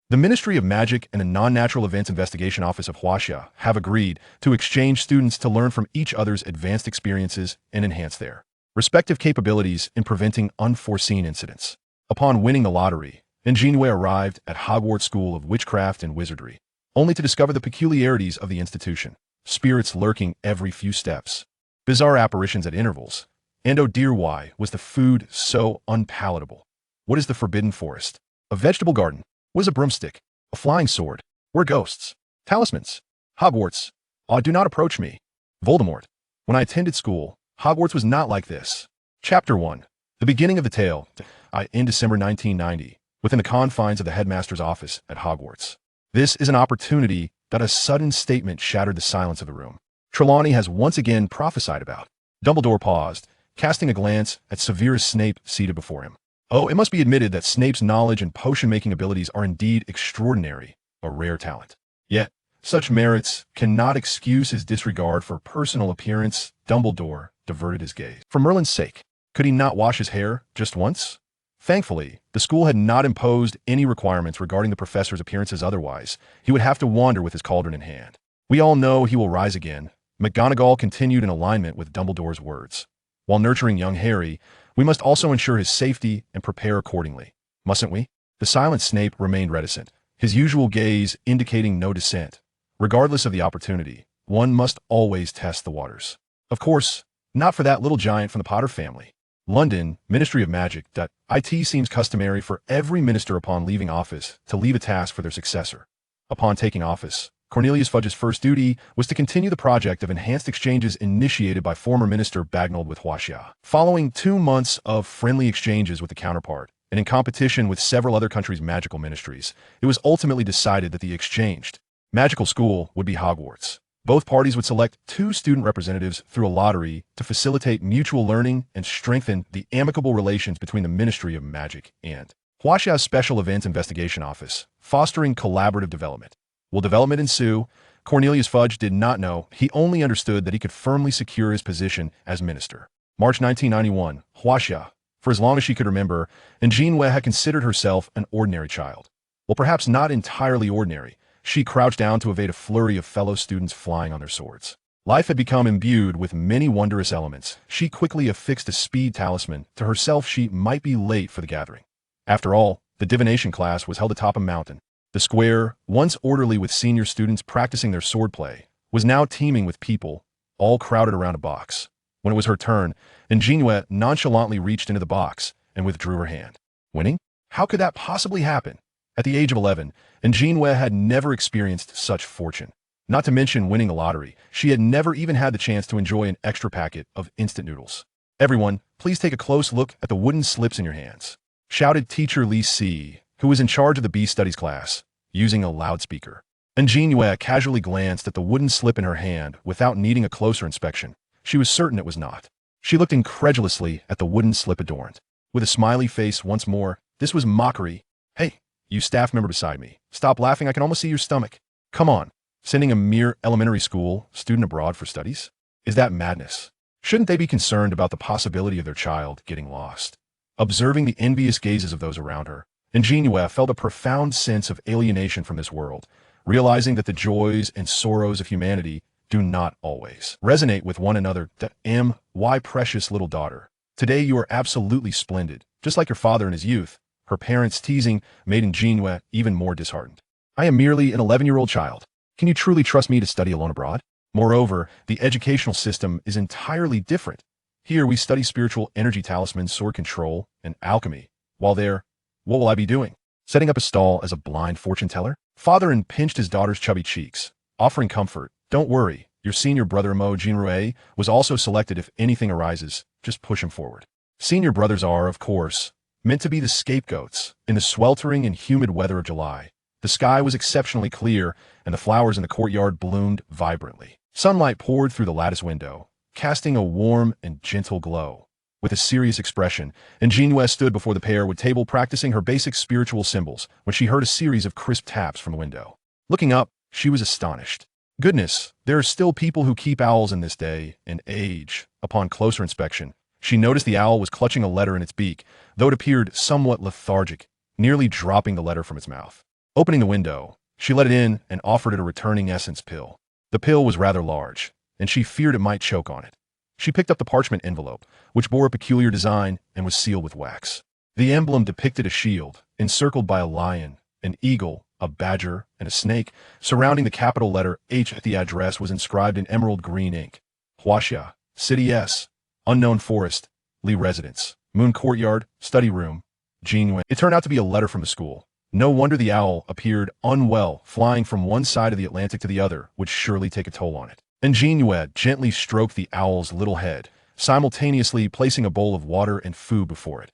The Ministry of Magic and the Non-Natural Events Investigation Office of Huaxia have agreed to exchange students to learn from each other's advanced experiences and enhance their respective capabilities in preventing unforeseen incidents. Upon winning the lottery, An JinYue arrived at Hogwarts School of Witchcraft and Wizardry, only to discover the peculiarities of the institution, spirits lurking every few steps, bizarre apparitions at intervals, and oh dear, why was the food so unpalatable? What is the Forbidden Forest? A vegetable garden? What is a broomstick? A flying sword? Where ghosts? Talismans? Hogwarts? Oh, do not approach me. Voldemort. When I attended school, Hogwarts was not like this. Chapter 1. The beginning of the tale. In December 1990, within the confines of the headmaster's office at Hogwarts. This is an opportunity that a sudden statement shattered the silence of the room. Trelawney has once again prophesied about. Dumbledore paused, casting a glance at Severus Snape seated before him. Oh, it must be admitted that Snape's knowledge and potion-making abilities are indeed extraordinary, a rare talent. Yet, such merits cannot excuse his disregard for personal appearance. Dumbledore diverted his gaze. For Merlin's sake, could he not wash his hair just once? Thankfully, the school had not imposed any requirements regarding the professor's appearances. Otherwise, he would have to wander with his cauldron in hand. We all know he will rise again. McGonagall continued in alignment with Dumbledore's words. While nurturing young Harry, we must also ensure his safety and prepare accordingly. Mustn't we? The silent Snape remained reticent, his usual gaze indicating no dissent. Regardless of the opportunity, one must always test the waters. Of course, not for that little giant from the Potter family. London, Ministry of Magic. It seems customary for every minister upon leaving office to leave a task for their successor. Upon taking office, Cornelius Fudge's first duty was to continue the project of enhanced exchanges initiated by former Minister Bagnold with Huaxia. Following 2 months of friendly exchanges with the counterpart, and in competition with several other countries' magical ministries, it was ultimately decided that the exchanged magical school would be Hogwarts. Both parties would select 2 student representatives through a lottery to facilitate mutual learning and strengthen the amicable relations between the Ministry of Magic and Huaxia's Special Events Investigation Office, fostering collaborative development. Will development ensue? Cornelius Fudge did not know. He only understood that he could firmly secure his position as minister. March 1991, Huaxia. For as long as she could remember, An JinYue had considered herself an ordinary child. Well, perhaps not entirely ordinary. She crouched down to evade a flurry of fellow students flying on their swords. Life had become imbued with many wondrous elements. She quickly affixed a speed talisman to herself. She might be late for the gathering. After all, the divination class was held atop a mountain. The square, once orderly with senior students practicing their swordplay, was now teeming with people, all crowded around a box. When it was her turn, An JinYue nonchalantly reached into the box and withdrew her hand. Winning? How could that possibly happen? At the age of 11, An JinYue had never experienced such fortune. Not to mention winning a lottery, she had never even had the chance to enjoy an extra packet of instant noodles. Everyone, please take a close look at the wooden slips in your hands, shouted Teacher Li Si, who was in charge of the Beast Studies class, using a loudspeaker. An JinYue casually glanced at the wooden slip in her hand without needing a closer inspection. She was certain it was not. She looked incredulously at the wooden slip adorned. With a smiley face once more, this was mockery. Hey, you staff member beside me, stop laughing, I can almost see your stomach. Come on, sending a mere elementary school student abroad for studies? Is that madness? Shouldn't they be concerned about the possibility of their child getting lost? Observing the envious gazes of those around her, An JinYue felt a profound sense of alienation from this world, realizing that the joys and sorrows of humanity do not always resonate with one another. My precious little daughter, today you are absolutely splendid, just like your father in his youth. Her parents' teasing made An JinYue even more disheartened. I am merely an 11-year-old child. Can you truly trust me to study alone abroad? Moreover, the educational system is entirely different. Here we study spiritual energy talismans, sword control, and alchemy. While there, what will I be doing? Setting up a stall as a blind fortune teller? Father and pinched his daughter's chubby cheeks, offering comfort. Don't worry, your senior brother An JinYue was also selected. If anything arises, just push him forward. Senior brothers are, of course, meant to be the scapegoats. In the sweltering and humid weather of July, the sky was exceptionally clear, and the flowers in the courtyard bloomed vibrantly. Sunlight poured through the lattice window, casting a warm and gentle glow. With a serious expression, An JinYue stood before the pair at table practicing her basic spiritual symbols when she heard a series of crisp taps from the window. Looking up, she was astonished. Goodness, there are still people who keep owls in this day and age. Upon closer inspection, she noticed the owl was clutching a letter in its beak, though it appeared somewhat lethargic, nearly dropping the letter from its mouth. Opening the window, she let it in and offered it a returning essence pill. The pill was rather large, and she feared it might choke on it. She picked up the parchment envelope, which bore a peculiar design and was sealed with wax. The emblem depicted a shield, encircled by a lion, an eagle, a badger, and a snake. Surrounding the capital letter H, the address was inscribed in emerald green ink. Huaxia, City S, Unknown Forest, Li Residence, Moon Courtyard, Study Room, JinYue. It turned out to be a letter from the school. No wonder the owl appeared unwell. Flying from one side of the Atlantic to the other would surely take a toll on it. An JinYue gently stroked the owl's little head, simultaneously placing a bowl of water and food before it.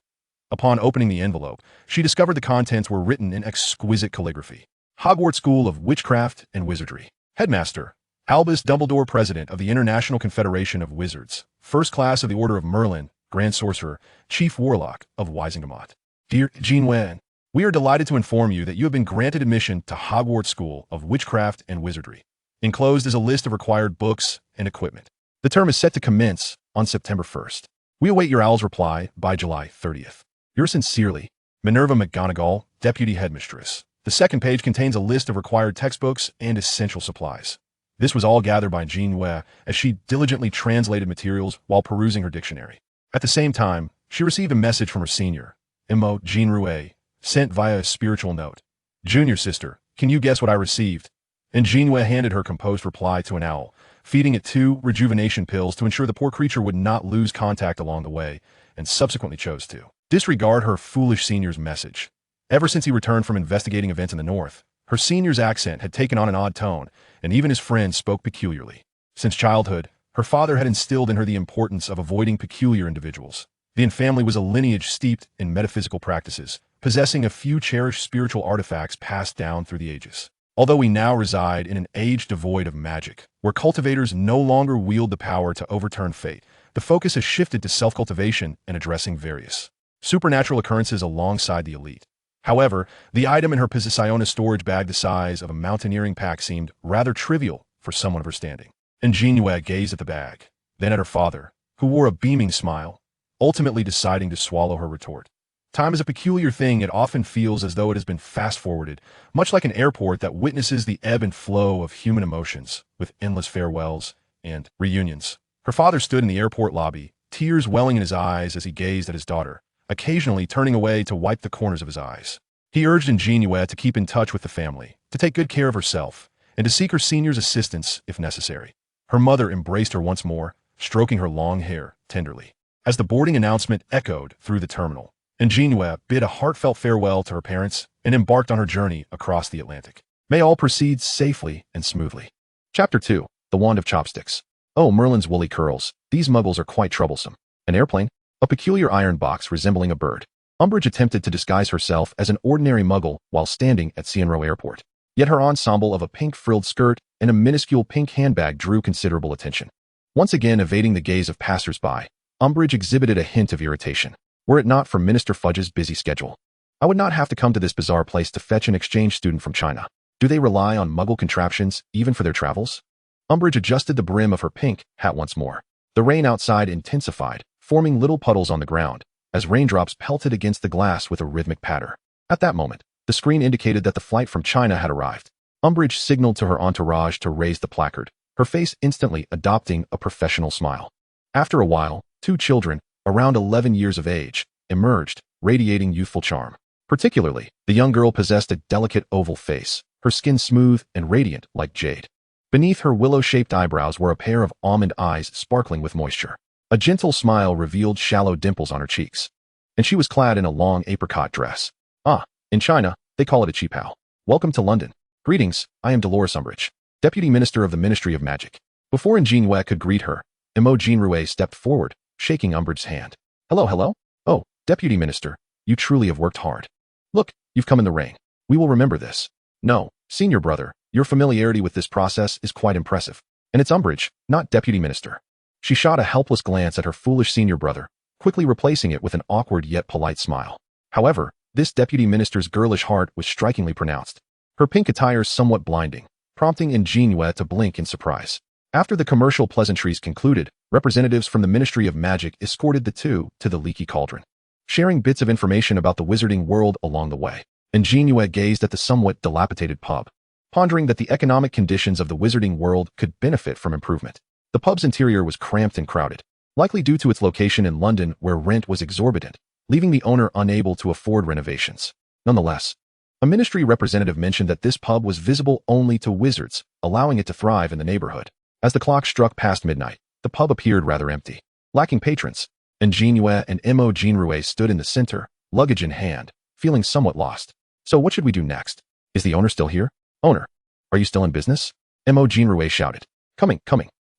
Upon opening the envelope, she discovered the contents were written in exquisite calligraphy. Hogwarts School of Witchcraft and Wizardry. Headmaster, Albus Dumbledore, President of the International Confederation of Wizards, First Class of the Order of Merlin, Grand Sorcerer, Chief Warlock of Wisingamot. Dear JinYue, we are delighted to inform you that you have been granted admission to Hogwarts School of Witchcraft and Wizardry. Enclosed is a list of required books and equipment. The term is set to commence on September 1st. We await your owl's reply by July 30th. Yours sincerely, Minerva McGonagall, Deputy Headmistress. The second page contains a list of required textbooks and essential supplies. This was all gathered by JinYue as she diligently translated materials while perusing her dictionary. At the same time, she received a message from her senior, Mo JinYue, sent via a spiritual note. Junior sister, can you guess what I received? And JinYue handed her composed reply to an owl, feeding it 2 rejuvenation pills to ensure the poor creature would not lose contact along the way, and subsequently chose to disregard her foolish senior's message. Ever since he returned from investigating events in the north, her senior's accent had taken on an odd tone, and even his friends spoke peculiarly. Since childhood, her father had instilled in her the importance of avoiding peculiar individuals. The family was a lineage steeped in metaphysical practices, possessing a few cherished spiritual artifacts passed down through the ages. Although we now reside in an age devoid of magic, where cultivators no longer wield the power to overturn fate, the focus has shifted to self-cultivation and addressing various supernatural occurrences alongside the elite. However, the item in her Pisiona storage bag the size of a mountaineering pack seemed rather trivial for someone of her standing. And JinYue gazed at the bag, then at her father, who wore a beaming smile, ultimately deciding to swallow her retort. Time is a peculiar thing. It often feels as though it has been fast-forwarded, much like an airport that witnesses the ebb and flow of human emotions, with endless farewells and reunions. Her father stood in the airport lobby, tears welling in his eyes as he gazed at his daughter, occasionally turning away to wipe the corners of his eyes. He urged An JinYue to keep in touch with the family, to take good care of herself, and to seek her senior's assistance if necessary. Her mother embraced her once more, stroking her long hair tenderly. As the boarding announcement echoed through the terminal, An JinYue bid a heartfelt farewell to her parents and embarked on her journey across the Atlantic. May all proceed safely and smoothly. Chapter 2. The Wand of Chopsticks. Oh, Merlin's woolly curls. These muggles are quite troublesome. An airplane? A peculiar iron box resembling a bird. Umbridge attempted to disguise herself as an ordinary muggle while standing at Cianro Airport. Yet her ensemble of a pink frilled skirt and a minuscule pink handbag drew considerable attention. Once again evading the gaze of passers-by, Umbridge exhibited a hint of irritation. Were it not for Minister Fudge's busy schedule, I would not have to come to this bizarre place to fetch an exchange student from China. Do they rely on muggle contraptions even for their travels? Umbridge adjusted the brim of her pink hat once more. The rain outside intensified, forming little puddles on the ground, as raindrops pelted against the glass with a rhythmic patter. At that moment, the screen indicated that the flight from China had arrived. Umbridge signaled to her entourage to raise the placard, her face instantly adopting a professional smile. After a while, 2 children, around 11 years of age, emerged, radiating youthful charm. Particularly, the young girl possessed a delicate oval face, her skin smooth and radiant like jade. Beneath her willow-shaped eyebrows were a pair of almond eyes sparkling with moisture. A gentle smile revealed shallow dimples on her cheeks. And she was clad in a long apricot dress. Ah, in China, they call it a qipao. Welcome to London. Greetings, I am Dolores Umbridge, Deputy Minister of the Ministry of Magic. Before An JinYue could greet her, Mo JinYue stepped forward, shaking Umbridge's hand. Hello. Oh, Deputy Minister, you truly have worked hard. Look, you've come in the rain. We will remember this. No, senior brother, your familiarity with this process is quite impressive. And it's Umbridge, not Deputy Minister. She shot a helpless glance at her foolish senior brother, quickly replacing it with an awkward yet polite smile. However, this Deputy Minister's girlish heart was strikingly pronounced. Her pink attire somewhat blinding, prompting An JinYue to blink in surprise. After the commercial pleasantries concluded, representatives from the Ministry of Magic escorted the two to the leaky cauldron, sharing bits of information about the wizarding world along the way. An JinYue gazed at the somewhat dilapidated pub, pondering that the economic conditions of the wizarding world could benefit from improvement. The pub's interior was cramped and crowded, likely due to its location in London where rent was exorbitant, leaving the owner unable to afford renovations. Nonetheless, a ministry representative mentioned that this pub was visible only to wizards, allowing it to thrive in the neighborhood. As the clock struck past midnight, the pub appeared rather empty, lacking patrons. An JinYue and Mo Jinrui stood in the center, luggage in hand, feeling somewhat lost. So what should we do next? Is the owner still here? Owner, are you still in business? Mo Jinrui shouted. Coming.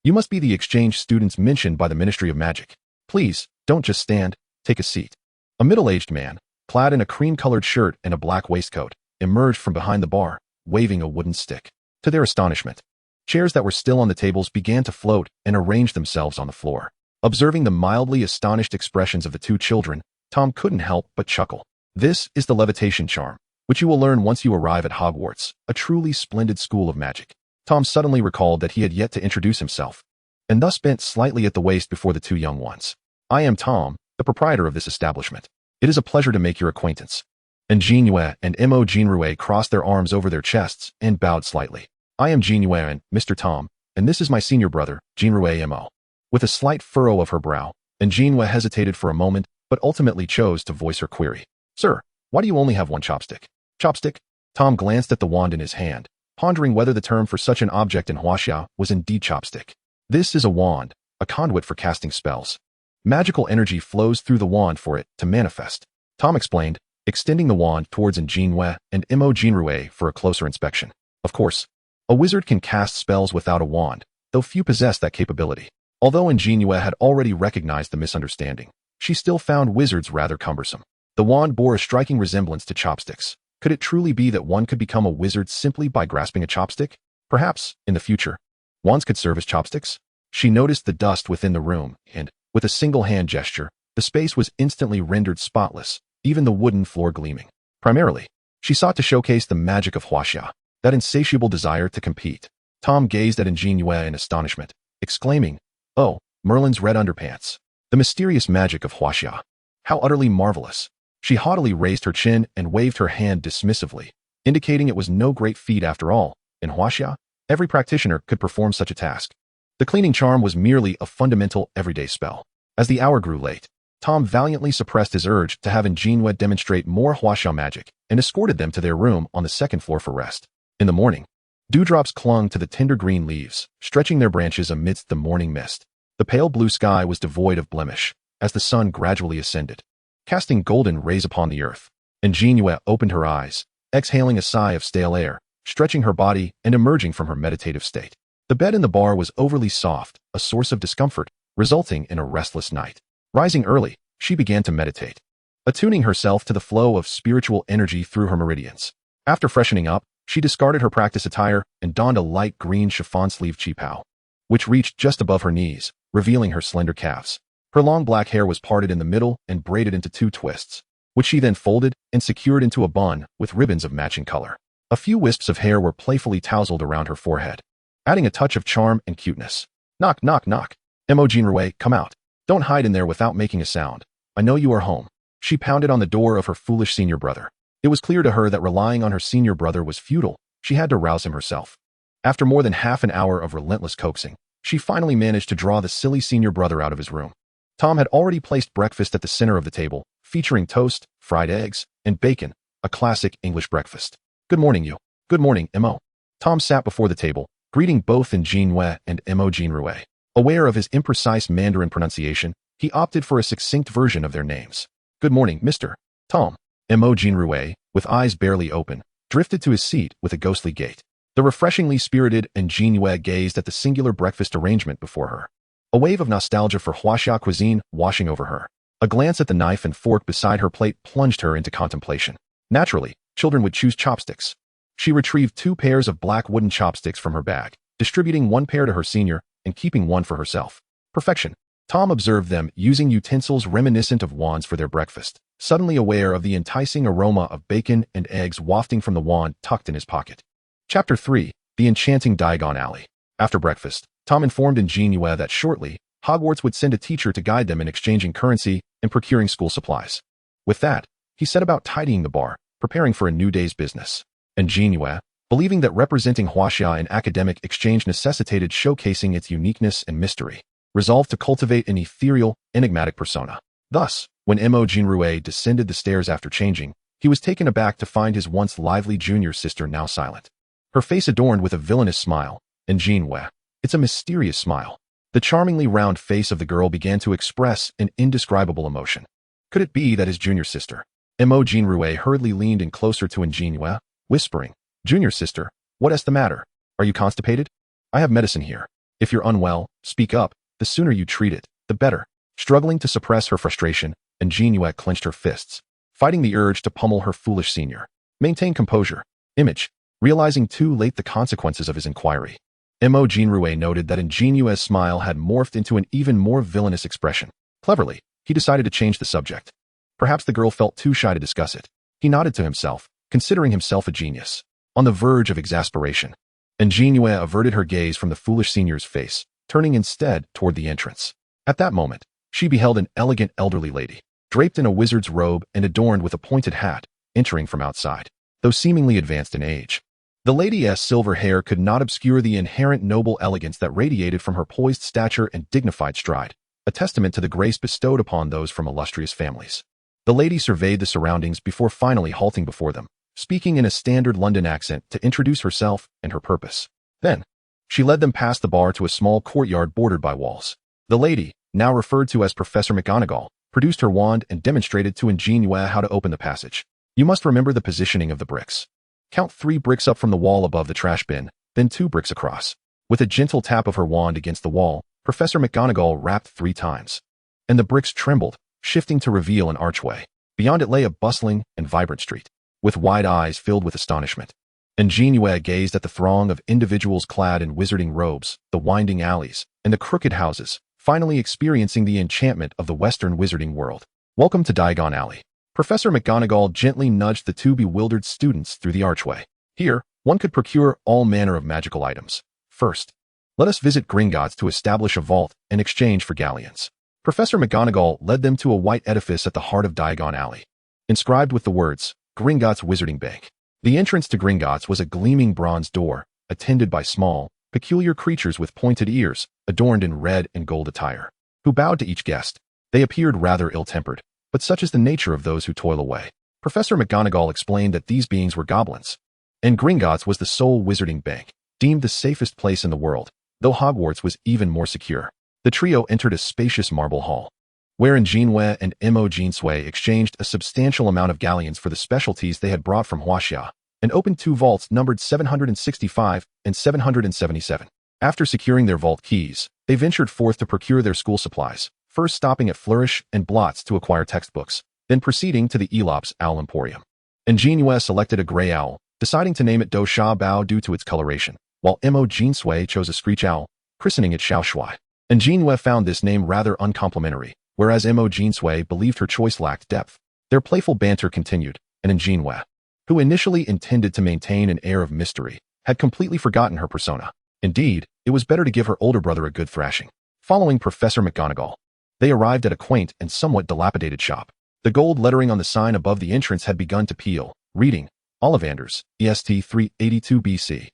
You must be the exchange students mentioned by the Ministry of Magic. Please, don't just stand, take a seat. A middle-aged man, clad in a cream-colored shirt and a black waistcoat, emerged from behind the bar, waving a wooden stick. To their astonishment, chairs that were still on the tables began to float and arrange themselves on the floor. Observing the mildly astonished expressions of the two children, Tom couldn't help but chuckle. This is the levitation charm, which you will learn once you arrive at Hogwarts, a truly splendid school of magic. Tom suddenly recalled that he had yet to introduce himself, and thus bent slightly at the waist before the two young ones. I am Tom, the proprietor of this establishment. It is a pleasure to make your acquaintance. An JinYue and Mo Jinrui crossed their arms over their chests and bowed slightly. I am JinYue and Mr. Tom, and this is my senior brother, Jinrui Mo. With a slight furrow of her brow, An JinYue hesitated for a moment, but ultimately chose to voice her query. Sir, why do you only have one chopstick? Chopstick? Tom glanced at the wand in his hand, pondering whether the term for such an object in Huaxia was indeed chopstick. This is a wand, a conduit for casting spells. Magical energy flows through the wand for it to manifest. Tom explained, extending the wand towards An JinYue and Mo Jinrui for a closer inspection. Of course, a wizard can cast spells without a wand, though few possess that capability. Although An JinYue had already recognized the misunderstanding, she still found wizards rather cumbersome. The wand bore a striking resemblance to chopsticks. Could it truly be that one could become a wizard simply by grasping a chopstick? Perhaps, in the future, wands could serve as chopsticks? She noticed the dust within the room, and, with a single hand gesture, the space was instantly rendered spotless, even the wooden floor gleaming. Primarily, she sought to showcase the magic of Huaxia, that insatiable desire to compete. Tom gazed at An JinYue in astonishment, exclaiming, Oh, Merlin's red underpants. The mysterious magic of Huaxia. How utterly marvelous. She haughtily raised her chin and waved her hand dismissively, indicating it was no great feat after all. In Huaxia, every practitioner could perform such a task. The cleaning charm was merely a fundamental everyday spell. As the hour grew late, Tom valiantly suppressed his urge to have An JinYue demonstrate more Huaxia magic and escorted them to their room on the second floor for rest. In the morning, dewdrops clung to the tender green leaves, stretching their branches amidst the morning mist. The pale blue sky was devoid of blemish, as the sun gradually ascended, casting golden rays upon the earth. An JinYue opened her eyes, exhaling a sigh of stale air, stretching her body and emerging from her meditative state. The bed in the bar was overly soft, a source of discomfort, resulting in a restless night. Rising early, she began to meditate, attuning herself to the flow of spiritual energy through her meridians. After freshening up, she discarded her practice attire and donned a light green chiffon-sleeve qipao, which reached just above her knees, revealing her slender calves. Her long black hair was parted in the middle and braided into 2 twists, which she then folded and secured into a bun with ribbons of matching color. A few wisps of hair were playfully tousled around her forehead, adding a touch of charm and cuteness. Knock, knock, knock. Mo Jinrui, come out. Don't hide in there without making a sound. I know you are home. She pounded on the door of her foolish senior brother. It was clear to her that relying on her senior brother was futile. She had to rouse him herself. After more than half an hour of relentless coaxing, she finally managed to draw the silly senior brother out of his room. Tom had already placed breakfast at the center of the table, featuring toast, fried eggs, and bacon, a classic English breakfast. Good morning, you. Good morning, Mo. Tom sat before the table, greeting both An JinYue and Mo Jinrui. Aware of his imprecise Mandarin pronunciation, he opted for a succinct version of their names. Good morning, Mr. Tom. Mo Jinrui, with eyes barely open, drifted to his seat with a ghostly gait. The refreshingly spirited An JinYue gazed at the singular breakfast arrangement before her. A wave of nostalgia for Huaxia cuisine washing over her. A glance at the knife and fork beside her plate plunged her into contemplation. Naturally, children would choose chopsticks. She retrieved 2 pairs of black wooden chopsticks from her bag, distributing 1 pair to her senior and keeping 1 for herself. Perfection. Tom observed them using utensils reminiscent of wands for their breakfast, suddenly aware of the enticing aroma of bacon and eggs wafting from the wand tucked in his pocket. Chapter 3. The Enchanting Diagon Alley. After breakfast, Tom informed An JinYue that shortly, Hogwarts would send a teacher to guide them in exchanging currency and procuring school supplies. With that, he set about tidying the bar, preparing for a new day's business. An JinYue, believing that representing Huaxia in academic exchange necessitated showcasing its uniqueness and mystery, resolved to cultivate an ethereal, enigmatic persona. Thus, when An JinYue descended the stairs after changing, he was taken aback to find his once lively junior sister now silent. Her face adorned with a villainous smile. An JinYue. It's a mysterious smile. The charmingly round face of the girl began to express an indescribable emotion. Could it be that his junior sister? An JinYue hurriedly leaned in closer to An JinYue, whispering, "Junior sister, what is the matter? Are you constipated? I have medicine here. If you're unwell, speak up. The sooner you treat it, the better." Struggling to suppress her frustration, An JinYue clenched her fists, fighting the urge to pummel her foolish senior. Maintain composure. Image. Realizing too late the consequences of his inquiry, An JinYue noted that An JinYue's smile had morphed into an even more villainous expression. Cleverly, he decided to change the subject. Perhaps the girl felt too shy to discuss it. He nodded to himself, considering himself a genius. On the verge of exasperation, An JinYue averted her gaze from the foolish senior's face, turning instead toward the entrance. At that moment, she beheld an elegant elderly lady, draped in a wizard's robe and adorned with a pointed hat, entering from outside. Though seemingly advanced in age, the lady's silver hair could not obscure the inherent noble elegance that radiated from her poised stature and dignified stride, a testament to the grace bestowed upon those from illustrious families. The lady surveyed the surroundings before finally halting before them, speaking in a standard London accent to introduce herself and her purpose. Then, she led them past the bar to a small courtyard bordered by walls. The lady, now referred to as Professor McGonagall, produced her wand and demonstrated to An JinYue how to open the passage. You must remember the positioning of the bricks. Count 3 bricks up from the wall above the trash bin, then 2 bricks across. With a gentle tap of her wand against the wall, Professor McGonagall rapped 3 times. And the bricks trembled, shifting to reveal an archway. Beyond it lay a bustling and vibrant street, with wide eyes filled with astonishment. An JinYue gazed at the throng of individuals clad in wizarding robes, the winding alleys, and the crooked houses, finally experiencing the enchantment of the Western wizarding world. Welcome to Diagon Alley. Professor McGonagall gently nudged the 2 bewildered students through the archway. Here, one could procure all manner of magical items. First, let us visit Gringotts to establish a vault in exchange for galleons. Professor McGonagall led them to a white edifice at the heart of Diagon Alley, inscribed with the words, Gringotts Wizarding Bank. The entrance to Gringotts was a gleaming bronze door, attended by small, peculiar creatures with pointed ears, adorned in red and gold attire, who bowed to each guest. They appeared rather ill-tempered, but such is the nature of those who toil away. Professor McGonagall explained that these beings were goblins, and Gringotts was the sole wizarding bank, deemed the safest place in the world, though Hogwarts was even more secure. The trio entered a spacious marble hall, where An JinYue and An JinYue exchanged a substantial amount of galleons for the specialties they had brought from Huaxia, and opened 2 vaults numbered 765 and 777. After securing their vault keys, they ventured forth to procure their school supplies, first stopping at Flourish and Blots to acquire textbooks, then proceeding to the Elop's Owl Emporium. An JinYue selected a gray owl, deciding to name it Do Sha Bao due to its coloration, while An JinYue chose a screech owl, christening it Xiao Shui. An JinYue found this name rather uncomplimentary, whereas An JinYue believed her choice lacked depth. Their playful banter continued, and An JinYue, who initially intended to maintain an air of mystery, had completely forgotten her persona. Indeed, it was better to give her older brother a good thrashing. Following Professor McGonagall, they arrived at a quaint and somewhat dilapidated shop. The gold lettering on the sign above the entrance had begun to peel, reading, Ollivanders, EST 382 BC.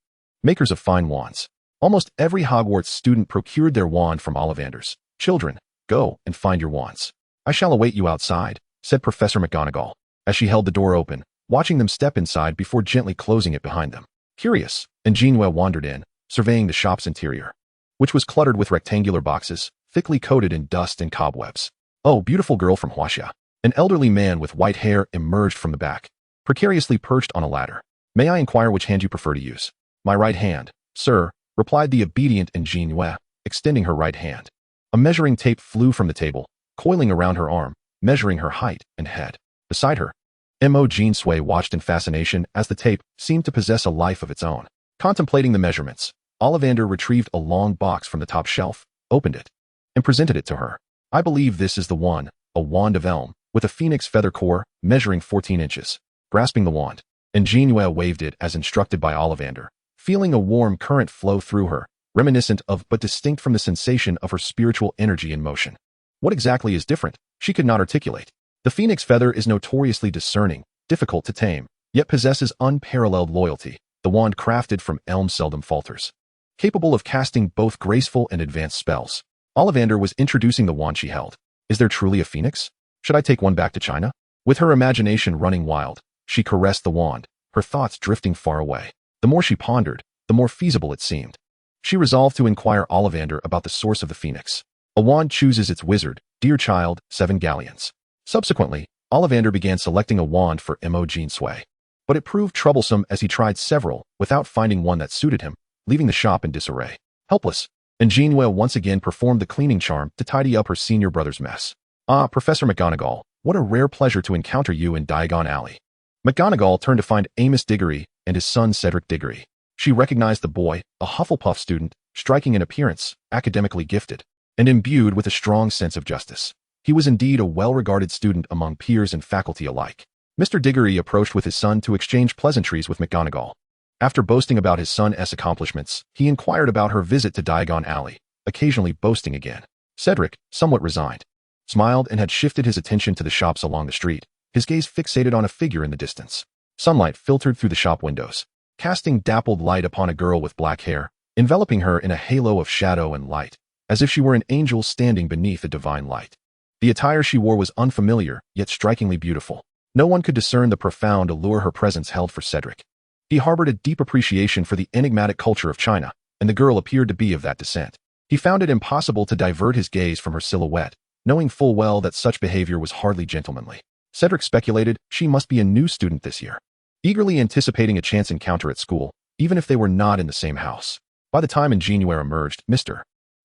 Makers of fine wands. Almost every Hogwarts student procured their wand from Ollivanders. Children, go and find your wands. I shall await you outside, said Professor McGonagall, as she held the door open, watching them step inside before gently closing it behind them. Curious, An JinYue wandered in, surveying the shop's interior, which was cluttered with rectangular boxes, thickly coated in dust and cobwebs. Oh, beautiful girl from Huaxia. An elderly man with white hair emerged from the back, precariously perched on a ladder. May I inquire which hand you prefer to use? My right hand, sir, replied the obedient An JinYue, extending her right hand. A measuring tape flew from the table, coiling around her arm, measuring her height and head. Beside her, An JinYue watched in fascination as the tape seemed to possess a life of its own. Contemplating the measurements, Ollivander retrieved a long box from the top shelf, opened it, and presented it to her. I believe this is the one, a wand of elm, with a phoenix feather core, measuring 14 inches. Grasping the wand, An JinYue waved it as instructed by Ollivander, feeling a warm current flow through her, reminiscent of but distinct from the sensation of her spiritual energy in motion. What exactly is different? She could not articulate. The phoenix feather is notoriously discerning, difficult to tame, yet possesses unparalleled loyalty. The wand crafted from elm seldom falters, capable of casting both graceful and advanced spells. Ollivander was introducing the wand she held. Is there truly a phoenix? Should I take one back to China? With her imagination running wild, she caressed the wand, her thoughts drifting far away. The more she pondered, the more feasible it seemed. She resolved to inquire Ollivander about the source of the phoenix. A wand chooses its wizard, dear child, 7 galleons. Subsequently, Ollivander began selecting a wand for An JinYue. But it proved troublesome as he tried several without finding one that suited him, leaving the shop in disarray. Helpless, An JinYue once again performed the cleaning charm to tidy up her senior brother's mess. Ah, Professor McGonagall, what a rare pleasure to encounter you in Diagon Alley. McGonagall turned to find Amos Diggory and his son Cedric Diggory. She recognized the boy, a Hufflepuff student, striking in appearance, academically gifted, and imbued with a strong sense of justice. He was indeed a well-regarded student among peers and faculty alike. Mr. Diggory approached with his son to exchange pleasantries with McGonagall. After boasting about his son's accomplishments, he inquired about her visit to Diagon Alley, occasionally boasting again. Cedric, somewhat resigned, smiled and had shifted his attention to the shops along the street, his gaze fixated on a figure in the distance. Sunlight filtered through the shop windows, casting dappled light upon a girl with black hair, enveloping her in a halo of shadow and light, as if she were an angel standing beneath a divine light. The attire she wore was unfamiliar, yet strikingly beautiful. No one could discern the profound allure her presence held for Cedric. He harbored a deep appreciation for the enigmatic culture of China, and the girl appeared to be of that descent. He found it impossible to divert his gaze from her silhouette, knowing full well that such behavior was hardly gentlemanly. Cedric speculated she must be a new student this year, eagerly anticipating a chance encounter at school, even if they were not in the same house. By the time An JinYue emerged, Mr.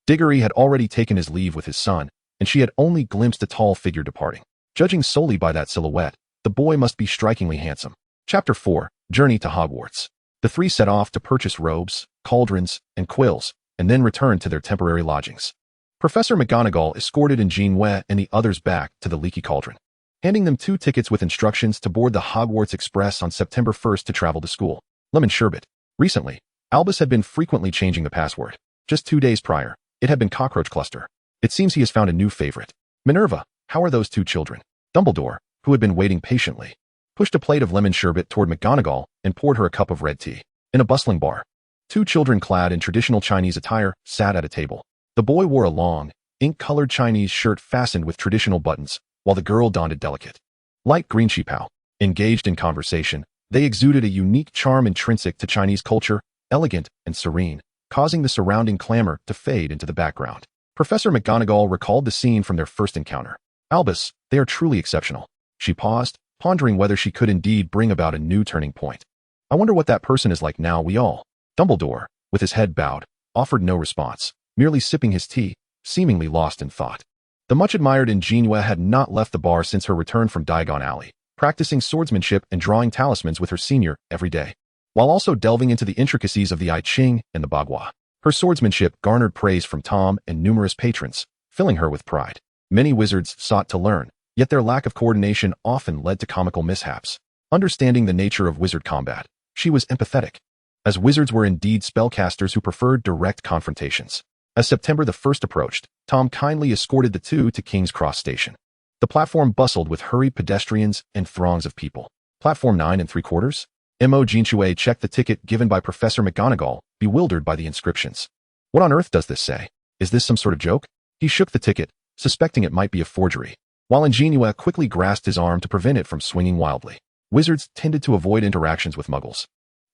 Diggory had already taken his leave with his son, and she had only glimpsed a tall figure departing. Judging solely by that silhouette, the boy must be strikingly handsome. Chapter 4, Journey to Hogwarts. The three set off to purchase robes, cauldrons, and quills, and then returned to their temporary lodgings. Professor McGonagall escorted An JinYue and the others back to the Leaky Cauldron, handing them 2 tickets with instructions to board the Hogwarts Express on September 1st to travel to school. Lemon sherbet. Recently, Albus had been frequently changing the password. Just 2 days prior, it had been Cockroach Cluster. It seems he has found a new favorite. Minerva, how are those 2 children? Dumbledore, who had been waiting patiently, pushed a plate of lemon sherbet toward McGonagall and poured her a cup of red tea. In a bustling bar, 2 children clad in traditional Chinese attire sat at a table. The boy wore a long, ink-colored Chinese shirt fastened with traditional buttons, while the girl donned a delicate, light green chipow. Engaged in conversation, they exuded a unique charm intrinsic to Chinese culture, elegant and serene, causing the surrounding clamor to fade into the background. Professor McGonagall recalled the scene from their first encounter. Albus, they are truly exceptional. She paused, pondering whether she could indeed bring about a new turning point. I wonder what that person is like now. We all. Dumbledore, with his head bowed, offered no response, merely sipping his tea, seemingly lost in thought. The much-admired An JinYue had not left the bar since her return from Diagon Alley, practicing swordsmanship and drawing talismans with her senior every day, while also delving into the intricacies of the I Ching and the Bagua. Her swordsmanship garnered praise from Tom and numerous patrons, filling her with pride. Many wizards sought to learn, yet their lack of coordination often led to comical mishaps. Understanding the nature of wizard combat, she was empathetic, as wizards were indeed spellcasters who preferred direct confrontations. As September the 1st approached, Tom kindly escorted the 2 to King's Cross Station. The platform bustled with hurried pedestrians and throngs of people. Platform 9 3/4? An JinYue checked the ticket given by Professor McGonagall, bewildered by the inscriptions. What on earth does this say? Is this some sort of joke? He shook the ticket, suspecting it might be a forgery, while An JinYue quickly grasped his arm to prevent it from swinging wildly. Wizards tended to avoid interactions with muggles,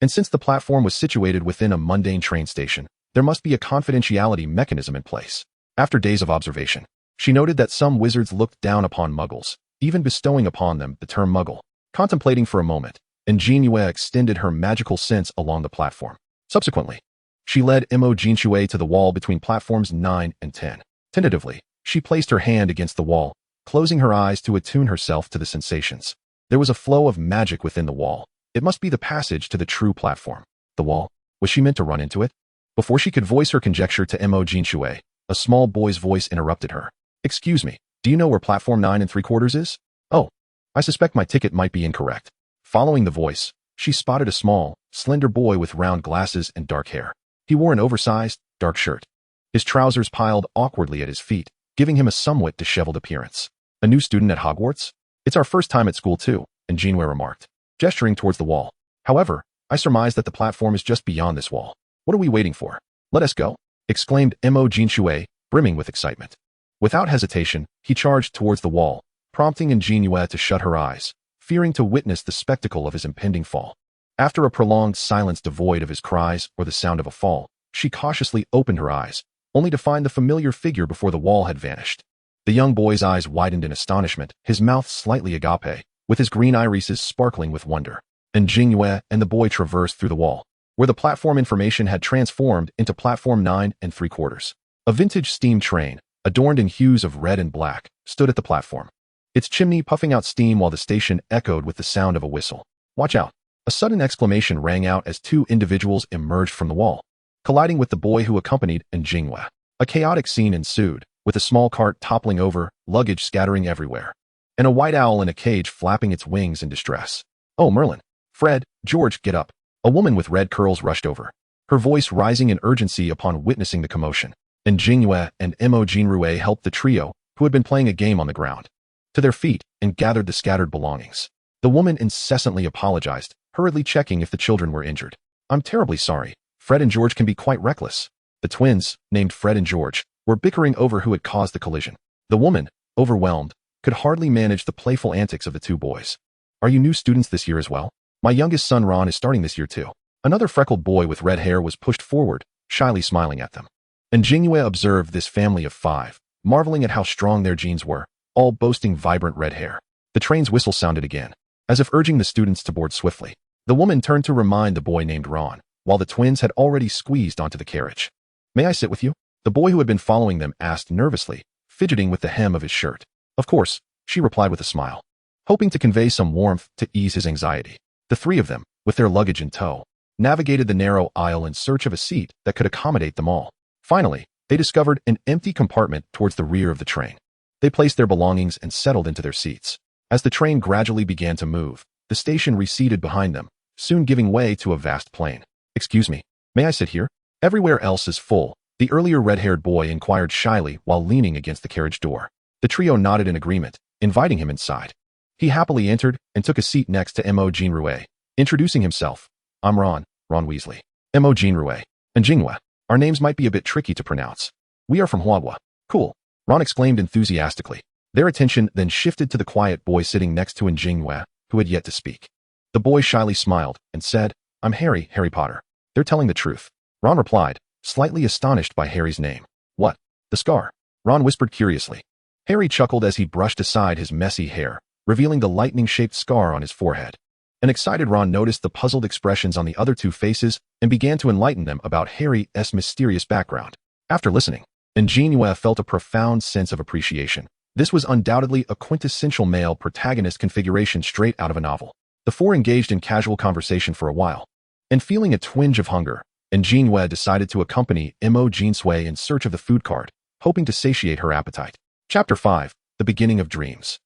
and since the platform was situated within a mundane train station, there must be a confidentiality mechanism in place. After days of observation, she noted that some wizards looked down upon muggles, even bestowing upon them the term muggle. Contemplating for a moment, An JinYue extended her magical sense along the platform. Subsequently, she led An JinYue to the wall between platforms 9 and 10. Tentatively, she placed her hand against the wall, closing her eyes to attune herself to the sensations. There was a flow of magic within the wall. It must be the passage to the true platform. The wall? Was she meant to run into it? Before she could voice her conjecture to An JinYue, a small boy's voice interrupted her. Excuse me, do you know where platform 9 3/4 is? Oh, I suspect my ticket might be incorrect. Following the voice, she spotted a small, slender boy with round glasses and dark hair. He wore an oversized, dark shirt. His trousers piled awkwardly at his feet, giving him a somewhat disheveled appearance. A new student at Hogwarts? It's our first time at school too, An JinYue remarked. gesturing towards the wall. However, I surmise that the platform is just beyond this wall. What are we waiting for? Let us go, exclaimed An JinYue, brimming with excitement. Without hesitation, he charged towards the wall, prompting An JinYue to shut her eyes, fearing to witness the spectacle of his impending fall. After a prolonged silence devoid of his cries or the sound of a fall, she cautiously opened her eyes, only to find the familiar figure before the wall had vanished. The young boy's eyes widened in astonishment, his mouth slightly agape, with his green irises sparkling with wonder. An JinYue and the boy traversed through the wall, where the platform information had transformed into platform 9 3/4. A vintage steam train, adorned in hues of red and black, stood at the platform, its chimney puffing out steam while the station echoed with the sound of a whistle. Watch out! A sudden exclamation rang out as two individuals emerged from the wall, colliding with the boy who accompanied An JinYue. A chaotic scene ensued, with a small cart toppling over, luggage scattering everywhere, and a white owl in a cage flapping its wings in distress. Oh, Merlin! Fred, George, get up! A woman with red curls rushed over, her voice rising in urgency upon witnessing the commotion. An JinYue and An JinYue helped the trio, who had been playing a game on the ground, to their feet and gathered the scattered belongings. The woman incessantly apologized, hurriedly checking if the children were injured. I'm terribly sorry. Fred and George can be quite reckless. The twins, named Fred and George, were bickering over who had caused the collision. The woman, overwhelmed, could hardly manage the playful antics of the two boys. Are you new students this year as well? My youngest son Ron is starting this year too. Another freckled boy with red hair was pushed forward, shyly smiling at them. An JinYue observed this family of 5, marveling at how strong their genes were, all boasting vibrant red hair. The train's whistle sounded again, as if urging the students to board swiftly. The woman turned to remind the boy named Ron, while the twins had already squeezed onto the carriage. May I sit with you? The boy who had been following them asked nervously, fidgeting with the hem of his shirt. Of course, she replied with a smile, hoping to convey some warmth to ease his anxiety. The three of them, with their luggage in tow, navigated the narrow aisle in search of a seat that could accommodate them all. Finally, they discovered an empty compartment towards the rear of the train. They placed their belongings and settled into their seats. As the train gradually began to move, the station receded behind them, soon giving way to a vast plain. Excuse me, may I sit here? Everywhere else is full, the earlier red-haired boy inquired shyly while leaning against the carriage door. The trio nodded in agreement, inviting him inside. He happily entered and took a seat next to An JinYue, introducing himself. I'm Ron Weasley. An JinYue. An JinYue. Our names might be a bit tricky to pronounce. We are from Hogwarts. Cool, Ron exclaimed enthusiastically. Their attention then shifted to the quiet boy sitting next to An JinYue, who had yet to speak. The boy shyly smiled and said, I'm Harry Potter. They're telling the truth. Ron replied, slightly astonished by Harry's name. What? The scar? Ron whispered curiously. Harry chuckled as he brushed aside his messy hair, revealing the lightning-shaped scar on his forehead. An excited Ron noticed the puzzled expressions on the other two faces and began to enlighten them about Harry's mysterious background. After listening, An JinYue felt a profound sense of appreciation. This was undoubtedly a quintessential male protagonist configuration straight out of a novel. The four engaged in casual conversation for a while, and feeling a twinge of hunger, An JinYue decided to accompany An JinYue in search of the food cart, hoping to satiate her appetite. Chapter 5. The Beginning of Dreams.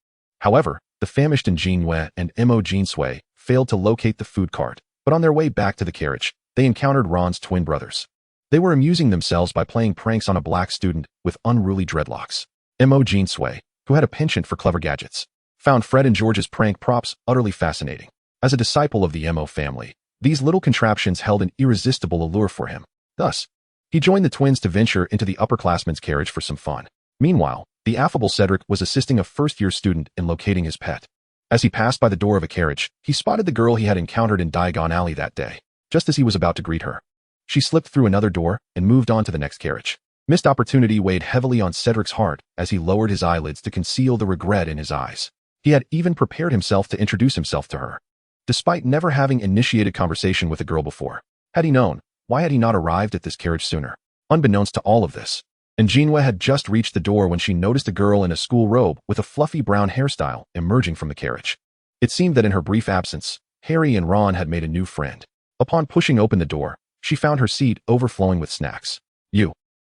However, the famished An JinYue and An JinYue failed to locate the food cart, but on their way back to the carriage, they encountered Ron's twin brothers. They were amusing themselves by playing pranks on a black student with unruly dreadlocks. An JinYue, who had a penchant for clever gadgets, found Fred and George's prank props utterly fascinating. As a disciple of the Mo family, these little contraptions held an irresistible allure for him. Thus, he joined the twins to venture into the upperclassman's carriage for some fun. Meanwhile, the affable Cedric was assisting a first-year student in locating his pet. As he passed by the door of a carriage, he spotted the girl he had encountered in Diagon Alley that day. Just as he was about to greet her, she slipped through another door and moved on to the next carriage. Missed opportunity weighed heavily on Cedric's heart as he lowered his eyelids to conceal the regret in his eyes. He had even prepared himself to introduce himself to her, despite never having initiated conversation with a girl before. Had he known, why had he not arrived at this carriage sooner? Unbeknownst to all of this, An JinYue had just reached the door when she noticed a girl in a school robe with a fluffy brown hairstyle emerging from the carriage. It seemed that in her brief absence, Harry and Ron had made a new friend. Upon pushing open the door, she found her seat overflowing with snacks.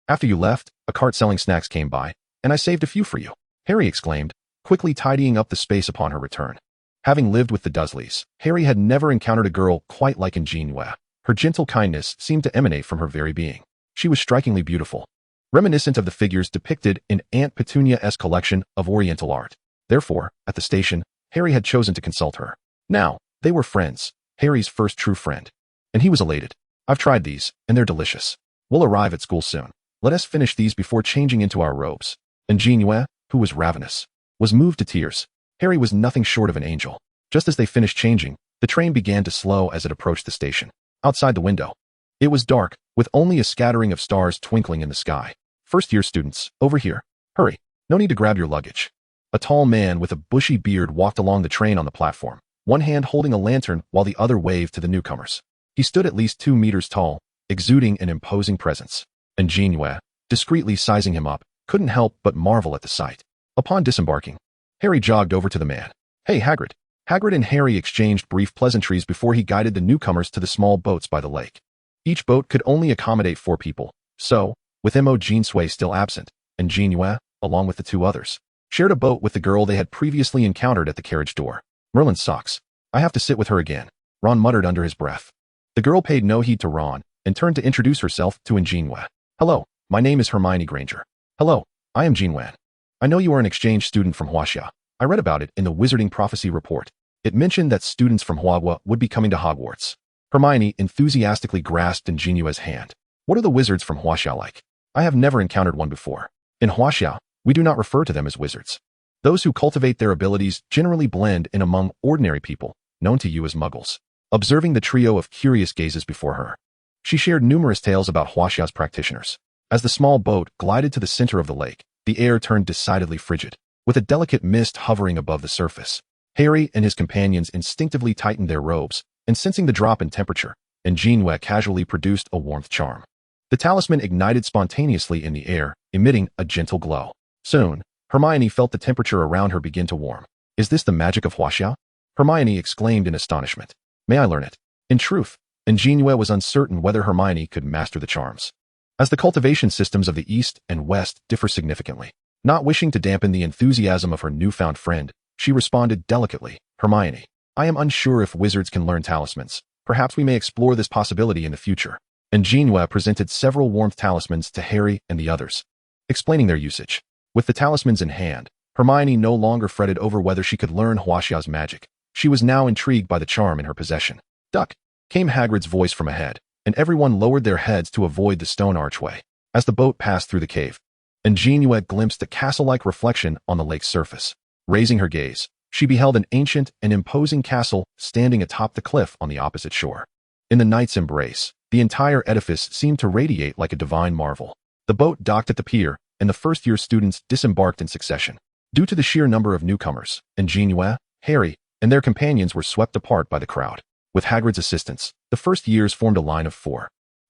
After you left, a cart selling snacks came by, and I saved a few for you, Harry exclaimed, quickly tidying up the space upon her return. Having lived with the Dursleys, Harry had never encountered a girl quite like An JinYue. Her gentle kindness seemed to emanate from her very being. She was strikingly beautiful, reminiscent of the figures depicted in Aunt Petunia's collection of Oriental art. Therefore, at the station, Harry had chosen to consult her. Now, They were friends, Harry's first true friend. And he was elated. I've tried these, and they're delicious. We'll arrive at school soon. Let us finish these before changing into our robes. An JinYue, who was ravenous, was moved to tears. Harry was nothing short of an angel. Just as they finished changing, the train began to slow as it approached the station. Outside the window, it was dark, with only a scattering of stars twinkling in the sky. First-year students, over here. Hurry. No need to grab your luggage. A tall man with a bushy beard walked along the train on the platform, one hand holding a lantern while the other waved to the newcomers. He stood at least 2 meters tall, exuding an imposing presence. An JinYue, discreetly sizing him up, couldn't help but marvel at the sight. Upon disembarking, Harry jogged over to the man. Hey, Hagrid. Hagrid and Harry exchanged brief pleasantries before he guided the newcomers to the small boats by the lake. Each boat could only accommodate 4 people, so, with An JinYue still absent, An JinYue, along with the 2 others, shared a boat with the girl they had previously encountered at the carriage door. Merlin sucks. I have to sit with her again, Ron muttered under his breath. The girl paid no heed to Ron and turned to introduce herself to An JinYue. Hello, my name is Hermione Granger. Hello, I am JinYue. I know you are an exchange student from Huaxia. I read about it in the Wizarding Prophecy report. It mentioned that students from Huaxia would be coming to Hogwarts. Hermione enthusiastically grasped An JinYue's hand. What are the wizards from Huaxia like? I have never encountered one before. In Huaxia, we do not refer to them as wizards. Those who cultivate their abilities generally blend in among ordinary people, known to you as muggles. Observing the trio of curious gazes before her, she shared numerous tales about Huaxia's practitioners. As the small boat glided to the center of the lake, the air turned decidedly frigid, with a delicate mist hovering above the surface. Harry and his companions instinctively tightened their robes, and sensing the drop in temperature, An JinYue casually produced a warmth charm. The talisman ignited spontaneously in the air, emitting a gentle glow. Soon, Hermione felt the temperature around her begin to warm. Is this the magic of Huaxia? Hermione exclaimed in astonishment. May I learn it? In truth, An JinYue was uncertain whether Hermione could master the charms, as the cultivation systems of the East and West differ significantly. Not wishing to dampen the enthusiasm of her newfound friend, she responded delicately, Hermione, I am unsure if wizards can learn talismans. Perhaps we may explore this possibility in the future. An JinYue presented several warmth talismans to Harry and the others, explaining their usage. With the talismans in hand, Hermione no longer fretted over whether she could learn Huaxia's magic. She was now intrigued by the charm in her possession. Duck! Came Hagrid's voice from ahead, and everyone lowered their heads to avoid the stone archway. As the boat passed through the cave, An JinYue glimpsed a castle-like reflection on the lake's surface. Raising her gaze, she beheld an ancient and imposing castle standing atop the cliff on the opposite shore. In the knight's embrace, the entire edifice seemed to radiate like a divine marvel. The boat docked at the pier, and the first-year students disembarked in succession. Due to the sheer number of newcomers, An JinYue, Harry, and their companions were swept apart by the crowd. With Hagrid's assistance, the first years formed a line of 4.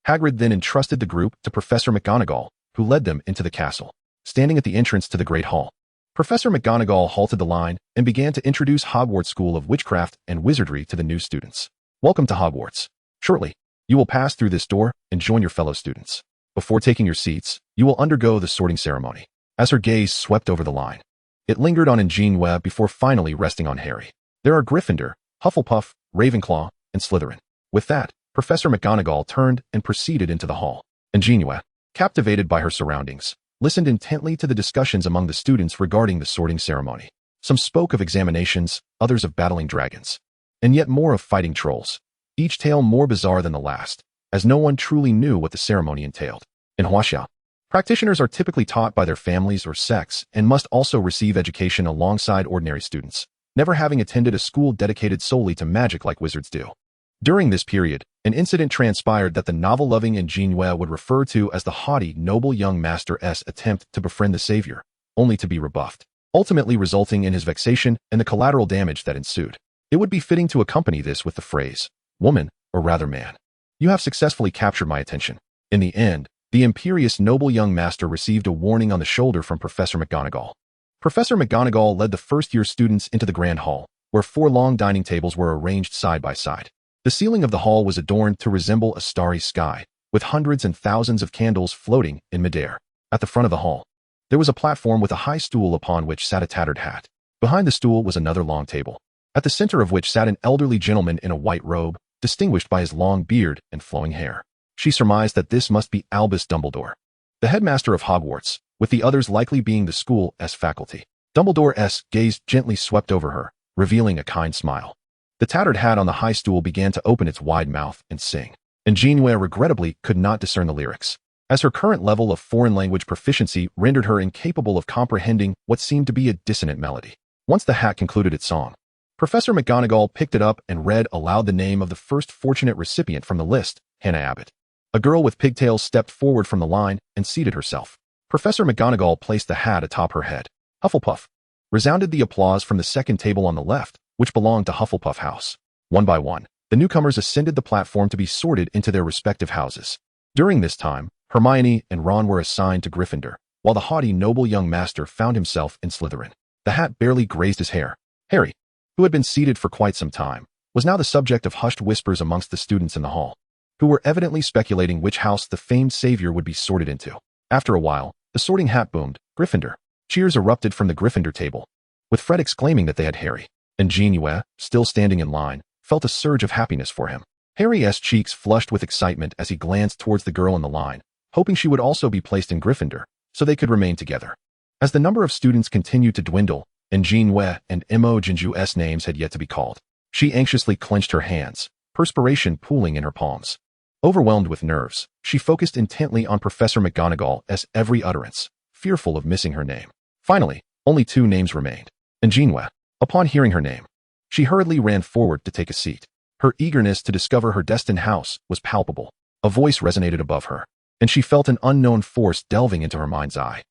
Hagrid then entrusted the group to Professor McGonagall, who led them into the castle. Standing at the entrance to the Great Hall, Professor McGonagall halted the line and began to introduce Hogwarts School of Witchcraft and Wizardry to the new students. Welcome to Hogwarts. Shortly, you will pass through this door and join your fellow students. Before taking your seats, you will undergo the sorting ceremony. As her gaze swept over the line, it lingered on An JinYue before finally resting on Harry. There are Gryffindor, Hufflepuff, Ravenclaw, and Slytherin. With that, Professor McGonagall turned and proceeded into the hall. An JinYue, captivated by her surroundings, listened intently to the discussions among the students regarding the sorting ceremony. Some spoke of examinations, others of battling dragons, and yet more of fighting trolls, each tale more bizarre than the last, as no one truly knew what the ceremony entailed. In Huaxia, practitioners are typically taught by their families or sects and must also receive education alongside ordinary students, never having attended a school dedicated solely to magic like wizards do. During this period, an incident transpired that the novel-loving An JinYue would refer to as the haughty, noble young master's attempt to befriend the savior, only to be rebuffed, ultimately resulting in his vexation and the collateral damage that ensued. It would be fitting to accompany this with the phrase, woman, or rather man, you have successfully captured my attention. In the end, the imperious noble young master received a warning on the shoulder from Professor McGonagall. Professor McGonagall led the first-year students into the grand hall, where 4 long dining tables were arranged side by side. The ceiling of the hall was adorned to resemble a starry sky, with hundreds and thousands of candles floating in midair. At the front of the hall, there was a platform with a high stool upon which sat a tattered hat. Behind the stool was another long table, at the center of which sat an elderly gentleman in a white robe, distinguished by his long beard and flowing hair. She surmised that this must be Albus Dumbledore, the headmaster of Hogwarts, with the others likely being the school's faculty. Dumbledore's gaze gently swept over her, revealing a kind smile. The tattered hat on the high stool began to open its wide mouth and sing. An JinYue regrettably could not discern the lyrics, as her current level of foreign language proficiency rendered her incapable of comprehending what seemed to be a dissonant melody. Once the hat concluded its song, Professor McGonagall picked it up and read aloud the name of the first fortunate recipient from the list, Hannah Abbott. A girl with pigtails stepped forward from the line and seated herself. Professor McGonagall placed the hat atop her head. Hufflepuff. Resounded the applause from the second table on the left, which belonged to Hufflepuff House. One by one, the newcomers ascended the platform to be sorted into their respective houses. During this time, Hermione and Ron were assigned to Gryffindor, while the haughty noble young master found himself in Slytherin. The hat barely grazed his hair. Harry, who had been seated for quite some time, was now the subject of hushed whispers amongst the students in the hall, who were evidently speculating which house the famed savior would be sorted into. After a while, the sorting hat boomed, Gryffindor. Cheers erupted from the Gryffindor table, with Fred exclaiming that they had Harry. And An JinYue, still standing in line, felt a surge of happiness for him. Harry's cheeks flushed with excitement as he glanced towards the girl in the line, hoping she would also be placed in Gryffindor, so they could remain together. As the number of students continued to dwindle, An JinYue and An JinYue's names had yet to be called, she anxiously clenched her hands, perspiration pooling in her palms. Overwhelmed with nerves, she focused intently on Professor McGonagall's every utterance, fearful of missing her name. Finally, only two names remained. An JinYue. Upon hearing her name, she hurriedly ran forward to take a seat. Her eagerness to discover her destined house was palpable. A voice resonated above her, and she felt an unknown force delving into her mind's eye.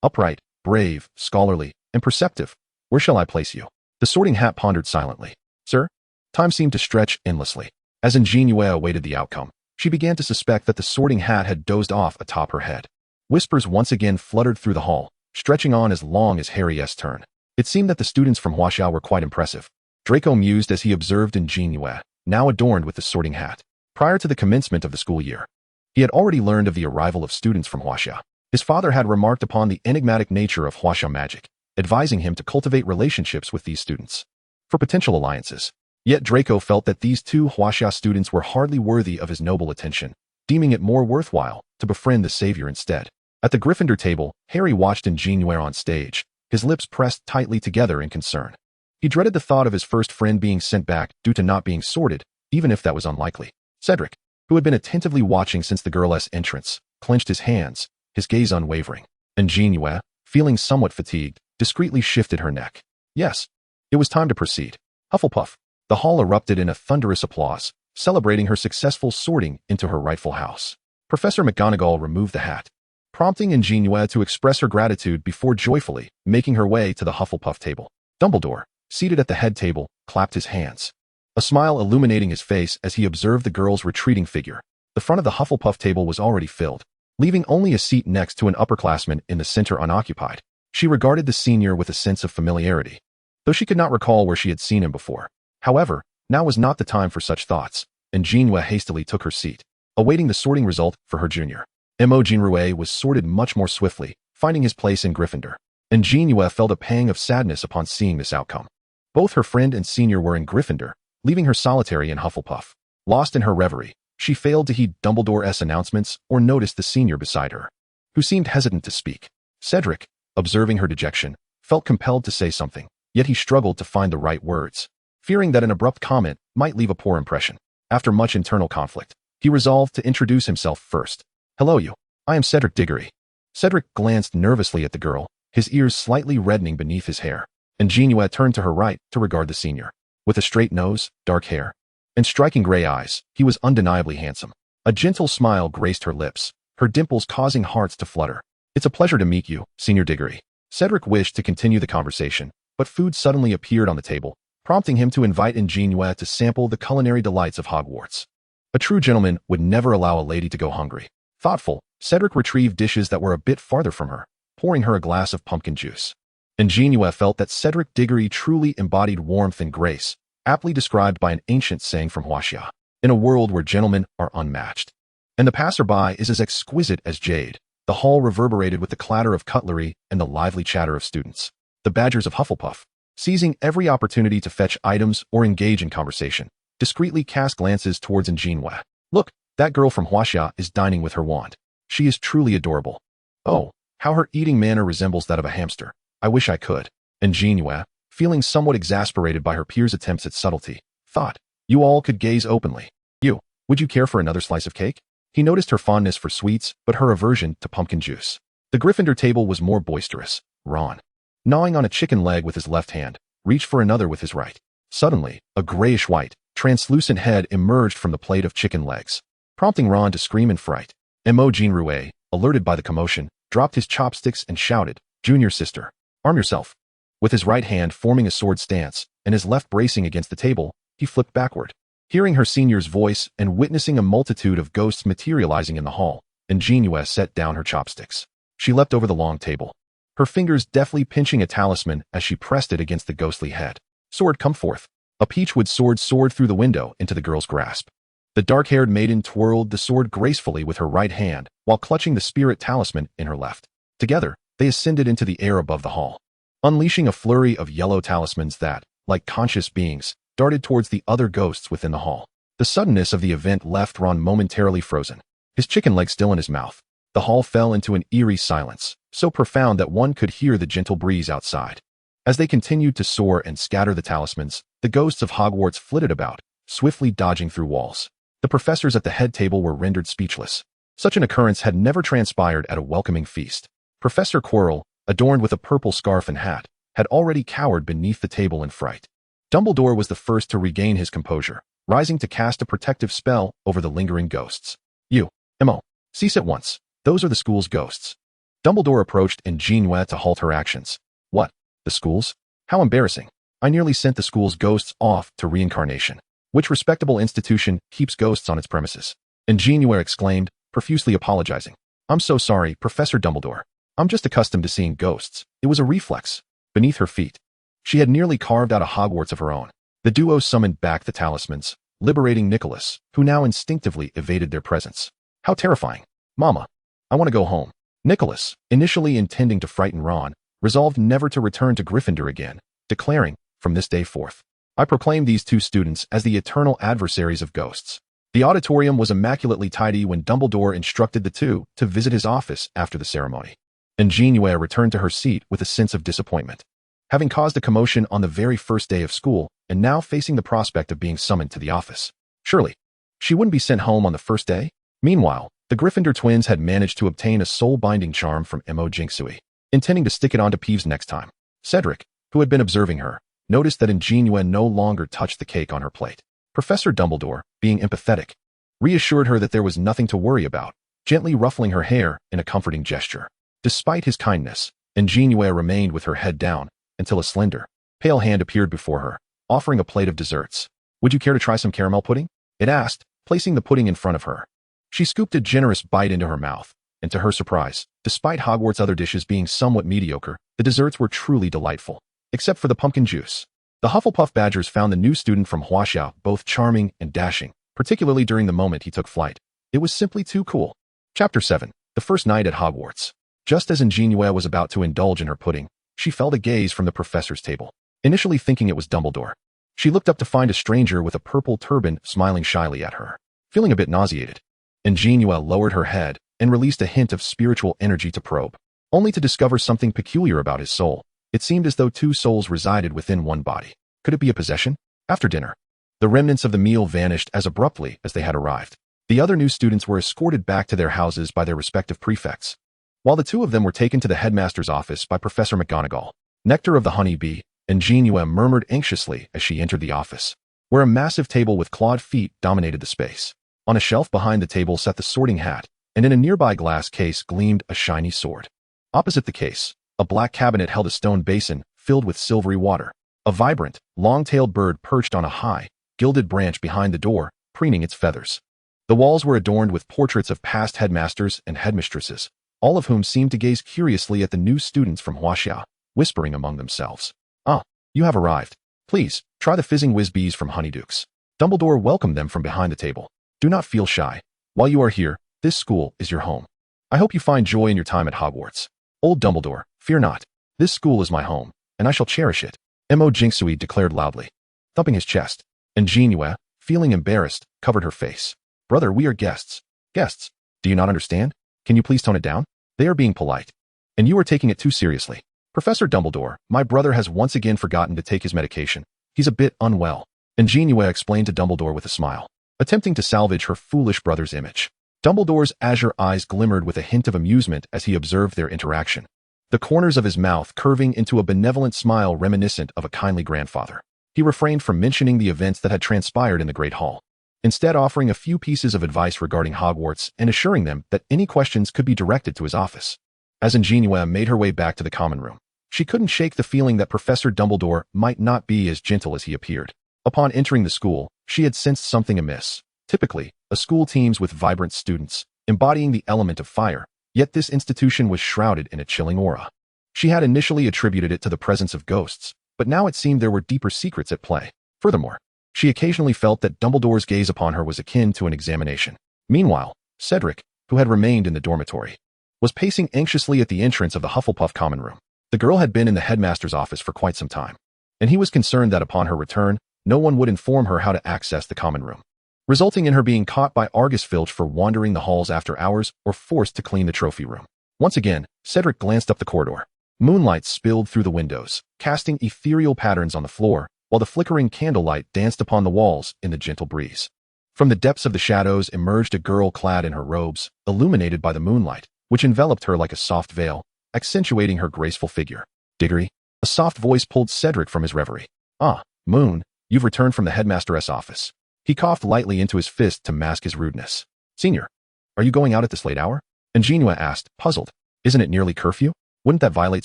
Upright, brave, scholarly, and perceptive. Where shall I place you? The sorting hat pondered silently. Sir? Time seemed to stretch endlessly. As An JinYue awaited the outcome, she began to suspect that the sorting hat had dozed off atop her head. Whispers once again fluttered through the hall, stretching on as long as Harry's turn. It seemed that the students from Huaxia were quite impressive. Draco mused as he observed An JinYue, now adorned with the sorting hat. Prior to the commencement of the school year, he had already learned of the arrival of students from Huaxia. His father had remarked upon the enigmatic nature of Huaxia magic, advising him to cultivate relationships with these students for potential alliances. Yet Draco felt that these two Huaxia students were hardly worthy of his noble attention, deeming it more worthwhile to befriend the savior instead. At the Gryffindor table, Harry watched An JinYue on stage, his lips pressed tightly together in concern. He dreaded the thought of his first friend being sent back due to not being sorted, even if that was unlikely. Cedric, who had been attentively watching since the girl's entrance, clenched his hands, his gaze unwavering. An JinYue, feeling somewhat fatigued, discreetly shifted her neck. Yes, it was time to proceed. Hufflepuff. The hall erupted in a thunderous applause, celebrating her successful sorting into her rightful house. Professor McGonagall removed the hat, prompting An JinYue to express her gratitude before joyfully making her way to the Hufflepuff table. Dumbledore, seated at the head table, clapped his hands, a smile illuminating his face as he observed the girl's retreating figure. The front of the Hufflepuff table was already filled, leaving only a seat next to an upperclassman in the center unoccupied. She regarded the senior with a sense of familiarity, though she could not recall where she had seen him before. However, now was not the time for such thoughts, and An JinYue hastily took her seat, awaiting the sorting result for her junior. An JinYue was sorted much more swiftly, finding his place in Gryffindor. An JinYue felt a pang of sadness upon seeing this outcome. Both her friend and senior were in Gryffindor, leaving her solitary in Hufflepuff. Lost in her reverie, she failed to heed Dumbledore's announcements or notice the senior beside her, who seemed hesitant to speak. Cedric, observing her dejection, felt compelled to say something, yet he struggled to find the right words, fearing that an abrupt comment might leave a poor impression. After much internal conflict, he resolved to introduce himself first. Hello you. I am Cedric Diggory. Cedric glanced nervously at the girl, his ears slightly reddening beneath his hair. An JinYue turned to her right to regard the senior. With a straight nose, dark hair, and striking gray eyes, he was undeniably handsome. A gentle smile graced her lips, her dimples causing hearts to flutter. It's a pleasure to meet you, Senior Diggory. Cedric wished to continue the conversation, but food suddenly appeared on the table, prompting him to invite An JinYue to sample the culinary delights of Hogwarts. A true gentleman would never allow a lady to go hungry. Thoughtful, Cedric retrieved dishes that were a bit farther from her, pouring her a glass of pumpkin juice. An JinYue felt that Cedric Diggory truly embodied warmth and grace, aptly described by an ancient saying from Huaxia, in a world where gentlemen are unmatched, and the passerby is as exquisite as jade. The hall reverberated with the clatter of cutlery and the lively chatter of students. The Badgers of Hufflepuff, seizing every opportunity to fetch items or engage in conversation, discreetly cast glances towards An JinYue. Look, that girl from Huaxia is dining with her wand. She is truly adorable. Oh, how her eating manner resembles that of a hamster. I wish I could. An JinYue, feeling somewhat exasperated by her peers' attempts at subtlety, thought, "You all could gaze openly. You, would you care for another slice of cake?" He noticed her fondness for sweets, but her aversion to pumpkin juice. The Gryffindor table was more boisterous. Ron, gnawing on a chicken leg with his left hand, reached for another with his right. Suddenly, a grayish-white, translucent head emerged from the plate of chicken legs, prompting Ron to scream in fright. An JinYue, alerted by the commotion, dropped his chopsticks and shouted, "Junior sister, arm yourself." With his right hand forming a sword stance and his left bracing against the table, he flipped backward. Hearing her senior's voice and witnessing a multitude of ghosts materializing in the hall, An JinYue set down her chopsticks. She leapt over the long table, her fingers deftly pinching a talisman as she pressed it against the ghostly head. "Sword, come forth." A peachwood sword soared through the window into the girl's grasp. The dark-haired maiden twirled the sword gracefully with her right hand while clutching the spirit talisman in her left. Together, they ascended into the air above the hall, unleashing a flurry of yellow talismans that, like conscious beings, darted towards the other ghosts within the hall. The suddenness of the event left Ron momentarily frozen, his chicken leg still in his mouth. The hall fell into an eerie silence, so profound that one could hear the gentle breeze outside. As they continued to soar and scatter the talismans, the ghosts of Hogwarts flitted about, swiftly dodging through walls. The professors at the head table were rendered speechless. Such an occurrence had never transpired at a welcoming feast. Professor Quirrell, adorned with a purple scarf and hat, had already cowered beneath the table in fright. Dumbledore was the first to regain his composure, rising to cast a protective spell over the lingering ghosts. "You, Mo, cease at once. Those are the school's ghosts." Dumbledore approached An JinYue to halt her actions. "What? The schools? How embarrassing. I nearly sent the school's ghosts off to reincarnation. Which respectable institution keeps ghosts on its premises?" An JinYue exclaimed, profusely apologizing. "I'm so sorry, Professor Dumbledore. I'm just accustomed to seeing ghosts. It was a reflex." Beneath her feet, she had nearly carved out a Hogwarts of her own. The duo summoned back the talismans, liberating Nicholas, who now instinctively evaded their presence. "How terrifying. Mama, I want to go home." Nicholas, initially intending to frighten Ron, resolved never to return to Gryffindor again, declaring, "From this day forth, I proclaim these two students as the eternal adversaries of ghosts." The auditorium was immaculately tidy when Dumbledore instructed the two to visit his office after the ceremony. An JinYue returned to her seat with a sense of disappointment. Having caused a commotion on the very first day of school, and now facing the prospect of being summoned to the office. Surely, she wouldn't be sent home on the first day? Meanwhile, the Gryffindor twins had managed to obtain a soul-binding charm from An JinYue, intending to stick it onto Peeves next time. Cedric, who had been observing her, noticed that An JinYue no longer touched the cake on her plate. Professor Dumbledore, being empathetic, reassured her that there was nothing to worry about, gently ruffling her hair in a comforting gesture. Despite his kindness, An JinYue remained with her head down until a slender, pale hand appeared before her, offering a plate of desserts. "Would you care to try some caramel pudding?" it asked, placing the pudding in front of her. She scooped a generous bite into her mouth, and to her surprise, despite Hogwarts' other dishes being somewhat mediocre, the desserts were truly delightful, except for the pumpkin juice. The Hufflepuff Badgers found the new student from Huaxia both charming and dashing, particularly during the moment he took flight. It was simply too cool. Chapter 7. The First Night at Hogwarts. Just as An JinYue was about to indulge in her pudding, she felt a gaze from the professor's table. Initially thinking it was Dumbledore, she looked up to find a stranger with a purple turban smiling shyly at her. Feeling a bit nauseated, An JinYue lowered her head and released a hint of spiritual energy to probe, only to discover something peculiar about his soul. It seemed as though two souls resided within one body. Could it be a possession? After dinner, the remnants of the meal vanished as abruptly as they had arrived. The other new students were escorted back to their houses by their respective prefects, while the two of them were taken to the headmaster's office by Professor McGonagall. "Nectar of the honeybee," An JinYue murmured anxiously as she entered the office, where a massive table with clawed feet dominated the space. On a shelf behind the table sat the sorting hat, and in a nearby glass case gleamed a shiny sword. Opposite the case, a black cabinet held a stone basin filled with silvery water. A vibrant, long-tailed bird perched on a high, gilded branch behind the door, preening its feathers. The walls were adorned with portraits of past headmasters and headmistresses, all of whom seemed to gaze curiously at the new students from Huaxia, whispering among themselves. "Ah, you have arrived. Please, try the fizzing whiz-bees from Honeydukes." Dumbledore welcomed them from behind the table. "Do not feel shy. While you are here, this school is your home. I hope you find joy in your time at Hogwarts." "Old Dumbledore, fear not. This school is my home, and I shall cherish it," An JinYue declared loudly, thumping his chest. An JinYue, feeling embarrassed, covered her face. "Brother, we are guests." "Guests? Do you not understand? Can you please tone it down? They are being polite. And you are taking it too seriously." Professor Dumbledore, my brother has once again forgotten to take his medication. He's a bit unwell. An JinYue explained to Dumbledore with a smile, attempting to salvage her foolish brother's image. Dumbledore's azure eyes glimmered with a hint of amusement as he observed their interaction, the corners of his mouth curving into a benevolent smile reminiscent of a kindly grandfather. He refrained from mentioning the events that had transpired in the Great Hall, instead offering a few pieces of advice regarding Hogwarts and assuring them that any questions could be directed to his office. As An JinYue made her way back to the common room, she couldn't shake the feeling that Professor Dumbledore might not be as gentle as he appeared. Upon entering the school, she had sensed something amiss. Typically, a school teems with vibrant students, embodying the element of fire, yet this institution was shrouded in a chilling aura. She had initially attributed it to the presence of ghosts, but now it seemed there were deeper secrets at play. Furthermore, she occasionally felt that Dumbledore's gaze upon her was akin to an examination. Meanwhile, Cedric, who had remained in the dormitory, was pacing anxiously at the entrance of the Hufflepuff common room. The girl had been in the headmaster's office for quite some time, and he was concerned that upon her return, no one would inform her how to access the common room, resulting in her being caught by Argus Filch for wandering the halls after hours or forced to clean the trophy room. Once again, Cedric glanced up the corridor. Moonlight spilled through the windows, casting ethereal patterns on the floor, while the flickering candlelight danced upon the walls in the gentle breeze. From the depths of the shadows emerged a girl clad in her robes, illuminated by the moonlight, which enveloped her like a soft veil, accentuating her graceful figure. Diggory, a soft voice pulled Cedric from his reverie. Ah, Moon, you've returned from the headmaster's office. He coughed lightly into his fist to mask his rudeness. Senior, are you going out at this late hour? An JinYue asked, puzzled. Isn't it nearly curfew? Wouldn't that violate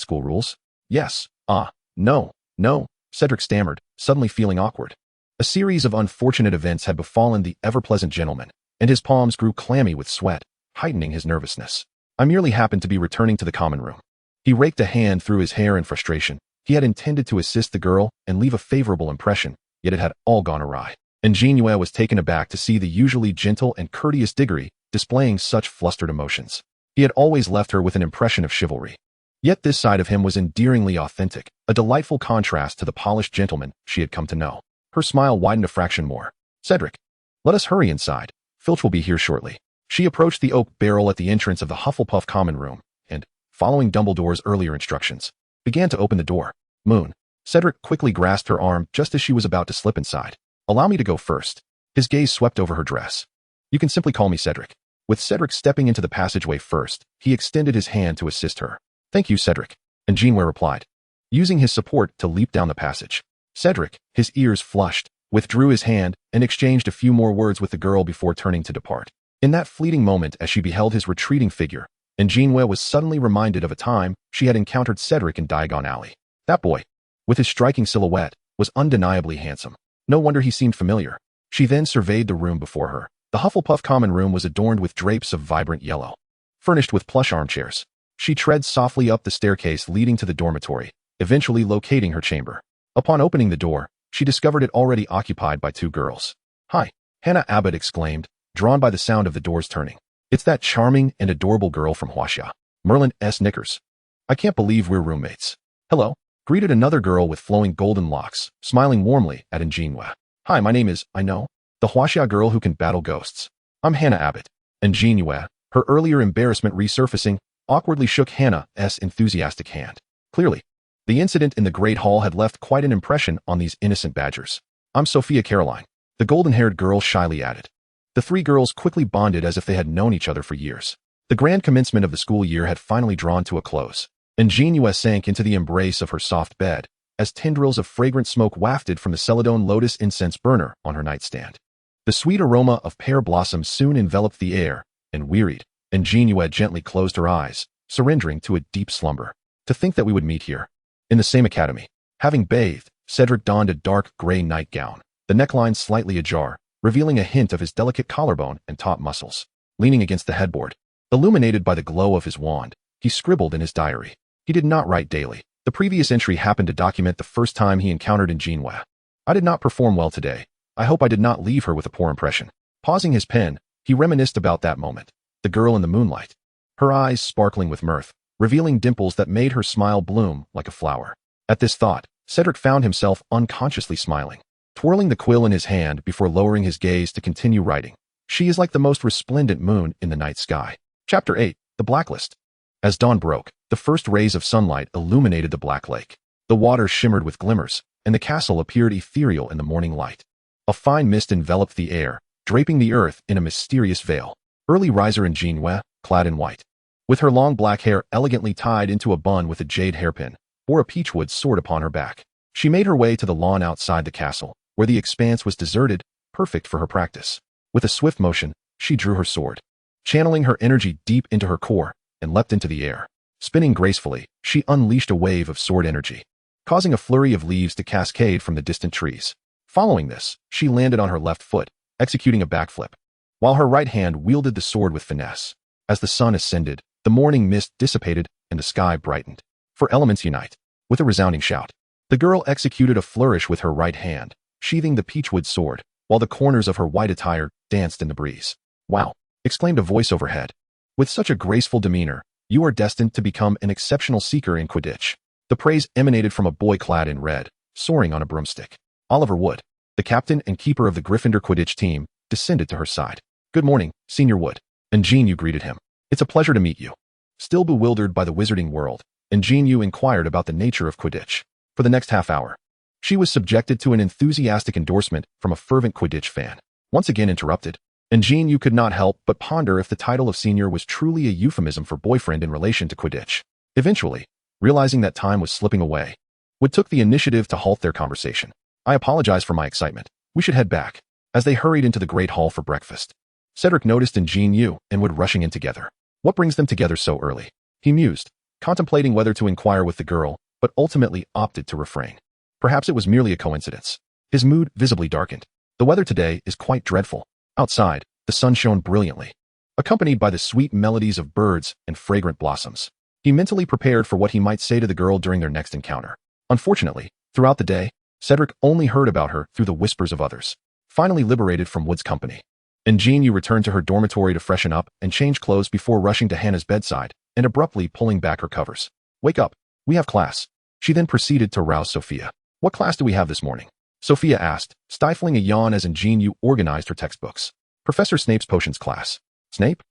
school rules? Yes. No, Cedric stammered, suddenly feeling awkward. A series of unfortunate events had befallen the ever-pleasant gentleman, and his palms grew clammy with sweat, heightening his nervousness. I merely happened to be returning to the common room. He raked a hand through his hair in frustration. He had intended to assist the girl and leave a favorable impression, yet it had all gone awry. An JinYue was taken aback to see the usually gentle and courteous Diggory displaying such flustered emotions. He had always left her with an impression of chivalry. Yet this side of him was endearingly authentic, a delightful contrast to the polished gentleman she had come to know. Her smile widened a fraction more. Cedric, let us hurry inside. Filch will be here shortly. She approached the oak barrel at the entrance of the Hufflepuff common room and, following Dumbledore's earlier instructions, began to open the door. Moon. Cedric quickly grasped her arm just as she was about to slip inside. Allow me to go first. His gaze swept over her dress. You can simply call me Cedric. With Cedric stepping into the passageway first, he extended his hand to assist her. Thank you, Cedric, An JinYue replied, using his support to leap down the passage. Cedric, his ears flushed, withdrew his hand and exchanged a few more words with the girl before turning to depart. In that fleeting moment as she beheld his retreating figure, An JinYue was suddenly reminded of a time she had encountered Cedric in Diagon Alley. That boy, with his striking silhouette, was undeniably handsome. No wonder he seemed familiar. She then surveyed the room before her. The Hufflepuff common room was adorned with drapes of vibrant yellow, furnished with plush armchairs. She tread softly up the staircase leading to the dormitory, eventually locating her chamber. Upon opening the door, she discovered it already occupied by two girls. Hi, Hannah Abbott exclaimed, drawn by the sound of the doors turning. It's that charming and adorable girl from Huaxia, Merlin S. Knickers. I can't believe we're roommates. Hello, greeted another girl with flowing golden locks, smiling warmly at An JinYue. Hi, my name is, I know, the Huaxia girl who can battle ghosts. I'm Hannah Abbott. An JinYue, her earlier embarrassment resurfacing, awkwardly shook Hannah's enthusiastic hand. Clearly, the incident in the Great Hall had left quite an impression on these innocent badgers. I'm Sophia Caroline, the golden-haired girl shyly added. The three girls quickly bonded as if they had known each other for years. The grand commencement of the school year had finally drawn to a close. An JinYue sank into the embrace of her soft bed, as tendrils of fragrant smoke wafted from the Celadone lotus incense burner on her nightstand. The sweet aroma of pear blossoms soon enveloped the air, and wearied, An JinYue gently closed her eyes, surrendering to a deep slumber. To think that we would meet here, in the same academy. Having bathed, Cedric donned a dark gray nightgown, the neckline slightly ajar, revealing a hint of his delicate collarbone and taut muscles. Leaning against the headboard, illuminated by the glow of his wand, he scribbled in his diary. He did not write daily. The previous entry happened to document the first time he encountered An JinYue. I did not perform well today. I hope I did not leave her with a poor impression. Pausing his pen, he reminisced about that moment. The girl in the moonlight. Her eyes sparkling with mirth, revealing dimples that made her smile bloom like a flower. At this thought, Cedric found himself unconsciously smiling, twirling the quill in his hand before lowering his gaze to continue writing. She is like the most resplendent moon in the night sky. Chapter 8, The Blacklist. As dawn broke, the The first rays of sunlight illuminated the black lake. The water shimmered with glimmers, and the castle appeared ethereal in the morning light. A fine mist enveloped the air, draping the earth in a mysterious veil. Early riser An JinYue, clad in white, with her long black hair elegantly tied into a bun with a jade hairpin, bore a peachwood sword upon her back. She made her way to the lawn outside the castle, where the expanse was deserted, perfect for her practice. With a swift motion, she drew her sword, channeling her energy deep into her core, and leapt into the air. Spinning gracefully, she unleashed a wave of sword energy, causing a flurry of leaves to cascade from the distant trees. Following this, she landed on her left foot, executing a backflip, while her right hand wielded the sword with finesse. As the sun ascended, the morning mist dissipated and the sky brightened. For elements unite. With a resounding shout, the girl executed a flourish with her right hand, sheathing the peachwood sword, while the corners of her white attire danced in the breeze. "Wow!" exclaimed a voice overhead. "With such a graceful demeanor, you are destined to become an exceptional seeker in Quidditch." The praise emanated from a boy clad in red, soaring on a broomstick. Oliver Wood, the captain and keeper of the Gryffindor Quidditch team, descended to her side. "Good morning, Senior Wood." An JinYue greeted him. "It's a pleasure to meet you." Still bewildered by the Wizarding World, An JinYue inquired about the nature of Quidditch. For the next half hour, she was subjected to an enthusiastic endorsement from a fervent Quidditch fan. Once again interrupted, An JinYue could not help but ponder if the title of senior was truly a euphemism for boyfriend in relation to Quidditch. Eventually, realizing that time was slipping away, Wood took the initiative to halt their conversation. "I apologize for my excitement. We should head back." As they hurried into the Great Hall for breakfast, Cedric noticed An JinYue and Wood rushing in together. What brings them together so early? He mused, contemplating whether to inquire with the girl, but ultimately opted to refrain. Perhaps it was merely a coincidence. His mood visibly darkened. The weather today is quite dreadful. Outside, the sun shone brilliantly, accompanied by the sweet melodies of birds and fragrant blossoms. He mentally prepared for what he might say to the girl during their next encounter. Unfortunately, throughout the day, Cedric only heard about her through the whispers of others. Finally liberated from Wood's company, An JinYue returned to her dormitory to freshen up and change clothes before rushing to Hannah's bedside and abruptly pulling back her covers. "Wake up. We have class." She then proceeded to rouse Sophia. "What class do we have this morning?" Sophia asked, stifling a yawn as An JinYue organized her textbooks. "Professor Snape's potions class." "Snape?"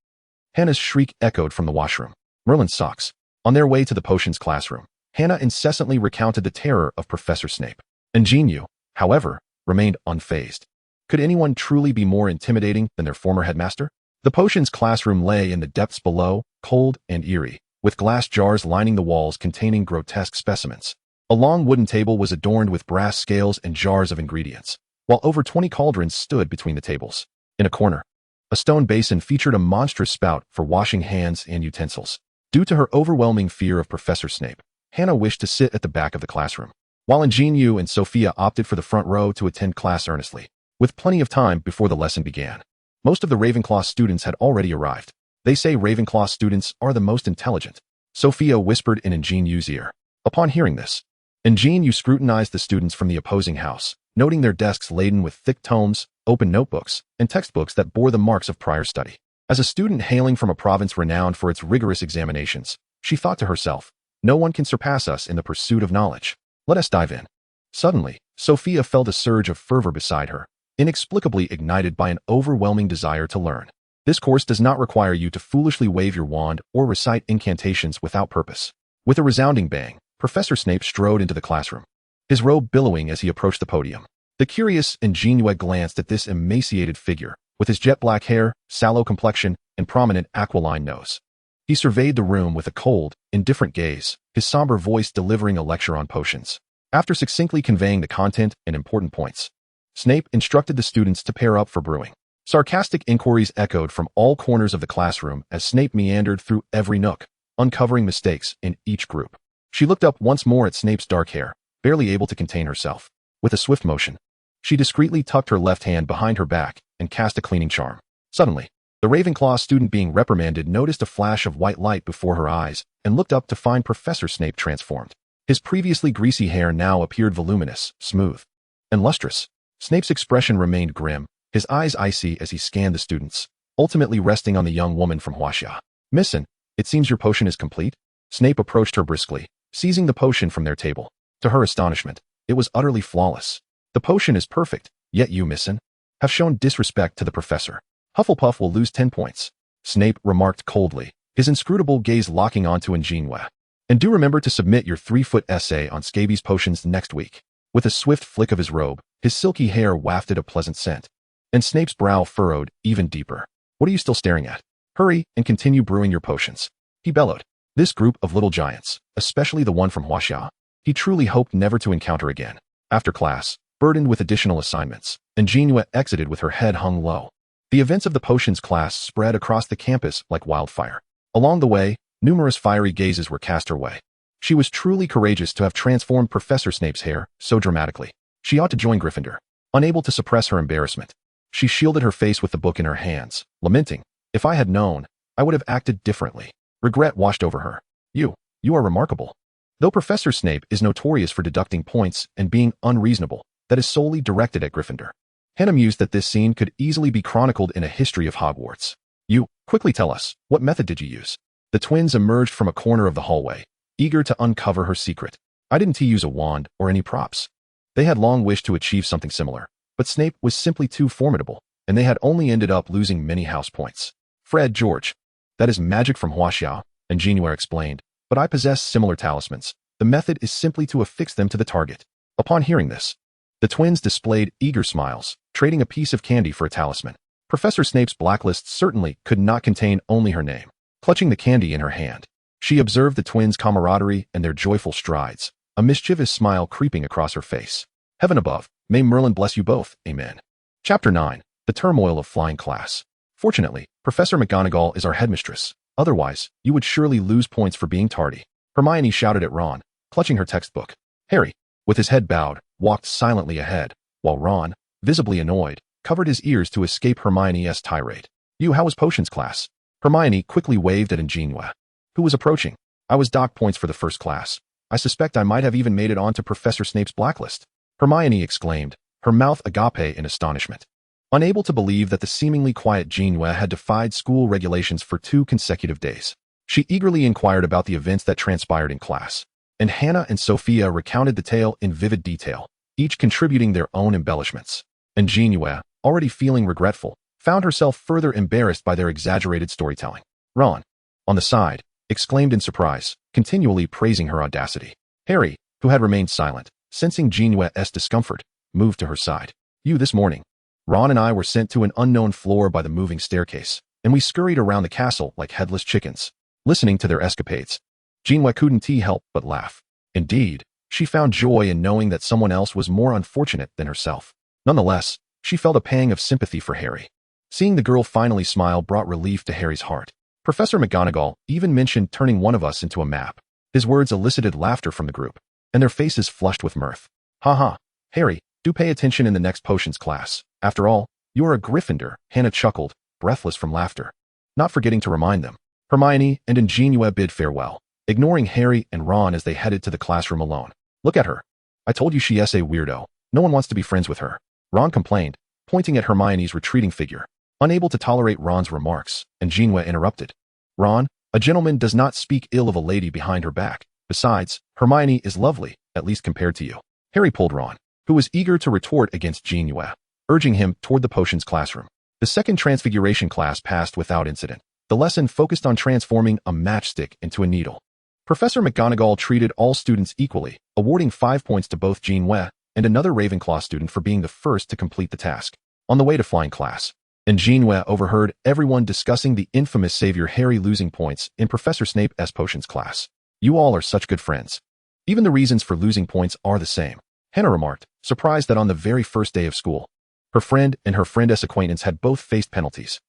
Hannah's shriek echoed from the washroom. Merlin's socks. On their way to the potions classroom, Hannah incessantly recounted the terror of Professor Snape. An JinYue, however, remained unfazed. Could anyone truly be more intimidating than their former headmaster? The potions classroom lay in the depths below, cold and eerie, with glass jars lining the walls containing grotesque specimens. A long wooden table was adorned with brass scales and jars of ingredients, while over 20 cauldrons stood between the tables. In a corner, a stone basin featured a monstrous spout for washing hands and utensils. Due to her overwhelming fear of Professor Snape, Hannah wished to sit at the back of the classroom, while An JinYue and Sophia opted for the front row to attend class earnestly, with plenty of time before the lesson began. Most of the Ravenclaw students had already arrived. "They say Ravenclaw students are the most intelligent," Sophia whispered in An JinYue's ear. Upon hearing this, An JinYue scrutinized the students from the opposing house, noting their desks laden with thick tomes, open notebooks, and textbooks that bore the marks of prior study. As a student hailing from a province renowned for its rigorous examinations, she thought to herself, "No one can surpass us in the pursuit of knowledge. Let us dive in." Suddenly, Sophia felt a surge of fervor beside her, inexplicably ignited by an overwhelming desire to learn. "This course does not require you to foolishly wave your wand or recite incantations without purpose." With a resounding bang, Professor Snape strode into the classroom, his robe billowing as he approached the podium. The curious An JinYue glanced at this emaciated figure, with his jet black hair, sallow complexion, and prominent aquiline nose. He surveyed the room with a cold, indifferent gaze, his somber voice delivering a lecture on potions. After succinctly conveying the content and important points, Snape instructed the students to pair up for brewing. Sarcastic inquiries echoed from all corners of the classroom as Snape meandered through every nook, uncovering mistakes in each group. She looked up once more at Snape's dark hair, barely able to contain herself. With a swift motion, she discreetly tucked her left hand behind her back and cast a cleaning charm. Suddenly, the Ravenclaw student being reprimanded noticed a flash of white light before her eyes and looked up to find Professor Snape transformed. His previously greasy hair now appeared voluminous, smooth, and lustrous. Snape's expression remained grim, his eyes icy as he scanned the students, ultimately resting on the young woman from Huaxia. "Missin, it seems your potion is complete?" Snape approached her briskly, seizing the potion from their table. To her astonishment, it was utterly flawless. "The potion is perfect, yet you, Missin, have shown disrespect to the professor. Hufflepuff will lose 10 points." Snape remarked coldly, his inscrutable gaze locking onto An JinYue. And do remember to submit your 3-foot essay on scabies potions next week. With a swift flick of his robe, his silky hair wafted a pleasant scent. And Snape's brow furrowed even deeper. What are you still staring at? Hurry and continue brewing your potions, he bellowed. This group of little giants, especially the one from Huaxia, he truly hoped never to encounter again. After class, burdened with additional assignments, An JinYue exited with her head hung low. The events of the potions class spread across the campus like wildfire. Along the way, numerous fiery gazes were cast her way. She was truly courageous to have transformed Professor Snape's hair so dramatically. She ought to join Gryffindor. Unable to suppress her embarrassment, she shielded her face with the book in her hands, lamenting, "If I had known, I would have acted differently." Regret washed over her. You are remarkable. Though Professor Snape is notorious for deducting points and being unreasonable, that is solely directed at Gryffindor. Hannah mused that this scene could easily be chronicled in a history of Hogwarts. You, quickly tell us, what method did you use? The twins emerged from a corner of the hallway, eager to uncover her secret. I didn't use a wand or any props. They had long wished to achieve something similar, but Snape was simply too formidable, and they had only ended up losing many house points. Fred George. That is magic from Huaxia, An JinYue explained, but I possess similar talismans. The method is simply to affix them to the target. Upon hearing this, the twins displayed eager smiles, trading a piece of candy for a talisman. Professor Snape's blacklist certainly could not contain only her name. Clutching the candy in her hand, she observed the twins' camaraderie and their joyful strides, a mischievous smile creeping across her face. Heaven above, may Merlin bless you both, amen. Chapter 9. The Turmoil of Flying Class. Fortunately, Professor McGonagall is our headmistress. Otherwise, you would surely lose points for being tardy. Hermione shouted at Ron, clutching her textbook. Harry, with his head bowed, walked silently ahead, while Ron, visibly annoyed, covered his ears to escape Hermione's tirade. How was potions class? Hermione quickly waved at An JinYue, who was approaching. I was docked points for the first class. I suspect I might have even made it onto Professor Snape's blacklist. Hermione exclaimed, her mouth agape in astonishment. Unable to believe that the seemingly quiet JinYue had defied school regulations for 2 consecutive days. She eagerly inquired about the events that transpired in class, and Hannah and Sophia recounted the tale in vivid detail, each contributing their own embellishments. And JinYue, already feeling regretful, found herself further embarrassed by their exaggerated storytelling. Ron, on the side, exclaimed in surprise, continually praising her audacity. Harry, who had remained silent, sensing JinYue's discomfort, moved to her side. This morning, Ron and I were sent to an unknown floor by the moving staircase, and we scurried around the castle like headless chickens, listening to their escapades. JinYue couldn't help but laugh. Indeed, she found joy in knowing that someone else was more unfortunate than herself. Nonetheless, she felt a pang of sympathy for Harry. Seeing the girl finally smile brought relief to Harry's heart. Professor McGonagall even mentioned turning one of us into a map. His words elicited laughter from the group, and their faces flushed with mirth. Ha! Harry, do pay attention in the next potions class. After all, you are a Gryffindor, Hannah chuckled, breathless from laughter. Not forgetting to remind them, Hermione and An JinYue bid farewell, ignoring Harry and Ron as they headed to the classroom alone. Look at her. I told you she is a weirdo. No one wants to be friends with her. Ron complained, pointing at Hermione's retreating figure. Unable to tolerate Ron's remarks, An JinYue interrupted. Ron, a gentleman does not speak ill of a lady behind her back. Besides, Hermione is lovely, at least compared to you. Harry pulled Ron, who was eager to retort against JinYue, urging him toward the potions classroom. The second transfiguration class passed without incident. The lesson focused on transforming a matchstick into a needle. Professor McGonagall treated all students equally, awarding 5 points to both JinYue and another Ravenclaw student for being the first to complete the task. On the way to flying class, An JinYue overheard everyone discussing the infamous savior Harry losing points in Professor Snape's potions class. You all are such good friends. Even the reasons for losing points are the same, Hannah remarked, surprised that on the very first day of school, her friend and her friend's acquaintance had both faced penalties.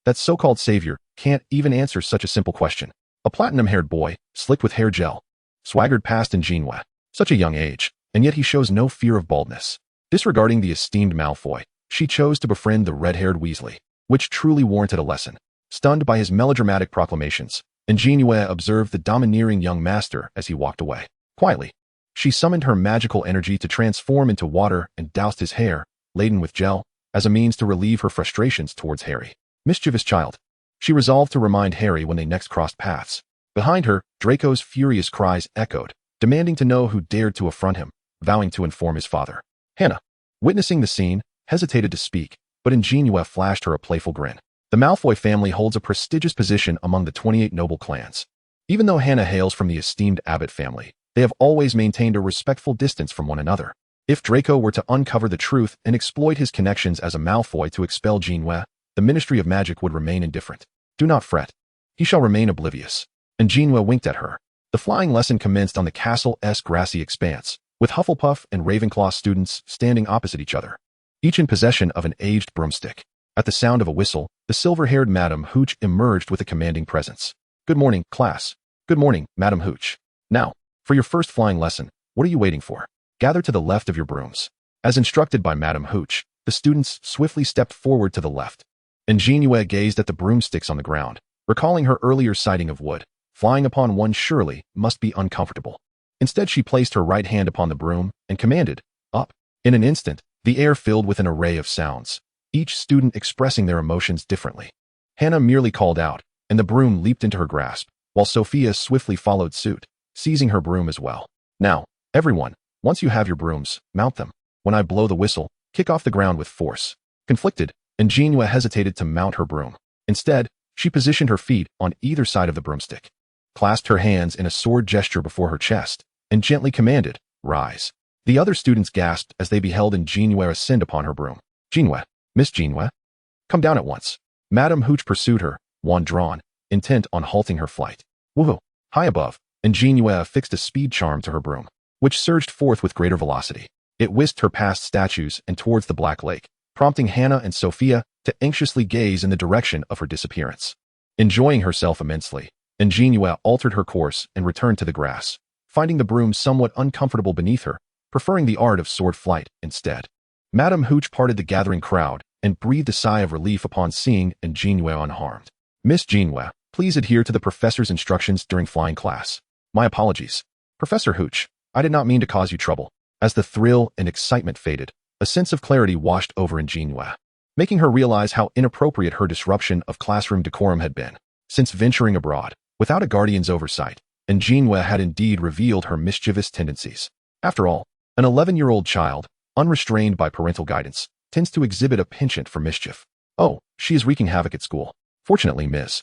That so-called savior can't even answer such a simple question. A platinum-haired boy, slicked with hair gel, swaggered past An JinYue. Such a young age, and yet he shows no fear of baldness. Disregarding the esteemed Malfoy, she chose to befriend the red-haired Weasley, which truly warranted a lesson. Stunned by his melodramatic proclamations, An JinYue observed the domineering young master as he walked away. Quietly, she summoned her magical energy to transform into water and doused his hair, laden with gel, as a means to relieve her frustrations towards Harry. Mischievous child. She resolved to remind Harry when they next crossed paths. Behind her, Draco's furious cries echoed, demanding to know who dared to affront him, vowing to inform his father. Hannah, witnessing the scene, hesitated to speak, but An JinYue flashed her a playful grin. The Malfoy family holds a prestigious position among the 28 noble clans. Even though Hannah hails from the esteemed Abbott family, they have always maintained a respectful distance from one another. If Draco were to uncover the truth and exploit his connections as a Malfoy to expel JinYue, the Ministry of Magic would remain indifferent. Do not fret. He shall remain oblivious. And JinYue winked at her. The flying lesson commenced on the castle's grassy expanse, with Hufflepuff and Ravenclaw students standing opposite each other, each in possession of an aged broomstick. At the sound of a whistle, the silver-haired Madame Hooch emerged with a commanding presence. Good morning, class. Good morning, Madame Hooch. Now, for your first flying lesson, what are you waiting for? Gather to the left of your brooms. As instructed by Madame Hooch, the students swiftly stepped forward to the left. An JinYue gazed at the broomsticks on the ground, recalling her earlier sighting of wood. Flying upon one surely must be uncomfortable. Instead, she placed her right hand upon the broom and commanded, up. In an instant, the air filled with an array of sounds, each student expressing their emotions differently. Hannah merely called out, and the broom leaped into her grasp, while Sophia swiftly followed suit, seizing her broom as well. Now, everyone, once you have your brooms, mount them. When I blow the whistle, kick off the ground with force. Conflicted, An JinYue hesitated to mount her broom. Instead, she positioned her feet on either side of the broomstick, clasped her hands in a sword gesture before her chest, and gently commanded, rise. The other students gasped as they beheld An JinYue ascend upon her broom. JinYue, Miss JinYue, come down at once. Madame Hooch pursued her, wand drawn, intent on halting her flight. Woohoo! High above, An JinYue affixed a speed charm to her broom, which surged forth with greater velocity. It whisked her past statues and towards the Black Lake, prompting Hannah and Sophia to anxiously gaze in the direction of her disappearance. Enjoying herself immensely, An JinYue altered her course and returned to the grass, finding the broom somewhat uncomfortable beneath her, preferring the art of sword flight instead. Madame Hooch parted the gathering crowd and breathed a sigh of relief upon seeing An JinYue unharmed. Miss JinYue, please adhere to the professor's instructions during flying class. My apologies. Professor Hooch, I did not mean to cause you trouble. As the thrill and excitement faded, a sense of clarity washed over An JinYue, making her realize how inappropriate her disruption of classroom decorum had been. Since venturing abroad, without a guardian's oversight, An JinYue had indeed revealed her mischievous tendencies. After all, an 11-year-old child, unrestrained by parental guidance, tends to exhibit a penchant for mischief. Oh, she is wreaking havoc at school. Fortunately, Ms.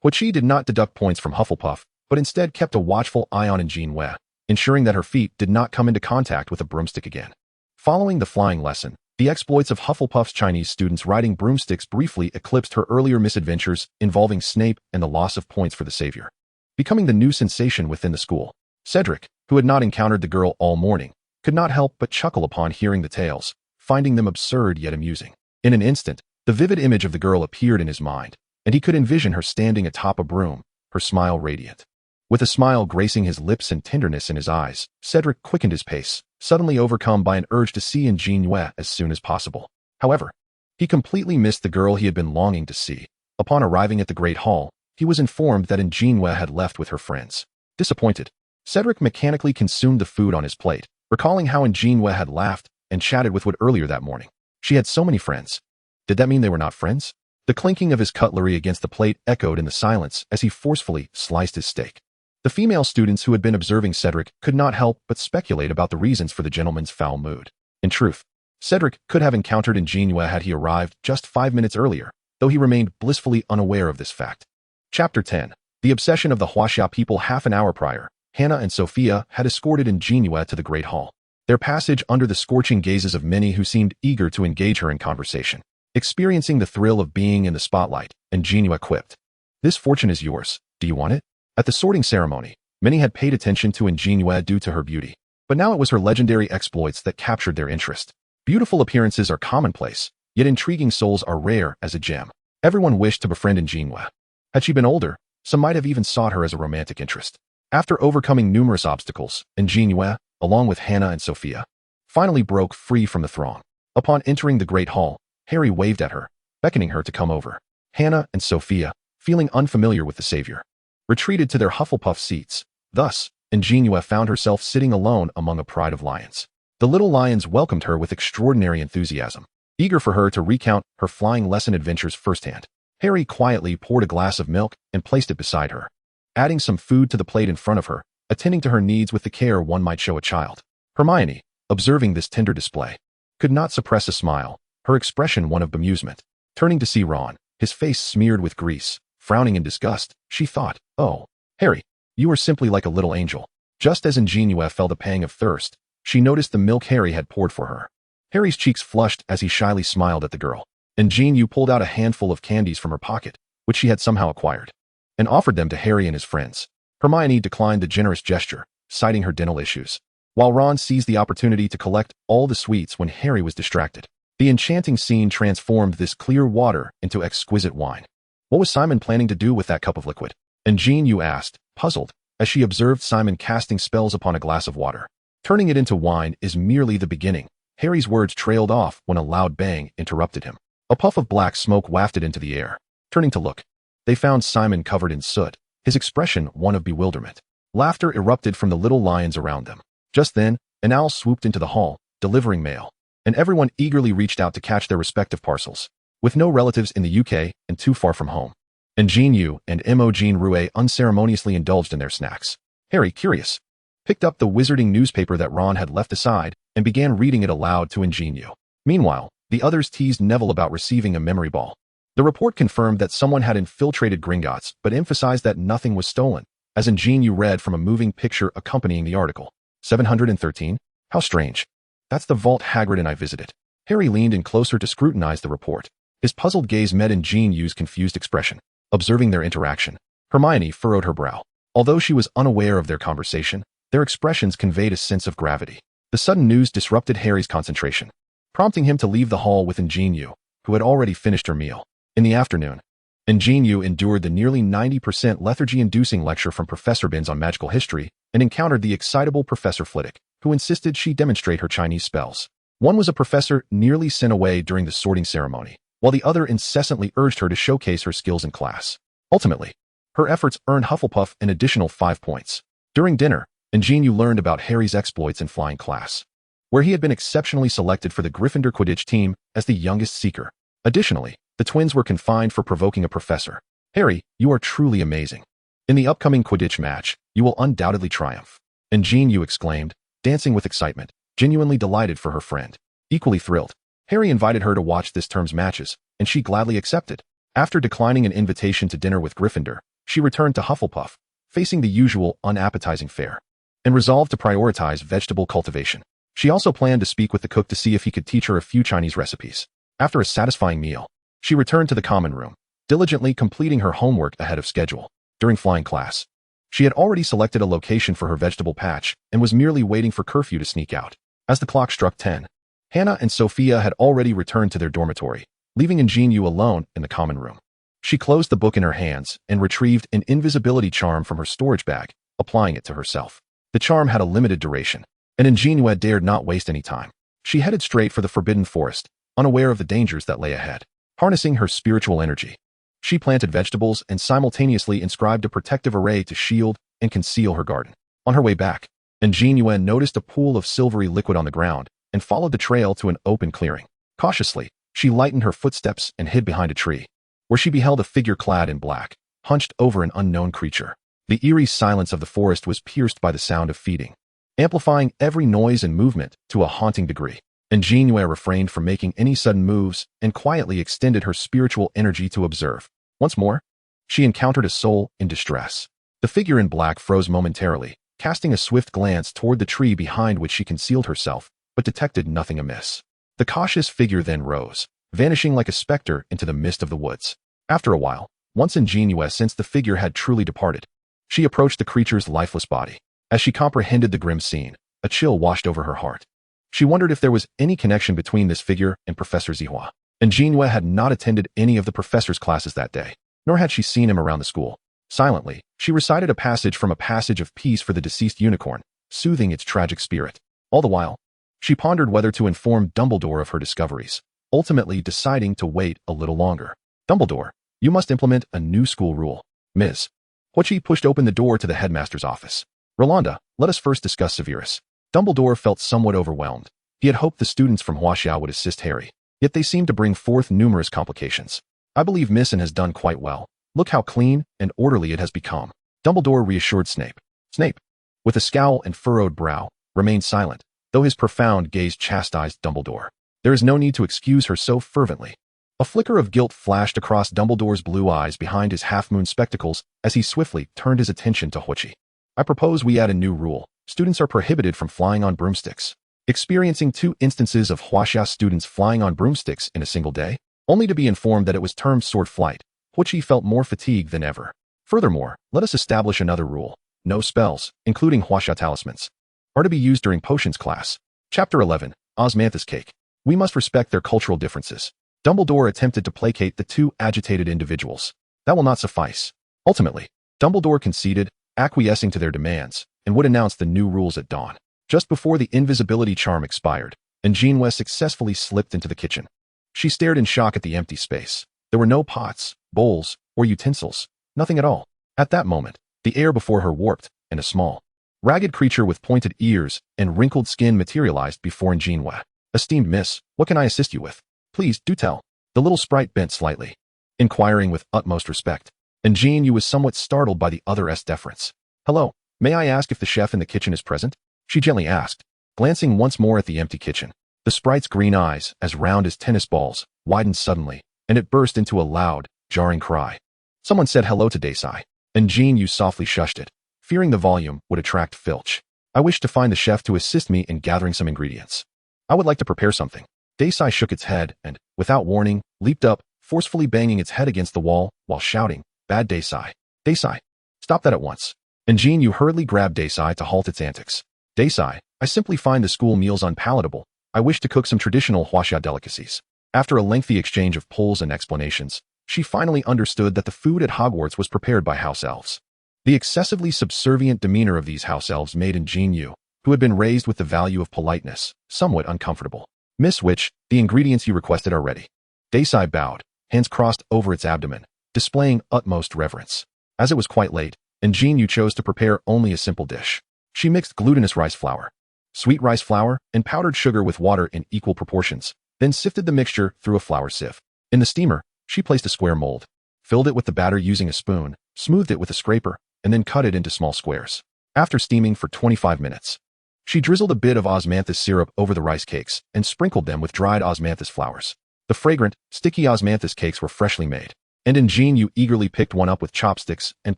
Huichi did not deduct points from Hufflepuff, but instead kept a watchful eye on An JinYue, ensuring that her feet did not come into contact with a broomstick again. Following the flying lesson, the exploits of Hufflepuff's Chinese students riding broomsticks briefly eclipsed her earlier misadventures involving Snape and the loss of points for the savior. Becoming the new sensation within the school, Cedric, who had not encountered the girl all morning, could not help but chuckle upon hearing the tales, finding them absurd yet amusing. In an instant, the vivid image of the girl appeared in his mind, and he could envision her standing atop a broom, her smile radiant. With a smile gracing his lips and tenderness in his eyes, Cedric quickened his pace, suddenly overcome by an urge to see An JinYue as soon as possible. However, he completely missed the girl he had been longing to see. Upon arriving at the Great Hall, he was informed that An JinYue had left with her friends. Disappointed, Cedric mechanically consumed the food on his plate, recalling how An JinYue had laughed and chatted with Wood earlier that morning. She had so many friends. Did that mean they were not friends? The clinking of his cutlery against the plate echoed in the silence as he forcefully sliced his steak. The female students who had been observing Cedric could not help but speculate about the reasons for the gentleman's foul mood. In truth, Cedric could have encountered An JinYue had he arrived just 5 minutes earlier, though he remained blissfully unaware of this fact. Chapter 10. The obsession of the Huaxia people. Half an hour prior, Hannah and Sophia had escorted An JinYue to the Great Hall, their passage under the scorching gazes of many who seemed eager to engage her in conversation. Experiencing the thrill of being in the spotlight, An JinYue quipped, "This fortune is yours. Do you want it?" At the sorting ceremony, many had paid attention to An JinYue due to her beauty, but now it was her legendary exploits that captured their interest. Beautiful appearances are commonplace, yet intriguing souls are rare as a gem. Everyone wished to befriend An JinYue. Had she been older, some might have even sought her as a romantic interest. After overcoming numerous obstacles, An JinYue, along with Hannah and Sophia, finally broke free from the throng. Upon entering the Great Hall, Harry waved at her, beckoning her to come over. Hannah and Sophia, feeling unfamiliar with the savior, retreated to their Hufflepuff seats. Thus, An JinYue found herself sitting alone among a pride of lions. The little lions welcomed her with extraordinary enthusiasm, eager for her to recount her flying lesson adventures firsthand. Harry quietly poured a glass of milk and placed it beside her, adding some food to the plate in front of her, attending to her needs with the care one might show a child. Hermione, observing this tender display, could not suppress a smile, her expression one of bemusement. Turning to see Ron, his face smeared with grease, frowning in disgust, she thought, "Oh, Harry, You are simply like a little angel." Just as An JinYue felt a pang of thirst, she noticed the milk Harry had poured for her. Harry's cheeks flushed as he shyly smiled at the girl. An JinYue pulled out a handful of candies from her pocket, which she had somehow acquired, and offered them to Harry and his friends. Hermione declined the generous gesture, citing her dental issues, while Ron seized the opportunity to collect all the sweets when Harry was distracted. The enchanting scene transformed this clear water into exquisite wine. What was Simon planning to do with that cup of liquid? An JinYue asked, puzzled, as she observed Simon casting spells upon a glass of water. Turning it into wine is merely the beginning. Harry's words trailed off when a loud bang interrupted him. A puff of black smoke wafted into the air. Turning to look, they found Simon covered in soot, his expression one of bewilderment. Laughter erupted from the little lions around them. Just then, an owl swooped into the hall, delivering mail, and everyone eagerly reached out to catch their respective parcels. With no relatives in the UK and too far from home, An JinYue and Imogen Rue unceremoniously indulged in their snacks. Harry, curious, picked up the wizarding newspaper that Ron had left aside and began reading it aloud to An JinYue. Meanwhile, the others teased Neville about receiving a memory ball. The report confirmed that someone had infiltrated Gringotts, but emphasized that nothing was stolen, as An JinYue read from a moving picture accompanying the article. 713? How strange. That's the vault Hagrid and I visited. Harry leaned in closer to scrutinize the report. His puzzled gaze met An JinYue's confused expression. Observing their interaction, Hermione furrowed her brow. Although she was unaware of their conversation, their expressions conveyed a sense of gravity. The sudden news disrupted Harry's concentration, prompting him to leave the hall with An JinYue, who had already finished her meal. In the afternoon, An JinYue endured the nearly 90% lethargy-inducing lecture from Professor Binns on magical history and encountered the excitable Professor Flitwick, who insisted she demonstrate her Chinese spells. One was a professor nearly sent away during the sorting ceremony, while the other incessantly urged her to showcase her skills in class. Ultimately, her efforts earned Hufflepuff an additional 5 points. During dinner, An JinYue learned about Harry's exploits in flying class, where he had been exceptionally selected for the Gryffindor Quidditch team as the youngest seeker. Additionally, the twins were confined for provoking a professor. Harry, you are truly amazing. In the upcoming Quidditch match, you will undoubtedly triumph. An JinYue exclaimed, dancing with excitement, genuinely delighted for her friend. Equally thrilled, Harry invited her to watch this term's matches, and she gladly accepted. After declining an invitation to dinner with Gryffindor, she returned to Hufflepuff, facing the usual unappetizing fare, and resolved to prioritize vegetable cultivation. She also planned to speak with the cook to see if he could teach her a few Chinese recipes. After a satisfying meal, she returned to the common room, diligently completing her homework ahead of schedule. During flying class, she had already selected a location for her vegetable patch and was merely waiting for curfew to sneak out. As the clock struck 10, Hannah and Sophia had already returned to their dormitory, leaving An JinYue alone in the common room. She closed the book in her hands and retrieved an invisibility charm from her storage bag, applying it to herself. The charm had a limited duration, and An JinYue dared not waste any time. She headed straight for the Forbidden Forest, unaware of the dangers that lay ahead. Harnessing her spiritual energy, she planted vegetables and simultaneously inscribed a protective array to shield and conceal her garden. On her way back, An JinYue noticed a pool of silvery liquid on the ground and followed the trail to an open clearing. Cautiously, she lightened her footsteps and hid behind a tree, where she beheld a figure clad in black, hunched over an unknown creature. The eerie silence of the forest was pierced by the sound of feeding, amplifying every noise and movement to a haunting degree. An JinYue refrained from making any sudden moves and quietly extended her spiritual energy to observe. Once more, she encountered a soul in distress. The figure in black froze momentarily, casting a swift glance toward the tree behind which she concealed herself, but detected nothing amiss. The cautious figure then rose, vanishing like a specter into the mist of the woods. After a while, once An JinYue sensed the figure had truly departed, she approached the creature's lifeless body. As she comprehended the grim scene, a chill washed over her heart. She wondered if there was any connection between this figure and Professor Zihua. An JinYue had not attended any of the professor's classes that day, nor had she seen him around the school. Silently, she recited a passage from A Passage of Peace for the Deceased Unicorn, soothing its tragic spirit. All the while, she pondered whether to inform Dumbledore of her discoveries, ultimately deciding to wait a little longer. Dumbledore, you must implement a new school rule. Ms. Huochi pushed open the door to the headmaster's office. Rolanda, let us first discuss Severus. Dumbledore felt somewhat overwhelmed. He had hoped the students from Huaxia would assist Harry, yet they seemed to bring forth numerous complications. I believe Misson has done quite well. Look how clean and orderly it has become. Dumbledore reassured Snape. Snape, with a scowl and furrowed brow, remained silent, though his profound gaze chastised Dumbledore. There is no need to excuse her so fervently. A flicker of guilt flashed across Dumbledore's blue eyes behind his half-moon spectacles as he swiftly turned his attention to Huichi. I propose we add a new rule. Students are prohibited from flying on broomsticks. Experiencing 2 instances of Huaxia students flying on broomsticks in a single day, only to be informed that it was termed sword flight, Huichi felt more fatigued than ever. Furthermore, let us establish another rule. No spells, including Huaxia talismans, are to be used during potions class. Chapter 11, Osmanthus Cake. We must respect their cultural differences. Dumbledore attempted to placate the 2 agitated individuals. That will not suffice. Ultimately, Dumbledore conceded, acquiescing to their demands, and would announce the new rules at dawn. Just before the invisibility charm expired, An JinYue successfully slipped into the kitchen. She stared in shock at the empty space. There were no pots, bowls, or utensils. Nothing at all. At that moment, the air before her warped, and a small, ragged creature with pointed ears and wrinkled skin materialized before An JinYue. Esteemed miss, what can I assist you with? Please, do tell. The little sprite bent slightly, inquiring with utmost respect. An JinYue was somewhat startled by the other's deference. Hello, may I ask if the chef in the kitchen is present? She gently asked, glancing once more at the empty kitchen. The sprite's green eyes, as round as tennis balls, widened suddenly, and it burst into a loud, jarring cry. Someone said hello to Desai. An JinYue softly shushed it, fearing the volume would attract Filch. I wish to find the chef to assist me in gathering some ingredients. I would like to prepare something. Desai shook its head and, without warning, leaped up, forcefully banging its head against the wall while shouting, Bad Desai. Desai, stop that at once. An JinYue hurriedly grabbed Desai to halt its antics. Desai, I simply find the school meals unpalatable. I wish to cook some traditional Huaxia delicacies. After a lengthy exchange of pulls and explanations, she finally understood that the food at Hogwarts was prepared by house elves. The excessively subservient demeanor of these house elves made An JinYue, who had been raised with the value of politeness, somewhat uncomfortable. Miss Witch, the ingredients you requested are ready. Desai bowed, hands crossed over its abdomen, displaying utmost reverence. As it was quite late, An JinYue chose to prepare only a simple dish. She mixed glutinous rice flour, sweet rice flour, and powdered sugar with water in equal proportions, then sifted the mixture through a flour sieve. In the steamer, she placed a square mold, filled it with the batter using a spoon, smoothed it with a scraper, and then cut it into small squares. After steaming for 25 minutes, she drizzled a bit of osmanthus syrup over the rice cakes and sprinkled them with dried osmanthus flowers. The fragrant, sticky osmanthus cakes were freshly made, and An JinYue eagerly picked one up with chopsticks and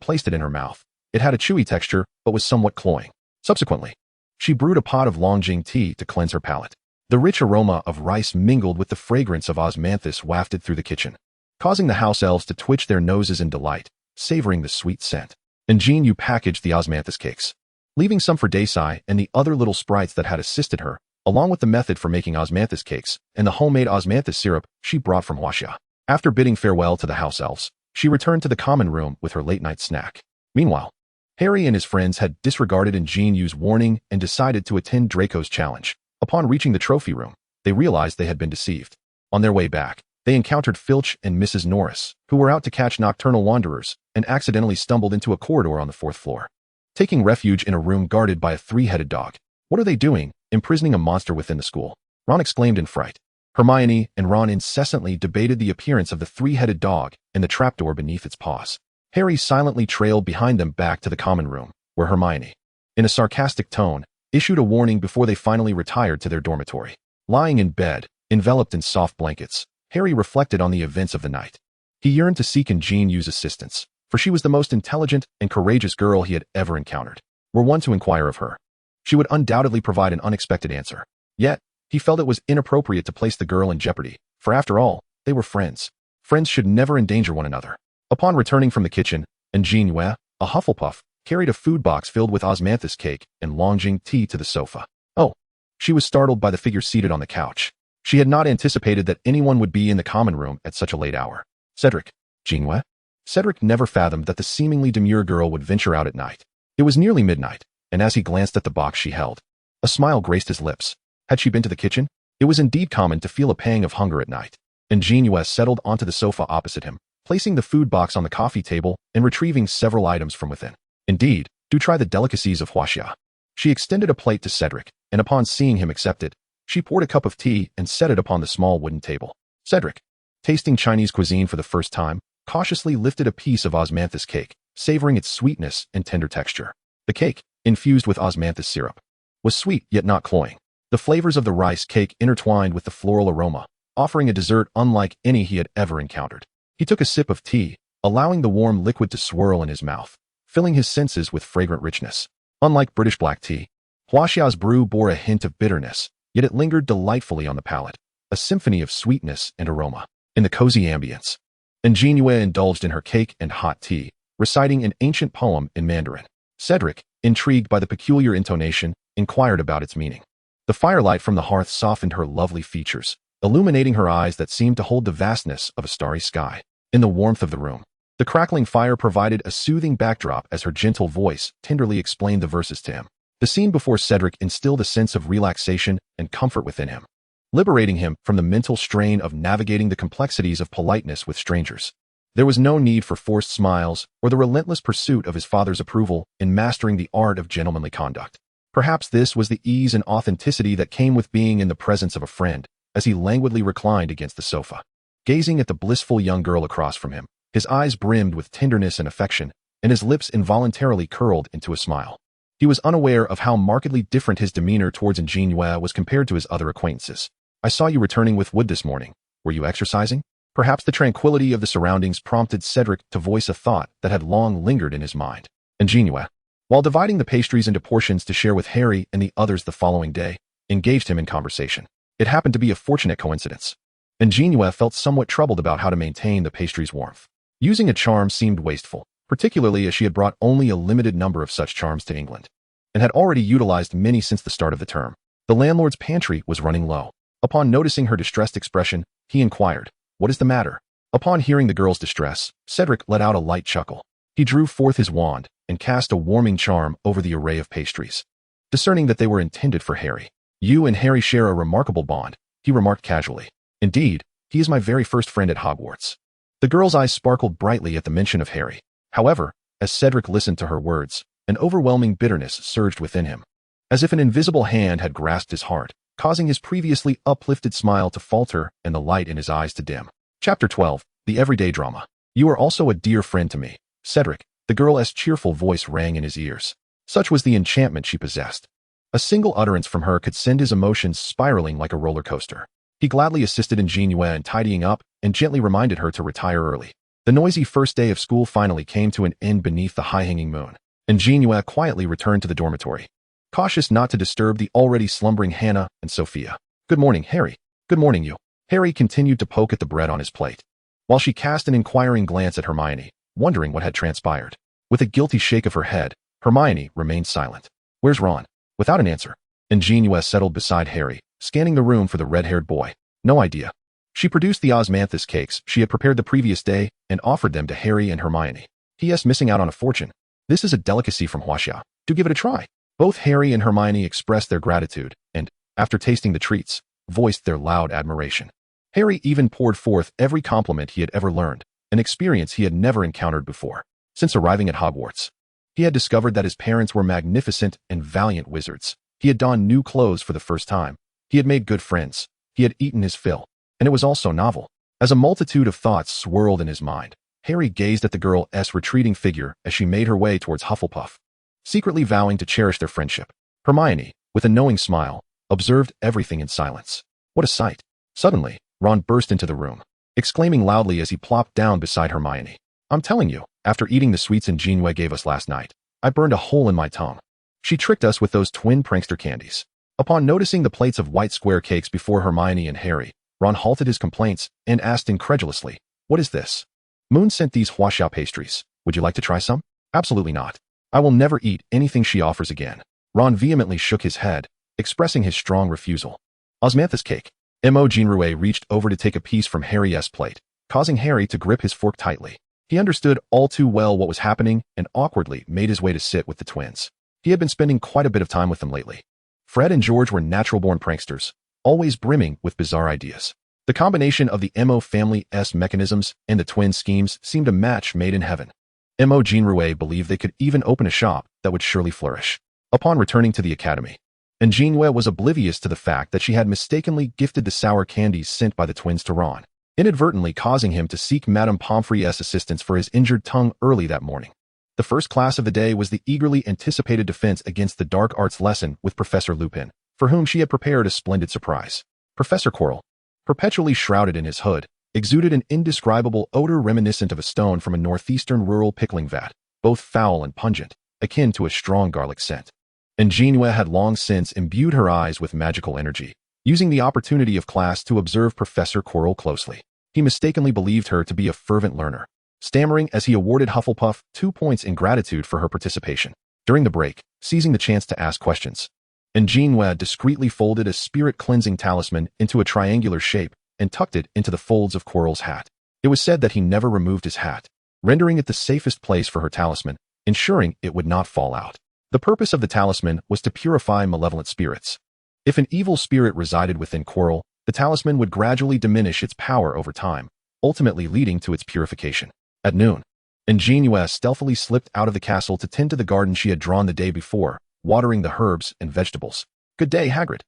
placed it in her mouth. It had a chewy texture, but was somewhat cloying. Subsequently, she brewed a pot of Longjing tea to cleanse her palate. The rich aroma of rice mingled with the fragrance of osmanthus wafted through the kitchen, causing the house elves to twitch their noses in delight, savoring the sweet scent. An JinYue packaged the osmanthus cakes, leaving some for Desai and the other little sprites that had assisted her, along with the method for making osmanthus cakes and the homemade osmanthus syrup she brought from Huaxia. After bidding farewell to the house elves, she returned to the common room with her late-night snack. Meanwhile, Harry and his friends had disregarded An JinYue's warning and decided to attend Draco's challenge. Upon reaching the trophy room, they realized they had been deceived. On their way back, they encountered Filch and Mrs. Norris, who were out to catch nocturnal wanderers and accidentally stumbled into a corridor on the 4th floor, taking refuge in a room guarded by a 3-headed dog. What are they doing, imprisoning a monster within the school? Ron exclaimed in fright. Hermione and Ron incessantly debated the appearance of the 3-headed dog and the trapdoor beneath its paws. Harry silently trailed behind them back to the common room, where Hermione, in a sarcastic tone, issued a warning before they finally retired to their dormitory. Lying in bed, enveloped in soft blankets, Harry reflected on the events of the night. He yearned to seek An JinYue's assistance, for she was the most intelligent and courageous girl he had ever encountered. Were one to inquire of her, she would undoubtedly provide an unexpected answer. Yet, he felt it was inappropriate to place the girl in jeopardy, for after all, they were friends. Friends should never endanger one another. Upon returning from the kitchen, An JinYue, a Hufflepuff, carried a food box filled with osmanthus cake and Longjing tea to the sofa. Oh! She was startled by the figure seated on the couch. She had not anticipated that anyone would be in the common room at such a late hour. Cedric. JinYue? Cedric never fathomed that the seemingly demure girl would venture out at night. It was nearly midnight, and as he glanced at the box she held, a smile graced his lips. Had she been to the kitchen? It was indeed common to feel a pang of hunger at night. An JinYue settled onto the sofa opposite him, placing the food box on the coffee table and retrieving several items from within. Indeed, do try the delicacies of Huaxia. She extended a plate to Cedric, and upon seeing him accept it, she poured a cup of tea and set it upon the small wooden table. Cedric, tasting Chinese cuisine for the first time, cautiously lifted a piece of osmanthus cake, savoring its sweetness and tender texture. The cake, infused with osmanthus syrup, was sweet yet not cloying. The flavors of the rice cake intertwined with the floral aroma, offering a dessert unlike any he had ever encountered. He took a sip of tea, allowing the warm liquid to swirl in his mouth, filling his senses with fragrant richness. Unlike British black tea, Huaxia's brew bore a hint of bitterness, yet it lingered delightfully on the palate, a symphony of sweetness and aroma. In the cozy ambience, An JinYue indulged in her cake and hot tea, reciting an ancient poem in Mandarin. Cedric, intrigued by the peculiar intonation, inquired about its meaning. The firelight from the hearth softened her lovely features, illuminating her eyes that seemed to hold the vastness of a starry sky. In the warmth of the room, the crackling fire provided a soothing backdrop as her gentle voice tenderly explained the verses to him. The scene before Cedric instilled a sense of relaxation and comfort within him, liberating him from the mental strain of navigating the complexities of politeness with strangers. There was no need for forced smiles or the relentless pursuit of his father's approval in mastering the art of gentlemanly conduct. Perhaps this was the ease and authenticity that came with being in the presence of a friend, as he languidly reclined against the sofa. Gazing at the blissful young girl across from him, his eyes brimmed with tenderness and affection, and his lips involuntarily curled into a smile. He was unaware of how markedly different his demeanor towards An JinYue was compared to his other acquaintances. "I saw you returning with wood this morning. Were you exercising?" Perhaps the tranquility of the surroundings prompted Cedric to voice a thought that had long lingered in his mind. An JinYue, while dividing the pastries into portions to share with Harry and the others the following day, engaged him in conversation. It happened to be a fortunate coincidence. An JinYue felt somewhat troubled about how to maintain the pastry's warmth. Using a charm seemed wasteful, particularly as she had brought only a limited number of such charms to England, and had already utilized many since the start of the term. The landlord's pantry was running low. Upon noticing her distressed expression, he inquired, "What is the matter?" Upon hearing the girl's distress, Cedric let out a light chuckle. He drew forth his wand and cast a warming charm over the array of pastries. Discerning that they were intended for Harry. "You and Harry share a remarkable bond," he remarked casually. "Indeed, he is my very first friend at Hogwarts." The girl's eyes sparkled brightly at the mention of Harry. However, as Cedric listened to her words, an overwhelming bitterness surged within him, as if an invisible hand had grasped his heart, causing his previously uplifted smile to falter and the light in his eyes to dim. Chapter 12, The Everyday Drama. "You are also a dear friend to me, Cedric," the girl's cheerful voice rang in his ears. Such was the enchantment she possessed. A single utterance from her could send his emotions spiraling like a roller coaster. He gladly assisted An JinYue in tidying up and gently reminded her to retire early. The noisy first day of school finally came to an end beneath the high-hanging moon. An JinYue quietly returned to the dormitory, cautious not to disturb the already slumbering Hannah and Sophia. "Good morning, Harry." "Good morning, you." Harry continued to poke at the bread on his plate, while she cast an inquiring glance at Hermione, wondering what had transpired. With a guilty shake of her head, Hermione remained silent. "Where's Ron?" Without an answer, An JinYue settled beside Harry, scanning the room for the red-haired boy. "No idea." She produced the osmanthus cakes she had prepared the previous day and offered them to Harry and Hermione. "P.S. Missing out on a fortune. This is a delicacy from Huaxia. Do give it a try." Both Harry and Hermione expressed their gratitude and, after tasting the treats, voiced their loud admiration. Harry even poured forth every compliment he had ever learned, an experience he had never encountered before. Since arriving at Hogwarts, he had discovered that his parents were magnificent and valiant wizards. He had donned new clothes for the first time. He had made good friends. He had eaten his fill. And it was also novel. As a multitude of thoughts swirled in his mind, Harry gazed at the girl's retreating figure as she made her way towards Hufflepuff, secretly vowing to cherish their friendship. Hermione, with a knowing smile, observed everything in silence. What a sight. Suddenly, Ron burst into the room, exclaiming loudly as he plopped down beside Hermione. "I'm telling you, after eating the sweets An JinYue gave us last night, I burned a hole in my tongue. She tricked us with those twin prankster candies." Upon noticing the plates of white square cakes before Hermione and Harry, Ron halted his complaints and asked incredulously, "What is this?" "Moon sent these Huaxia pastries. Would you like to try some?" "Absolutely not. I will never eat anything she offers again." Ron vehemently shook his head, expressing his strong refusal. "Osmanthus cake." An JinYue reached over to take a piece from Harry's plate, causing Harry to grip his fork tightly. He understood all too well what was happening and awkwardly made his way to sit with the twins. He had been spending quite a bit of time with them lately. Fred and George were natural-born pranksters, always brimming with bizarre ideas. The combination of the Mo family's mechanisms and the twin schemes seemed a match made in heaven. An JinYue believed they could even open a shop that would surely flourish. Upon returning to the academy, An JinYue was oblivious to the fact that she had mistakenly gifted the sour candies sent by the twins to Ron, inadvertently causing him to seek Madame Pomfrey's assistance for his injured tongue early that morning. The first class of the day was the eagerly anticipated defense against the dark arts lesson with Professor Lupin, for whom she had prepared a splendid surprise. Professor Quirrell, perpetually shrouded in his hood, exuded an indescribable odor reminiscent of a stone from a northeastern rural pickling vat, both foul and pungent, akin to a strong garlic scent. An JinYue had long since imbued her eyes with magical energy, using the opportunity of class to observe Professor Quirrell closely. He mistakenly believed her to be a fervent learner, stammering as he awarded Hufflepuff 2 points in gratitude for her participation. During the break, seizing the chance to ask questions, An JinYue discreetly folded a spirit-cleansing talisman into a triangular shape and tucked it into the folds of Quirrell's hat. It was said that he never removed his hat, rendering it the safest place for her talisman, ensuring it would not fall out. The purpose of the talisman was to purify malevolent spirits. If an evil spirit resided within Quirrell, the talisman would gradually diminish its power over time, ultimately leading to its purification. At noon, An JinYue stealthily slipped out of the castle to tend to the garden she had drawn the day before, watering the herbs and vegetables. "Good day, Hagrid."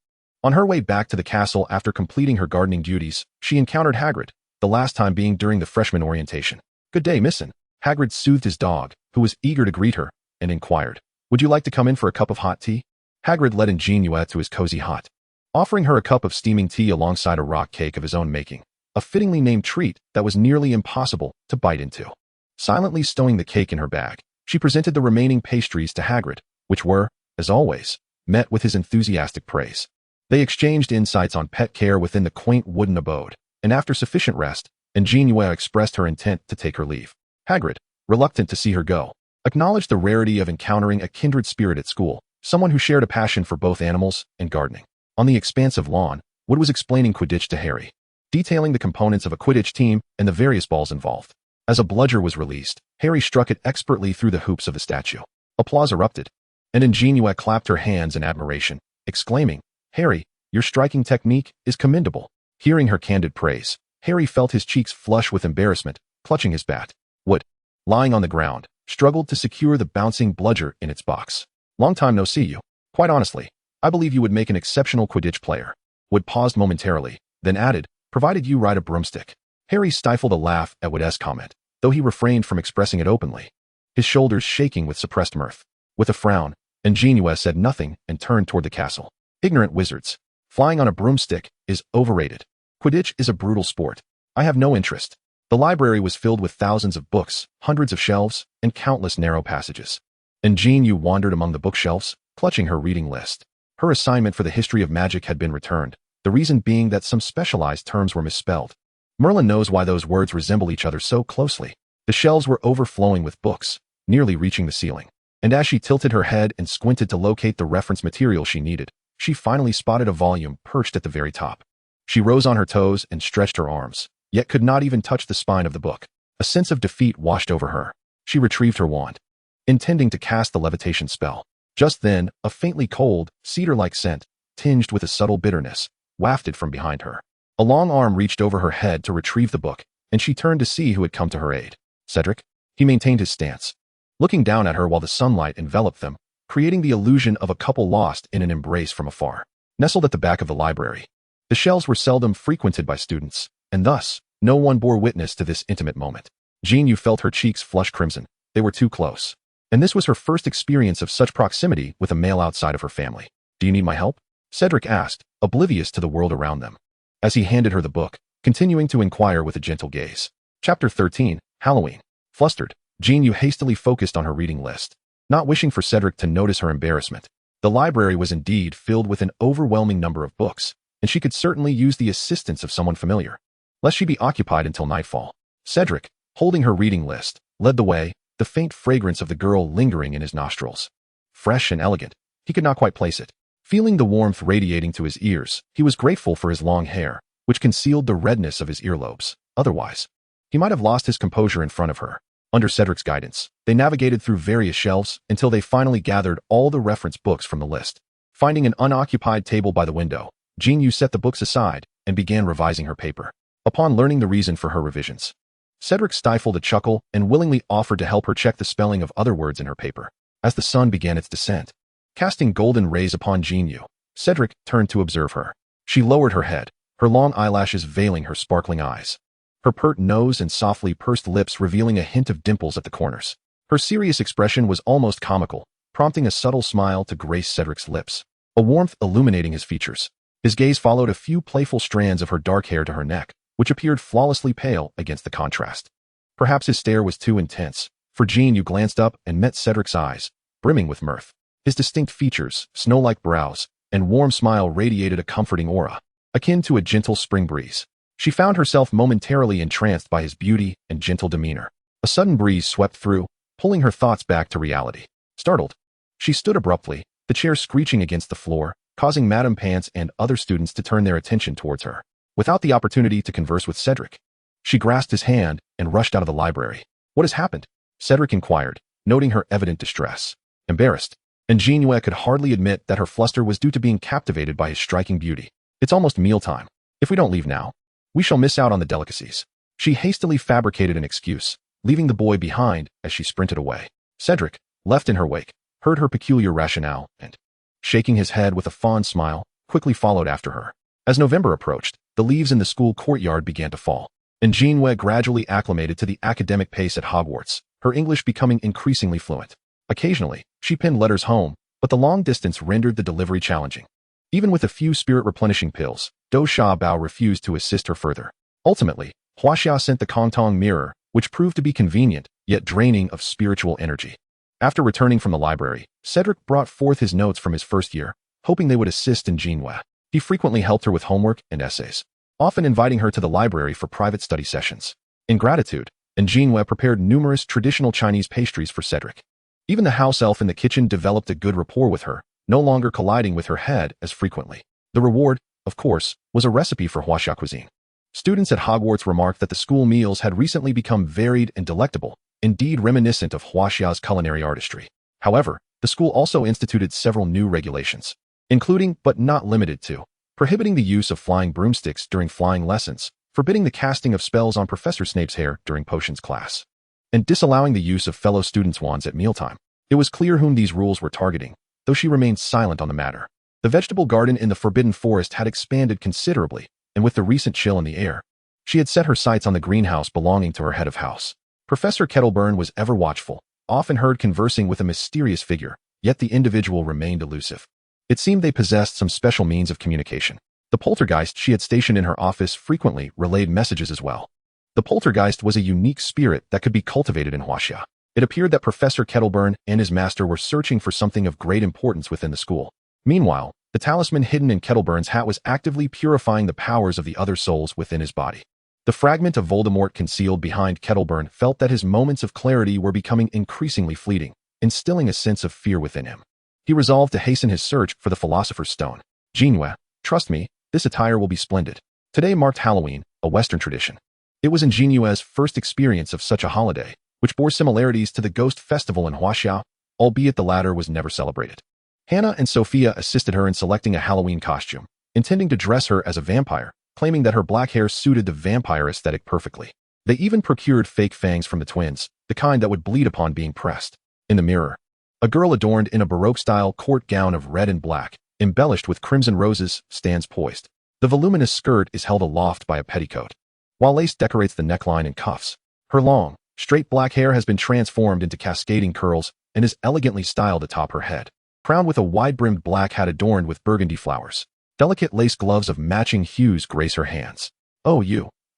On her way back to the castle after completing her gardening duties, she encountered Hagrid, the last time being during the freshman orientation. "Good day, missin." Hagrid soothed his dog, who was eager to greet her, and inquired, "Would you like to come in for a cup of hot tea?" Hagrid led An JinYue to his cozy hut, offering her a cup of steaming tea alongside a rock cake of his own making, a fittingly named treat that was nearly impossible to bite into. Silently stowing the cake in her bag, she presented the remaining pastries to Hagrid, which were, as always, met with his enthusiastic praise. They exchanged insights on pet care within the quaint wooden abode, and after sufficient rest, An JinYue expressed her intent to take her leave. Hagrid, reluctant to see her go, acknowledged the rarity of encountering a kindred spirit at school, someone who shared a passion for both animals and gardening. On the expansive lawn, Wood was explaining Quidditch to Harry, detailing the components of a Quidditch team and the various balls involved. As a bludger was released, Harry struck it expertly through the hoops of the statue. Applause erupted, and An JinYue clapped her hands in admiration, exclaiming, "Harry, your striking technique is commendable." Hearing her candid praise, Harry felt his cheeks flush with embarrassment, clutching his bat. Wood, lying on the ground, struggled to secure the bouncing bludger in its box. "Long time no see you. Quite honestly, I believe you would make an exceptional Quidditch player." Wood paused momentarily, then added, "Provided you ride a broomstick." Harry stifled a laugh at Wood's comment, though he refrained from expressing it openly, his shoulders shaking with suppressed mirth. With a frown, An JinYue said nothing and turned toward the castle. "Ignorant wizards. Flying on a broomstick is overrated. Quidditch is a brutal sport. I have no interest." The library was filled with thousands of books, hundreds of shelves, and countless narrow passages. An JinYue wandered among the bookshelves, clutching her reading list. Her assignment for the history of magic had been returned, the reason being that some specialized terms were misspelled. Merlin knows why those words resemble each other so closely. The shelves were overflowing with books, nearly reaching the ceiling. And as she tilted her head and squinted to locate the reference material she needed, she finally spotted a volume perched at the very top. She rose on her toes and stretched her arms, yet could not even touch the spine of the book. A sense of defeat washed over her. She retrieved her wand, intending to cast the levitation spell. Just then, a faintly cold, cedar-like scent, tinged with a subtle bitterness, wafted from behind her. A long arm reached over her head to retrieve the book, and she turned to see who had come to her aid. Cedric? He maintained his stance, looking down at her while the sunlight enveloped them, creating the illusion of a couple lost in an embrace from afar. Nestled at the back of the library, the shelves were seldom frequented by students, and thus, no one bore witness to this intimate moment. JinYue felt her cheeks flush crimson. They were too close. And this was her first experience of such proximity with a male outside of her family. "Do you need my help?" Cedric asked, oblivious to the world around them, as he handed her the book, continuing to inquire with a gentle gaze. Chapter 13, Halloween. Flustered, JinYue hastily focused on her reading list, not wishing for Cedric to notice her embarrassment. The library was indeed filled with an overwhelming number of books, and she could certainly use the assistance of someone familiar, lest she be occupied until nightfall. Cedric, holding her reading list, led the way, the faint fragrance of the girl lingering in his nostrils. Fresh and elegant, he could not quite place it. Feeling the warmth radiating to his ears, he was grateful for his long hair, which concealed the redness of his earlobes. Otherwise, he might have lost his composure in front of her. Under Cedric's guidance, they navigated through various shelves until they finally gathered all the reference books from the list. Finding an unoccupied table by the window, JinYue set the books aside and began revising her paper. Upon learning the reason for her revisions, Cedric stifled a chuckle and willingly offered to help her check the spelling of other words in her paper. As the sun began its descent, casting golden rays upon JinYue, Cedric turned to observe her. She lowered her head, her long eyelashes veiling her sparkling eyes, her pert nose and softly pursed lips revealing a hint of dimples at the corners. Her serious expression was almost comical, prompting a subtle smile to grace Cedric's lips, a warmth illuminating his features. His gaze followed a few playful strands of her dark hair to her neck, which appeared flawlessly pale against the contrast. Perhaps his stare was too intense, for JinYue glanced up and met Cedric's eyes, brimming with mirth. His distinct features, snow-like brows, and warm smile radiated a comforting aura, akin to a gentle spring breeze. She found herself momentarily entranced by his beauty and gentle demeanor. A sudden breeze swept through, pulling her thoughts back to reality. Startled, she stood abruptly, the chair screeching against the floor, causing Madame Pants and other students to turn their attention towards her. Without the opportunity to converse with Cedric, she grasped his hand and rushed out of the library. "What has happened?" Cedric inquired, noting her evident distress. Embarrassed, An JinYue could hardly admit that her fluster was due to being captivated by his striking beauty. "It's almost mealtime. If we don't leave now, we shall miss out on the delicacies." She hastily fabricated an excuse, leaving the boy behind as she sprinted away. Cedric, left in her wake, heard her peculiar rationale and, shaking his head with a fond smile, quickly followed after her. As November approached, the leaves in the school courtyard began to fall. An JinYue gradually acclimated to the academic pace at Hogwarts, her English becoming increasingly fluent. Occasionally, she penned letters home, but the long distance rendered the delivery challenging. Even with a few spirit-replenishing pills, Do Sha Bao refused to assist her further. Ultimately, Huaxia sent the Kongtong mirror, which proved to be convenient, yet draining of spiritual energy. After returning from the library, Cedric brought forth his notes from his first year, hoping they would assist An JinYue. He frequently helped her with homework and essays, often inviting her to the library for private study sessions. In gratitude, An JinYue prepared numerous traditional Chinese pastries for Cedric. Even the house elf in the kitchen developed a good rapport with her, no longer colliding with her head as frequently. The reward, of course, was a recipe for Huaxia cuisine. Students at Hogwarts remarked that the school meals had recently become varied and delectable, indeed reminiscent of Huaxia's culinary artistry. However, the school also instituted several new regulations, including, but not limited to, prohibiting the use of flying broomsticks during flying lessons, forbidding the casting of spells on Professor Snape's hair during potions class, and disallowing the use of fellow students' wands at mealtime. It was clear whom these rules were targeting, though she remained silent on the matter. The vegetable garden in the Forbidden Forest had expanded considerably, and with the recent chill in the air, she had set her sights on the greenhouse belonging to her head of house. Professor Kettleburn was ever watchful, often heard conversing with a mysterious figure, yet the individual remained elusive. It seemed they possessed some special means of communication. The poltergeist she had stationed in her office frequently relayed messages as well. The poltergeist was a unique spirit that could be cultivated in Huaxia. It appeared that Professor Kettleburn and his master were searching for something of great importance within the school. Meanwhile, the talisman hidden in Kettleburn's hat was actively purifying the powers of the other souls within his body. The fragment of Voldemort concealed behind Kettleburn felt that his moments of clarity were becoming increasingly fleeting, instilling a sense of fear within him. He resolved to hasten his search for the Philosopher's Stone. "JinYue, trust me, this attire will be splendid." Today marked Halloween, a Western tradition. It was An JinYue's first experience of such a holiday, which bore similarities to the Ghost Festival in Huaxia, albeit the latter was never celebrated. Hannah and Sophia assisted her in selecting a Halloween costume, intending to dress her as a vampire, claiming that her black hair suited the vampire aesthetic perfectly. They even procured fake fangs from the twins, the kind that would bleed upon being pressed. In the mirror, a girl adorned in a Baroque-style court gown of red and black, embellished with crimson roses, stands poised. The voluminous skirt is held aloft by a petticoat, while lace decorates the neckline and cuffs. Her long, straight black hair has been transformed into cascading curls and is elegantly styled atop her head, crowned with a wide-brimmed black hat adorned with burgundy flowers. Delicate lace gloves of matching hues grace her hands. "Oh,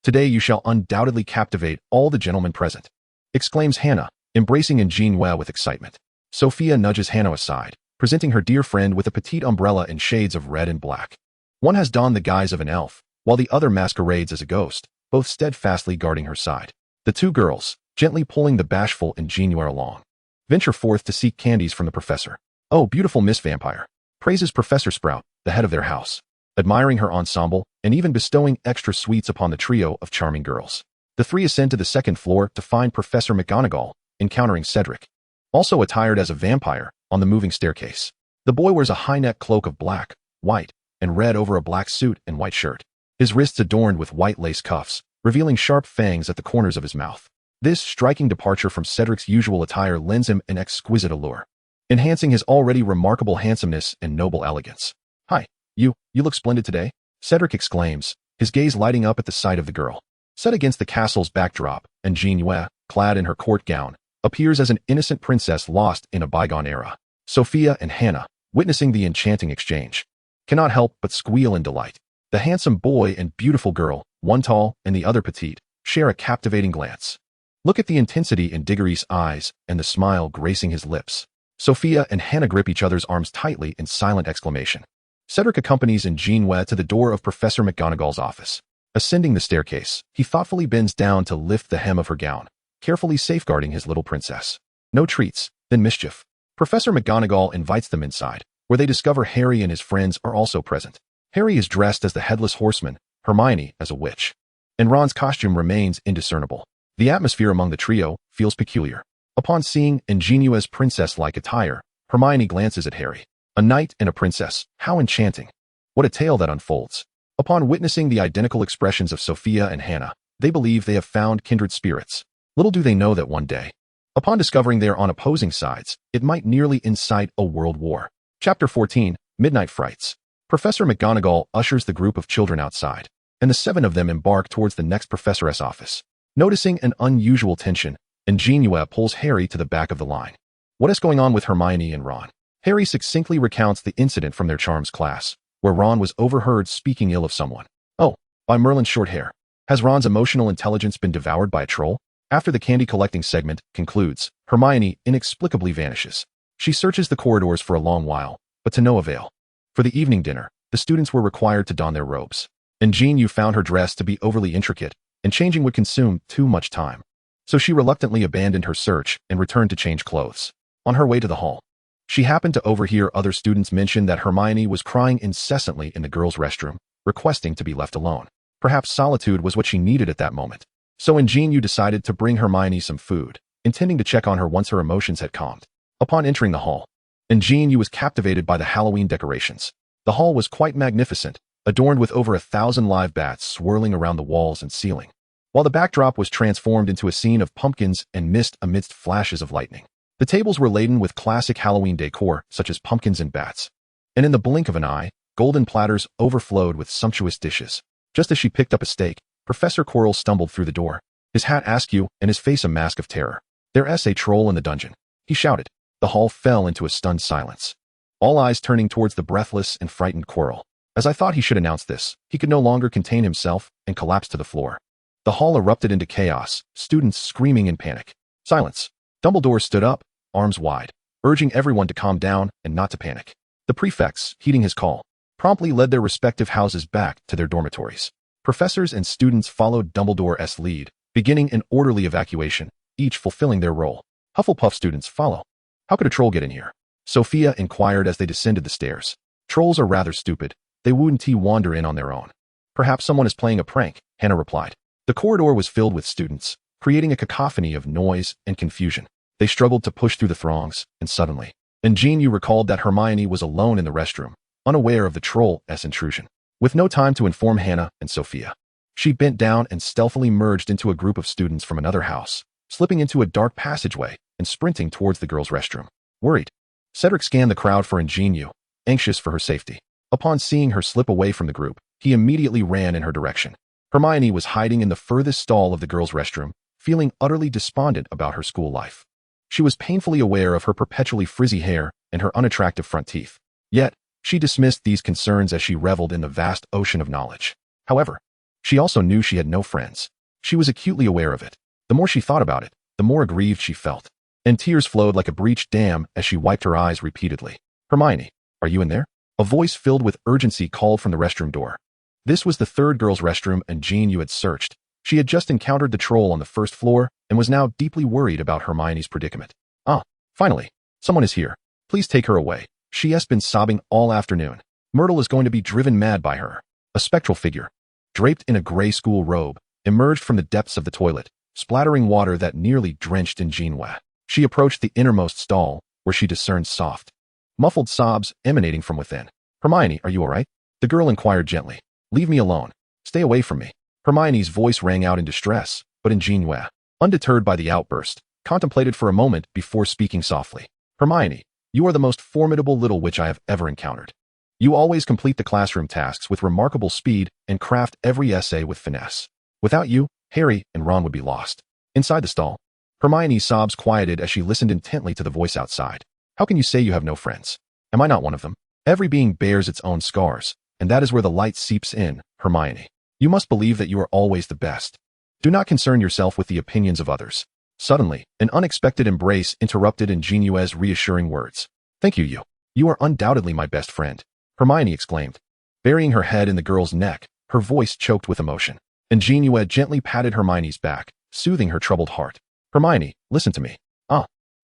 today you shall undoubtedly captivate all the gentlemen present," exclaims Hannah, embracing An JinYue with excitement. Sophia nudges Hannah aside, presenting her dear friend with a petite umbrella in shades of red and black. One has donned the guise of an elf, while the other masquerades as a ghost, both steadfastly guarding her side. The two girls, gently pulling the bashful An JinYue along, venture forth to seek candies from the professor. "Oh, beautiful Miss Vampire," praises Professor Sprout, the head of their house, admiring her ensemble and even bestowing extra sweets upon the trio of charming girls. The three ascend to the second floor to find Professor McGonagall, encountering Cedric, also attired as a vampire, on the moving staircase. The boy wears a high-neck cloak of black, white, and red over a black suit and white shirt, his wrists adorned with white lace cuffs, revealing sharp fangs at the corners of his mouth. This striking departure from Cedric's usual attire lends him an exquisite allure, enhancing his already remarkable handsomeness and noble elegance. "Hi, you look splendid today," Cedric exclaims, his gaze lighting up at the sight of the girl. Set against the castle's backdrop, An JinYue, clad in her court gown, appears as an innocent princess lost in a bygone era. Sophia and Hannah, witnessing the enchanting exchange, cannot help but squeal in delight. The handsome boy and beautiful girl, one tall and the other petite, share a captivating glance. Look at the intensity in Diggory's eyes and the smile gracing his lips. Sophia and Hannah grip each other's arms tightly in silent exclamation. Cedric accompanies An JinYue to the door of Professor McGonagall's office. Ascending the staircase, he thoughtfully bends down to lift the hem of her gown, carefully safeguarding his little princess. No treats, then mischief. Professor McGonagall invites them inside, where they discover Harry and his friends are also present. Harry is dressed as the Headless Horseman, Hermione as a witch, and Ron's costume remains indiscernible. The atmosphere among the trio feels peculiar. Upon seeing An JinYue's princess-like attire, Hermione glances at Harry. A knight and a princess, how enchanting. What a tale that unfolds. Upon witnessing the identical expressions of Sophia and Hannah, they believe they have found kindred spirits. Little do they know that one day, upon discovering they are on opposing sides, it might nearly incite a world war. Chapter 14, Midnight Frights. Professor McGonagall ushers the group of children outside, and the 7 of them embark towards the next professoress office. Noticing an unusual tension, An JinYue pulls Harry to the back of the line. What is going on with Hermione and Ron? Harry succinctly recounts the incident from their charms class, where Ron was overheard speaking ill of someone. Oh, by Merlin's short hair. Has Ron's emotional intelligence been devoured by a troll? After the candy-collecting segment concludes, Hermione inexplicably vanishes. She searches the corridors for a long while, but to no avail. For the evening dinner, the students were required to don their robes. An JinYue found her dress to be overly intricate, and changing would consume too much time. So she reluctantly abandoned her search and returned to change clothes. On her way to the hall, she happened to overhear other students mention that Hermione was crying incessantly in the girls' restroom, requesting to be left alone. Perhaps solitude was what she needed at that moment. So An JinYue decided to bring Hermione some food, intending to check on her once her emotions had calmed. Upon entering the hall, An JinYue was captivated by the Halloween decorations. The hall was quite magnificent, adorned with over 1,000 live bats swirling around the walls and ceiling, while the backdrop was transformed into a scene of pumpkins and mist amidst flashes of lightning. The tables were laden with classic Halloween decor, such as pumpkins and bats. And in the blink of an eye, golden platters overflowed with sumptuous dishes. Just as she picked up a steak, Professor Quirrell stumbled through the door, his hat askew and his face a mask of terror. "There's a troll in the dungeon," he shouted. The hall fell into a stunned silence, all eyes turning towards the breathless and frightened Quirrell. As I thought he should announce this, he could no longer contain himself and collapsed to the floor. The hall erupted into chaos, students screaming in panic. Silence. Dumbledore stood up, arms wide, urging everyone to calm down and not to panic. The prefects, heeding his call, promptly led their respective houses back to their dormitories. Professors and students followed Dumbledore's lead, beginning an orderly evacuation, each fulfilling their role. Hufflepuff students follow. "How could a troll get in here?" Sophia inquired as they descended the stairs. "Trolls are rather stupid. They wouldn't wander in on their own." "Perhaps someone is playing a prank," Hannah replied. The corridor was filled with students, creating a cacophony of noise and confusion. They struggled to push through the throngs, and suddenly, An JinYue recalled that Hermione was alone in the restroom, unaware of the troll's intrusion. With no time to inform Hannah and Sophia, she bent down and stealthily merged into a group of students from another house, slipping into a dark passageway and sprinting towards the girls' restroom. Worried, Cedric scanned the crowd for An JinYue, anxious for her safety. Upon seeing her slip away from the group, he immediately ran in her direction. Hermione was hiding in the furthest stall of the girls' restroom, feeling utterly despondent about her school life. She was painfully aware of her perpetually frizzy hair and her unattractive front teeth. Yet, she dismissed these concerns as she reveled in the vast ocean of knowledge. However, she also knew she had no friends. She was acutely aware of it. The more she thought about it, the more aggrieved she felt. And tears flowed like a breached dam as she wiped her eyes repeatedly. "Hermione, are you in there?" A voice filled with urgency called from the restroom door. This was the third girls' restroom An JinYue had searched. She had just encountered the troll on the first floor and was now deeply worried about Hermione's predicament. "Ah, finally, someone is here. Please take her away. She has been sobbing all afternoon. Myrtle is going to be driven mad by her." A spectral figure, draped in a gray school robe, emerged from the depths of the toilet, splattering water that nearly drenched An JinYue. She approached the innermost stall, where she discerned soft, muffled sobs emanating from within. "Hermione, are you all right?" the girl inquired gently. "Leave me alone. Stay away from me." Hermione's voice rang out in distress, but An JinYue, undeterred by the outburst, contemplated for a moment before speaking softly. "Hermione, you are the most formidable little witch I have ever encountered. You always complete the classroom tasks with remarkable speed and craft every essay with finesse. Without you, Harry and Ron would be lost." Inside the stall, Hermione's sobs quieted as she listened intently to the voice outside. "How can you say you have no friends? Am I not one of them?" Every being bears its own scars, and that is where the light seeps in, Hermione. You must believe that you are always the best. Do not concern yourself with the opinions of others. Suddenly, an unexpected embrace interrupted An JinYue's reassuring words. Thank you, you. You are undoubtedly my best friend, Hermione exclaimed. Burying her head in the girl's neck, her voice choked with emotion. An JinYue gently patted Hermione's back, soothing her troubled heart. Hermione, listen to me.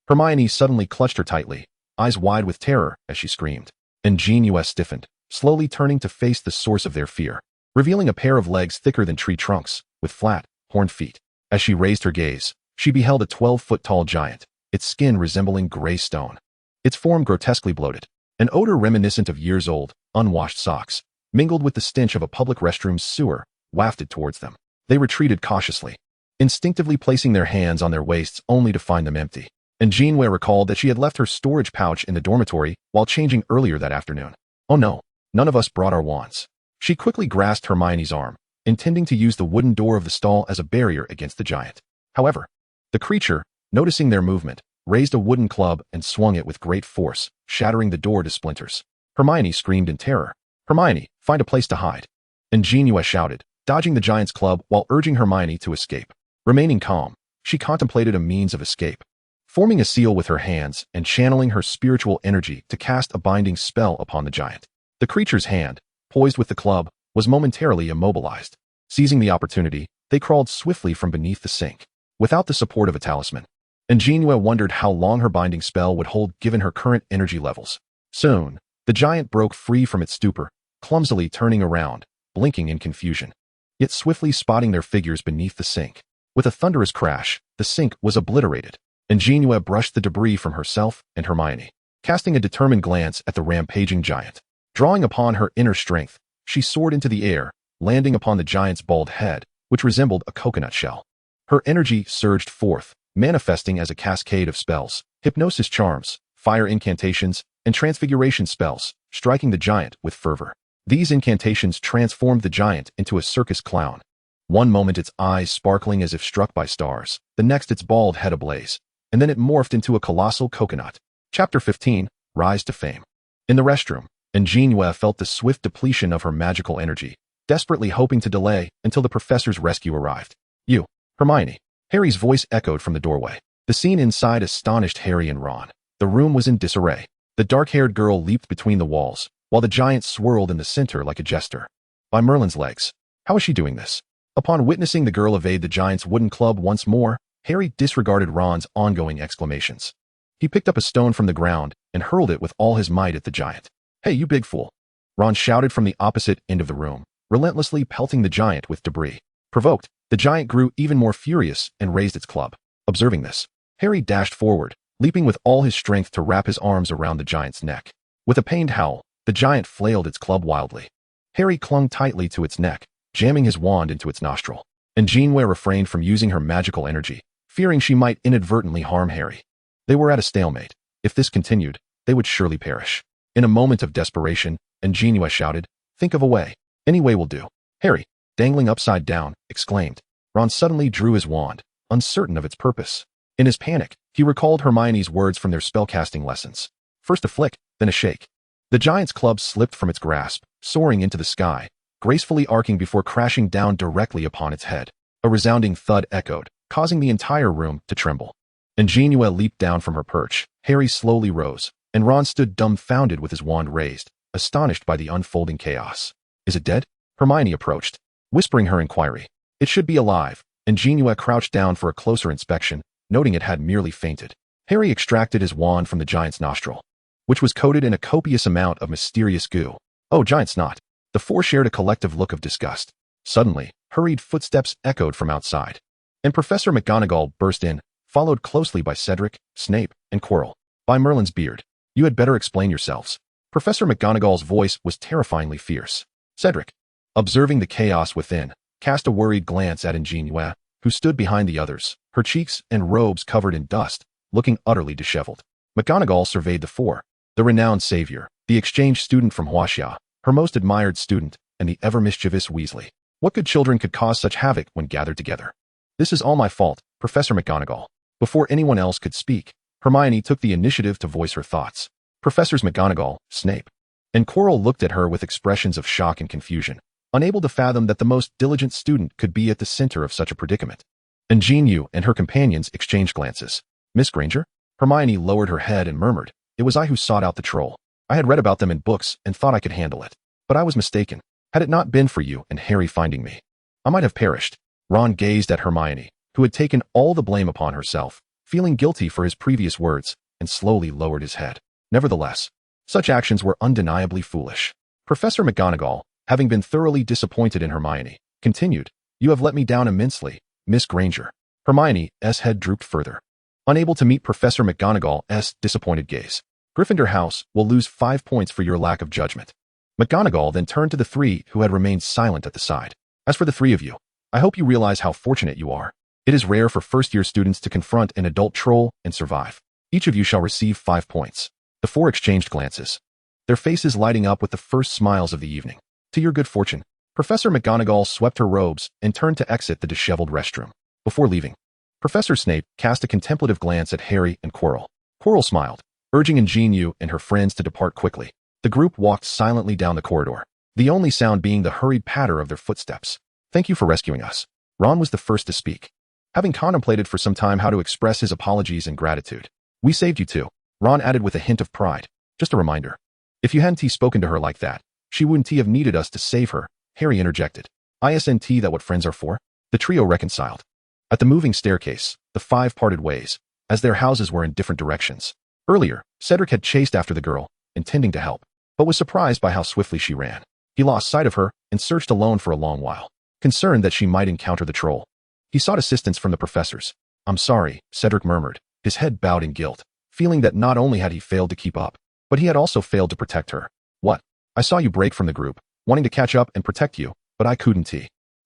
Hermione suddenly clutched her tightly, eyes wide with terror as she screamed. An JinYue stiffened, slowly turning to face the source of their fear, revealing a pair of legs thicker than tree trunks, with flat, horned feet. As she raised her gaze, she beheld a 12-foot-tall giant, its skin resembling gray stone. Its form grotesquely bloated. An odor reminiscent of years-old, unwashed socks, mingled with the stench of a public restroom's sewer, wafted towards them. They retreated cautiously, instinctively placing their hands on their waists only to find them empty. An JinYue recalled that she had left her storage pouch in the dormitory while changing earlier that afternoon. Oh no, none of us brought our wands. She quickly grasped Hermione's arm, intending to use the wooden door of the stall as a barrier against the giant. However, the creature, noticing their movement, raised a wooden club and swung it with great force, shattering the door to splinters. Hermione screamed in terror. Hermione, find a place to hide. An JinYue shouted, dodging the giant's club while urging Hermione to escape. Remaining calm, she contemplated a means of escape. Forming a seal with her hands and channeling her spiritual energy to cast a binding spell upon the giant. The creature's hand, poised with the club, was momentarily immobilized. Seizing the opportunity, they crawled swiftly from beneath the sink. Without the support of a talisman, An JinYue wondered how long her binding spell would hold given her current energy levels. Soon, the giant broke free from its stupor, clumsily turning around, blinking in confusion, yet swiftly spotting their figures beneath the sink. With a thunderous crash, the sink was obliterated. An JinYue brushed the debris from herself and Hermione, casting a determined glance at the rampaging giant. Drawing upon her inner strength, she soared into the air, landing upon the giant's bald head, which resembled a coconut shell. Her energy surged forth, manifesting as a cascade of spells, hypnosis charms, fire incantations, and transfiguration spells, striking the giant with fervor. These incantations transformed the giant into a circus clown. One moment its eyes sparkling as if struck by stars, the next its bald head ablaze, and then it morphed into a colossal coconut. Chapter 15, Rise to Fame. In the restroom, An JinYue felt the swift depletion of her magical energy, desperately hoping to delay until the professor's rescue arrived. You, Hermione. Harry's voice echoed from the doorway. The scene inside astonished Harry and Ron. The room was in disarray. The dark-haired girl leaped between the walls, while the giant swirled in the center like a jester. By Merlin's legs. How is she doing this? Upon witnessing the girl evade the giant's wooden club once more, Harry disregarded Ron's ongoing exclamations. He picked up a stone from the ground and hurled it with all his might at the giant. Hey, you big fool! Ron shouted from the opposite end of the room, relentlessly pelting the giant with debris. Provoked, the giant grew even more furious and raised its club. Observing this, Harry dashed forward, leaping with all his strength to wrap his arms around the giant's neck. With a pained howl, the giant flailed its club wildly. Harry clung tightly to its neck, jamming his wand into its nostril. An JinYue refrained from using her magical energy, fearing she might inadvertently harm Harry. They were at a stalemate. If this continued, they would surely perish. In a moment of desperation, An JinYue shouted, think of a way. Any way will do. Harry, dangling upside down, exclaimed. Ron suddenly drew his wand, uncertain of its purpose. In his panic, he recalled Hermione's words from their spellcasting lessons. First a flick, then a shake. The giant's club slipped from its grasp, soaring into the sky, gracefully arcing before crashing down directly upon its head. A resounding thud echoed, causing the entire room to tremble. An JinYue leaped down from her perch. Harry slowly rose, and Ron stood dumbfounded with his wand raised, astonished by the unfolding chaos. Is it dead? Hermione approached, whispering her inquiry. It should be alive. An JinYue crouched down for a closer inspection, noting it had merely fainted. Harry extracted his wand from the giant's nostril, which was coated in a copious amount of mysterious goo. Oh, giant snot. The four shared a collective look of disgust. Suddenly, hurried footsteps echoed from outside, and Professor McGonagall burst in, followed closely by Cedric, Snape, and Quirrell. By Merlin's beard, you had better explain yourselves. Professor McGonagall's voice was terrifyingly fierce. Cedric, observing the chaos within, cast a worried glance at An JinYue, who stood behind the others, her cheeks and robes covered in dust, looking utterly disheveled. McGonagall surveyed the four. The renowned savior, the exchange student from Huaxia, her most admired student, and the ever-mischievous Weasley. What good children could cause such havoc when gathered together? This is all my fault, Professor McGonagall. Before anyone else could speak, Hermione took the initiative to voice her thoughts. Professors McGonagall, Snape, And Coral looked at her with expressions of shock and confusion, unable to fathom that the most diligent student could be at the center of such a predicament. An JinYue and her companions exchanged glances. Miss Granger? Hermione lowered her head and murmured, "It was I who sought out the troll. I had read about them in books and thought I could handle it. But I was mistaken. Had it not been for you and Harry finding me, I might have perished." Ron gazed at Hermione, who had taken all the blame upon herself, feeling guilty for his previous words, and slowly lowered his head. Nevertheless, such actions were undeniably foolish. Professor McGonagall, having been thoroughly disappointed in Hermione, continued, "You have let me down immensely, Miss Granger." Hermione's head drooped further, unable to meet Professor McGonagall's disappointed gaze. "Gryffindor House will lose 5 points for your lack of judgment." McGonagall then turned to the three who had remained silent at the side. "As for the three of you, I hope you realize how fortunate you are. It is rare for first-year students to confront an adult troll and survive. Each of you shall receive 5 points." The four exchanged glances, their faces lighting up with the first smiles of the evening. "To your good fortune." Professor McGonagall swept her robes and turned to exit the disheveled restroom. Before leaving, Professor Snape cast a contemplative glance at Harry and Quirrell. Quirrell smiled, urging An JinYue and her friends to depart quickly. The group walked silently down the corridor, the only sound being the hurried patter of their footsteps. "Thank you for rescuing us." Ron was the first to speak, having contemplated for some time how to express his apologies and gratitude. "We saved you too," Ron added with a hint of pride. "Just a reminder. If you hadn't spoken to her like that, she wouldn't have needed us to save her," Harry interjected. "Isn't that what friends are for?" The trio reconciled. At the moving staircase, the five parted ways, as their houses were in different directions. Earlier, Cedric had chased after the girl, intending to help, but was surprised by how swiftly she ran. He lost sight of her and searched alone for a long while, concerned that she might encounter the troll. He sought assistance from the professors. "I'm sorry," Cedric murmured, his head bowed in guilt, feeling that not only had he failed to keep up, but he had also failed to protect her. "What? I saw you break from the group, wanting to catch up and protect you, but I couldn't."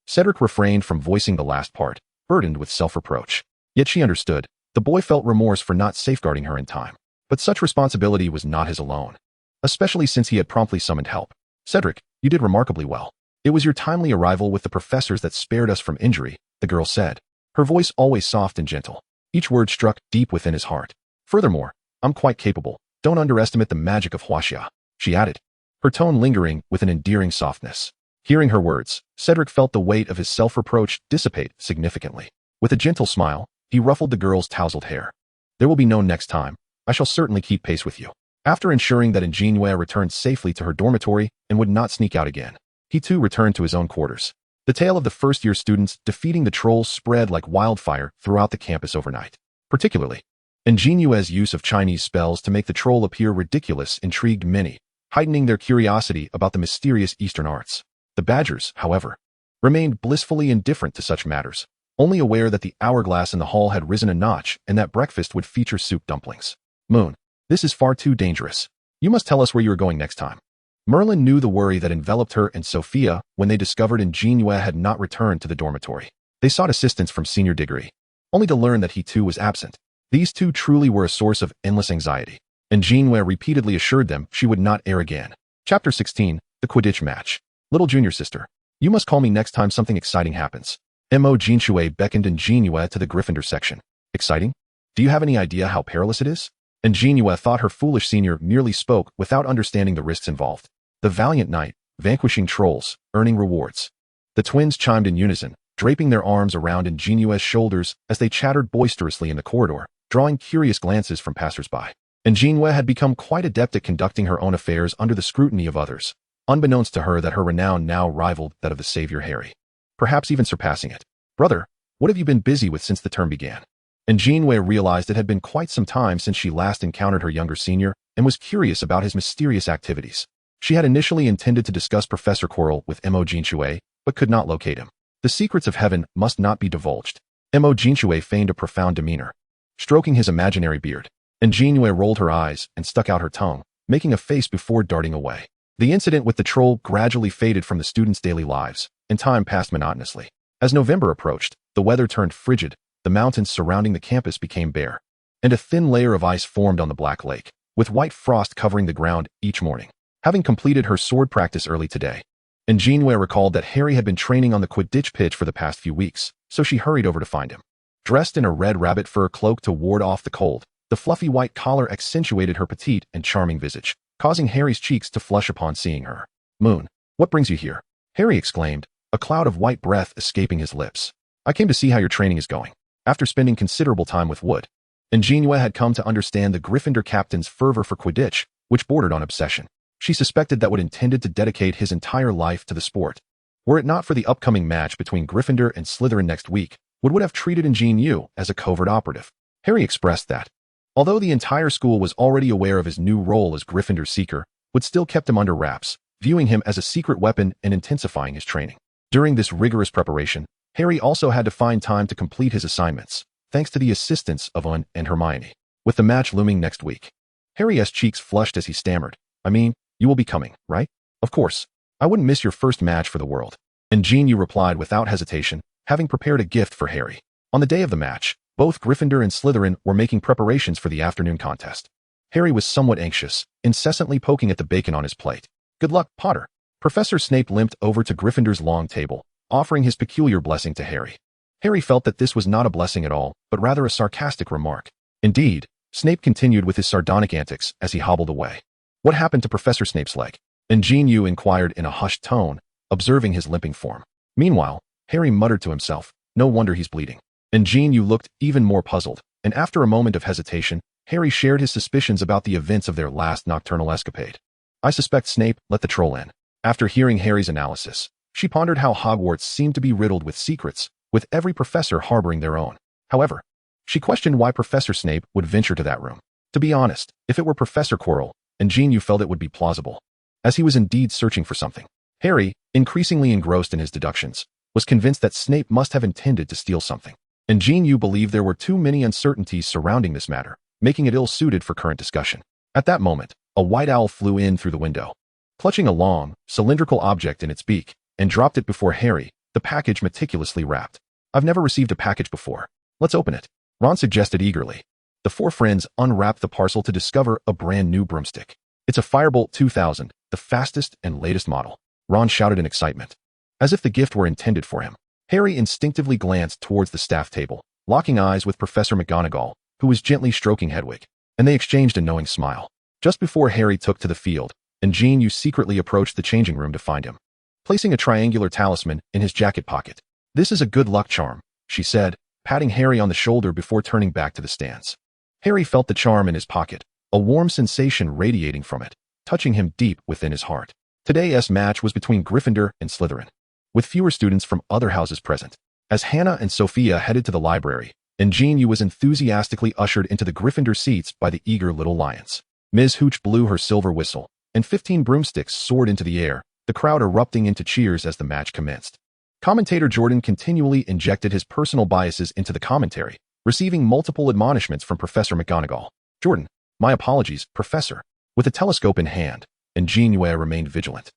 Cedric refrained from voicing the last part, burdened with self-reproach. Yet she understood. The boy felt remorse for not safeguarding her in time. But such responsibility was not his alone, especially since he had promptly summoned help. "Cedric, you did remarkably well. It was your timely arrival with the professors that spared us from injury," the girl said, her voice always soft and gentle. Each word struck deep within his heart. "Furthermore, I'm quite capable. Don't underestimate the magic of Huaxia," she added, her tone lingering with an endearing softness. Hearing her words, Cedric felt the weight of his self-reproach dissipate significantly. With a gentle smile, he ruffled the girl's tousled hair. "There will be no next time. I shall certainly keep pace with you." After ensuring that An JinYue returned safely to her dormitory and would not sneak out again, he too returned to his own quarters. The tale of the first-year students defeating the trolls spread like wildfire throughout the campus overnight. Particularly, An JinYue's use of Chinese spells to make the troll appear ridiculous intrigued many, heightening their curiosity about the mysterious Eastern arts. The Badgers, however, remained blissfully indifferent to such matters, only aware that the hourglass in the hall had risen a notch and that breakfast would feature soup dumplings. "Moon, this is far too dangerous. You must tell us where you are going next time." Merlin knew the worry that enveloped her and Sophia when they discovered An JinYue had not returned to the dormitory. They sought assistance from Senior Diggory, only to learn that he too was absent. These two truly were a source of endless anxiety, and JinYue repeatedly assured them she would not err again. Chapter 16, The Quidditch Match. "Little junior sister, you must call me next time something exciting happens." Mo Jinshue beckoned An JinYue to the Gryffindor section. "Exciting? Do you have any idea how perilous it is?" An JinYue thought her foolish senior merely spoke without understanding the risks involved. The valiant knight, vanquishing trolls, earning rewards. The twins chimed in unison, draping their arms around An JinYue's shoulders as they chattered boisterously in the corridor, drawing curious glances from passers-by. An JinYue had become quite adept at conducting her own affairs under the scrutiny of others, unbeknownst to her that her renown now rivaled that of the savior Harry, perhaps even surpassing it. "Brother, what have you been busy with since the term began?" And JinYue realized it had been quite some time since she last encountered her younger senior and was curious about his mysterious activities. She had initially intended to discuss Professor Quirrell with Mo Jinshue, but could not locate him. The secrets of heaven must not be divulged. Mo Jinshue feigned a profound demeanor, stroking his imaginary beard. And JinYue rolled her eyes and stuck out her tongue, making a face before darting away. The incident with the troll gradually faded from the students' daily lives, and time passed monotonously. As November approached, the weather turned frigid, the mountains surrounding the campus became bare, and a thin layer of ice formed on the Black Lake, with white frost covering the ground each morning. Having completed her sword practice early today, An JinYue recalled that Harry had been training on the Quidditch pitch for the past few weeks, so she hurried over to find him. Dressed in a red rabbit fur cloak to ward off the cold, the fluffy white collar accentuated her petite and charming visage. causing Harry's cheeks to flush upon seeing her. "Moon, what brings you here?" Harry exclaimed, a cloud of white breath escaping his lips. "I came to see how your training is going." After spending considerable time with Wood, An JinYue had come to understand the Gryffindor captain's fervor for Quidditch, which bordered on obsession. She suspected that Wood intended to dedicate his entire life to the sport. Were it not for the upcoming match between Gryffindor and Slytherin next week, Wood would have treated An JinYue as a covert operative. Harry expressed that, although the entire school was already aware of his new role as Gryffindor Seeker, Wood still kept him under wraps, viewing him as a secret weapon and intensifying his training. During this rigorous preparation, Harry also had to find time to complete his assignments, thanks to the assistance of Ron and Hermione. With the match looming next week, Harry's cheeks flushed as he stammered, "I mean, you will be coming, right?" "Of course. I wouldn't miss your first match for the world." And JinYue replied without hesitation, having prepared a gift for Harry. On the day of the match, both Gryffindor and Slytherin were making preparations for the afternoon contest. Harry was somewhat anxious, incessantly poking at the bacon on his plate. "Good luck, Potter." Professor Snape limped over to Gryffindor's long table, offering his peculiar blessing to Harry. Harry felt that this was not a blessing at all, but rather a sarcastic remark. Indeed, Snape continued with his sardonic antics as he hobbled away. "What happened to Professor Snape's leg?" And JinYue inquired in a hushed tone, observing his limping form. Meanwhile, Harry muttered to himself, "No wonder he's bleeding." And JinYue looked even more puzzled, and after a moment of hesitation, Harry shared his suspicions about the events of their last nocturnal escapade. "I suspect Snape let the troll in." After hearing Harry's analysis, she pondered how Hogwarts seemed to be riddled with secrets, with every professor harboring their own. However, she questioned why Professor Snape would venture to that room. To be honest, if it were Professor Quirrell, and JinYue felt it would be plausible, as he was indeed searching for something. Harry, increasingly engrossed in his deductions, was convinced that Snape must have intended to steal something. And JinYue believed there were too many uncertainties surrounding this matter, making it ill-suited for current discussion. At that moment, a white owl flew in through the window, clutching a long, cylindrical object in its beak, and dropped it before Harry, the package meticulously wrapped. "I've never received a package before. Let's open it," Ron suggested eagerly. The four friends unwrapped the parcel to discover a brand new broomstick. "It's a Firebolt 2000, the fastest and latest model," Ron shouted in excitement. As if the gift were intended for him, Harry instinctively glanced towards the staff table, locking eyes with Professor McGonagall, who was gently stroking Hedwig, and they exchanged a knowing smile. Just before Harry took to the field, and JinYue secretly approached the changing room to find him, placing a triangular talisman in his jacket pocket. "This is a good luck charm," she said, patting Harry on the shoulder before turning back to the stands. Harry felt the charm in his pocket, a warm sensation radiating from it, touching him deep within his heart. Today's match was between Gryffindor and Slytherin, with fewer students from other houses present. As Hannah and Sophia headed to the library, and JinYue was enthusiastically ushered into the Gryffindor seats by the eager little lions. Ms. Hooch blew her silver whistle, and 15 broomsticks soared into the air, the crowd erupting into cheers as the match commenced. Commentator Jordan continually injected his personal biases into the commentary, receiving multiple admonishments from Professor McGonagall. "Jordan, my apologies, Professor." With a telescope in hand, and JinYue remained vigilant.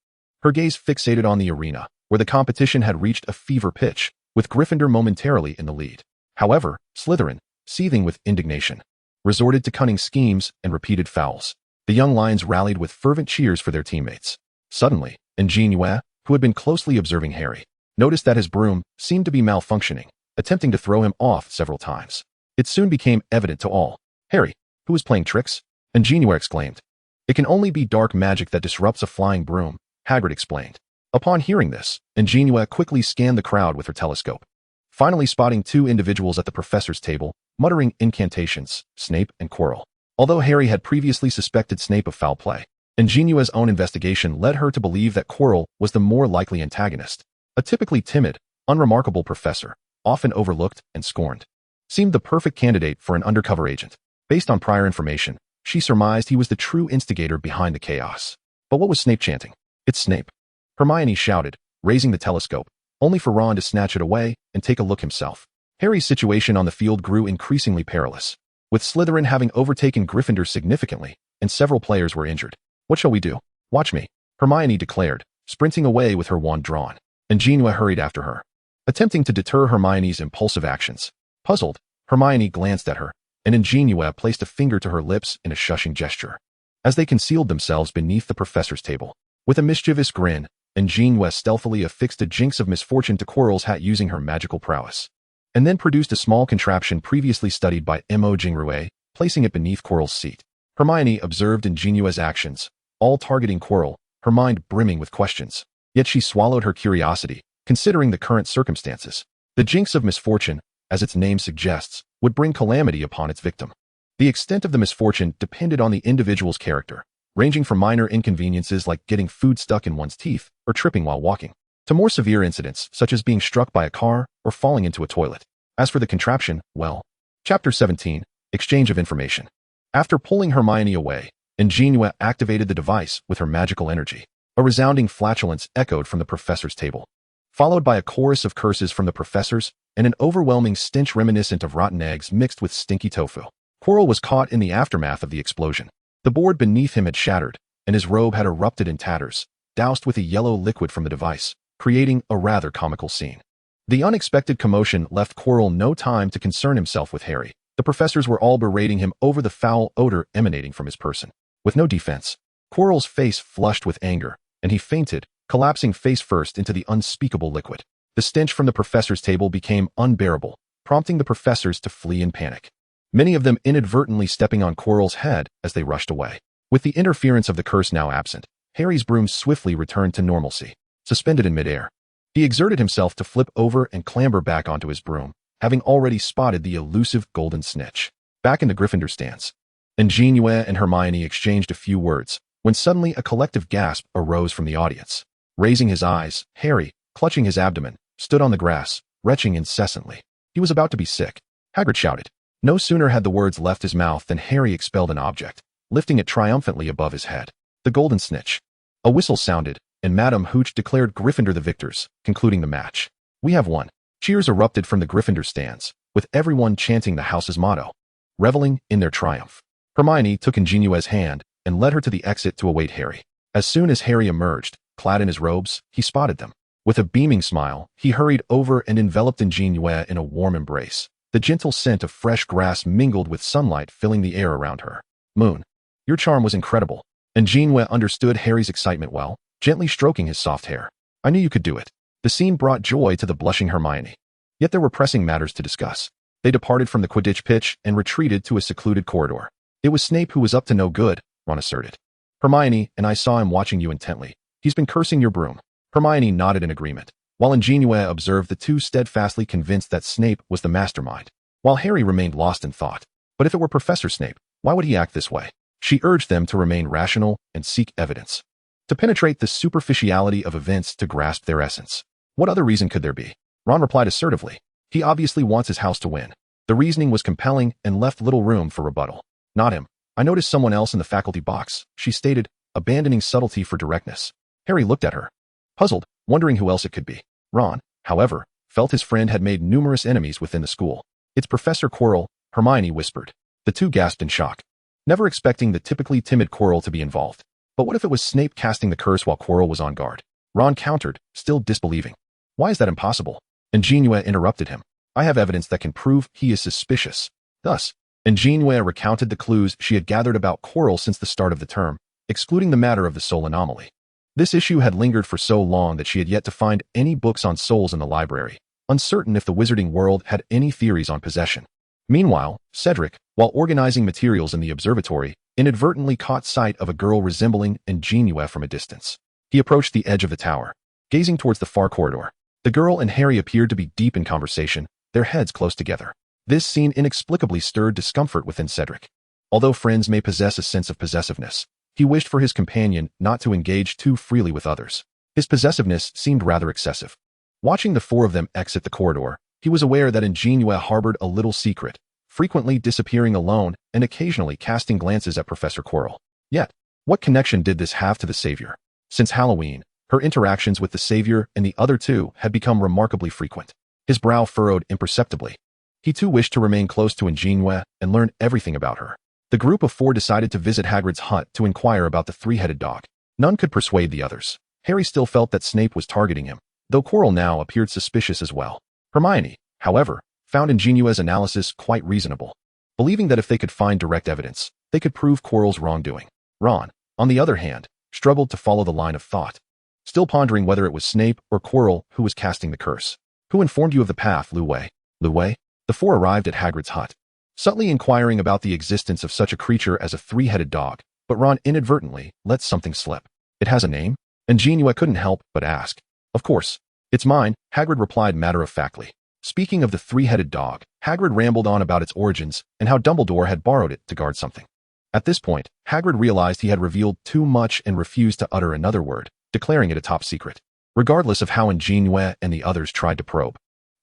Her gaze fixated on the arena, where the competition had reached a fever pitch, with Gryffindor momentarily in the lead. However, Slytherin, seething with indignation, resorted to cunning schemes and repeated fouls. The young lions rallied with fervent cheers for their teammates. Suddenly, An JinYue, who had been closely observing Harry, noticed that his broom seemed to be malfunctioning, attempting to throw him off several times. It soon became evident to all. "Harry, who is playing tricks?" An JinYue exclaimed. "It can only be dark magic that disrupts a flying broom," Hagrid explained. Upon hearing this, An JinYue quickly scanned the crowd with her telescope, finally spotting two individuals at the professor's table, muttering incantations, Snape and Quirrell. Although Harry had previously suspected Snape of foul play, An JinYue's own investigation led her to believe that Quirrell was the more likely antagonist. A typically timid, unremarkable professor, often overlooked and scorned, seemed the perfect candidate for an undercover agent. Based on prior information, she surmised he was the true instigator behind the chaos. But what was Snape chanting? "It's Snape!" Hermione shouted, raising the telescope, only for Ron to snatch it away and take a look himself. Harry's situation on the field grew increasingly perilous, with Slytherin having overtaken Gryffindor significantly, and several players were injured. "What shall we do?" "Watch me," Hermione declared, sprinting away with her wand drawn. And JinYue hurried after her, attempting to deter Hermione's impulsive actions. Puzzled, Hermione glanced at her, and An JinYue placed a finger to her lips in a shushing gesture, as they concealed themselves beneath the professor's table. With a mischievous grin, An JinYue stealthily affixed a jinx of misfortune to Quirrell's hat using her magical prowess, and then produced a small contraption previously studied by An JinYue, placing it beneath Quirrell's seat. Hermione observed An JinYue's actions, all targeting Quirrell, her mind brimming with questions. Yet she swallowed her curiosity, considering the current circumstances. The jinx of misfortune, as its name suggests, would bring calamity upon its victim. The extent of the misfortune depended on the individual's character, ranging from minor inconveniences like getting food stuck in one's teeth or tripping while walking, to more severe incidents such as being struck by a car or falling into a toilet. As for the contraption, well. Chapter 17, Exchange of Information. After pulling Hermione away, An JinYue activated the device with her magical energy. A resounding flatulence echoed from the professor's table, followed by a chorus of curses from the professors and an overwhelming stench reminiscent of rotten eggs mixed with stinky tofu. Quirrell was caught in the aftermath of the explosion. The board beneath him had shattered, and his robe had erupted in tatters, doused with a yellow liquid from the device, creating a rather comical scene. The unexpected commotion left Quirrell no time to concern himself with Harry. The professors were all berating him over the foul odor emanating from his person. With no defense, Quirrell's face flushed with anger, and he fainted, collapsing face first into the unspeakable liquid. The stench from the professor's table became unbearable, prompting the professors to flee in panic, many of them inadvertently stepping on Quirrell's head as they rushed away. With the interference of the curse now absent, Harry's broom swiftly returned to normalcy, suspended in midair. He exerted himself to flip over and clamber back onto his broom, having already spotted the elusive golden snitch. Back in the Gryffindor stands, An JinYue and Hermione exchanged a few words, when suddenly a collective gasp arose from the audience. Raising his eyes, Harry, clutching his abdomen, stood on the grass, retching incessantly. He was about to be sick. Hagrid shouted. No sooner had the words left his mouth than Harry expelled an object, lifting it triumphantly above his head. The golden snitch. A whistle sounded, and Madame Hooch declared Gryffindor the victors, concluding the match. We have won. Cheers erupted from the Gryffindor stands, with everyone chanting the house's motto, reveling in their triumph. Hermione took An JinYue's hand and led her to the exit to await Harry. As soon as Harry emerged, clad in his robes, he spotted them. With a beaming smile, he hurried over and enveloped An JinYue in a warm embrace. The gentle scent of fresh grass mingled with sunlight filling the air around her. Moon, your charm was incredible. An JinYue understood Harry's excitement well, gently stroking his soft hair. I knew you could do it. The scene brought joy to the blushing Hermione. Yet there were pressing matters to discuss. They departed from the Quidditch pitch and retreated to a secluded corridor. It was Snape who was up to no good, Ron asserted. Hermione and I saw him watching you intently. He's been cursing your broom. Hermione nodded in agreement, while An JinYue observed the two steadfastly convinced that Snape was the mastermind, while Harry remained lost in thought. But if it were Professor Snape, why would he act this way? She urged them to remain rational and seek evidence, to penetrate the superficiality of events to grasp their essence. What other reason could there be? Ron replied assertively. He obviously wants his house to win. The reasoning was compelling and left little room for rebuttal. Not him. I noticed someone else in the faculty box, she stated, abandoning subtlety for directness. Harry looked at her, puzzled, wondering who else it could be. Ron, however, felt his friend had made numerous enemies within the school. It's Professor Quirrell, Hermione whispered. The two gasped in shock, never expecting the typically timid Quirrell to be involved. But what if it was Snape casting the curse while Quirrell was on guard? Ron countered, still disbelieving. Why is that impossible? An JinYue interrupted him. I have evidence that can prove he is suspicious. Thus, An JinYue recounted the clues she had gathered about Quirrell since the start of the term, excluding the matter of the soul anomaly. This issue had lingered for so long that she had yet to find any books on souls in the library, uncertain if the Wizarding World had any theories on possession. Meanwhile, Cedric, while organizing materials in the observatory, inadvertently caught sight of a girl resembling An JinYue from a distance. He approached the edge of the tower, gazing towards the far corridor. The girl and Harry appeared to be deep in conversation, their heads close together. This scene inexplicably stirred discomfort within Cedric. Although friends may possess a sense of possessiveness, he wished for his companion not to engage too freely with others. His possessiveness seemed rather excessive. Watching the four of them exit the corridor, he was aware that An JinYue harbored a little secret, frequently disappearing alone and occasionally casting glances at Professor Quirrell. Yet, what connection did this have to the Savior? Since Halloween, her interactions with the Savior and the other two had become remarkably frequent. His brow furrowed imperceptibly. He too wished to remain close to An JinYue and learn everything about her. The group of four decided to visit Hagrid's hut to inquire about the three-headed dog. None could persuade the others. Harry still felt that Snape was targeting him, though Quirrell now appeared suspicious as well. Hermione, however, found An JinYue's analysis quite reasonable, believing that if they could find direct evidence, they could prove Quirrell's wrongdoing. Ron, on the other hand, struggled to follow the line of thought, still pondering whether it was Snape or Quirrell who was casting the curse. Who informed you of the path, Lu Wei? Lu Wei? The four arrived at Hagrid's hut, subtly inquiring about the existence of such a creature as a three-headed dog. but Ron inadvertently lets something slip. It has a name? And JinYue couldn't help but ask. Of course. It's mine, Hagrid replied matter-of-factly. Speaking of the three-headed dog, Hagrid rambled on about its origins and how Dumbledore had borrowed it to guard something. At this point, Hagrid realized he had revealed too much and refused to utter another word, declaring it a top secret. Regardless of how An JinYue and the others tried to probe,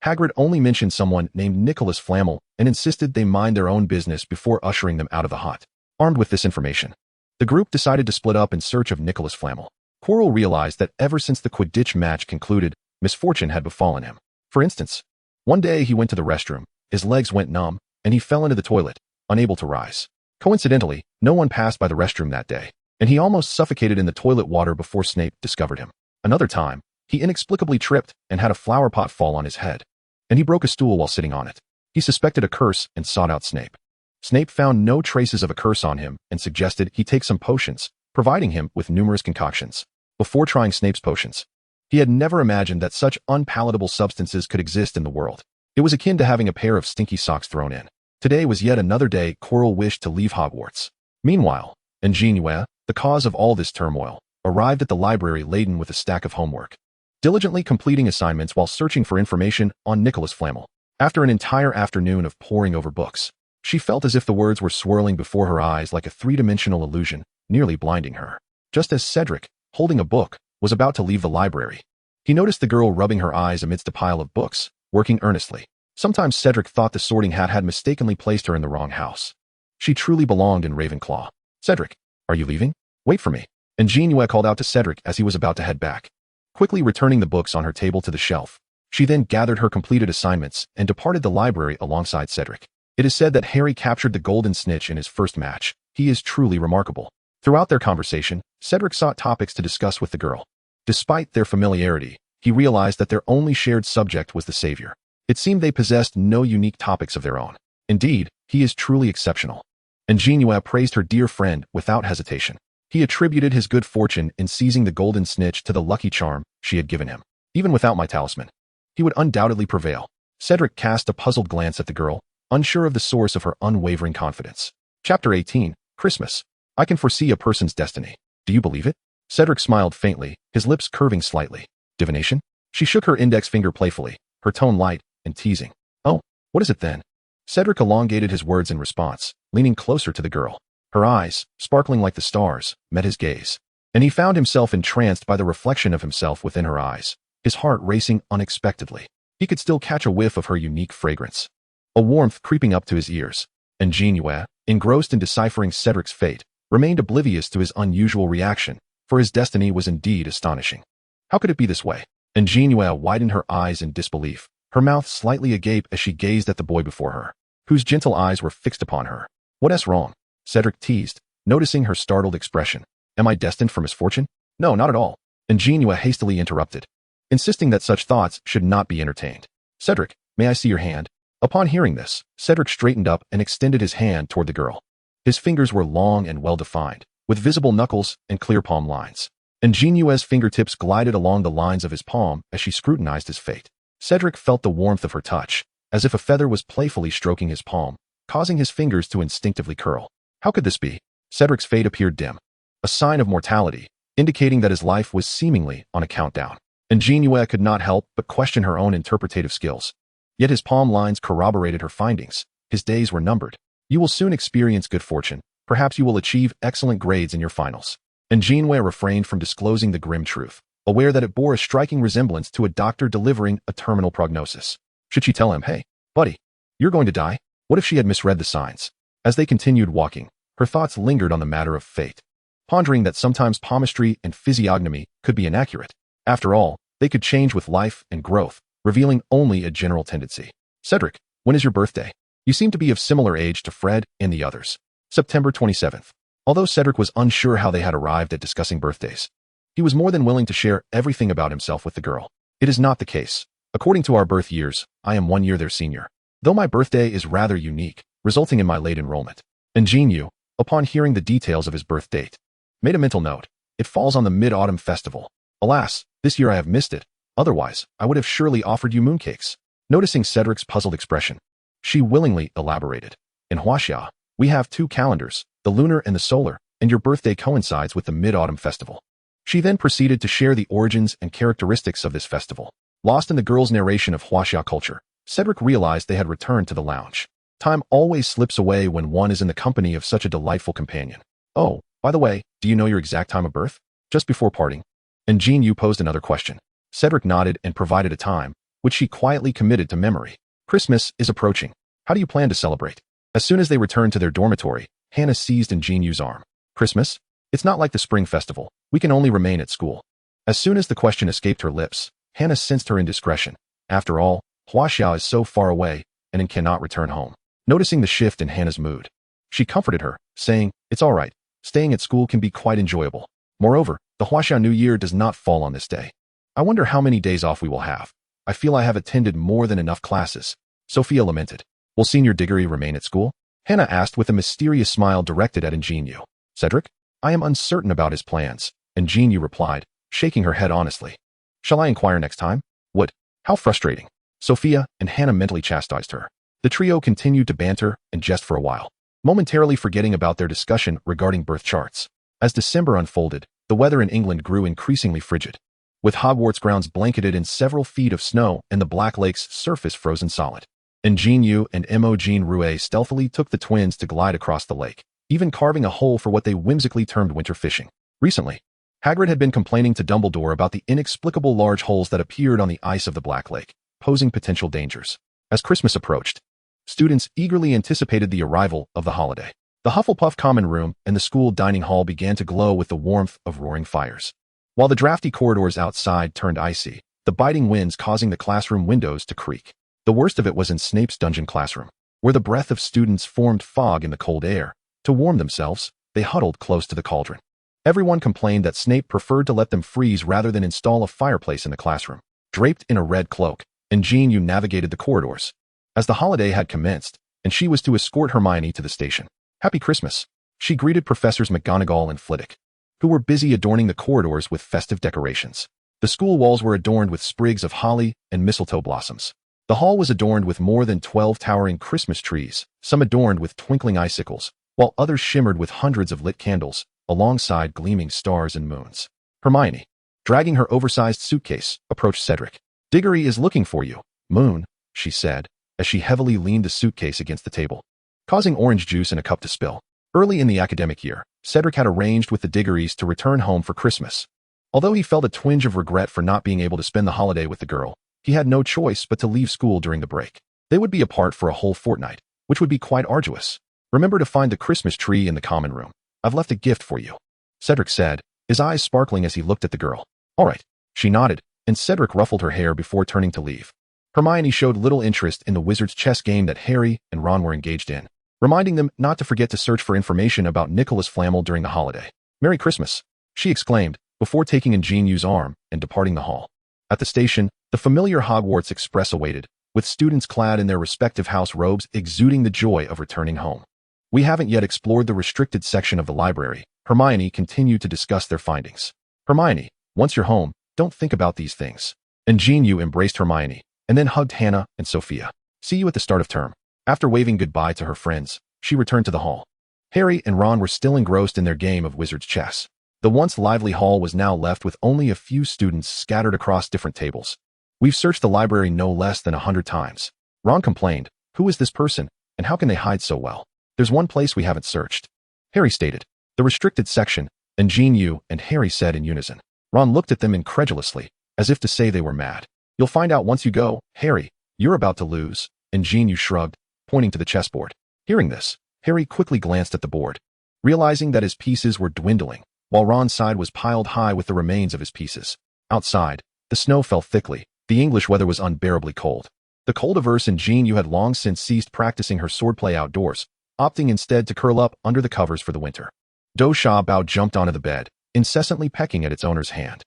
Hagrid only mentioned someone named Nicholas Flamel and insisted they mind their own business before ushering them out of the hut. Armed with this information, the group decided to split up in search of Nicholas Flamel. Quirrell realized that ever since the Quidditch match concluded, misfortune had befallen him. For instance, one day he went to the restroom, his legs went numb, and he fell into the toilet, unable to rise. Coincidentally, no one passed by the restroom that day, and he almost suffocated in the toilet water before Snape discovered him. Another time, he inexplicably tripped and had a flower pot fall on his head, and he broke a stool while sitting on it. He suspected a curse and sought out Snape. Snape found no traces of a curse on him and suggested he take some potions, providing him with numerous concoctions. Before trying Snape's potions, he had never imagined that such unpalatable substances could exist in the world. It was akin to having a pair of stinky socks thrown in. Today was yet another day Quirrell wished to leave Hogwarts. Meanwhile, An JinYue, the cause of all this turmoil, arrived at the library laden with a stack of homework, diligently completing assignments while searching for information on Nicholas Flamel. After an entire afternoon of poring over books, she felt as if the words were swirling before her eyes like a three-dimensional illusion, nearly blinding her. Just as Cedric, holding a book, was about to leave the library, he noticed the girl rubbing her eyes amidst a pile of books, working earnestly. Sometimes Cedric thought the Sorting Hat had mistakenly placed her in the wrong house. She truly belonged in Ravenclaw. Cedric, are you leaving? Wait for me. And JinYue called out to Cedric as he was about to head back, quickly returning the books on her table to the shelf. She then gathered her completed assignments and departed the library alongside Cedric. It is said that Harry captured the Golden Snitch in his first match. He is truly remarkable. Throughout their conversation, Cedric sought topics to discuss with the girl. Despite their familiarity, he realized that their only shared subject was the Savior. It seemed they possessed no unique topics of their own. Indeed, he is truly exceptional. And JinYue praised her dear friend without hesitation. He attributed his good fortune in seizing the Golden Snitch to the lucky charm she had given him. Even without my talisman, he would undoubtedly prevail. Cedric cast a puzzled glance at the girl, unsure of the source of her unwavering confidence. Chapter 18, Christmas. I can foresee a person's destiny. Do you believe it? Cedric smiled faintly, his lips curving slightly. Divination? She shook her index finger playfully, her tone light and teasing. Oh, what is it then? Cedric elongated his words in response, leaning closer to the girl. Her eyes, sparkling like the stars, met his gaze, and he found himself entranced by the reflection of himself within her eyes, his heart racing unexpectedly. He could still catch a whiff of her unique fragrance, a warmth creeping up to his ears. And JinYue, engrossed in deciphering Cedric's fate, remained oblivious to his unusual reaction, for his destiny was indeed astonishing. How could it be this way? And JinYue widened her eyes in disbelief, her mouth slightly agape as she gazed at the boy before her, whose gentle eyes were fixed upon her. What's wrong? Cedric teased, noticing her startled expression. Am I destined for misfortune? No, not at all. And JinYue hastily interrupted, insisting that such thoughts should not be entertained. Cedric, may I see your hand? Upon hearing this, Cedric straightened up and extended his hand toward the girl. His fingers were long and well-defined, with visible knuckles and clear palm lines. And JinYue's fingertips glided along the lines of his palm as she scrutinized his fate. Cedric felt the warmth of her touch, as if a feather was playfully stroking his palm, causing his fingers to instinctively curl. How could this be? Cedric's fate appeared dim, a sign of mortality, indicating that his life was seemingly on a countdown. And JinYue could not help but question her own interpretative skills. Yet his palm lines corroborated her findings. His days were numbered. You will soon experience good fortune. Perhaps you will achieve excellent grades in your finals. And JinYue refrained from disclosing the grim truth, aware that it bore a striking resemblance to a doctor delivering a terminal prognosis. Should she tell him, hey, buddy, you're going to die? What if she had misread the signs? As they continued walking, her thoughts lingered on the matter of fate, pondering that sometimes palmistry and physiognomy could be inaccurate. After all, they could change with life and growth, revealing only a general tendency. Cedric, when is your birthday? You seem to be of similar age to Fred and the others. September 27th. Although Cedric was unsure how they had arrived at discussing birthdays, he was more than willing to share everything about himself with the girl. It is not the case. According to our birth years, I am 1 year their senior, though my birthday is rather unique, resulting in my late enrollment. And JinYue, upon hearing the details of his birth date, made a mental note. It falls on the Mid-Autumn Festival. Alas, this year I have missed it. Otherwise, I would have surely offered you mooncakes. Noticing Cedric's puzzled expression, she willingly elaborated. In Huaxia, we have 2 calendars, the lunar and the solar, and your birthday coincides with the Mid-Autumn Festival. She then proceeded to share the origins and characteristics of this festival. Lost in the girl's narration of Huaxia culture, Cedric realized they had returned to the lounge. Time always slips away when one is in the company of such a delightful companion. Oh, by the way, do you know your exact time of birth? Just before parting. An JinYue posed another question. Cedric nodded and provided a time, which she quietly committed to memory. Christmas is approaching. How do you plan to celebrate? As soon as they returned to their dormitory, Hannah seized An JinYue's arm. Christmas? It's not like the spring festival. We can only remain at school. As soon as the question escaped her lips, Hannah sensed her indiscretion. After all, Huaxia is so far away, and cannot return home. Noticing the shift in Hannah's mood, she comforted her, saying, "It's all right. Staying at school can be quite enjoyable. Moreover, the Huaxia New Year does not fall on this day. I wonder how many days off we will have. I feel I have attended more than enough classes." Sophia lamented. "Will Senior Diggory remain at school?" Hannah asked with a mysterious smile directed at An JinYue. "Cedric? I am uncertain about his plans," An JinYue replied, shaking her head honestly. "Shall I inquire next time?" "What? How frustrating." Sophia and Hannah mentally chastised her. The trio continued to banter and jest for a while, momentarily forgetting about their discussion regarding birth charts. As December unfolded, the weather in England grew increasingly frigid, with Hogwarts grounds blanketed in several feet of snow and the Black Lake's surface frozen solid. An JinYue and Mo JinRue stealthily took the twins to glide across the lake, even carving a hole for what they whimsically termed winter fishing. Recently, Hagrid had been complaining to Dumbledore about the inexplicable large holes that appeared on the ice of the Black Lake, posing potential dangers. As Christmas approached, students eagerly anticipated the arrival of the holiday. The Hufflepuff common room and the school dining hall began to glow with the warmth of roaring fires, while the drafty corridors outside turned icy, the biting winds causing the classroom windows to creak. The worst of it was in Snape's dungeon classroom, where the breath of students formed fog in the cold air. To warm themselves, they huddled close to the cauldron. Everyone complained that Snape preferred to let them freeze rather than install a fireplace in the classroom. Draped in a red cloak, An JinYue navigated the corridors, as the holiday had commenced, and she was to escort Hermione to the station. "Happy Christmas," she greeted Professors McGonagall and Flitwick, who were busy adorning the corridors with festive decorations. The school walls were adorned with sprigs of holly and mistletoe blossoms. The hall was adorned with more than 12 towering Christmas trees, some adorned with twinkling icicles, while others shimmered with hundreds of lit candles, alongside gleaming stars and moons. Hermione, dragging her oversized suitcase, approached Cedric. "Diggory is looking for you, Moon," she said, as she heavily leaned the suitcase against the table, causing orange juice in a cup to spill. Early in the academic year, Cedric had arranged with the Diggorys to return home for Christmas. Although he felt a twinge of regret for not being able to spend the holiday with the girl, he had no choice but to leave school during the break. They would be apart for a whole fortnight, which would be quite arduous. "Remember to find the Christmas tree in the common room. I've left a gift for you," Cedric said, his eyes sparkling as he looked at the girl. "All right." She nodded, and Cedric ruffled her hair before turning to leave. Hermione showed little interest in the wizard's chess game that Harry and Ron were engaged in, reminding them not to forget to search for information about Nicholas Flamel during the holiday. "Merry Christmas," she exclaimed, before taking An JinYue's arm and departing the hall. At the station, the familiar Hogwarts Express awaited, with students clad in their respective house robes exuding the joy of returning home. "We haven't yet explored the restricted section of the library," Hermione continued to discuss their findings. "Hermione, once you're home, don't think about these things." An JinYue embraced Hermione, and then hugged Hannah and Sophia. "See you at the start of term." After waving goodbye to her friends, she returned to the hall. Harry and Ron were still engrossed in their game of wizard's chess. The once lively hall was now left with only a few students scattered across different tables. "We've searched the library no less than 100 times. Ron complained. "Who is this person, and how can they hide so well?" "There's one place we haven't searched," Harry stated. "The restricted section," An JinYue and Harry said in unison. Ron looked at them incredulously, as if to say they were mad. "You'll find out once you go, Harry. You're about to lose," An JinYue shrugged, pointing to the chessboard. Hearing this, Harry quickly glanced at the board, realizing that his pieces were dwindling, while Ron's side was piled high with the remains of his pieces. Outside, the snow fell thickly. The English weather was unbearably cold. The cold-averse An JinYue had long since ceased practicing her swordplay outdoors, opting instead to curl up under the covers for the winter. Do Bao jumped onto the bed, incessantly pecking at its owner's hand.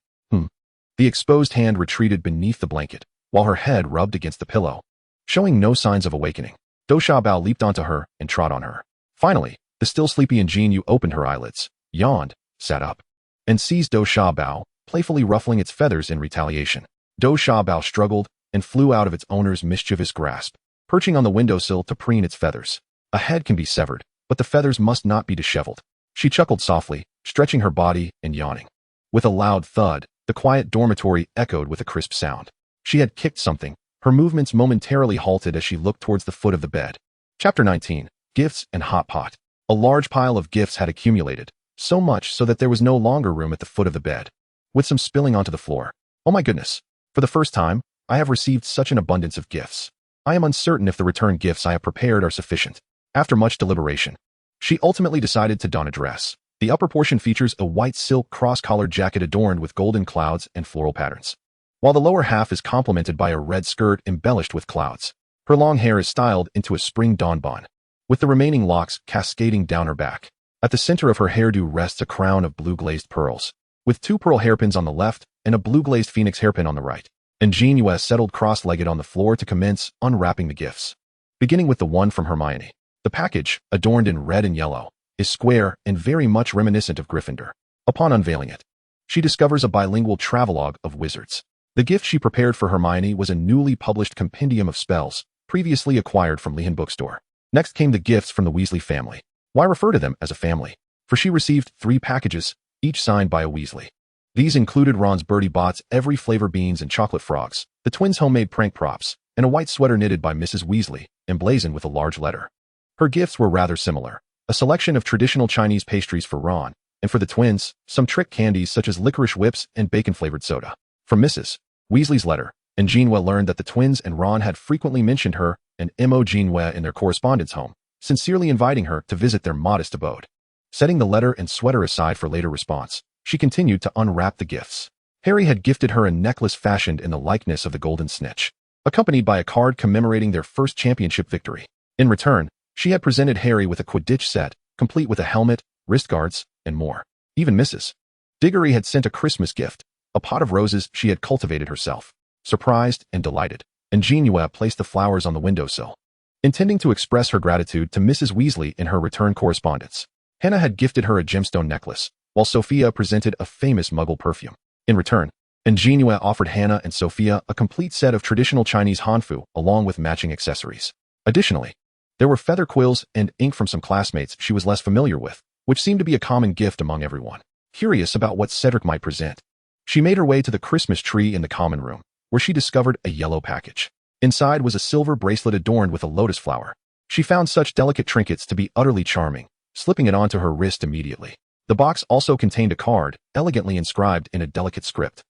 The exposed hand retreated beneath the blanket, while her head rubbed against the pillow, showing no signs of awakening. Do Bao leaped onto her and trod on her. Finally, the still sleepy An JinYue opened her eyelids, yawned, sat up, and seized Do Bao, playfully ruffling its feathers in retaliation. Do Bao struggled and flew out of its owner's mischievous grasp, perching on the windowsill to preen its feathers. A head can be severed, but the feathers must not be disheveled. She chuckled softly, stretching her body and yawning. With a loud thud, the quiet dormitory echoed with a crisp sound. She had kicked something. Her movements momentarily halted as she looked towards the foot of the bed. Chapter 19. Gifts and Hot Pot. A large pile of gifts had accumulated, so much so that there was no longer room at the foot of the bed, with some spilling onto the floor. Oh my goodness. For the first time, I have received such an abundance of gifts. I am uncertain if the return gifts I have prepared are sufficient. After much deliberation, she ultimately decided to don a dress. The upper portion features a white silk cross-collared jacket adorned with golden clouds and floral patterns, while the lower half is complemented by a red skirt embellished with clouds. Her long hair is styled into a spring dawn bun, with the remaining locks cascading down her back. At the center of her hairdo rests a crown of blue-glazed pearls, with 2 pearl hairpins on the left and a blue-glazed phoenix hairpin on the right. An JinYue settled cross-legged on the floor to commence unwrapping the gifts. Beginning with the one from Hermione. The package, adorned in red and yellow, is square and very much reminiscent of Gryffindor. Upon unveiling it, she discovers a bilingual travelogue of wizards. The gift she prepared for Hermione was a newly published compendium of spells, previously acquired from Lehan Bookstore. Next came the gifts from the Weasley family. Why refer to them as a family? For she received 3 packages, each signed by a Weasley. These included Ron's Birdie Bots every flavor beans and chocolate frogs, the twins' homemade prank props, and a white sweater knitted by Mrs. Weasley, emblazoned with a large letter. Her gifts were rather similar. A selection of traditional Chinese pastries for Ron, and for the twins, some trick candies such as licorice whips and bacon-flavored soda. From Mrs. Weasley's letter, An JinYue learned that the twins and Ron had frequently mentioned her and An JinYue in their correspondence home, sincerely inviting her to visit their modest abode. Setting the letter and sweater aside for later response, she continued to unwrap the gifts. Harry had gifted her a necklace fashioned in the likeness of the Golden Snitch, accompanied by a card commemorating their first championship victory. In return, she had presented Harry with a Quidditch set, complete with a helmet, wrist guards, and more. Even Mrs. Diggory had sent a Christmas gift, a pot of roses she had cultivated herself. Surprised and delighted, An JinYue placed the flowers on the windowsill, intending to express her gratitude to Mrs. Weasley in her return correspondence. Hannah had gifted her a gemstone necklace, while Sophia presented a famous Muggle perfume. In return, An JinYue offered Hannah and Sophia a complete set of traditional Chinese hanfu along with matching accessories. Additionally, there were feather quills and ink from some classmates she was less familiar with, which seemed to be a common gift among everyone. Curious about what Cedric might present, she made her way to the Christmas tree in the common room, where she discovered a yellow package. Inside was a silver bracelet adorned with a lotus flower. She found such delicate trinkets to be utterly charming, slipping it onto her wrist immediately. The box also contained a card, elegantly inscribed in a delicate script.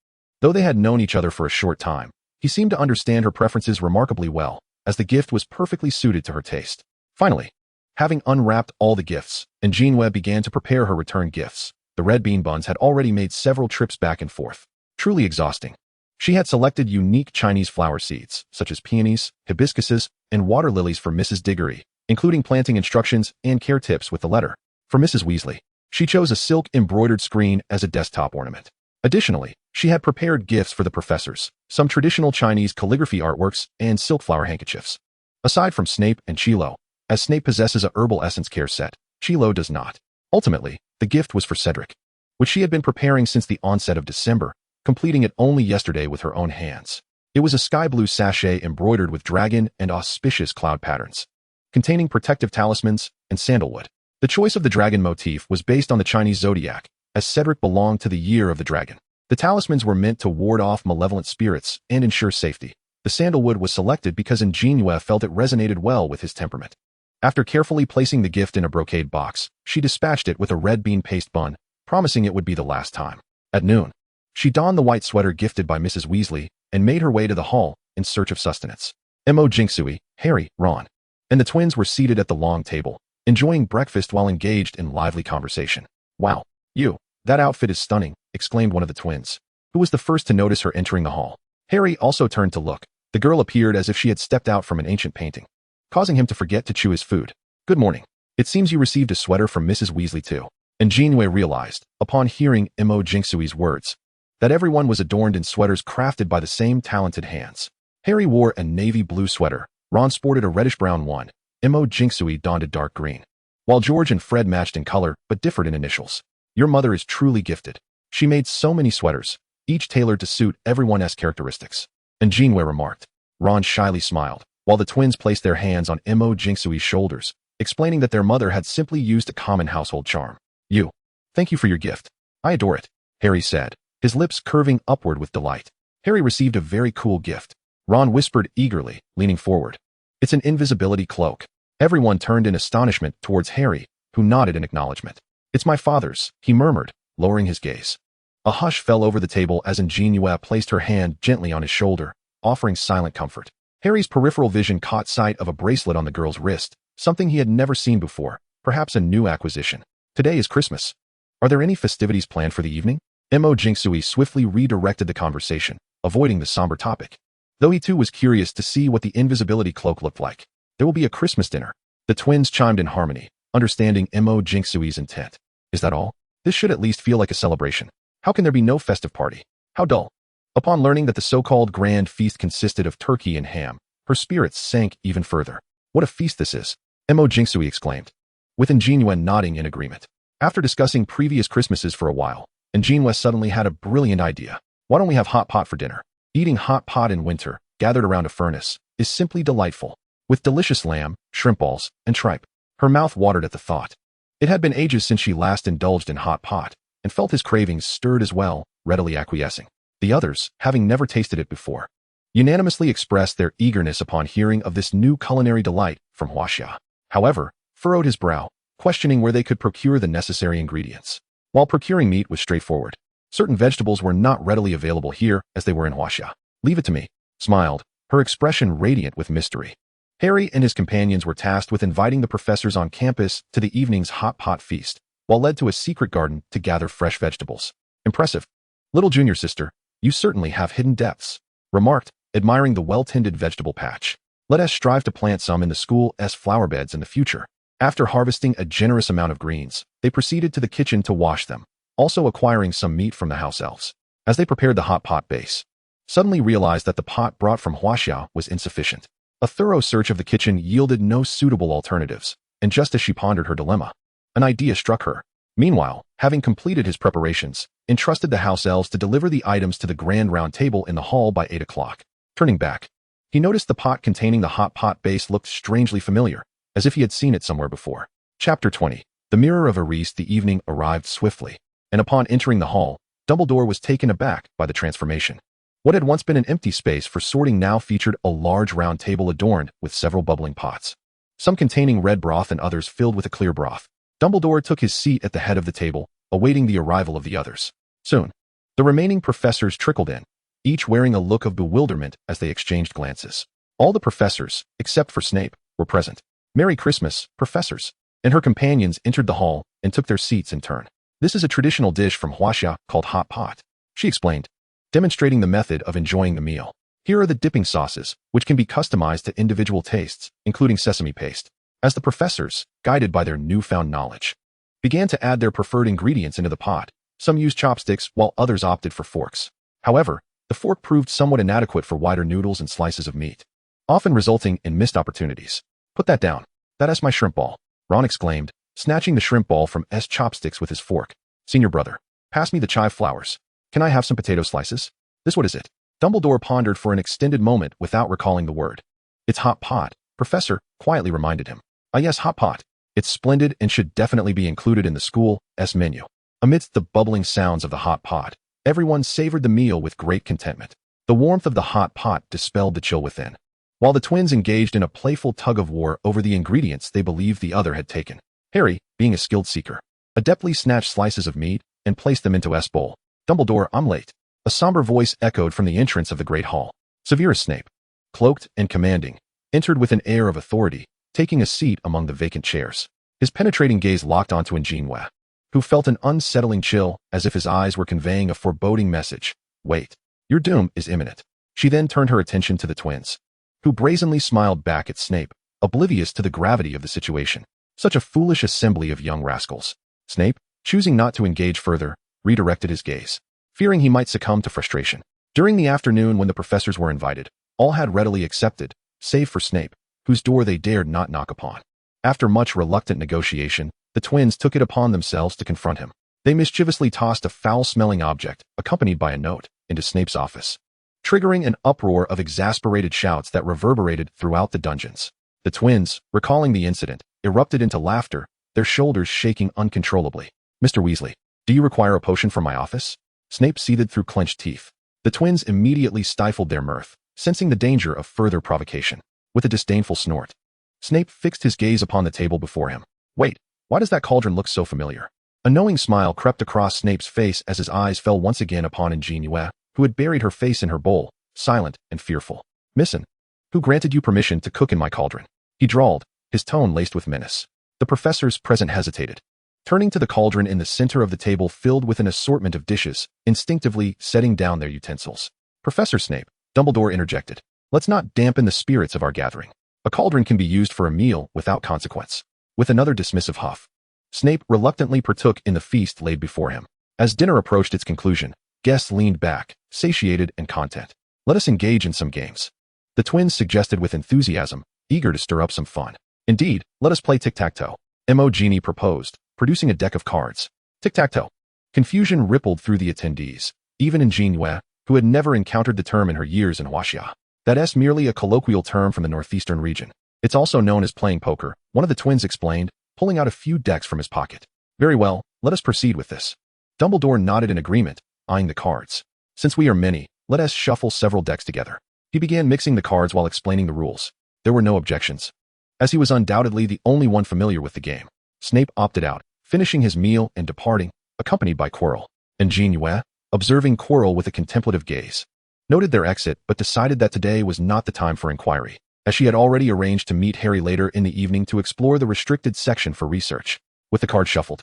Though they had known each other for a short time, he seemed to understand her preferences remarkably well, as the gift was perfectly suited to her taste. Finally, having unwrapped all the gifts, An JinYue began to prepare her return gifts. The red bean buns had already made several trips back and forth, truly exhausting. She had selected unique Chinese flower seeds, such as peonies, hibiscuses, and water lilies for Mrs. Diggory, including planting instructions and care tips with the letter. For Mrs. Weasley, she chose a silk embroidered screen as a desktop ornament. Additionally, she had prepared gifts for the professors, some traditional Chinese calligraphy artworks, and silk flower handkerchiefs. Aside from Snape and Chilo, as Snape possesses a herbal essence care set, Chilo does not. Ultimately, the gift was for Cedric, which she had been preparing since the onset of December, completing it only yesterday with her own hands. It was a sky blue sachet embroidered with dragon and auspicious cloud patterns, containing protective talismans and sandalwood. The choice of the dragon motif was based on the Chinese zodiac, as Cedric belonged to the year of the dragon. The talismans were meant to ward off malevolent spirits and ensure safety. The sandalwood was selected because An JinYue felt it resonated well with his temperament. After carefully placing the gift in a brocade box, she dispatched it with a red bean paste bun, promising it would be the last time. At noon, she donned the white sweater gifted by Mrs. Weasley and made her way to the hall in search of sustenance. An JinYue, Harry, Ron, and the twins were seated at the long table, enjoying breakfast while engaged in lively conversation. "Wow, that outfit is stunning," exclaimed one of the twins, who was the first to notice her entering the hall. Harry also turned to look. The girl appeared as if she had stepped out from an ancient painting, causing him to forget to chew his food. "Good morning. It seems you received a sweater from Mrs. Weasley too." An JinYue realized, upon hearing An JinYue's words, that everyone was adorned in sweaters crafted by the same talented hands. Harry wore a navy blue sweater, Ron sported a reddish-brown one, An JinYue donned a dark green, while George and Fred matched in color but differed in initials. "Your mother is truly gifted. She made so many sweaters, each tailored to suit everyone's characteristics," An JinYue remarked. Ron shyly smiled, while the twins placed their hands on An JinYue's shoulders, explaining that their mother had simply used a common household charm. You. Thank you for your gift. I adore it, Harry said, his lips curving upward with delight. Harry received a very cool gift. Ron whispered eagerly, leaning forward. It's an invisibility cloak. Everyone turned in astonishment towards Harry, who nodded in acknowledgement. It's my father's, he murmured, lowering his gaze. A hush fell over the table as An JinYue placed her hand gently on his shoulder, offering silent comfort. Harry's peripheral vision caught sight of a bracelet on the girl's wrist, something he had never seen before, perhaps a new acquisition. Today is Christmas. Are there any festivities planned for the evening? An JinYue swiftly redirected the conversation, avoiding the somber topic. Though he too was curious to see what the invisibility cloak looked like. There will be a Christmas dinner. The twins chimed in harmony, understanding An JinYue's intent. Is that all? This should at least feel like a celebration. How can there be no festive party? How dull. Upon learning that the so-called grand feast consisted of turkey and ham, her spirits sank even further. What a feast this is, An JinYue exclaimed, with An JinYue nodding in agreement. After discussing previous Christmases for a while, An JinYue suddenly had a brilliant idea. Why don't we have hot pot for dinner? Eating hot pot in winter, gathered around a furnace, is simply delightful, with delicious lamb, shrimp balls, and tripe. Her mouth watered at the thought. It had been ages since she last indulged in hot pot, and felt his cravings stirred as well, readily acquiescing. The others, having never tasted it before, unanimously expressed their eagerness upon hearing of this new culinary delight from Huaxia. However, furrowed his brow, questioning where they could procure the necessary ingredients. While procuring meat was straightforward, certain vegetables were not readily available here as they were in Huaxia. Leave it to me, smiled, her expression radiant with mystery. Harry and his companions were tasked with inviting the professors on campus to the evening's hot pot feast, while led to a secret garden to gather fresh vegetables. Impressive. Little junior sister, you certainly have hidden depths, remarked, admiring the well-tended vegetable patch. Let us strive to plant some in the school's flower beds in the future. After harvesting a generous amount of greens, they proceeded to the kitchen to wash them, also acquiring some meat from the house elves. As they prepared the hot pot base, suddenly realized that the pot brought from Huaxia was insufficient. A thorough search of the kitchen yielded no suitable alternatives, and just as she pondered her dilemma, an idea struck her. Meanwhile, having completed his preparations, entrusted the house elves to deliver the items to the grand round table in the hall by 8 o'clock. Turning back, he noticed the pot containing the hot pot base looked strangely familiar, as if he had seen it somewhere before. Chapter 20. The Mirror of Eris. The evening arrived swiftly, and upon entering the hall, Dumbledore was taken aback by the transformation. What had once been an empty space for sorting now featured a large round table adorned with several bubbling pots, some containing red broth and others filled with a clear broth. Dumbledore took his seat at the head of the table, awaiting the arrival of the others. Soon, the remaining professors trickled in, each wearing a look of bewilderment as they exchanged glances. All the professors, except for Snape, were present. Merry Christmas, professors, and her companions entered the hall and took their seats in turn. This is a traditional dish from Huaxia called hot pot, she explained, demonstrating the method of enjoying the meal. Here are the dipping sauces, which can be customized to individual tastes, including sesame paste. As the professors, guided by their newfound knowledge, began to add their preferred ingredients into the pot, some used chopsticks while others opted for forks. However, the fork proved somewhat inadequate for wider noodles and slices of meat, often resulting in missed opportunities. Put that down. That's my shrimp ball, Ron exclaimed, snatching the shrimp ball from S chopsticks with his fork. Senior brother, pass me the chive flowers. Can I have some potato slices? This what is it? Dumbledore pondered for an extended moment without recalling the word. It's hot pot, Professor quietly reminded him. Ah yes, hot pot. It's splendid and should definitely be included in the school's menu. Amidst the bubbling sounds of the hot pot, everyone savored the meal with great contentment. The warmth of the hot pot dispelled the chill within, while the twins engaged in a playful tug-of-war over the ingredients they believed the other had taken. Harry, being a skilled seeker, adeptly snatched slices of meat and placed them into S bowl. Dumbledore, I'm late. A somber voice echoed from the entrance of the great hall. Severus Snape, cloaked and commanding, entered with an air of authority, taking a seat among the vacant chairs. His penetrating gaze locked onto An JinYue, who felt an unsettling chill as if his eyes were conveying a foreboding message. Wait, your doom is imminent. She then turned her attention to the twins, who brazenly smiled back at Snape, oblivious to the gravity of the situation. Such a foolish assembly of young rascals. Snape, choosing not to engage further, redirected his gaze, fearing he might succumb to frustration. During the afternoon when the professors were invited, all had readily accepted, save for Snape, whose door they dared not knock upon. After much reluctant negotiation, the twins took it upon themselves to confront him. They mischievously tossed a foul-smelling object, accompanied by a note, into Snape's office, triggering an uproar of exasperated shouts that reverberated throughout the dungeons. The twins, recalling the incident, erupted into laughter, their shoulders shaking uncontrollably. Mr. Weasley, do you require a potion from my office? Snape seethed through clenched teeth. The twins immediately stifled their mirth, sensing the danger of further provocation. With a disdainful snort, Snape fixed his gaze upon the table before him. Wait, why does that cauldron look so familiar? A knowing smile crept across Snape's face as his eyes fell once again upon An JinYue, who had buried her face in her bowl, silent and fearful. Missin, who granted you permission to cook in my cauldron? He drawled, his tone laced with menace. The professors present hesitated, turning to the cauldron in the center of the table filled with an assortment of dishes, instinctively setting down their utensils. Professor Snape, Dumbledore interjected. Let's not dampen the spirits of our gathering. A cauldron can be used for a meal without consequence. With another dismissive huff, Snape reluctantly partook in the feast laid before him. As dinner approached its conclusion, guests leaned back, satiated and content. Let us engage in some games. The twins suggested with enthusiasm, eager to stir up some fun. Indeed, let us play tic-tac-toe. Genie proposed, producing a deck of cards. Tic-tac-toe. Confusion rippled through the attendees, even An JinYue, who had never encountered the term in her years in Huaxia. That's merely a colloquial term from the northeastern region. It's also known as playing poker, one of the twins explained, pulling out a few decks from his pocket. Very well, let us proceed with this. Dumbledore nodded in agreement, eyeing the cards. Since we are many, let us shuffle several decks together. He began mixing the cards while explaining the rules. There were no objections. As he was undoubtedly the only one familiar with the game, Snape opted out, finishing his meal and departing, accompanied by Quirrell. An JinYue, observing Quirrell with a contemplative gaze, noted their exit but decided that today was not the time for inquiry, as she had already arranged to meet Harry later in the evening to explore the restricted section for research. With the card shuffled,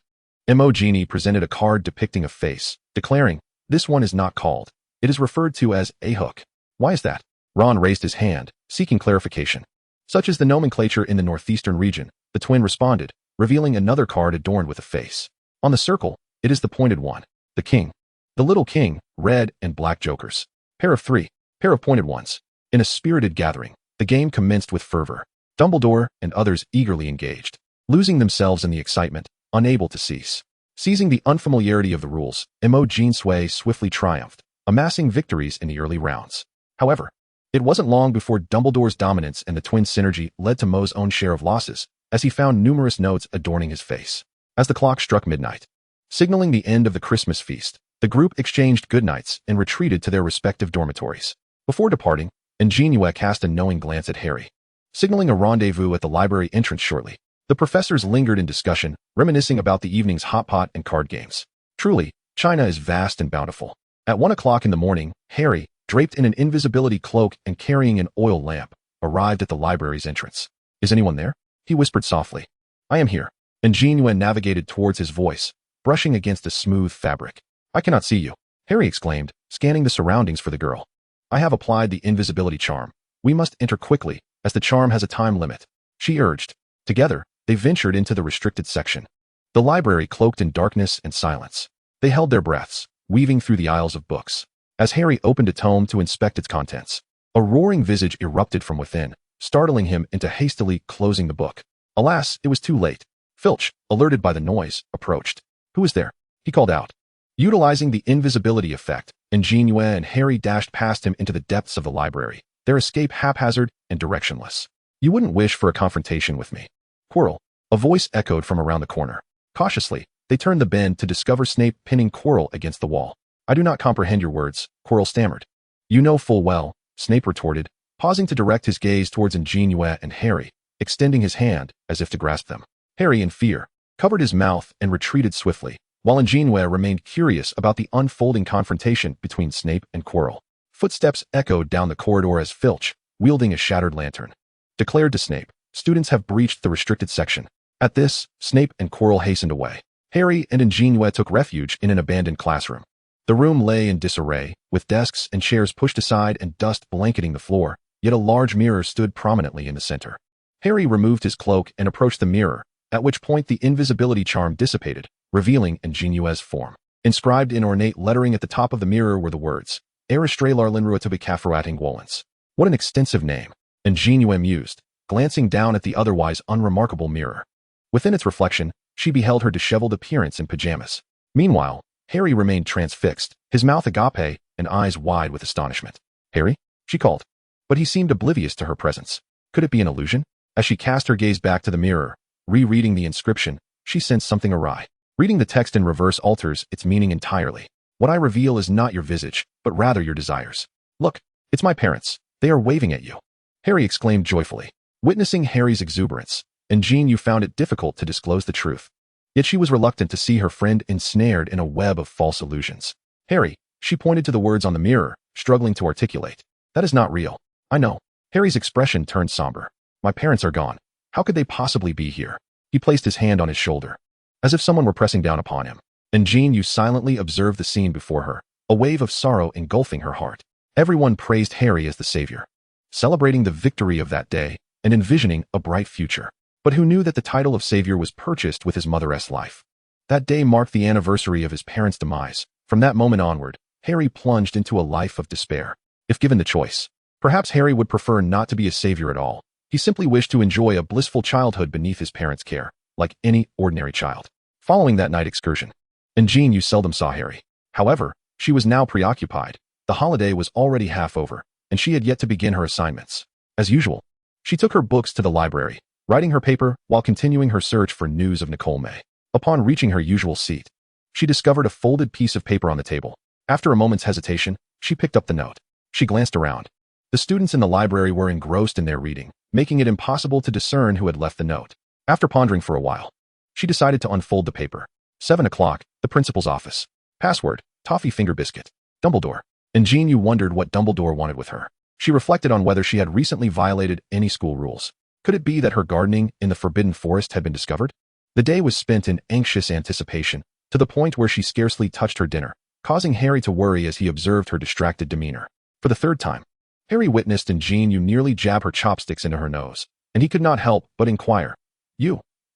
Genie presented a card depicting a face, declaring, "This one is not called. It is referred to as a hook." Why is that? Ron raised his hand, seeking clarification. Such is the nomenclature in the northeastern region, the twin responded, revealing another card adorned with a face. On the circle, it is the pointed one, the king. The little king, red and black jokers. Pair of 3, pair of pointed ones. In a spirited gathering, the game commenced with fervor. Dumbledore and others eagerly engaged, losing themselves in the excitement, unable to cease. Seizing the unfamiliarity of the rules, JinYue swiftly triumphed, amassing victories in the early rounds. However, it wasn't long before Dumbledore's dominance and the twins' synergy led to Mo's own share of losses, as he found numerous notes adorning his face. As the clock struck midnight, signaling the end of the Christmas feast, the group exchanged goodnights and retreated to their respective dormitories. Before departing, An JinYue cast a knowing glance at Harry, signaling a rendezvous at the library entrance shortly. The professors lingered in discussion, reminiscing about the evening's hot pot and card games. Truly, China is vast and bountiful. At 1 o'clock in the morning, Harry, draped in an invisibility cloak and carrying an oil lamp, arrived at the library's entrance. Is anyone there? He whispered softly. I am here. An JinYue navigated towards his voice, brushing against the smooth fabric. I cannot see you, Harry exclaimed, scanning the surroundings for the girl. I have applied the invisibility charm. We must enter quickly, as the charm has a time limit, she urged. Together, they ventured into the restricted section. The library cloaked in darkness and silence. They held their breaths, weaving through the aisles of books. As Harry opened a tome to inspect its contents, a roaring visage erupted from within, startling him into hastily closing the book. Alas, it was too late. Filch, alerted by the noise, approached. Who is there? He called out. Utilizing the invisibility effect, An JinYue and Harry dashed past him into the depths of the library, their escape haphazard and directionless. You wouldn't wish for a confrontation with me. Quirrell, a voice echoed from around the corner. Cautiously, they turned the bend to discover Snape pinning Quirrell against the wall. I do not comprehend your words, Quirrell stammered. You know full well, Snape retorted, pausing to direct his gaze towards An JinYue and Harry, extending his hand as if to grasp them. Harry, in fear, covered his mouth and retreated swiftly, while An JinYue remained curious about the unfolding confrontation between Snape and Quirrell. Footsteps echoed down the corridor as Filch, wielding a shattered lantern, declared to Snape, students have breached the restricted section. At this, Snape and Quirrell hastened away. Harry and An JinYue took refuge in an abandoned classroom. The room lay in disarray, with desks and chairs pushed aside and dust blanketing the floor, yet a large mirror stood prominently in the center. Harry removed his cloak and approached the mirror, at which point the invisibility charm dissipated, revealing An JinYue's form. Inscribed in ornate lettering at the top of the mirror were the words, Aristralarlinruatubicafratingwolens. What an extensive name, An JinYue mused, glancing down at the otherwise unremarkable mirror. Within its reflection, she beheld her disheveled appearance in pajamas. Meanwhile, Harry remained transfixed, his mouth agape and eyes wide with astonishment. Harry? She called. But he seemed oblivious to her presence. Could it be an illusion? As she cast her gaze back to the mirror, rereading the inscription, she sensed something awry. Reading the text in reverse alters its meaning entirely. What I reveal is not your visage, but rather your desires. Look, it's my parents. They are waving at you. Harry exclaimed joyfully. Witnessing Harry's exuberance, An JinYue found it difficult to disclose the truth. Yet she was reluctant to see her friend ensnared in a web of false illusions. Harry, she pointed to the words on the mirror, struggling to articulate. That is not real. I know. Harry's expression turned somber. My parents are gone. How could they possibly be here? He placed his hand on his shoulder, as if someone were pressing down upon him. An JinYue silently observed the scene before her, a wave of sorrow engulfing her heart. Everyone praised Harry as the savior, celebrating the victory of that day and envisioning a bright future. But who knew that the title of savior was purchased with his mother's life? That day marked the anniversary of his parents' demise. From that moment onward, Harry plunged into a life of despair. If given the choice, perhaps Harry would prefer not to be a savior at all. He simply wished to enjoy a blissful childhood beneath his parents' care, like any ordinary child. Following that night excursion, An JinYue seldom saw Harry. However, she was now preoccupied. The holiday was already half over, and she had yet to begin her assignments. As usual, she took her books to the library, writing her paper while continuing her search for news of Nicole May. Upon reaching her usual seat, she discovered a folded piece of paper on the table. After a moment's hesitation, she picked up the note. She glanced around. The students in the library were engrossed in their reading, making it impossible to discern who had left the note. After pondering for a while, she decided to unfold the paper. 7 o'clock, the principal's office. Password, toffee finger biscuit. Dumbledore. An JinYue wondered what Dumbledore wanted with her. She reflected on whether she had recently violated any school rules. Could it be that her gardening in the Forbidden Forest had been discovered? The day was spent in anxious anticipation, to the point where she scarcely touched her dinner, causing Harry to worry as he observed her distracted demeanor. For the third time, Harry witnessed An JinYue nearly jab her chopsticks into her nose, and he could not help but inquire,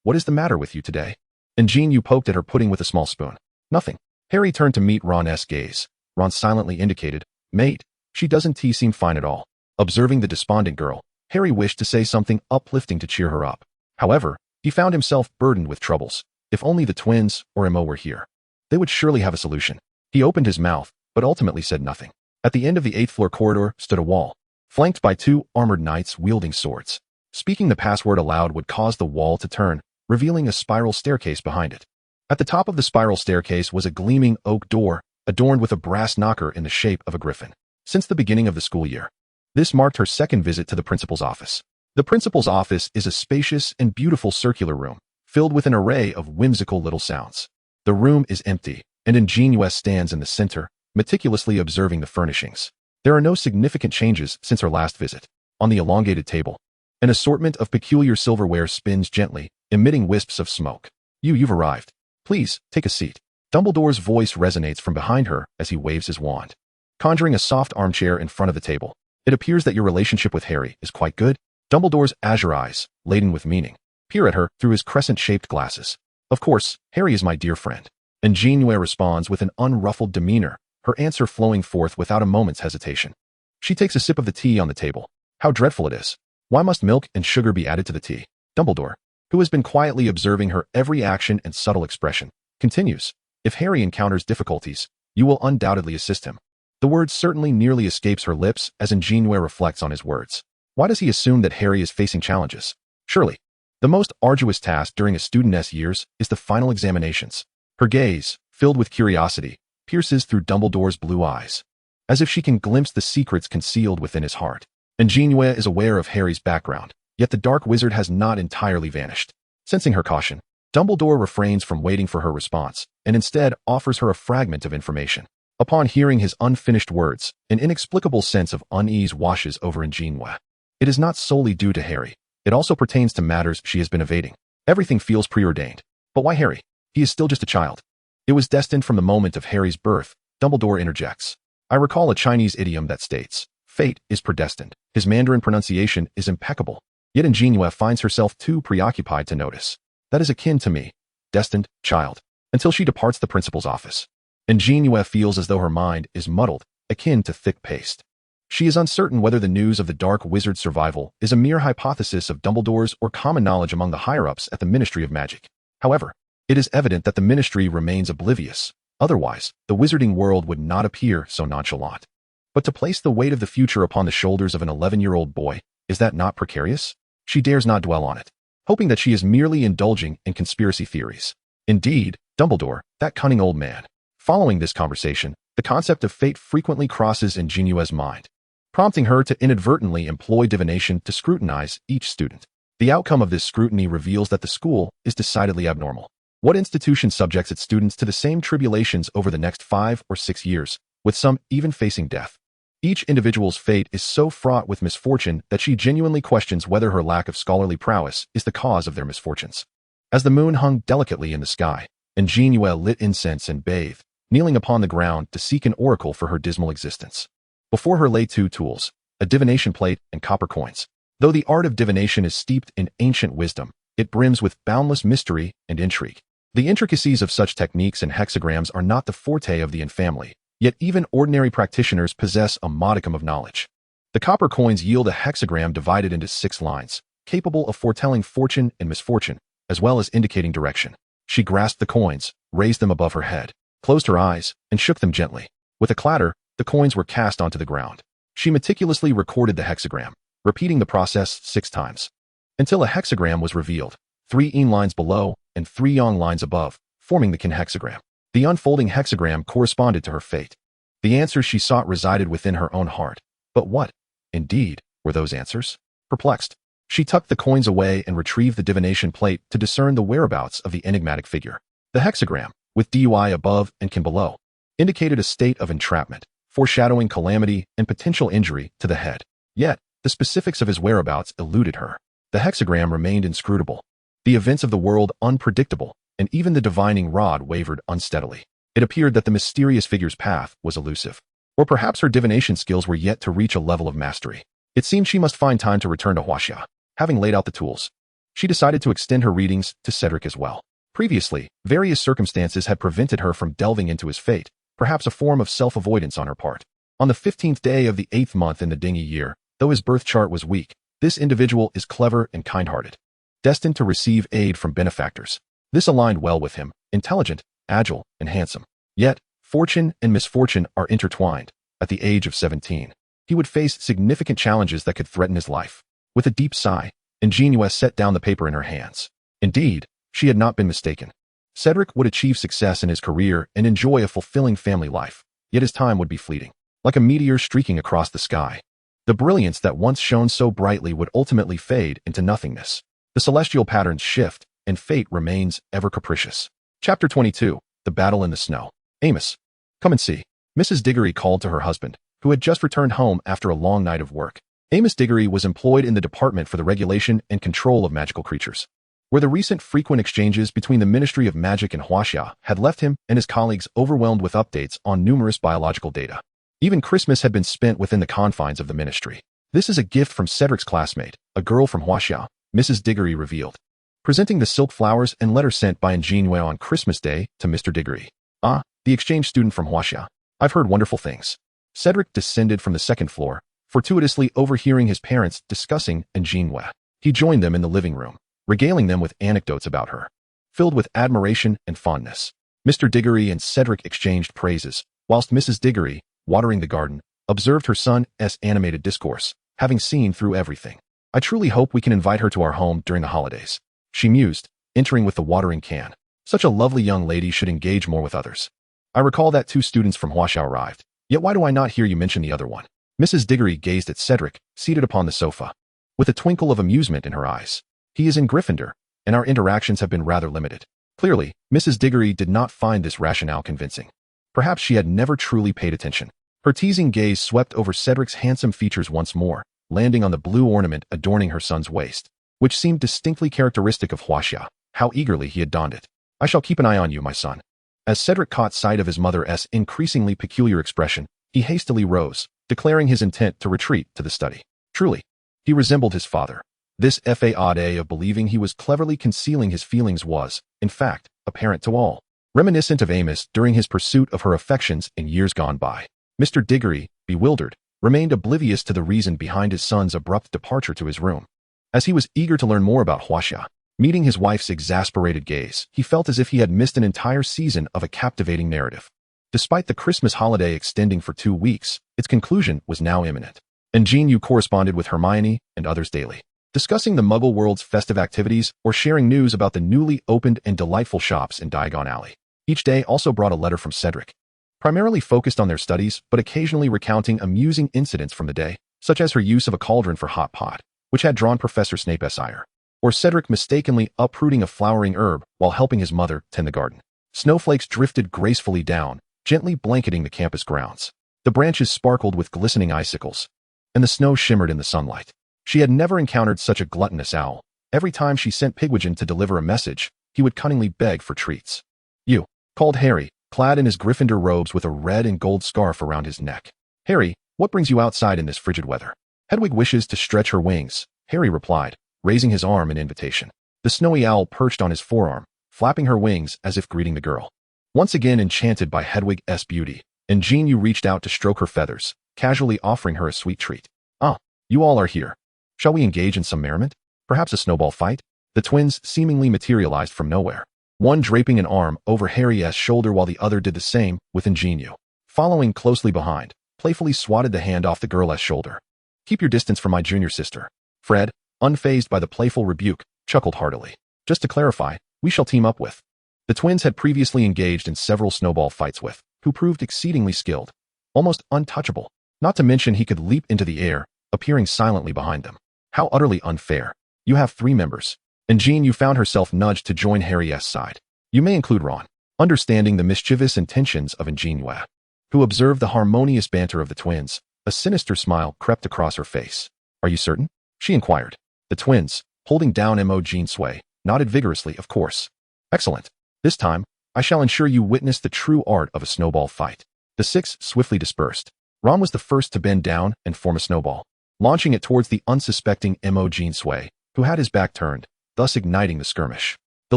what is the matter with you today? An JinYue poked at her pudding with a small spoon. Nothing. Harry turned to meet Ron's gaze. Ron silently indicated, mate, she doesn't seem fine at all. Observing the despondent girl, Harry wished to say something uplifting to cheer her up. However, he found himself burdened with troubles. If only the twins or Mo were here. They would surely have a solution. He opened his mouth, but ultimately said nothing. At the end of the 8th floor corridor stood a wall, flanked by 2 armored knights wielding swords. Speaking the password aloud would cause the wall to turn, revealing a spiral staircase behind it. At the top of the spiral staircase was a gleaming oak door, adorned with a brass knocker in the shape of a griffin. Since the beginning of the school year, this marked her second visit to the principal's office. The principal's office is a spacious and beautiful circular room, filled with an array of whimsical little sounds. The room is empty, and An JinYue stands in the center, meticulously observing the furnishings. There are no significant changes since her last visit. On the elongated table, an assortment of peculiar silverware spins gently, emitting wisps of smoke. You've arrived. Please, take a seat. Dumbledore's voice resonates from behind her as he waves his wand, conjuring a soft armchair in front of the table. It appears that your relationship with Harry is quite good. Dumbledore's azure eyes, laden with meaning, peer at her through his crescent-shaped glasses. Of course, Harry is my dear friend. An JinYue responds with an unruffled demeanor, her answer flowing forth without a moment's hesitation. She takes a sip of the tea on the table. How dreadful it is. Why must milk and sugar be added to the tea? Dumbledore, who has been quietly observing her every action and subtle expression, continues. If Harry encounters difficulties, you will undoubtedly assist him. The word certainly nearly escapes her lips as An JinYue reflects on his words. Why does he assume that Harry is facing challenges? Surely, the most arduous task during a student's years is the final examinations. Her gaze, filled with curiosity, pierces through Dumbledore's blue eyes, as if she can glimpse the secrets concealed within his heart. An JinYue is aware of Harry's background, yet the dark wizard has not entirely vanished. Sensing her caution, Dumbledore refrains from waiting for her response, and instead offers her a fragment of information. Upon hearing his unfinished words, an inexplicable sense of unease washes over An JinYue. It is not solely due to Harry. It also pertains to matters she has been evading. Everything feels preordained. But why Harry? He is still just a child. It was destined from the moment of Harry's birth. Dumbledore interjects. I recall a Chinese idiom that states, fate is predestined. His Mandarin pronunciation is impeccable. Yet An JinYue finds herself too preoccupied to notice. That is akin to me. Destined, child. Until she departs the principal's office. An JinYue feels as though her mind is muddled, akin to thick paste. She is uncertain whether the news of the Dark Wizard's survival is a mere hypothesis of Dumbledore's or common knowledge among the higher-ups at the Ministry of Magic. However, it is evident that the Ministry remains oblivious. Otherwise, the Wizarding World would not appear so nonchalant. But to place the weight of the future upon the shoulders of an 11-year-old boy, is that not precarious? She dares not dwell on it, hoping that she is merely indulging in conspiracy theories. Indeed, Dumbledore, that cunning old man. Following this conversation, the concept of fate frequently crosses An JinYue's mind, prompting her to inadvertently employ divination to scrutinize each student. The outcome of this scrutiny reveals that the school is decidedly abnormal. What institution subjects its students to the same tribulations over the next 5 or 6 years, with some even facing death? Each individual's fate is so fraught with misfortune that she genuinely questions whether her lack of scholarly prowess is the cause of their misfortunes. As the moon hung delicately in the sky, An JinYue lit incense and bathed, kneeling upon the ground to seek an oracle for her dismal existence. Before her lay 2 tools, a divination plate and copper coins. Though the art of divination is steeped in ancient wisdom, it brims with boundless mystery and intrigue. The intricacies of such techniques and hexagrams are not the forte of the An family, yet even ordinary practitioners possess a modicum of knowledge. The copper coins yield a hexagram divided into 6 lines, capable of foretelling fortune and misfortune, as well as indicating direction. She grasped the coins, raised them above her head, closed her eyes, and shook them gently. With a clatter, the coins were cast onto the ground. She meticulously recorded the hexagram, repeating the process 6 times, until a hexagram was revealed, 3 yin lines below and 3 yang lines above, forming the kin hexagram. The unfolding hexagram corresponded to her fate. The answers she sought resided within her own heart. But what, indeed, were those answers? Perplexed, she tucked the coins away and retrieved the divination plate to discern the whereabouts of the enigmatic figure. The hexagram, with DY above and kin below, indicated a state of entrapment, foreshadowing calamity and potential injury to the head. Yet, the specifics of his whereabouts eluded her. The hexagram remained inscrutable, the events of the world unpredictable, and even the divining rod wavered unsteadily. It appeared that the mysterious figure's path was elusive. Or perhaps her divination skills were yet to reach a level of mastery. It seemed she must find time to return to Huaxia. Having laid out the tools, she decided to extend her readings to Cedric as well. Previously, various circumstances had prevented her from delving into his fate, perhaps a form of self-avoidance on her part. On the 15th day of the 8th month in the Dinghy year, though his birth chart was weak, this individual is clever and kind-hearted, destined to receive aid from benefactors. This aligned well with him, intelligent, agile, and handsome. Yet, fortune and misfortune are intertwined. At the age of 17, he would face significant challenges that could threaten his life. With a deep sigh, An JinYue set down the paper in her hands. Indeed, she had not been mistaken. Cedric would achieve success in his career and enjoy a fulfilling family life, yet his time would be fleeting, like a meteor streaking across the sky. The brilliance that once shone so brightly would ultimately fade into nothingness. The celestial patterns shift, and fate remains ever capricious. Chapter 22, The Battle in the Snow. Amos, come and see. Mrs. Diggory called to her husband, who had just returned home after a long night of work. Amos Diggory was employed in the Department for the Regulation and Control of Magical Creatures, where the recent frequent exchanges between the Ministry of Magic and Huaxia had left him and his colleagues overwhelmed with updates on numerous biological data. Even Christmas had been spent within the confines of the ministry. This is a gift from Cedric's classmate, a girl from Huaxia, Mrs. Diggory revealed, presenting the silk flowers and letter sent by An JinYue on Christmas Day to Mr. Diggory. Ah, the exchange student from Huaxia. I've heard wonderful things. Cedric descended from the 2nd floor, fortuitously overhearing his parents discussing An JinYue. He joined them in the living room, regaling them with anecdotes about her, filled with admiration and fondness. Mr. Diggory and Cedric exchanged praises, whilst Mrs. Diggory, watering the garden, observed her son's animated discourse, having seen through everything. I truly hope we can invite her to our home during the holidays, she mused, entering with the watering can. Such a lovely young lady should engage more with others. I recall that 2 students from Huaxia arrived, yet why do I not hear you mention the other one? Mrs. Diggory gazed at Cedric, seated upon the sofa, with a twinkle of amusement in her eyes. He is in Gryffindor, and our interactions have been rather limited. Clearly, Mrs. Diggory did not find this rationale convincing. Perhaps she had never truly paid attention. Her teasing gaze swept over Cedric's handsome features once more, landing on the blue ornament adorning her son's waist, which seemed distinctly characteristic of Huaxia. How eagerly he had donned it. I shall keep an eye on you, my son. As Cedric caught sight of his mother's increasingly peculiar expression, he hastily rose, declaring his intent to retreat to the study. Truly, he resembled his father. This fade of believing he was cleverly concealing his feelings was, in fact, apparent to all. Reminiscent of Amos during his pursuit of her affections in years gone by. Mr. Diggory, bewildered, remained oblivious to the reason behind his son's abrupt departure to his room. As he was eager to learn more about Huaxia, meeting his wife's exasperated gaze, he felt as if he had missed an entire season of a captivating narrative. Despite the Christmas holiday extending for 2 weeks, its conclusion was now imminent. An JinYue corresponded with Hermione and others daily, discussing the Muggle world's festive activities or sharing news about the newly opened and delightful shops in Diagon Alley. Each day also brought a letter from Cedric, primarily focused on their studies, but occasionally recounting amusing incidents from the day, such as her use of a cauldron for hot pot, which had drawn Professor Snape's ire, or Cedric mistakenly uprooting a flowering herb while helping his mother tend the garden. Snowflakes drifted gracefully down, gently blanketing the campus grounds. The branches sparkled with glistening icicles, and the snow shimmered in the sunlight. She had never encountered such a gluttonous owl. Every time she sent Pigwidgeon to deliver a message, he would cunningly beg for treats. "You," called Harry, clad in his Gryffindor robes with a red and gold scarf around his neck. "Harry, what brings you outside in this frigid weather?" "Hedwig wishes to stretch her wings," Harry replied, raising his arm in invitation. The snowy owl perched on his forearm, flapping her wings as if greeting the girl. Once again enchanted by Hedwig's beauty, An JinYue reached out to stroke her feathers, casually offering her a sweet treat. "Ah, you all are here. Shall we engage in some merriment? Perhaps a snowball fight?" The twins seemingly materialized from nowhere, one draping an arm over Harry's shoulder while the other did the same with An JinYue. Following closely behind, playfully swatted the hand off the girl's shoulder. "Keep your distance from my junior sister." Fred, unfazed by the playful rebuke, chuckled heartily. "Just to clarify, we shall team up with." The twins had previously engaged in several snowball fights with, who proved exceedingly skilled, almost untouchable. Not to mention he could leap into the air, appearing silently behind them. How utterly unfair. "You have 3 members. And JinYue found herself nudged to join Harry's side. "You may include Ron." Understanding the mischievous intentions of An JinYue, who observed the harmonious banter of the twins, a sinister smile crept across her face. "Are you certain?" she inquired. The twins, holding down An JinYue, nodded vigorously, "Of course." "Excellent. This time, I shall ensure you witness the true art of a snowball fight." The 6 swiftly dispersed. Ron was the first to bend down and form a snowball, launching it towards the unsuspecting An JinYue, who had his back turned, thus igniting the skirmish. The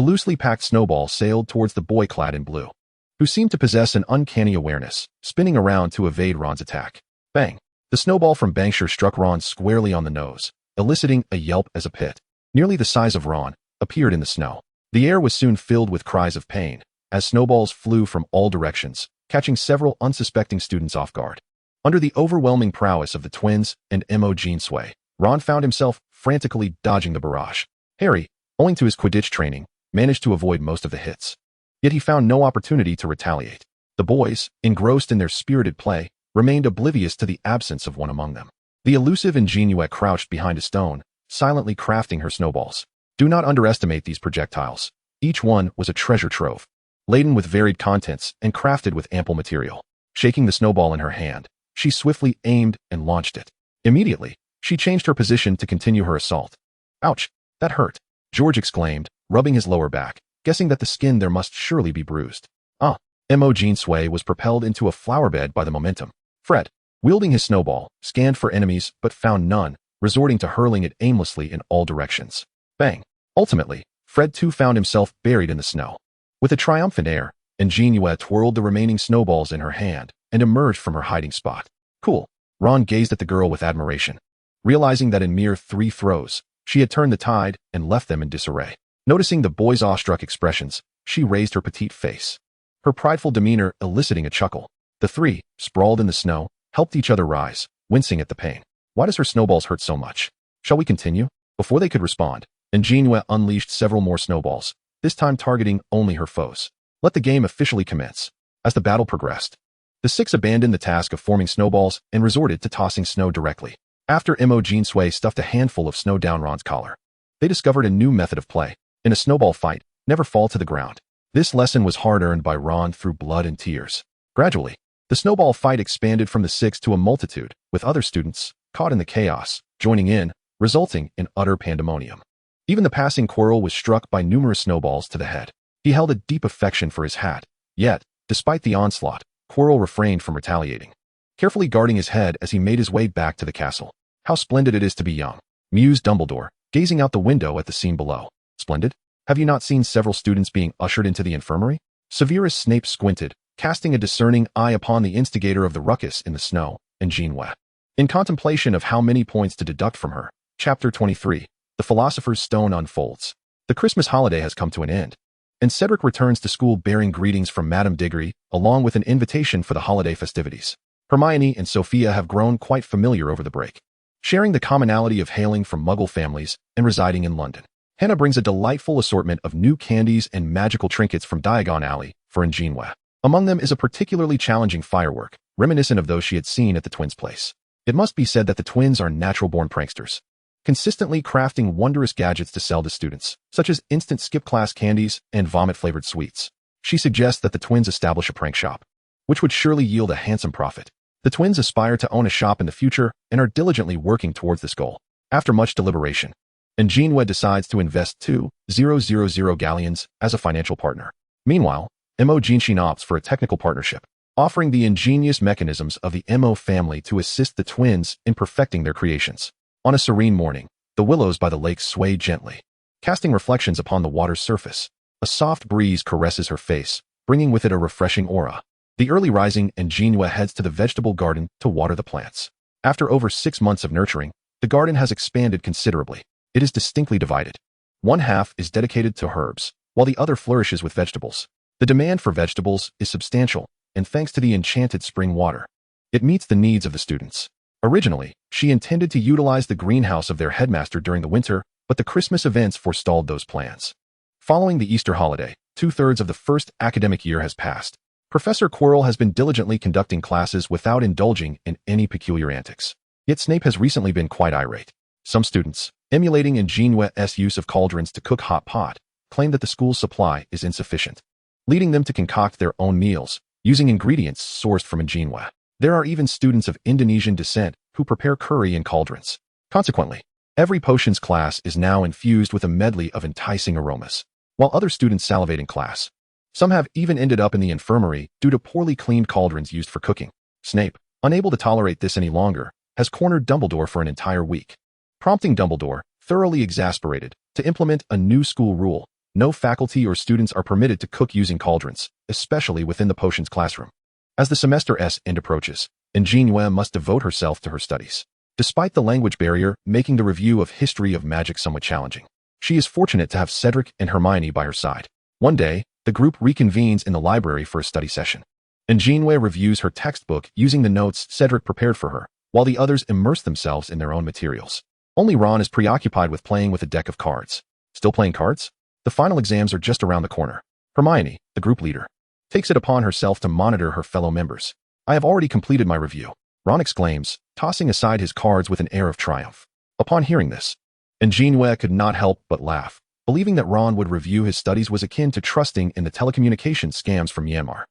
loosely packed snowball sailed towards the boy clad in blue, who seemed to possess an uncanny awareness, spinning around to evade Ron's attack. Bang! The snowball from Bankshire struck Ron squarely on the nose, eliciting a yelp as a pit, nearly the size of Ron, appeared in the snow. The air was soon filled with cries of pain, as snowballs flew from all directions, catching several unsuspecting students off guard. Under the overwhelming prowess of the twins and An JinYue, Ron found himself frantically dodging the barrage. Harry, owing to his Quidditch training, managed to avoid most of the hits. Yet he found no opportunity to retaliate. The boys, engrossed in their spirited play, remained oblivious to the absence of one among them. The elusive An JinYue crouched behind a stone, silently crafting her snowballs. Do not underestimate these projectiles. Each one was a treasure trove, laden with varied contents and crafted with ample material. Shaking the snowball in her hand, she swiftly aimed and launched it. Immediately, she changed her position to continue her assault. "Ouch, that hurt," George exclaimed, rubbing his lower back, guessing that the skin there must surely be bruised. An JinYue was propelled into a flowerbed by the momentum. Fred, wielding his snowball, scanned for enemies but found none, resorting to hurling it aimlessly in all directions. Bang! Ultimately, Fred too found himself buried in the snow. With a triumphant air, An JinYue twirled the remaining snowballs in her hand and emerged from her hiding spot. "Cool." Ron gazed at the girl with admiration, realizing that in mere 3 throws, she had turned the tide and left them in disarray. Noticing the boy's awestruck expressions, she raised her petite face, her prideful demeanor eliciting a chuckle. The 3, sprawled in the snow, helped each other rise, wincing at the pain. "Why does her snowballs hurt so much? Shall we continue?" Before they could respond, An JinYue unleashed several more snowballs, this time targeting only her foes. Let the game officially commence. As the battle progressed, the 6 abandoned the task of forming snowballs and resorted to tossing snow directly. After An JinYue stuffed a handful of snow down Ron's collar, they discovered a new method of play. In a snowball fight, never fall to the ground. This lesson was hard-earned by Ron through blood and tears. Gradually, the snowball fight expanded from the 6 to a multitude, with other students, caught in the chaos, joining in, resulting in utter pandemonium. Even the passing Quirrell was struck by numerous snowballs to the head. He held a deep affection for his hat, yet, despite the onslaught, Quirrell refrained from retaliating, carefully guarding his head as he made his way back to the castle. "How splendid it is to be young," mused Dumbledore, gazing out the window at the scene below. "Splendid? Have you not seen several students being ushered into the infirmary?" Severus Snape squinted, casting a discerning eye upon the instigator of the ruckus in the snow, An JinYue. In contemplation of how many points to deduct from her, Chapter 23, The Philosopher's Stone unfolds. The Christmas holiday has come to an end, and Cedric returns to school bearing greetings from Madame Diggory, along with an invitation for the holiday festivities. Hermione and Sophia have grown quite familiar over the break, sharing the commonality of hailing from Muggle families and residing in London. Hannah brings a delightful assortment of new candies and magical trinkets from Diagon Alley for An JinYue. Among them is a particularly challenging firework, reminiscent of those she had seen at the twins' place. It must be said that the twins are natural-born pranksters, consistently crafting wondrous gadgets to sell to students, such as instant skip-class candies and vomit-flavored sweets. She suggests that the twins establish a prank shop, which would surely yield a handsome profit. The twins aspire to own a shop in the future and are diligently working towards this goal. After much deliberation, An JinYue decides to invest 2,000 galleons as a financial partner. Meanwhile, Mo Jinshin opts for a technical partnership, offering the ingenious mechanisms of the Mo family to assist the twins in perfecting their creations. On a serene morning, the willows by the lake sway gently, casting reflections upon the water's surface. A soft breeze caresses her face, bringing with it a refreshing aura. The early rising An JinYue heads to the vegetable garden to water the plants. After over 6 months of nurturing, the garden has expanded considerably. It is distinctly divided. One half is dedicated to herbs, while the other flourishes with vegetables. The demand for vegetables is substantial, and thanks to the enchanted spring water, it meets the needs of the students. Originally, she intended to utilize the greenhouse of their headmaster during the winter, but the Christmas events forestalled those plans. Following the Easter holiday, 2/3 of the first academic year has passed. Professor Quirrell has been diligently conducting classes without indulging in any peculiar antics. Yet Snape has recently been quite irate. Some students, emulating An JinYue's use of cauldrons to cook hot pot, claim that the school's supply is insufficient, leading them to concoct their own meals, using ingredients sourced from An JinYue. There are even students of Indonesian descent who prepare curry in cauldrons. Consequently, every potions class is now infused with a medley of enticing aromas, while other students salivate in class. Some have even ended up in the infirmary due to poorly cleaned cauldrons used for cooking. Snape, unable to tolerate this any longer, has cornered Dumbledore for an entire week, prompting Dumbledore, thoroughly exasperated, to implement a new school rule. No faculty or students are permitted to cook using cauldrons, especially within the potions classroom. As the semester's end approaches, An JinYue must devote herself to her studies. Despite the language barrier making the review of history of magic somewhat challenging, she is fortunate to have Cedric and Hermione by her side. One day, the group reconvenes in the library for a study session. An JinYue reviews her textbook using the notes Cedric prepared for her, while the others immerse themselves in their own materials. Only Ron is preoccupied with playing with a deck of cards. Still playing cards? The final exams are just around the corner. Hermione, the group leader, takes it upon herself to monitor her fellow members. I have already completed my review, Ron exclaims, tossing aside his cards with an air of triumph. Upon hearing this, An JinYue could not help but laugh. Believing that Ron would review his studies was akin to trusting in the telecommunications scams from Myanmar.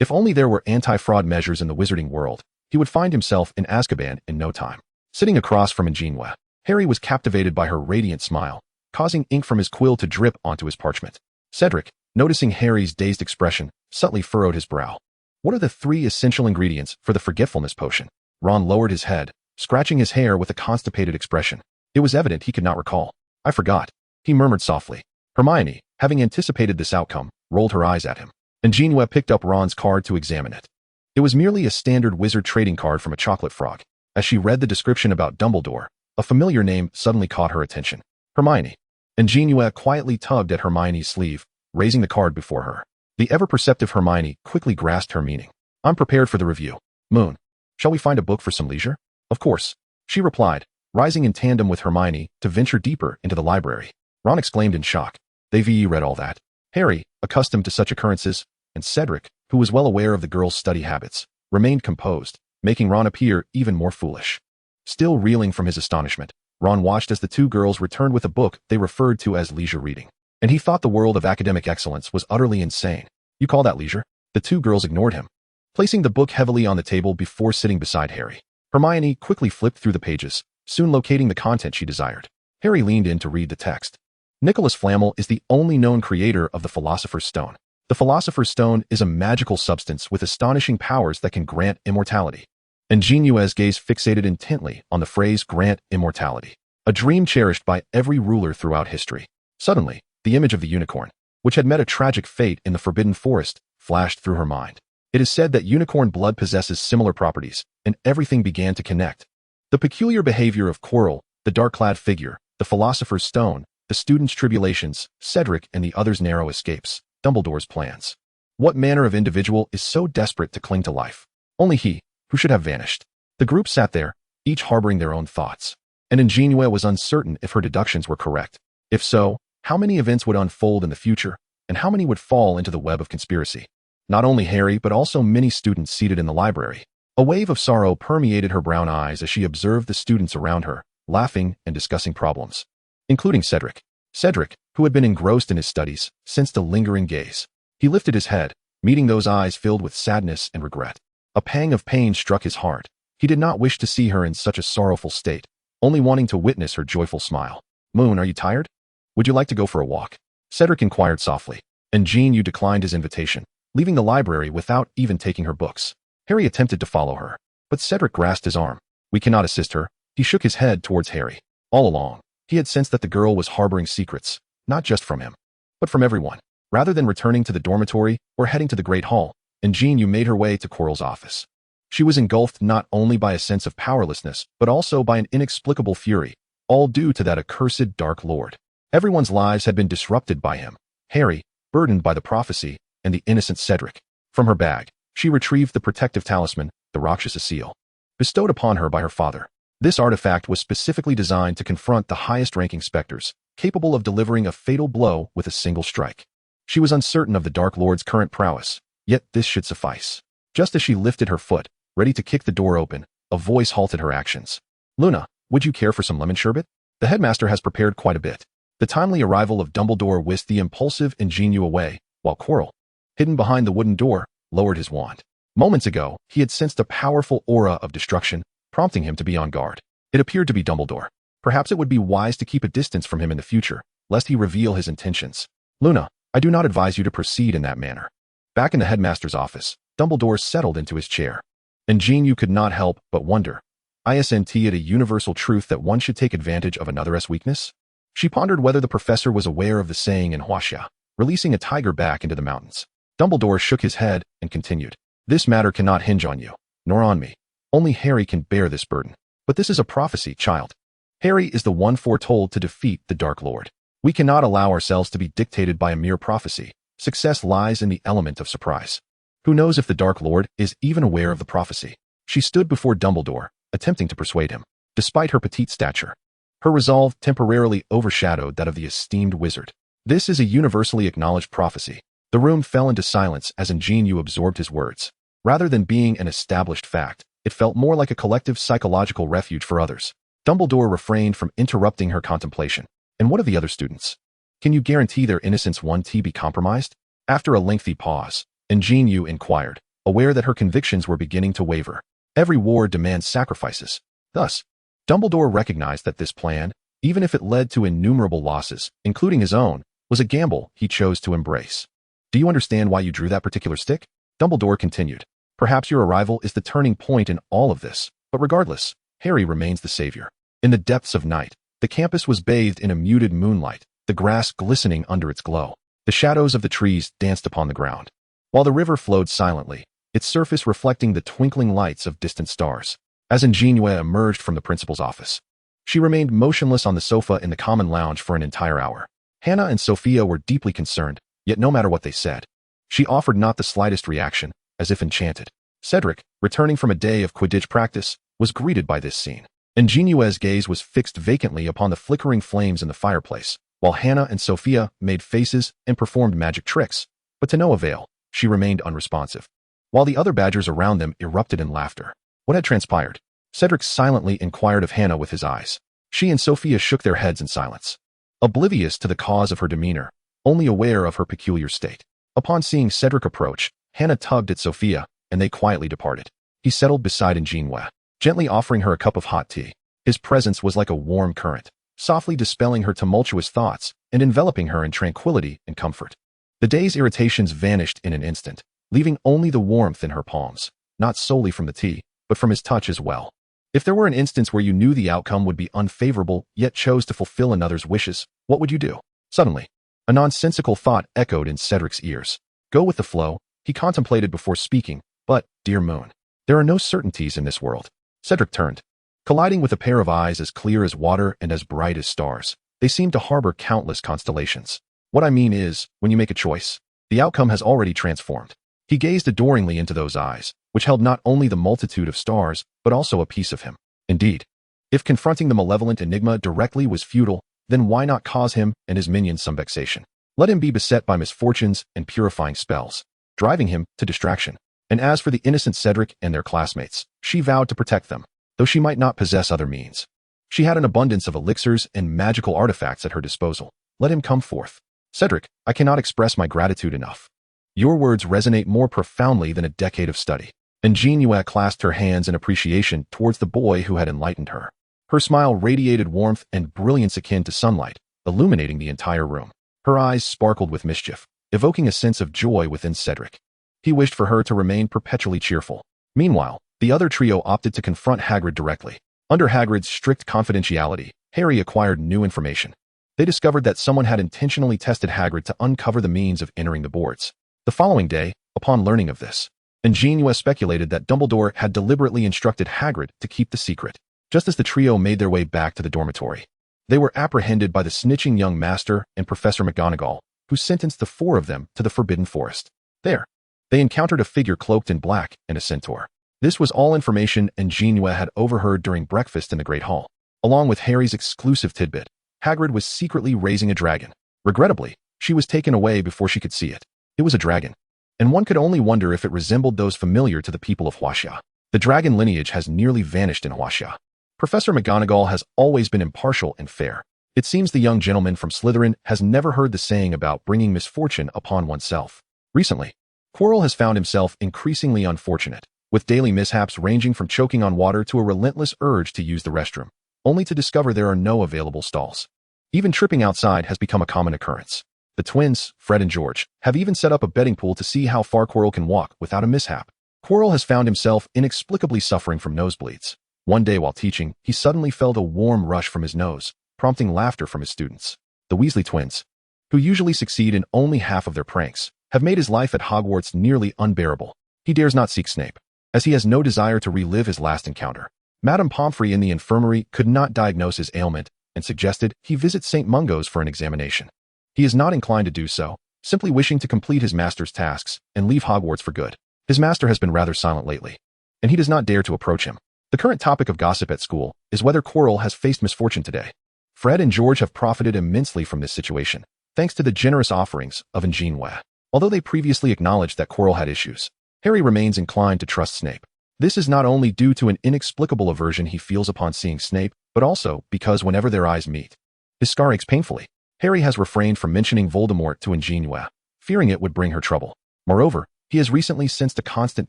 If only there were anti-fraud measures in the wizarding world, he would find himself in Azkaban in no time. Sitting across from An JinYue, Harry was captivated by her radiant smile, causing ink from his quill to drip onto his parchment. Cedric, noticing Harry's dazed expression, subtly furrowed his brow. What are the 3 essential ingredients for the forgetfulness potion? Ron lowered his head, scratching his hair with a constipated expression. It was evident he could not recall. I forgot, he murmured softly. Hermione, having anticipated this outcome, rolled her eyes at him. An JinYue picked up Ron's card to examine it. It was merely a standard wizard trading card from a chocolate frog. As she read the description about Dumbledore, a familiar name suddenly caught her attention. Hermione. An JinYue quietly tugged at Hermione's sleeve, raising the card before her. The ever-perceptive Hermione quickly grasped her meaning. I'm prepared for the review. Moon, shall we find a book for some leisure? Of course, she replied, rising in tandem with Hermione to venture deeper into the library. Ron exclaimed in shock. They've read all that. Harry, accustomed to such occurrences, and Cedric, who was well aware of the girl's study habits, remained composed, making Ron appear even more foolish. Still reeling from his astonishment, Ron watched as the 2 girls returned with a book they referred to as leisure reading, and he thought the world of academic excellence was utterly insane. You call that leisure? The 2 girls ignored him, placing the book heavily on the table before sitting beside Harry. Hermione quickly flipped through the pages, soon locating the content she desired. Harry leaned in to read the text. Nicholas Flamel is the only known creator of the Philosopher's Stone. The Philosopher's Stone is a magical substance with astonishing powers that can grant immortality. An JinYue's gaze fixated intently on the phrase grant immortality, a dream cherished by every ruler throughout history. Suddenly, the image of the unicorn, which had met a tragic fate in the Forbidden Forest, flashed through her mind. It is said that unicorn blood possesses similar properties, and everything began to connect. The peculiar behavior of Quirrell, the dark-clad figure, the Philosopher's Stone, the students' tribulations, Cedric and the others' narrow escapes, Dumbledore's plans. What manner of individual is so desperate to cling to life? Only he, who should have vanished. The group sat there, each harboring their own thoughts, and An JinYue was uncertain if her deductions were correct. If so, how many events would unfold in the future, and how many would fall into the web of conspiracy? Not only Harry, but also many students seated in the library. A wave of sorrow permeated her brown eyes as she observed the students around her, laughing and discussing problems, including Cedric. Cedric, who had been engrossed in his studies, sensed a lingering gaze. He lifted his head, meeting those eyes filled with sadness and regret. A pang of pain struck his heart. He did not wish to see her in such a sorrowful state, only wanting to witness her joyful smile. "Moon, are you tired? Would you like to go for a walk?" Cedric inquired softly. An JinYue declined his invitation, leaving the library without even taking her books. Harry attempted to follow her, but Cedric grasped his arm. "We cannot assist her." He shook his head towards Harry. All along, he had sensed that the girl was harboring secrets, not just from him, but from everyone. Rather than returning to the dormitory or heading to the Great Hall, An JinYue made her way to Quirrell's office. She was engulfed not only by a sense of powerlessness, but also by an inexplicable fury, all due to that accursed Dark Lord. Everyone's lives had been disrupted by him. Harry, burdened by the prophecy, and the innocent Cedric. From her bag, she retrieved the protective talisman, the Rakshasa seal, bestowed upon her by her father. This artifact was specifically designed to confront the highest-ranking specters, capable of delivering a fatal blow with a single strike. She was uncertain of the Dark Lord's current prowess, yet this should suffice. Just as she lifted her foot, ready to kick the door open, a voice halted her actions. "Luna, would you care for some lemon sherbet? The headmaster has prepared quite a bit." The timely arrival of Dumbledore whisked the impulsive An JinYue away, while Quirrell, hidden behind the wooden door, lowered his wand. Moments ago, he had sensed a powerful aura of destruction, prompting him to be on guard. It appeared to be Dumbledore. Perhaps it would be wise to keep a distance from him in the future, lest he reveal his intentions. "Luna, I do not advise you to proceed in that manner." Back in the headmaster's office, Dumbledore settled into his chair. An JinYue could not help but wonder. Isn't it a universal truth that one should take advantage of another's weakness? She pondered whether the professor was aware of the saying in Huaxia, releasing a tiger back into the mountains. Dumbledore shook his head and continued. "This matter cannot hinge on you, nor on me. Only Harry can bear this burden. But this is a prophecy, child. Harry is the one foretold to defeat the Dark Lord. We cannot allow ourselves to be dictated by a mere prophecy. Success lies in the element of surprise. Who knows if the Dark Lord is even aware of the prophecy?" She stood before Dumbledore, attempting to persuade him. Despite her petite stature, her resolve temporarily overshadowed that of the esteemed wizard. "This is a universally acknowledged prophecy." The room fell into silence as An JinYue absorbed his words. Rather than being an established fact, it felt more like a collective psychological refuge for others. Dumbledore refrained from interrupting her contemplation. "And what of the other students? Can you guarantee their innocence won't be compromised?" After a lengthy pause, An JinYue inquired, aware that her convictions were beginning to waver. Every war demands sacrifices. Thus, Dumbledore recognized that this plan, even if it led to innumerable losses, including his own, was a gamble he chose to embrace. "Do you understand why you drew that particular stick?" Dumbledore continued. "Perhaps your arrival is the turning point in all of this, but regardless, Harry remains the savior." In the depths of night, the campus was bathed in a muted moonlight, the grass glistening under its glow. The shadows of the trees danced upon the ground, while the river flowed silently, its surface reflecting the twinkling lights of distant stars. As An JinYue emerged from the principal's office, she remained motionless on the sofa in the common lounge for an entire hour. Hannah and Sophia were deeply concerned, yet no matter what they said, she offered not the slightest reaction, as if enchanted. Cedric, returning from a day of Quidditch practice, was greeted by this scene. An JinYue's gaze was fixed vacantly upon the flickering flames in the fireplace, while Hannah and Sophia made faces and performed magic tricks, but to no avail. She remained unresponsive, while the other badgers around them erupted in laughter. What had transpired? Cedric silently inquired of Hannah with his eyes. She and Sophia shook their heads in silence, oblivious to the cause of her demeanor, only aware of her peculiar state. Upon seeing Cedric approach, Hannah tugged at Sophia, and they quietly departed. He settled beside An JinYue, gently offering her a cup of hot tea. His presence was like a warm current, softly dispelling her tumultuous thoughts and enveloping her in tranquility and comfort. The day's irritations vanished in an instant, leaving only the warmth in her palms, not solely from the tea, but from his touch as well. If there were an instance where you knew the outcome would be unfavorable, yet chose to fulfill another's wishes, what would you do? Suddenly, a nonsensical thought echoed in Cedric's ears. Go with the flow, he contemplated before speaking, but, dear Moon, there are no certainties in this world. Cedric turned, colliding with a pair of eyes as clear as water and as bright as stars. They seemed to harbor countless constellations. What I mean is, when you make a choice, the outcome has already transformed. He gazed adoringly into those eyes, which held not only the multitude of stars, but also a piece of him. Indeed, if confronting the malevolent enigma directly was futile, then why not cause him and his minions some vexation? Let him be beset by misfortunes and purifying spells. driving him to distraction. And as for the innocent Cedric and their classmates, she vowed to protect them, though she might not possess other means. She had an abundance of elixirs and magical artifacts at her disposal. Let him come forth. Cedric, I cannot express my gratitude enough. Your words resonate more profoundly than a decade of study. An JinYue clasped her hands in appreciation towards the boy who had enlightened her. Her smile radiated warmth and brilliance akin to sunlight, illuminating the entire room. Her eyes sparkled with mischief, evoking a sense of joy within Cedric. He wished for her to remain perpetually cheerful. Meanwhile, the other trio opted to confront Hagrid directly. Under Hagrid's strict confidentiality, Harry acquired new information. They discovered that someone had intentionally tested Hagrid to uncover the means of entering the boards. The following day, upon learning of this, An JinYue speculated that Dumbledore had deliberately instructed Hagrid to keep the secret. Just as the trio made their way back to the dormitory, they were apprehended by the snitching young master and Professor McGonagall, who sentenced the four of them to the Forbidden Forest. There, they encountered a figure cloaked in black and a centaur. This was all information An JinYue had overheard during breakfast in the Great Hall. Along with Harry's exclusive tidbit, Hagrid was secretly raising a dragon. Regrettably, she was taken away before she could see it. It was a dragon, and one could only wonder if it resembled those familiar to the people of Huaxia. The dragon lineage has nearly vanished in Huaxia. Professor McGonagall has always been impartial and fair. It seems the young gentleman from Slytherin has never heard the saying about bringing misfortune upon oneself. Recently, Quirrell has found himself increasingly unfortunate, with daily mishaps ranging from choking on water to a relentless urge to use the restroom, only to discover there are no available stalls. Even tripping outside has become a common occurrence. The twins, Fred and George, have even set up a betting pool to see how far Quirrell can walk without a mishap. Quirrell has found himself inexplicably suffering from nosebleeds. One day while teaching, he suddenly felt a warm rush from his nose, prompting laughter from his students. The Weasley twins, who usually succeed in only half of their pranks, have made his life at Hogwarts nearly unbearable. He dares not seek Snape, as he has no desire to relive his last encounter. Madame Pomfrey in the infirmary could not diagnose his ailment and suggested he visit St. Mungo's for an examination. He is not inclined to do so, simply wishing to complete his master's tasks and leave Hogwarts for good. His master has been rather silent lately, and he does not dare to approach him. The current topic of gossip at school is whether Quirrell has faced misfortune today. Fred and George have profited immensely from this situation, thanks to the generous offerings of An JinYue. Although they previously acknowledged that Quirrell had issues, Harry remains inclined to trust Snape. This is not only due to an inexplicable aversion he feels upon seeing Snape, but also because whenever their eyes meet, his scar aches painfully. Harry has refrained from mentioning Voldemort to An JinYue, fearing it would bring her trouble. Moreover, he has recently sensed a constant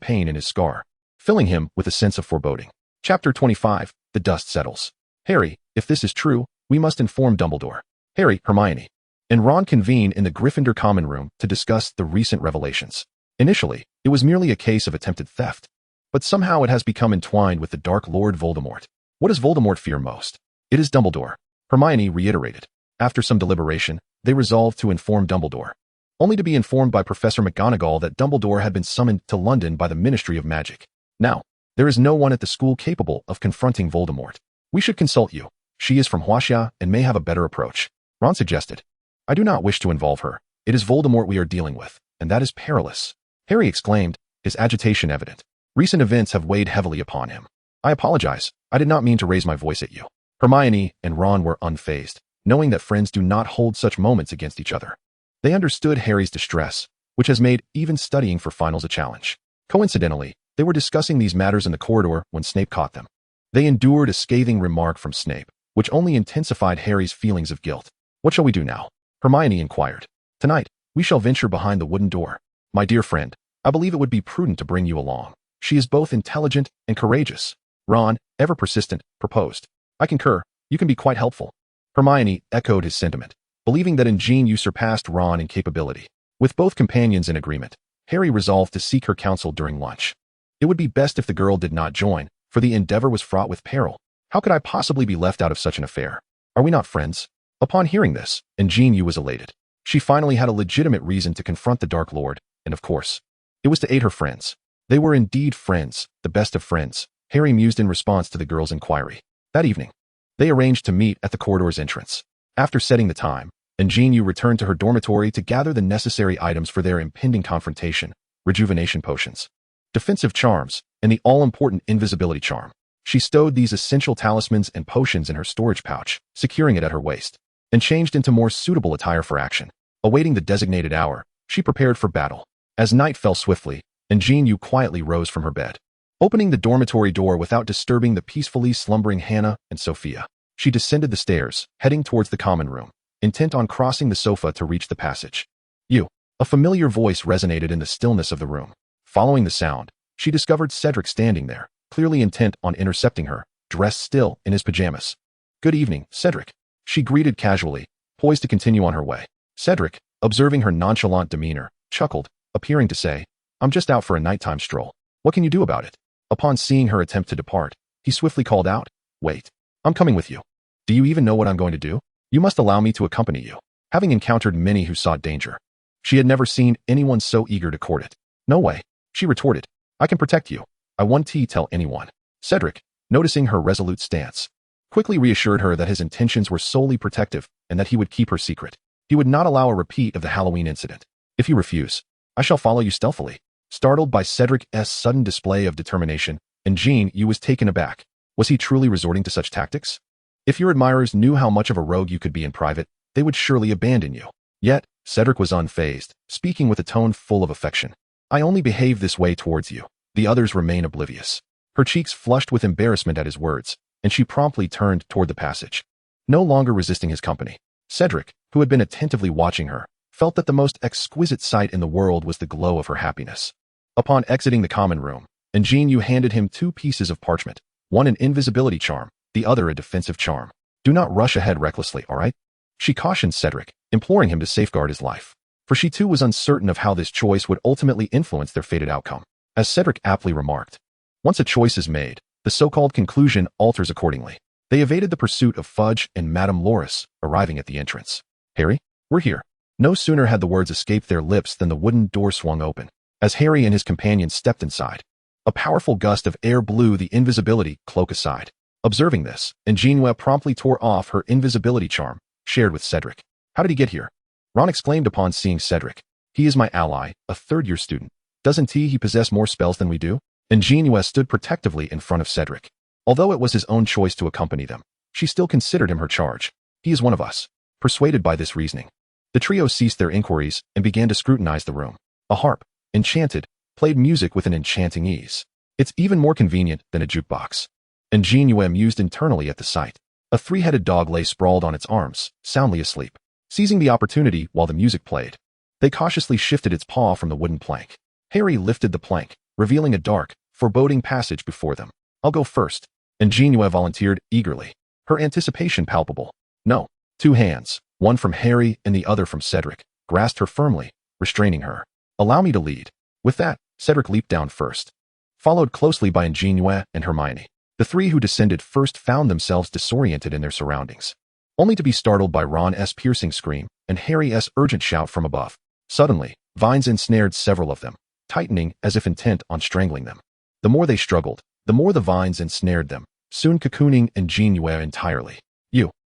pain in his scar, filling him with a sense of foreboding. Chapter 25, The Dust Settles. Harry, if this is true, we must inform Dumbledore. Harry, Hermione, and Ron convene in the Gryffindor common room to discuss the recent revelations. Initially, it was merely a case of attempted theft, but somehow it has become entwined with the Dark Lord Voldemort. What does Voldemort fear most? It is Dumbledore, Hermione reiterated. After some deliberation, they resolved to inform Dumbledore, only to be informed by Professor McGonagall that Dumbledore had been summoned to London by the Ministry of Magic. Now, there is no one at the school capable of confronting Voldemort. We should consult you. She is from Huaxia and may have a better approach, Ron suggested. I do not wish to involve her. It is Voldemort we are dealing with, and that is perilous, Harry exclaimed, his agitation evident. Recent events have weighed heavily upon him. I apologize. I did not mean to raise my voice at you. Hermione and Ron were unfazed, knowing that friends do not hold such moments against each other. They understood Harry's distress, which has made even studying for finals a challenge. Coincidentally, they were discussing these matters in the corridor when Snape caught them. They endured a scathing remark from Snape, which only intensified Harry's feelings of guilt. What shall we do now? Hermione inquired. Tonight, we shall venture behind the wooden door. My dear friend, I believe it would be prudent to bring you along. She is both intelligent and courageous. Ron, ever persistent, proposed. I concur. You can be quite helpful. Hermione echoed his sentiment, believing that An JinYue surpassed Ron in capability. With both companions in agreement, Harry resolved to seek her counsel during lunch. It would be best if the girl did not join, for the endeavor was fraught with peril. How could I possibly be left out of such an affair? Are we not friends? Upon hearing this, An JinYue was elated. She finally had a legitimate reason to confront the Dark Lord, and of course, it was to aid her friends. They were indeed friends, the best of friends, Harry mused in response to the girl's inquiry. That evening, they arranged to meet at the corridor's entrance. After setting the time, An JinYue returned to her dormitory to gather the necessary items for their impending confrontation: rejuvenation potions, defensive charms, and the all-important invisibility charm. She stowed these essential talismans and potions in her storage pouch, securing it at her waist, and changed into more suitable attire for action. Awaiting the designated hour, she prepared for battle. As night fell swiftly, An JinYue quietly rose from her bed. Opening the dormitory door without disturbing the peacefully slumbering Hannah and Sophia, she descended the stairs, heading towards the common room, intent on crossing the sofa to reach the passage. "You." A familiar voice resonated in the stillness of the room. Following the sound, she discovered Cedric standing there, clearly intent on intercepting her, dressed still in his pajamas. "Good evening, Cedric," she greeted casually, poised to continue on her way. Cedric, observing her nonchalant demeanor, chuckled, appearing to say, "I'm just out for a nighttime stroll. What can you do about it?" Upon seeing her attempt to depart, he swiftly called out, "Wait. I'm coming with you. Do you even know what I'm going to do? You must allow me to accompany you." Having encountered many who sought danger, she had never seen anyone so eager to court it. "No way," she retorted. "I can protect you. I won't tell anyone." Cedric, noticing her resolute stance, quickly reassured her that his intentions were solely protective and that he would keep her secret. He would not allow a repeat of the Halloween incident. "If you refuse, I shall follow you stealthily." Startled by Cedric's sudden display of determination, An JinYue was taken aback. Was he truly resorting to such tactics? If your admirers knew how much of a rogue you could be in private, they would surely abandon you. Yet, Cedric was unfazed, speaking with a tone full of affection. "I only behave this way towards you. The others remain oblivious." Her cheeks flushed with embarrassment at his words, and she promptly turned toward the passage. No longer resisting his company, Cedric, who had been attentively watching her, felt that the most exquisite sight in the world was the glow of her happiness. Upon exiting the common room, An JinYue handed him 2 pieces of parchment, one an invisibility charm, the other a defensive charm. "Do not rush ahead recklessly, all right?" She cautioned Cedric, imploring him to safeguard his life, for she too was uncertain of how this choice would ultimately influence their fated outcome. As Cedric aptly remarked, once a choice is made, the so-called conclusion alters accordingly. They evaded the pursuit of Fudge and Madame Loris, arriving at the entrance. "Harry, we're here." No sooner had the words escaped their lips than the wooden door swung open. As Harry and his companions stepped inside, a powerful gust of air blew the invisibility cloak aside. Observing this, An JinYue promptly tore off her invisibility charm, shared with Cedric. "How did he get here?" Ron exclaimed upon seeing Cedric. "He is my ally, a third-year student. Doesn't he possess more spells than we do?" An JinYue stood protectively in front of Cedric. Although it was his own choice to accompany them, she still considered him her charge. "He is one of us." Persuaded by this reasoning, the trio ceased their inquiries and began to scrutinize the room. A harp, enchanted, played music with an enchanting ease. "It's even more convenient than a jukebox." An JinYue mused internally at the sight. A 3-headed dog lay sprawled on its arms, soundly asleep. Seizing the opportunity while the music played, they cautiously shifted its paw from the wooden plank. Harry lifted the plank, revealing a dark, foreboding passage before them. "I'll go first," An JinYue volunteered eagerly, her anticipation palpable. "No." 2 hands, one from Harry and the other from Cedric, grasped her firmly, restraining her. "Allow me to lead." With that, Cedric leaped down first, followed closely by An JinYue and Hermione. The 3 who descended first found themselves disoriented in their surroundings, only to be startled by Ron's piercing scream and Harry's urgent shout from above. Suddenly, vines ensnared several of them, tightening as if intent on strangling them. The more they struggled, the more the vines ensnared them, soon cocooning An JinYue entirely.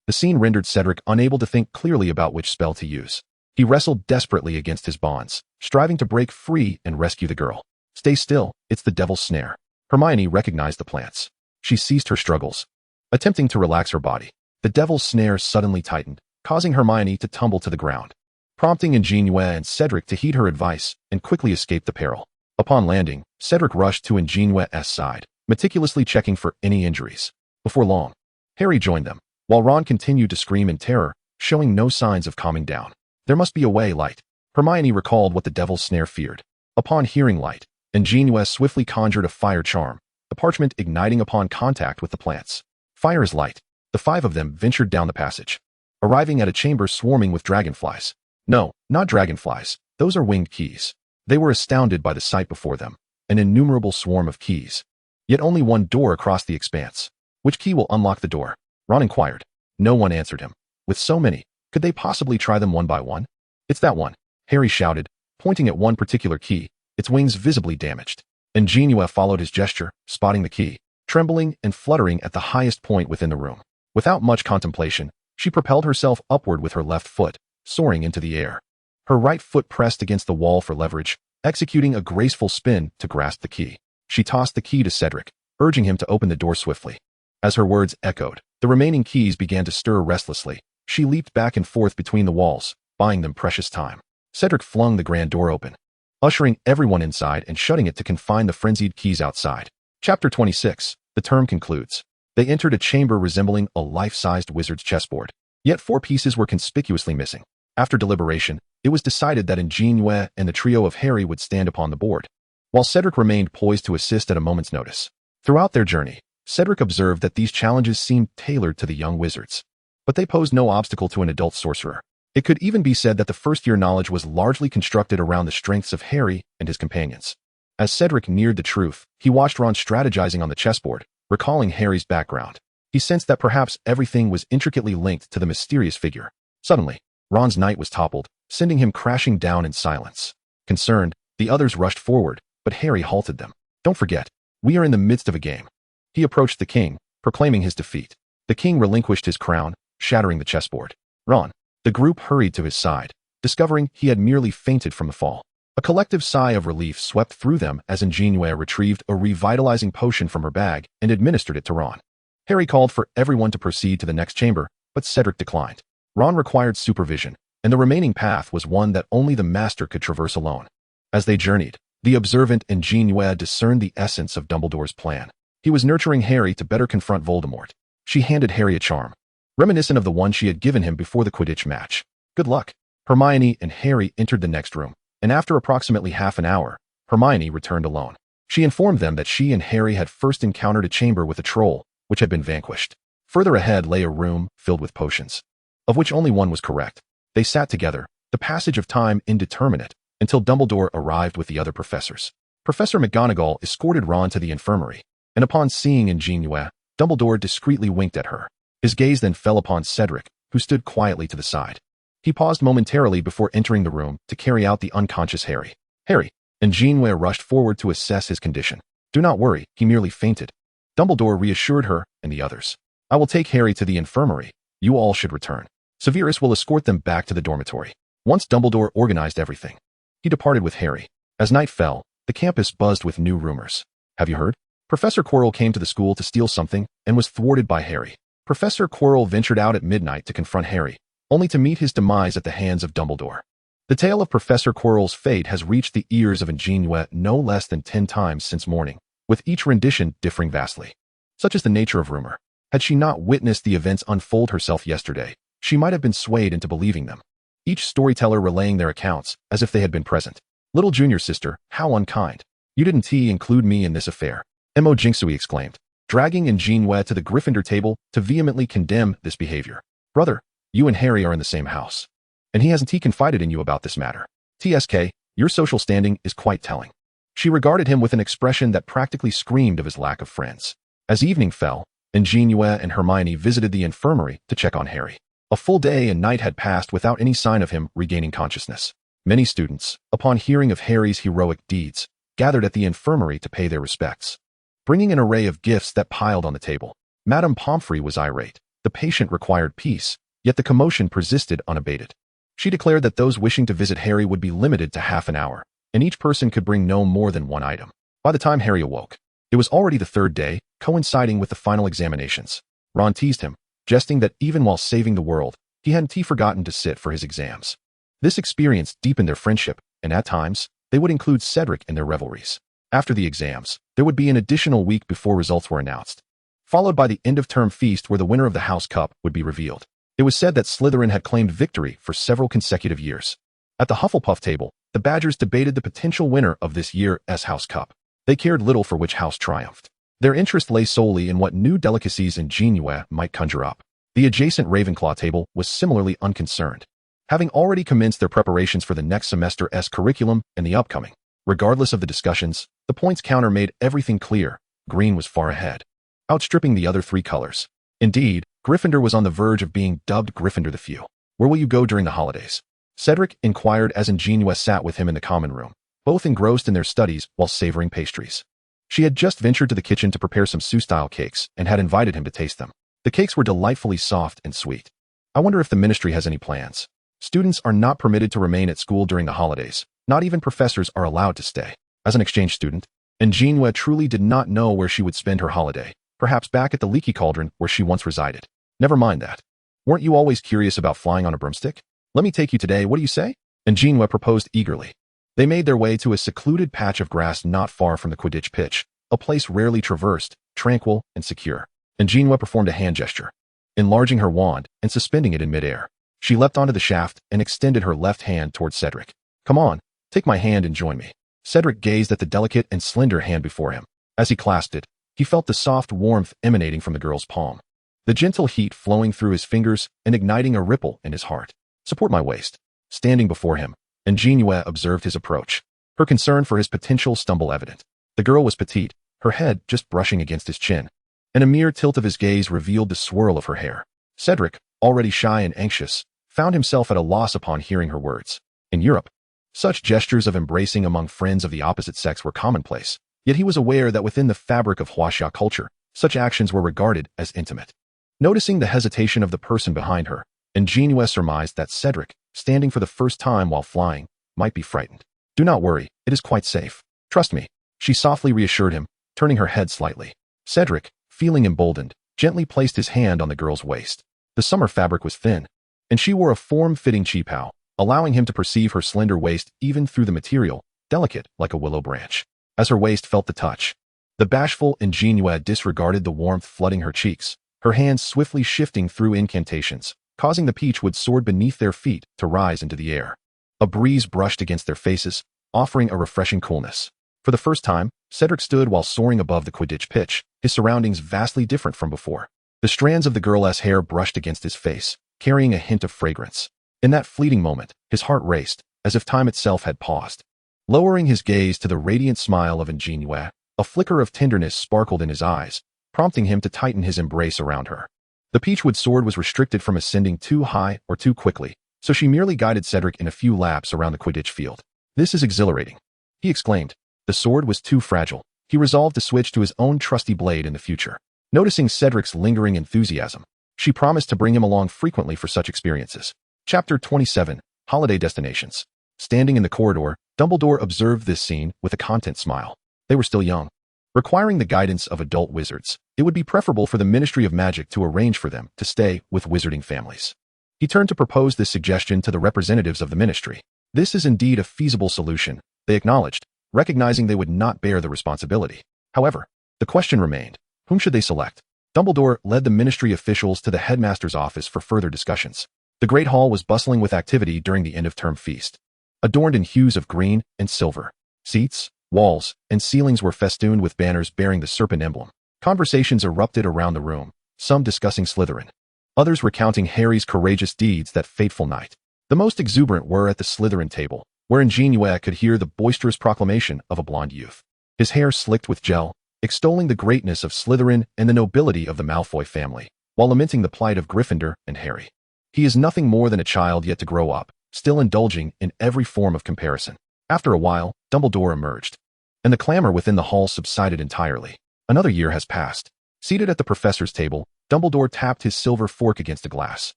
The scene rendered Cedric unable to think clearly about which spell to use. He wrestled desperately against his bonds, striving to break free and rescue the girl. "Stay still, it's the devil's snare." Hermione recognized the plants. She ceased her struggles, attempting to relax her body. The devil's snare suddenly tightened, causing Hermione to tumble to the ground, prompting An JinYue and Cedric to heed her advice and quickly escape the peril. Upon landing, Cedric rushed to An JinYue's side, meticulously checking for any injuries. Before long, Harry joined them, while Ron continued to scream in terror, showing no signs of calming down. "There must be a way, Light." Hermione recalled what the devil's snare feared. Upon hearing Light, An JinYue swiftly conjured a fire charm, the parchment igniting upon contact with the plants. "Fire is light." The 5 of them ventured down the passage, arriving at a chamber swarming with dragonflies. No, not dragonflies, those are winged keys. They were astounded by the sight before them, an innumerable swarm of keys. Yet only one door across the expanse. "Which key will unlock the door?" Ron inquired. No one answered him. With so many, could they possibly try them one by one? "It's that one," Harry shouted, pointing at one particular key, its wings visibly damaged. An JinYue followed his gesture, spotting the key, trembling and fluttering at the highest point within the room. Without much contemplation, she propelled herself upward with her left foot, soaring into the air. Her right foot pressed against the wall for leverage, executing a graceful spin to grasp the key. She tossed the key to Cedric, urging him to open the door swiftly. As her words echoed, the remaining keys began to stir restlessly. She leaped back and forth between the walls, buying them precious time. Cedric flung the grand door open. ushering everyone inside and shutting it to confine the frenzied keys outside. Chapter 26. The term concludes. They entered a chamber resembling a life-sized wizard's chessboard. Yet 4 pieces were conspicuously missing. After deliberation, it was decided that An JinYue and the trio of Harry would stand upon the board, while Cedric remained poised to assist at a moment's notice. Throughout their journey, Cedric observed that these challenges seemed tailored to the young wizards, but they posed no obstacle to an adult sorcerer. It could even be said that the first-year knowledge was largely constructed around the strengths of Harry and his companions. As Cedric neared the truth, he watched Ron strategizing on the chessboard, recalling Harry's background. He sensed that perhaps everything was intricately linked to the mysterious figure. Suddenly, Ron's knight was toppled, sending him crashing down in silence. Concerned, the others rushed forward, but Harry halted them. "Don't forget, we are in the midst of a game." He approached the king, proclaiming his defeat. The king relinquished his crown, shattering the chessboard. "Ron." The group hurried to his side, discovering he had merely fainted from the fall. A collective sigh of relief swept through them as An JinYue retrieved a revitalizing potion from her bag and administered it to Ron. Harry called for everyone to proceed to the next chamber, but Cedric declined. Ron required supervision, and the remaining path was one that only the master could traverse alone. As they journeyed, the observant An JinYue discerned the essence of Dumbledore's plan. He was nurturing Harry to better confront Voldemort. She handed Harry a charm, reminiscent of the one she had given him before the Quidditch match. "Good luck." Hermione and Harry entered the next room, and after approximately half an hour, Hermione returned alone. She informed them that she and Harry had first encountered a chamber with a troll, which had been vanquished. Further ahead lay a room filled with potions, of which only one was correct. They sat together, the passage of time indeterminate, until Dumbledore arrived with the other professors. Professor McGonagall escorted Ron to the infirmary, and upon seeing An JinYue, Dumbledore discreetly winked at her. His gaze then fell upon Cedric, who stood quietly to the side. He paused momentarily before entering the room to carry out the unconscious Harry. "Harry." An JinYue rushed forward to assess his condition. "Do not worry, he merely fainted." Dumbledore reassured her and the others. "I will take Harry to the infirmary. You all should return. Severus will escort them back to the dormitory." Once Dumbledore organized everything, he departed with Harry. As night fell, the campus buzzed with new rumors. "Have you heard? Professor Quirrell came to the school to steal something and was thwarted by Harry." Professor Quirrell ventured out at midnight to confront Harry, only to meet his demise at the hands of Dumbledore. The tale of Professor Quirrell's fate has reached the ears of An JinYue no less than 10 times since morning, with each rendition differing vastly. Such is the nature of rumor. Had she not witnessed the events unfold herself yesterday, she might have been swayed into believing them, each storyteller relaying their accounts as if they had been present. "Little junior sister, how unkind. You didn't include me in this affair," Mo Jinxui exclaimed, dragging An JinYue to the Gryffindor table to vehemently condemn this behavior. "Brother, you and Harry are in the same house, and he hasn't confided in you about this matter. TSK, your social standing is quite telling." She regarded him with an expression that practically screamed of his lack of friends. As evening fell, An JinYue and Hermione visited the infirmary to check on Harry. A full day and night had passed without any sign of him regaining consciousness. Many students, upon hearing of Harry's heroic deeds, gathered at the infirmary to pay their respects, bringing an array of gifts that piled on the table. Madame Pomfrey was irate. The patient required peace, yet the commotion persisted unabated. She declared that those wishing to visit Harry would be limited to half an hour, and each person could bring no more than one item. By the time Harry awoke, it was already the 3rd day, coinciding with the final examinations. Ron teased him, jesting that even while saving the world, he hadn't forgotten to sit for his exams. This experience deepened their friendship, and at times, they would include Cedric in their revelries. After the exams, there would be an additional week before results were announced, followed by the end-of-term feast where the winner of the House Cup would be revealed. It was said that Slytherin had claimed victory for several consecutive years. At the Hufflepuff table, the Badgers debated the potential winner of this year's House Cup. They cared little for which house triumphed. Their interest lay solely in what new delicacies An JinYue might conjure up. The adjacent Ravenclaw table was similarly unconcerned, having already commenced their preparations for the next semester's curriculum and the upcoming. Regardless of the discussions, the points counter made everything clear. Green was far ahead, outstripping the other 3 colors. Indeed, Gryffindor was on the verge of being dubbed Gryffindor the Few. "Where will you go during the holidays?" Cedric inquired as An JinYue sat with him in the common room, both engrossed in their studies while savoring pastries. She had just ventured to the kitchen to prepare some Sue-style cakes and had invited him to taste them. The cakes were delightfully soft and sweet. "I wonder if the ministry has any plans. Students are not permitted to remain at school during the holidays. Not even professors are allowed to stay." As an exchange student, An JinYue truly did not know where she would spend her holiday, perhaps back at the leaky cauldron where she once resided. "Never mind that. Weren't you always curious about flying on a broomstick? Let me take you today, what do you say?" An JinYue proposed eagerly. They made their way to a secluded patch of grass not far from the Quidditch pitch, a place rarely traversed, tranquil, and secure. An JinYue performed a hand gesture, enlarging her wand and suspending it in midair. She leapt onto the shaft and extended her left hand toward Cedric. "Come on, take my hand and join me." Cedric gazed at the delicate and slender hand before him. As he clasped it, he felt the soft warmth emanating from the girl's palm, the gentle heat flowing through his fingers and igniting a ripple in his heart. "Support my waist." Standing before him, An JinYue observed his approach, her concern for his potential stumble evident. The girl was petite, her head just brushing against his chin, and a mere tilt of his gaze revealed the swirl of her hair. Cedric, already shy and anxious, found himself at a loss upon hearing her words. In Europe, such gestures of embracing among friends of the opposite sex were commonplace, yet he was aware that within the fabric of Huaxia culture, such actions were regarded as intimate. Noticing the hesitation of the person behind her, An JinYue surmised that Cedric, standing for the first time while flying, might be frightened. "Do not worry, it is quite safe. Trust me," she softly reassured him, turning her head slightly. Cedric, feeling emboldened, gently placed his hand on the girl's waist. The summer fabric was thin, and she wore a form-fitting qipao, allowing him to perceive her slender waist even through the material, delicate like a willow branch. As her waist felt the touch, the bashful An JinYue disregarded the warmth flooding her cheeks, her hands swiftly shifting through incantations, causing the peachwood sword beneath their feet to rise into the air. A breeze brushed against their faces, offering a refreshing coolness. For the first time, Cedric stood while soaring above the Quidditch pitch, his surroundings vastly different from before. The strands of the girl's hair brushed against his face, carrying a hint of fragrance. In that fleeting moment, his heart raced, as if time itself had paused. Lowering his gaze to the radiant smile of An JinYue, a flicker of tenderness sparkled in his eyes, prompting him to tighten his embrace around her. The peachwood sword was restricted from ascending too high or too quickly, so she merely guided Cedric in a few laps around the Quidditch field. "This is exhilarating," he exclaimed. The sword was too fragile. He resolved to switch to his own trusty blade in the future. Noticing Cedric's lingering enthusiasm, she promised to bring him along frequently for such experiences. Chapter 27, Holiday Destinations. Standing in the corridor, Dumbledore observed this scene with a content smile. They were still young, requiring the guidance of adult wizards. It would be preferable for the Ministry of Magic to arrange for them to stay with wizarding families. He turned to propose this suggestion to the representatives of the ministry. "This is indeed a feasible solution," they acknowledged, recognizing they would not bear the responsibility. However, the question remained, whom should they select? Dumbledore led the ministry officials to the headmaster's office for further discussions. The Great Hall was bustling with activity during the end-of-term feast. Adorned in hues of green and silver, seats, walls, and ceilings were festooned with banners bearing the serpent emblem. Conversations erupted around the room, some discussing Slytherin, others recounting Harry's courageous deeds that fateful night. The most exuberant were at the Slytherin table, where An JinYue could hear the boisterous proclamation of a blonde youth, his hair slicked with gel, extolling the greatness of Slytherin and the nobility of the Malfoy family, while lamenting the plight of Gryffindor and Harry. He is nothing more than a child yet to grow up, still indulging in every form of comparison. After a while, Dumbledore emerged, and the clamor within the hall subsided entirely. Another year has passed. Seated at the professor's table, Dumbledore tapped his silver fork against a glass,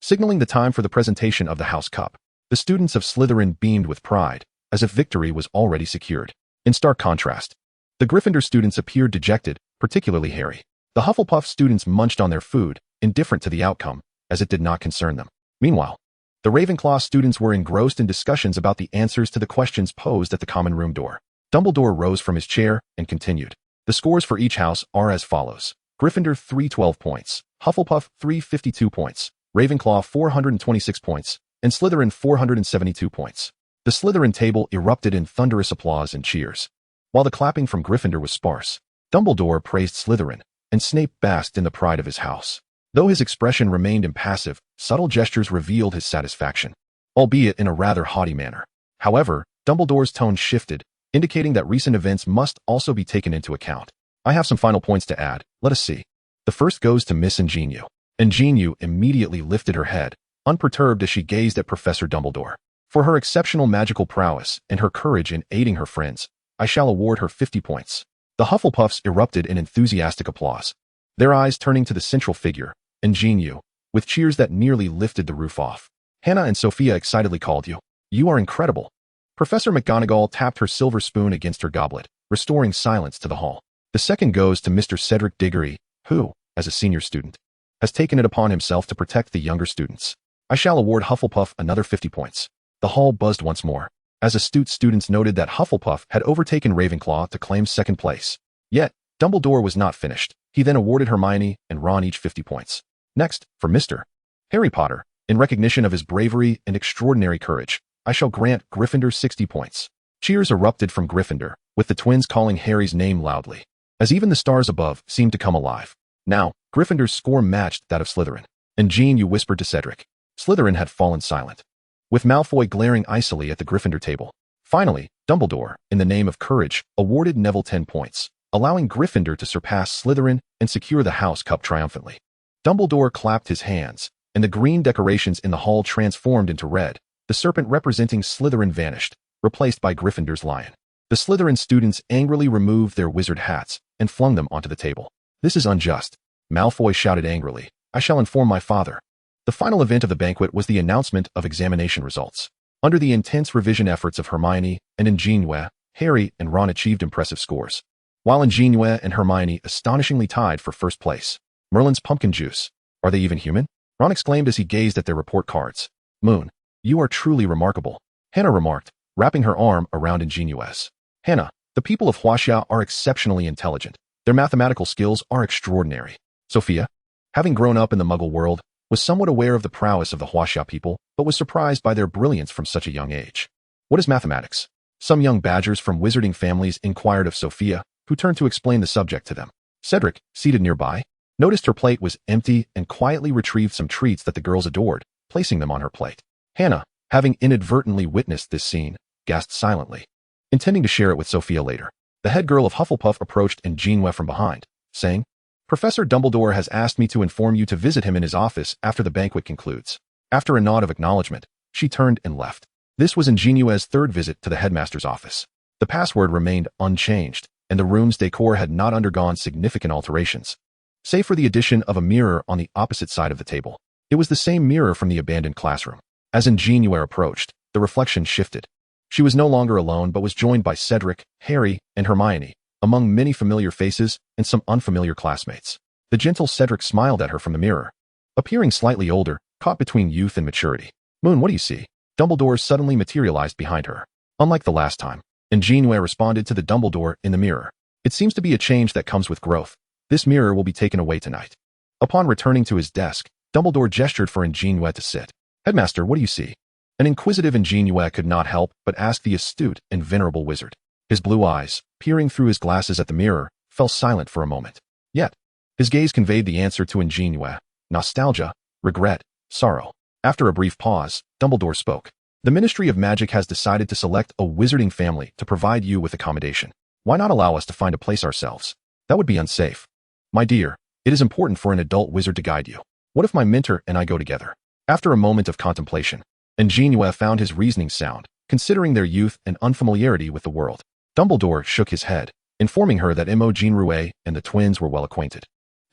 signaling the time for the presentation of the House Cup. The students of Slytherin beamed with pride, as if victory was already secured. In stark contrast, the Gryffindor students appeared dejected, particularly Harry. The Hufflepuff students munched on their food, indifferent to the outcome, as it did not concern them. Meanwhile, the Ravenclaw students were engrossed in discussions about the answers to the questions posed at the common room door. Dumbledore rose from his chair and continued. The scores for each house are as follows. Gryffindor 312 points, Hufflepuff 352 points, Ravenclaw 426 points, and Slytherin 472 points. The Slytherin table erupted in thunderous applause and cheers. While the clapping from Gryffindor was sparse, Dumbledore praised Slytherin, and Snape basked in the pride of his house. Though his expression remained impassive, subtle gestures revealed his satisfaction, albeit in a rather haughty manner. However, Dumbledore's tone shifted, indicating that recent events must also be taken into account. "I have some final points to add. Let us see." The first goes to Miss An JinYue. An JinYue immediately lifted her head, unperturbed as she gazed at Professor Dumbledore. "For her exceptional magical prowess and her courage in aiding her friends, I shall award her 50 points." The Hufflepuffs erupted in enthusiastic applause, their eyes turning to the central figure, An JinYue, with cheers that nearly lifted the roof off. Hannah and Sophia excitedly called, You are incredible." Professor McGonagall tapped her silver spoon against her goblet, restoring silence to the hall. The second goes to Mr. Cedric Diggory, who, as a senior student, has taken it upon himself to protect the younger students. "I shall award Hufflepuff another 50 points." The hall buzzed once more, as astute students noted that Hufflepuff had overtaken Ravenclaw to claim second place. Yet, Dumbledore was not finished. He then awarded Hermione and Ron each 50 points. Next, for Mr. Harry Potter, in recognition of his bravery and extraordinary courage, I shall grant Gryffindor 60 points. Cheers erupted from Gryffindor, with the twins calling Harry's name loudly, as even the stars above seemed to come alive. Now, Gryffindor's score matched that of Slytherin. An JinYue whispered to Cedric. Slytherin had fallen silent, with Malfoy glaring icily at the Gryffindor table. Finally, Dumbledore, in the name of courage, awarded Neville 10 points, allowing Gryffindor to surpass Slytherin and secure the House Cup triumphantly. Dumbledore clapped his hands, and the green decorations in the hall transformed into red. The serpent representing Slytherin vanished, replaced by Gryffindor's lion. The Slytherin students angrily removed their wizard hats and flung them onto the table. This is unjust, Malfoy shouted angrily. I shall inform my father. The final event of the banquet was the announcement of examination results. Under the intense revision efforts of Hermione and An JinYue, Harry and Ron achieved impressive scores, while An JinYue and Hermione astonishingly tied for first place. Merlin's pumpkin juice. Are they even human? Ron exclaimed as he gazed at their report cards. Moon, you are truly remarkable, Hannah remarked, wrapping her arm around An JinYue's. Hannah, the people of Huaxia are exceptionally intelligent. Their mathematical skills are extraordinary. Sophia, having grown up in the Muggle world, was somewhat aware of the prowess of the Huaxia people, but was surprised by their brilliance from such a young age. What is mathematics? Some young badgers from wizarding families inquired of Sophia, who turned to explain the subject to them. Cedric, seated nearby, noticed her plate was empty and quietly retrieved some treats that the girls adored, placing them on her plate. Hannah, having inadvertently witnessed this scene, gasped silently, intending to share it with Sophia later. The head girl of Hufflepuff approached An JinYue from behind, saying, Professor Dumbledore has asked me to inform you to visit him in his office after the banquet concludes. After a nod of acknowledgement, she turned and left. This was An JinYue's third visit to the headmaster's office. The password remained unchanged, and the room's decor had not undergone significant alterations, save for the addition of a mirror on the opposite side of the table. It was the same mirror from the abandoned classroom. As An JinYue approached, the reflection shifted. She was no longer alone but was joined by Cedric, Harry, and Hermione, among many familiar faces and some unfamiliar classmates. The gentle Cedric smiled at her from the mirror, appearing slightly older, caught between youth and maturity. Moon, what do you see? Dumbledore suddenly materialized behind her. Unlike the last time, An JinYue responded to the Dumbledore in the mirror. It seems to be a change that comes with growth. This mirror will be taken away tonight. Upon returning to his desk, Dumbledore gestured for An JinYue to sit. Headmaster, what do you see? An inquisitive An JinYue could not help but ask the astute and venerable wizard. His blue eyes, peering through his glasses at the mirror, fell silent for a moment. Yet, his gaze conveyed the answer to An JinYue: nostalgia, regret, sorrow. After a brief pause, Dumbledore spoke. The Ministry of Magic has decided to select a wizarding family to provide you with accommodation. Why not allow us to find a place ourselves? That would be unsafe. My dear, it is important for an adult wizard to guide you. What if my mentor and I go together? After a moment of contemplation, An JinYue found his reasoning sound, considering their youth and unfamiliarity with the world. Dumbledore shook his head, informing her that An JinYue and the twins were well acquainted.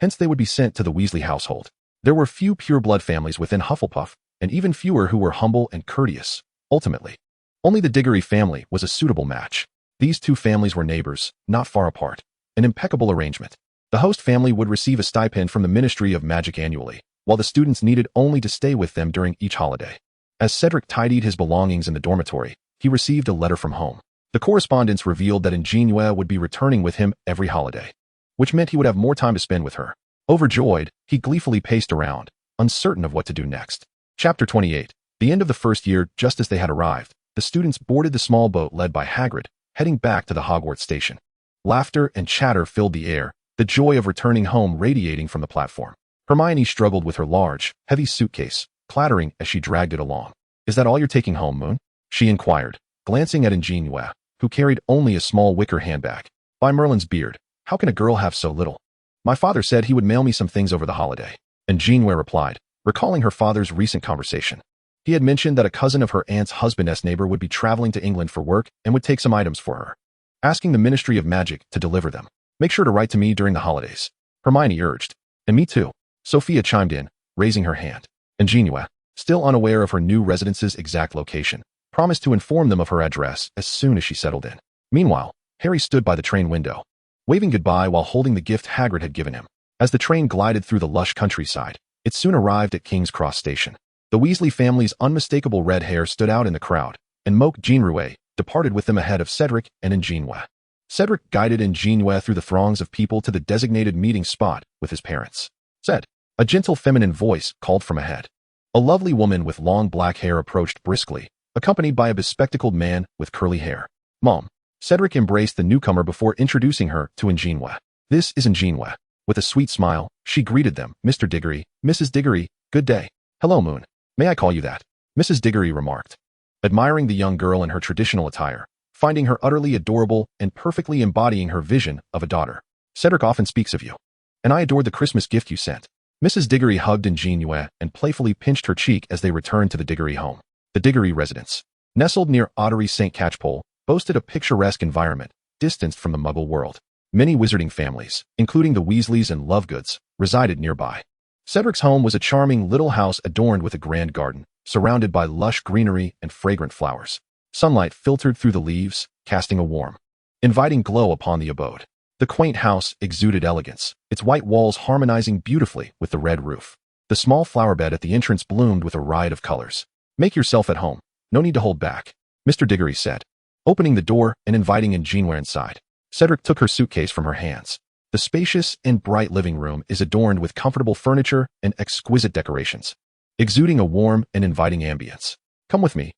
Hence they would be sent to the Weasley household. There were few pure-blood families within Hufflepuff, and even fewer who were humble and courteous. Ultimately, only the Diggory family was a suitable match. These two families were neighbors, not far apart. An impeccable arrangement. The host family would receive a stipend from the Ministry of Magic annually, while the students needed only to stay with them during each holiday. As Cedric tidied his belongings in the dormitory, he received a letter from home. The correspondence revealed that An JinYue would be returning with him every holiday, which meant he would have more time to spend with her. Overjoyed, he gleefully paced around, uncertain of what to do next. Chapter 28. The end of the first year. Just as they had arrived, the students boarded the small boat led by Hagrid, heading back to the Hogwarts station. Laughter and chatter filled the air, the joy of returning home radiating from the platform. Hermione struggled with her large, heavy suitcase, clattering as she dragged it along. Is that all you're taking home, Moon? She inquired, glancing at An JinYue, who carried only a small wicker handbag. By Merlin's beard, how can a girl have so little? My father said he would mail me some things over the holiday. An JinYue replied, recalling her father's recent conversation. He had mentioned that a cousin of her aunt's husband's neighbor would be traveling to England for work and would take some items for her, asking the Ministry of Magic to deliver them. Make sure to write to me during the holidays, Hermione urged. And me too, Sophia chimed in, raising her hand. An JinYue, still unaware of her new residence's exact location, promised to inform them of her address as soon as she settled in. Meanwhile, Harry stood by the train window, waving goodbye while holding the gift Hagrid had given him. As the train glided through the lush countryside, it soon arrived at King's Cross Station. The Weasley family's unmistakable red hair stood out in the crowd, and Moke JinYue departed with them ahead of Cedric and An JinYue. Cedric guided An JinYue through the throngs of people to the designated meeting spot with his parents. Said, a gentle feminine voice called from ahead. A lovely woman with long black hair approached briskly, accompanied by a bespectacled man with curly hair. Mom. Cedric embraced the newcomer before introducing her to An JinYue. This is An JinYue. With a sweet smile, she greeted them. Mr. Diggory, Mrs. Diggory, good day. Hello, Moon. May I call you that? Mrs. Diggory remarked, admiring the young girl in her traditional attire, finding her utterly adorable and perfectly embodying her vision of a daughter. Cedric often speaks of you. And I adored the Christmas gift you sent. Mrs. Diggory hugged An JinYue and playfully pinched her cheek as they returned to the Diggory home. The Diggory residence, nestled near Ottery St. Catchpole, boasted a picturesque environment, distanced from the Muggle world. Many wizarding families, including the Weasleys and Lovegoods, resided nearby. Cedric's home was a charming little house adorned with a grand garden, surrounded by lush greenery and fragrant flowers. Sunlight filtered through the leaves, casting a warm, inviting glow upon the abode. The quaint house exuded elegance, its white walls harmonizing beautifully with the red roof. The small flower bed at the entrance bloomed with a riot of colors. Make yourself at home. No need to hold back, Mr. Diggory said, opening the door and inviting An JinYue inside. Cedric took her suitcase from her hands. The spacious and bright living room is adorned with comfortable furniture and exquisite decorations, exuding a warm and inviting ambience. Come with me.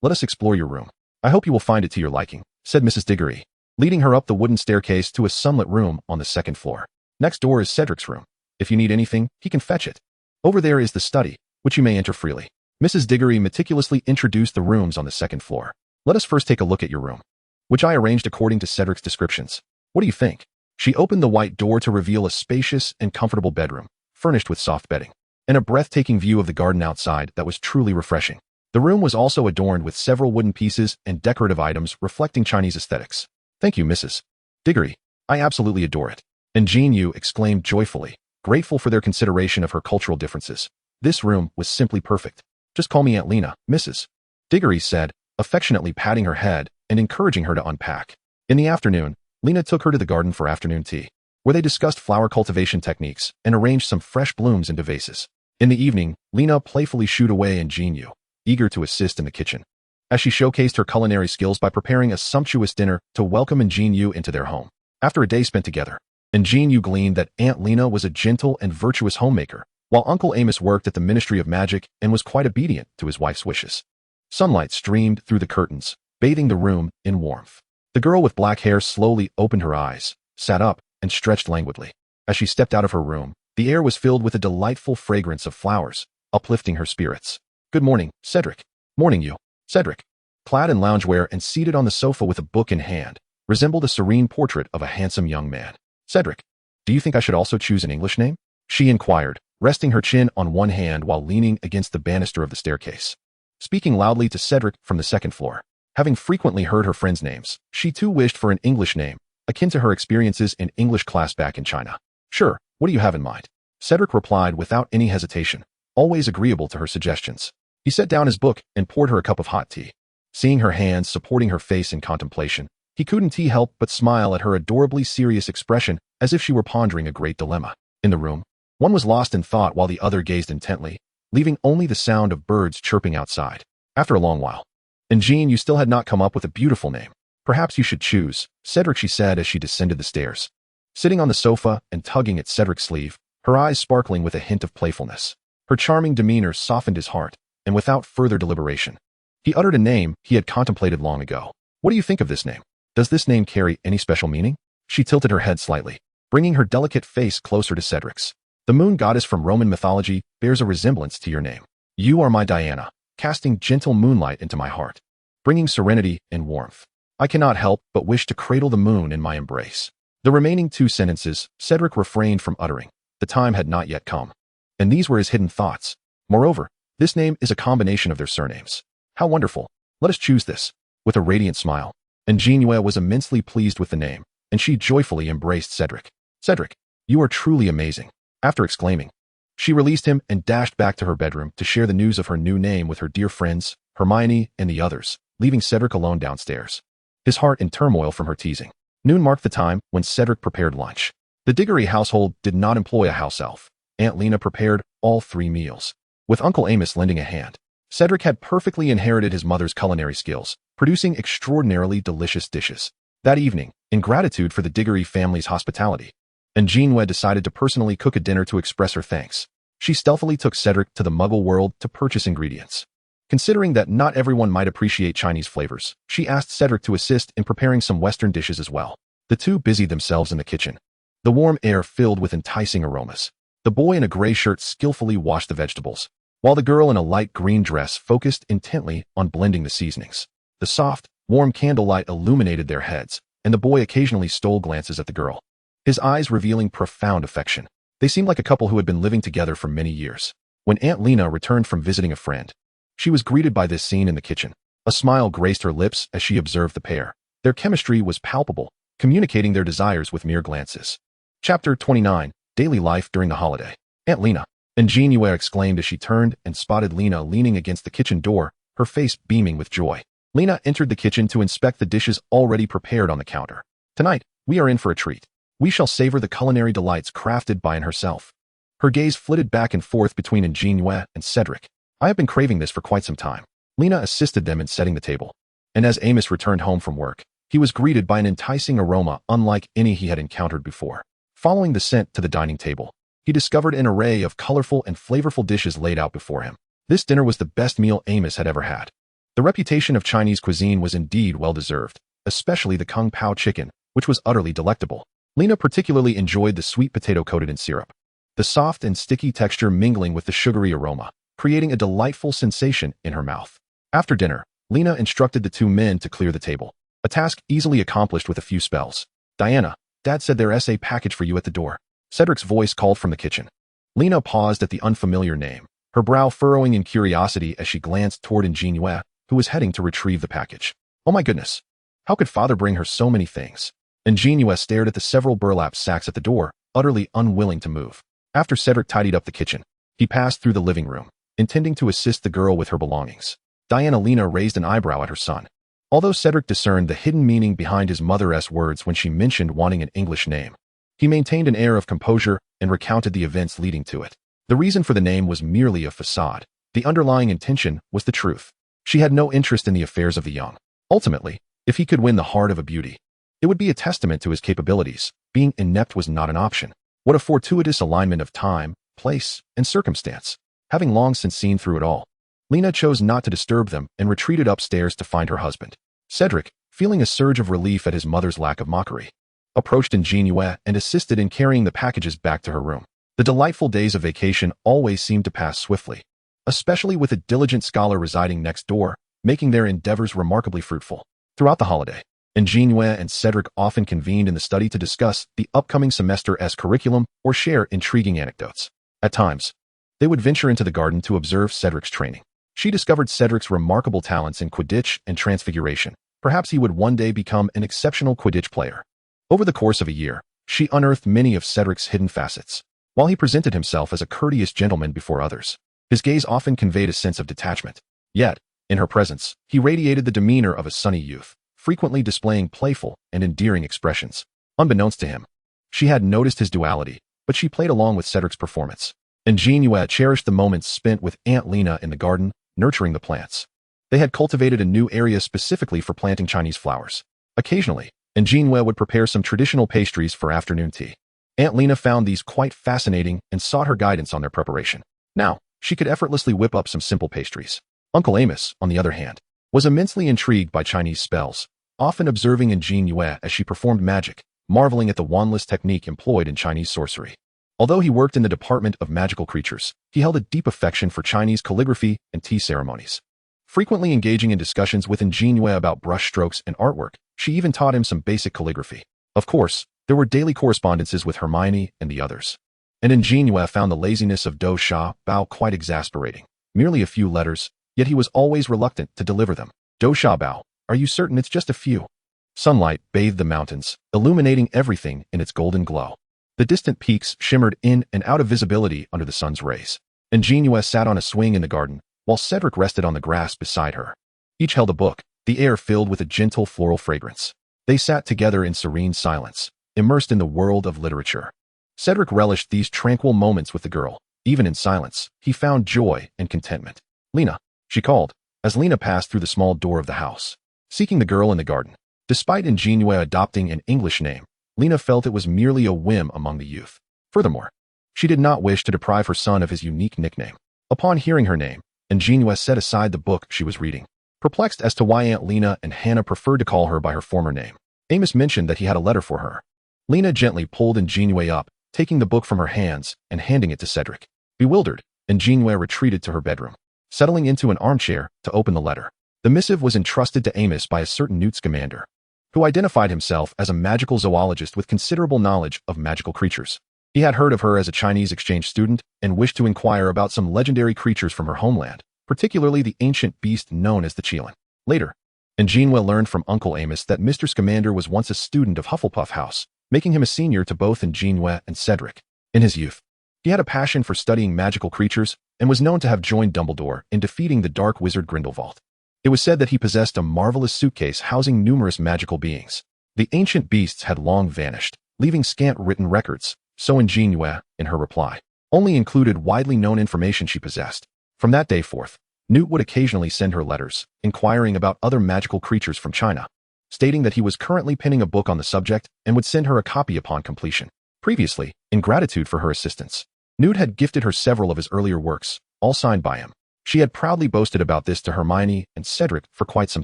Let us explore your room. I hope you will find it to your liking, said Mrs. Diggory, leading her up the wooden staircase to a sunlit room on the second floor. Next door is Cedric's room. If you need anything, he can fetch it. Over there is the study, which you may enter freely. Mrs. Diggory meticulously introduced the rooms on the second floor. Let us first take a look at your room, which I arranged according to Cedric's descriptions. What do you think? She opened the white door to reveal a spacious and comfortable bedroom, furnished with soft bedding, and a breathtaking view of the garden outside that was truly refreshing. The room was also adorned with several wooden pieces and decorative items reflecting Chinese aesthetics. Thank you, Mrs. Diggory. I absolutely adore it. An JinYue exclaimed joyfully, grateful for their consideration of her cultural differences. This room was simply perfect. Just call me Aunt Lena, Mrs. Diggory said, affectionately patting her head and encouraging her to unpack. In the afternoon, Lena took her to the garden for afternoon tea, where they discussed flower cultivation techniques and arranged some fresh blooms into vases. In the evening, Lena playfully shooed away An JinYue, eager to assist in the kitchen, as she showcased her culinary skills by preparing a sumptuous dinner to welcome An JinYue into their home. After a day spent together, An JinYue gleaned that Aunt Lena was a gentle and virtuous homemaker, while Uncle Amos worked at the Ministry of Magic and was quite obedient to his wife's wishes. Sunlight streamed through the curtains, bathing the room in warmth. The girl with black hair slowly opened her eyes, sat up, and stretched languidly. As she stepped out of her room, the air was filled with a delightful fragrance of flowers, uplifting her spirits. Good morning, Cedric. Morning, you. Cedric, clad in loungewear and seated on the sofa with a book in hand, resembled a serene portrait of a handsome young man. Cedric, do you think I should also choose an English name? She inquired, resting her chin on one hand while leaning against the banister of the staircase. Speaking loudly to Cedric from the second floor. Having frequently heard her friends' names, she too wished for an English name, akin to her experiences in English class back in China. Sure, what do you have in mind? Cedric replied without any hesitation, always agreeable to her suggestions. He set down his book and poured her a cup of hot tea. Seeing her hands supporting her face in contemplation, he couldn't help but smile at her adorably serious expression as if she were pondering a great dilemma. In the room, one was lost in thought while the other gazed intently, leaving only the sound of birds chirping outside. After a long while, An JinYue still had not come up with a beautiful name. Perhaps you should choose, Cedric, she said as she descended the stairs. Sitting on the sofa and tugging at Cedric's sleeve, her eyes sparkling with a hint of playfulness. Her charming demeanor softened his heart, and without further deliberation, he uttered a name he had contemplated long ago. What do you think of this name? Does this name carry any special meaning? She tilted her head slightly, bringing her delicate face closer to Cedric's. The moon goddess from Roman mythology bears a resemblance to your name. You are my Diana, casting gentle moonlight into my heart, bringing serenity and warmth. I cannot help but wish to cradle the moon in my embrace. The remaining two sentences Cedric refrained from uttering. The time had not yet come. And these were his hidden thoughts. Moreover, this name is a combination of their surnames. How wonderful. Let us choose this. With a radiant smile, An JinYue was immensely pleased with the name, and she joyfully embraced Cedric. Cedric, you are truly amazing. After exclaiming, she released him and dashed back to her bedroom to share the news of her new name with her dear friends, Hermione and the others, leaving Cedric alone downstairs, his heart in turmoil from her teasing. Noon marked the time when Cedric prepared lunch. The Diggory household did not employ a house elf. Aunt Lena prepared all 3 meals, with Uncle Amos lending a hand. Cedric had perfectly inherited his mother's culinary skills, producing extraordinarily delicious dishes. That evening, in gratitude for the Diggory family's hospitality, An JinYue decided to personally cook a dinner to express her thanks. She stealthily took Cedric to the Muggle world to purchase ingredients. Considering that not everyone might appreciate Chinese flavors, she asked Cedric to assist in preparing some Western dishes as well. The two busied themselves in the kitchen. The warm air filled with enticing aromas. The boy in a gray shirt skillfully washed the vegetables, while the girl in a light green dress focused intently on blending the seasonings. The soft, warm candlelight illuminated their heads, and the boy occasionally stole glances at the girl, his eyes revealing profound affection. They seemed like a couple who had been living together for many years. When Aunt Lena returned from visiting a friend, she was greeted by this scene in the kitchen. A smile graced her lips as she observed the pair. Their chemistry was palpable, communicating their desires with mere glances. Chapter 29, Daily Life During the Holiday. Aunt Lena, An JinYue exclaimed as she turned and spotted Lena leaning against the kitchen door, her face beaming with joy. Lena entered the kitchen to inspect the dishes already prepared on the counter. Tonight, we are in for a treat. We shall savor the culinary delights crafted by Anne herself. Her gaze flitted back and forth between An JinYue and Cedric. I have been craving this for quite some time. Lena assisted them in setting the table. And as Amos returned home from work, he was greeted by an enticing aroma unlike any he had encountered before. Following the scent to the dining table, he discovered an array of colorful and flavorful dishes laid out before him. This dinner was the best meal Amos had ever had. The reputation of Chinese cuisine was indeed well-deserved, especially the Kung Pao chicken, which was utterly delectable. Lena particularly enjoyed the sweet potato coated in syrup, the soft and sticky texture mingling with the sugary aroma, creating a delightful sensation in her mouth. After dinner, Lena instructed the two men to clear the table, a task easily accomplished with a few spells. Diana, Dad said there's a package for you at the door. Cedric's voice called from the kitchen. Lena paused at the unfamiliar name, her brow furrowing in curiosity as she glanced toward An JinYue, who was heading to retrieve the package. Oh my goodness! How could father bring her so many things? An JinYue stared at the several burlap sacks at the door, utterly unwilling to move. After Cedric tidied up the kitchen, he passed through the living room, intending to assist the girl with her belongings. Lena raised an eyebrow at her son. Although Cedric discerned the hidden meaning behind his mother's words when she mentioned wanting an English name, he maintained an air of composure and recounted the events leading to it. The reason for the name was merely a facade. The underlying intention was the truth. She had no interest in the affairs of the young. Ultimately, if he could win the heart of a beauty, it would be a testament to his capabilities. Being inept was not an option. What a fortuitous alignment of time, place, and circumstance. Having long since seen through it all, Lena chose not to disturb them and retreated upstairs to find her husband. Cedric, feeling a surge of relief at his mother's lack of mockery, approached An JinYue and assisted in carrying the packages back to her room. The delightful days of vacation always seemed to pass swiftly, especially with a diligent scholar residing next door, making their endeavors remarkably fruitful. Throughout the holiday, An JinYue and Cedric often convened in the study to discuss the upcoming semester's curriculum or share intriguing anecdotes. At times, they would venture into the garden to observe Cedric's training. She discovered Cedric's remarkable talents in Quidditch and Transfiguration. Perhaps he would one day become an exceptional Quidditch player. Over the course of a year, she unearthed many of Cedric's hidden facets. While he presented himself as a courteous gentleman before others, his gaze often conveyed a sense of detachment. Yet, in her presence, he radiated the demeanor of a sunny youth, frequently displaying playful and endearing expressions. Unbeknownst to him, she had noticed his duality, but she played along with Cedric's performance. An JinYue cherished the moments spent with Aunt Lena in the garden, nurturing the plants. They had cultivated a new area specifically for planting Chinese flowers. Occasionally, An JinYue would prepare some traditional pastries for afternoon tea. Aunt Lena found these quite fascinating and sought her guidance on their preparation. Now, she could effortlessly whip up some simple pastries. Uncle Amos, on the other hand, was immensely intrigued by Chinese spells, often observing An JinYue as she performed magic, marveling at the wandless technique employed in Chinese sorcery. Although he worked in the department of magical creatures, he held a deep affection for Chinese calligraphy and tea ceremonies. Frequently engaging in discussions with An JinYue about brush strokes and artwork, she even taught him some basic calligraphy. Of course, there were daily correspondences with Hermione and the others. And An JinYue found the laziness of Do Sha Bao quite exasperating. Merely a few letters, yet he was always reluctant to deliver them. Do Sha Bao, are you certain it's just a few? Sunlight bathed the mountains, illuminating everything in its golden glow. The distant peaks shimmered in and out of visibility under the sun's rays. An JinYue sat on a swing in the garden, while Cedric rested on the grass beside her. Each held a book, the air filled with a gentle floral fragrance. They sat together in serene silence, immersed in the world of literature. Cedric relished these tranquil moments with the girl. Even in silence, he found joy and contentment. Lena, she called, as Lena passed through the small door of the house, seeking the girl in the garden. Despite An JinYue adopting an English name, Lena felt it was merely a whim among the youth. Furthermore, she did not wish to deprive her son of his unique nickname. Upon hearing her name, An JinYue set aside the book she was reading, perplexed as to why Aunt Lena and Hannah preferred to call her by her former name. Amos mentioned that he had a letter for her. Lena gently pulled An JinYue up, taking the book from her hands and handing it to Cedric. Bewildered, An JinYue retreated to her bedroom, settling into an armchair to open the letter. The missive was entrusted to Amos by a certain Newt Scamander, who identified himself as a magical zoologist with considerable knowledge of magical creatures. He had heard of her as a Chinese exchange student and wished to inquire about some legendary creatures from her homeland, particularly the ancient beast known as the Qilin. Later, An JinYue learned from Uncle Amos that Mr. Scamander was once a student of Hufflepuff House, making him a senior to both An JinYue and Cedric. In his youth, he had a passion for studying magical creatures and was known to have joined Dumbledore in defeating the dark wizard Grindelwald. It was said that he possessed a marvelous suitcase housing numerous magical beings. The ancient beasts had long vanished, leaving scant written records, so An JinYue, in her reply, only included widely known information she possessed. From that day forth, Newt would occasionally send her letters, inquiring about other magical creatures from China, stating that he was currently penning a book on the subject and would send her a copy upon completion. Previously, in gratitude for her assistance, Newt had gifted her several of his earlier works, all signed by him. She had proudly boasted about this to Hermione and Cedric for quite some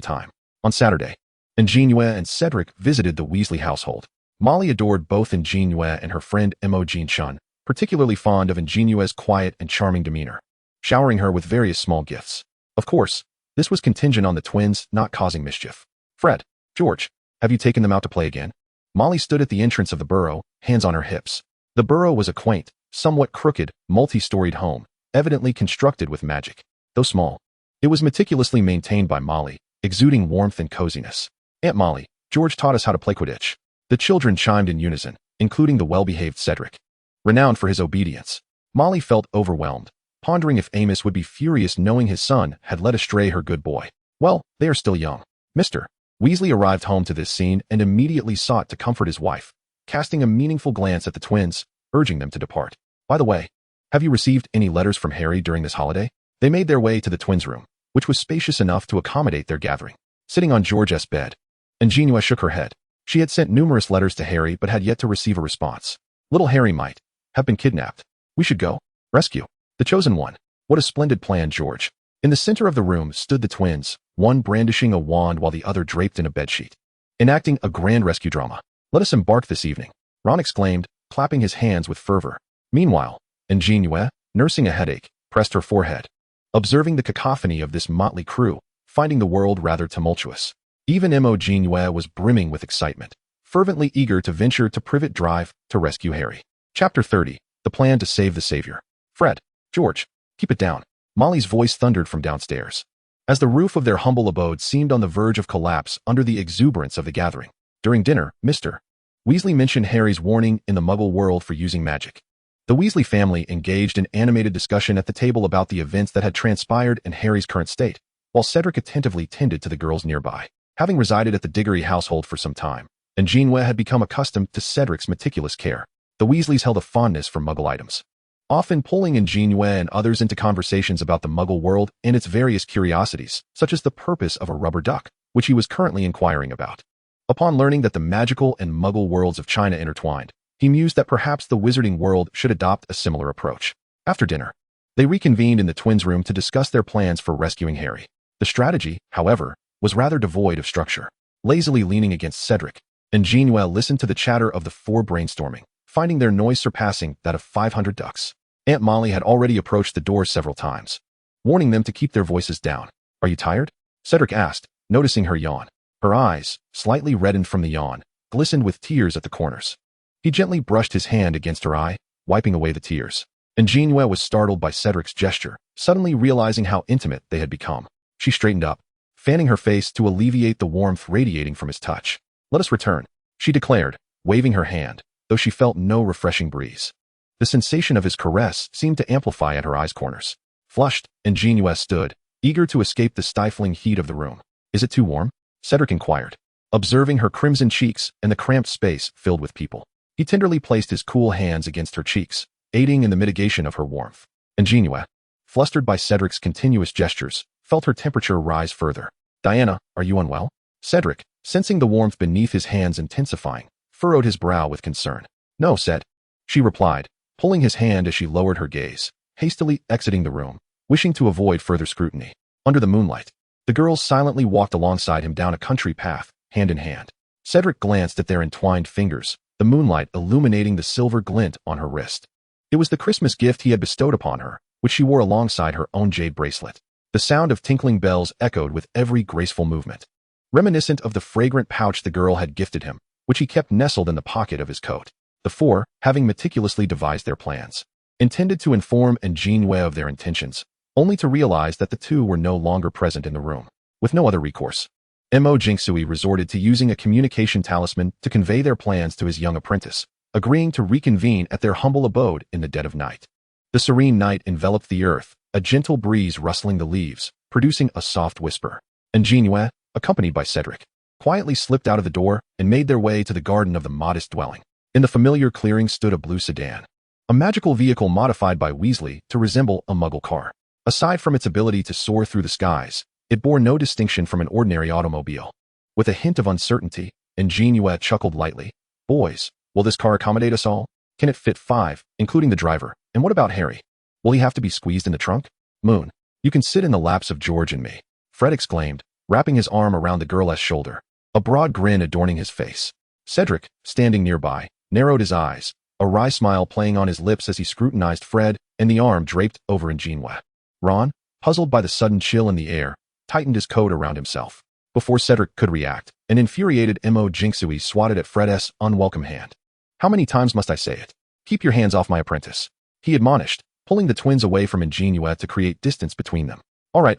time. On Saturday, An JinYue and Cedric visited the Weasley household. Molly adored both An JinYue and her friend Mo Jin-chun, particularly fond of An JinYue's quiet and charming demeanor, showering her with various small gifts. Of course, this was contingent on the twins not causing mischief. "Fred, George, have you taken them out to play again?" Molly stood at the entrance of the burrow, hands on her hips. The burrow was a quaint, somewhat crooked, multi-storied home, evidently constructed with magic. Though small, it was meticulously maintained by Molly, exuding warmth and coziness. "Aunt Molly, George taught us how to play Quidditch." The children chimed in unison, including the well-behaved Cedric. Renowned for his obedience, Molly felt overwhelmed, pondering if Amos would be furious knowing his son had led astray her good boy. "Well, they are still young." Mr. Weasley arrived home to this scene and immediately sought to comfort his wife, casting a meaningful glance at the twins, urging them to depart. "By the way, have you received any letters from Harry during this holiday?" They made their way to the twins' room, which was spacious enough to accommodate their gathering. Sitting on George's bed, An JinYue shook her head. She had sent numerous letters to Harry but had yet to receive a response. "Little Harry might have been kidnapped. We should go rescue the chosen one." "What a splendid plan, George." In the center of the room stood the twins, one brandishing a wand while the other draped in a bedsheet, enacting a grand rescue drama. "Let us embark this evening," Ron exclaimed, clapping his hands with fervor. Meanwhile, An JinYue, nursing a headache, pressed her forehead, observing the cacophony of this motley crew, finding the world rather tumultuous. Even Mo JinYue was brimming with excitement, fervently eager to venture to private drive to rescue Harry. Chapter 30, The Plan to Save the Savior. "Fred, George, keep it down," Molly's voice thundered from downstairs, as the roof of their humble abode seemed on the verge of collapse under the exuberance of the gathering. During dinner, Mr. Weasley mentioned Harry's warning in the Muggle world for using magic. The Weasley family engaged in animated discussion at the table about the events that had transpired in Harry's current state, while Cedric attentively tended to the girls nearby. Having resided at the Diggory household for some time, An JinYue had become accustomed to Cedric's meticulous care. The Weasleys held a fondness for Muggle items, often pulling An JinYue and others into conversations about the Muggle world and its various curiosities, such as the purpose of a rubber duck, which he was currently inquiring about. Upon learning that the magical and Muggle worlds of China intertwined, he mused that perhaps the Wizarding World should adopt a similar approach. After dinner, they reconvened in the twins' room to discuss their plans for rescuing Harry. The strategy, however, was rather devoid of structure. Lazily leaning against Cedric, An JinYue listened to the chatter of the four brainstorming, finding their noise surpassing that of 500 ducks. Aunt Molly had already approached the door several times, warning them to keep their voices down. "Are you tired?" Cedric asked, noticing her yawn. Her eyes, slightly reddened from the yawn, glistened with tears at the corners. He gently brushed his hand against her eye, wiping away the tears. An JinYue was startled by Cedric's gesture, suddenly realizing how intimate they had become. She straightened up, fanning her face to alleviate the warmth radiating from his touch. "Let us return," she declared, waving her hand, though she felt no refreshing breeze. The sensation of his caress seemed to amplify at her eyes' corners. Flushed, An JinYue stood, eager to escape the stifling heat of the room. "Is it too warm?" Cedric inquired, observing her crimson cheeks and the cramped space filled with people. He tenderly placed his cool hands against her cheeks, aiding in the mitigation of her warmth. An JinYue, flustered by Cedric's continuous gestures, felt her temperature rise further. "Diana, are you unwell?" Cedric, sensing the warmth beneath his hands intensifying, furrowed his brow with concern. "No, Ced," she replied, pulling his hand as she lowered her gaze, hastily exiting the room, wishing to avoid further scrutiny. Under the moonlight, the girls silently walked alongside him down a country path, hand in hand. Cedric glanced at their entwined fingers, the moonlight illuminating the silver glint on her wrist. It was the Christmas gift he had bestowed upon her, which she wore alongside her own jade bracelet. The sound of tinkling bells echoed with every graceful movement, reminiscent of the fragrant pouch the girl had gifted him, which he kept nestled in the pocket of his coat. The four, having meticulously devised their plans, intended to inform An JinYue of their intentions, only to realize that the two were no longer present in the room. With no other recourse, An JinYue resorted to using a communication talisman to convey their plans to his young apprentice, agreeing to reconvene at their humble abode in the dead of night. The serene night enveloped the earth, a gentle breeze rustling the leaves, producing a soft whisper. An JinYue, accompanied by Cedric, quietly slipped out of the door and made their way to the garden of the modest dwelling. In the familiar clearing stood a blue sedan, a magical vehicle modified by Weasley to resemble a Muggle car. Aside from its ability to soar through the skies, it bore no distinction from an ordinary automobile. With a hint of uncertainty, An JinYue chuckled lightly. "Boys, will this car accommodate us all? Can it fit 5, including the driver? And what about Harry? Will he have to be squeezed in the trunk?" "Moon, you can sit in the laps of George and me," Fred exclaimed, wrapping his arm around the girl's shoulder, a broad grin adorning his face. Cedric, standing nearby, narrowed his eyes, a wry smile playing on his lips as he scrutinized Fred and the arm draped over An JinYue. Ron, puzzled by the sudden chill in the air, tightened his coat around himself. Before Cedric could react, an infuriated An JinYue swatted at Fred's unwelcome hand. "How many times must I say it? Keep your hands off my apprentice," he admonished, pulling the twins away from An JinYue to create distance between them. All right.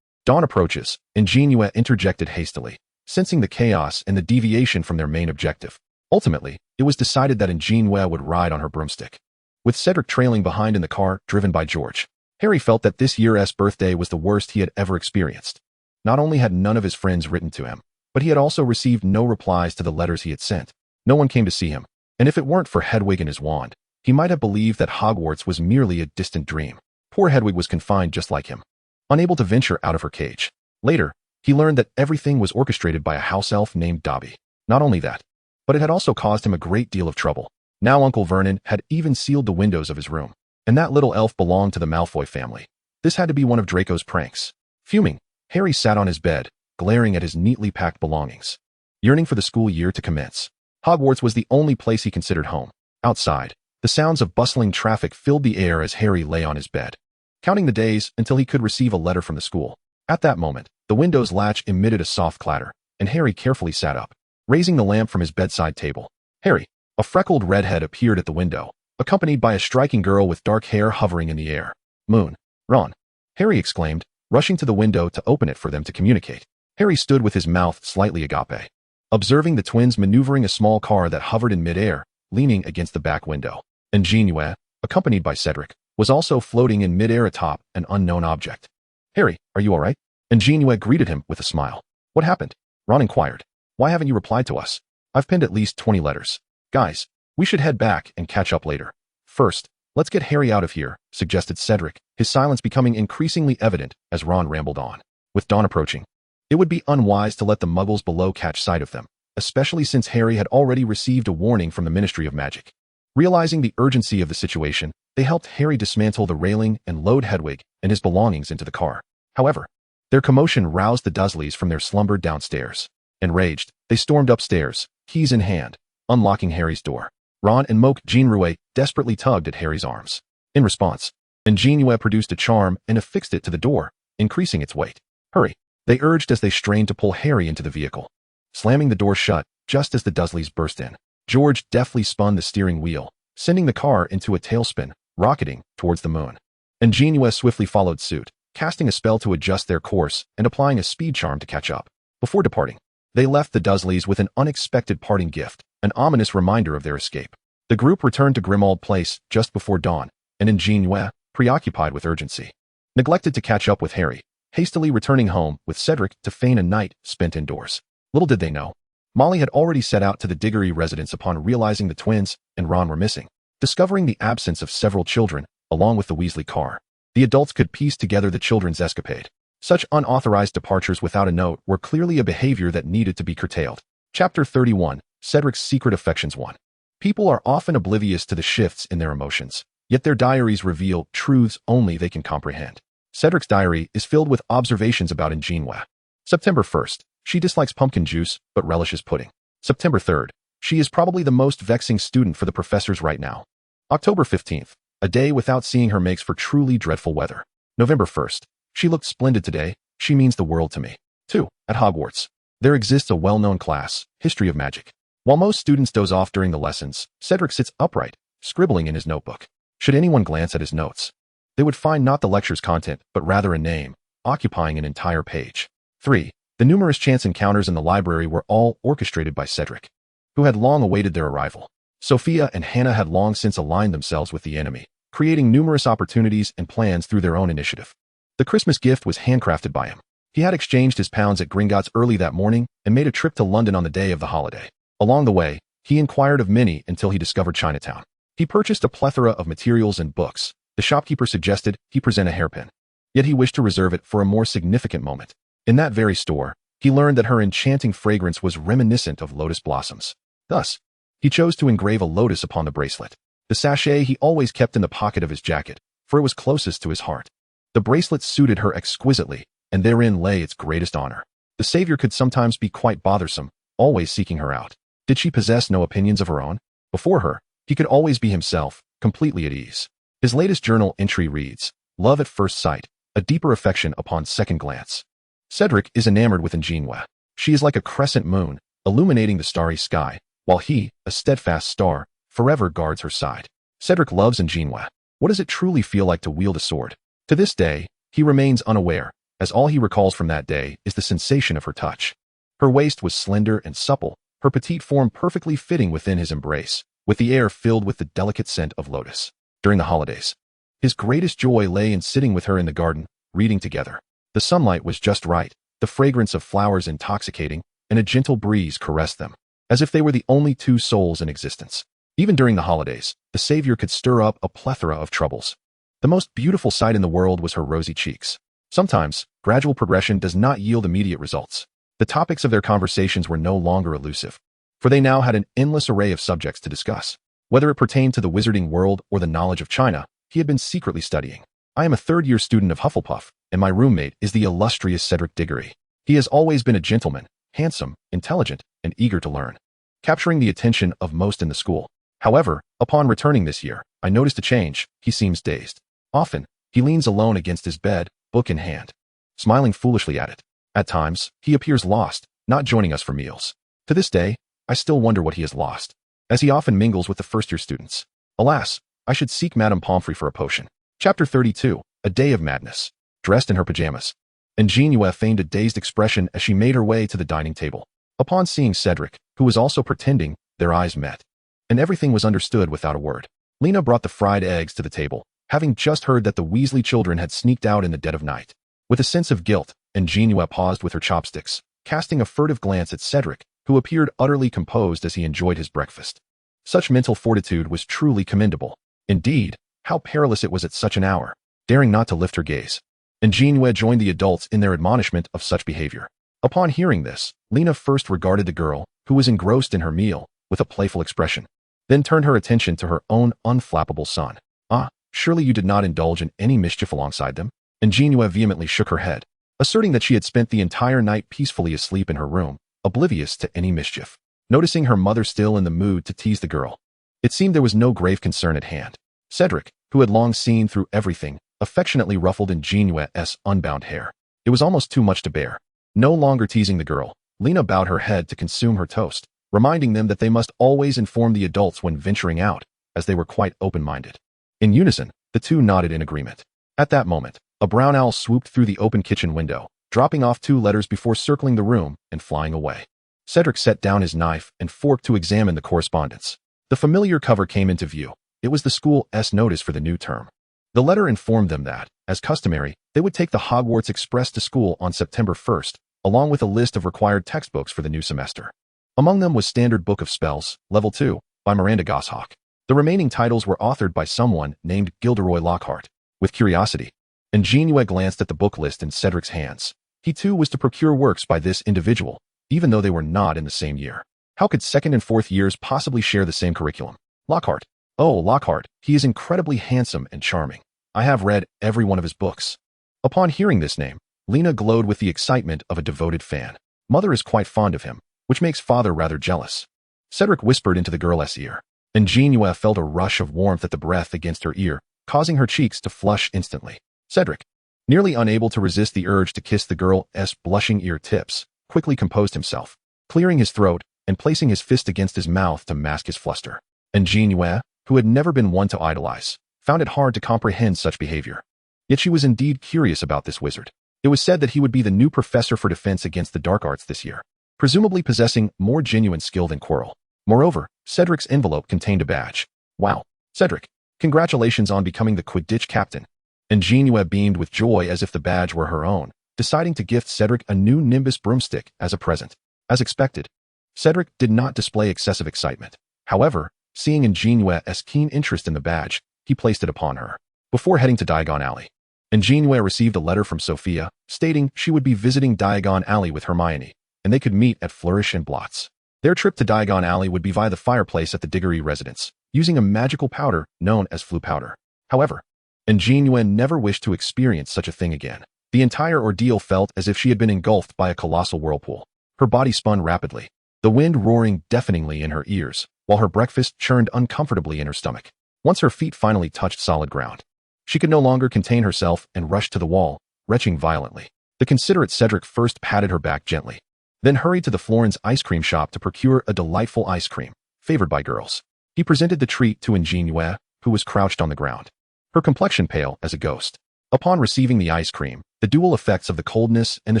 Dawn approaches," An JinYue interjected hastily, sensing the chaos and the deviation from their main objective. Ultimately, it was decided that An JinYue would ride on her broomstick, with Cedric trailing behind in the car driven by George. Harry felt that this year's birthday was the worst he had ever experienced. Not only had none of his friends written to him, but he had also received no replies to the letters he had sent. No one came to see him, and if it weren't for Hedwig and his wand, he might have believed that Hogwarts was merely a distant dream. Poor Hedwig was confined just like him, unable to venture out of her cage. Later, he learned that everything was orchestrated by a house elf named Dobby. Not only that, but it had also caused him a great deal of trouble. Now Uncle Vernon had even sealed the windows of his room, and that little elf belonged to the Malfoy family. This had to be one of Draco's pranks. Fuming, Harry sat on his bed, glaring at his neatly packed belongings, yearning for the school year to commence. Hogwarts was the only place he considered home. Outside, the sounds of bustling traffic filled the air as Harry lay on his bed, counting the days until he could receive a letter from the school. At that moment, the window's latch emitted a soft clatter, and Harry carefully sat up, raising the lamp from his bedside table. "Harry!" A freckled redhead appeared at the window, accompanied by a striking girl with dark hair hovering in the air. "Moon, Ron!" Harry exclaimed, rushing to the window to open it for them to communicate. Harry stood with his mouth slightly agape, observing the twins maneuvering a small car that hovered in midair, leaning against the back window. An JinYue, accompanied by Cedric, was also floating in midair atop an unknown object. "Harry, are you all right?" An JinYue greeted him with a smile. "What happened?" Ron inquired. "Why haven't you replied to us? I've penned at least 20 letters. Guys, we should head back and catch up later. First, let's get Harry out of here," suggested Cedric, his silence becoming increasingly evident as Ron rambled on. With dawn approaching, it would be unwise to let the muggles below catch sight of them, especially since Harry had already received a warning from the Ministry of Magic. Realizing the urgency of the situation, they helped Harry dismantle the railing and load Hedwig and his belongings into the car. However, their commotion roused the Dursleys from their slumber downstairs. Enraged, they stormed upstairs, keys in hand, unlocking Harry's door. Ron and Moke JinYue desperately tugged at Harry's arms. In response, An JinYue produced a charm and affixed it to the door, increasing its weight. "Hurry," they urged as they strained to pull Harry into the vehicle. Slamming the door shut just as the Dursleys burst in, George deftly spun the steering wheel, sending the car into a tailspin, rocketing towards the moon. An JinYue swiftly followed suit, casting a spell to adjust their course and applying a speed charm to catch up. Before departing, they left the Dursleys with an unexpected parting gift, an ominous reminder of their escape. The group returned to Grimmauld Place just before dawn, and An JinYue, preoccupied with urgency, neglected to catch up with Harry, hastily returning home with Cedric to feign a night spent indoors. Little did they know, Molly had already set out to the Diggory residence upon realizing the twins and Ron were missing. Discovering the absence of several children, along with the Weasley car, the adults could piece together the children's escapade. Such unauthorized departures without a note were clearly a behavior that needed to be curtailed. Chapter 31, Cedric's Secret Affections 1. People are often oblivious to the shifts in their emotions, yet their diaries reveal truths only they can comprehend. Cedric's diary is filled with observations about An JinYue. September 1st, she dislikes pumpkin juice, but relishes pudding. September 3rd, she is probably the most vexing student for the professors right now. October 15th, a day without seeing her makes for truly dreadful weather. November 1st, she looked splendid today, she means the world to me. 2. At Hogwarts. There exists a well-known class, History of Magic. While most students doze off during the lessons, Cedric sits upright, scribbling in his notebook. Should anyone glance at his notes, they would find not the lecture's content, but rather a name, occupying an entire page. 3. The numerous chance encounters in the library were all orchestrated by Cedric, who had long awaited their arrival. Sophia and Hannah had long since aligned themselves with the enemy, creating numerous opportunities and plans through their own initiative. The Christmas gift was handcrafted by him. He had exchanged his pounds at Gringotts early that morning and made a trip to London on the day of the holiday. Along the way, he inquired of Minnie until he discovered Chinatown. He purchased a plethora of materials and books. The shopkeeper suggested he present a hairpin, yet he wished to reserve it for a more significant moment. In that very store, he learned that her enchanting fragrance was reminiscent of lotus blossoms. Thus, he chose to engrave a lotus upon the bracelet. The sachet he always kept in the pocket of his jacket, for it was closest to his heart. The bracelet suited her exquisitely, and therein lay its greatest honor. The savior could sometimes be quite bothersome, always seeking her out. Did she possess no opinions of her own? Before her, he could always be himself, completely at ease. His latest journal entry reads, "Love at first sight, a deeper affection upon second glance." Cedric is enamored with An JinYue. She is like a crescent moon, illuminating the starry sky, while he, a steadfast star, forever guards her side. Cedric loves An JinYue. What does it truly feel like to wield a sword? To this day, he remains unaware, as all he recalls from that day is the sensation of her touch. Her waist was slender and supple, her petite form perfectly fitting within his embrace, with the air filled with the delicate scent of lotus. During the holidays, his greatest joy lay in sitting with her in the garden, reading together. The sunlight was just right, the fragrance of flowers intoxicating, and a gentle breeze caressed them, as if they were the only two souls in existence. Even during the holidays, the savior could stir up a plethora of troubles. The most beautiful sight in the world was her rosy cheeks. Sometimes, gradual progression does not yield immediate results. The topics of their conversations were no longer elusive, for they now had an endless array of subjects to discuss. Whether it pertained to the wizarding world or the knowledge of China, he had been secretly studying. I am a third-year student of Hufflepuff, and my roommate is the illustrious Cedric Diggory. He has always been a gentleman, handsome, intelligent, and eager to learn, capturing the attention of most in the school. However, upon returning this year, I noticed a change. He seems dazed. Often, he leans alone against his bed, book in hand, smiling foolishly at it. At times, he appears lost, not joining us for meals. To this day, I still wonder what he has lost, as he often mingles with the first-year students. Alas, I should seek Madame Pomfrey for a potion. Chapter 32, A Day of Madness. Dressed in her pajamas, An JinYue feigned a dazed expression as she made her way to the dining table. Upon seeing Cedric, who was also pretending, their eyes met, and everything was understood without a word. Lena brought the fried eggs to the table, having just heard that the Weasley children had sneaked out in the dead of night. With a sense of guilt, An JinYue paused with her chopsticks, casting a furtive glance at Cedric, who appeared utterly composed as he enjoyed his breakfast. Such mental fortitude was truly commendable. Indeed, how perilous it was at such an hour. Daring not to lift her gaze, An JinYue joined the adults in their admonishment of such behavior. Upon hearing this, Lena first regarded the girl, who was engrossed in her meal, with a playful expression, then turned her attention to her own unflappable son. "Ah, surely you did not indulge in any mischief alongside them?" An JinYue vehemently shook her head, asserting that she had spent the entire night peacefully asleep in her room, oblivious to any mischief. Noticing her mother still in the mood to tease the girl, it seemed there was no grave concern at hand. Cedric, who had long seen through everything, affectionately ruffled An JinYue's unbound hair. It was almost too much to bear. No longer teasing the girl, Lena bowed her head to consume her toast, reminding them that they must always inform the adults when venturing out, as they were quite open-minded. In unison, the two nodded in agreement. At that moment, a brown owl swooped through the open kitchen window, dropping off 2 letters before circling the room and flying away. Cedric set down his knife and fork to examine the correspondence. The familiar cover came into view. It was the school's notice for the new term. The letter informed them that, as customary, they would take the Hogwarts Express to school on September 1st, along with a list of required textbooks for the new semester. Among them was Standard Book of Spells, Level 2, by Miranda Goshawk. The remaining titles were authored by someone named Gilderoy Lockhart. With curiosity, And JinYue glanced at the book list in Cedric's hands. He too was to procure works by this individual, even though they were not in the same year. How could second and fourth years possibly share the same curriculum? Lockhart. Oh, Lockhart, he is incredibly handsome and charming. I have read every one of his books. Upon hearing this name, Lena glowed with the excitement of a devoted fan. Mother is quite fond of him, which makes father rather jealous. Cedric whispered into the girl's ear, and JinYue felt a rush of warmth at the breath against her ear, causing her cheeks to flush instantly. Cedric, nearly unable to resist the urge to kiss the girl's blushing ear tips, quickly composed himself, clearing his throat and placing his fist against his mouth to mask his fluster. And JinYue, who had never been one to idolize, found it hard to comprehend such behavior. Yet she was indeed curious about this wizard. It was said that he would be the new professor for defense against the dark arts this year, presumably possessing more genuine skill than Quirrell. Moreover, Cedric's envelope contained a badge. Wow, Cedric, congratulations on becoming the Quidditch captain. And JinYue beamed with joy as if the badge were her own, deciding to gift Cedric a new Nimbus broomstick as a present. As expected, Cedric did not display excessive excitement. However, seeing in JinYue's keen interest in the badge, he placed it upon her, before heading to Diagon Alley. And JinYue received a letter from Sophia, stating she would be visiting Diagon Alley with Hermione, and they could meet at Flourish and Blotts. Their trip to Diagon Alley would be via the fireplace at the Diggory residence, using a magical powder known as Floo powder. However, and JinYue never wished to experience such a thing again. The entire ordeal felt as if she had been engulfed by a colossal whirlpool. Her body spun rapidly, the wind roaring deafeningly in her ears, while her breakfast churned uncomfortably in her stomach. Once her feet finally touched solid ground, she could no longer contain herself and rushed to the wall, retching violently. The considerate Cedric first patted her back gently, then hurried to the Florence ice cream shop to procure a delightful ice cream, favored by girls. He presented the treat to An JinYue, who was crouched on the ground, her complexion pale as a ghost. Upon receiving the ice cream, the dual effects of the coldness and the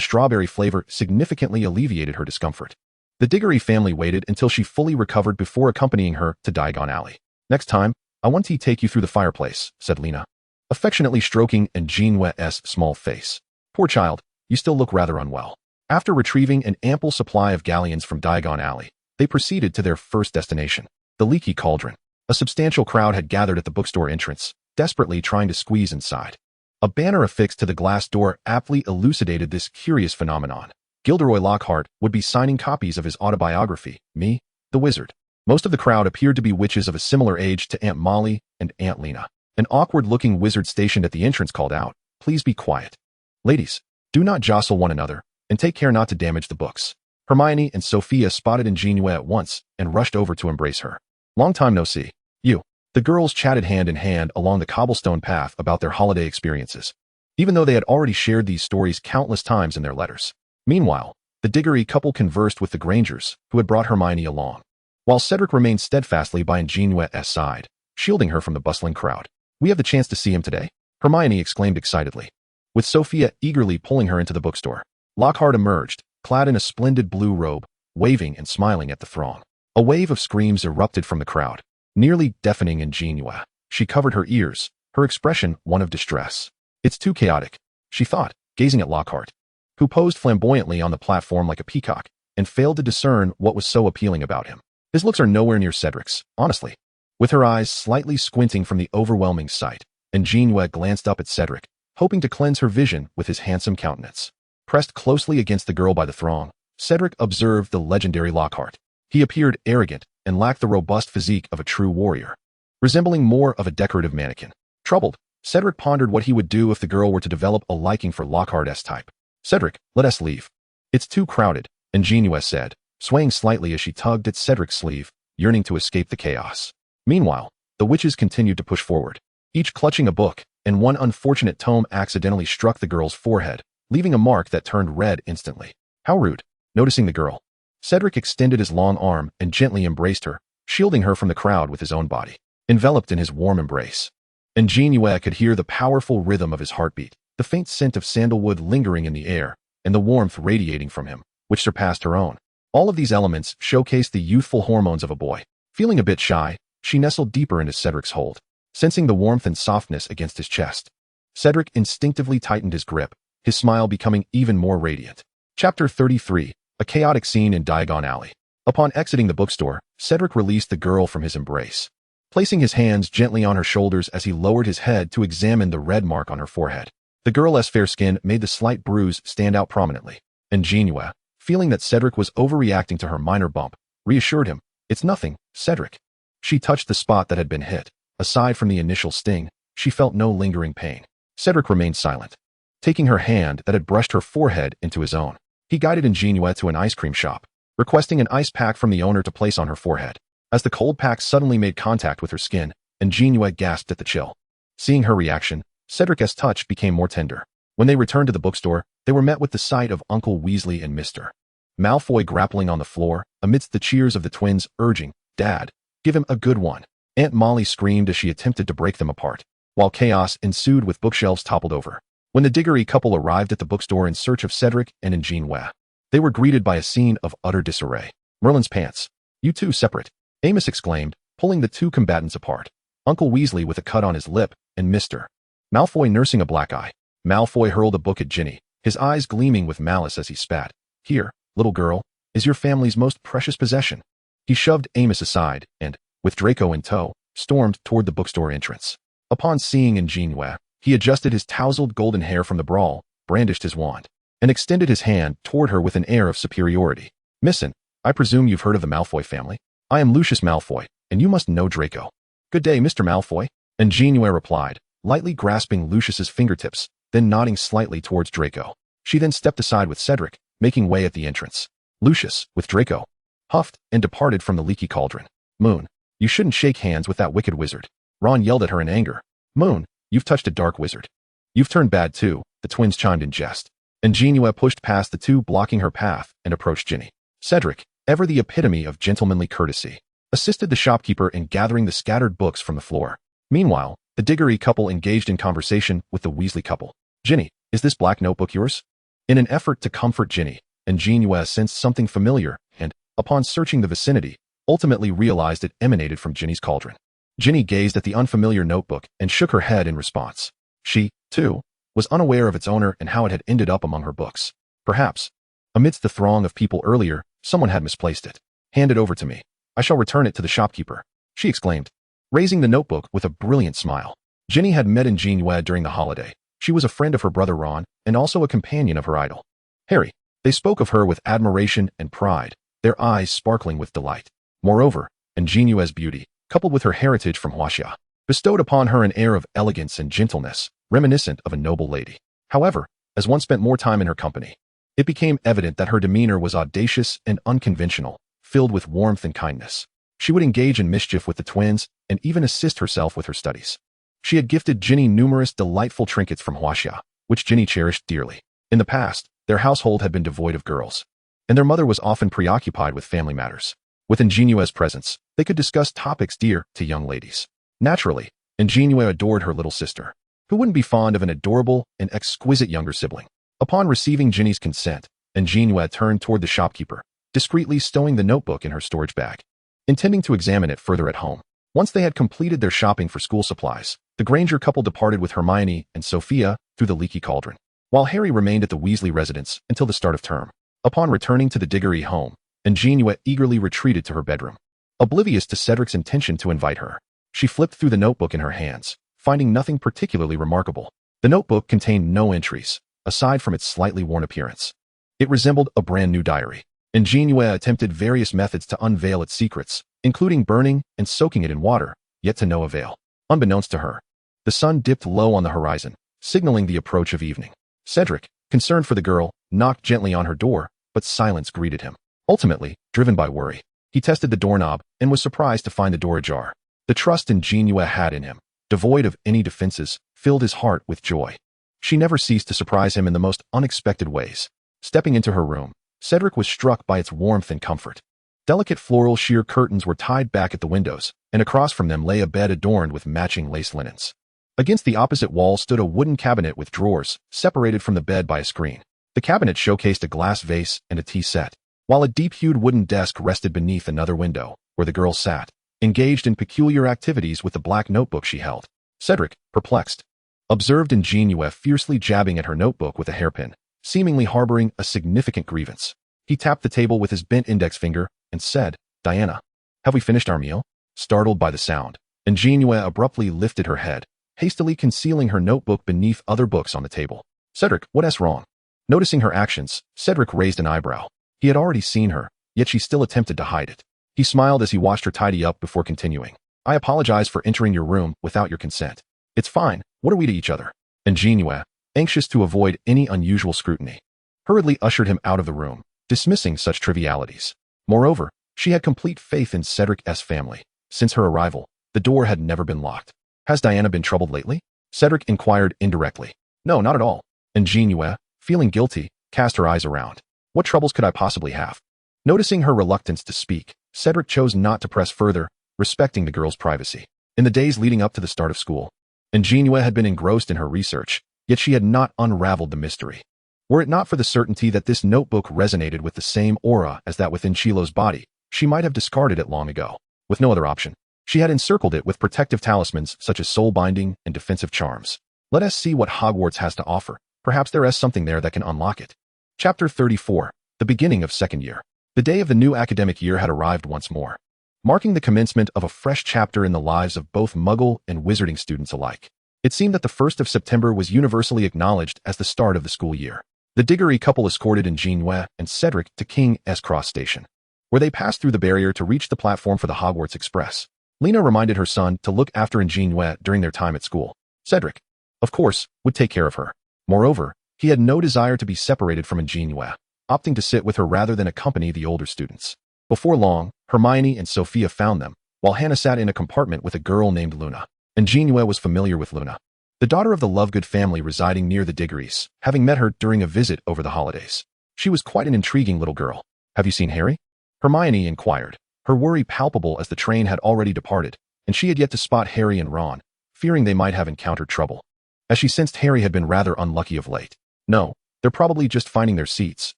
strawberry flavor significantly alleviated her discomfort. The Diggory family waited until she fully recovered before accompanying her to Diagon Alley. Next time, I want to take you through the fireplace, said Lena, affectionately stroking An JinYue's small face. Poor child, you still look rather unwell. After retrieving an ample supply of galleons from Diagon Alley, they proceeded to their first destination, the leaky Cauldron. A substantial crowd had gathered at the bookstore entrance, desperately trying to squeeze inside. A banner affixed to the glass door aptly elucidated this curious phenomenon. Gilderoy Lockhart would be signing copies of his autobiography, Me, the Wizard. Most of the crowd appeared to be witches of a similar age to Aunt Molly and Aunt Lena. An awkward-looking wizard stationed at the entrance called out, "Please be quiet. Ladies, do not jostle one another, and take care not to damage the books." Hermione and Sophia spotted An JinYue at once and rushed over to embrace her. "Long time no see. You." The girls chatted hand in hand along the cobblestone path about their holiday experiences, even though they had already shared these stories countless times in their letters. Meanwhile, the Diggory couple conversed with the Grangers, who had brought Hermione along, while Cedric remained steadfastly by An JinYue's side, shielding her from the bustling crowd. "We have the chance to see him today?" Hermione exclaimed excitedly, with Sophia eagerly pulling her into the bookstore. Lockhart emerged, clad in a splendid blue robe, waving and smiling at the throng. A wave of screams erupted from the crowd, nearly deafening An JinYue. She covered her ears, her expression one of distress. "It's too chaotic," she thought, gazing at Lockhart, who posed flamboyantly on the platform like a peacock, and failed to discern what was so appealing about him. His looks are nowhere near Cedric's, honestly. With her eyes slightly squinting from the overwhelming sight, An JinYue glanced up at Cedric, hoping to cleanse her vision with his handsome countenance. Pressed closely against the girl by the throng, Cedric observed the legendary Lockhart. He appeared arrogant and lacked the robust physique of a true warrior, resembling more of a decorative mannequin. Troubled, Cedric pondered what he would do if the girl were to develop a liking for Lockhart's type. "Cedric, let us leave. It's too crowded," An JinYue said, swaying slightly as she tugged at Cedric's sleeve, yearning to escape the chaos. Meanwhile, the witches continued to push forward, each clutching a book, and one unfortunate tome accidentally struck the girl's forehead, leaving a mark that turned red instantly. "How rude." Noticing the girl, Cedric extended his long arm and gently embraced her, shielding her from the crowd with his own body. Enveloped in his warm embrace, An JinYue could hear the powerful rhythm of his heartbeat, the faint scent of sandalwood lingering in the air, and the warmth radiating from him, which surpassed her own. All of these elements showcased the youthful hormones of a boy. Feeling a bit shy, she nestled deeper into Cedric's hold, sensing the warmth and softness against his chest. Cedric instinctively tightened his grip, his smile becoming even more radiant. Chapter 33, A Chaotic Scene in Diagon Alley. Upon exiting the bookstore, Cedric released the girl from his embrace, placing his hands gently on her shoulders as he lowered his head to examine the red mark on her forehead. The girl's fair skin made the slight bruise stand out prominently. An JinYue, feeling that Cedric was overreacting to her minor bump, reassured him, "It's nothing, Cedric." She touched the spot that had been hit. Aside from the initial sting, she felt no lingering pain. Cedric remained silent, taking her hand that had brushed her forehead into his own. He guided An JinYue to an ice cream shop, requesting an ice pack from the owner to place on her forehead. As the cold pack suddenly made contact with her skin, An JinYue gasped at the chill. Seeing her reaction, Cedric's touch became more tender. When they returned to the bookstore, they were met with the sight of Uncle Weasley and Mr. Malfoy grappling on the floor, amidst the cheers of the twins urging, "Dad, give him a good one." Aunt Molly screamed as she attempted to break them apart, while chaos ensued with bookshelves toppled over. When the Diggory couple arrived at the bookstore in search of Cedric and An JinYue, they were greeted by a scene of utter disarray. "Merlin's pants. You two separate," Amos exclaimed, pulling the two combatants apart. Uncle Weasley with a cut on his lip, and Mr. Malfoy nursing a black eye. Malfoy hurled a book at Ginny, his eyes gleaming with malice as he spat. "Here, little girl, is your family's most precious possession." He shoved Amos aside and, with Draco in tow, stormed toward the bookstore entrance. Upon seeing An JinYue, he adjusted his tousled golden hair from the brawl, brandished his wand, and extended his hand toward her with an air of superiority. "Missin, I presume you've heard of the Malfoy family? I am Lucius Malfoy, and you must know Draco." "Good day, Mr. Malfoy," An JinYue replied, lightly grasping Lucius's fingertips, then nodding slightly towards Draco. She then stepped aside with Cedric, making way at the entrance. Lucius, with Draco, huffed and departed from the leaky cauldron. "Moon, you shouldn't shake hands with that wicked wizard." Ron yelled at her in anger. "Moon, you've touched a dark wizard. You've turned bad too," the twins chimed in jest. An JinYue pushed past the two blocking her path and approached Ginny. Cedric, ever the epitome of gentlemanly courtesy, assisted the shopkeeper in gathering the scattered books from the floor. Meanwhile, the Diggory couple engaged in conversation with the Weasley couple. "Ginny, is this black notebook yours?" In an effort to comfort Ginny, An JinYue sensed something familiar and, upon searching the vicinity, ultimately realized it emanated from Ginny's cauldron. Ginny gazed at the unfamiliar notebook and shook her head in response. She, too, was unaware of its owner and how it had ended up among her books. Perhaps, amidst the throng of people earlier, someone had misplaced it. "Hand it over to me. I shall return it to the shopkeeper," she exclaimed, raising the notebook with a brilliant smile. Ginny had met An JinYue during the holiday. She was a friend of her brother Ron and also a companion of her idol, Harry. They spoke of her with admiration and pride, their eyes sparkling with delight. Moreover, An JinYue's beauty, coupled with her heritage from Huaxia, bestowed upon her an air of elegance and gentleness, reminiscent of a noble lady. However, as one spent more time in her company, it became evident that her demeanor was audacious and unconventional, filled with warmth and kindness. She would engage in mischief with the twins and even assist herself with her studies. She had gifted Ginny numerous delightful trinkets from Huaxia, which Ginny cherished dearly. In the past, their household had been devoid of girls, and their mother was often preoccupied with family matters. With An JinYue's presence, they could discuss topics dear to young ladies. Naturally, An JinYue adored her little sister. Who wouldn't be fond of an adorable and exquisite younger sibling? Upon receiving Ginny's consent, An JinYue turned toward the shopkeeper, discreetly stowing the notebook in her storage bag, intending to examine it further at home. Once they had completed their shopping for school supplies, the Granger couple departed with Hermione and Sophia through the leaky cauldron, while Harry remained at the Weasley residence until the start of term. Upon returning to the Diggory home, An JinYue eagerly retreated to her bedroom. Oblivious to Cedric's intention to invite her, she flipped through the notebook in her hands, finding nothing particularly remarkable. The notebook contained no entries, aside from its slightly worn appearance. It resembled a brand new diary. An JinYue attempted various methods to unveil its secrets, including burning and soaking it in water, yet to no avail. Unbeknownst to her, the sun dipped low on the horizon, signaling the approach of evening. Cedric, concerned for the girl, knocked gently on her door, but silence greeted him. Ultimately, driven by worry, he tested the doorknob and was surprised to find the door ajar. The trust An JinYue had in him, devoid of any defenses, filled his heart with joy. She never ceased to surprise him in the most unexpected ways. Stepping into her room, Cedric was struck by its warmth and comfort. Delicate floral sheer curtains were tied back at the windows, and across from them lay a bed adorned with matching lace linens. Against the opposite wall stood a wooden cabinet with drawers, separated from the bed by a screen. The cabinet showcased a glass vase and a tea set, while a deep-hued wooden desk rested beneath another window, where the girl sat, engaged in peculiar activities with the black notebook she held. Cedric, perplexed, observed An JinYue fiercely jabbing at her notebook with a hairpin, seemingly harboring a significant grievance. He tapped the table with his bent index finger and said, "Diana, have we finished our meal?" Startled by the sound, An JinYue abruptly lifted her head, hastily concealing her notebook beneath other books on the table. "Cedric, what's wrong?" Noticing her actions, Cedric raised an eyebrow. He had already seen her, yet she still attempted to hide it. He smiled as he watched her tidy up before continuing. "I apologize for entering your room without your consent. It's fine, what are we to each other?" An JinYue, anxious to avoid any unusual scrutiny, hurriedly ushered him out of the room, dismissing such trivialities. Moreover, she had complete faith in Cedric's family. Since her arrival, the door had never been locked. "Has Diana been troubled lately?" Cedric inquired indirectly. "No, not at all." An JinYue, feeling guilty, cast her eyes around. "What troubles could I possibly have?" Noticing her reluctance to speak, Cedric chose not to press further, respecting the girl's privacy. In the days leading up to the start of school, An JinYue had been engrossed in her research, yet she had not unraveled the mystery. Were it not for the certainty that this notebook resonated with the same aura as that within Chilo's body, she might have discarded it long ago. With no other option, she had encircled it with protective talismans such as soul binding and defensive charms. Let us see what Hogwarts has to offer. Perhaps there is something there that can unlock it. Chapter 34. The beginning of second year. The day of the new academic year had arrived once more, marking the commencement of a fresh chapter in the lives of both Muggle and Wizarding students alike. It seemed that the 1st of September was universally acknowledged as the start of the school year. The Diggory couple escorted An JinYue and Cedric to King's Cross Station, where they passed through the barrier to reach the platform for the Hogwarts Express. Lena reminded her son to look after An JinYue during their time at school. Cedric, of course, would take care of her. Moreover, he had no desire to be separated from An JinYue, opting to sit with her rather than accompany the older students. Before long, Hermione and Sophia found them, while Hannah sat in a compartment with a girl named Luna. An JinYue was familiar with Luna, the daughter of the Lovegood family residing near the Diggorys, having met her during a visit over the holidays. She was quite an intriguing little girl. "Have you seen Harry?" Hermione inquired, her worry palpable as the train had already departed, and she had yet to spot Harry and Ron, fearing they might have encountered trouble, as she sensed Harry had been rather unlucky of late. "No, they're probably just finding their seats,"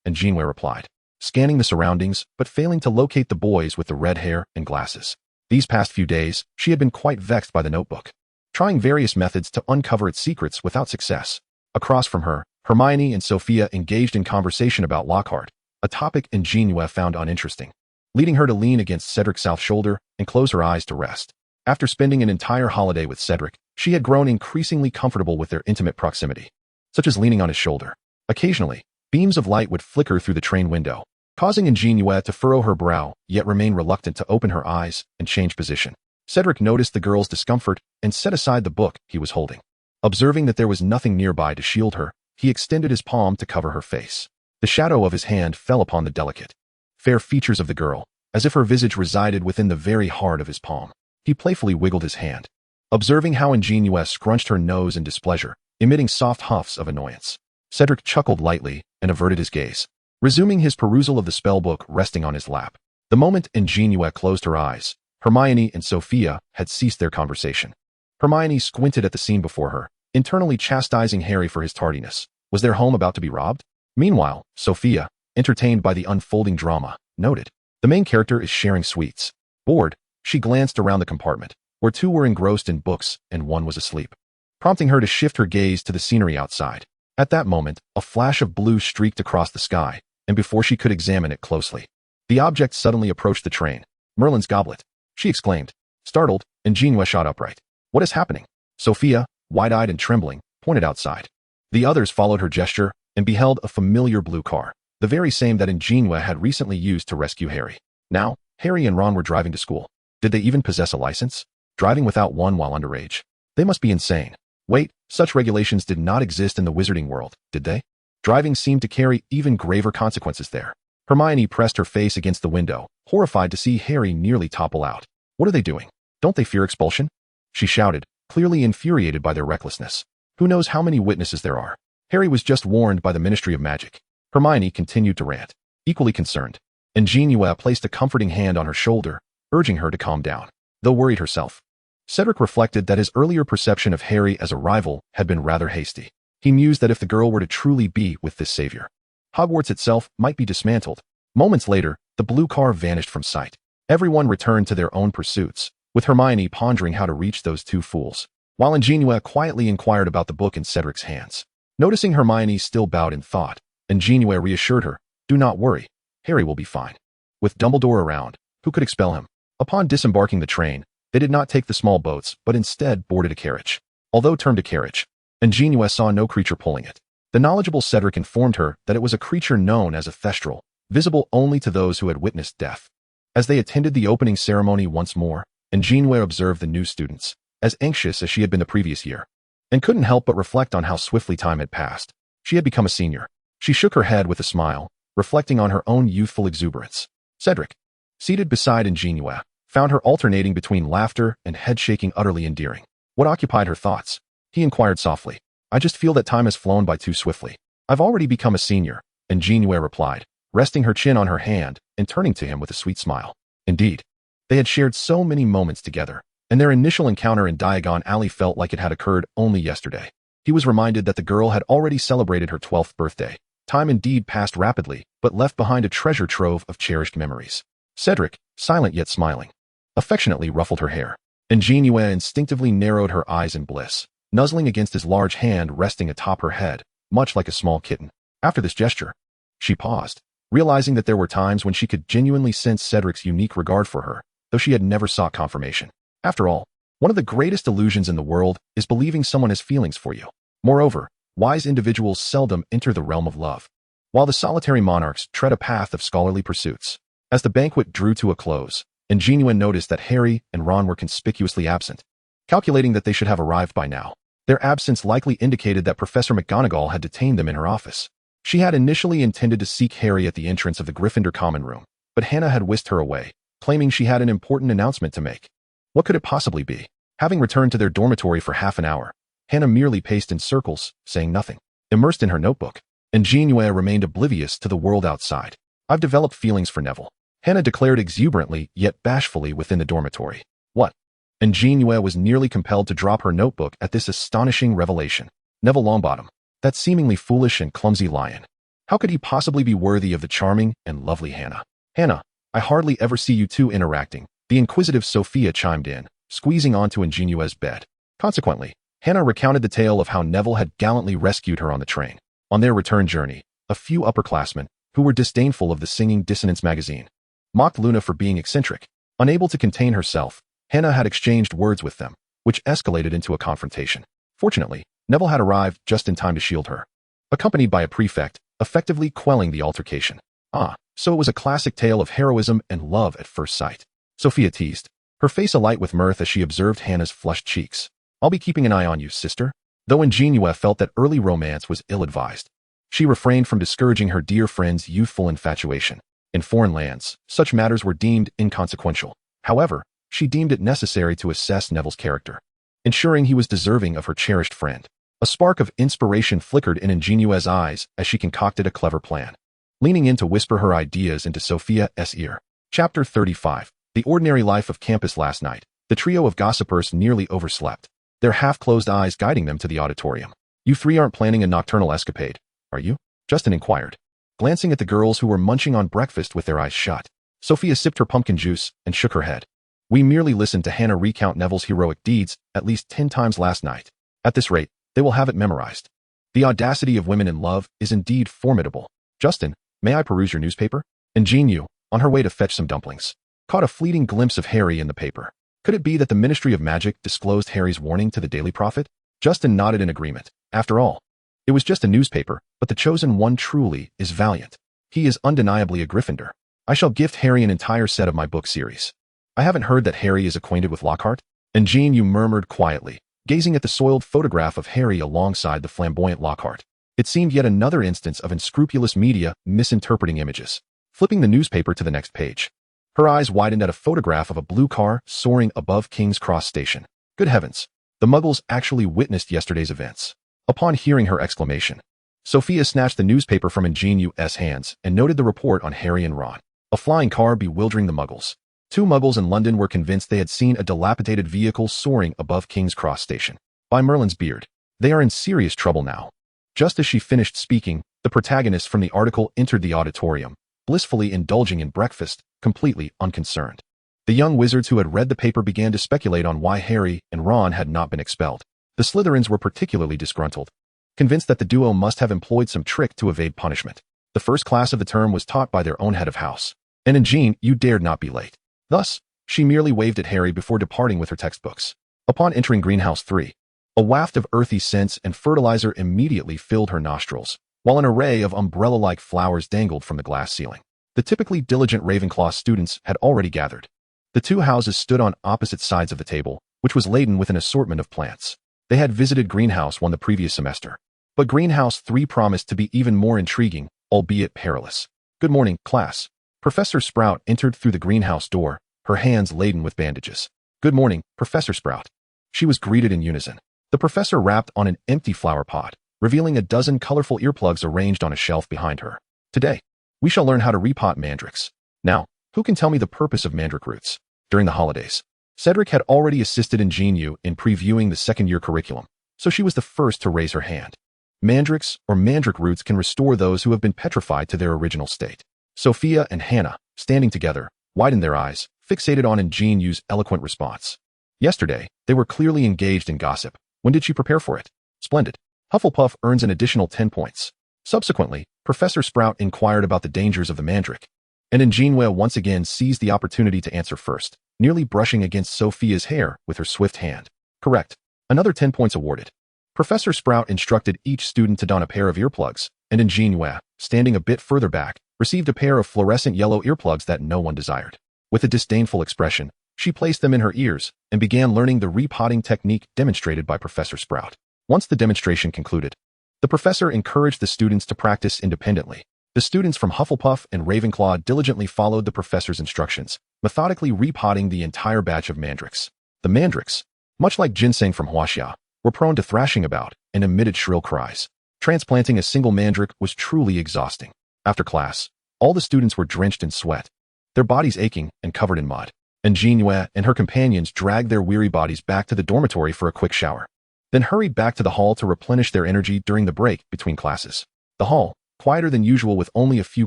An JinYue replied, scanning the surroundings but failing to locate the boys with the red hair and glasses. These past few days, she had been quite vexed by the notebook, trying various methods to uncover its secrets without success. Across from her, Hermione and Sophia engaged in conversation about Lockhart, a topic An JinYue found uninteresting, leading her to lean against Cedric's south shoulder and close her eyes to rest. After spending an entire holiday with Cedric, she had grown increasingly comfortable with their intimate proximity, such as leaning on his shoulder. Occasionally, beams of light would flicker through the train window, causing An JinYue to furrow her brow, yet remain reluctant to open her eyes and change position. Cedric noticed the girl's discomfort and set aside the book he was holding. Observing that there was nothing nearby to shield her, he extended his palm to cover her face. The shadow of his hand fell upon the delicate, fair features of the girl, as if her visage resided within the very heart of his palm. He playfully wiggled his hand, observing how An JinYue scrunched her nose in displeasure, emitting soft huffs of annoyance. Cedric chuckled lightly and averted his gaze, resuming his perusal of the spellbook resting on his lap. The moment An JinYue closed her eyes, Hermione and Sophia had ceased their conversation. Hermione squinted at the scene before her, internally chastising Harry for his tardiness. Was their home about to be robbed? Meanwhile, Sophia, entertained by the unfolding drama, noted, "The main character is sharing sweets." Bored, she glanced around the compartment, where two were engrossed in books and one was asleep, prompting her to shift her gaze to the scenery outside. At that moment, a flash of blue streaked across the sky, and before she could examine it closely, the object suddenly approached the train. "Merlin's goblet," she exclaimed. Startled, An JinYue shot upright. "What is happening?" Sophia, wide-eyed and trembling, pointed outside. The others followed her gesture and beheld a familiar blue car, the very same that An JinYue had recently used to rescue Harry. Now, Harry and Ron were driving to school. Did they even possess a license? Driving without one while underage? They must be insane. Wait, such regulations did not exist in the Wizarding World, did they? Driving seemed to carry even graver consequences there. Hermione pressed her face against the window, horrified to see Harry nearly topple out. "What are they doing? Don't they fear expulsion?" she shouted, clearly infuriated by their recklessness. "Who knows how many witnesses there are? Harry was just warned by the Ministry of Magic." Hermione continued to rant, equally concerned. An JinYue placed a comforting hand on her shoulder, urging her to calm down, though worried herself. Cedric reflected that his earlier perception of Harry as a rival had been rather hasty. He mused that if the girl were to truly be with this savior, Hogwarts itself might be dismantled. Moments later, the blue car vanished from sight. Everyone returned to their own pursuits, with Hermione pondering how to reach those two fools, while An JinYue quietly inquired about the book in Cedric's hands. Noticing Hermione still bowed in thought, An JinYue reassured her, "Do not worry, Harry will be fine." With Dumbledore around, who could expel him? Upon disembarking the train, they did not take the small boats, but instead boarded a carriage. although termed a carriage. An JinYue saw no creature pulling it. The knowledgeable Cedric informed her that it was a creature known as a thestral, visible only to those who had witnessed death. As they attended the opening ceremony once more, An JinYue observed the new students, as anxious as she had been the previous year, and couldn't help but reflect on how swiftly time had passed. She had become a senior. She shook her head with a smile, reflecting on her own youthful exuberance. Cedric, seated beside An JinYue, found her alternating between laughter and head-shaking utterly endearing. What occupied her thoughts? He inquired softly. I just feel that time has flown by too swiftly. I've already become a senior, An JinYue replied, resting her chin on her hand and turning to him with a sweet smile. Indeed, they had shared so many moments together, and their initial encounter in Diagon Alley felt like it had occurred only yesterday. He was reminded that the girl had already celebrated her 12th birthday. Time indeed passed rapidly, but left behind a treasure trove of cherished memories. Cedric, silent yet smiling, affectionately ruffled her hair. An JinYue instinctively narrowed her eyes in bliss, nuzzling against his large hand resting atop her head, much like a small kitten. After this gesture, she paused, realizing that there were times when she could genuinely sense Cedric's unique regard for her, though she had never sought confirmation. After all, one of the greatest illusions in the world is believing someone has feelings for you. Moreover, wise individuals seldom enter the realm of love, while the solitary monarchs tread a path of scholarly pursuits. As the banquet drew to a close, An JinYue noticed that Harry and Ron were conspicuously absent, calculating that they should have arrived by now. Their absence likely indicated that Professor McGonagall had detained them in her office. She had initially intended to seek Harry at the entrance of the Gryffindor common room, but Hannah had whisked her away, claiming she had an important announcement to make. What could it possibly be? Having returned to their dormitory for half an hour, Hannah merely paced in circles, saying nothing. Immersed in her notebook, An JinYue remained oblivious to the world outside. I've developed feelings for Neville, Hannah declared exuberantly yet bashfully within the dormitory. What? An JinYue was nearly compelled to drop her notebook at this astonishing revelation. Neville Longbottom, that seemingly foolish and clumsy lion. How could he possibly be worthy of the charming and lovely Hannah? Hannah, I hardly ever see you two interacting, the inquisitive Sophia chimed in, squeezing onto An JinYue's bed. Consequently, Hannah recounted the tale of how Neville had gallantly rescued her on the train. On their return journey, a few upperclassmen, who were disdainful of the singing Dissonance magazine, mocked Luna for being eccentric. Unable to contain herself, Hannah had exchanged words with them, which escalated into a confrontation. Fortunately, Neville had arrived just in time to shield her, accompanied by a prefect, effectively quelling the altercation. Ah, so it was a classic tale of heroism and love at first sight. Sophia teased, her face alight with mirth as she observed Hannah's flushed cheeks. I'll be keeping an eye on you, sister. Though An JinYue felt that early romance was ill-advised, she refrained from discouraging her dear friend's youthful infatuation. In foreign lands, such matters were deemed inconsequential. However, she deemed it necessary to assess Neville's character, ensuring he was deserving of her cherished friend. A spark of inspiration flickered in An JinYue's eyes as she concocted a clever plan, leaning in to whisper her ideas into Sophia's ear. Chapter 35. The ordinary life of campus last night. The trio of gossipers nearly overslept, their half-closed eyes guiding them to the auditorium. You three aren't planning a nocturnal escapade, are you? Justin inquired, glancing at the girls who were munching on breakfast with their eyes shut. Sophia sipped her pumpkin juice and shook her head. We merely listened to Hannah recount Neville's heroic deeds at least 10 times last night. At this rate, they will have it memorized. The audacity of women in love is indeed formidable. Justin, may I peruse your newspaper? An JinYue, on her way to fetch some dumplings, caught a fleeting glimpse of Harry in the paper. Could it be that the Ministry of Magic disclosed Harry's warning to the Daily Prophet? Justin nodded in agreement. After all, it was just a newspaper, but the chosen one truly is valiant. He is undeniably a Gryffindor. I shall gift Harry an entire set of my book series. I haven't heard that Harry is acquainted with Lockhart. An JinYue murmured quietly, gazing at the soiled photograph of Harry alongside the flamboyant Lockhart. It seemed yet another instance of unscrupulous media misinterpreting images. Flipping the newspaper to the next page, her eyes widened at a photograph of a blue car soaring above King's Cross Station. Good heavens, the Muggles actually witnessed yesterday's events. Upon hearing her exclamation, Sophia snatched the newspaper from An JinYue's hands and noted the report on Harry and Ron. A flying car bewildering the Muggles. 2 Muggles in London were convinced they had seen a dilapidated vehicle soaring above King's Cross Station. By Merlin's beard, they are in serious trouble now. Just as she finished speaking, the protagonist from the article entered the auditorium, blissfully indulging in breakfast, completely unconcerned. The young wizards who had read the paper began to speculate on why Harry and Ron had not been expelled. The Slytherins were particularly disgruntled, convinced that the duo must have employed some trick to evade punishment. The first class of the term was taught by their own head of house, and An JinYue dared not be late. Thus, she merely waved at Harry before departing with her textbooks. Upon entering Greenhouse 3, A waft of earthy scents and fertilizer immediately filled her nostrils, while an array of umbrella-like flowers dangled from the glass ceiling. The typically diligent Ravenclaw students had already gathered. The two houses stood on opposite sides of the table, which was laden with an assortment of plants. They had visited Greenhouse 1 the previous semester. But Greenhouse 3 promised to be even more intriguing, albeit perilous. "Good morning, class." Professor Sprout entered through the greenhouse door, her hands laden with bandages. "Good morning, Professor Sprout." She was greeted in unison. The professor rapped on an empty flower pot, revealing a dozen colorful earplugs arranged on a shelf behind her. "Today, we shall learn how to repot mandrakes. Now, who can tell me the purpose of mandrake roots?" During the holidays, Cedric had already assisted An JinYue in previewing the second-year curriculum, so she was the first to raise her hand. Mandrakes or mandrake roots can restore those who have been petrified to their original state. Sophia and Hannah, standing together, widened their eyes, fixated on An JinYue's eloquent response. Yesterday, they were clearly engaged in gossip. When did she prepare for it? Splendid. Hufflepuff earns an additional 10 points. Subsequently, Professor Sprout inquired about the dangers of the mandrake, and An JinYue once again seized the opportunity to answer first, nearly brushing against Sophia's hair with her swift hand. Correct. Another 10 points awarded. Professor Sprout instructed each student to don a pair of earplugs, and An JinYue, standing a bit further back, received a pair of fluorescent yellow earplugs that no one desired. With a disdainful expression, she placed them in her ears and began learning the repotting technique demonstrated by Professor Sprout. Once the demonstration concluded, the professor encouraged the students to practice independently. The students from Hufflepuff and Ravenclaw diligently followed the professor's instructions, methodically repotting the entire batch of mandrakes. The mandrakes, much like ginseng from Huaxia, were prone to thrashing about and emitted shrill cries. Transplanting a single mandrake was truly exhausting. After class, all the students were drenched in sweat, their bodies aching and covered in mud. An JinYue and her companions dragged their weary bodies back to the dormitory for a quick shower, then hurried back to the hall to replenish their energy during the break between classes. The hall, quieter than usual with only a few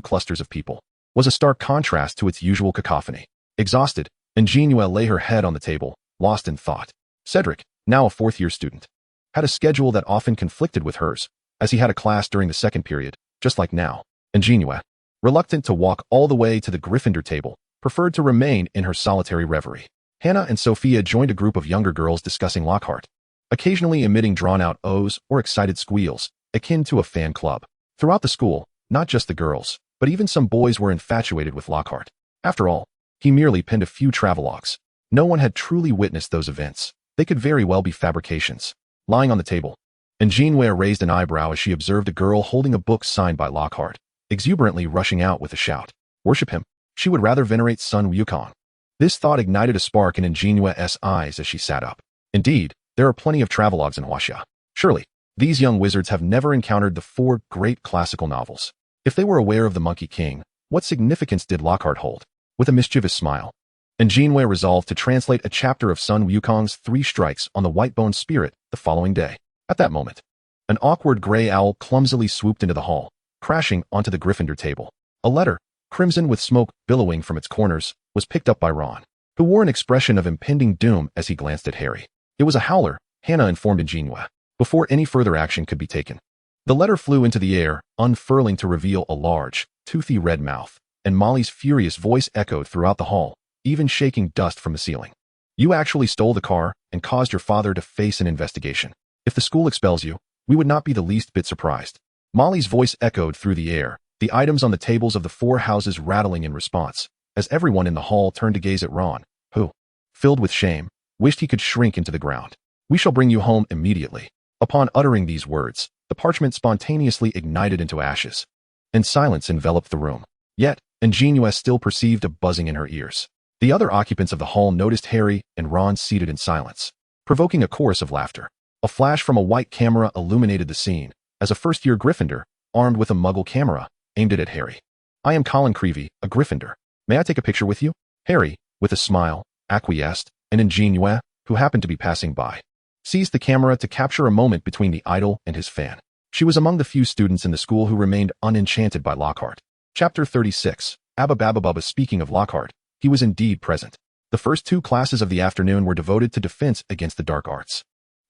clusters of people, was a stark contrast to its usual cacophony. Exhausted, An JinYue lay her head on the table, lost in thought. Cedric, now a fourth-year student, had a schedule that often conflicted with hers, as he had a class during the second period, just like now. An JinYue, reluctant to walk all the way to the Gryffindor table, preferred to remain in her solitary reverie. Hannah and Sophia joined a group of younger girls discussing Lockhart, occasionally emitting drawn-out ohs or excited squeals, akin to a fan club. Throughout the school, not just the girls, but even some boys were infatuated with Lockhart. After all, he merely penned a few travelogues. No one had truly witnessed those events. They could very well be fabrications. Lying on the table, An JinYue raised an eyebrow as she observed a girl holding a book signed by Lockhart, exuberantly rushing out with a shout. Worship him. She would rather venerate Sun Wukong. This thought ignited a spark in An JinYue's eyes as she sat up. Indeed, there are plenty of travelogues in Huaxia. Surely, these young wizards have never encountered the 4 great classical novels. If they were aware of the Monkey King, what significance did Lockhart hold? With a mischievous smile, An JinYue resolved to translate a chapter of Sun Wukong's 3 Strikes on the White-Boned Spirit the following day. At that moment, an awkward gray owl clumsily swooped into the hall, crashing onto the Gryffindor table. A letter, crimson with smoke billowing from its corners, was picked up by Ron, who wore an expression of impending doom as he glanced at Harry. It was a howler, Hannah informed An JinYue, before any further action could be taken. The letter flew into the air, unfurling to reveal a large, toothy red mouth, and Molly's furious voice echoed throughout the hall, even shaking dust from the ceiling. "You actually stole the car and caused your father to face an investigation. If the school expels you, we would not be the least bit surprised." Molly's voice echoed through the air, the items on the tables of the 4 houses rattling in response, as everyone in the hall turned to gaze at Ron, who, filled with shame, wished he could shrink into the ground. "We shall bring you home immediately." Upon uttering these words, the parchment spontaneously ignited into ashes, and silence enveloped the room. Yet, An JinYue still perceived a buzzing in her ears. The other occupants of the hall noticed Harry and Ron seated in silence, provoking a chorus of laughter. A flash from a white camera illuminated the scene, as a first-year Gryffindor, armed with a Muggle camera, aimed it at Harry. "I am Colin Creevey, a Gryffindor. May I take a picture with you?" Harry, with a smile, acquiesced, and An JinYue, who happened to be passing by, seized the camera to capture a moment between the idol and his fan. She was among the few students in the school who remained unenchanted by Lockhart. Chapter 36. Abba Baba Bubba. Speaking of Lockhart, he was indeed present. The first 2 classes of the afternoon were devoted to defense against the dark arts.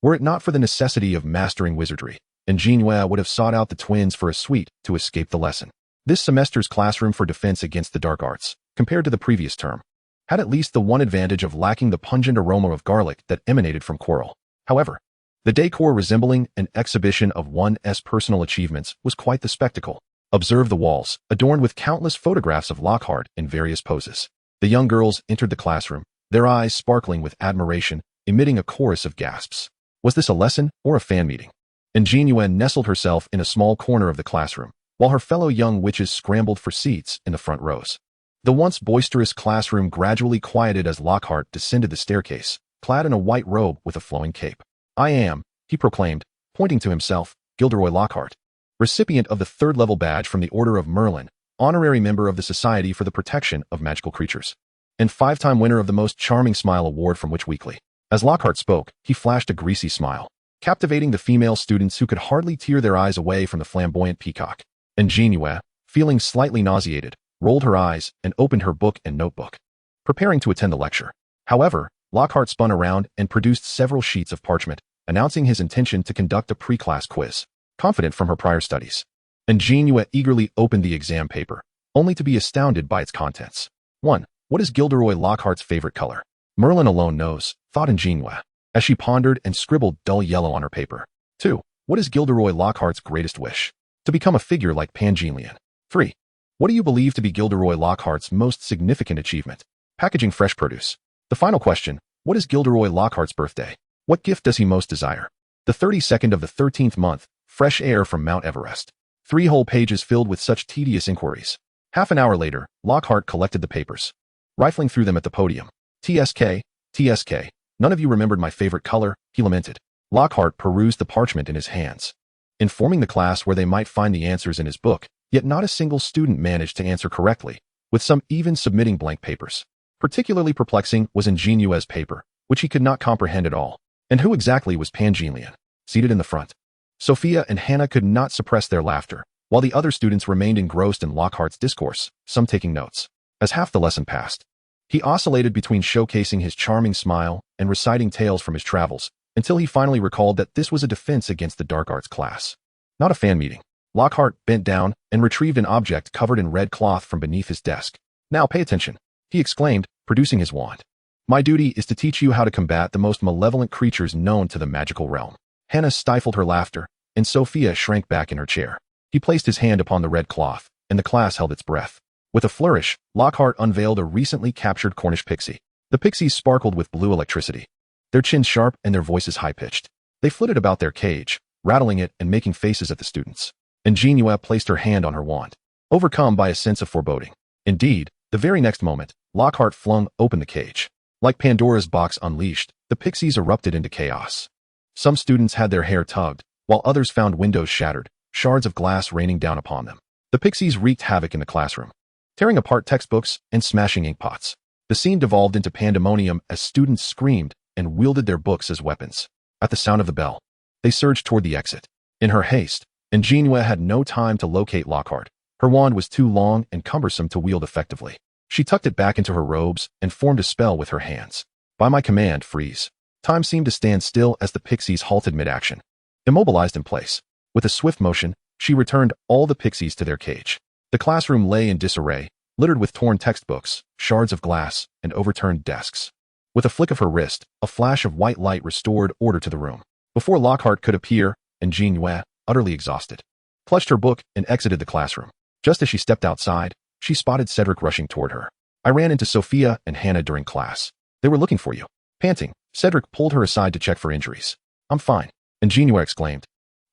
Were it not for the necessity of mastering wizardry, An JinYue would have sought out the twins for a suite to escape the lesson. This semester's classroom for defense against the dark arts, compared to the previous term, had at least the one advantage of lacking the pungent aroma of garlic that emanated from Quirrell. However, The decor resembling an exhibition of one's personal achievements was quite the spectacle. Observe the walls, adorned with countless photographs of Lockhart in various poses. The young girls entered the classroom, their eyes sparkling with admiration, emitting a chorus of gasps. Was this a lesson or a fan meeting? An JinYue nestled herself in a small corner of the classroom, while her fellow young witches scrambled for seats in the front rows. The once boisterous classroom gradually quieted as Lockhart descended the staircase, clad in a white robe with a flowing cape. "I am," he proclaimed, pointing to himself, "Gilderoy Lockhart, recipient of the 3rd level badge from the Order of Merlin, honorary member of the Society for the Protection of Magical Creatures, and 5-time winner of the Most Charming Smile Award from Witch Weekly." As Lockhart spoke, he flashed a greasy smile, captivating the female students who could hardly tear their eyes away from the flamboyant peacock. An JinYue, feeling slightly nauseated, rolled her eyes and opened her book and notebook, preparing to attend the lecture. However, Lockhart spun around and produced several sheets of parchment, announcing his intention to conduct a pre-class quiz. Confident from her prior studies, An JinYue eagerly opened the exam paper, only to be astounded by its contents. 1. What is Gilderoy Lockhart's favorite color? Merlin alone knows, thought An JinYue, as she pondered and scribbled dull yellow on her paper. 2. What is Gilderoy Lockhart's greatest wish? To become a figure like Pangilian. 3. What do you believe to be Gilderoy Lockhart's most significant achievement? Packaging fresh produce. The final question, what is Gilderoy Lockhart's birthday? What gift does he most desire? The 32nd of the 13th month, fresh air from Mount Everest. 3 whole pages filled with such tedious inquiries. Half an hour later, Lockhart collected the papers, rifling through them at the podium. TSK, none of you remembered my favorite color, he lamented. Lockhart perused the parchment in his hands, informing the class where they might find the answers in his book, yet not a single student managed to answer correctly, with some even submitting blank papers. Particularly perplexing was An JinYue's paper, which he could not comprehend at all. And who exactly was Pangilian? Seated in the front, Sophia and Hannah could not suppress their laughter, while the other students remained engrossed in Lockhart's discourse, some taking notes. As half the lesson passed, he oscillated between showcasing his charming smile and reciting tales from his travels, until he finally recalled that this was a defense against the dark arts class, not a fan meeting. Lockhart bent down and retrieved an object covered in red cloth from beneath his desk. "Now pay attention," he exclaimed, producing his wand. "My duty is to teach you how to combat the most malevolent creatures known to the magical realm." Hannah stifled her laughter, and Sophia shrank back in her chair. He placed his hand upon the red cloth, and the class held its breath. With a flourish, Lockhart unveiled a recently captured Cornish pixie. The pixies sparkled with blue electricity, their chins sharp and their voices high-pitched. They flitted about their cage, rattling it and making faces at the students. An JinYue placed her hand on her wand, overcome by a sense of foreboding. Indeed, the very next moment, Lockhart flung open the cage. Like Pandora's box unleashed, the pixies erupted into chaos. Some students had their hair tugged, while others found windows shattered, shards of glass raining down upon them. The pixies wreaked havoc in the classroom, tearing apart textbooks and smashing inkpots. The scene devolved into pandemonium as students screamed and wielded their books as weapons. At the sound of the bell, they surged toward the exit. In her haste, An JinYue had no time to locate Lockhart. Her wand was too long and cumbersome to wield effectively. She tucked it back into her robes and formed a spell with her hands. "By my command, freeze." Time seemed to stand still as the pixies halted mid-action. Immobilized in place, with a swift motion, she returned all the pixies to their cage. The classroom lay in disarray, littered with torn textbooks, shards of glass, and overturned desks. With a flick of her wrist, a flash of white light restored order to the room. Before Lockhart could appear, An JinYue, utterly exhausted, clutched her book and exited the classroom. Just as she stepped outside, she spotted Cedric rushing toward her. "I ran into Sophia and Hannah during class. They were looking for you." Panting, Cedric pulled her aside to check for injuries. "I'm fine," An JinYue exclaimed,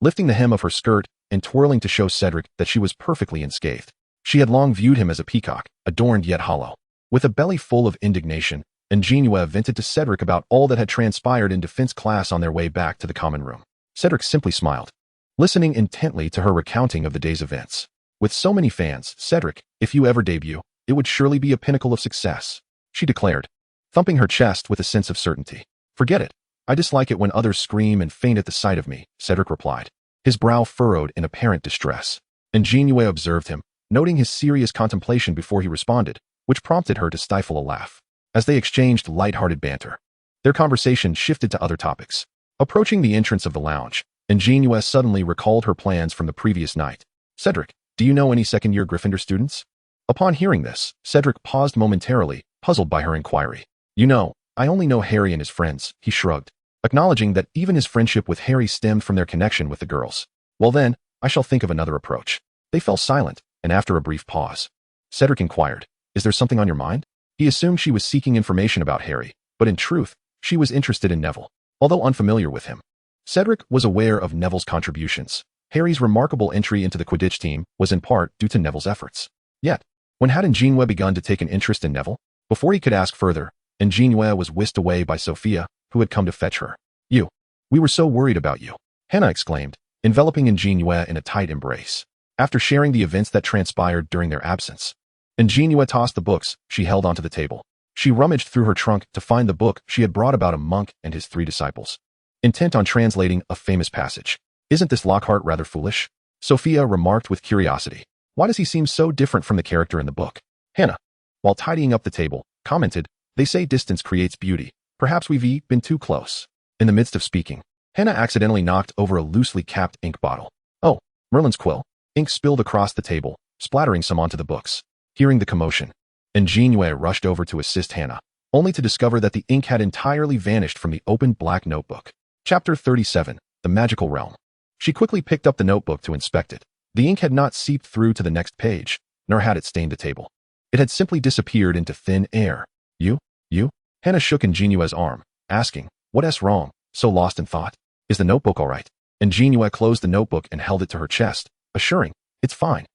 lifting the hem of her skirt and twirling to show Cedric that she was perfectly unscathed. She had long viewed him as a peacock, adorned yet hollow. With a belly full of indignation, An JinYue vented to Cedric about all that had transpired in defense class on their way back to the common room. Cedric simply smiled, listening intently to her recounting of the day's events. "With so many fans, Cedric, if you ever debut, it would surely be a pinnacle of success," she declared, thumping her chest with a sense of certainty. "Forget it. I dislike it when others scream and faint at the sight of me," Cedric replied, his brow furrowed in apparent distress. An JinYue observed him, noting his serious contemplation before he responded, which prompted her to stifle a laugh. As they exchanged light-hearted banter, their conversation shifted to other topics. Approaching the entrance of the lounge, An JinYue suddenly recalled her plans from the previous night. "Cedric, do you know any second-year Gryffindor students?" Upon hearing this, Cedric paused momentarily, puzzled by her inquiry. "You know, I only know Harry and his friends," he shrugged. acknowledging that even his friendship with Harry stemmed from their connection with the girls. Well then, I shall think of another approach. They fell silent, and after a brief pause, Cedric inquired, "Is there something on your mind?" He assumed she was seeking information about Harry, but in truth, she was interested in Neville, although unfamiliar with him. Cedric was aware of Neville's contributions. Harry's remarkable entry into the Quidditch team was in part due to Neville's efforts. Yet, when had An JinYue begun to take an interest in Neville? Before he could ask further, An JinYue was whisked away by Sophia, who had come to fetch her. We were so worried about you," Hannah exclaimed, enveloping An JinYue in a tight embrace. After sharing the events that transpired during their absence, An JinYue tossed the books she held onto the table. She rummaged through her trunk to find the book she had brought about a monk and his 3 disciples, intent on translating a famous passage. "Isn't this Lockhart rather foolish?" Sophia remarked with curiosity. "Why does he seem so different from the character in the book?" Hannah, while tidying up the table, commented, "They say distance creates beauty. Perhaps we've been too close." In the midst of speaking, Hannah accidentally knocked over a loosely capped ink bottle. Oh, Merlin's quill. Ink spilled across the table, splattering some onto the books. Hearing the commotion, An JinYue rushed over to assist Hannah, only to discover that the ink had entirely vanished from the open black notebook. Chapter 37, The Magical Realm. She quickly picked up the notebook to inspect it. The ink had not seeped through to the next page, nor had it stained the table. It had simply disappeared into thin air. You? Hannah shook An JinYue's arm, asking, "What's wrong? So lost in thought? Is the notebook all right?" An JinYue closed the notebook and held it to her chest, assuring, "It's fine.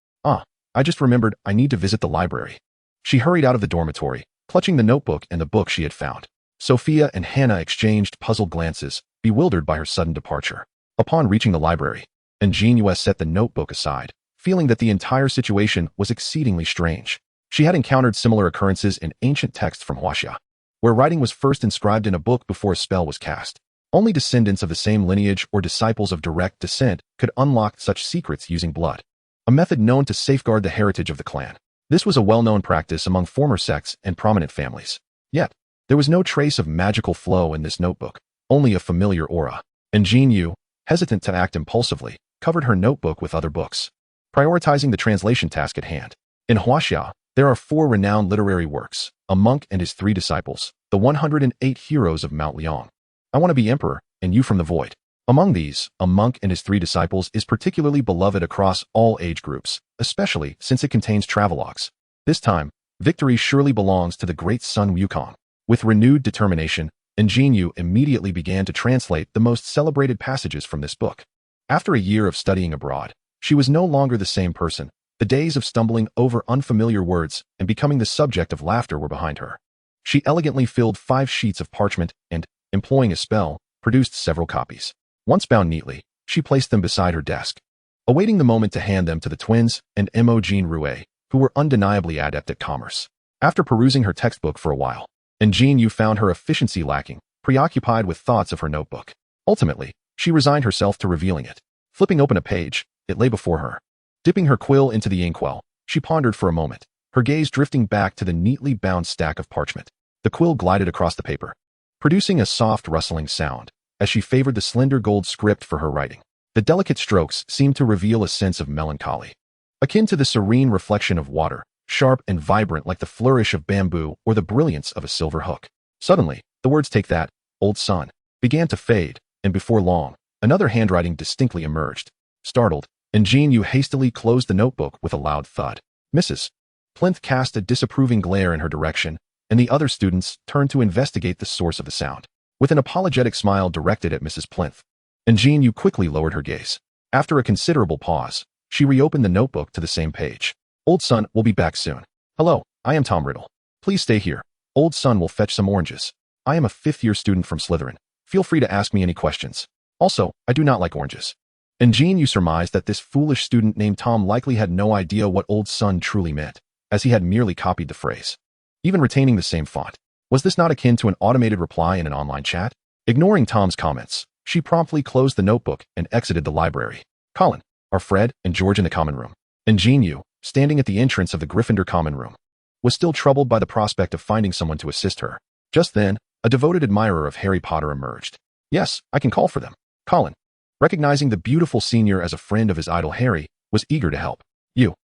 I just remembered I need to visit the library." She hurried out of the dormitory, clutching the notebook and the book she had found. Sophia and Hannah exchanged puzzled glances, bewildered by her sudden departure. Upon reaching the library, An JinYue set the notebook aside, feeling that the entire situation was exceedingly strange. She had encountered similar occurrences in ancient texts from Huaxia, where writing was first inscribed in a book before a spell was cast. Only descendants of the same lineage or disciples of direct descent could unlock such secrets using blood, a method known to safeguard the heritage of the clan. This was a well-known practice among former sects and prominent families. Yet, there was no trace of magical flow in this notebook, only a familiar aura. An JinYue, hesitant to act impulsively, covered her notebook with other books, prioritizing the translation task at hand. In Huaxia, there are 4 renowned literary works: A Monk and His 3 Disciples, The 108 Heroes of Mount Liang, I Want to Be Emperor, and You from the Void. Among these, A Monk and His 3 Disciples is particularly beloved across all age groups, especially since it contains travelogues. This time, victory surely belongs to the great Sun Wukong. With renewed determination, An JinYue immediately began to translate the most celebrated passages from this book. After a year of studying abroad, she was no longer the same person. The days of stumbling over unfamiliar words and becoming the subject of laughter were behind her. She elegantly filled 5 sheets of parchment and, employing a spell, produced several copies. Once bound neatly, she placed them beside her desk, awaiting the moment to hand them to the twins and Mo JinYue, who were undeniably adept at commerce. After perusing her textbook for a while, An JinYue found her efficiency lacking, preoccupied with thoughts of her notebook. Ultimately, she resigned herself to revealing it. Flipping open a page, it lay before her. Dipping her quill into the inkwell, she pondered for a moment, her gaze drifting back to the neatly bound stack of parchment. The quill glided across the paper, producing a soft rustling sound as she favored the slender gold script for her writing. The delicate strokes seemed to reveal a sense of melancholy, akin to the serene reflection of water, sharp and vibrant like the flourish of bamboo or the brilliance of a silver hook. Suddenly, the words "Take that, old son" began to fade, and before long, another handwriting distinctly emerged. Startled, An JinYue hastily closed the notebook with a loud thud. Mrs. Plinth cast a disapproving glare in her direction, and the other students turned to investigate the source of the sound. With an apologetic smile directed at Mrs. Plinth, An JinYue quickly lowered her gaze. After a considerable pause, she reopened the notebook to the same page. "Old son will be back soon. Hello, I am Tom Riddle. Please stay here. Old son will fetch some oranges. I am a 5th-year student from Slytherin. Feel free to ask me any questions. Also, I do not like oranges." An JinYue surmised that this foolish student named Tom likely had no idea what old son truly meant, as he had merely copied the phrase, even retaining the same font. Was this not akin to an automated reply in an online chat? Ignoring Tom's comments, she promptly closed the notebook and exited the library. Colin, are Fred and George in the common room? An JinYue, standing at the entrance of the Gryffindor common room, was still troubled by the prospect of finding someone to assist her. Just then, a devoted admirer of Harry Potter emerged. "Yes, I can call for them." Colin, recognizing the beautiful senior as a friend of his idol Harry, was eager to help.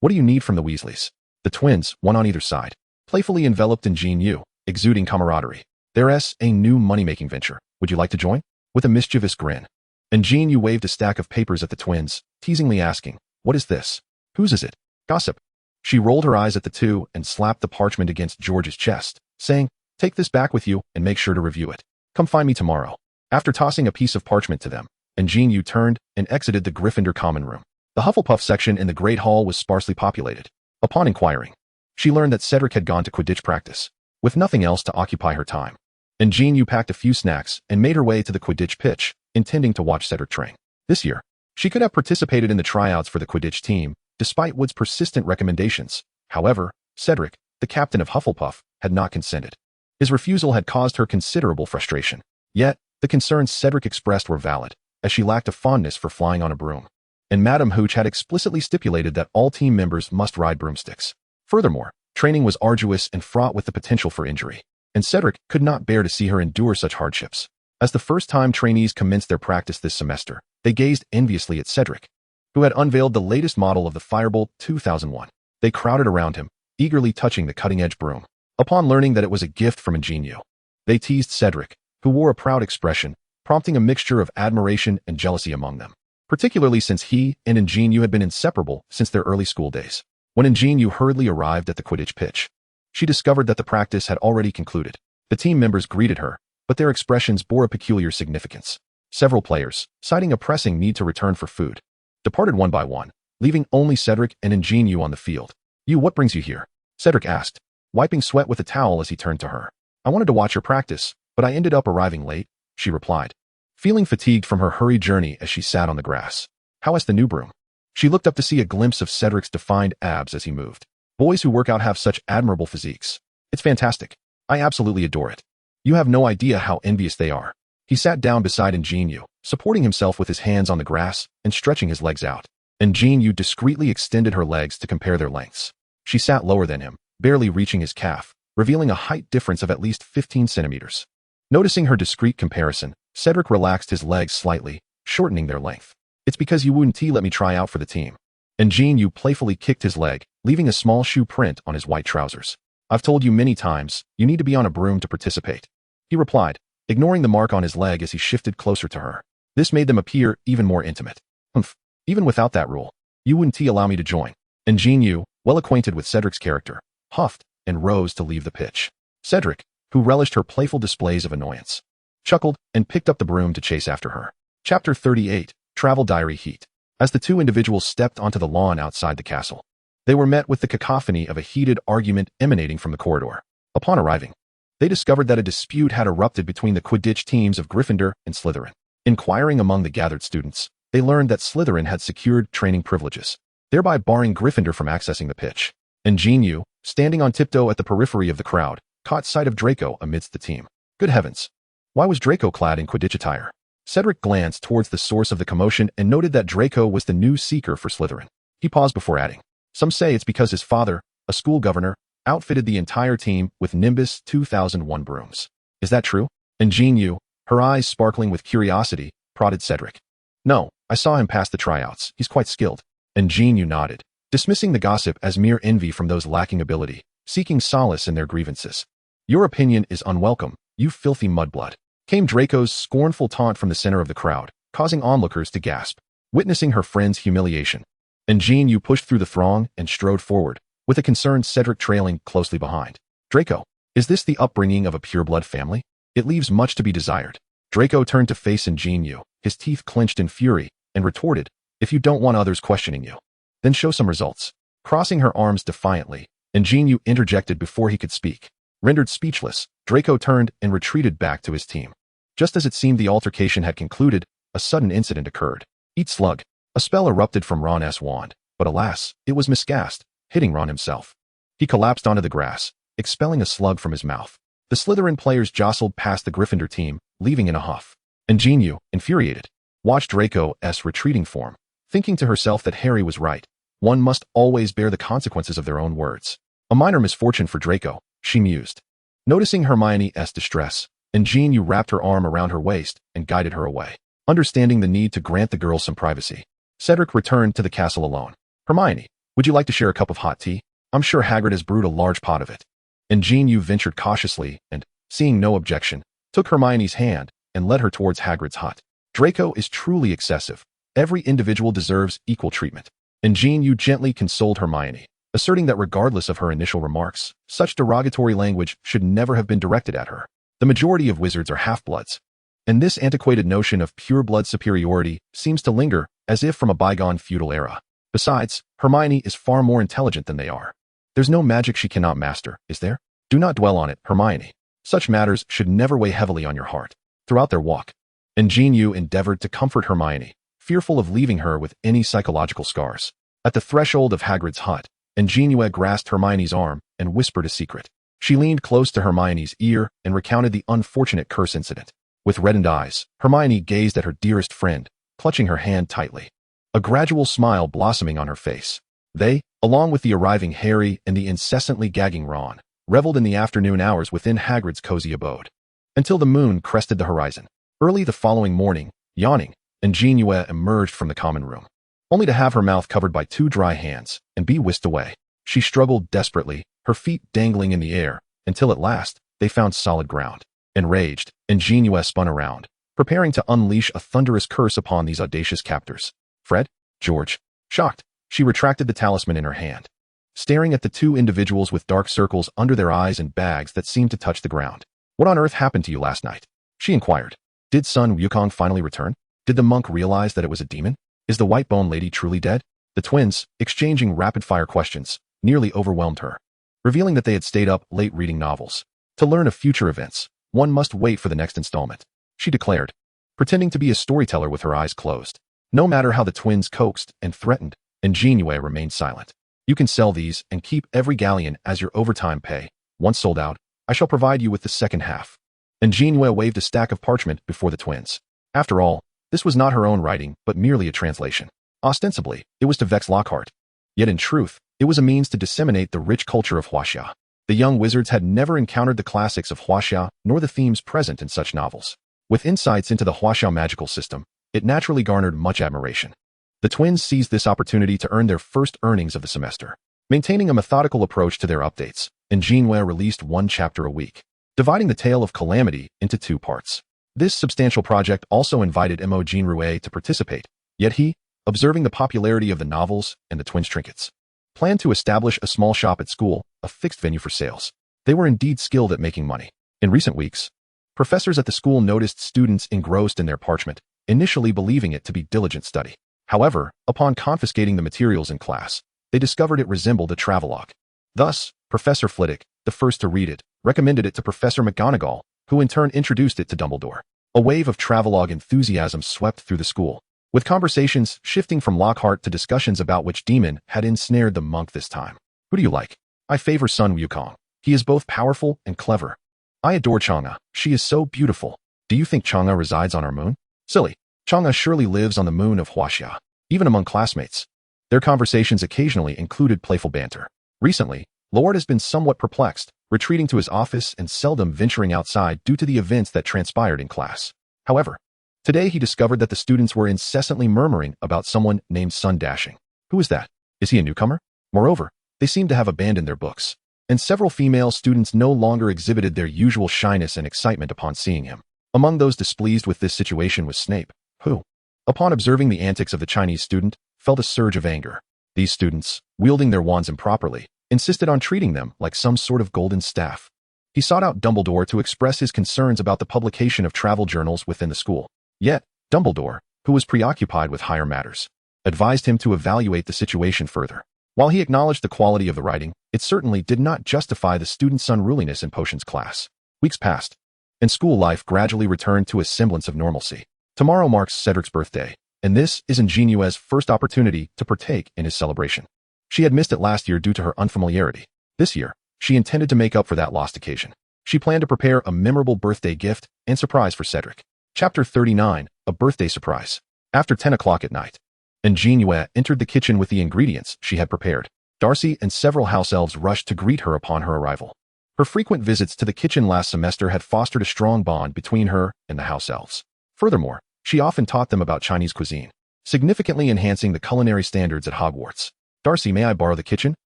What do you need from the Weasleys?" The twins, one on either side, playfully enveloped An JinYue, exuding camaraderie. "There's a new money-making venture. Would you like to join?" with a mischievous grin. An JinYue waved a stack of papers at the twins, teasingly asking, "What is this? Whose is it?" "Gossip." She rolled her eyes at the two and slapped the parchment against George's chest, saying, "Take this back with you and make sure to review it. Come find me tomorrow." After tossing a piece of parchment to them, An JinYue turned and exited the Gryffindor common room. The Hufflepuff section in the Great Hall was sparsely populated. Upon inquiring, she learned that Cedric had gone to Quidditch practice, with nothing else to occupy her time. An JinYue packed a few snacks and made her way to the Quidditch pitch, intending to watch Cedric train. This year, she could have participated in the tryouts for the Quidditch team, despite Wood's persistent recommendations. However, Cedric, the captain of Hufflepuff, had not consented. His refusal had caused her considerable frustration. Yet, the concerns Cedric expressed were valid, as she lacked a fondness for flying on a broom. And Madame Hooch had explicitly stipulated that all team members must ride broomsticks. Furthermore, training was arduous and fraught with the potential for injury, and Cedric could not bear to see her endure such hardships. As the first-time trainees commenced their practice this semester, they gazed enviously at Cedric, who had unveiled the latest model of the Firebolt 2001. They crowded around him, eagerly touching the cutting-edge broom. Upon learning that it was a gift from An JinYue, they teased Cedric, who wore a proud expression, prompting a mixture of admiration and jealousy among them, particularly since he and An JinYue had been inseparable since their early school days. When An JinYue hurriedly arrived at the Quidditch pitch, she discovered that the practice had already concluded. The team members greeted her, but their expressions bore a peculiar significance. Several players, citing a pressing need to return for food, departed one by one, leaving only Cedric and An JinYue on the field. "You, what brings you here?" Cedric asked, wiping sweat with a towel as he turned to her. "I wanted to watch your practice, but I ended up arriving late," she replied, feeling fatigued from her hurried journey as she sat on the grass. "How is the new broom?" She looked up to see a glimpse of Cedric's defined abs as he moved. "Boys who work out have such admirable physiques. It's fantastic. I absolutely adore it. You have no idea how envious they are." He sat down beside An JinYue, supporting himself with his hands on the grass and stretching his legs out. An JinYue discreetly extended her legs to compare their lengths. She sat lower than him, barely reaching his calf, revealing a height difference of at least 15 centimeters. Noticing her discreet comparison, Cedric relaxed his legs slightly, shortening their length. "It's because you wouldn't let me try out for the team." An JinYue playfully kicked his leg, leaving a small shoe print on his white trousers. "I've told you many times, you need to be on a broom to participate," he replied, ignoring the mark on his leg as he shifted closer to her. This made them appear even more intimate. "Humph, even without that rule, you wouldn't allow me to join." An JinYue, well acquainted with Cedric's character, huffed and rose to leave the pitch. Cedric, who relished her playful displays of annoyance, chuckled and picked up the broom to chase after her. Chapter 38, Travel Diary Heat. As the two individuals stepped onto the lawn outside the castle, they were met with the cacophony of a heated argument emanating from the corridor. Upon arriving, they discovered that a dispute had erupted between the Quidditch teams of Gryffindor and Slytherin. Inquiring among the gathered students, they learned that Slytherin had secured training privileges, thereby barring Gryffindor from accessing the pitch. An JinYue, standing on tiptoe at the periphery of the crowd, caught sight of Draco amidst the team. Good heavens! Why was Draco clad in Quidditch attire? Cedric glanced towards the source of the commotion and noted that Draco was the new seeker for Slytherin. He paused before adding, "Some say it's because his father, a school governor, outfitted the entire team with Nimbus 2001 brooms. Is that true?" An JinYue, her eyes sparkling with curiosity, prodded Cedric. "No, I saw him pass the tryouts. He's quite skilled." An JinYue nodded, dismissing the gossip as mere envy from those lacking ability, seeking solace in their grievances. "Your opinion is unwelcome, you filthy mudblood," came Draco's scornful taunt from the center of the crowd, causing onlookers to gasp. Witnessing her friend's humiliation, An JinYue pushed through the throng and strode forward, with a concerned Cedric trailing closely behind. "Draco, is this the upbringing of a pureblood family? It leaves much to be desired." Draco turned to face An JinYue, his teeth clenched in fury, and retorted, "If you don't want others questioning you, then show some results." Crossing her arms defiantly, An JinYue interjected before he could speak. Rendered speechless, Draco turned and retreated back to his team. Just as it seemed the altercation had concluded, a sudden incident occurred. Eat slug. A spell erupted from Ron's wand, but alas, it was miscast, hitting Ron himself. He collapsed onto the grass, expelling a slug from his mouth. The Slytherin players jostled past the Gryffindor team, leaving in a huff. An JinYue, infuriated, watched Draco's retreating form, thinking to herself that Harry was right. One must always bear the consequences of their own words. A minor misfortune for Draco, she mused. Noticing Hermione's distress, An JinYue wrapped her arm around her waist and guided her away. Understanding the need to grant the girl some privacy, Cedric returned to the castle alone. "Hermione, would you like to share a cup of hot tea? I'm sure Hagrid has brewed a large pot of it." An JinYue ventured cautiously and, seeing no objection, took Hermione's hand, and led her towards Hagrid's hut. Draco is truly excessive. Every individual deserves equal treatment. An JinYue gently consoled Hermione, asserting that regardless of her initial remarks, such derogatory language should never have been directed at her. The majority of wizards are half-bloods, and this antiquated notion of pure blood superiority seems to linger as if from a bygone feudal era. Besides, Hermione is far more intelligent than they are. There's no magic she cannot master, is there? Do not dwell on it, Hermione. Such matters should never weigh heavily on your heart. Throughout their walk, An JinYue endeavored to comfort Hermione, fearful of leaving her with any psychological scars. At the threshold of Hagrid's hut, An JinYue grasped Hermione's arm and whispered a secret. She leaned close to Hermione's ear and recounted the unfortunate curse incident. With reddened eyes, Hermione gazed at her dearest friend, clutching her hand tightly, a gradual smile blossoming on her face. They, along with the arriving Harry and the incessantly gagging Ron, reveled in the afternoon hours within Hagrid's cozy abode, until the moon crested the horizon. Early the following morning, yawning, An JinYue emerged from the common room, only to have her mouth covered by 2 dry hands and be whisked away. She struggled desperately, her feet dangling in the air, until at last, they found solid ground. Enraged, An JinYue spun around, preparing to unleash a thunderous curse upon these audacious captors. Fred? George? Shocked, she retracted the talisman in her hand, staring at the 2 individuals with dark circles under their eyes and bags that seemed to touch the ground. What on earth happened to you last night? She inquired. Did Sun Wukong finally return? Did the monk realize that it was a demon? Is the white-bone lady truly dead? The twins, exchanging rapid-fire questions, nearly overwhelmed her, revealing that they had stayed up late reading novels. To learn of future events, one must wait for the next installment, she declared, pretending to be a storyteller with her eyes closed. No matter how the twins coaxed and threatened, An JinYue remained silent. You can sell these and keep every galleon as your overtime pay. Once sold out, I shall provide you with the second half. An JinYue waved a stack of parchment before the twins. After all, this was not her own writing, but merely a translation. Ostensibly, it was to vex Lockhart. Yet in truth, it was a means to disseminate the rich culture of Huaxia. The young wizards had never encountered the classics of Huaxia nor the themes present in such novels. With insights into the Huaxia magical system, it naturally garnered much admiration. The twins seized this opportunity to earn their first earnings of the semester. Maintaining a methodical approach to their updates, An JinYue released 1 chapter a week, dividing the tale of Calamity into 2 parts. This substantial project also invited Mo JinYue to participate, yet he, observing the popularity of the novels and the twins' trinkets, planned to establish a small shop at school, a fixed venue for sales. They were indeed skilled at making money. In recent weeks, professors at the school noticed students engrossed in their parchment, initially believing it to be diligent study. However, upon confiscating the materials in class, they discovered it resembled a travelogue. Thus, Professor Flitwick, the first to read it, recommended it to Professor McGonagall, who in turn introduced it to Dumbledore. A wave of travelogue enthusiasm swept through the school, with conversations shifting from Lockhart to discussions about which demon had ensnared the monk this time. Who do you like? I favor Sun Wukong. He is both powerful and clever. I adore Chang'e. She is so beautiful. Do you think Chang'e resides on our moon? Silly. Chang'e surely lives on the moon of Huaxia, even among classmates. Their conversations occasionally included playful banter. Recently, Lord has been somewhat perplexed, retreating to his office and seldom venturing outside due to the events that transpired in class. However, today he discovered that the students were incessantly murmuring about someone named Sun Dashing. Who is that? Is he a newcomer? Moreover, they seemed to have abandoned their books, and several female students no longer exhibited their usual shyness and excitement upon seeing him. Among those displeased with this situation was Snape, who, upon observing the antics of the Chinese student, felt a surge of anger. These students, wielding their wands improperly, insisted on treating them like some sort of golden staff. He sought out Dumbledore to express his concerns about the publication of travel journals within the school. Yet, Dumbledore, who was preoccupied with higher matters, advised him to evaluate the situation further. While he acknowledged the quality of the writing, it certainly did not justify the students' unruliness in potions class. Weeks passed, and school life gradually returned to a semblance of normalcy. Tomorrow marks Cedric's birthday, and this is An JinYue's first opportunity to partake in his celebration. She had missed it last year due to her unfamiliarity. This year, she intended to make up for that lost occasion. She planned to prepare a memorable birthday gift and surprise for Cedric. Chapter 39, A Birthday Surprise. After 10 o'clock at night, An JinYue entered the kitchen with the ingredients she had prepared. Darcy and several house elves rushed to greet her upon her arrival. Her frequent visits to the kitchen last semester had fostered a strong bond between her and the house elves. Furthermore, she often taught them about Chinese cuisine, significantly enhancing the culinary standards at Hogwarts. Darcy, may I borrow the kitchen?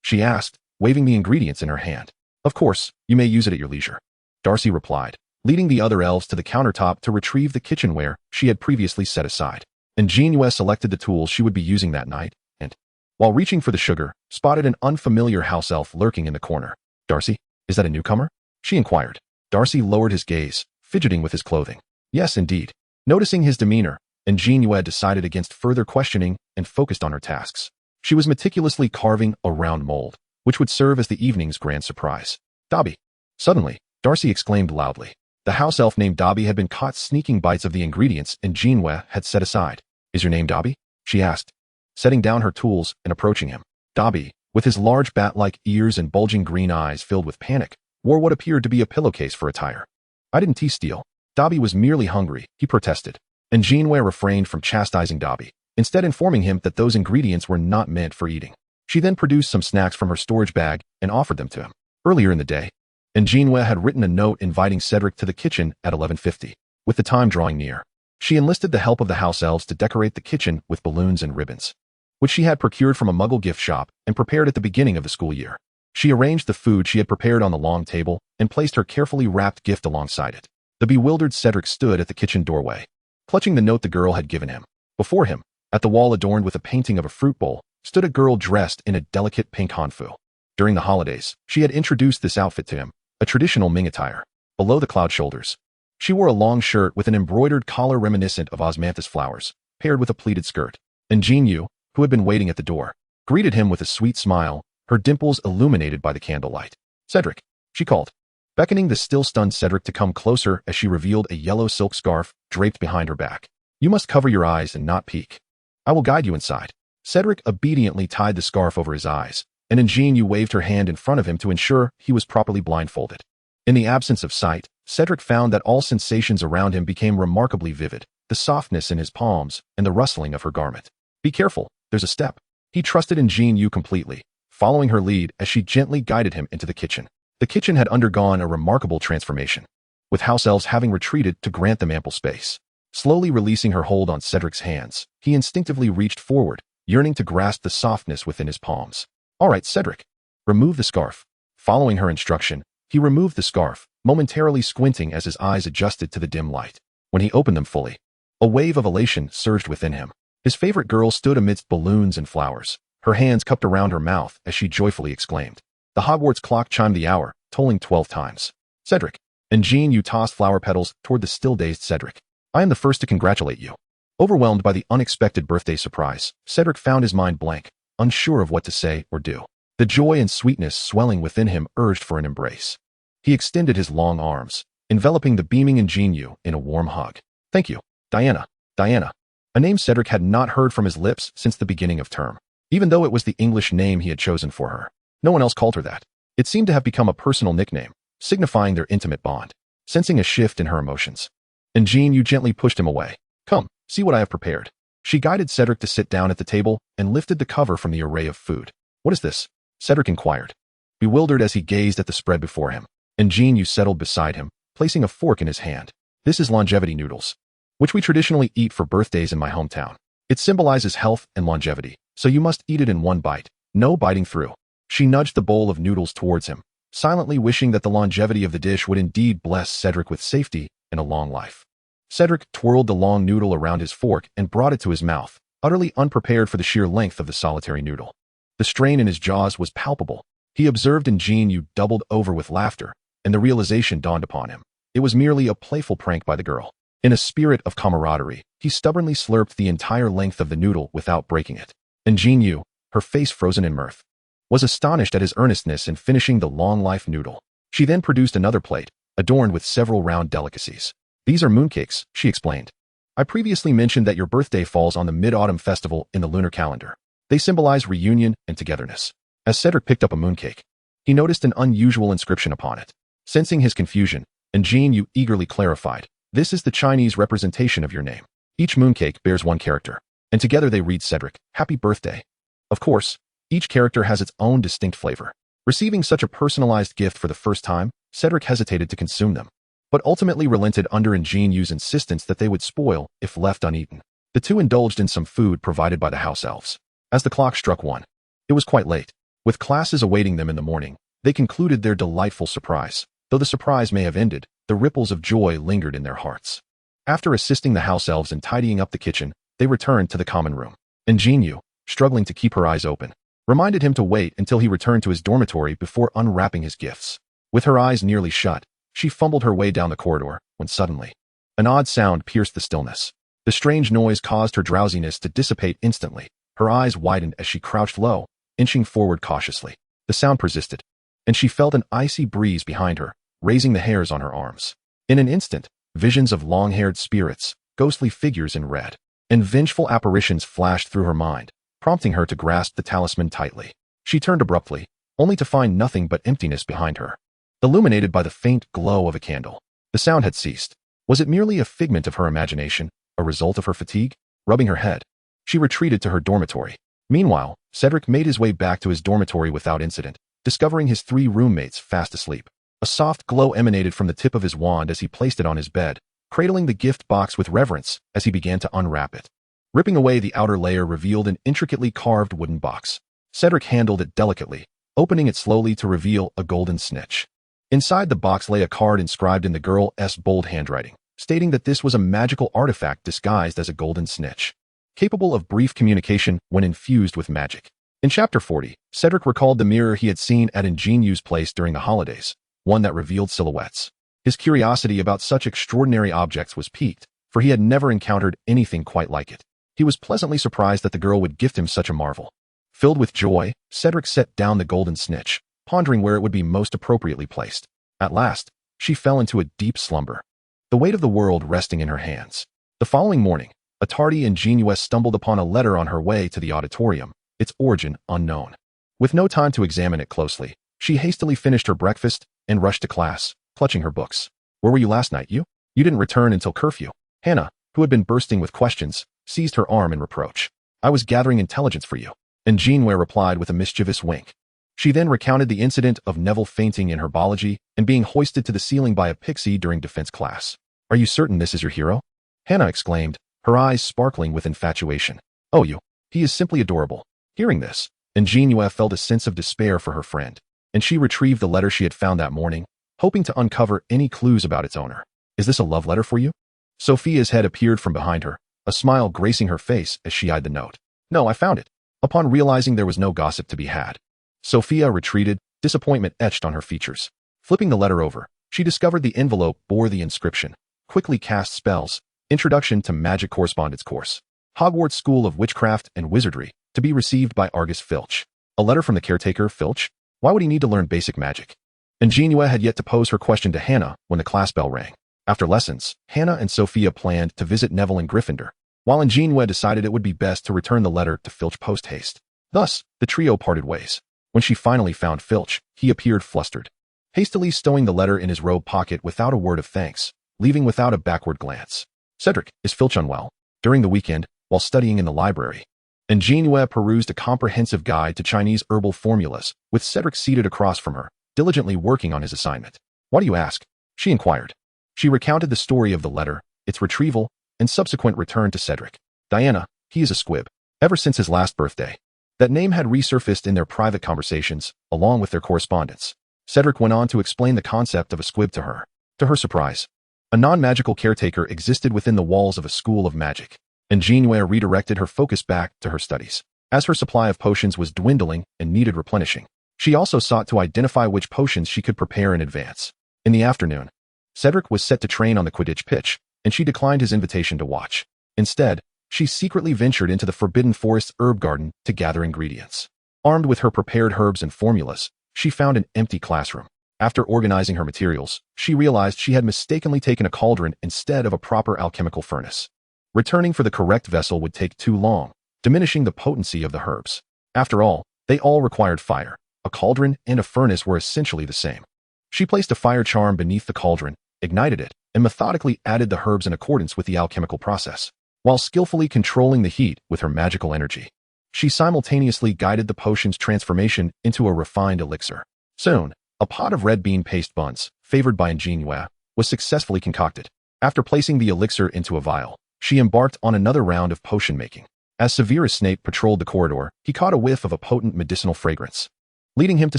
She asked, waving the ingredients in her hand. Of course, you may use it at your leisure, Darcy replied, leading the other elves to the countertop to retrieve the kitchenware she had previously set aside. An JinYue selected the tools she would be using that night, and, while reaching for the sugar, spotted an unfamiliar house elf lurking in the corner. Darcy, is that a newcomer? She inquired. Darcy lowered his gaze, fidgeting with his clothing. Yes, indeed. Noticing his demeanor, An JinYue decided against further questioning and focused on her tasks. She was meticulously carving a round mold, which would serve as the evening's grand surprise. Dobby. Suddenly, Darcy exclaimed loudly. The house elf named Dobby had been caught sneaking bites of the ingredients An JinYue had set aside. Is your name Dobby? She asked, setting down her tools and approaching him. Dobby, with his large bat-like ears and bulging green eyes filled with panic, wore what appeared to be a pillowcase for attire. I didn't steal. Dobby was merely hungry, he protested. An JinYue refrained from chastising Dobby, instead informing him that those ingredients were not meant for eating. She then produced some snacks from her storage bag and offered them to him. Earlier in the day, An JinYue had written a note inviting Cedric to the kitchen at 11:50. With the time drawing near, she enlisted the help of the house elves to decorate the kitchen with balloons and ribbons, which she had procured from a Muggle gift shop and prepared at the beginning of the school year. She arranged the food she had prepared on the long table and placed her carefully wrapped gift alongside it. The bewildered Cedric stood at the kitchen doorway, clutching the note the girl had given him. Before him, at the wall adorned with a painting of a fruit bowl, stood a girl dressed in a delicate pink hanfu. During the holidays, she had introduced this outfit to him, a traditional Ming attire. Below the cloud shoulders, she wore a long shirt with an embroidered collar reminiscent of osmanthus flowers, paired with a pleated skirt. An JinYue, who had been waiting at the door, greeted him with a sweet smile, her dimples illuminated by the candlelight. Cedric, she called, beckoning the still-stunned Cedric to come closer as she revealed a yellow silk scarf draped behind her back. You must cover your eyes and not peek. I will guide you inside. Cedric obediently tied the scarf over his eyes, and An JinYue waved her hand in front of him to ensure he was properly blindfolded. In the absence of sight, Cedric found that all sensations around him became remarkably vivid, the softness in his palms and the rustling of her garment. Be careful, there's a step. He trusted An JinYue completely, following her lead as she gently guided him into the kitchen. The kitchen had undergone a remarkable transformation, with house elves having retreated to grant them ample space. Slowly releasing her hold on Cedric's hands, he instinctively reached forward, yearning to grasp the softness within his palms. All right, Cedric. Remove the scarf. Following her instruction, he removed the scarf, momentarily squinting as his eyes adjusted to the dim light. When he opened them fully, a wave of elation surged within him. His favorite girl stood amidst balloons and flowers, her hands cupped around her mouth as she joyfully exclaimed. The Hogwarts clock chimed the hour, tolling 12 times. Cedric. An JinYue tossed flower petals toward the still-dazed Cedric. I am the first to congratulate you. Overwhelmed by the unexpected birthday surprise, Cedric found his mind blank, unsure of what to say or do. The joy and sweetness swelling within him urged for an embrace. He extended his long arms, enveloping the beaming An JinYue in a warm hug. Thank you, Diana. Diana. A name Cedric had not heard from his lips since the beginning of term. Even though it was the English name he had chosen for her, no one else called her that. It seemed to have become a personal nickname, signifying their intimate bond. Sensing a shift in her emotions, An JinYue gently pushed him away. Come, see what I have prepared. She guided Cedric to sit down at the table and lifted the cover from the array of food. What is this? Cedric inquired, bewildered as he gazed at the spread before him. An JinYue settled beside him, placing a fork in his hand. This is longevity noodles, which we traditionally eat for birthdays in my hometown. It symbolizes health and longevity, so you must eat it in one bite, no biting through. She nudged the bowl of noodles towards him, silently wishing that the longevity of the dish would indeed bless Cedric with safety and a long life. Cedric twirled the long noodle around his fork and brought it to his mouth, utterly unprepared for the sheer length of the solitary noodle. The strain in his jaws was palpable. He observed An JinYue doubled over with laughter, and the realization dawned upon him. It was merely a playful prank by the girl. In a spirit of camaraderie, he stubbornly slurped the entire length of the noodle without breaking it. An JinYue, her face frozen in mirth, was astonished at his earnestness in finishing the long-life noodle. She then produced another plate, adorned with several round delicacies. These are mooncakes, she explained. I previously mentioned that your birthday falls on the Mid-Autumn Festival in the lunar calendar. They symbolize reunion and togetherness. As Cedric picked up a mooncake, he noticed an unusual inscription upon it. Sensing his confusion, An JinYue eagerly clarified, this is the Chinese representation of your name. Each mooncake bears one character, and together they read Cedric, happy birthday. Of course, each character has its own distinct flavor. Receiving such a personalized gift for the first time, Cedric hesitated to consume them, but ultimately relented under An JinYue's insistence that they would spoil if left uneaten. The two indulged in some food provided by the house elves. As the clock struck 1, it was quite late. With classes awaiting them in the morning, they concluded their delightful surprise. Though the surprise may have ended, the ripples of joy lingered in their hearts. After assisting the house elves in tidying up the kitchen, they returned to the common room. An JinYue, struggling to keep her eyes open, reminded him to wait until he returned to his dormitory before unwrapping his gifts. With her eyes nearly shut, she fumbled her way down the corridor when suddenly, an odd sound pierced the stillness. The strange noise caused her drowsiness to dissipate instantly. Her eyes widened as she crouched low, inching forward cautiously. The sound persisted, and she felt an icy breeze behind her, raising the hairs on her arms. In an instant, visions of long-haired spirits, ghostly figures in red, and vengeful apparitions flashed through her mind, prompting her to grasp the talisman tightly. She turned abruptly, only to find nothing but emptiness behind her, illuminated by the faint glow of a candle. The sound had ceased. Was it merely a figment of her imagination, a result of her fatigue? Rubbing her head, she retreated to her dormitory. Meanwhile, Cedric made his way back to his dormitory without incident, discovering his 3 roommates fast asleep. A soft glow emanated from the tip of his wand as he placed it on his bed, cradling the gift box with reverence as he began to unwrap it. Ripping away the outer layer revealed an intricately carved wooden box. Cedric handled it delicately, opening it slowly to reveal a golden snitch. Inside the box lay a card inscribed in the girl's bold handwriting, stating that this was a magical artifact disguised as a golden snitch, capable of brief communication when infused with magic. In Chapter 40, Cedric recalled the mirror he had seen at An JinYue's place during the holidays, one that revealed silhouettes. His curiosity about such extraordinary objects was piqued, for he had never encountered anything quite like it. He was pleasantly surprised that the girl would gift him such a marvel. Filled with joy, Cedric set down the golden snitch, pondering where it would be most appropriately placed. At last, she fell into a deep slumber, the weight of the world resting in her hands. The following morning, a tardy An JinYue stumbled upon a letter on her way to the auditorium, its origin unknown. With no time to examine it closely, she hastily finished her breakfast and rushed to class, clutching her books. Where were you last night, you? You didn't return until curfew. Hannah, who had been bursting with questions, seized her arm in reproach. I was gathering intelligence for you. An JinYue replied with a mischievous wink. She then recounted the incident of Neville fainting in herbology and being hoisted to the ceiling by a pixie during defense class. Are you certain this is your hero? Hannah exclaimed, her eyes sparkling with infatuation. Oh, he is simply adorable. Hearing this, An JinYue felt a sense of despair for her friend, and she retrieved the letter she had found that morning, hoping to uncover any clues about its owner. Is this a love letter for you? Sophia's head appeared from behind her, a smile gracing her face as she eyed the note. No, I found it. Upon realizing there was no gossip to be had, Sophia retreated, disappointment etched on her features. Flipping the letter over, she discovered the envelope bore the inscription, Quickly Cast Spells, Introduction to Magic Correspondence Course, Hogwarts School of Witchcraft and Wizardry, to be received by Argus Filch. A letter from the caretaker, Filch? Why would he need to learn basic magic? An JinYue had yet to pose her question to Hannah when the class bell rang. After lessons, Hannah and Sophia planned to visit Neville and Gryffindor, while An JinYue decided it would be best to return the letter to Filch post-haste. Thus, the trio parted ways. When she finally found Filch, he appeared flustered, hastily stowing the letter in his robe pocket without a word of thanks, leaving without a backward glance. Cedric, is Filch unwell? During the weekend, while studying in the library, An JinYue perused a comprehensive guide to Chinese herbal formulas, with Cedric seated across from her, diligently working on his assignment. Why do you ask? She inquired. She recounted the story of the letter, its retrieval, and subsequent return to Cedric. Diana, he is a squib. Ever since his last birthday. That name had resurfaced in their private conversations, along with their correspondence. Cedric went on to explain the concept of a squib to her. To her surprise, a non-magical caretaker existed within the walls of a school of magic. An JinYue redirected her focus back to her studies. As her supply of potions was dwindling and needed replenishing, she also sought to identify which potions she could prepare in advance. In the afternoon, Cedric was set to train on the Quidditch pitch, and she declined his invitation to watch. Instead, she secretly ventured into the Forbidden Forest's herb garden to gather ingredients. Armed with her prepared herbs and formulas, she found an empty classroom. After organizing her materials, she realized she had mistakenly taken a cauldron instead of a proper alchemical furnace. Returning for the correct vessel would take too long, diminishing the potency of the herbs. After all, they all required fire. A cauldron and a furnace were essentially the same. She placed a fire charm beneath the cauldron, ignited it, and methodically added the herbs in accordance with the alchemical process, while skillfully controlling the heat with her magical energy. She simultaneously guided the potion's transformation into a refined elixir. Soon, a pot of red bean paste buns, favored by An JinYue, was successfully concocted. After placing the elixir into a vial, she embarked on another round of potion making. As Severus Snape patrolled the corridor, he caught a whiff of a potent medicinal fragrance, leading him to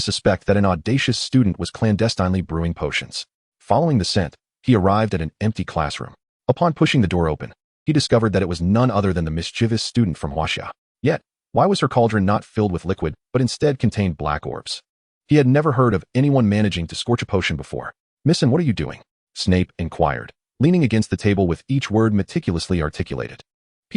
suspect that an audacious student was clandestinely brewing potions. Following the scent, he arrived at an empty classroom. Upon pushing the door open, he discovered that it was none other than the mischievous student from Huaxia. Yet, why was her cauldron not filled with liquid, but instead contained black orbs? He had never heard of anyone managing to scorch a potion before. "Missin, what are you doing?" Snape inquired, leaning against the table with each word meticulously articulated.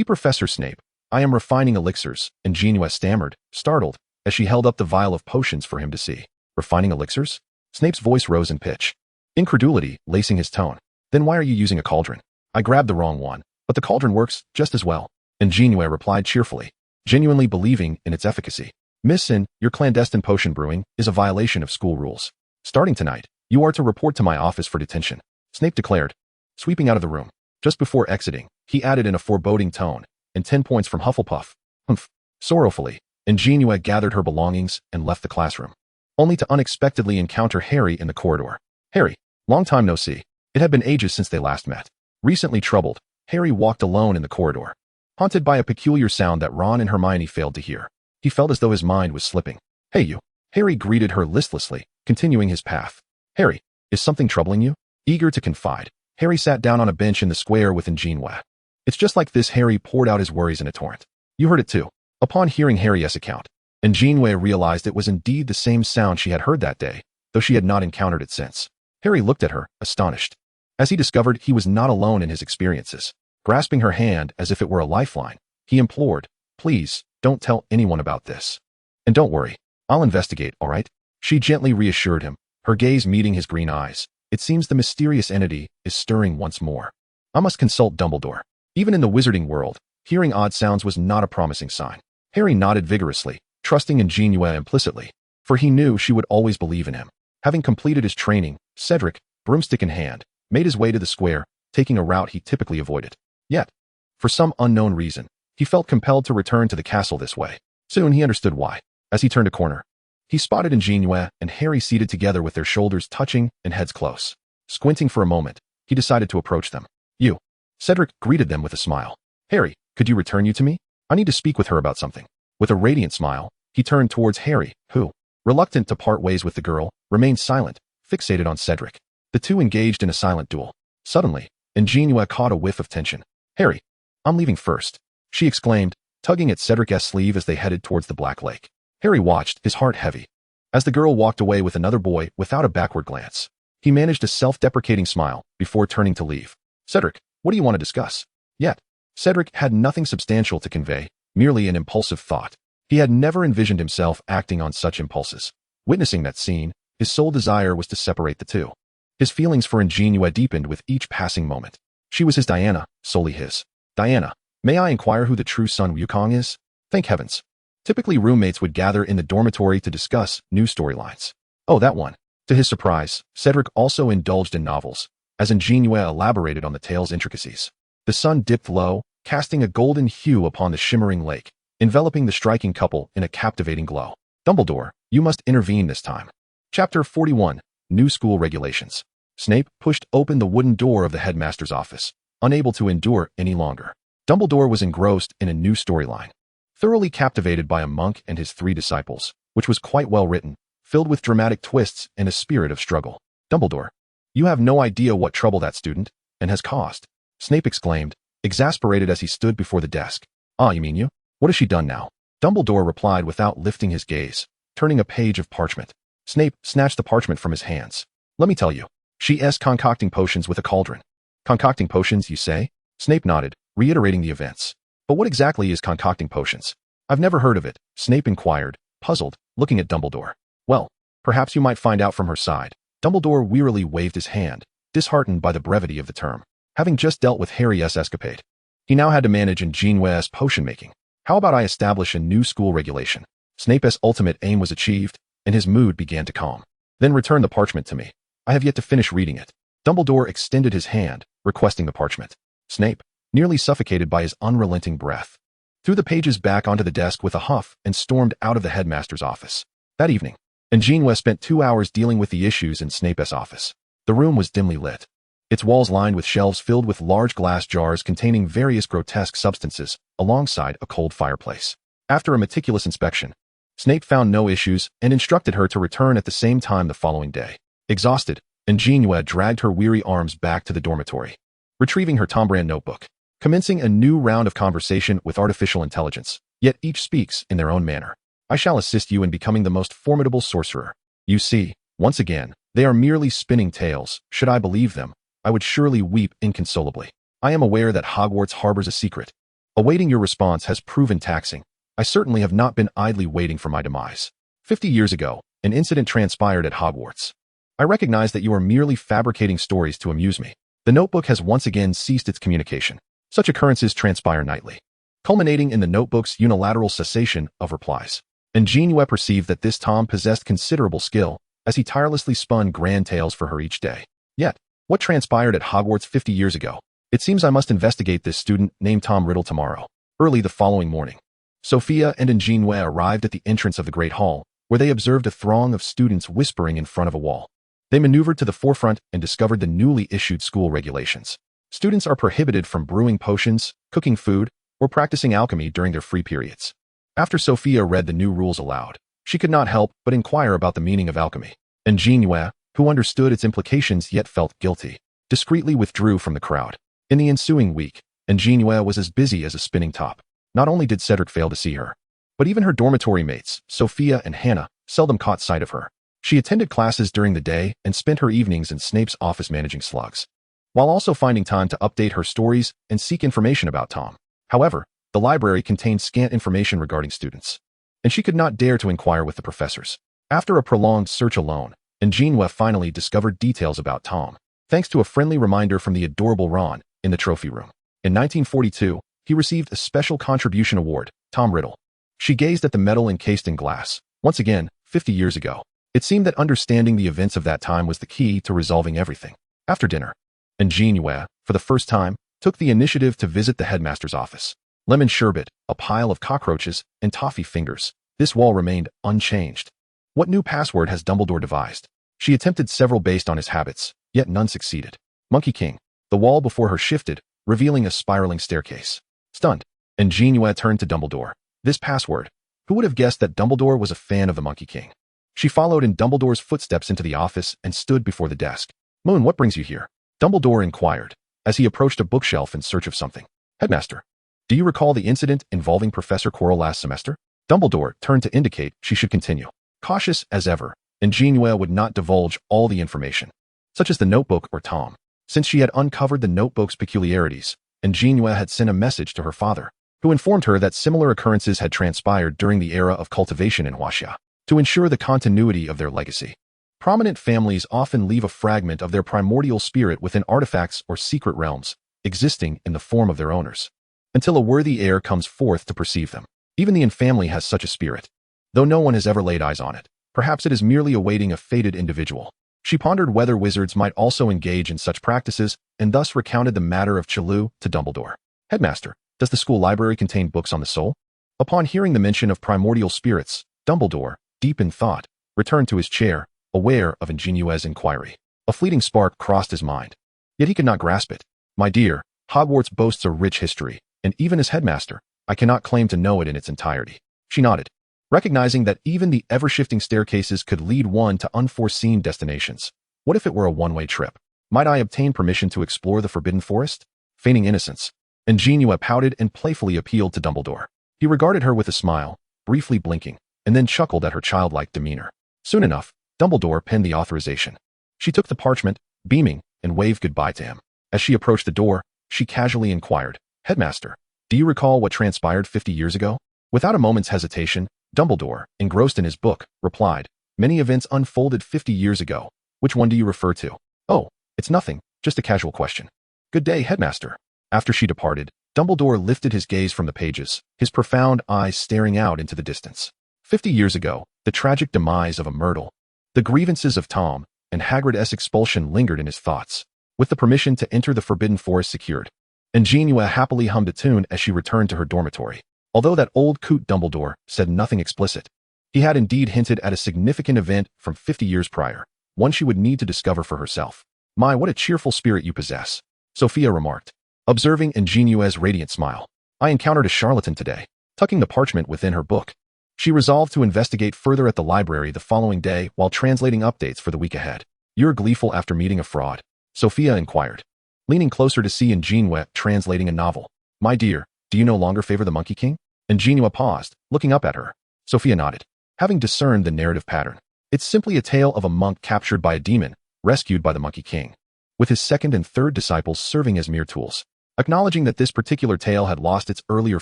Professor Snape, I am refining elixirs," An JinYue stammered, startled, as she held up the vial of potions for him to see. "Refining elixirs?" Snape's voice rose in pitch, incredulity lacing his tone. "Then why are you using a cauldron?" "I grabbed the wrong one, but the cauldron works just as well," An JinYue replied cheerfully, genuinely believing in its efficacy. "Miss Sin, your clandestine potion brewing is a violation of school rules. Starting tonight, you are to report to my office for detention," Snape declared, sweeping out of the room. Just before exiting, he added in a foreboding tone, "And 10 points from Hufflepuff." Humph. Sorrowfully, An JinYue gathered her belongings and left the classroom, only to unexpectedly encounter Harry in the corridor. "Harry, long time no see." It had been ages since they last met. Recently troubled, Harry walked alone in the corridor, haunted by a peculiar sound that Ron and Hermione failed to hear. He felt as though his mind was slipping. "Hey you." Harry greeted her listlessly, continuing his path. "Harry, is something troubling you?" Eager to confide, Harry sat down on a bench in the square with An JinYue. "It's just like this." Harry poured out his worries in a torrent. "You heard it too." Upon hearing Harry's account, An JinYue realized it was indeed the same sound she had heard that day, though she had not encountered it since. Harry looked at her, astonished, as he discovered he was not alone in his experiences. Grasping her hand as if it were a lifeline, he implored, "Please, don't tell anyone about this. And don't worry, I'll investigate, all right?" She gently reassured him, her gaze meeting his green eyes. "It seems the mysterious entity is stirring once more. I must consult Dumbledore." Even in the wizarding world, hearing odd sounds was not a promising sign. Harry nodded vigorously, trusting in JinYue implicitly, for he knew she would always believe in him. Having completed his training, Cedric, broomstick in hand, made his way to the square, taking a route he typically avoided. Yet, for some unknown reason, he felt compelled to return to the castle this way. Soon he understood why. As he turned a corner, he spotted An JinYue and Harry seated together with their shoulders touching and heads close. Squinting for a moment, he decided to approach them. "You." Cedric greeted them with a smile. "Harry, could you return you to me? I need to speak with her about something." With a radiant smile, he turned towards Harry, who, reluctant to part ways with the girl, remained silent, fixated on Cedric. The two engaged in a silent duel. Suddenly, An JinYue caught a whiff of tension. "Harry, I'm leaving first," she exclaimed, tugging at Cedric's sleeve as they headed towards the Black Lake. Harry watched, his heart heavy, as the girl walked away with another boy without a backward glance. He managed a self-deprecating smile before turning to leave. "Cedric, what do you want to discuss?" Yet, Cedric had nothing substantial to convey, merely an impulsive thought. He had never envisioned himself acting on such impulses. Witnessing that scene, his sole desire was to separate the two. His feelings for An JinYue deepened with each passing moment. She was his Diana, solely his. "Diana, may I inquire who the true Sun Wukong is?" Thank heavens. Typically roommates would gather in the dormitory to discuss new storylines. "Oh, that one." To his surprise, Cedric also indulged in novels, as An JinYue elaborated on the tale's intricacies. The sun dipped low, casting a golden hue upon the shimmering lake, enveloping the striking couple in a captivating glow. "Dumbledore, you must intervene this time." Chapter 41, New School Regulations. Snape pushed open the wooden door of the headmaster's office, unable to endure any longer. Dumbledore was engrossed in a new storyline, thoroughly captivated by a monk and his 3 disciples, which was quite well written, filled with dramatic twists and a spirit of struggle. "Dumbledore, you have no idea what trouble that student and has caused," Snape exclaimed, exasperated as he stood before the desk. "Ah, you mean you? What has she done now?" Dumbledore replied without lifting his gaze, turning a page of parchment. Snape snatched the parchment from his hands. "Let me tell you. She is concocting potions with a cauldron." "Concocting potions, you say?" Snape nodded, reiterating the events. "But what exactly is concocting potions?" "I've never heard of it," Snape inquired, puzzled, looking at Dumbledore. "Well, perhaps you might find out from her side." Dumbledore wearily waved his hand, disheartened by the brevity of the term. Having just dealt with Harry's escapade, he now had to manage An JinYue's potion-making. "How about I establish a new school regulation?" Snape's ultimate aim was achieved, and his mood began to calm. "Then return the parchment to me. I have yet to finish reading it." Dumbledore extended his hand, requesting the parchment. Snape, nearly suffocated by his unrelenting breath, threw the pages back onto the desk with a huff and stormed out of the headmaster's office. That evening, An JinYue spent 2 hours dealing with the issues in Snape's office. The room was dimly lit, its walls lined with shelves filled with large glass jars containing various grotesque substances, alongside a cold fireplace. After a meticulous inspection, Snape found no issues and instructed her to return at the same time the following day. Exhausted, An JinYue dragged her weary arms back to the dormitory, retrieving her Tombrand notebook, commencing a new round of conversation with artificial intelligence, yet each speaks in their own manner. I shall assist you in becoming the most formidable sorcerer. You see, once again, they are merely spinning tales. Should I believe them, I would surely weep inconsolably. I am aware that Hogwarts harbors a secret. Awaiting your response has proven taxing. I certainly have not been idly waiting for my demise. 50 years ago, an incident transpired at Hogwarts. I recognize that you are merely fabricating stories to amuse me. The notebook has once again ceased its communication. Such occurrences transpire nightly, culminating in the notebook's unilateral cessation of replies. An JinYue perceived that this Tom possessed considerable skill, as he tirelessly spun grand tales for her each day. Yet, what transpired at Hogwarts 50 years ago? It seems I must investigate this student named Tom Riddle tomorrow. Early the following morning, Sophia and An JinYue arrived at the entrance of the Great Hall, where they observed a throng of students whispering in front of a wall. They maneuvered to the forefront and discovered the newly issued school regulations. Students are prohibited from brewing potions, cooking food, or practicing alchemy during their free periods. After Sophia read the new rules aloud, she could not help but inquire about the meaning of alchemy. An JinYue, who understood its implications yet felt guilty, discreetly withdrew from the crowd. In the ensuing week, An JinYue was as busy as a spinning top. Not only did Cedric fail to see her, but even her dormitory mates, Sophia and Hannah, seldom caught sight of her. She attended classes during the day and spent her evenings in Snape's office managing slugs, while also finding time to update her stories and seek information about Tom. However, the library contained scant information regarding students, and she could not dare to inquire with the professors. After a prolonged search alone, An JinYue finally discovered details about Tom, thanks to a friendly reminder from the adorable Ron in the trophy room. In 1942, he received a special contribution award, Tom Riddle. She gazed at the medal encased in glass. Once again, 50 years ago. It seemed that understanding the events of that time was the key to resolving everything. After dinner, An JinYue, for the first time, took the initiative to visit the headmaster's office. Lemon sherbet, a pile of cockroaches, and toffee fingers. This wall remained unchanged. What new password has Dumbledore devised? She attempted several based on his habits, yet none succeeded. Monkey King. The wall before her shifted, revealing a spiraling staircase. Stunned, An JinYue turned to Dumbledore. This password. Who would have guessed that Dumbledore was a fan of the Monkey King? She followed in Dumbledore's footsteps into the office and stood before the desk. Moon, what brings you here? Dumbledore inquired, as he approached a bookshelf in search of something. Headmaster, do you recall the incident involving Professor Quirrell last semester? Dumbledore turned to indicate she should continue. Cautious as ever, An JinYue would not divulge all the information, such as the notebook or Tom. Since she had uncovered the notebook's peculiarities, An JinYue had sent a message to her father, who informed her that similar occurrences had transpired during the era of cultivation in Huaxia. To ensure the continuity of their legacy, prominent families often leave a fragment of their primordial spirit within artifacts or secret realms, existing in the form of their owners, until a worthy heir comes forth to perceive them. Even the infamily has such a spirit, though no one has ever laid eyes on it. Perhaps it is merely awaiting a fated individual. She pondered whether wizards might also engage in such practices, and thus recounted the matter of Chelou to Dumbledore. Headmaster, does the school library contain books on the soul? Upon hearing the mention of primordial spirits, Dumbledore, deep in thought, returned to his chair, aware of An JinYue's inquiry. A fleeting spark crossed his mind, yet he could not grasp it. My dear, Hogwarts boasts a rich history, and even as headmaster, I cannot claim to know it in its entirety. She nodded, recognizing that even the ever-shifting staircases could lead one to unforeseen destinations. What if it were a one-way trip? Might I obtain permission to explore the Forbidden Forest? Feigning innocence, An JinYue pouted and playfully appealed to Dumbledore. He regarded her with a smile, briefly blinking, and then chuckled at her childlike demeanor. Soon enough, Dumbledore penned the authorization. She took the parchment, beaming, and waved goodbye to him. As she approached the door, she casually inquired, Headmaster, do you recall what transpired 50 years ago? Without a moment's hesitation, Dumbledore, engrossed in his book, replied, Many events unfolded 50 years ago. Which one do you refer to? Oh, it's nothing, just a casual question. Good day, Headmaster. After she departed, Dumbledore lifted his gaze from the pages, his profound eyes staring out into the distance. 50 years ago, the tragic demise of a Myrtle, the grievances of Tom, and Hagrid's expulsion lingered in his thoughts. With the permission to enter the Forbidden Forest secured, An JinYue happily hummed a tune as she returned to her dormitory. Although that old coot Dumbledore said nothing explicit, he had indeed hinted at a significant event from 50 years prior, one she would need to discover for herself. My, what a cheerful spirit you possess, Sophia remarked, observing An JinYue's radiant smile. I encountered a charlatan today, tucking the parchment within her book. She resolved to investigate further at the library the following day while translating updates for the week ahead. You're gleeful after meeting a fraud? Sophia inquired, leaning closer to see An JinYue translating a novel. My dear, do you no longer favor the Monkey King? An JinYue paused, looking up at her. Sophia nodded, having discerned the narrative pattern. It's simply a tale of a monk captured by a demon, rescued by the Monkey King, with his second and third disciples serving as mere tools. Acknowledging that this particular tale had lost its earlier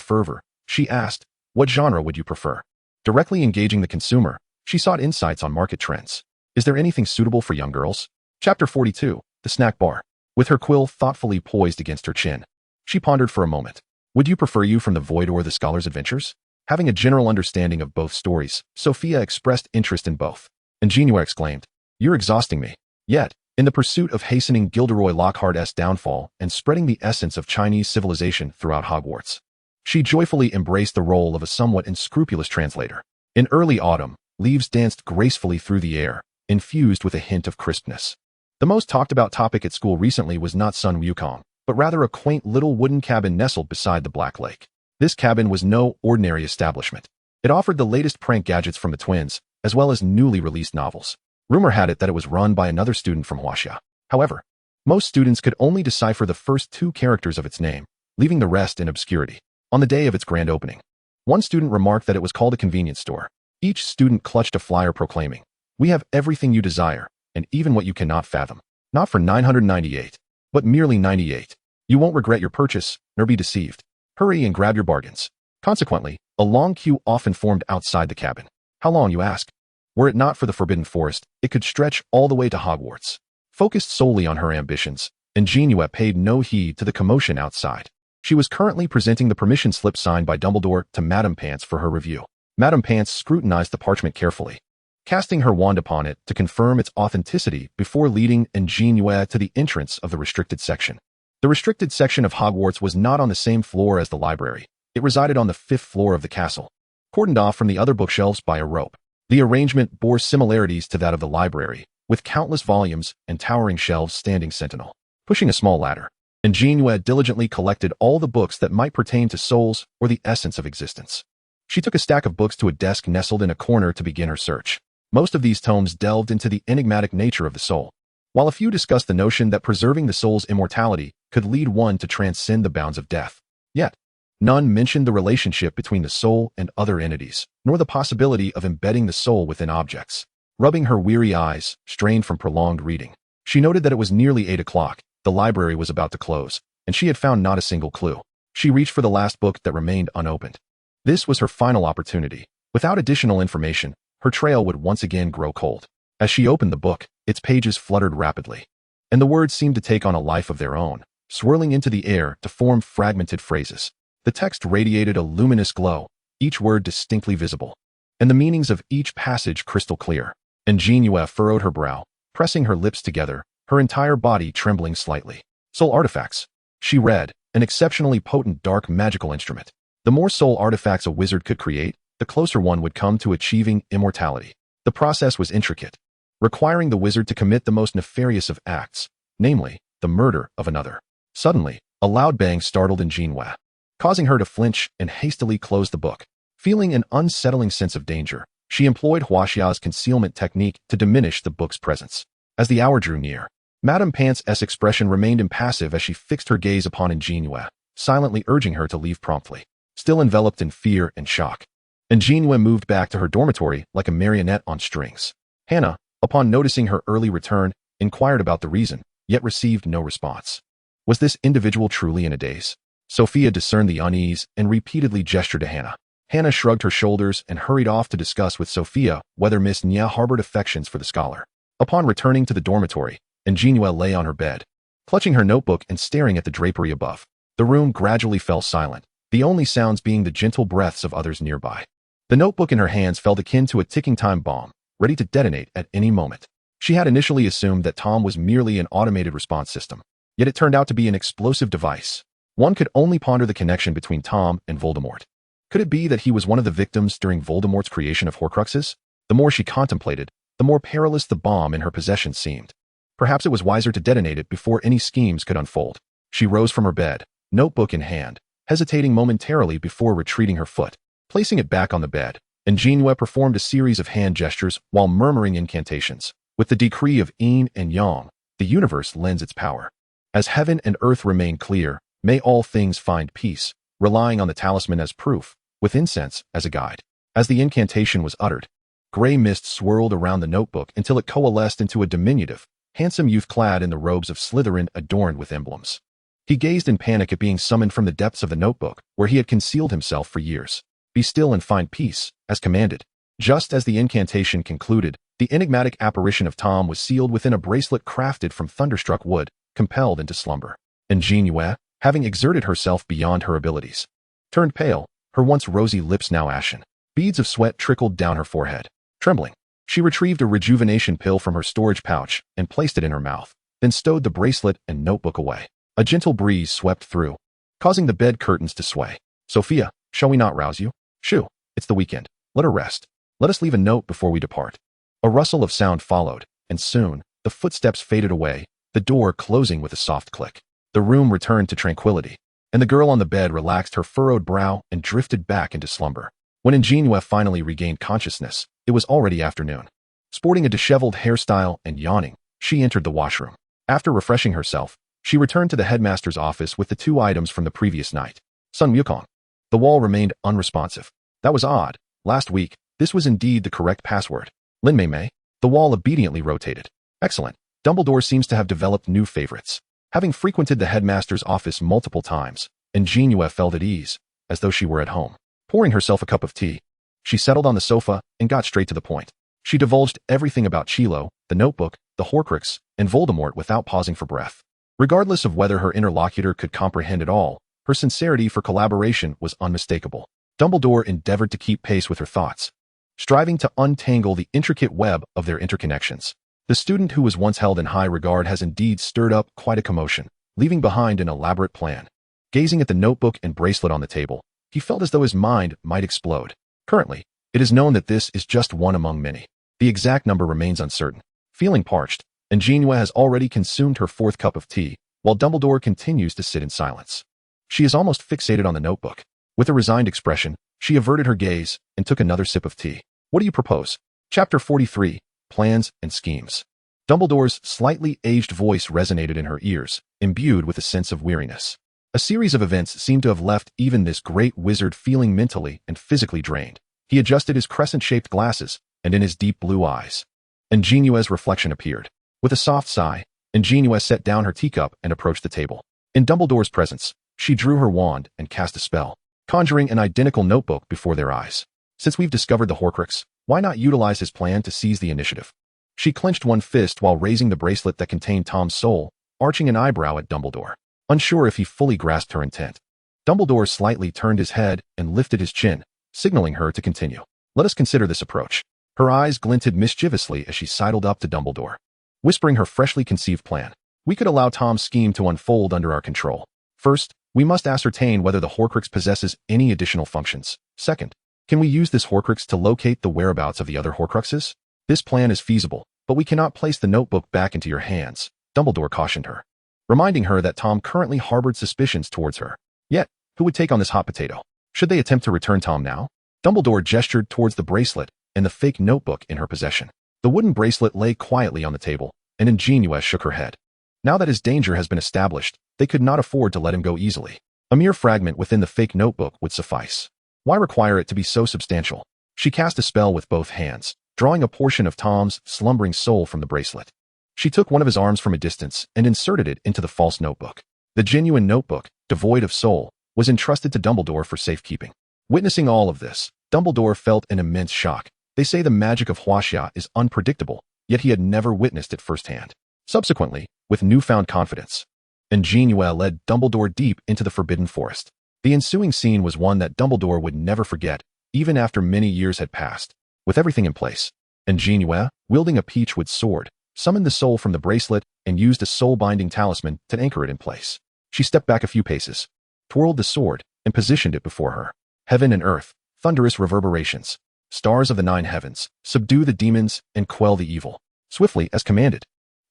fervor, she asked, what genre would you prefer? Directly engaging the consumer, she sought insights on market trends. Is there anything suitable for young girls? Chapter 42, The Snack Bar. With her quill thoughtfully poised against her chin, she pondered for a moment. Would you prefer You from the Void or The Scholar's Adventures? Having a general understanding of both stories, Sophia expressed interest in both. An JinYue exclaimed, You're exhausting me. Yet, in the pursuit of hastening Gilderoy Lockhart's downfall and spreading the essence of Chinese civilization throughout Hogwarts, she joyfully embraced the role of a somewhat unscrupulous translator. In early autumn, leaves danced gracefully through the air, infused with a hint of crispness. The most talked about topic at school recently was not Sun Wukong, but rather a quaint little wooden cabin nestled beside the Black Lake. This cabin was no ordinary establishment. It offered the latest prank gadgets from the twins, as well as newly released novels. Rumor had it that it was run by another student from Huaxia. However, most students could only decipher the first two characters of its name, leaving the rest in obscurity. On the day of its grand opening, one student remarked that it was called a convenience store. Each student clutched a flyer proclaiming, We have everything you desire, and even what you cannot fathom. Not for 998, but merely 98. You won't regret your purchase, nor be deceived. Hurry and grab your bargains. Consequently, a long queue often formed outside the cabin. How long, you ask? Were it not for the Forbidden Forest, it could stretch all the way to Hogwarts. Focused solely on her ambitions, An JinYue paid no heed to the commotion outside. She was currently presenting the permission slip signed by Dumbledore to Madame Pants for her review. Madame Pants scrutinized the parchment carefully, casting her wand upon it to confirm its authenticity before leading An JinYue to the entrance of the restricted section. The restricted section of Hogwarts was not on the same floor as the library. It resided on the 5th floor of the castle, cordoned off from the other bookshelves by a rope. The arrangement bore similarities to that of the library, with countless volumes and towering shelves standing sentinel. Pushing a small ladder, An JinYue diligently collected all the books that might pertain to souls or the essence of existence. She took a stack of books to a desk nestled in a corner to begin her search. Most of these tomes delved into the enigmatic nature of the soul, while a few discussed the notion that preserving the soul's immortality could lead one to transcend the bounds of death. Yet, none mentioned the relationship between the soul and other entities, nor the possibility of embedding the soul within objects. Rubbing her weary eyes, strained from prolonged reading, she noted that it was nearly 8 o'clock, the library was about to close, and she had found not a single clue. She reached for the last book that remained unopened. This was her final opportunity. Without additional information, her trail would once again grow cold. As she opened the book, its pages fluttered rapidly, and the words seemed to take on a life of their own, swirling into the air to form fragmented phrases. The text radiated a luminous glow, each word distinctly visible, and the meanings of each passage crystal clear. An JinYue furrowed her brow, pressing her lips together, her entire body trembling slightly. Soul artifacts. She read, an exceptionally potent dark magical instrument. The more soul artifacts a wizard could create, the closer one would come to achieving immortality. The process was intricate, requiring the wizard to commit the most nefarious of acts, namely, the murder of another. Suddenly, a loud bang startled An JinYue, causing her to flinch and hastily close the book. Feeling an unsettling sense of danger, she employed Huaxia's concealment technique to diminish the book's presence. As the hour drew near, Madame Pants' expression remained impassive as she fixed her gaze upon An JinYue, silently urging her to leave promptly. Still enveloped in fear and shock, An JinYue moved back to her dormitory like a marionette on strings. Hannah, upon noticing her early return, inquired about the reason, yet received no response. Was this individual truly in a daze? Sophia discerned the unease and repeatedly gestured to Hannah. Hannah shrugged her shoulders and hurried off to discuss with Sophia whether Miss Nya harbored affections for the scholar. Upon returning to the dormitory, An JinYue lay on her bed, clutching her notebook and staring at the drapery above. The room gradually fell silent, the only sounds being the gentle breaths of others nearby. The notebook in her hands felt akin to a ticking time bomb, ready to detonate at any moment. She had initially assumed that Tom was merely an automated response system, yet it turned out to be an explosive device. One could only ponder the connection between Tom and Voldemort. Could it be that he was one of the victims during Voldemort's creation of Horcruxes? The more she contemplated, the more perilous the bomb in her possession seemed. Perhaps it was wiser to detonate it before any schemes could unfold. She rose from her bed, notebook in hand, hesitating momentarily before retreating her foot. Placing it back on the bed, An JinYue performed a series of hand gestures while murmuring incantations. With the decree of yin and yang, the universe lends its power. As heaven and earth remain clear, may all things find peace, relying on the talisman as proof, with incense as a guide. As the incantation was uttered, gray mist swirled around the notebook until it coalesced into a diminutive, handsome youth clad in the robes of Slytherin adorned with emblems. He gazed in panic at being summoned from the depths of the notebook, where he had concealed himself for years. Be still and find peace, as commanded. Just as the incantation concluded, the enigmatic apparition of Tom was sealed within a bracelet crafted from thunderstruck wood, compelled into slumber. An JinYue, having exerted herself beyond her abilities, turned pale, her once rosy lips now ashen. Beads of sweat trickled down her forehead. Trembling, she retrieved a rejuvenation pill from her storage pouch and placed it in her mouth, then stowed the bracelet and notebook away. A gentle breeze swept through, causing the bed curtains to sway. Sophia, shall we not rouse you? Shoo, it's the weekend. Let her rest. Let us leave a note before we depart. A rustle of sound followed, and soon, the footsteps faded away, the door closing with a soft click. The room returned to tranquility, and the girl on the bed relaxed her furrowed brow and drifted back into slumber. When An JinYue finally regained consciousness, it was already afternoon. Sporting a disheveled hairstyle and yawning, she entered the washroom. After refreshing herself, she returned to the headmaster's office with the 2 items from the previous night. Sun Wukong. The wall remained unresponsive. That was odd. Last week, this was indeed the correct password. Lin Mei Mei. The wall obediently rotated. Excellent. Dumbledore seems to have developed new favorites. Having frequented the headmaster's office multiple times, An JinYue felt at ease, as though she were at home. Pouring herself a cup of tea, she settled on the sofa and got straight to the point. She divulged everything about Chilo, the notebook, the Horcrux, and Voldemort without pausing for breath. Regardless of whether her interlocutor could comprehend it all, her sincerity for collaboration was unmistakable. Dumbledore endeavored to keep pace with her thoughts, striving to untangle the intricate web of their interconnections. The student who was once held in high regard has indeed stirred up quite a commotion, leaving behind an elaborate plan. Gazing at the notebook and bracelet on the table, he felt as though his mind might explode. Currently, it is known that this is just one among many. The exact number remains uncertain. Feeling parched, An JinYue has already consumed her 4th cup of tea, while Dumbledore continues to sit in silence. She is almost fixated on the notebook. With a resigned expression, she averted her gaze and took another sip of tea. What do you propose? Chapter 43, Plans and Schemes. Dumbledore's slightly aged voice resonated in her ears, imbued with a sense of weariness. A series of events seemed to have left even this great wizard feeling mentally and physically drained. He adjusted his crescent-shaped glasses, and in his deep blue eyes, An JinYue's reflection appeared. With a soft sigh, An JinYue set down her teacup and approached the table. In Dumbledore's presence, she drew her wand and cast a spell, conjuring an identical notebook before their eyes. Since we've discovered the Horcrux, why not utilize his plan to seize the initiative? She clenched one fist while raising the bracelet that contained Tom's soul, arching an eyebrow at Dumbledore, unsure if he fully grasped her intent. Dumbledore slightly turned his head and lifted his chin, signaling her to continue. Let us consider this approach. Her eyes glinted mischievously as she sidled up to Dumbledore, whispering her freshly conceived plan. We could allow Tom's scheme to unfold under our control. First, we must ascertain whether the Horcrux possesses any additional functions. Second, can we use this Horcrux to locate the whereabouts of the other Horcruxes? This plan is feasible, but we cannot place the notebook back into your hands, Dumbledore cautioned her, reminding her that Tom currently harbored suspicions towards her. Yet, who would take on this hot potato? Should they attempt to return Tom now? Dumbledore gestured towards the bracelet and the fake notebook in her possession. The wooden bracelet lay quietly on the table, and An JinYue shook her head. Now that his danger has been established, they could not afford to let him go easily. A mere fragment within the fake notebook would suffice. Why require it to be so substantial? She cast a spell with both hands, drawing a portion of Tom's slumbering soul from the bracelet. She took one of his arms from a distance and inserted it into the false notebook. The genuine notebook, devoid of soul, was entrusted to Dumbledore for safekeeping. Witnessing all of this, Dumbledore felt an immense shock. They say the magic of Huaxia is unpredictable, yet he had never witnessed it firsthand. Subsequently, with newfound confidence, An JinYue led Dumbledore deep into the Forbidden Forest. The ensuing scene was one that Dumbledore would never forget, even after many years had passed. With everything in place, An JinYue, wielding a peachwood sword, summoned the soul from the bracelet and used a soul-binding talisman to anchor it in place. She stepped back a few paces, twirled the sword, and positioned it before her. Heaven and earth, thunderous reverberations, stars of the 9 heavens, subdue the demons and quell the evil. Swiftly, as commanded,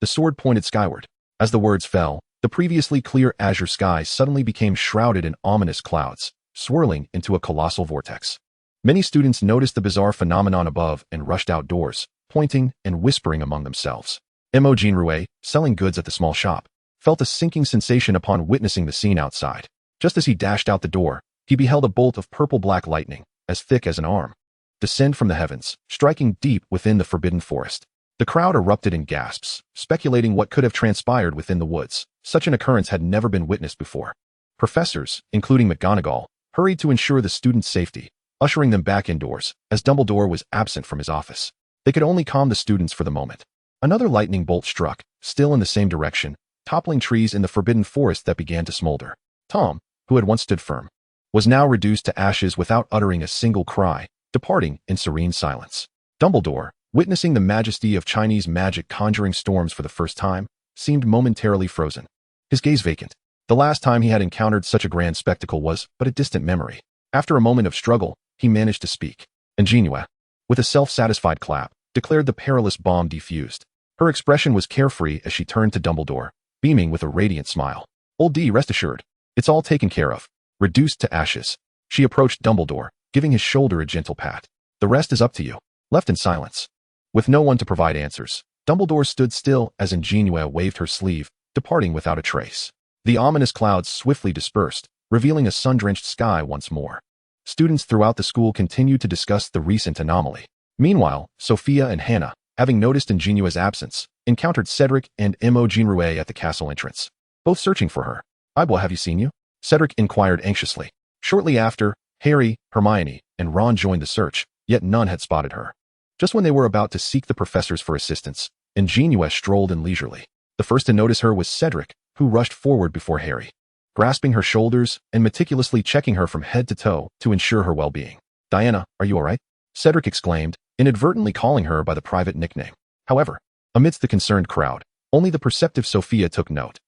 the sword pointed skyward. As the words fell, the previously clear azure sky suddenly became shrouded in ominous clouds, swirling into a colossal vortex. Many students noticed the bizarre phenomenon above and rushed outdoors, pointing and whispering among themselves. An JinYue, selling goods at the small shop, felt a sinking sensation upon witnessing the scene outside. Just as he dashed out the door, he beheld a bolt of purple-black lightning, as thick as an arm, descend from the heavens, striking deep within the forbidden forest. The crowd erupted in gasps, speculating what could have transpired within the woods. Such an occurrence had never been witnessed before. Professors, including McGonagall, hurried to ensure the students' safety, ushering them back indoors, as Dumbledore was absent from his office. They could only calm the students for the moment. Another lightning bolt struck, still in the same direction, toppling trees in the forbidden forest that began to smolder. Tom, who had once stood firm, was now reduced to ashes without uttering a single cry, departing in serene silence. Dumbledore, witnessing the majesty of Chinese magic conjuring storms for the first time, seemed momentarily frozen, his gaze vacant. The last time he had encountered such a grand spectacle was but a distant memory. After a moment of struggle, he managed to speak. An JinYue, with a self-satisfied clap, declared the perilous bomb defused. Her expression was carefree as she turned to Dumbledore, beaming with a radiant smile. Old D, rest assured, it's all taken care of. Reduced to ashes. She approached Dumbledore, giving his shoulder a gentle pat. The rest is up to you. Left in silence, with no one to provide answers, Dumbledore stood still as An JinYue waved her sleeve, departing without a trace. The ominous clouds swiftly dispersed, revealing a sun-drenched sky once more. Students throughout the school continued to discuss the recent anomaly. Meanwhile, Sophia and Hannah, having noticed An JinYue's absence, encountered Cedric and An JinYue at the castle entrance, both searching for her. "Ibla, have you seen you?" Cedric inquired anxiously. Shortly after, Harry, Hermione, and Ron joined the search, yet none had spotted her. Just when they were about to seek the professors for assistance, An JinYue strolled in leisurely. The first to notice her was Cedric, who rushed forward before Harry, grasping her shoulders and meticulously checking her from head to toe to ensure her well-being. "Diana, are you all right?" Cedric exclaimed, inadvertently calling her by the private nickname. However, amidst the concerned crowd, only the perceptive Sophia took note.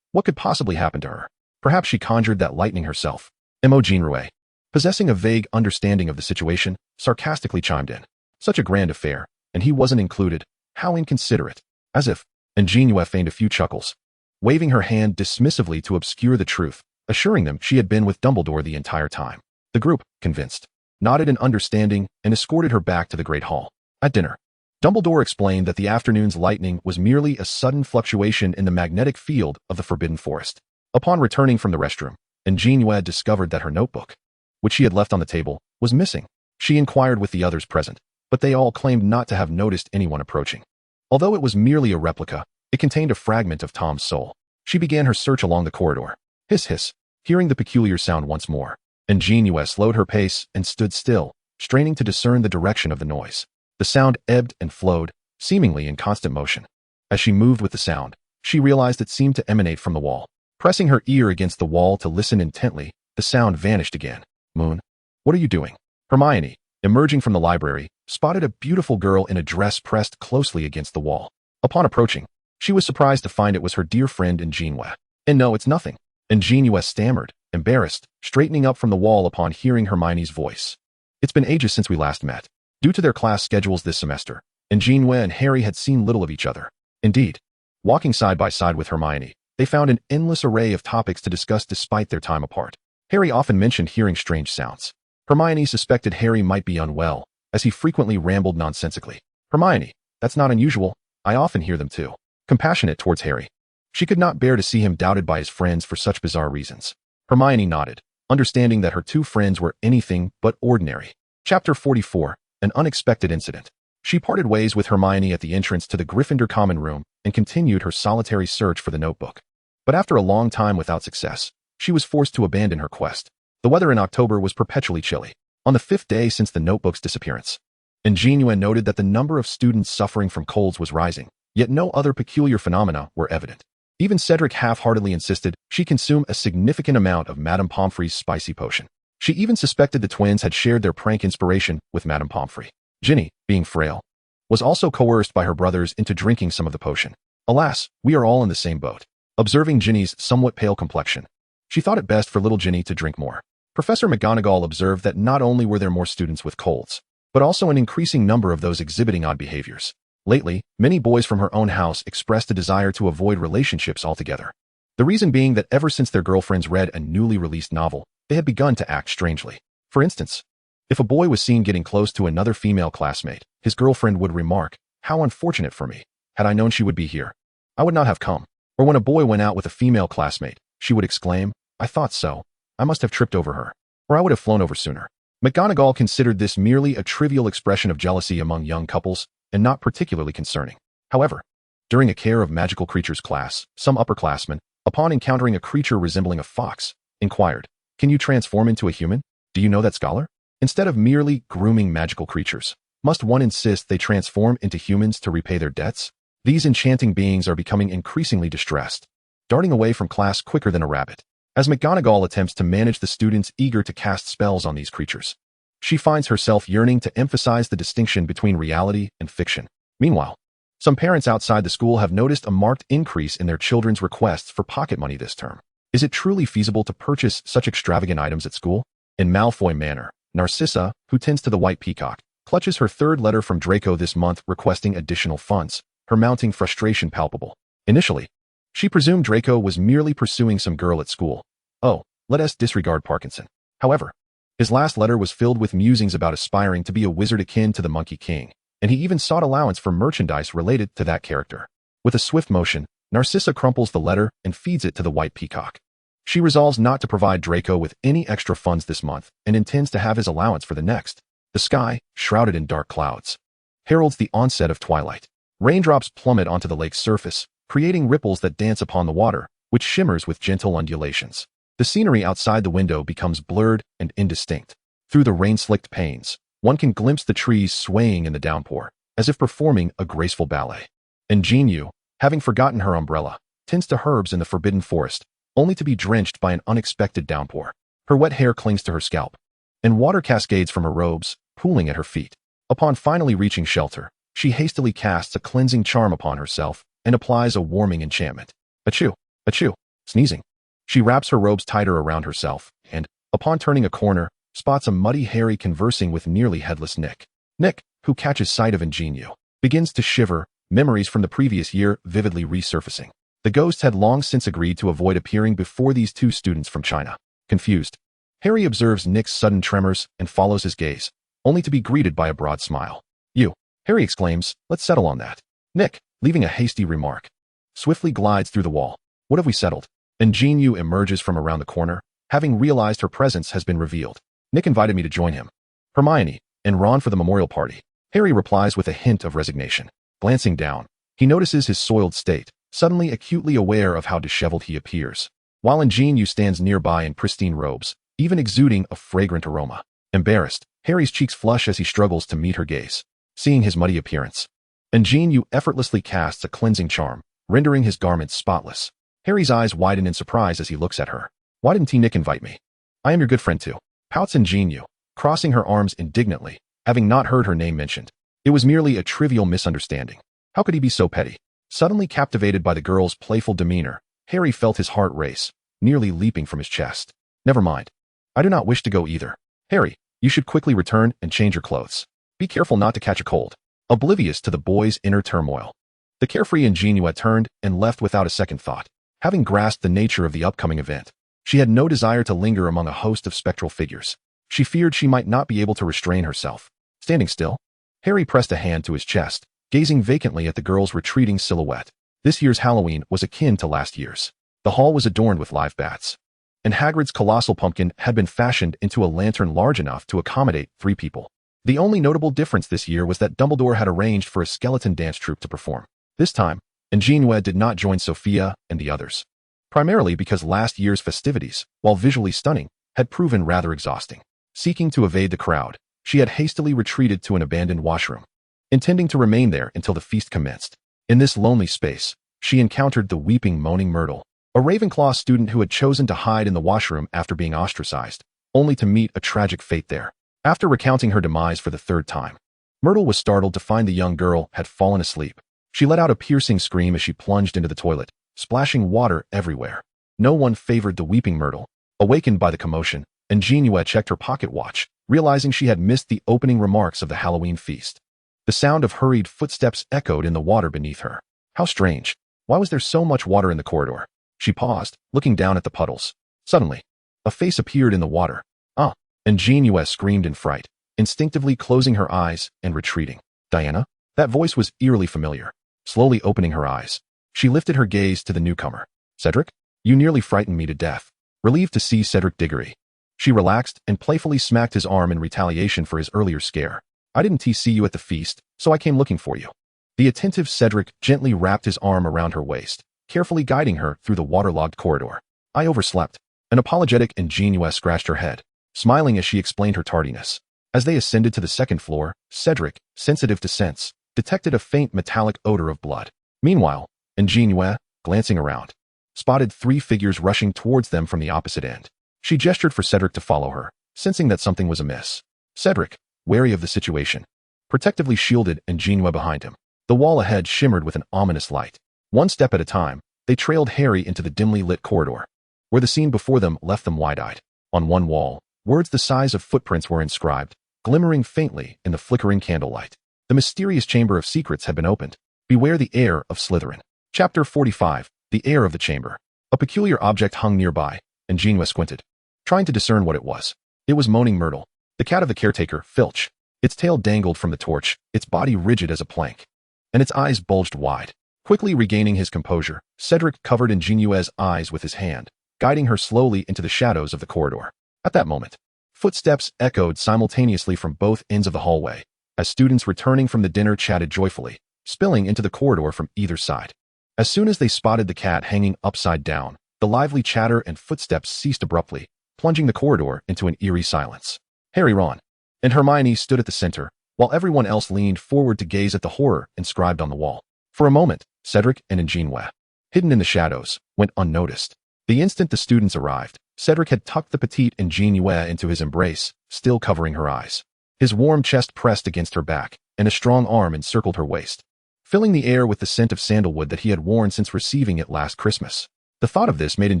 What could possibly happen to her? Perhaps she conjured that lightning herself. An JinYue, possessing a vague understanding of the situation, sarcastically chimed in. Such a grand affair, and he wasn't included. How inconsiderate. As if, An JinYue feigned a few chuckles, waving her hand dismissively to obscure the truth, assuring them she had been with Dumbledore the entire time. The group, convinced, nodded in understanding and escorted her back to the Great Hall. At dinner, Dumbledore explained that the afternoon's lightning was merely a sudden fluctuation in the magnetic field of the Forbidden Forest. Upon returning from the restroom, An JinYue discovered that her notebook, which she had left on the table, was missing. She inquired with the others present, but they all claimed not to have noticed anyone approaching. Although it was merely a replica, it contained a fragment of Tom's soul. She began her search along the corridor. Hiss hiss, hearing the peculiar sound once more. An JinYue slowed her pace and stood still, straining to discern the direction of the noise. The sound ebbed and flowed, seemingly in constant motion. As she moved with the sound, she realized it seemed to emanate from the wall. Pressing her ear against the wall to listen intently, the sound vanished again. "Moon, what are you doing?" Hermione, emerging from the library, spotted a beautiful girl in a dress pressed closely against the wall. Upon approaching, she was surprised to find it was her dear friend An JinYue. "And no, it's nothing," An JinYue stammered, embarrassed, straightening up from the wall upon hearing Hermione's voice. "It's been ages since we last met. Due to their class schedules this semester, An JinYue and Harry had seen little of each other. Indeed, walking side by side with Hermione, they found an endless array of topics to discuss despite their time apart. Harry often mentioned hearing strange sounds. Hermione suspected Harry might be unwell, as he frequently rambled nonsensically. "Hermione, that's not unusual. I often hear them too." Compassionate towards Harry, she could not bear to see him doubted by his friends for such bizarre reasons. Hermione nodded, understanding that her two friends were anything but ordinary. Chapter 44, An Unexpected Incident. She parted ways with Hermione at the entrance to the Gryffindor common room and continued her solitary search for the notebook. But after a long time without success, she was forced to abandon her quest. The weather in October was perpetually chilly. On the 5th day since the notebook's disappearance, An JinYue noted that the number of students suffering from colds was rising, yet no other peculiar phenomena were evident. Even Cedric half-heartedly insisted she consume a significant amount of Madame Pomfrey's spicy potion. She even suspected the twins had shared their prank inspiration with Madame Pomfrey. Ginny, being frail, was also coerced by her brothers into drinking some of the potion. "Alas, we are all in the same boat." Observing Ginny's somewhat pale complexion, she thought it best for little Ginny to drink more. Professor McGonagall observed that not only were there more students with colds, but also an increasing number of those exhibiting odd behaviors. Lately, many boys from her own house expressed a desire to avoid relationships altogether. The reason being that ever since their girlfriends read a newly released novel, they had begun to act strangely. For instance, If a boy was seen getting close to another female classmate, his girlfriend would remark, "How unfortunate for me. Had I known she would be here, I would not have come." Or when a boy went out with a female classmate, she would exclaim, "I thought so. I must have tripped over her. Or I would have flown over sooner." McGonagall considered this merely a trivial expression of jealousy among young couples, and not particularly concerning. However, during a Care of Magical Creatures class, some upperclassmen, upon encountering a creature resembling a fox, inquired, "Can you transform into a human? Do you know that, scholar?" Instead of merely grooming magical creatures, must one insist they transform into humans to repay their debts? These enchanting beings are becoming increasingly distressed, darting away from class quicker than a rabbit. As McGonagall attempts to manage the students eager to cast spells on these creatures, she finds herself yearning to emphasize the distinction between reality and fiction. Meanwhile, some parents outside the school have noticed a marked increase in their children's requests for pocket money this term. Is it truly feasible to purchase such extravagant items at school? In Malfoy Manor, Narcissa, who tends to the White Peacock, clutches her third letter from Draco this month requesting additional funds, her mounting frustration palpable. Initially, she presumed Draco was merely pursuing some girl at school. Oh, let us disregard Parkinson. However, his last letter was filled with musings about aspiring to be a wizard akin to the Monkey King, and he even sought allowance for merchandise related to that character. With a swift motion, Narcissa crumples the letter and feeds it to the White Peacock. She resolves not to provide Draco with any extra funds this month and intends to have his allowance for the next. The sky, shrouded in dark clouds, heralds the onset of twilight. Raindrops plummet onto the lake's surface, creating ripples that dance upon the water, which shimmers with gentle undulations. The scenery outside the window becomes blurred and indistinct. Through the rain-slicked panes, one can glimpse the trees swaying in the downpour, as if performing a graceful ballet. An JinYue, having forgotten her umbrella, tends to herbs in the forbidden forest, only to be drenched by an unexpected downpour. Her wet hair clings to her scalp, and water cascades from her robes, pooling at her feet. Upon finally reaching shelter, she hastily casts a cleansing charm upon herself and applies a warming enchantment. Achoo! Achoo! Sneezing. She wraps her robes tighter around herself and, upon turning a corner, spots a muddy Harry conversing with nearly headless Nick. Nick, who catches sight of An JinYue, begins to shiver, memories from the previous year vividly resurfacing. The ghosts had long since agreed to avoid appearing before these two students from China. Confused, Harry observes Nick's sudden tremors and follows his gaze, only to be greeted by a broad smile. "You," Harry exclaims, "let's settle on that." Nick, leaving a hasty remark, swiftly glides through the wall. "What have we settled?" An JinYue emerges from around the corner, having realized her presence has been revealed. "Nick invited me to join him. Hermione and Ron for the memorial party." Harry replies with a hint of resignation. Glancing down, he notices his soiled state, suddenly acutely aware of how disheveled he appears, while An JinYue stands nearby in pristine robes, even exuding a fragrant aroma. Embarrassed, Harry's cheeks flush as he struggles to meet her gaze. Seeing his muddy appearance, An JinYue effortlessly casts a cleansing charm, rendering his garments spotless. Harry's eyes widen in surprise as he looks at her. "Why didn't Nick invite me? I am your good friend too," pouts An JinYue, crossing her arms indignantly, having not heard her name mentioned. It was merely a trivial misunderstanding. How could he be so petty? Suddenly captivated by the girl's playful demeanor, Harry felt his heart race, nearly leaping from his chest. "Never mind. I do not wish to go either. Harry, you should quickly return and change your clothes. Be careful not to catch a cold." Oblivious to the boy's inner turmoil, the carefree An JinYue turned and left without a second thought. Having grasped the nature of the upcoming event, she had no desire to linger among a host of spectral figures. She feared she might not be able to restrain herself. Standing still, Harry pressed a hand to his chest, gazing vacantly at the girl's retreating silhouette. This year's Halloween was akin to last year's. The hall was adorned with live bats, and Hagrid's colossal pumpkin had been fashioned into a lantern large enough to accommodate 3 people. The only notable difference this year was that Dumbledore had arranged for a skeleton dance troupe to perform. This time, An JinYue did not join Sophia and the others, primarily because last year's festivities, while visually stunning, had proven rather exhausting. Seeking to evade the crowd, she had hastily retreated to an abandoned washroom, intending to remain there until the feast commenced. In this lonely space, she encountered the weeping, moaning Myrtle, a Ravenclaw student who had chosen to hide in the washroom after being ostracized, only to meet a tragic fate there. After recounting her demise for the 3rd time, Myrtle was startled to find the young girl had fallen asleep. She let out a piercing scream as she plunged into the toilet, splashing water everywhere. No one favored the weeping Myrtle. Awakened by the commotion, An JinYue checked her pocket watch, realizing she had missed the opening remarks of the Halloween feast. The sound of hurried footsteps echoed in the water beneath her. How strange. Why was there so much water in the corridor? She paused, looking down at the puddles. Suddenly, a face appeared in the water. "Ah!" An JinYue screamed in fright, instinctively closing her eyes and retreating. Diana? That voice was eerily familiar. Slowly opening her eyes, she lifted her gaze to the newcomer. Cedric? You nearly frightened me to death. Relieved to see Cedric Diggory. She relaxed and playfully smacked his arm in retaliation for his earlier scare. I didn't see you at the feast, so I came looking for you. The attentive Cedric gently wrapped his arm around her waist, carefully guiding her through the waterlogged corridor. I overslept. An apologetic An JinYue scratched her head, smiling as she explained her tardiness. As they ascended to the second floor, Cedric, sensitive to scents, detected a faint metallic odor of blood. Meanwhile, An JinYue, glancing around, spotted 3 figures rushing towards them from the opposite end. She gestured for Cedric to follow her, sensing that something was amiss. Cedric, wary of the situation, protectively shielded An JinYue behind him. The wall ahead shimmered with an ominous light. One step at a time, they trailed Harry into the dimly lit corridor, where the scene before them left them wide-eyed. On one wall, words the size of footprints were inscribed, glimmering faintly in the flickering candlelight. The mysterious chamber of secrets had been opened. Beware the heir of Slytherin. Chapter 45, The Heir of the Chamber. A peculiar object hung nearby, and An JinYue squinted, trying to discern what it was. It was Moaning Myrtle, the cat of the caretaker, Filch. Its tail dangled from the torch, its body rigid as a plank, and its eyes bulged wide. Quickly regaining his composure, Cedric covered An JinYue's eyes with his hand, guiding her slowly into the shadows of the corridor. At that moment, footsteps echoed simultaneously from both ends of the hallway, as students returning from the dinner chatted joyfully, spilling into the corridor from either side. As soon as they spotted the cat hanging upside down, the lively chatter and footsteps ceased abruptly, plunging the corridor into an eerie silence. Harry, Ron, and Hermione stood at the center, while everyone else leaned forward to gaze at the horror inscribed on the wall. For a moment, Cedric and An JinYue, hidden in the shadows, went unnoticed. The instant the students arrived, Cedric had tucked the petite An JinYue into his embrace, still covering her eyes. His warm chest pressed against her back, and a strong arm encircled her waist, filling the air with the scent of sandalwood that he had worn since receiving it last Christmas. The thought of this made An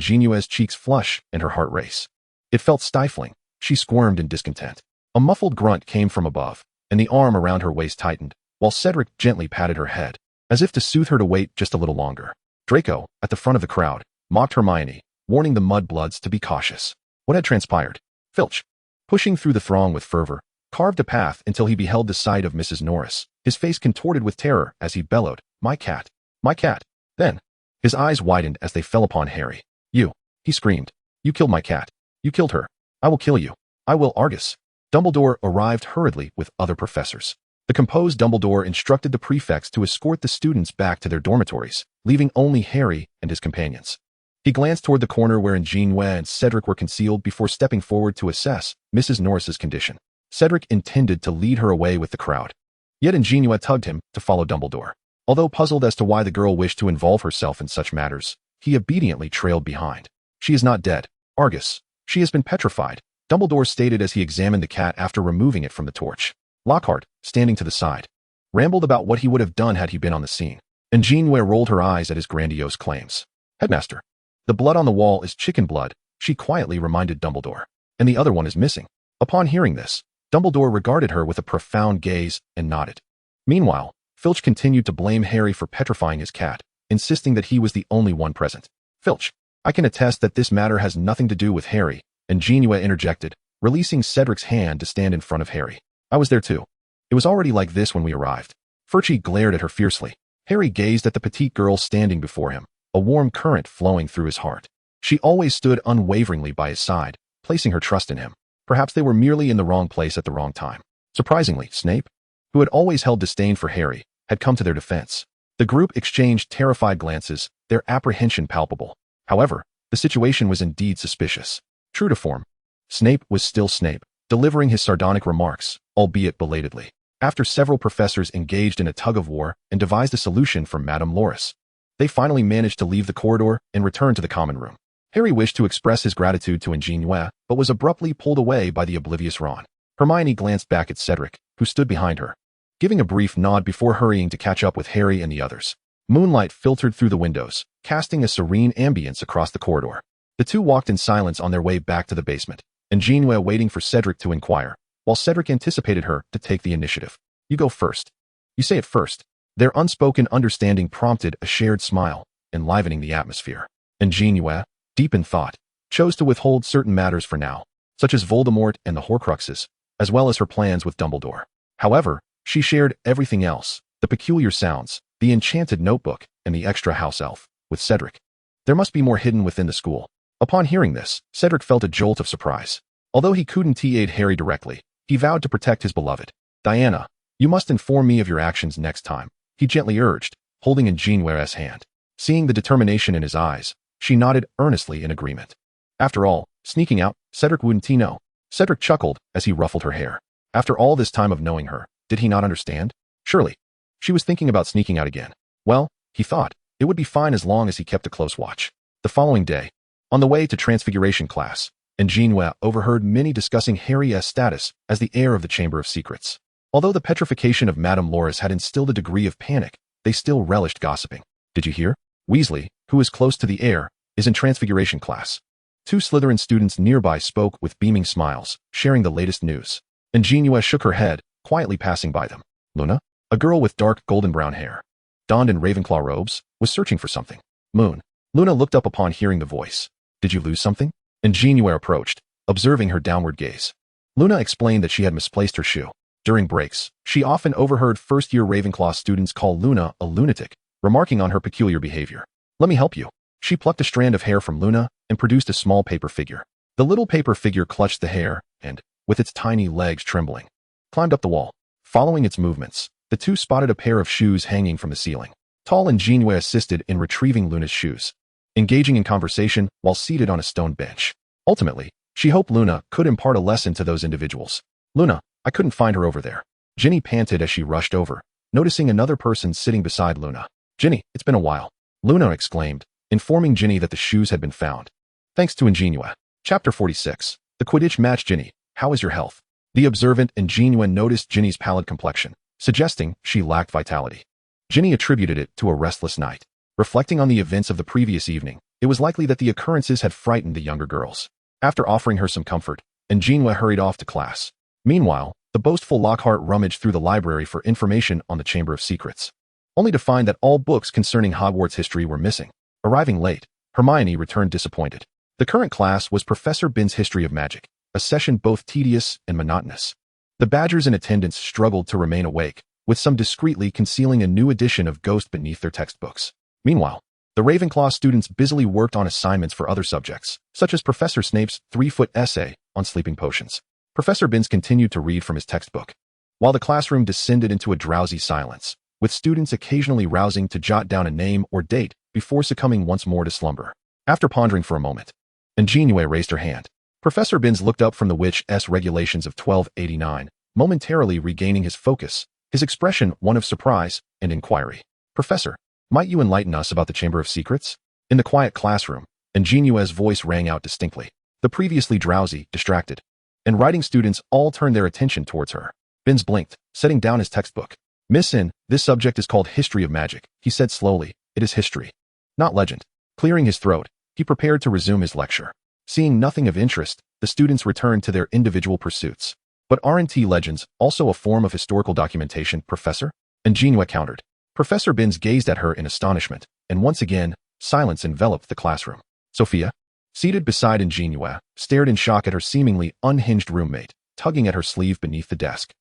JinYue's cheeks flush and her heart race. It felt stifling. She squirmed in discontent. A muffled grunt came from above, and the arm around her waist tightened, while Cedric gently patted her head, as if to soothe her to wait just a little longer. Draco, at the front of the crowd, mocked Hermione, warning the mudbloods to be cautious. What had transpired? Filch, pushing through the throng with fervor, carved a path until he beheld the sight of Mrs. Norris, his face contorted with terror as he bellowed, "My cat! My cat!" Then, his eyes widened as they fell upon Harry. "You!" he screamed. "You killed my cat. You killed her. I will kill you. I will." Argus. Dumbledore arrived hurriedly with other professors. The composed Dumbledore instructed the prefects to escort the students back to their dormitories, leaving only Harry and his companions. He glanced toward the corner where An JinYue and Cedric were concealed before stepping forward to assess Mrs. Norris's condition. Cedric intended to lead her away with the crowd. Yet An JinYue tugged him to follow Dumbledore. Although puzzled as to why the girl wished to involve herself in such matters, he obediently trailed behind. "She is not dead, Argus. She has been petrified," Dumbledore stated as he examined the cat after removing it from the torch. Lockhart, standing to the side, rambled about what he would have done had he been on the scene. An JinYue rolled her eyes at his grandiose claims. "Headmaster, the blood on the wall is chicken blood," she quietly reminded Dumbledore. "And the other one is missing." Upon hearing this, Dumbledore regarded her with a profound gaze and nodded. Meanwhile, Filch continued to blame Harry for petrifying his cat, insisting that he was the only one present. "Filch, I can attest that this matter has nothing to do with Harry," An JinYue interjected, releasing Cedric's hand to stand in front of Harry. "I was there too. It was already like this when we arrived." Filch glared at her fiercely. Harry gazed at the petite girl standing before him, a warm current flowing through his heart. She always stood unwaveringly by his side, placing her trust in him. Perhaps they were merely in the wrong place at the wrong time. Surprisingly, Snape, who had always held disdain for Harry, had come to their defense. The group exchanged terrified glances, their apprehension palpable. However, the situation was indeed suspicious. True to form, Snape was still Snape, delivering his sardonic remarks, albeit belatedly. After several professors engaged in a tug-of-war and devised a solution for Madame Loris, they finally managed to leave the corridor and return to the common room. Harry wished to express his gratitude to An JinYue, but was abruptly pulled away by the oblivious Ron. Hermione glanced back at Cedric, who stood behind her, giving a brief nod before hurrying to catch up with Harry and the others. Moonlight filtered through the windows, casting a serene ambience across the corridor. The two walked in silence on their way back to the basement, An JinYue waiting for Cedric to inquire, while Cedric anticipated her to take the initiative. "You go first. You say it first." Their unspoken understanding prompted a shared smile, enlivening the atmosphere. An JinYue, deep in thought, chose to withhold certain matters for now, such as Voldemort and the Horcruxes, as well as her plans with Dumbledore. However, she shared everything else, the peculiar sounds, the enchanted notebook, and the extra house elf, with Cedric. There must be more hidden within the school. Upon hearing this, Cedric felt a jolt of surprise. Although he couldn't aid Harry directly, he vowed to protect his beloved. Diana, you must inform me of your actions next time, he gently urged, holding An JinYue's hand. Seeing the determination in his eyes, she nodded earnestly in agreement. After all, sneaking out, Cedric wouldn't know. Cedric chuckled as he ruffled her hair. After all this time of knowing her, did he not understand? Surely. She was thinking about sneaking out again. Well, he thought, it would be fine as long as he kept a close watch. The following day, on the way to Transfiguration class, An JinYue overheard Minnie discussing Harry's status as the heir of the Chamber of Secrets. Although the petrification of Madame Loris had instilled a degree of panic, they still relished gossiping. Did you hear? Weasley, who is close to the heir, is in Transfiguration class. Two Slytherin students nearby spoke with beaming smiles, sharing the latest news. An JinYue shook her head, quietly passing by them. Luna, a girl with dark golden brown hair, donned in Ravenclaw robes, was searching for something. Moon. Luna looked up upon hearing the voice. Did you lose something? An JinYue approached, observing her downward gaze. Luna explained that she had misplaced her shoe. During breaks, she often overheard first-year Ravenclaw students call Luna a lunatic, remarking on her peculiar behavior. Let me help you. She plucked a strand of hair from Luna and produced a small paper figure. The little paper figure clutched the hair and, with its tiny legs trembling, climbed up the wall. Following its movements, the two spotted a pair of shoes hanging from the ceiling. Tall An JinYue assisted in retrieving Luna's shoes, engaging in conversation while seated on a stone bench. Ultimately, she hoped Luna could impart a lesson to those individuals. Luna, I couldn't find her over there. Ginny panted as she rushed over, noticing another person sitting beside Luna. Ginny, it's been a while. Luna exclaimed, informing Ginny that the shoes had been found. Thanks to An JinYue. Chapter 46. The Quidditch match. Ginny, how is your health? The observant An JinYue noticed Ginny's pallid complexion, suggesting she lacked vitality. Ginny attributed it to a restless night. Reflecting on the events of the previous evening, it was likely that the occurrences had frightened the younger girls. After offering her some comfort, An JinYue hurried off to class. Meanwhile, the boastful Lockhart rummaged through the library for information on the Chamber of Secrets, only to find that all books concerning Hogwarts history were missing. Arriving late, Hermione returned disappointed. The current class was Professor Bin's History of Magic, a session both tedious and monotonous. The Badgers in attendance struggled to remain awake, with some discreetly concealing a new edition of Ghost beneath their textbooks. Meanwhile, the Ravenclaw students busily worked on assignments for other subjects, such as Professor Snape's 3-foot essay on sleeping potions. Professor Binns continued to read from his textbook, while the classroom descended into a drowsy silence, with students occasionally rousing to jot down a name or date before succumbing once more to slumber. After pondering for a moment, An JinYue raised her hand. Professor Binns looked up from the Witch's regulations of 1289, momentarily regaining his focus, his expression one of surprise and inquiry. Professor, might you enlighten us about the Chamber of Secrets? In the quiet classroom, An JinYue's voice rang out distinctly. The previously drowsy, distracted, and writing students all turned their attention towards her. Binns blinked, setting down his textbook. Miss In, this subject is called History of Magic, he said slowly. It is history, not legend. Clearing his throat, he prepared to resume his lecture. Seeing nothing of interest, the students returned to their individual pursuits. But aren't legends also a form of historical documentation, Professor? An JinYue countered. Professor Binns gazed at her in astonishment, and once again, silence enveloped the classroom. Sophia, seated beside An JinYue, stared in shock at her seemingly unhinged roommate, tugging at her sleeve beneath the desk.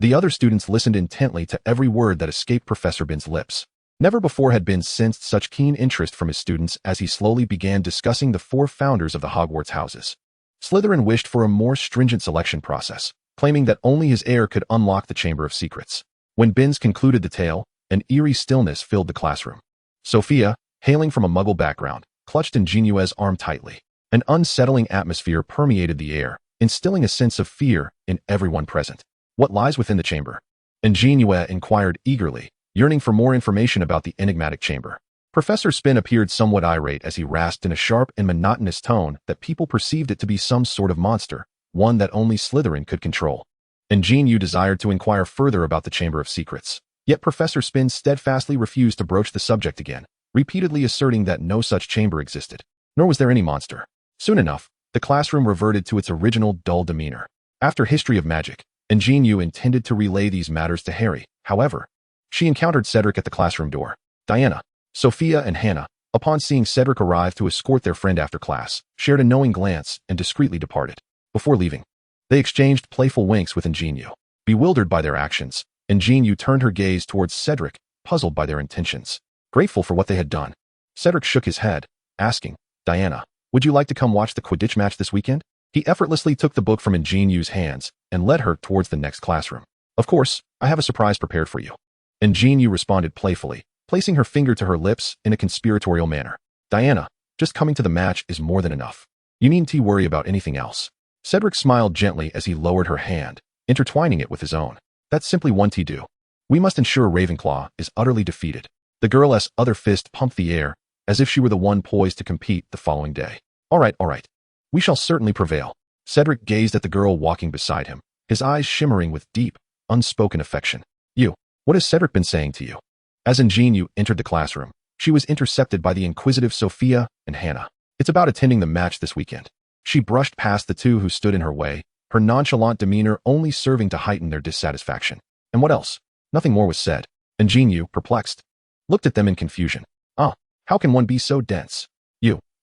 The other students listened intently to every word that escaped Professor Binns' lips. Never before had Binns sensed such keen interest from his students as he slowly began discussing the 4 founders of the Hogwarts houses. Slytherin wished for a more stringent selection process, claiming that only his heir could unlock the Chamber of Secrets. When Binns concluded the tale, an eerie stillness filled the classroom. Sophia, hailing from a Muggle background, clutched An JinYue's arm tightly. An unsettling atmosphere permeated the air, instilling a sense of fear in everyone present. What lies within the chamber? An JinYue inquired eagerly, yearning for more information about the enigmatic chamber. Professor Spin appeared somewhat irate as he rasped in a sharp and monotonous tone that people perceived it to be some sort of monster, one that only Slytherin could control. An JinYue desired to inquire further about the Chamber of Secrets, yet Professor Spin steadfastly refused to broach the subject again, repeatedly asserting that no such chamber existed, nor was there any monster. Soon enough, the classroom reverted to its original dull demeanor. After History of Magic, An JinYue intended to relay these matters to Harry. However, she encountered Cedric at the classroom door. Diana, Sophia, and Hannah, upon seeing Cedric arrive to escort their friend after class, shared a knowing glance and discreetly departed. Before leaving, They exchanged playful winks with An JinYue. Bewildered by their actions, An JinYue turned her gaze towards Cedric, puzzled by their intentions. Grateful for what they had done, Cedric shook his head, asking, Diana, would you like to come watch the Quidditch match this weekend? He effortlessly took the book from An JinYue's hands and led her towards the next classroom. Of course, I have a surprise prepared for you. An JinYue responded playfully, placing her finger to her lips in a conspiratorial manner. Diana, just coming to the match is more than enough. You needn't worry about anything else. Cedric smiled gently as he lowered her hand, intertwining it with his own. That's simply one to do. We must ensure Ravenclaw is utterly defeated. The girl's other fist pumped the air, as if she were the one poised to compete the following day. All right. We shall certainly prevail. Cedric gazed at the girl walking beside him, his eyes shimmering with deep, unspoken affection. What has Cedric been saying to you? As An JinYue entered the classroom, she was intercepted by the inquisitive Sophia and Hannah. It's about attending the match this weekend. She brushed past the two who stood in her way, her nonchalant demeanor only serving to heighten their dissatisfaction. And what else? Nothing more was said. An JinYue, perplexed, looked at them in confusion. How can one be so dense?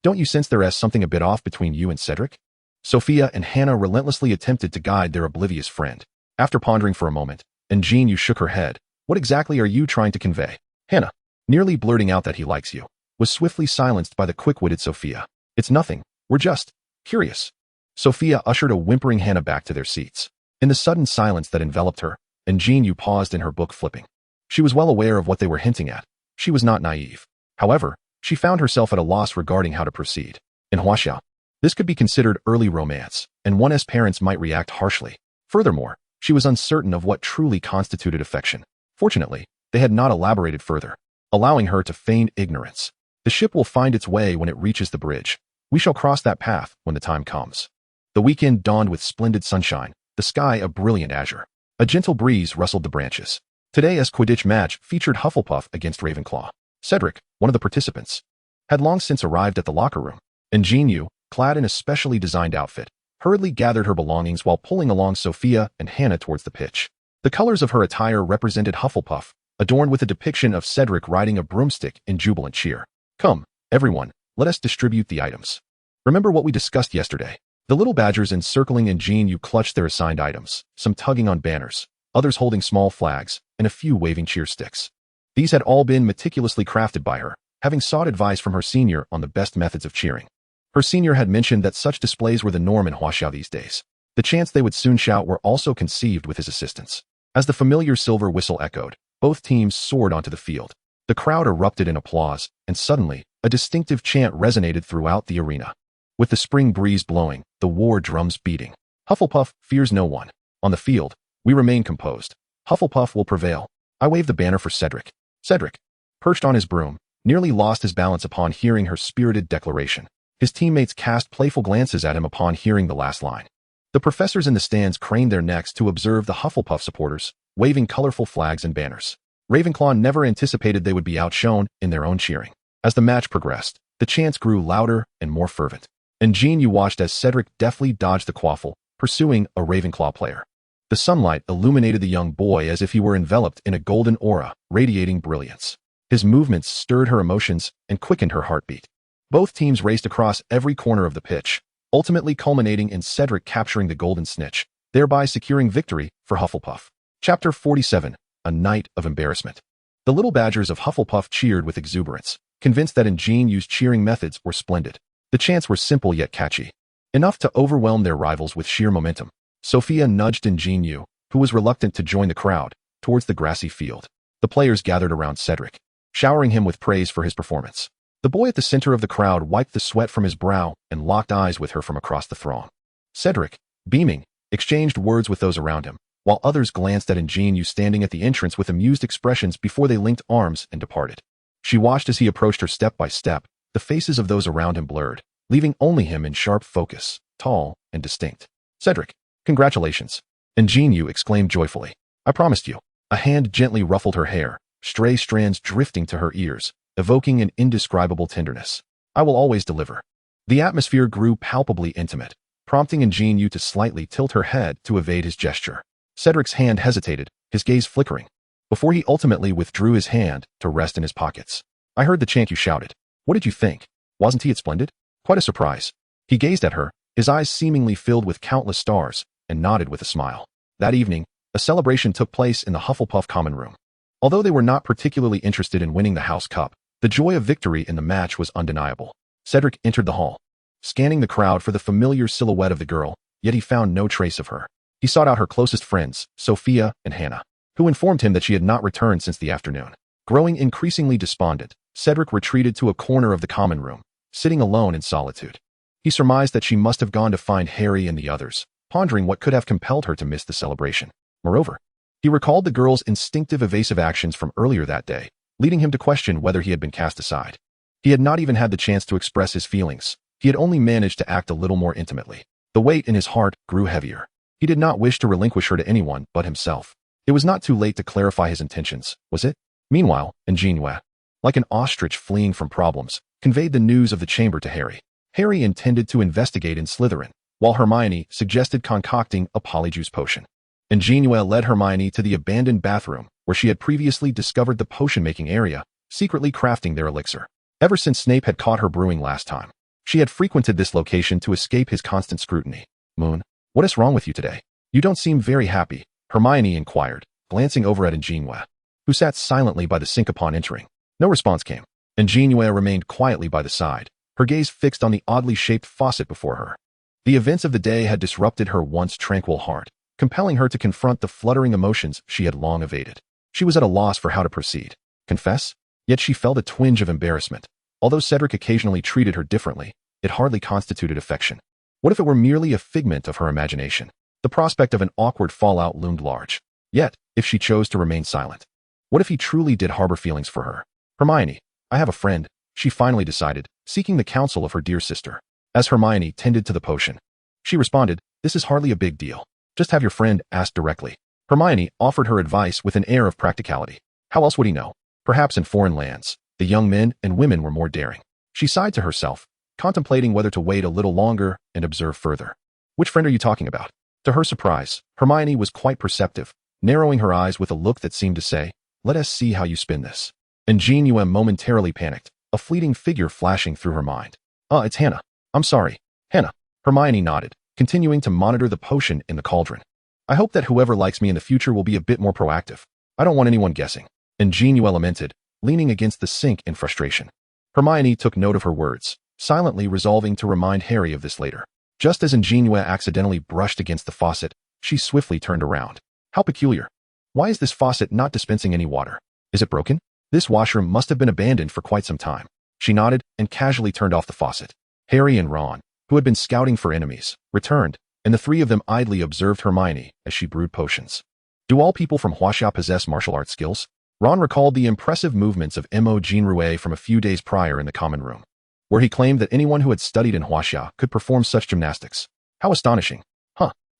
Don't you sense there is something a bit off between you and Cedric? Sophia and Hannah relentlessly attempted to guide their oblivious friend. After pondering for a moment, An JinYue shook her head. What exactly are you trying to convey? Hannah, nearly blurting out that he likes you, was swiftly silenced by the quick-witted Sophia. It's nothing. We're just curious. Sophia ushered a whimpering Hannah back to their seats. In the sudden silence that enveloped her, An JinYue paused in her book flipping. She was well aware of what they were hinting at. She was not naive. However, she found herself at a loss regarding how to proceed. In Huaxia, this could be considered early romance, and one's parents might react harshly. Furthermore, she was uncertain of what truly constituted affection. Fortunately, they had not elaborated further, allowing her to feign ignorance. The ship will find its way when it reaches the bridge. We shall cross that path when the time comes. The weekend dawned with splendid sunshine, the sky a brilliant azure. A gentle breeze rustled the branches. Today's Quidditch match featured Hufflepuff against Ravenclaw. Cedric, one of the participants, had long since arrived at the locker room. An JinYue, clad in a specially designed outfit, hurriedly gathered her belongings while pulling along Sophia and Hannah towards the pitch. The colors of her attire represented Hufflepuff, adorned with a depiction of Cedric riding a broomstick in jubilant cheer. Come, everyone, let us distribute the items. Remember what we discussed yesterday. The little badgers encircling An JinYue clutched their assigned items, some tugging on banners, others holding small flags, and a few waving cheer sticks. These had all been meticulously crafted by her, having sought advice from her senior on the best methods of cheering. Her senior had mentioned that such displays were the norm in Huaxia these days. The chants they would soon shout were also conceived with his assistance. As the familiar silver whistle echoed, both teams soared onto the field. The crowd erupted in applause, and suddenly, a distinctive chant resonated throughout the arena. With the spring breeze blowing, the war drums beating. Hufflepuff fears no one. On the field, we remain composed. Hufflepuff will prevail. I wave the banner for Cedric. Cedric, perched on his broom, nearly lost his balance upon hearing her spirited declaration. His teammates cast playful glances at him upon hearing the last line. The professors in the stands craned their necks to observe the Hufflepuff supporters, waving colorful flags and banners. Ravenclaw never anticipated they would be outshone in their own cheering. As the match progressed, the chants grew louder and more fervent. An JinYue watched as Cedric deftly dodged the quaffle, pursuing a Ravenclaw player. The sunlight illuminated the young boy as if he were enveloped in a golden aura, radiating brilliance. His movements stirred her emotions and quickened her heartbeat. Both teams raced across every corner of the pitch, ultimately culminating in Cedric capturing the golden snitch, thereby securing victory for Hufflepuff. Chapter 47, A Night of Embarrassment. The little badgers of Hufflepuff cheered with exuberance, convinced that An JinYue's cheering methods were splendid. The chants were simple yet catchy, enough to overwhelm their rivals with sheer momentum. Sophia nudged An JinYue, who was reluctant to join the crowd, towards the grassy field. The players gathered around Cedric, showering him with praise for his performance. The boy at the center of the crowd wiped the sweat from his brow and locked eyes with her from across the throng. Cedric, beaming, exchanged words with those around him, while others glanced at An JinYue standing at the entrance with amused expressions before they linked arms and departed. She watched as he approached her step by step, the faces of those around him blurred, leaving only him in sharp focus, tall and distinct. Cedric, congratulations. An JinYue exclaimed joyfully. I promised you. A hand gently ruffled her hair, stray strands drifting to her ears, evoking an indescribable tenderness. I will always deliver. The atmosphere grew palpably intimate, prompting An JinYue to slightly tilt her head to evade his gesture. Cedric's hand hesitated, his gaze flickering, before he ultimately withdrew his hand to rest in his pockets. I heard the chant you shouted. What did you think? Wasn't it splendid? Quite a surprise. He gazed at her, his eyes seemingly filled with countless stars, and nodded with a smile. That evening, a celebration took place in the Hufflepuff common room. Although they were not particularly interested in winning the House Cup, the joy of victory in the match was undeniable. Cedric entered the hall, scanning the crowd for the familiar silhouette of the girl, yet he found no trace of her. He sought out her closest friends, Sophia and Hannah, who informed him that she had not returned since the afternoon. Growing increasingly despondent, Cedric retreated to a corner of the common room, sitting alone in solitude. He surmised that she must have gone to find Harry and the others, pondering what could have compelled her to miss the celebration. Moreover, he recalled the girl's instinctive evasive actions from earlier that day, leading him to question whether he had been cast aside. He had not even had the chance to express his feelings. He had only managed to act a little more intimately. The weight in his heart grew heavier. He did not wish to relinquish her to anyone but himself. It was not too late to clarify his intentions, was it? Meanwhile, An JinYue, like an ostrich fleeing from problems, conveyed the news of the chamber to Harry. Harry intended to investigate in Slytherin, while Hermione suggested concocting a polyjuice potion. An JinYue led Hermione to the abandoned bathroom, where she had previously discovered the potion-making area, secretly crafting their elixir. Ever since Snape had caught her brewing last time, she had frequented this location to escape his constant scrutiny. Moon, what is wrong with you today? You don't seem very happy, Hermione inquired, glancing over at An JinYue, who sat silently by the sink upon entering. No response came. An JinYue remained quietly by the side, her gaze fixed on the oddly shaped faucet before her. The events of the day had disrupted her once tranquil heart, compelling her to confront the fluttering emotions she had long evaded. She was at a loss for how to proceed. Confess? Yet she felt a twinge of embarrassment. Although Cedric occasionally treated her differently, it hardly constituted affection. What if it were merely a figment of her imagination? The prospect of an awkward fallout loomed large. Yet, if she chose to remain silent, what if he truly did harbor feelings for her? Hermione, I have a friend, she finally decided, seeking the counsel of her dear sister. As Hermione tended to the potion, she responded, this is hardly a big deal. Just have your friend ask directly. Hermione offered her advice with an air of practicality. How else would he know? Perhaps in foreign lands, the young men and women were more daring. She sighed to herself, contemplating whether to wait a little longer and observe further. Which friend are you talking about? To her surprise, Hermione was quite perceptive, narrowing her eyes with a look that seemed to say, let us see how you spin this. An JinYue momentarily panicked, a fleeting figure flashing through her mind. It's Hannah. I'm sorry. Hannah. Hermione nodded, continuing to monitor the potion in the cauldron. I hope that whoever likes me in the future will be a bit more proactive. I don't want anyone guessing. An JinYue lamented, leaning against the sink in frustration. Hermione took note of her words, silently resolving to remind Harry of this later. Just as An JinYue accidentally brushed against the faucet, she swiftly turned around. How peculiar. Why is this faucet not dispensing any water? Is it broken? This washroom must have been abandoned for quite some time. She nodded and casually turned off the faucet. Harry and Ron, who had been scouting for enemies, returned, and the three of them idly observed Hermione as she brewed potions. Do all people from Huaxia possess martial arts skills? Ron recalled the impressive movements of An JinYue from a few days prior in the common room, where he claimed that anyone who had studied in Huaxia could perform such gymnastics. How astonishing.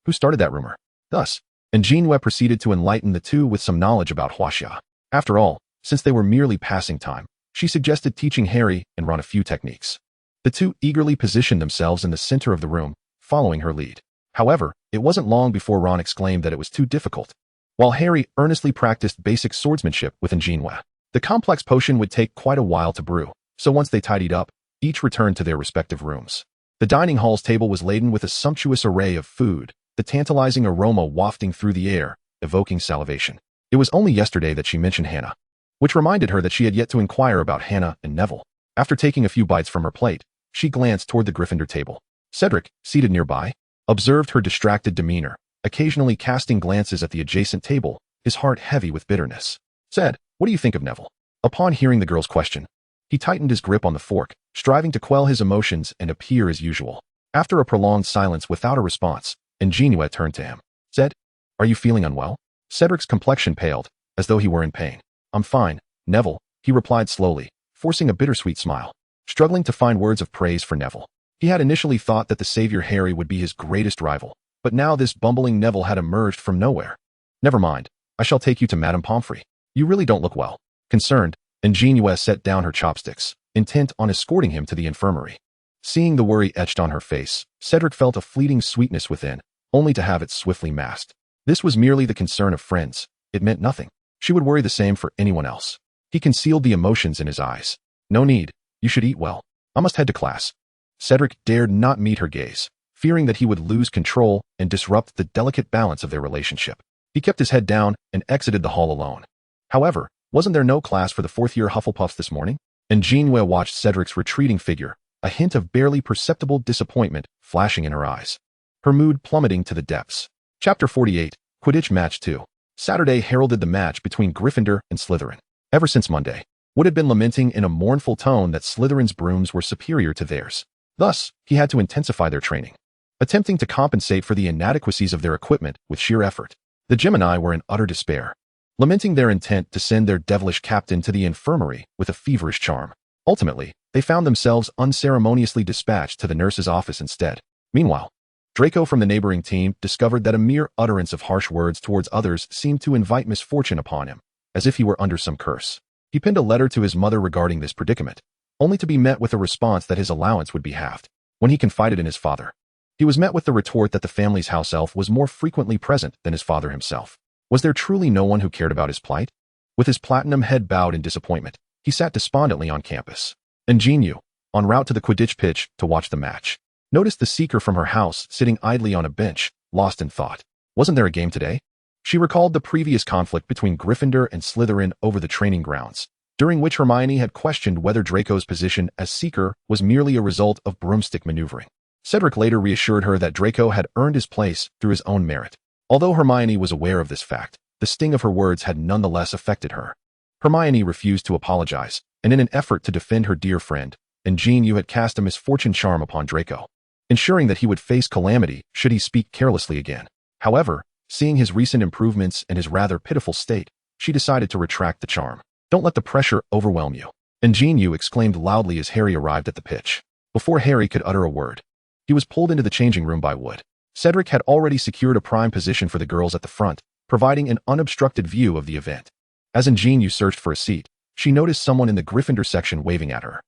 Who started that rumor? Thus, An JinYue proceeded to enlighten the two with some knowledge about Huaxia. After all, since they were merely passing time, she suggested teaching Harry and Ron a few techniques. The two eagerly positioned themselves in the center of the room, following her lead. However, it wasn't long before Ron exclaimed that it was too difficult, while Harry earnestly practiced basic swordsmanship with An JinYue. The complex potion would take quite a while to brew, so once they tidied up, each returned to their respective rooms. The dining hall's table was laden with a sumptuous array of food, the tantalizing aroma wafting through the air, evoking salivation. It was only yesterday that she mentioned Hannah, which reminded her that she had yet to inquire about Hannah and Neville. After taking a few bites from her plate, she glanced toward the Gryffindor table. Cedric, seated nearby, observed her distracted demeanor, occasionally casting glances at the adjacent table, his heart heavy with bitterness. Said, what do you think of Neville? Upon hearing the girl's question, he tightened his grip on the fork, striving to quell his emotions and appear as usual. After a prolonged silence without a response, An JinYue turned to him. Said, are you feeling unwell? Cedric's complexion paled, as though he were in pain. I'm fine, Neville, he replied slowly, forcing a bittersweet smile. Struggling to find words of praise for Neville. He had initially thought that the savior Harry would be his greatest rival, but now this bumbling Neville had emerged from nowhere. Never mind, I shall take you to Madame Pomfrey. You really don't look well. Concerned, An JinYue set down her chopsticks, intent on escorting him to the infirmary. Seeing the worry etched on her face, Cedric felt a fleeting sweetness within, only to have it swiftly masked. This was merely the concern of friends. It meant nothing. She would worry the same for anyone else. He concealed the emotions in his eyes. No need. You should eat well. I must head to class. Cedric dared not meet her gaze, fearing that he would lose control and disrupt the delicate balance of their relationship. He kept his head down and exited the hall alone. However, wasn't there no class for the fourth-year Hufflepuffs this morning? An JinYue watched Cedric's retreating figure, a hint of barely perceptible disappointment flashing in her eyes. Her mood plummeting to the depths. Chapter 48, Quidditch Match 2. Saturday heralded the match between Gryffindor and Slytherin. Ever since Monday, Wood had been lamenting in a mournful tone that Slytherin's brooms were superior to theirs. Thus, he had to intensify their training, attempting to compensate for the inadequacies of their equipment with sheer effort. The Gemini were in utter despair, lamenting their intent to send their devilish captain to the infirmary with a feverish charm. Ultimately, they found themselves unceremoniously dispatched to the nurse's office instead. Meanwhile, Draco from the neighboring team discovered that a mere utterance of harsh words towards others seemed to invite misfortune upon him, as if he were under some curse. He penned a letter to his mother regarding this predicament, only to be met with a response that his allowance would be halved. When he confided in his father, he was met with the retort that the family's house elf was more frequently present than his father himself. Was there truly no one who cared about his plight? With his platinum head bowed in disappointment, he sat despondently on campus. An JinYue, en route to the Quidditch pitch to watch the match, noticed the seeker from her house sitting idly on a bench, lost in thought. Wasn't there a game today? She recalled the previous conflict between Gryffindor and Slytherin over the training grounds, during which Hermione had questioned whether Draco's position as seeker was merely a result of broomstick maneuvering. Cedric later reassured her that Draco had earned his place through his own merit. Although Hermione was aware of this fact, the sting of her words had nonetheless affected her. Hermione refused to apologize, and in an effort to defend her dear friend, An JinYue had cast a misfortune charm upon Draco, ensuring that he would face calamity should he speak carelessly again. However, seeing his recent improvements and his rather pitiful state, she decided to retract the charm. Don't let the pressure overwhelm you, An JinYue exclaimed loudly as Harry arrived at the pitch. Before Harry could utter a word, he was pulled into the changing room by Wood. Cedric had already secured a prime position for the girls at the front, providing an unobstructed view of the event. As An JinYue searched for a seat, she noticed someone in the Gryffindor section waving at her.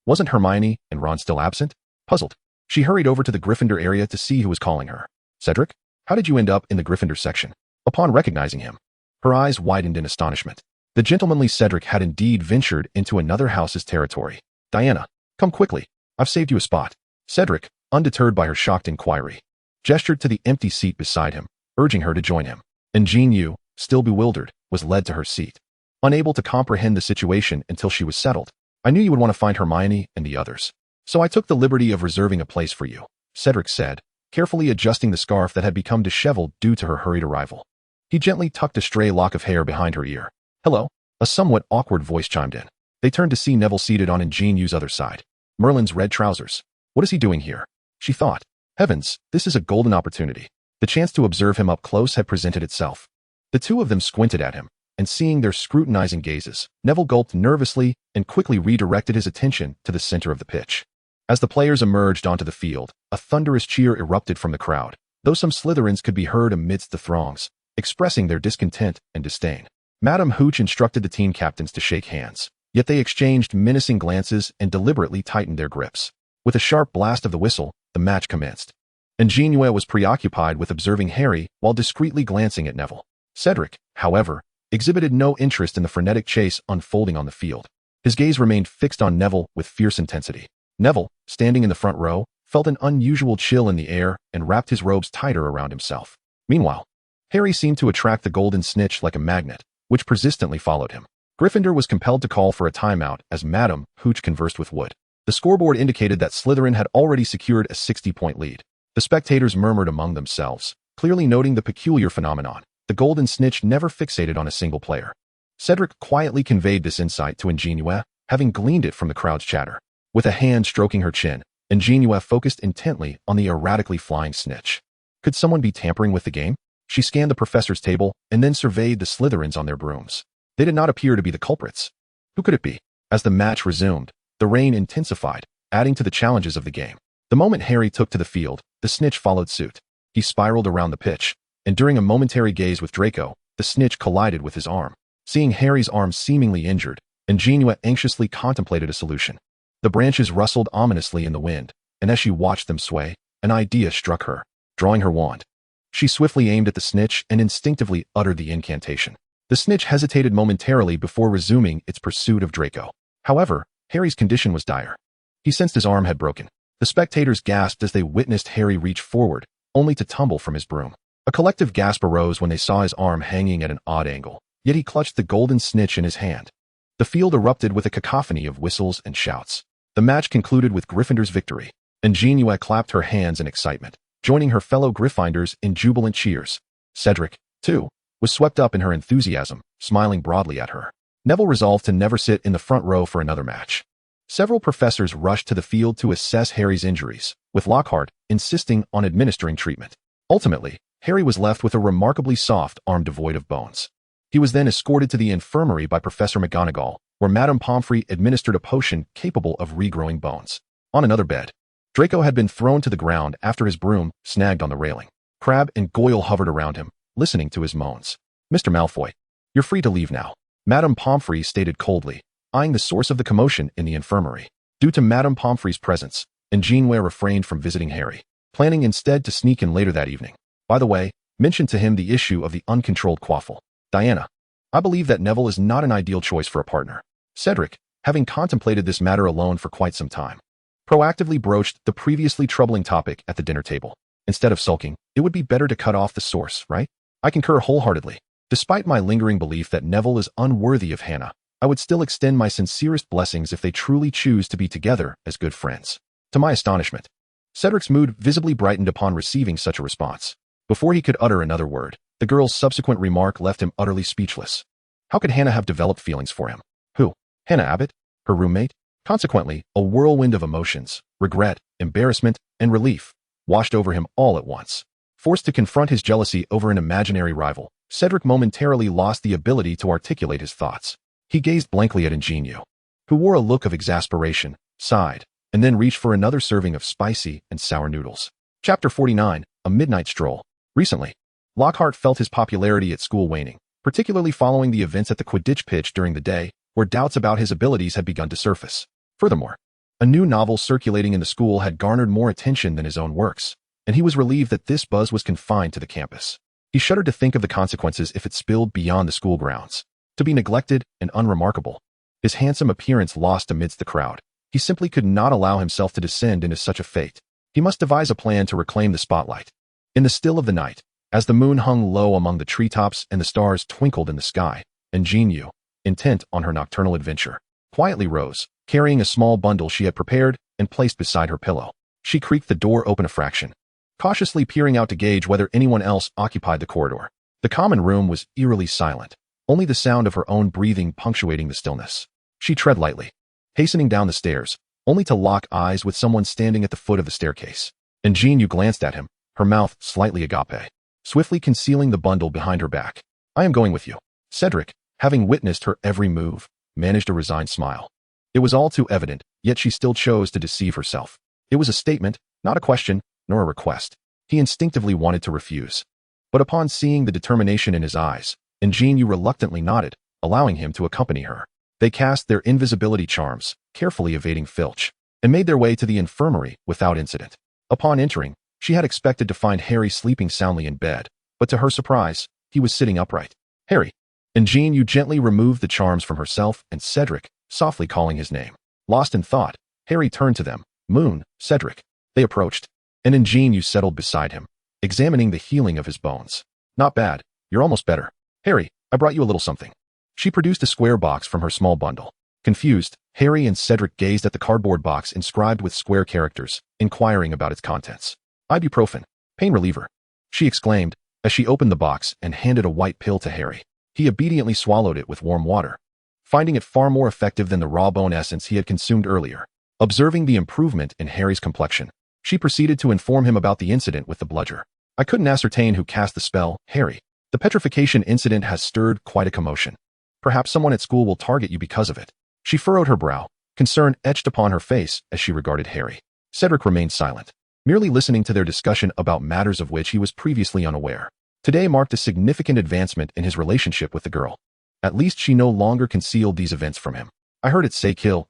Wasn't Hermione and Ron still absent? Puzzled, she hurried over to the Gryffindor area to see who was calling her. Cedric, how did you end up in the Gryffindor section? Upon recognizing him, her eyes widened in astonishment. The gentlemanly Cedric had indeed ventured into another house's territory. Diana, come quickly. I've saved you a spot. Cedric, undeterred by her shocked inquiry, gestured to the empty seat beside him, urging her to join him. An JinYue, still bewildered, was led to her seat, unable to comprehend the situation until she was settled. I knew you would want to find Hermione and the others, so I took the liberty of reserving a place for you, Cedric said, carefully adjusting the scarf that had become disheveled due to her hurried arrival. He gently tucked a stray lock of hair behind her ear. Hello, a somewhat awkward voice chimed in. They turned to see Neville seated on An JinYue's other side. Merlin's red trousers. What is he doing here? She thought. Heavens, this is a golden opportunity. The chance to observe him up close had presented itself. The two of them squinted at him, and seeing their scrutinizing gazes, Neville gulped nervously and quickly redirected his attention to the center of the pitch. As the players emerged onto the field, a thunderous cheer erupted from the crowd, though some Slytherins could be heard amidst the throngs, expressing their discontent and disdain. Madame Hooch instructed the team captains to shake hands, yet they exchanged menacing glances and deliberately tightened their grips. With a sharp blast of the whistle, the match commenced. An JinYue was preoccupied with observing Harry while discreetly glancing at Neville. Cedric, however, exhibited no interest in the frenetic chase unfolding on the field. His gaze remained fixed on Neville with fierce intensity. Neville, standing in the front row, felt an unusual chill in the air and wrapped his robes tighter around himself. Meanwhile, Harry seemed to attract the golden snitch like a magnet, which persistently followed him. Gryffindor was compelled to call for a timeout as Madame Hooch conversed with Wood. The scoreboard indicated that Slytherin had already secured a 60-point lead. The spectators murmured among themselves, clearly noting the peculiar phenomenon. The golden snitch never fixated on a single player. Cedric quietly conveyed this insight to An JinYue, having gleaned it from the crowd's chatter. With a hand stroking her chin, An JinYue focused intently on the erratically flying snitch. Could someone be tampering with the game? She scanned the professor's table and then surveyed the Slytherins on their brooms. They did not appear to be the culprits. Who could it be? As the match resumed, the rain intensified, adding to the challenges of the game. The moment Harry took to the field, the snitch followed suit. He spiraled around the pitch, and during a momentary gaze with Draco, the snitch collided with his arm. Seeing Harry's arm seemingly injured, An JinYue anxiously contemplated a solution. The branches rustled ominously in the wind, and as she watched them sway, an idea struck her. Drawing her wand, she swiftly aimed at the snitch and instinctively uttered the incantation. The snitch hesitated momentarily before resuming its pursuit of Draco. However, Harry's condition was dire. He sensed his arm had broken. The spectators gasped as they witnessed Harry reach forward, only to tumble from his broom. A collective gasp arose when they saw his arm hanging at an odd angle, yet he clutched the golden snitch in his hand. The field erupted with a cacophony of whistles and shouts. The match concluded with Gryffindor's victory. An JinYue clapped her hands in excitement, joining her fellow Gryffindors in jubilant cheers. Cedric, too, was swept up in her enthusiasm, smiling broadly at her. Neville resolved to never sit in the front row for another match. Several professors rushed to the field to assess Harry's injuries, with Lockhart insisting on administering treatment. Ultimately, Harry was left with a remarkably soft arm devoid of bones. He was then escorted to the infirmary by Professor McGonagall, where Madame Pomfrey administered a potion capable of regrowing bones. On another bed, Draco had been thrown to the ground after his broom snagged on the railing. Crabbe and Goyle hovered around him, listening to his moans. "Mr. Malfoy, you're free to leave now," Madame Pomfrey stated coldly, eyeing the source of the commotion in the infirmary. Due to Madame Pomfrey's presence, An JinYue refrained from visiting Harry, planning instead to sneak in later that evening. By the way, mentioned to him the issue of the uncontrolled quaffle. "Diana, I believe that Neville is not an ideal choice for a partner." Cedric, having contemplated this matter alone for quite some time, proactively broached the previously troubling topic at the dinner table. "Instead of sulking, it would be better to cut off the source, right? I concur wholeheartedly. Despite my lingering belief that Neville is unworthy of Hannah, I would still extend my sincerest blessings if they truly choose to be together as good friends." To my astonishment, Cedric's mood visibly brightened upon receiving such a response. Before he could utter another word, the girl's subsequent remark left him utterly speechless. How could Hannah have developed feelings for him? Who? Hannah Abbott? Her roommate? Consequently, a whirlwind of emotions, regret, embarrassment, and relief, washed over him all at once. Forced to confront his jealousy over an imaginary rival, Cedric momentarily lost the ability to articulate his thoughts. He gazed blankly at An JinYue, who wore a look of exasperation, sighed, and then reached for another serving of spicy and sour noodles. Chapter 49, A Midnight Stroll. Recently, Lockhart felt his popularity at school waning, particularly following the events at the Quidditch pitch during the day, where doubts about his abilities had begun to surface. Furthermore, a new novel circulating in the school had garnered more attention than his own works, and he was relieved that this buzz was confined to the campus. He shuddered to think of the consequences if it spilled beyond the school grounds. To be neglected and unremarkable, his handsome appearance lost amidst the crowd, he simply could not allow himself to descend into such a fate. He must devise a plan to reclaim the spotlight. In the still of the night, as the moon hung low among the treetops and the stars twinkled in the sky, An JinYue, intent on her nocturnal adventure, quietly rose, carrying a small bundle she had prepared and placed beside her pillow. She creaked the door open a fraction, cautiously peering out to gauge whether anyone else occupied the corridor. The common room was eerily silent, only the sound of her own breathing punctuating the stillness. She tread lightly, hastening down the stairs, only to lock eyes with someone standing at the foot of the staircase. An JinYue glanced at him, her mouth slightly agape, swiftly concealing the bundle behind her back. "I am going with you." Cedric, having witnessed her every move, managed a resigned smile. It was all too evident, yet she still chose to deceive herself. It was a statement, not a question, nor a request. He instinctively wanted to refuse. But upon seeing the determination in his eyes, An JinYue reluctantly nodded, allowing him to accompany her. They cast their invisibility charms, carefully evading Filch, and made their way to the infirmary without incident. Upon entering, she had expected to find Harry sleeping soundly in bed, but to her surprise, he was sitting upright. "Harry." An JinYue gently removed the charms from herself and Cedric, softly calling his name. Lost in thought, Harry turned to them. "Moon, Cedric." They approached, and An JinYue settled beside him, examining the healing of his bones. "Not bad. You're almost better. Harry, I brought you a little something." She produced a square box from her small bundle. Confused, Harry and Cedric gazed at the cardboard box inscribed with square characters, inquiring about its contents. "Ibuprofen. Pain reliever," she exclaimed, as she opened the box and handed a white pill to Harry. He obediently swallowed it with warm water, finding it far more effective than the raw bone essence he had consumed earlier. Observing the improvement in Harry's complexion, she proceeded to inform him about the incident with the bludger. "I couldn't ascertain who cast the spell, Harry. The petrification incident has stirred quite a commotion. Perhaps someone at school will target you because of it." She furrowed her brow, concern etched upon her face as she regarded Harry. Cedric remained silent, merely listening to their discussion about matters of which he was previously unaware. Today marked a significant advancement in his relationship with the girl. At least she no longer concealed these events from him. "I heard it say kill,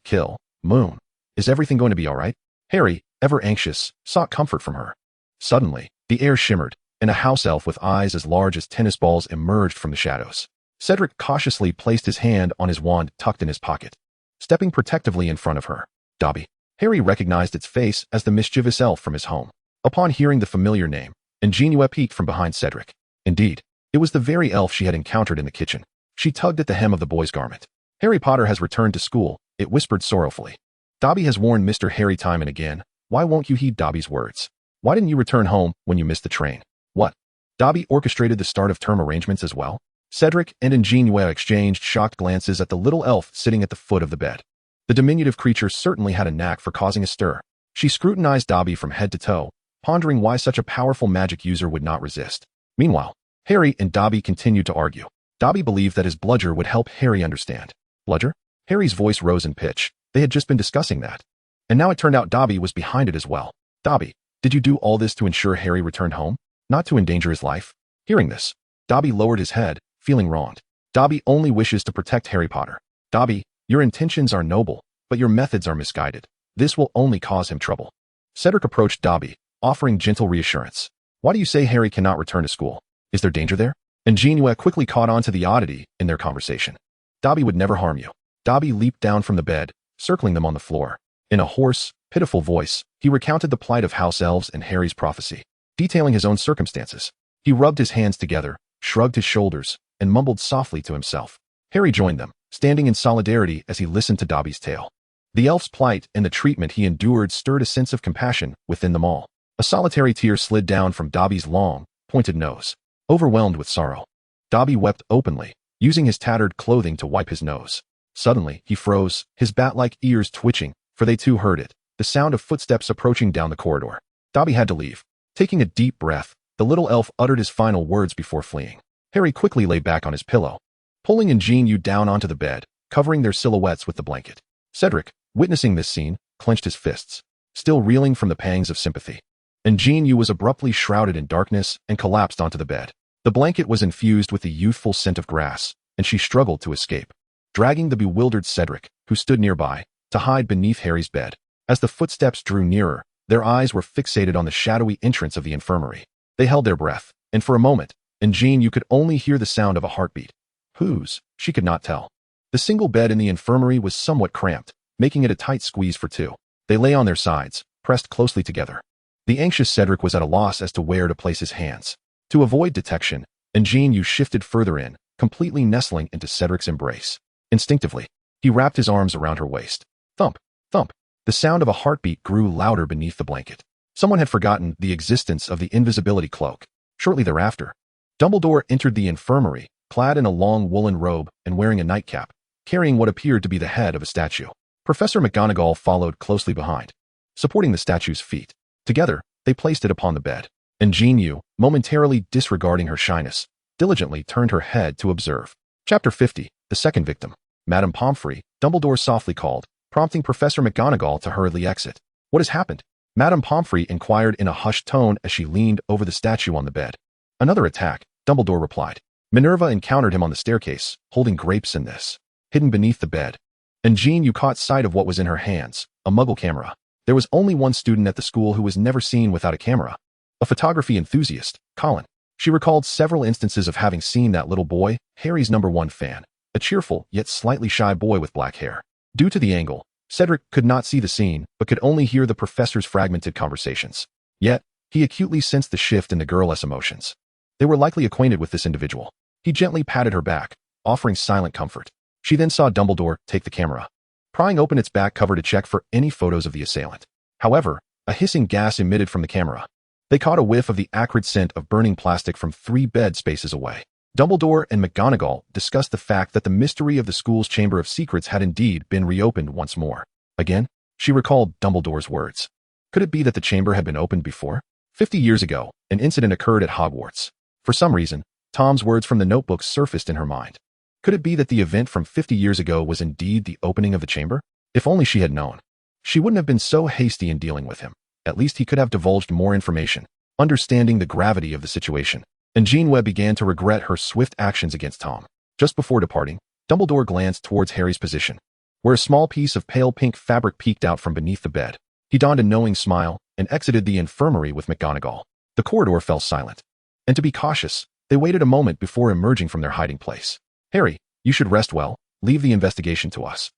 Moon. Is everything going to be all right?" Harry, ever anxious, sought comfort from her. Suddenly, the air shimmered, and a house elf with eyes as large as tennis balls emerged from the shadows. Cedric cautiously placed his hand on his wand tucked in his pocket, stepping protectively in front of her. "Dobby." Harry recognized its face as the mischievous elf from his home. Upon hearing the familiar name, An JinYue peeked from behind Cedric. Indeed, it was the very elf she had encountered in the kitchen. She tugged at the hem of the boy's garment. Harry Potter has returned to school, it whispered sorrowfully. Dobby has warned Mr. Harry time and again. Why won't you heed Dobby's words? Why didn't you return home when you missed the train? What? Dobby orchestrated the start of term arrangements as well? Cedric and An JinYue exchanged shocked glances at the little elf sitting at the foot of the bed. The diminutive creature certainly had a knack for causing a stir. She scrutinized Dobby from head to toe, pondering why such a powerful magic user would not resist. Meanwhile, Harry and Dobby continued to argue. Dobby believed that his bludger would help Harry understand. Bludger? Harry's voice rose in pitch. They had just been discussing that. And now it turned out Dobby was behind it as well. Dobby, did you do all this to ensure Harry returned home? Not to endanger his life? Hearing this, Dobby lowered his head, feeling wronged. Dobby only wishes to protect Harry Potter. Dobby, your intentions are noble, but your methods are misguided. This will only cause him trouble. Cedric approached Dobby, offering gentle reassurance. Why do you say Harry cannot return to school? Is there danger there? And JinYue quickly caught on to the oddity in their conversation. Dobby would never harm you. Dobby leaped down from the bed, circling them on the floor. In a hoarse, pitiful voice, he recounted the plight of house elves and Harry's prophecy, detailing his own circumstances. He rubbed his hands together, shrugged his shoulders, and mumbled softly to himself. Harry joined them, standing in solidarity as he listened to Dobby's tale. The elf's plight and the treatment he endured stirred a sense of compassion within them all. A solitary tear slid down from Dobby's long, pointed nose. Overwhelmed with sorrow, Dobby wept openly, using his tattered clothing to wipe his nose. Suddenly, he froze, his bat-like ears twitching, for they too heard it, the sound of footsteps approaching down the corridor. Dobby had to leave. Taking a deep breath, the little elf uttered his final words before fleeing. Harry quickly lay back on his pillow, pulling An JinYue down onto the bed, covering their silhouettes with the blanket. Cedric, witnessing this scene, clenched his fists, still reeling from the pangs of sympathy. An JinYue was abruptly shrouded in darkness and collapsed onto the bed. The blanket was infused with the youthful scent of grass, and she struggled to escape, dragging the bewildered Cedric, who stood nearby, to hide beneath Harry's bed. As the footsteps drew nearer, their eyes were fixated on the shadowy entrance of the infirmary. They held their breath, and for a moment, An JinYue could only hear the sound of a heartbeat. Whose? She could not tell. The single bed in the infirmary was somewhat cramped, making it a tight squeeze for two. They lay on their sides, pressed closely together. The anxious Cedric was at a loss as to where to place his hands. To avoid detection, An JinYue shifted further in, completely nestling into Cedric's embrace. Instinctively, he wrapped his arms around her waist. Thump, thump. The sound of a heartbeat grew louder beneath the blanket. Someone had forgotten the existence of the invisibility cloak. Shortly thereafter, Dumbledore entered the infirmary, clad in a long woolen robe and wearing a nightcap, carrying what appeared to be the head of a statue. Professor McGonagall followed closely behind, supporting the statue's feet. Together, they placed it upon the bed. An JinYue, momentarily disregarding her shyness, diligently turned her head to observe. Chapter 50, The Second Victim. Madame Pomfrey, Dumbledore softly called, prompting Professor McGonagall to hurriedly exit. What has happened? Madame Pomfrey inquired in a hushed tone as she leaned over the statue on the bed. Another attack, Dumbledore replied. Minerva encountered him on the staircase, holding grapes in this, hidden beneath the bed. An JinYue caught sight of what was in her hands, a muggle camera. There was only one student at the school who was never seen without a camera. A photography enthusiast, Colin. She recalled several instances of having seen that little boy, Harry's #1 fan, a cheerful yet slightly shy boy with black hair. Due to the angle, Cedric could not see the scene, but could only hear the professor's fragmented conversations. Yet, he acutely sensed the shift in the girl's emotions. They were likely acquainted with this individual. He gently patted her back, offering silent comfort. She then saw Dumbledore take the camera, prying open its back cover to check for any photos of the assailant. However, a hissing gas emitted from the camera. They caught a whiff of the acrid scent of burning plastic from 3 bed spaces away. Dumbledore and McGonagall discussed the fact that the mystery of the school's Chamber of Secrets had indeed been reopened once more. Again, she recalled Dumbledore's words. Could it be that the chamber had been opened before? 50 years ago, an incident occurred at Hogwarts. For some reason, Tom's words from the notebook surfaced in her mind. Could it be that the event from 50 years ago was indeed the opening of the chamber? If only she had known. She wouldn't have been so hasty in dealing with him. At least he could have divulged more information, understanding the gravity of the situation. And An JinYue began to regret her swift actions against Tom. Just before departing, Dumbledore glanced towards Harry's position, where a small piece of pale pink fabric peeked out from beneath the bed. He donned a knowing smile and exited the infirmary with McGonagall. The corridor fell silent. And to be cautious, they waited a moment before emerging from their hiding place. Harry, you should rest well. Leave the investigation to us.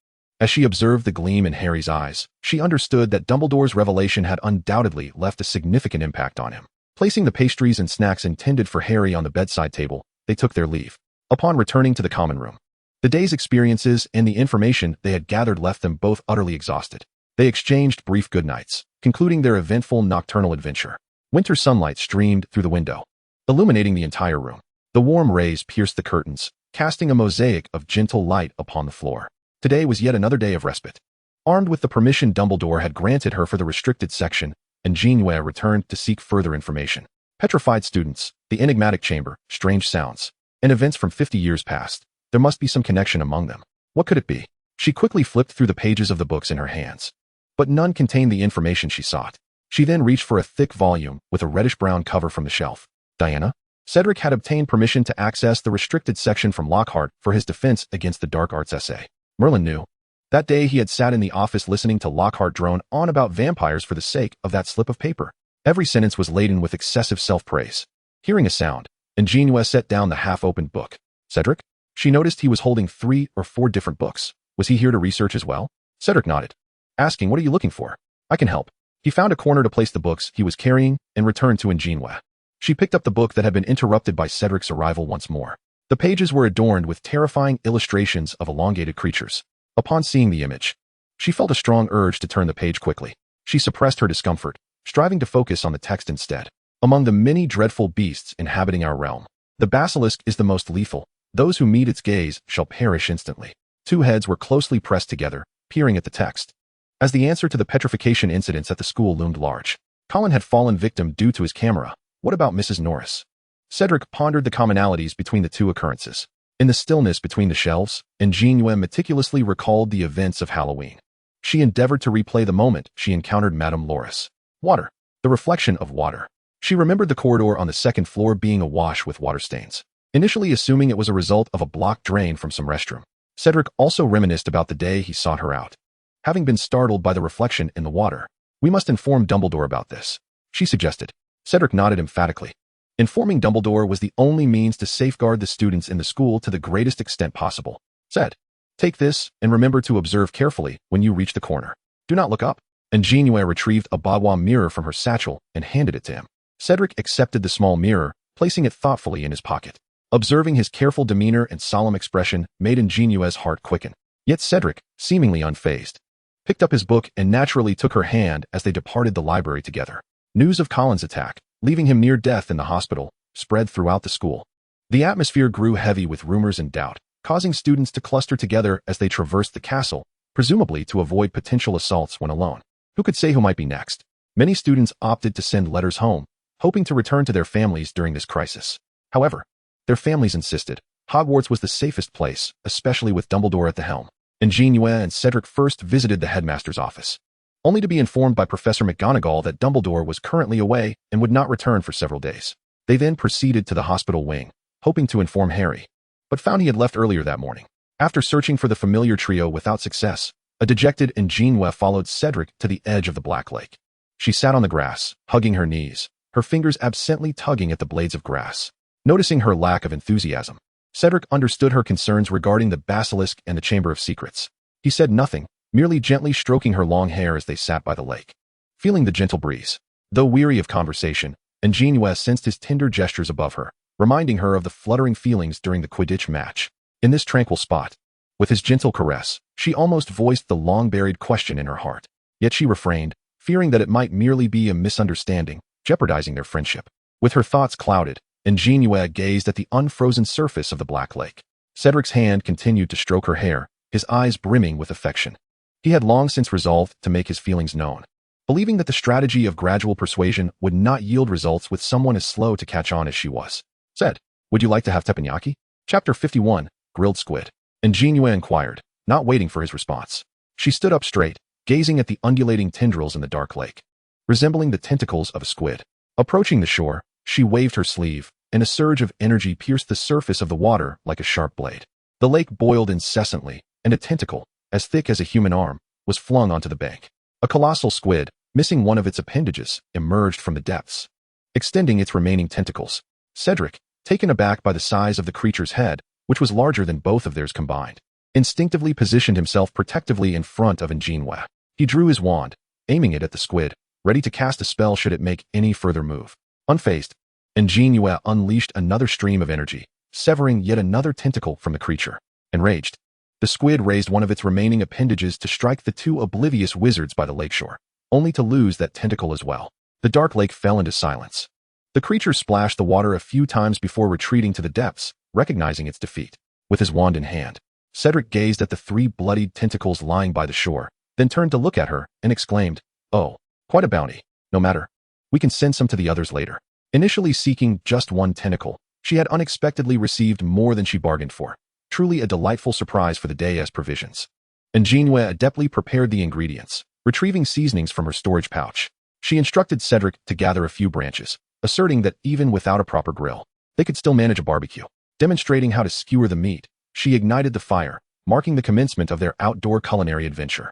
As she observed the gleam in Harry's eyes, she understood that Dumbledore's revelation had undoubtedly left a significant impact on him. Placing the pastries and snacks intended for Harry on the bedside table, they took their leave. Upon returning to the common room, the day's experiences and the information they had gathered left them both utterly exhausted. They exchanged brief goodnights, concluding their eventful nocturnal adventure. Winter sunlight streamed through the window, illuminating the entire room. The warm rays pierced the curtains, casting a mosaic of gentle light upon the floor. Today was yet another day of respite. Armed with the permission Dumbledore had granted her for the restricted section, An JinYue returned to seek further information. Petrified students, the enigmatic chamber, strange sounds, and events from 50 years past. There must be some connection among them. What could it be? She quickly flipped through the pages of the books in her hands, but none contained the information she sought. She then reached for a thick volume with a reddish-brown cover from the shelf. Diana? Cedric had obtained permission to access the restricted section from Lockhart for his defense against the dark arts essay. Merlin knew. That day he had sat in the office listening to Lockhart drone on about vampires for the sake of that slip of paper. Every sentence was laden with excessive self-praise. Hearing a sound, An JinYue set down the half-opened book. Cedric? She noticed he was holding 3 or 4 different books. Was he here to research as well? Cedric nodded, asking, "What are you looking for?" "I can help." He found a corner to place the books he was carrying and returned to An JinYue. She picked up the book that had been interrupted by Cedric's arrival once more. The pages were adorned with terrifying illustrations of elongated creatures. Upon seeing the image, she felt a strong urge to turn the page quickly. She suppressed her discomfort, striving to focus on the text instead. Among the many dreadful beasts inhabiting our realm, the basilisk is the most lethal. Those who meet its gaze shall perish instantly. 2 heads were closely pressed together, peering at the text. As the answer to the petrification incidents at the school loomed large, Colin had fallen victim due to his camera. What about Mrs. Norris? Cedric pondered the commonalities between the 2 occurrences. In the stillness between the shelves, An JinYue meticulously recalled the events of Halloween. She endeavored to replay the moment she encountered Madame Loris. Water. The reflection of water. She remembered the corridor on the 2nd floor being awash with water stains, initially assuming it was a result of a blocked drain from some restroom. Cedric also reminisced about the day he sought her out. Having been startled by the reflection in the water, "We must inform Dumbledore about this," she suggested. Cedric nodded emphatically. Informing Dumbledore was the only means to safeguard the students in the school to the greatest extent possible. Said, "Take this, and remember to observe carefully when you reach the corner. Do not look up." An JinYue retrieved a boudoir mirror from her satchel and handed it to him. Cedric accepted the small mirror, placing it thoughtfully in his pocket. Observing his careful demeanor and solemn expression made An JinYue's heart quicken. Yet Cedric, seemingly unfazed, picked up his book and naturally took her hand as they departed the library together. News of Colin's attack, leaving him near death in the hospital, spread throughout the school. The atmosphere grew heavy with rumors and doubt, causing students to cluster together as they traversed the castle, presumably to avoid potential assaults when alone. Who could say who might be next? Many students opted to send letters home, hoping to return to their families during this crisis. However, their families insisted Hogwarts was the safest place, especially with Dumbledore at the helm. An JinYue and Cedric first visited the headmaster's office, only to be informed by Professor McGonagall that Dumbledore was currently away and would not return for several days. They then proceeded to the hospital wing, hoping to inform Harry, but found he had left earlier that morning. After searching for the familiar trio without success, a dejected An JinYue followed Cedric to the edge of the Black Lake. She sat on the grass, hugging her knees, her fingers absently tugging at the blades of grass. Noticing her lack of enthusiasm, Cedric understood her concerns regarding the basilisk and the Chamber of Secrets. He said nothing, merely gently stroking her long hair as they sat by the lake. Feeling the gentle breeze, though weary of conversation, An JinYue sensed his tender gestures above her, reminding her of the fluttering feelings during the Quidditch match. In this tranquil spot, with his gentle caress, she almost voiced the long-buried question in her heart. Yet she refrained, fearing that it might merely be a misunderstanding, jeopardizing their friendship. With her thoughts clouded, An JinYue gazed at the unfrozen surface of the Black Lake. Cedric's hand continued to stroke her hair, his eyes brimming with affection. He had long since resolved to make his feelings known, believing that the strategy of gradual persuasion would not yield results with someone as slow to catch on as she was. Said, "Would you like to have teppanyaki?" Chapter 51, Grilled Squid. An JinYue inquired, not waiting for his response. She stood up straight, gazing at the undulating tendrils in the dark lake, resembling the tentacles of a squid. Approaching the shore, she waved her sleeve, and a surge of energy pierced the surface of the water like a sharp blade. The lake boiled incessantly, and a tentacle, as thick as a human arm, was flung onto the bank. A colossal squid, missing one of its appendages, emerged from the depths, extending its remaining tentacles. Cedric, taken aback by the size of the creature's head, which was larger than both of theirs combined, instinctively positioned himself protectively in front of An JinYue. He drew his wand, aiming it at the squid, ready to cast a spell should it make any further move. Unfazed, An JinYue unleashed another stream of energy, severing yet another tentacle from the creature. Enraged, the squid raised one of its remaining appendages to strike the two oblivious wizards by the lakeshore, only to lose that tentacle as well. The dark lake fell into silence. The creature splashed the water a few times before retreating to the depths, recognizing its defeat. With his wand in hand, Cedric gazed at the three bloodied tentacles lying by the shore, then turned to look at her and exclaimed, "Oh, quite a bounty. No matter. We can send some to the others later." Initially seeking just one tentacle, she had unexpectedly received more than she bargained for. Truly a delightful surprise for the day as provisions. An JinYue adeptly prepared the ingredients, retrieving seasonings from her storage pouch. She instructed Cedric to gather a few branches, asserting that even without a proper grill, they could still manage a barbecue. Demonstrating how to skewer the meat, she ignited the fire, marking the commencement of their outdoor culinary adventure.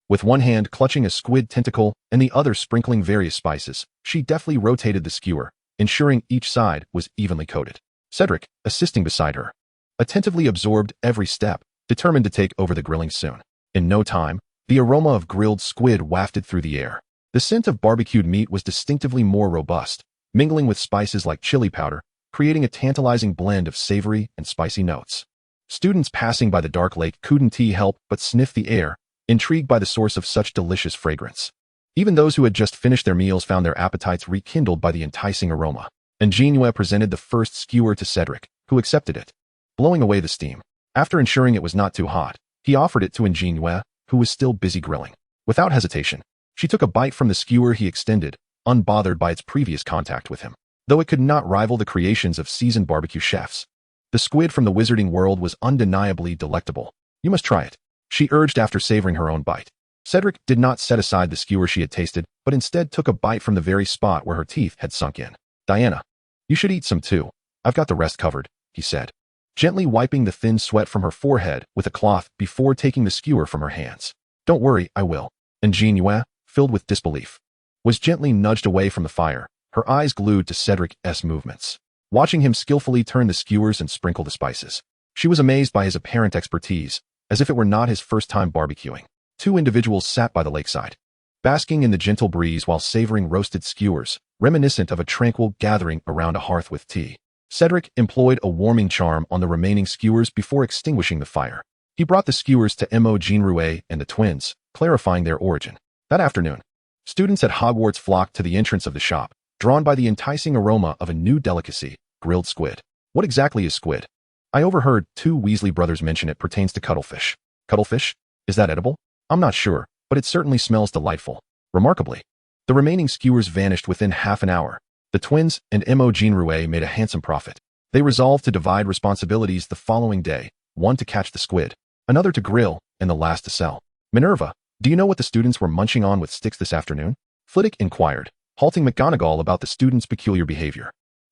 With one hand clutching a squid tentacle and the other sprinkling various spices, she deftly rotated the skewer, ensuring each side was evenly coated. Cedric, assisting beside her, attentively absorbed every step, determined to take over the grilling soon. In no time, the aroma of grilled squid wafted through the air. The scent of barbecued meat was distinctively more robust, mingling with spices like chili powder, creating a tantalizing blend of savory and spicy notes. Students passing by the dark lake couldn't help but sniff the air, intrigued by the source of such delicious fragrance. Even those who had just finished their meals found their appetites rekindled by the enticing aroma. An JinYue presented the first skewer to Cedric, who accepted it, blowing away the steam. After ensuring it was not too hot, he offered it to An JinYue, who was still busy grilling. Without hesitation, she took a bite from the skewer he extended, unbothered by its previous contact with him. Though it could not rival the creations of seasoned barbecue chefs, the squid from the Wizarding World was undeniably delectable. "You must try it," she urged after savoring her own bite. Cedric did not set aside the skewer she had tasted, but instead took a bite from the very spot where her teeth had sunk in. "Diana, you should eat some too. I've got the rest covered," he said, gently wiping the thin sweat from her forehead with a cloth before taking the skewer from her hands. "Don't worry, I will." An JinYue, filled with disbelief, was gently nudged away from the fire, her eyes glued to Cedric's movements, watching him skillfully turn the skewers and sprinkle the spices. She was amazed by his apparent expertise, as if it were not his first time barbecuing. Two individuals sat by the lakeside, basking in the gentle breeze while savoring roasted skewers, reminiscent of a tranquil gathering around a hearth with tea. Cedric employed a warming charm on the remaining skewers before extinguishing the fire. He brought the skewers to An JinYue and the twins, clarifying their origin. That afternoon, students at Hogwarts flocked to the entrance of the shop, drawn by the enticing aroma of a new delicacy, grilled squid. "What exactly is squid? I overheard two Weasley brothers mention it pertains to cuttlefish." "Cuttlefish? Is that edible?" "I'm not sure, but it certainly smells delightful." Remarkably, the remaining skewers vanished within half an hour. The twins and An JinYue made a handsome profit. They resolved to divide responsibilities the following day, one to catch the squid, another to grill, and the last to sell. "Minerva, do you know what the students were munching on with sticks this afternoon?" Flitwick inquired, halting McGonagall about the students' peculiar behavior.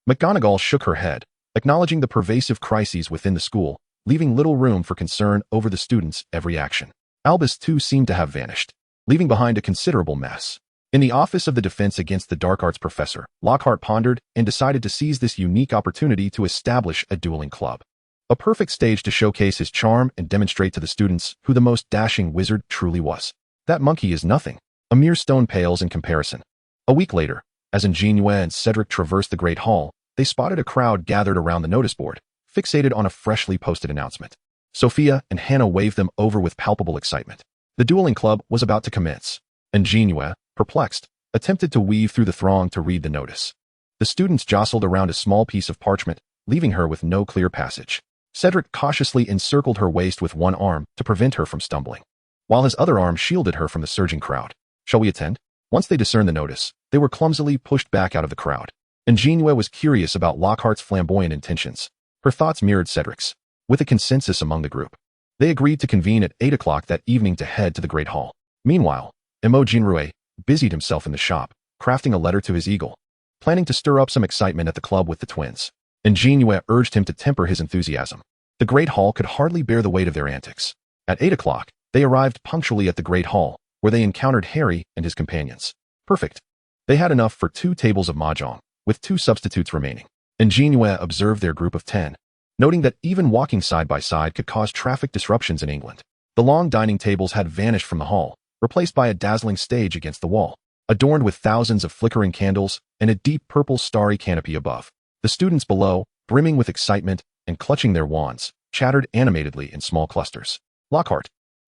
McGonagall shook her head, acknowledging the pervasive crises within the school, leaving little room for concern over the students' every action. Albus too seemed to have vanished, leaving behind a considerable mess. In the office of the Defense Against the Dark Arts professor, Lockhart pondered and decided to seize this unique opportunity to establish a dueling club. A perfect stage to showcase his charm and demonstrate to the students who the most dashing wizard truly was. That monkey is nothing. A mere stone pales in comparison. A week later, as An JinYue and Cedric traversed the Great Hall, they spotted a crowd gathered around the notice board, fixated on a freshly posted announcement. Sophia and Hannah waved them over with palpable excitement. The dueling club was about to commence. An JinYue, perplexed, attempted to weave through the throng to read the notice. The students jostled around a small piece of parchment, leaving her with no clear passage. Cedric cautiously encircled her waist with one arm to prevent her from stumbling, while his other arm shielded her from the surging crowd. "Shall we attend?" Once they discerned the notice, they were clumsily pushed back out of the crowd. An JinYue was curious about Lockhart's flamboyant intentions. Her thoughts mirrored Cedric's. With a consensus among the group, they agreed to convene at 8 o'clock that evening to head to the Great Hall. Meanwhile, An JinYue busied himself in the shop, crafting a letter to his eagle, planning to stir up some excitement at the club with the twins. An JinYue urged him to temper his enthusiasm. The Great Hall could hardly bear the weight of their antics. At 8 o'clock, they arrived punctually at the Great Hall, where they encountered Harry and his companions. Perfect. They had enough for 2 tables of mahjong, with 2 substitutes remaining. An JinYue observed their group of 10, noting that even walking side by side could cause traffic disruptions in England. The long dining tables had vanished from the hall, replaced by a dazzling stage against the wall, adorned with thousands of flickering candles and a deep purple starry canopy above. The students below, brimming with excitement and clutching their wands, chattered animatedly in small clusters. Lockhart,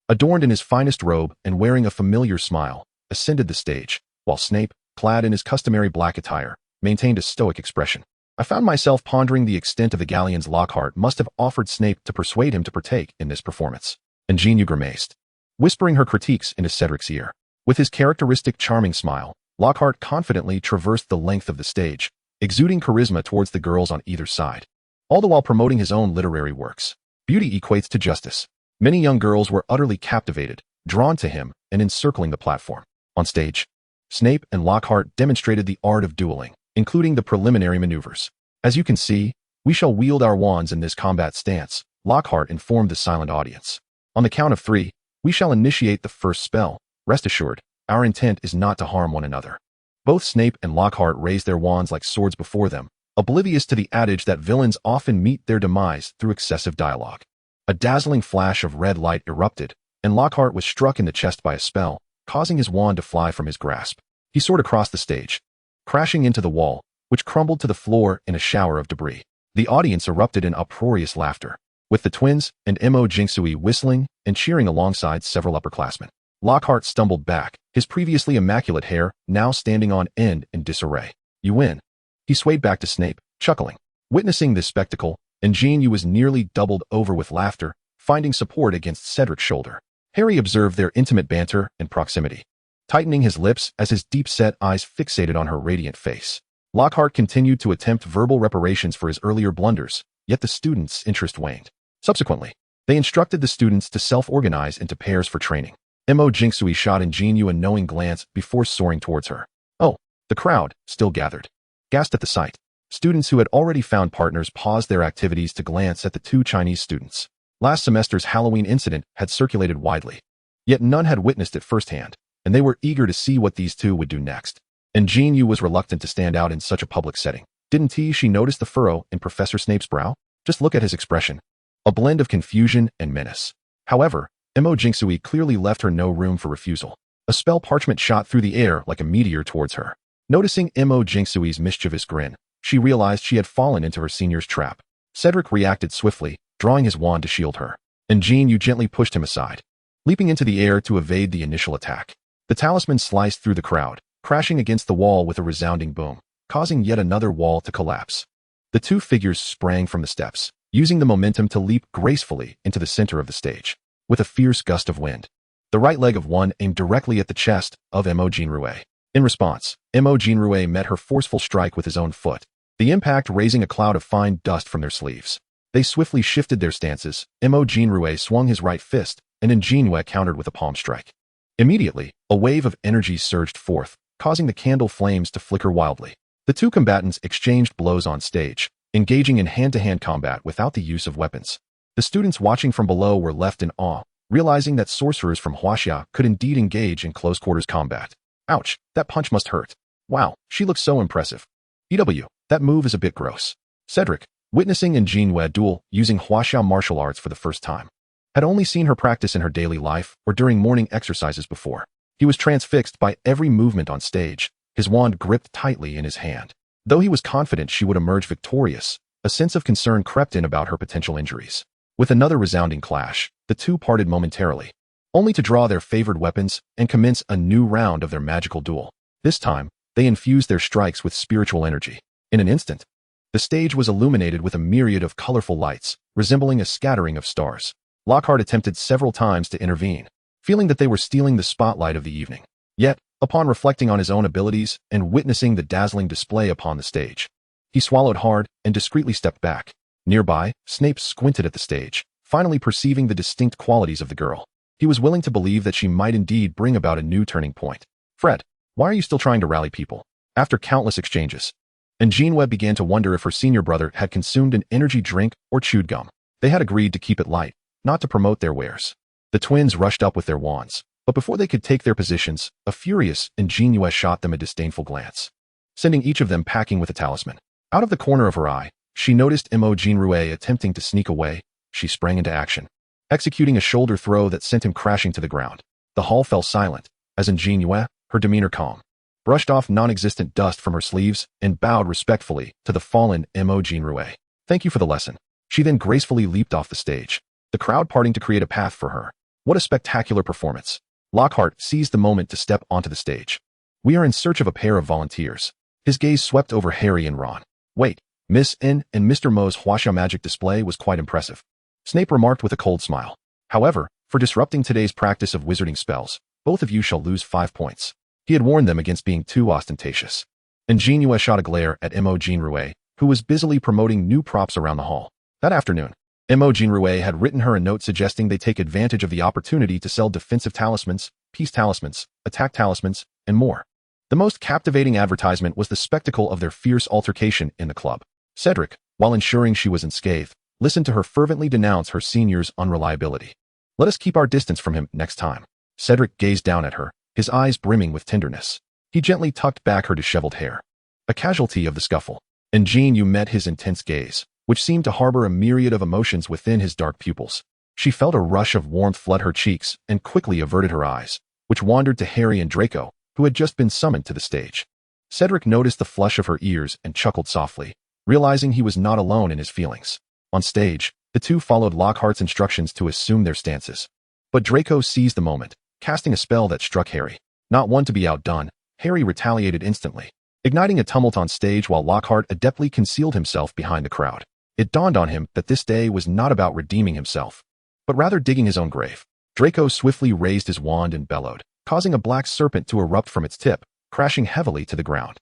adorned in his finest robe and wearing a familiar smile, ascended the stage, while Snape, clad in his customary black attire, maintained a stoic expression. I found myself pondering the extent of the galleons Lockhart must have offered Snape to persuade him to partake in this performance. An JinYue grimaced, whispering her critiques into Cedric's ear. With his characteristic charming smile, Lockhart confidently traversed the length of the stage, exuding charisma towards the girls on either side, all the while promoting his own literary works. Beauty equates to justice. Many young girls were utterly captivated, drawn to him, and encircling the platform. On stage, Snape and Lockhart demonstrated the art of dueling, including the preliminary maneuvers. As you can see, we shall wield our wands in this combat stance, Lockhart informed the silent audience. On the count of 3, we shall initiate the first spell. Rest assured, our intent is not to harm one another. Both Snape and Lockhart raised their wands like swords before them, oblivious to the adage that villains often meet their demise through excessive dialogue. A dazzling flash of red light erupted, and Lockhart was struck in the chest by a spell, causing his wand to fly from his grasp. He soared across the stage, crashing into the wall, which crumbled to the floor in a shower of debris. The audience erupted in uproarious laughter, with the twins and An JinYue whistling and cheering alongside several upperclassmen. Lockhart stumbled back, his previously immaculate hair now standing on end in disarray. You win. He swayed back to Snape, chuckling. Witnessing this spectacle, An JinYue was nearly doubled over with laughter, finding support against Cedric's shoulder. Harry observed their intimate banter and proximity, tightening his lips as his deep-set eyes fixated on her radiant face. Lockhart continued to attempt verbal reparations for his earlier blunders, yet the students' interest waned. Subsequently, they instructed the students to self-organize into pairs for training. An JinYue shot An JinYue a knowing glance before soaring towards her. Oh, the crowd, still gathered, gasped at the sight. Students who had already found partners paused their activities to glance at the 2 Chinese students. Last semester's Halloween incident had circulated widely, yet none had witnessed it firsthand, and they were eager to see what these 2 would do next. An JinYue was reluctant to stand out in such a public setting. Didn't she notice the furrow in Professor Snape's brow? Just look at his expression. A blend of confusion and menace. However, An JinYue clearly left her no room for refusal. A spell parchment shot through the air like a meteor towards her. Noticing An JinYue's mischievous grin, she realized she had fallen into her senior's trap. Cedric reacted swiftly, drawing his wand to shield her. An JinYue gently pushed him aside, leaping into the air to evade the initial attack. The talisman sliced through the crowd, crashing against the wall with a resounding boom, causing yet another wall to collapse. The 2 figures sprang from the steps, using the momentum to leap gracefully into the center of the stage. With a fierce gust of wind, the right leg of one aimed directly at the chest of An JinYue. In response, An JinYue met her forceful strike with his own foot, the impact raising a cloud of fine dust from their sleeves. They swiftly shifted their stances. An JinYue swung his right fist, and An JinYue countered with a palm strike. Immediately, a wave of energy surged forth, causing the candle flames to flicker wildly. The 2 combatants exchanged blows on stage, engaging in hand-to-hand combat without the use of weapons. The students watching from below were left in awe, realizing that sorcerers from Huaxia could indeed engage in close-quarters combat. Ouch, that punch must hurt. Wow, she looks so impressive. EW, that move is a bit gross. Cedric, witnessing An JinYue duel using Huaxia martial arts for the first time, had only seen her practice in her daily life or during morning exercises before. He was transfixed by every movement on stage, his wand gripped tightly in his hand. Though he was confident she would emerge victorious, a sense of concern crept in about her potential injuries. With another resounding clash, the 2 parted momentarily, only to draw their favored weapons and commence a new round of their magical duel. This time, they infused their strikes with spiritual energy. In an instant, the stage was illuminated with a myriad of colorful lights, resembling a scattering of stars. Lockhart attempted several times to intervene, feeling that they were stealing the spotlight of the evening. Yet, upon reflecting on his own abilities and witnessing the dazzling display upon the stage, he swallowed hard and discreetly stepped back. Nearby, Snape squinted at the stage, finally perceiving the distinct qualities of the girl. He was willing to believe that she might indeed bring about a new turning point. Fred, why are you still trying to rally people? After countless exchanges, An JinYue began to wonder if her senior brother had consumed an energy drink or chewed gum. They had agreed to keep it light, not to promote their wares. The twins rushed up with their wands, but before they could take their positions, a furious An JinYue shot them a disdainful glance, sending each of them packing with a talisman. Out of the corner of her eye, She noticed An JinYue attempting to sneak away. She sprang into action, executing a shoulder throw that sent him crashing to the ground. The hall fell silent, as An JinYue, her demeanor calm, brushed off non-existent dust from her sleeves and bowed respectfully to the fallen An JinYue. Thank you for the lesson. She then gracefully leaped off the stage, the crowd parting to create a path for her. What a spectacular performance. Lockhart seized the moment to step onto the stage. We are in search of a pair of volunteers. His gaze swept over Harry and Ron. Wait, Miss N and Mr. Mo's Huaxia magic display was quite impressive, Snape remarked with a cold smile. However, for disrupting today's practice of wizarding spells, both of you shall lose 5 points. He had warned them against being too ostentatious. An JinYue shot a glare at An JinYue, who was busily promoting new props around the hall. That afternoon, An JinYue had written her a note suggesting they take advantage of the opportunity to sell defensive talismans, peace talismans, attack talismans, and more. The most captivating advertisement was the spectacle of their fierce altercation in the club. Cedric, while ensuring she was unscathed, listened to her fervently denounce her senior's unreliability. Let us keep our distance from him next time. Cedric gazed down at her, his eyes brimming with tenderness. He gently tucked back her disheveled hair. A casualty of the scuffle, An JinYue met his intense gaze, which seemed to harbor a myriad of emotions within his dark pupils. She felt a rush of warmth flood her cheeks and quickly averted her eyes, which wandered to Harry and Draco, who had just been summoned to the stage. Cedric noticed the flush of her ears and chuckled softly, realizing he was not alone in his feelings. On stage, the two followed Lockhart's instructions to assume their stances. But Draco seized the moment, casting a spell that struck Harry. Not one to be outdone, Harry retaliated instantly, igniting a tumult on stage while Lockhart adeptly concealed himself behind the crowd. It dawned on him that this day was not about redeeming himself, but rather digging his own grave. Draco swiftly raised his wand and bellowed, causing a black serpent to erupt from its tip, crashing heavily to the ground.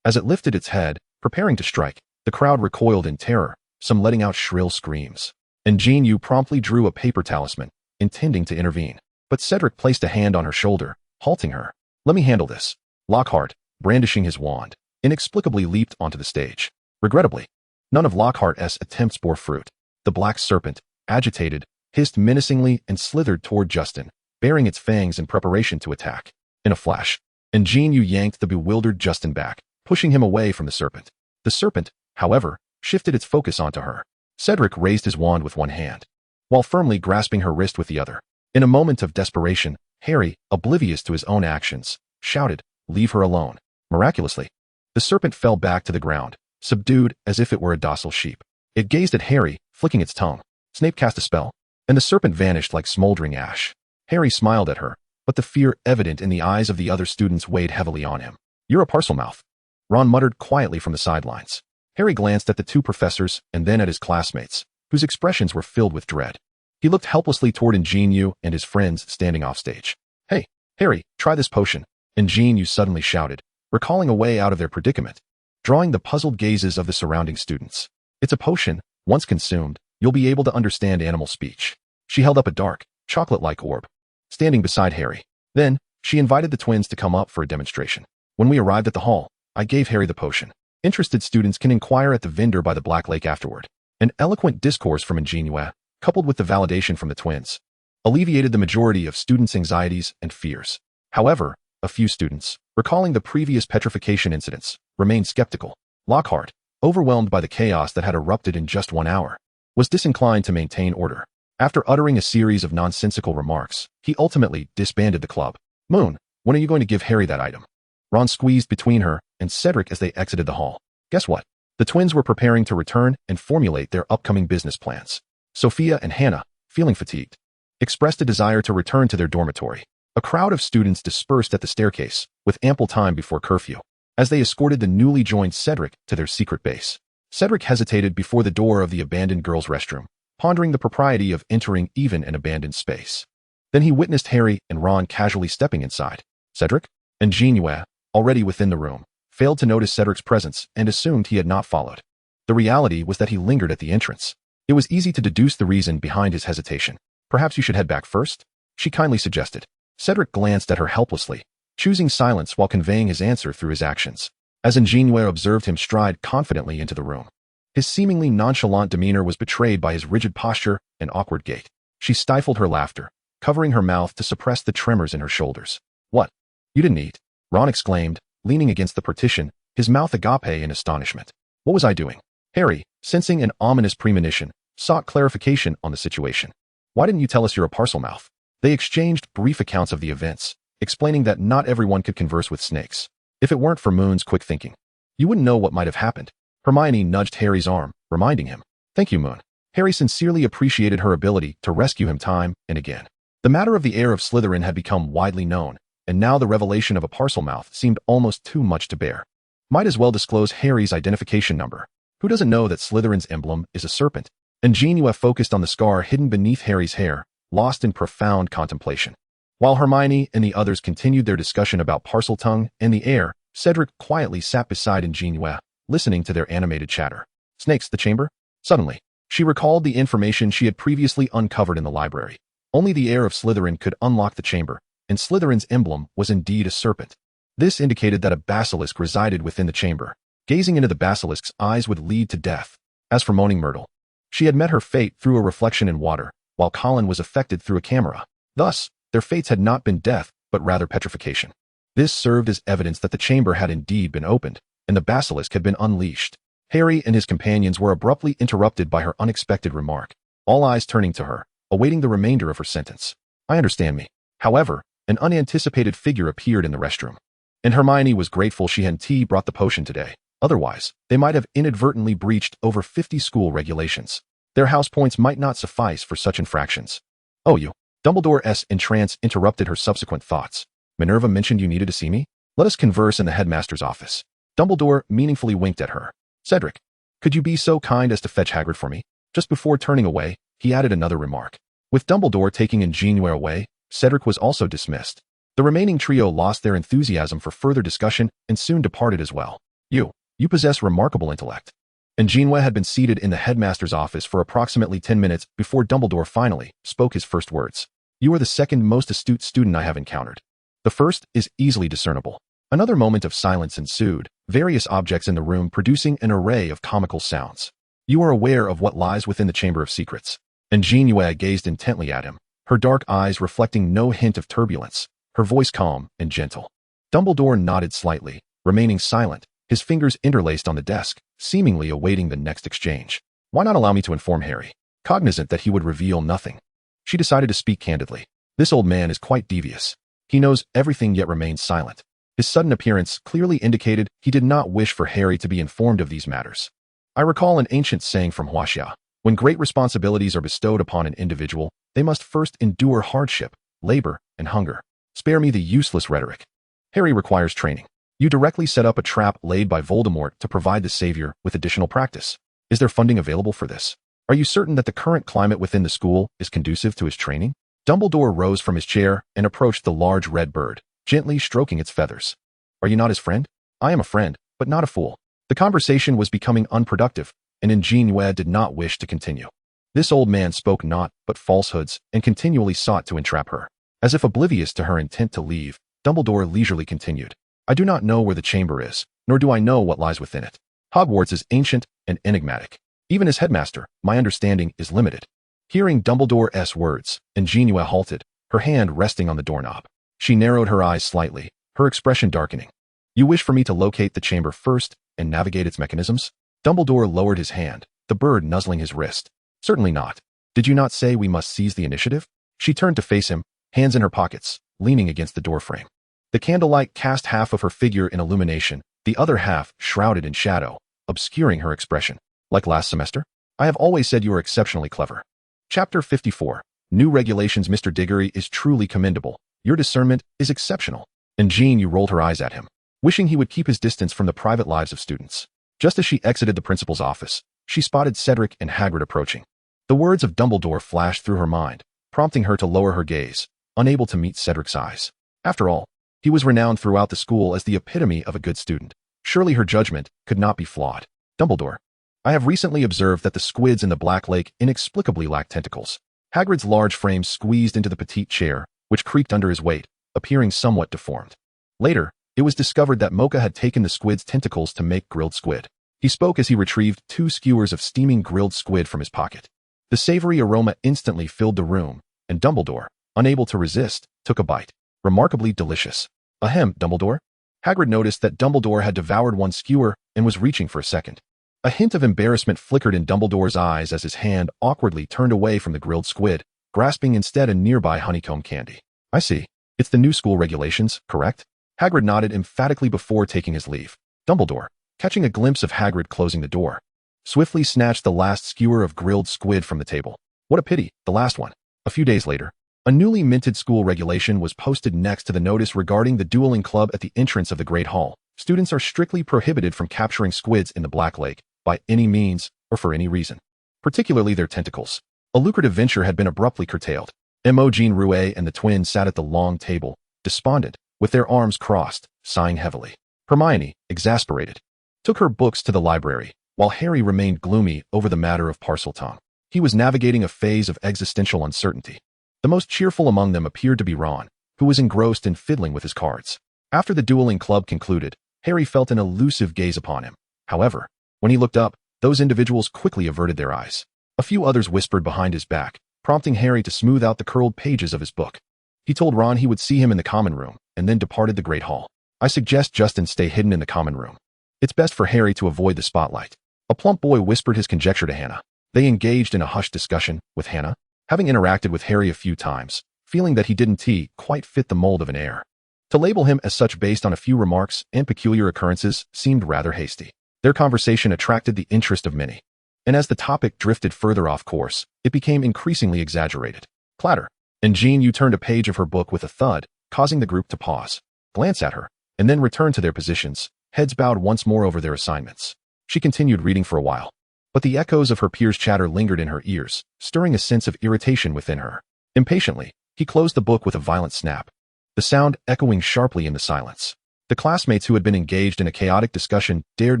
As it lifted its head, preparing to strike, the crowd recoiled in terror, some letting out shrill screams. An JinYue promptly drew a paper talisman, intending to intervene. But Cedric placed a hand on her shoulder, halting her. Let me handle this. Lockhart, brandishing his wand, inexplicably leaped onto the stage. Regrettably, none of Lockhart's attempts bore fruit. The black serpent, agitated, hissed menacingly and slithered toward Justin, baring its fangs in preparation to attack. In a flash, An JinYue yanked the bewildered Justin back, pushing him away from the serpent. The serpent, however, shifted its focus onto her. Cedric raised his wand with one hand, while firmly grasping her wrist with the other. In a moment of desperation, Harry, oblivious to his own actions, shouted, "Leave her alone." Miraculously, the serpent fell back to the ground, subdued as if it were a docile sheep. It gazed at Harry, flicking its tongue. Snape cast a spell, and the serpent vanished like smoldering ash. Harry smiled at her, but the fear evident in the eyes of the other students weighed heavily on him. "You're a Parselmouth," Ron muttered quietly from the sidelines. Harry glanced at the two professors and then at his classmates, whose expressions were filled with dread. He looked helplessly toward An JinYue and his friends standing offstage. "Hey, Harry, try this potion," An JinYue suddenly shouted, recalling a way out of their predicament, drawing the puzzled gazes of the surrounding students. "It's a potion. Once consumed, you'll be able to understand animal speech." She held up a dark, chocolate-like orb, standing beside Harry. Then, she invited the twins to come up for a demonstration. When we arrived at the hall, I gave Harry the potion. Interested students can inquire at the vendor by the Black Lake afterward. An eloquent discourse from An JinYue, coupled with the validation from the twins, alleviated the majority of students' anxieties and fears. However, a few students, recalling the previous petrification incidents, remained skeptical. Lockhart, overwhelmed by the chaos that had erupted in just 1 hour, was disinclined to maintain order. After uttering a series of nonsensical remarks, he ultimately disbanded the club. "Moon, when are you going to give Harry that item?" Ron squeezed between her and Cedric as they exited the hall. Guess what? The twins were preparing to return and formulate their upcoming business plans. Sophia and Hannah, feeling fatigued, expressed a desire to return to their dormitory. A crowd of students dispersed at the staircase, with ample time before curfew, as they escorted the newly joined Cedric to their secret base. Cedric hesitated before the door of the abandoned girls' restroom, pondering the propriety of entering even an abandoned space. Then he witnessed Harry and Ron casually stepping inside. Cedric? An JinYue, already within the room, failed to notice Cedric's presence and assumed he had not followed. The reality was that he lingered at the entrance. It was easy to deduce the reason behind his hesitation. "Perhaps you should head back first?" she kindly suggested. Cedric glanced at her helplessly, choosing silence while conveying his answer through his actions. As An JinYue observed him stride confidently into the room, his seemingly nonchalant demeanor was betrayed by his rigid posture and awkward gait. She stifled her laughter, covering her mouth to suppress the tremors in her shoulders. "What? You didn't eat?" Ron exclaimed, leaning against the partition, his mouth agape in astonishment. "What was I doing?" Harry, sensing an ominous premonition, sought clarification on the situation. Why didn't you tell us you're a Parselmouth? They exchanged brief accounts of the events, explaining that not everyone could converse with snakes. If it weren't for Moon's quick thinking, you wouldn't know what might have happened. Hermione nudged Harry's arm, reminding him. Thank you, Moon. Harry sincerely appreciated her ability to rescue him time and again. The matter of the heir of Slytherin had become widely known, and now the revelation of a Parselmouth seemed almost too much to bear. Might as well disclose Harry's identification number. Who doesn't know that Slytherin's emblem is a serpent? An JinYue focused on the scar hidden beneath Harry's hair, lost in profound contemplation. While Hermione and the others continued their discussion about Parseltongue and the heir, Cedric quietly sat beside An JinYue, listening to their animated chatter. Snakes, the chamber? Suddenly, she recalled the information she had previously uncovered in the library. Only the heir of Slytherin could unlock the chamber, and Slytherin's emblem was indeed a serpent. This indicated that a basilisk resided within the chamber. Gazing into the basilisk's eyes would lead to death. As for Moaning Myrtle, she had met her fate through a reflection in water, while Colin was affected through a camera. Thus, their fates had not been death, but rather petrification. This served as evidence that the chamber had indeed been opened, and the basilisk had been unleashed. Harry and his companions were abruptly interrupted by her unexpected remark, all eyes turning to her, awaiting the remainder of her sentence. I understand me. However, an unanticipated figure appeared in the restroom, and Hermione was grateful she and T brought the potion today. Otherwise, they might have inadvertently breached over 50 school regulations. Their house points might not suffice for such infractions. Oh, you. Dumbledore's entrance interrupted her subsequent thoughts. Minerva mentioned you needed to see me? Let us converse in the headmaster's office. Dumbledore meaningfully winked at her. Cedric, could you be so kind as to fetch Hagrid for me? Just before turning away, he added another remark. With Dumbledore taking An JinYue away, Cedric was also dismissed. The remaining trio lost their enthusiasm for further discussion and soon departed as well. You possess remarkable intellect. An JinYue had been seated in the headmaster's office for approximately 10 minutes before Dumbledore finally spoke his first words. You are the second most astute student I have encountered. The first is easily discernible. Another moment of silence ensued, various objects in the room producing an array of comical sounds. You are aware of what lies within the Chamber of Secrets. An JinYue gazed intently at him, her dark eyes reflecting no hint of turbulence, her voice calm and gentle. Dumbledore nodded slightly, remaining silent, his fingers interlaced on the desk, seemingly awaiting the next exchange. Why not allow me to inform Harry? Cognizant that he would reveal nothing, she decided to speak candidly. This old man is quite devious. He knows everything yet remains silent. His sudden appearance clearly indicated he did not wish for Harry to be informed of these matters. I recall an ancient saying from Huaxia. When great responsibilities are bestowed upon an individual, they must first endure hardship, labor, and hunger. Spare me the useless rhetoric. Harry requires training. You directly set up a trap laid by Voldemort to provide the savior with additional practice. Is there funding available for this? Are you certain that the current climate within the school is conducive to his training? Dumbledore rose from his chair and approached the large red bird, gently stroking its feathers. Are you not his friend? I am a friend, but not a fool. The conversation was becoming unproductive, and An JinYue did not wish to continue. This old man spoke not but falsehoods and continually sought to entrap her. As if oblivious to her intent to leave, Dumbledore leisurely continued. I do not know where the chamber is, nor do I know what lies within it. Hogwarts is ancient and enigmatic. Even as headmaster, my understanding is limited. Hearing Dumbledore's words, An JinYue halted, her hand resting on the doorknob. She narrowed her eyes slightly, her expression darkening. You wish for me to locate the chamber first and navigate its mechanisms? Dumbledore lowered his hand, the bird nuzzling his wrist. Certainly not. Did you not say we must seize the initiative? She turned to face him, hands in her pockets, leaning against the doorframe. The candlelight cast half of her figure in illumination, the other half shrouded in shadow, obscuring her expression. Like last semester? I have always said you are exceptionally clever. Chapter 54. New regulations. Mr. Diggory is truly commendable. Your discernment is exceptional. An JinYue rolled her eyes at him, wishing he would keep his distance from the private lives of students. Just as she exited the principal's office, she spotted Cedric and Hagrid approaching. The words of Dumbledore flashed through her mind, prompting her to lower her gaze, unable to meet Cedric's eyes. After all, he was renowned throughout the school as the epitome of a good student. Surely her judgment could not be flawed. Dumbledore, I have recently observed that the squids in the Black Lake inexplicably lack tentacles. Hagrid's large frame squeezed into the petite chair, which creaked under his weight, appearing somewhat deformed. Later, it was discovered that Mocha had taken the squid's tentacles to make grilled squid. He spoke as he retrieved 2 skewers of steaming grilled squid from his pocket. The savory aroma instantly filled the room, and Dumbledore, unable to resist, took a bite. Remarkably delicious. Ahem, Dumbledore? Hagrid noticed that Dumbledore had devoured one skewer and was reaching for a second. A hint of embarrassment flickered in Dumbledore's eyes as his hand awkwardly turned away from the grilled squid, grasping instead a nearby honeycomb candy. I see. It's the new school regulations, correct? Hagrid nodded emphatically before taking his leave. Dumbledore, catching a glimpse of Hagrid closing the door, swiftly snatched the last skewer of grilled squid from the table. What a pity, the last one. A few days later, a newly minted school regulation was posted next to the notice regarding the dueling club at the entrance of the Great Hall. Students are strictly prohibited from capturing squids in the Black Lake, by any means or for any reason, particularly their tentacles. A lucrative venture had been abruptly curtailed. An JinYue and the twins sat at the long table, despondent, with their arms crossed, sighing heavily. Hermione, exasperated, took her books to the library, while Harry remained gloomy over the matter of Parseltongue. He was navigating a phase of existential uncertainty. The most cheerful among them appeared to be Ron, who was engrossed in fiddling with his cards. After the dueling club concluded, Harry felt an elusive gaze upon him. However, when he looked up, those individuals quickly averted their eyes. A few others whispered behind his back, prompting Harry to smooth out the curled pages of his book. He told Ron he would see him in the common room, and then departed the Great Hall. I suggest Justin stay hidden in the common room. It's best for Harry to avoid the spotlight. A plump boy whispered his conjecture to Hannah. They engaged in a hushed discussion, with Hannah, having interacted with Harry a few times, feeling that he didn't quite fit the mold of an heir. To label him as such based on a few remarks and peculiar occurrences seemed rather hasty. Their conversation attracted the interest of many, and as the topic drifted further off course, it became increasingly exaggerated. Clatter. An JinYue turned a page of her book with a thud, causing the group to pause, glance at her, and then return to their positions, heads bowed once more over their assignments. She continued reading for a while, but the echoes of her peers' chatter lingered in her ears, stirring a sense of irritation within her. Impatiently, he closed the book with a violent snap, the sound echoing sharply in the silence. The classmates who had been engaged in a chaotic discussion dared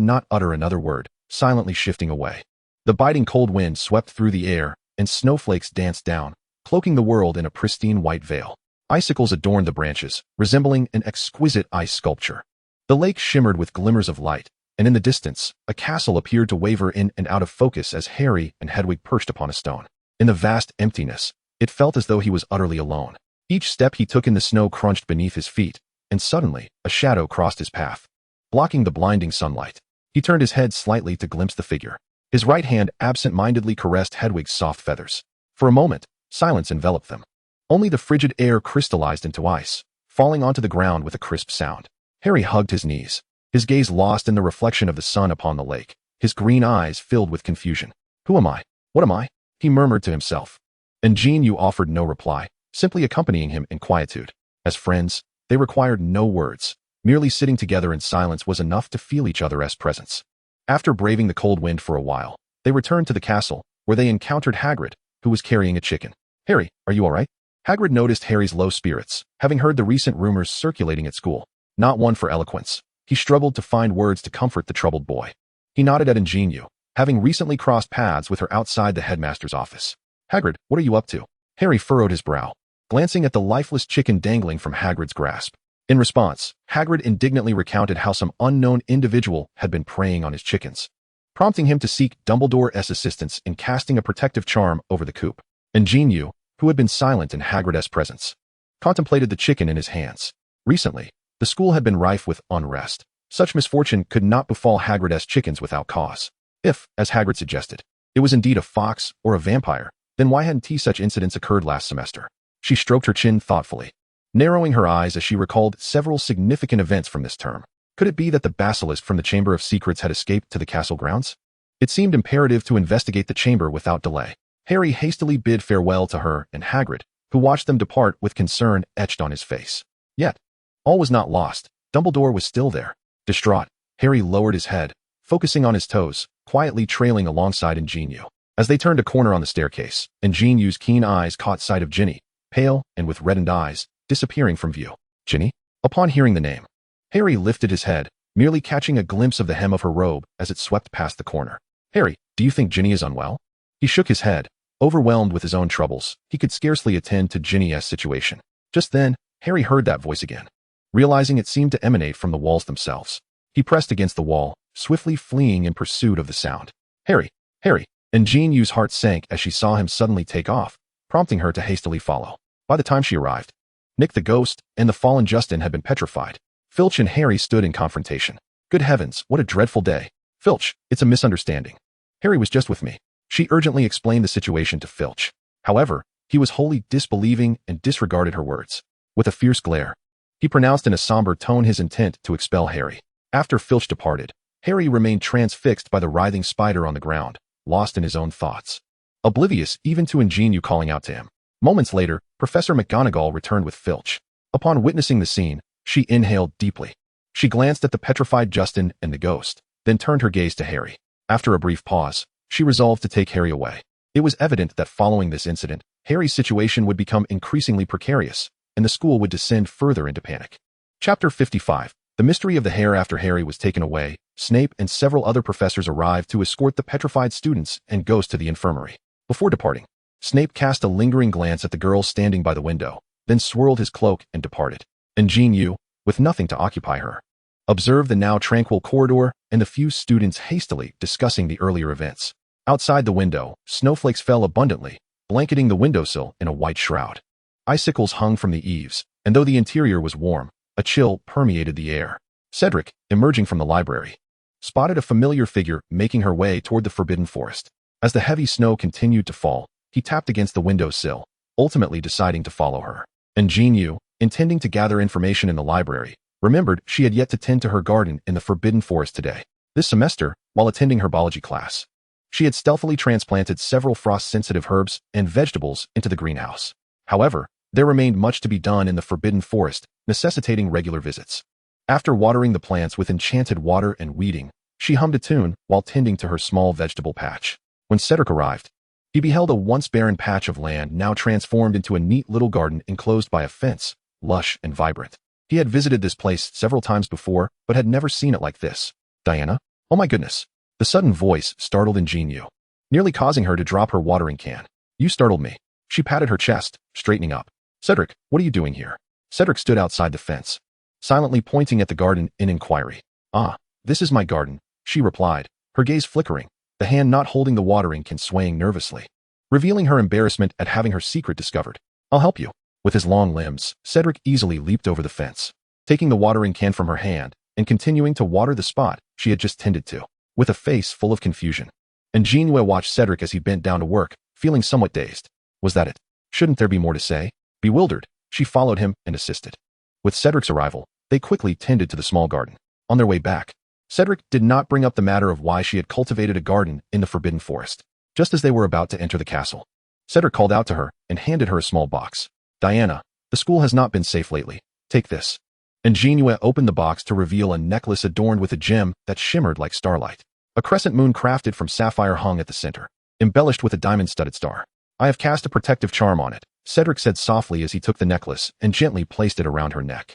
not utter another word, silently shifting away. The biting cold wind swept through the air, and snowflakes danced down, cloaking the world in a pristine white veil. Icicles adorned the branches, resembling an exquisite ice sculpture. The lake shimmered with glimmers of light, and in the distance, a castle appeared to waver in and out of focus as Harry and Hedwig perched upon a stone. In the vast emptiness, it felt as though he was utterly alone. Each step he took in the snow crunched beneath his feet, and suddenly, a shadow crossed his path, blocking the blinding sunlight. He turned his head slightly to glimpse the figure. His right hand absent-mindedly caressed Hedwig's soft feathers. For a moment, silence enveloped them. Only the frigid air crystallized into ice, falling onto the ground with a crisp sound. Harry hugged his knees, his gaze lost in the reflection of the sun upon the lake, his green eyes filled with confusion. Who am I? What am I? He murmured to himself. An JinYue offered no reply, simply accompanying him in quietude. As friends, they required no words. Merely sitting together in silence was enough to feel each other as presence. After braving the cold wind for a while, they returned to the castle, where they encountered Hagrid, who was carrying a chicken. Harry, are you all right? Hagrid noticed Harry's low spirits, having heard the recent rumors circulating at school. Not one for eloquence, he struggled to find words to comfort the troubled boy. He nodded at An JinYue, having recently crossed paths with her outside the headmaster's office. Hagrid, what are you up to? Harry furrowed his brow, glancing at the lifeless chicken dangling from Hagrid's grasp. In response, Hagrid indignantly recounted how some unknown individual had been preying on his chickens, prompting him to seek Dumbledore's assistance in casting a protective charm over the coop. An JinYue, who had been silent in Hagrid's presence, contemplated the chicken in his hands. Recently, the school had been rife with unrest. Such misfortune could not befall Hagrid's chickens without cause. If, as Hagrid suggested, it was indeed a fox or a vampire, then why hadn't such incidents occurred last semester? She stroked her chin thoughtfully, narrowing her eyes as she recalled several significant events from this term. Could it be that the basilisk from the Chamber of Secrets had escaped to the castle grounds? It seemed imperative to investigate the chamber without delay. Harry hastily bid farewell to her and Hagrid, who watched them depart with concern etched on his face. Yet, all was not lost. Dumbledore was still there. Distraught, Harry lowered his head, focusing on his toes, quietly trailing alongside An JinYue. As they turned a corner on the staircase, An JinYue's keen eyes caught sight of Ginny, pale and with reddened eyes, disappearing from view. Ginny? Upon hearing the name, Harry lifted his head, merely catching a glimpse of the hem of her robe as it swept past the corner. Harry, do you think Ginny is unwell? He shook his head, overwhelmed with his own troubles. He could scarcely attend to Ginny's situation. Just then, Harry heard that voice again. Realizing it seemed to emanate from the walls themselves, he pressed against the wall, swiftly fleeing in pursuit of the sound. Harry! Harry! An JinYue's heart sank as she saw him suddenly take off, prompting her to hastily follow. By the time she arrived, Nick the ghost and the fallen Justin had been petrified. Filch and Harry stood in confrontation. Good heavens, what a dreadful day. Filch, it's a misunderstanding. Harry was just with me. She urgently explained the situation to Filch. However, he was wholly disbelieving and disregarded her words. With a fierce glare, he pronounced in a somber tone his intent to expel Harry. After Filch departed, Harry remained transfixed by the writhing spider on the ground, lost in his own thoughts. Oblivious even to An JinYue calling out to him. Moments later, Professor McGonagall returned with Filch. Upon witnessing the scene, she inhaled deeply. She glanced at the petrified Justin and the ghost, then turned her gaze to Harry. After a brief pause, she resolved to take Harry away. It was evident that following this incident, Harry's situation would become increasingly precarious, and the school would descend further into panic. Chapter 55. The Mystery of the Hair. After Harry was taken away, Snape and several other professors arrived to escort the petrified students and ghost to the infirmary. Before departing, Snape cast a lingering glance at the girl standing by the window, then swirled his cloak and departed. An JinYue, with nothing to occupy her, observed the now tranquil corridor and the few students hastily discussing the earlier events. Outside the window, snowflakes fell abundantly, blanketing the windowsill in a white shroud. Icicles hung from the eaves, and though the interior was warm, a chill permeated the air. Cedric, emerging from the library, spotted a familiar figure making her way toward the forbidden forest. As the heavy snow continued to fall, he tapped against the windowsill, ultimately deciding to follow her. An JinYue, intending to gather information in the library, remembered she had yet to tend to her garden in the forbidden forest today. This semester, while attending herbology class, she had stealthily transplanted several frost-sensitive herbs and vegetables into the greenhouse. However, there remained much to be done in the forbidden forest, necessitating regular visits. After watering the plants with enchanted water and weeding, she hummed a tune while tending to her small vegetable patch. When Cedric arrived, he beheld a once barren patch of land now transformed into a neat little garden enclosed by a fence, lush and vibrant. He had visited this place several times before, but had never seen it like this. Diana? Oh my goodness. The sudden voice startled An JinYue, nearly causing her to drop her watering can. You startled me. She patted her chest, straightening up. Cedric, what are you doing here? Cedric stood outside the fence, silently pointing at the garden in inquiry. Ah, this is my garden, she replied, her gaze flickering, the hand not holding the watering can swaying nervously, revealing her embarrassment at having her secret discovered. I'll help you. With his long limbs, Cedric easily leaped over the fence, taking the watering can from her hand and continuing to water the spot she had just tended to. With a face full of confusion, An JinYue watched Cedric as he bent down to work, feeling somewhat dazed. Was that it? Shouldn't there be more to say? Bewildered, she followed him and assisted. With Cedric's arrival, they quickly tended to the small garden. On their way back, Cedric did not bring up the matter of why she had cultivated a garden in the forbidden forest. Just as they were about to enter the castle, Cedric called out to her and handed her a small box. Diana, the school has not been safe lately. Take this. An JinYue opened the box to reveal a necklace adorned with a gem that shimmered like starlight. A crescent moon crafted from sapphire hung at the center, embellished with a diamond-studded star. I have cast a protective charm on it, Cedric said softly as he took the necklace and gently placed it around her neck.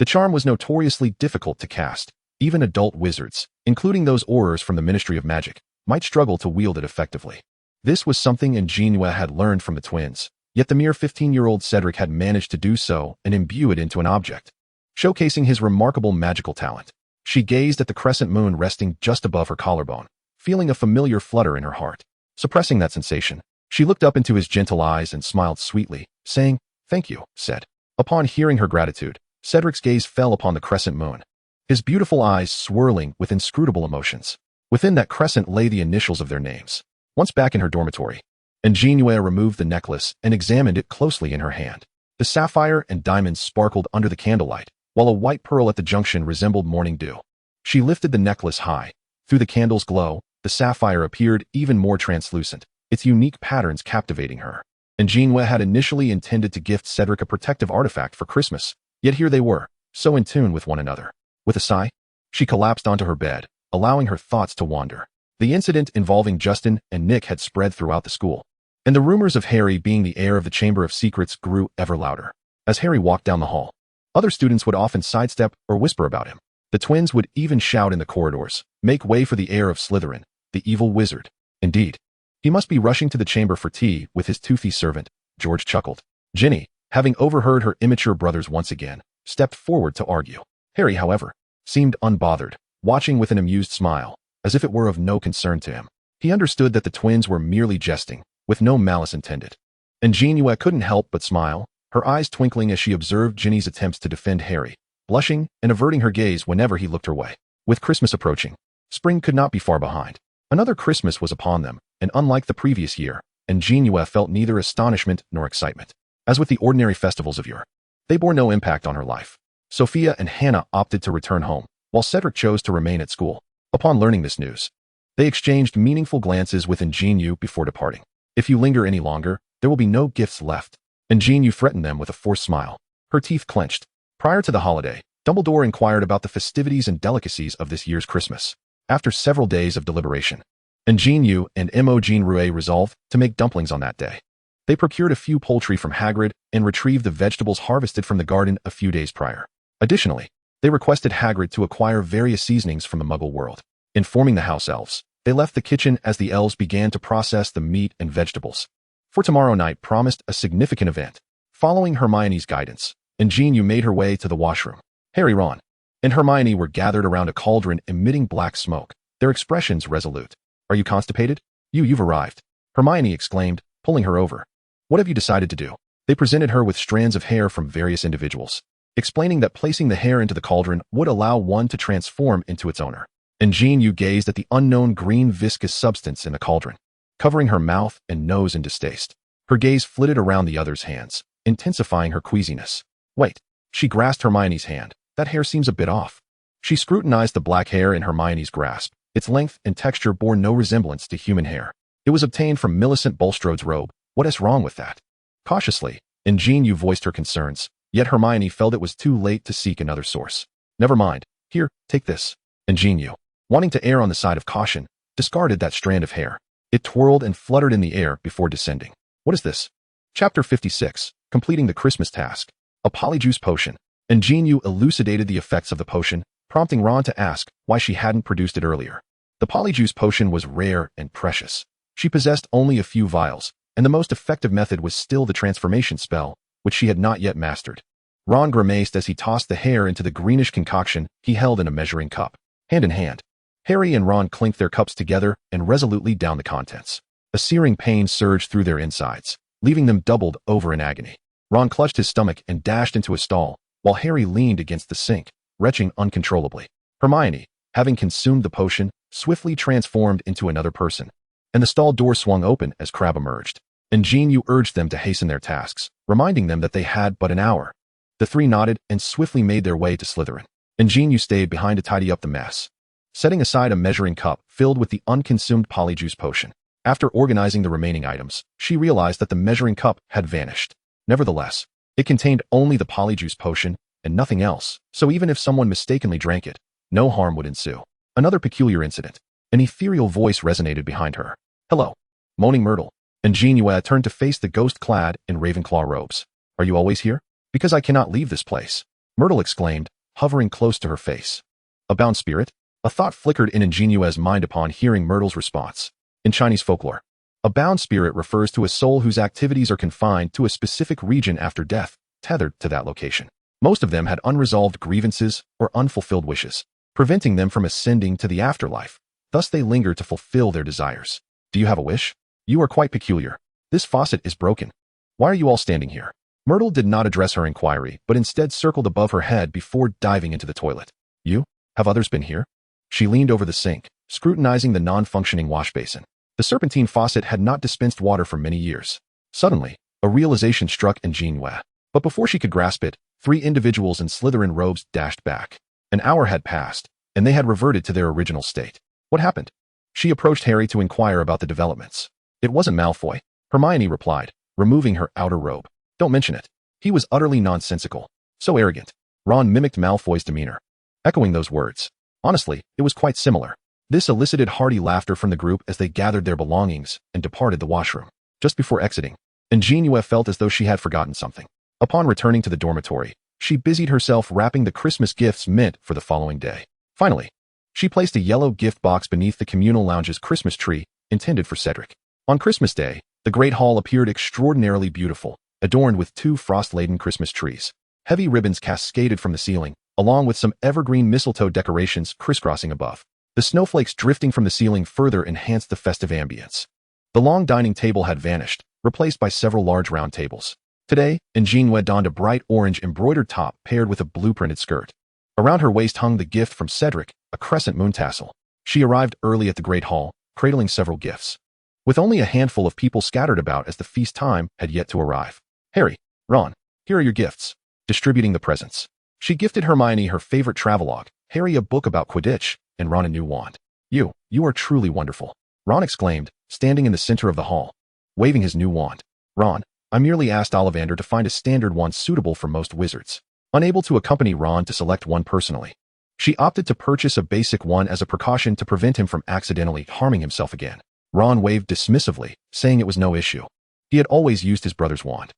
The charm was notoriously difficult to cast. Even adult wizards, including those Aurors from the Ministry of Magic, might struggle to wield it effectively. This was something An JinYue had learned from the twins, yet the mere 15-year-old Cedric had managed to do so and imbue it into an object, showcasing his remarkable magical talent. She gazed at the crescent moon resting just above her collarbone, feeling a familiar flutter in her heart. Suppressing that sensation, she looked up into his gentle eyes and smiled sweetly, saying, "Thank you," said. Upon hearing her gratitude, Cedric's gaze fell upon the crescent moon, his beautiful eyes swirling with inscrutable emotions. Within that crescent lay the initials of their names. Once back in her dormitory, An JinYue removed the necklace and examined it closely in her hand. The sapphire and diamonds sparkled under the candlelight, while a white pearl at the junction resembled morning dew. She lifted the necklace high. Through the candle's glow, the sapphire appeared even more translucent, its unique patterns captivating her. An JinYue had initially intended to gift Cedric a protective artifact for Christmas, yet here they were, so in tune with one another. With a sigh, she collapsed onto her bed, allowing her thoughts to wander. The incident involving Justin and Nick had spread throughout the school, and the rumors of Harry being the heir of the Chamber of Secrets grew ever louder. As Harry walked down the hall, other students would often sidestep or whisper about him. The twins would even shout in the corridors, "Make way for the heir of Slytherin, the evil wizard." Indeed, he must be rushing to the chamber for tea with his toothy servant, George chuckled. Ginny, having overheard her immature brothers once again, stepped forward to argue. Harry, however, seemed unbothered, watching with an amused smile, as if it were of no concern to him. He understood that the twins were merely jesting, with no malice intended. An JinYue couldn't help but smile, her eyes twinkling as she observed Ginny's attempts to defend Harry, blushing and averting her gaze whenever he looked her way. With Christmas approaching, Spring could not be far behind. Another Christmas was upon them, and unlike the previous year, An JinYue felt neither astonishment nor excitement. As with the ordinary festivals of yore, they bore no impact on her life. Sophia and Hannah opted to return home, while Cedric chose to remain at school. Upon learning this news, they exchanged meaningful glances with An JinYue before departing. If you linger any longer, there will be no gifts left. An JinYue threatened them with a forced smile. Her teeth clenched. Prior to the holiday, Dumbledore inquired about the festivities and delicacies of this year's Christmas. After several days of deliberation, An JinYue and Mo JinYue resolved to make dumplings on that day. They procured a few poultry from Hagrid and retrieved the vegetables harvested from the garden a few days prior. Additionally, they requested Hagrid to acquire various seasonings from the Muggle world. Informing the house elves, they left the kitchen as the elves began to process the meat and vegetables. For tomorrow night promised a significant event. Following Hermione's guidance, An JinYue made her way to the washroom. Harry, Ron, and Hermione were gathered around a cauldron emitting black smoke, their expressions resolute. Are you constipated? You've arrived, Hermione exclaimed, pulling her over. What have you decided to do? They presented her with strands of hair from various individuals, explaining that placing the hair into the cauldron would allow one to transform into its owner. An JinYue gazed at the unknown green viscous substance in the cauldron, covering her mouth and nose in distaste. Her gaze flitted around the other's hands, intensifying her queasiness. Wait, she grasped Hermione's hand. That hair seems a bit off. She scrutinized the black hair in Hermione's grasp. Its length and texture bore no resemblance to human hair. It was obtained from Millicent Bulstrode's robe. What is wrong with that? Cautiously, An JinYue voiced her concerns, yet Hermione felt it was too late to seek another source. Never mind. Here, take this. An JinYue, wanting to err on the side of caution, discarded that strand of hair. It twirled and fluttered in the air before descending. What is this? Chapter 56, Completing the Christmas Task. A Polyjuice Potion. An JinYue elucidated the effects of the potion, prompting Ron to ask why she hadn't produced it earlier. The Polyjuice Potion was rare and precious. She possessed only a few vials, and the most effective method was still the transformation spell, which she had not yet mastered. Ron grimaced as he tossed the hair into the greenish concoction he held in a measuring cup. Hand in hand, Harry and Ron clinked their cups together and resolutely downed the contents. A searing pain surged through their insides, leaving them doubled over in agony. Ron clutched his stomach and dashed into a stall, while Harry leaned against the sink, retching uncontrollably. Hermione, having consumed the potion, swiftly transformed into another person, and the stall door swung open as Crabbe emerged. An JinYue urged them to hasten their tasks, reminding them that they had but an hour. The three nodded and swiftly made their way to Slytherin. An JinYue stayed behind to tidy up the mess, setting aside a measuring cup filled with the unconsumed Polyjuice Potion. After organizing the remaining items, she realized that the measuring cup had vanished. Nevertheless, it contained only the Polyjuice Potion and nothing else, so even if someone mistakenly drank it, no harm would ensue. Another peculiar incident. An ethereal voice resonated behind her. Hello, Moaning Myrtle. An JinYue turned to face the ghost clad in Ravenclaw robes. Are you always here? Because I cannot leave this place, Myrtle exclaimed, hovering close to her face. A bound spirit? A thought flickered in An JinYue's mind upon hearing Myrtle's response. In Chinese folklore, a bound spirit refers to a soul whose activities are confined to a specific region after death, tethered to that location. Most of them had unresolved grievances or unfulfilled wishes, preventing them from ascending to the afterlife. Thus they linger to fulfill their desires. Do you have a wish? You are quite peculiar. This faucet is broken. Why are you all standing here? Myrtle did not address her inquiry, but instead circled above her head before diving into the toilet. You? Have others been here? She leaned over the sink, scrutinizing the non-functioning wash basin. The serpentine faucet had not dispensed water for many years. Suddenly, a realization struck An JinYue. But before she could grasp it, three individuals in Slytherin robes dashed back. An hour had passed, and they had reverted to their original state. What happened? She approached Harry to inquire about the developments. It wasn't Malfoy, Hermione replied, removing her outer robe. Don't mention it. He was utterly nonsensical. So arrogant. Ron mimicked Malfoy's demeanor, echoing those words. Honestly, it was quite similar. This elicited hearty laughter from the group as they gathered their belongings and departed the washroom. Just before exiting, An JinYue felt as though she had forgotten something. Upon returning to the dormitory, she busied herself wrapping the Christmas gifts meant for the following day. Finally, she placed a yellow gift box beneath the communal lounge's Christmas tree, intended for Cedric. On Christmas Day, the Great Hall appeared extraordinarily beautiful, adorned with two frost-laden Christmas trees. Heavy ribbons cascaded from the ceiling, along with some evergreen mistletoe decorations crisscrossing above. The snowflakes drifting from the ceiling further enhanced the festive ambience. The long dining table had vanished, replaced by several large round tables. Today, An JinYue donned a bright orange embroidered top paired with a blue-printed skirt. Around her waist hung the gift from Cedric, a crescent moon tassel. She arrived early at the Great Hall, cradling several gifts. With only a handful of people scattered about as the feast time had yet to arrive. Harry, Ron, here are your gifts. Distributing the presents. She gifted Hermione her favorite travelogue, Harry a book about Quidditch, and Ron a new wand. You are truly wonderful, Ron exclaimed, standing in the center of the hall, waving his new wand. Ron, I merely asked Ollivander to find a standard wand suitable for most wizards. Unable to accompany Ron to select one personally, she opted to purchase a basic one as a precaution to prevent him from accidentally harming himself again. Ron waved dismissively, saying it was no issue. He had always used his brother's wand.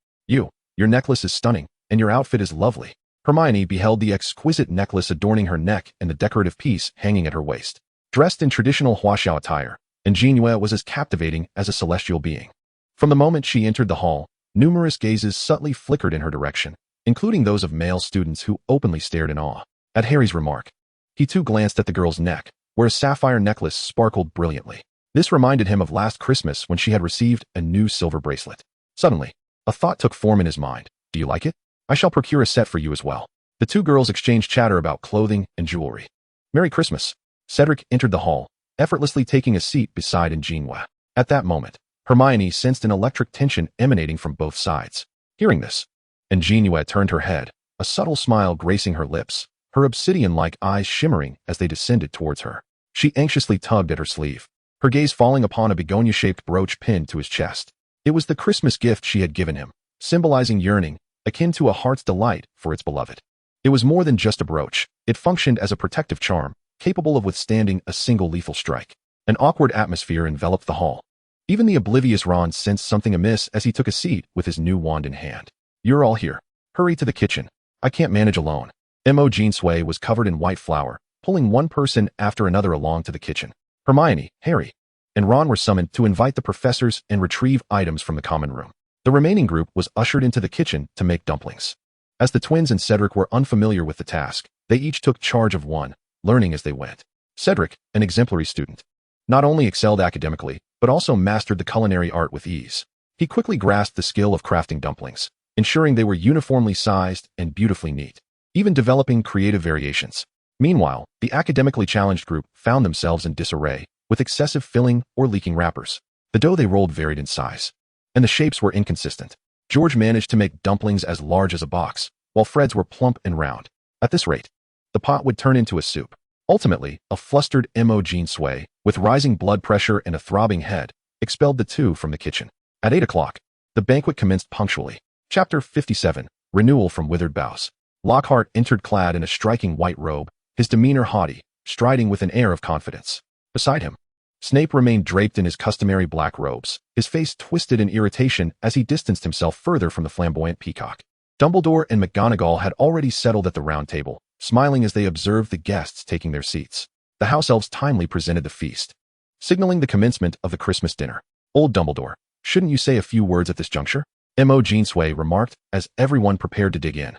Your necklace is stunning, and your outfit is lovely. Hermione beheld the exquisite necklace adorning her neck and the decorative piece hanging at her waist. Dressed in traditional Huaxiao attire, An JinYue was as captivating as a celestial being. From the moment she entered the hall, numerous gazes subtly flickered in her direction, including those of male students who openly stared in awe. At Harry's remark, he too glanced at the girl's neck, where a sapphire necklace sparkled brilliantly. This reminded him of last Christmas when she had received a new silver bracelet. Suddenly, a thought took form in his mind. Do you like it? I shall procure a set for you as well. The two girls exchanged chatter about clothing and jewelry. Merry Christmas. Cedric entered the hall, effortlessly taking a seat beside An JinYue. At that moment, Hermione sensed an electric tension emanating from both sides. Hearing this, An JinYue turned her head, a subtle smile gracing her lips, her obsidian-like eyes shimmering as they descended towards her. She anxiously tugged at her sleeve, her gaze falling upon a begonia-shaped brooch pinned to his chest. It was the Christmas gift she had given him, symbolizing yearning, akin to a heart's delight for its beloved. It was more than just a brooch. It functioned as a protective charm, capable of withstanding a single lethal strike. An awkward atmosphere enveloped the hall. Even the oblivious Ron sensed something amiss as he took a seat with his new wand in hand. You're all here. Hurry to the kitchen. I can't manage alone. An JinYue was covered in white flour, pulling one person after another along to the kitchen. Hermione, Harry, and Ron were summoned to invite the professors and retrieve items from the common room. The remaining group was ushered into the kitchen to make dumplings. As the twins and Cedric were unfamiliar with the task, they each took charge of one, learning as they went. Cedric, an exemplary student, not only excelled academically, but also mastered the culinary art with ease. He quickly grasped the skill of crafting dumplings, ensuring they were uniformly sized and beautifully neat, even developing creative variations. Meanwhile, the academically challenged group found themselves in disarray, with excessive filling or leaking wrappers. The dough they rolled varied in size, and the shapes were inconsistent. George managed to make dumplings as large as a box, while Fred's were plump and round. At this rate, the pot would turn into a soup. Ultimately, a flustered An JinYue, with rising blood pressure and a throbbing head, expelled the two from the kitchen. At 8 o'clock, the banquet commenced punctually. Chapter 57, Renewal from Withered Boughs. Lockhart entered clad in a striking white robe, his demeanor haughty, striding with an air of confidence. Beside him, Snape remained draped in his customary black robes, his face twisted in irritation as he distanced himself further from the flamboyant peacock. Dumbledore and McGonagall had already settled at the round table, smiling as they observed the guests taking their seats. The house elves timely presented the feast, signaling the commencement of the Christmas dinner. Old Dumbledore, shouldn't you say a few words at this juncture? An JinYue remarked as everyone prepared to dig in,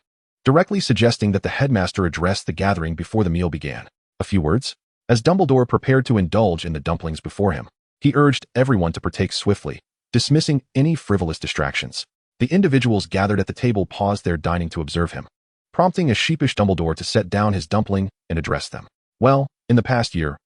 directly suggesting that the headmaster address the gathering before the meal began. A few words? As Dumbledore prepared to indulge in the dumplings before him, he urged everyone to partake swiftly, dismissing any frivolous distractions. The individuals gathered at the table paused their dining to observe him, prompting a sheepish Dumbledore to set down his dumpling and address them. Well, in the past year,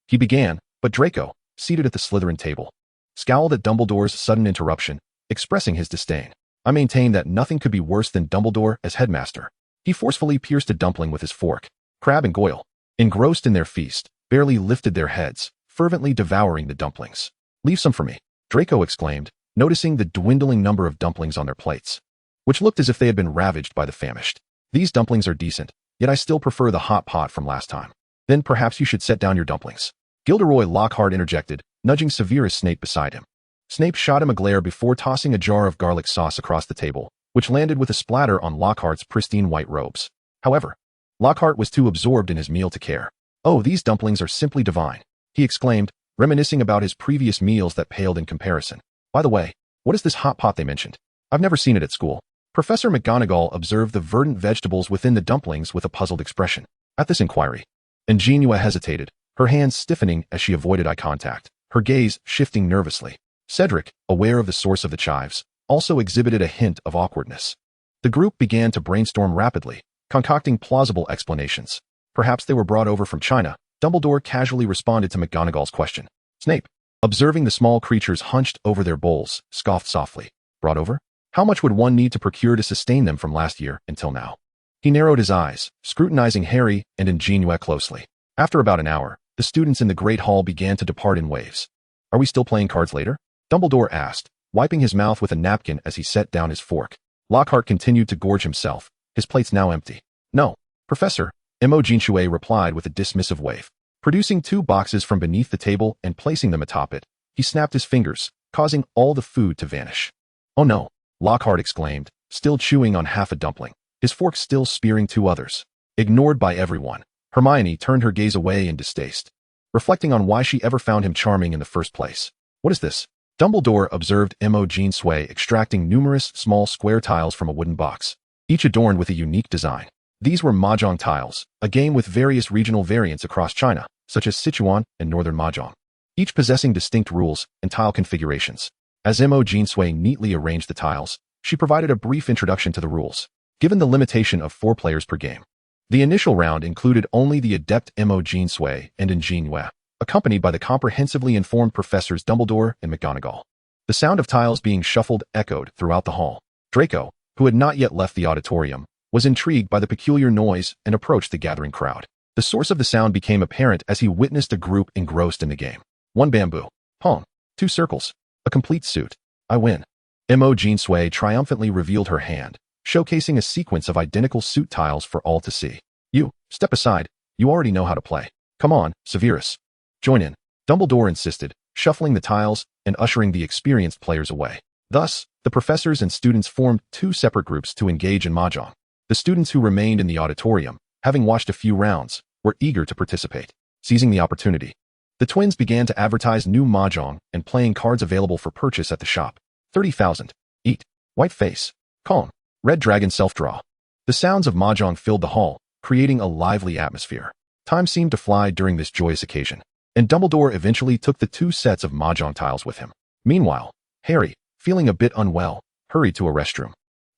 he began, but Draco, seated at the Slytherin table, scowled at Dumbledore's sudden interruption, expressing his disdain. I maintain that nothing could be worse than Dumbledore as headmaster. He forcefully pierced a dumpling with his fork. Crabbe and Goyle, engrossed in their feast, barely lifted their heads, fervently devouring the dumplings. Leave some for me, Draco exclaimed, noticing the dwindling number of dumplings on their plates, which looked as if they had been ravaged by the famished. These dumplings are decent, yet I still prefer the hot pot from last time. Then perhaps you should set down your dumplings. Gilderoy Lockhart interjected, nudging Severus Snape beside him. Snape shot him a glare before tossing a jar of garlic sauce across the table, which landed with a splatter on Lockhart's pristine white robes. However, Lockhart was too absorbed in his meal to care. Oh, these dumplings are simply divine, he exclaimed, reminiscing about his previous meals that paled in comparison. By the way, what is this hot pot they mentioned? I've never seen it at school. Professor McGonagall observed the verdant vegetables within the dumplings with a puzzled expression. At this inquiry, An JinYue hesitated, her hands stiffening as she avoided eye contact, her gaze shifting nervously. Cedric, aware of the source of the chives, also exhibited a hint of awkwardness. The group began to brainstorm rapidly, concocting plausible explanations. Perhaps they were brought over from China, Dumbledore casually responded to McGonagall's question. Snape, observing the small creatures hunched over their bowls, scoffed softly. Brought over? How much would one need to procure to sustain them from last year until now? He narrowed his eyes, scrutinizing Harry and An JinYue closely. After about an hour, the students in the Great Hall began to depart in waves. Are we still playing cards later? Dumbledore asked, wiping his mouth with a napkin as he set down his fork. Lockhart continued to gorge himself, his plates now empty. No, Professor, An JinYue replied with a dismissive wave. Producing 2 boxes from beneath the table and placing them atop it, he snapped his fingers, causing all the food to vanish. Oh no, Lockhart exclaimed, still chewing on half a dumpling, his fork still spearing 2 others. Ignored by everyone, Hermione turned her gaze away in distaste, reflecting on why she ever found him charming in the first place. What is this? Dumbledore observed An JinYue extracting numerous small square tiles from a wooden box, each adorned with a unique design. These were Mahjong tiles, a game with various regional variants across China, such as Sichuan and Northern Mahjong, each possessing distinct rules and tile configurations. As An JinYue neatly arranged the tiles, she provided a brief introduction to the rules. Given the limitation of 4 players per game, the initial round included only the adept An JinYue and An JinYue, accompanied by the comprehensively informed professors Dumbledore and McGonagall. The sound of tiles being shuffled echoed throughout the hall. Draco, who had not yet left the auditorium, was intrigued by the peculiar noise and approached the gathering crowd. The source of the sound became apparent as he witnessed a group engrossed in the game. 1 bamboo. Pong. 2 circles. A complete suit. I win. An JinYue triumphantly revealed her hand, showcasing a sequence of identical suit tiles for all to see. You, step aside. You already know how to play. Come on, Severus. Join in. Dumbledore insisted, shuffling the tiles and ushering the experienced players away. Thus, the professors and students formed 2 separate groups to engage in Mahjong. The students who remained in the auditorium, having watched a few rounds, were eager to participate. Seizing the opportunity, the twins began to advertise new Mahjong and playing cards available for purchase at the shop. 30,000. Eat. White face. Calm. Red dragon self-draw. The sounds of Mahjong filled the hall, creating a lively atmosphere. Time seemed to fly during this joyous occasion, and Dumbledore eventually took the 2 sets of Mahjong tiles with him. Meanwhile, Harry, feeling a bit unwell, hurried to a restroom,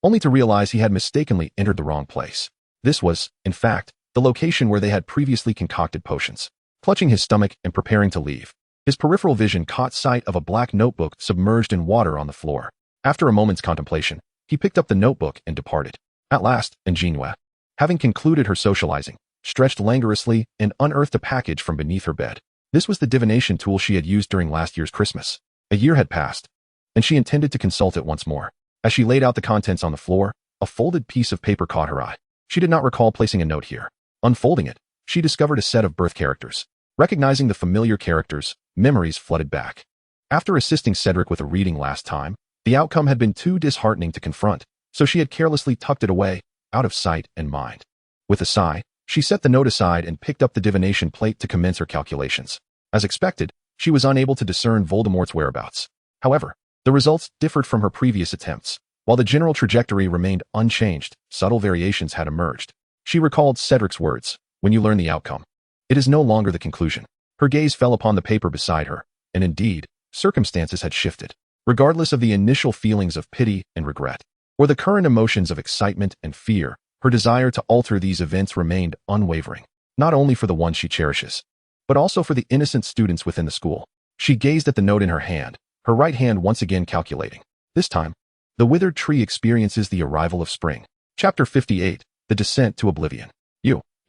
only to realize he had mistakenly entered the wrong place. This was, in fact, the location where they had previously concocted potions. Clutching his stomach and preparing to leave, his peripheral vision caught sight of a black notebook submerged in water on the floor. After a moment's contemplation, he picked up the notebook and departed. At last, An JinYue, having concluded her socializing, stretched languorously and unearthed a package from beneath her bed. This was the divination tool she had used during last year's Christmas. A year had passed, and she intended to consult it once more. As she laid out the contents on the floor, a folded piece of paper caught her eye. She did not recall placing a note here. Unfolding it, she discovered a set of birth characters. Recognizing the familiar characters, memories flooded back. After assisting Cedric with a reading last time, the outcome had been too disheartening to confront, so she had carelessly tucked it away, out of sight and mind. With a sigh, she set the note aside and picked up the divination plate to commence her calculations. As expected, she was unable to discern Voldemort's whereabouts. However, the results differed from her previous attempts. While the general trajectory remained unchanged, subtle variations had emerged. She recalled Cedric's words, when you learn the outcome, it is no longer the conclusion. Her gaze fell upon the paper beside her, and indeed, circumstances had shifted. Regardless of the initial feelings of pity and regret, or the current emotions of excitement and fear, her desire to alter these events remained unwavering, not only for the ones she cherishes, but also for the innocent students within the school. She gazed at the note in her hand, her right hand once again calculating. This time, the withered tree experiences the arrival of spring. Chapter 58, The Descent to Oblivion.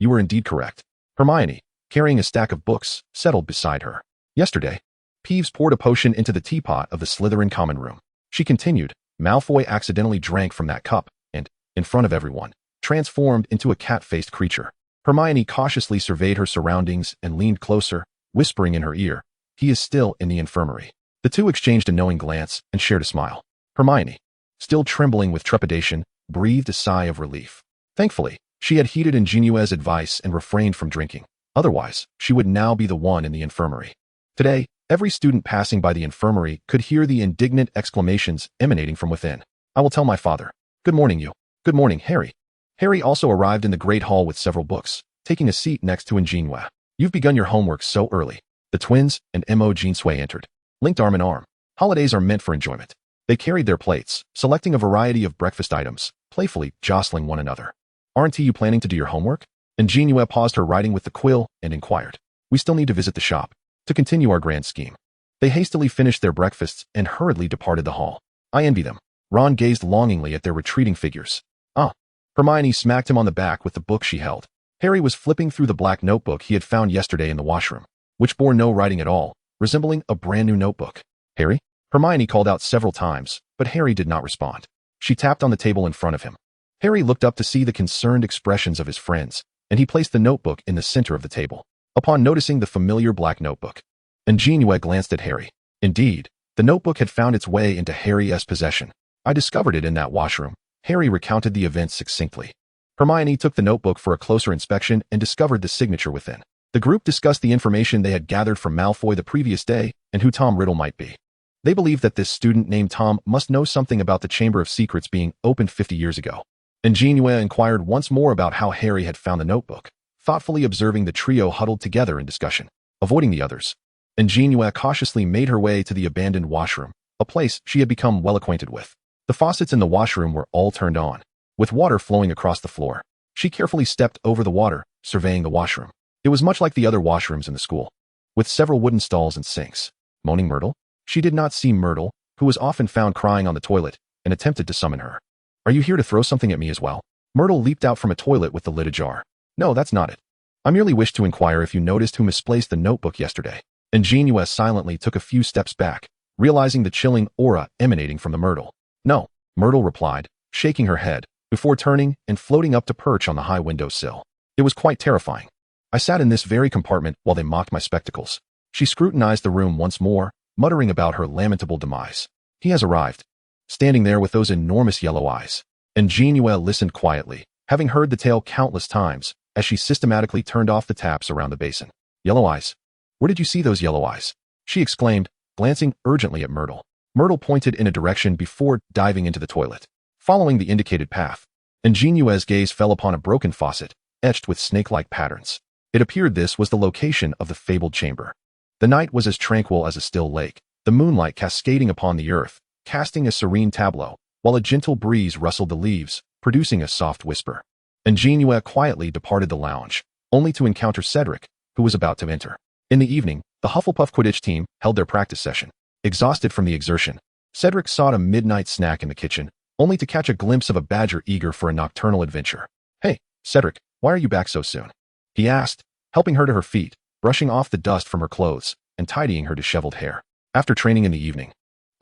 You were indeed correct. Hermione, carrying a stack of books, settled beside her. Yesterday, Peeves poured a potion into the teapot of the Slytherin common room. She continued, Malfoy accidentally drank from that cup, and, in front of everyone, transformed into a cat-faced creature. Hermione cautiously surveyed her surroundings and leaned closer, whispering in her ear, he is still in the infirmary. The two exchanged a knowing glance and shared a smile. Hermione, still trembling with trepidation, breathed a sigh of relief. Thankfully, she had heeded An JinYue's advice and refrained from drinking. Otherwise, she would now be the one in the infirmary. Today, every student passing by the infirmary could hear the indignant exclamations emanating from within. I will tell my father. Good morning, you. Good morning, Harry. Harry also arrived in the great hall with several books, taking a seat next to An JinYue. You've begun your homework so early. The twins and An JinYue entered, linked arm in arm. Holidays are meant for enjoyment. They carried their plates, selecting a variety of breakfast items, playfully jostling one another. Aren't you planning to do your homework? An JinYue paused her writing with the quill and inquired. We still need to visit the shop to continue our grand scheme. They hastily finished their breakfasts and hurriedly departed the hall. I envy them. Ron gazed longingly at their retreating figures. Ah. Hermione smacked him on the back with the book she held. Harry was flipping through the black notebook he had found yesterday in the washroom, which bore no writing at all, resembling a brand new notebook. Harry? Hermione called out several times, but Harry did not respond. She tapped on the table in front of him. Harry looked up to see the concerned expressions of his friends, and he placed the notebook in the center of the table. Upon noticing the familiar black notebook, An JinYue glanced at Harry. Indeed, the notebook had found its way into Harry's possession. I discovered it in that washroom. Harry recounted the events succinctly. Hermione took the notebook for a closer inspection and discovered the signature within. The group discussed the information they had gathered from Malfoy the previous day and who Tom Riddle might be. They believed that this student named Tom must know something about the Chamber of Secrets being opened 50 years ago. An JinYue inquired once more about how Harry had found the notebook, thoughtfully observing the trio huddled together in discussion, avoiding the others. An JinYue cautiously made her way to the abandoned washroom, a place she had become well acquainted with. The faucets in the washroom were all turned on, with water flowing across the floor. She carefully stepped over the water, surveying the washroom. It was much like the other washrooms in the school, with several wooden stalls and sinks. Moaning Myrtle? She did not see Myrtle, who was often found crying on the toilet, and attempted to summon her. Are you here to throw something at me as well? Myrtle leaped out from a toilet with the lid ajar. No, that's not it. I merely wished to inquire if you noticed who misplaced the notebook yesterday. An JinYue silently took a few steps back, realizing the chilling aura emanating from the Myrtle. No, Myrtle replied, shaking her head, before turning and floating up to perch on the high windowsill. It was quite terrifying. I sat in this very compartment while they mocked my spectacles. She scrutinized the room once more, muttering about her lamentable demise. He has arrived. Standing there with those enormous yellow eyes. An JinYue listened quietly, having heard the tale countless times, as she systematically turned off the taps around the basin. Yellow eyes? Where did you see those yellow eyes? She exclaimed, glancing urgently at Myrtle. Myrtle pointed in a direction before diving into the toilet. Following the indicated path, An JinYue's gaze fell upon a broken faucet, etched with snake-like patterns. It appeared this was the location of the fabled chamber. The night was as tranquil as a still lake, the moonlight cascading upon the earth, casting a serene tableau, while a gentle breeze rustled the leaves, producing a soft whisper. An JinYue quietly departed the lounge, only to encounter Cedric, who was about to enter. In the evening, the Hufflepuff Quidditch team held their practice session. Exhausted from the exertion, Cedric sought a midnight snack in the kitchen, only to catch a glimpse of a badger eager for a nocturnal adventure. Hey, Cedric, why are you back so soon? He asked, helping her to her feet, brushing off the dust from her clothes, and tidying her disheveled hair. After training in the evening,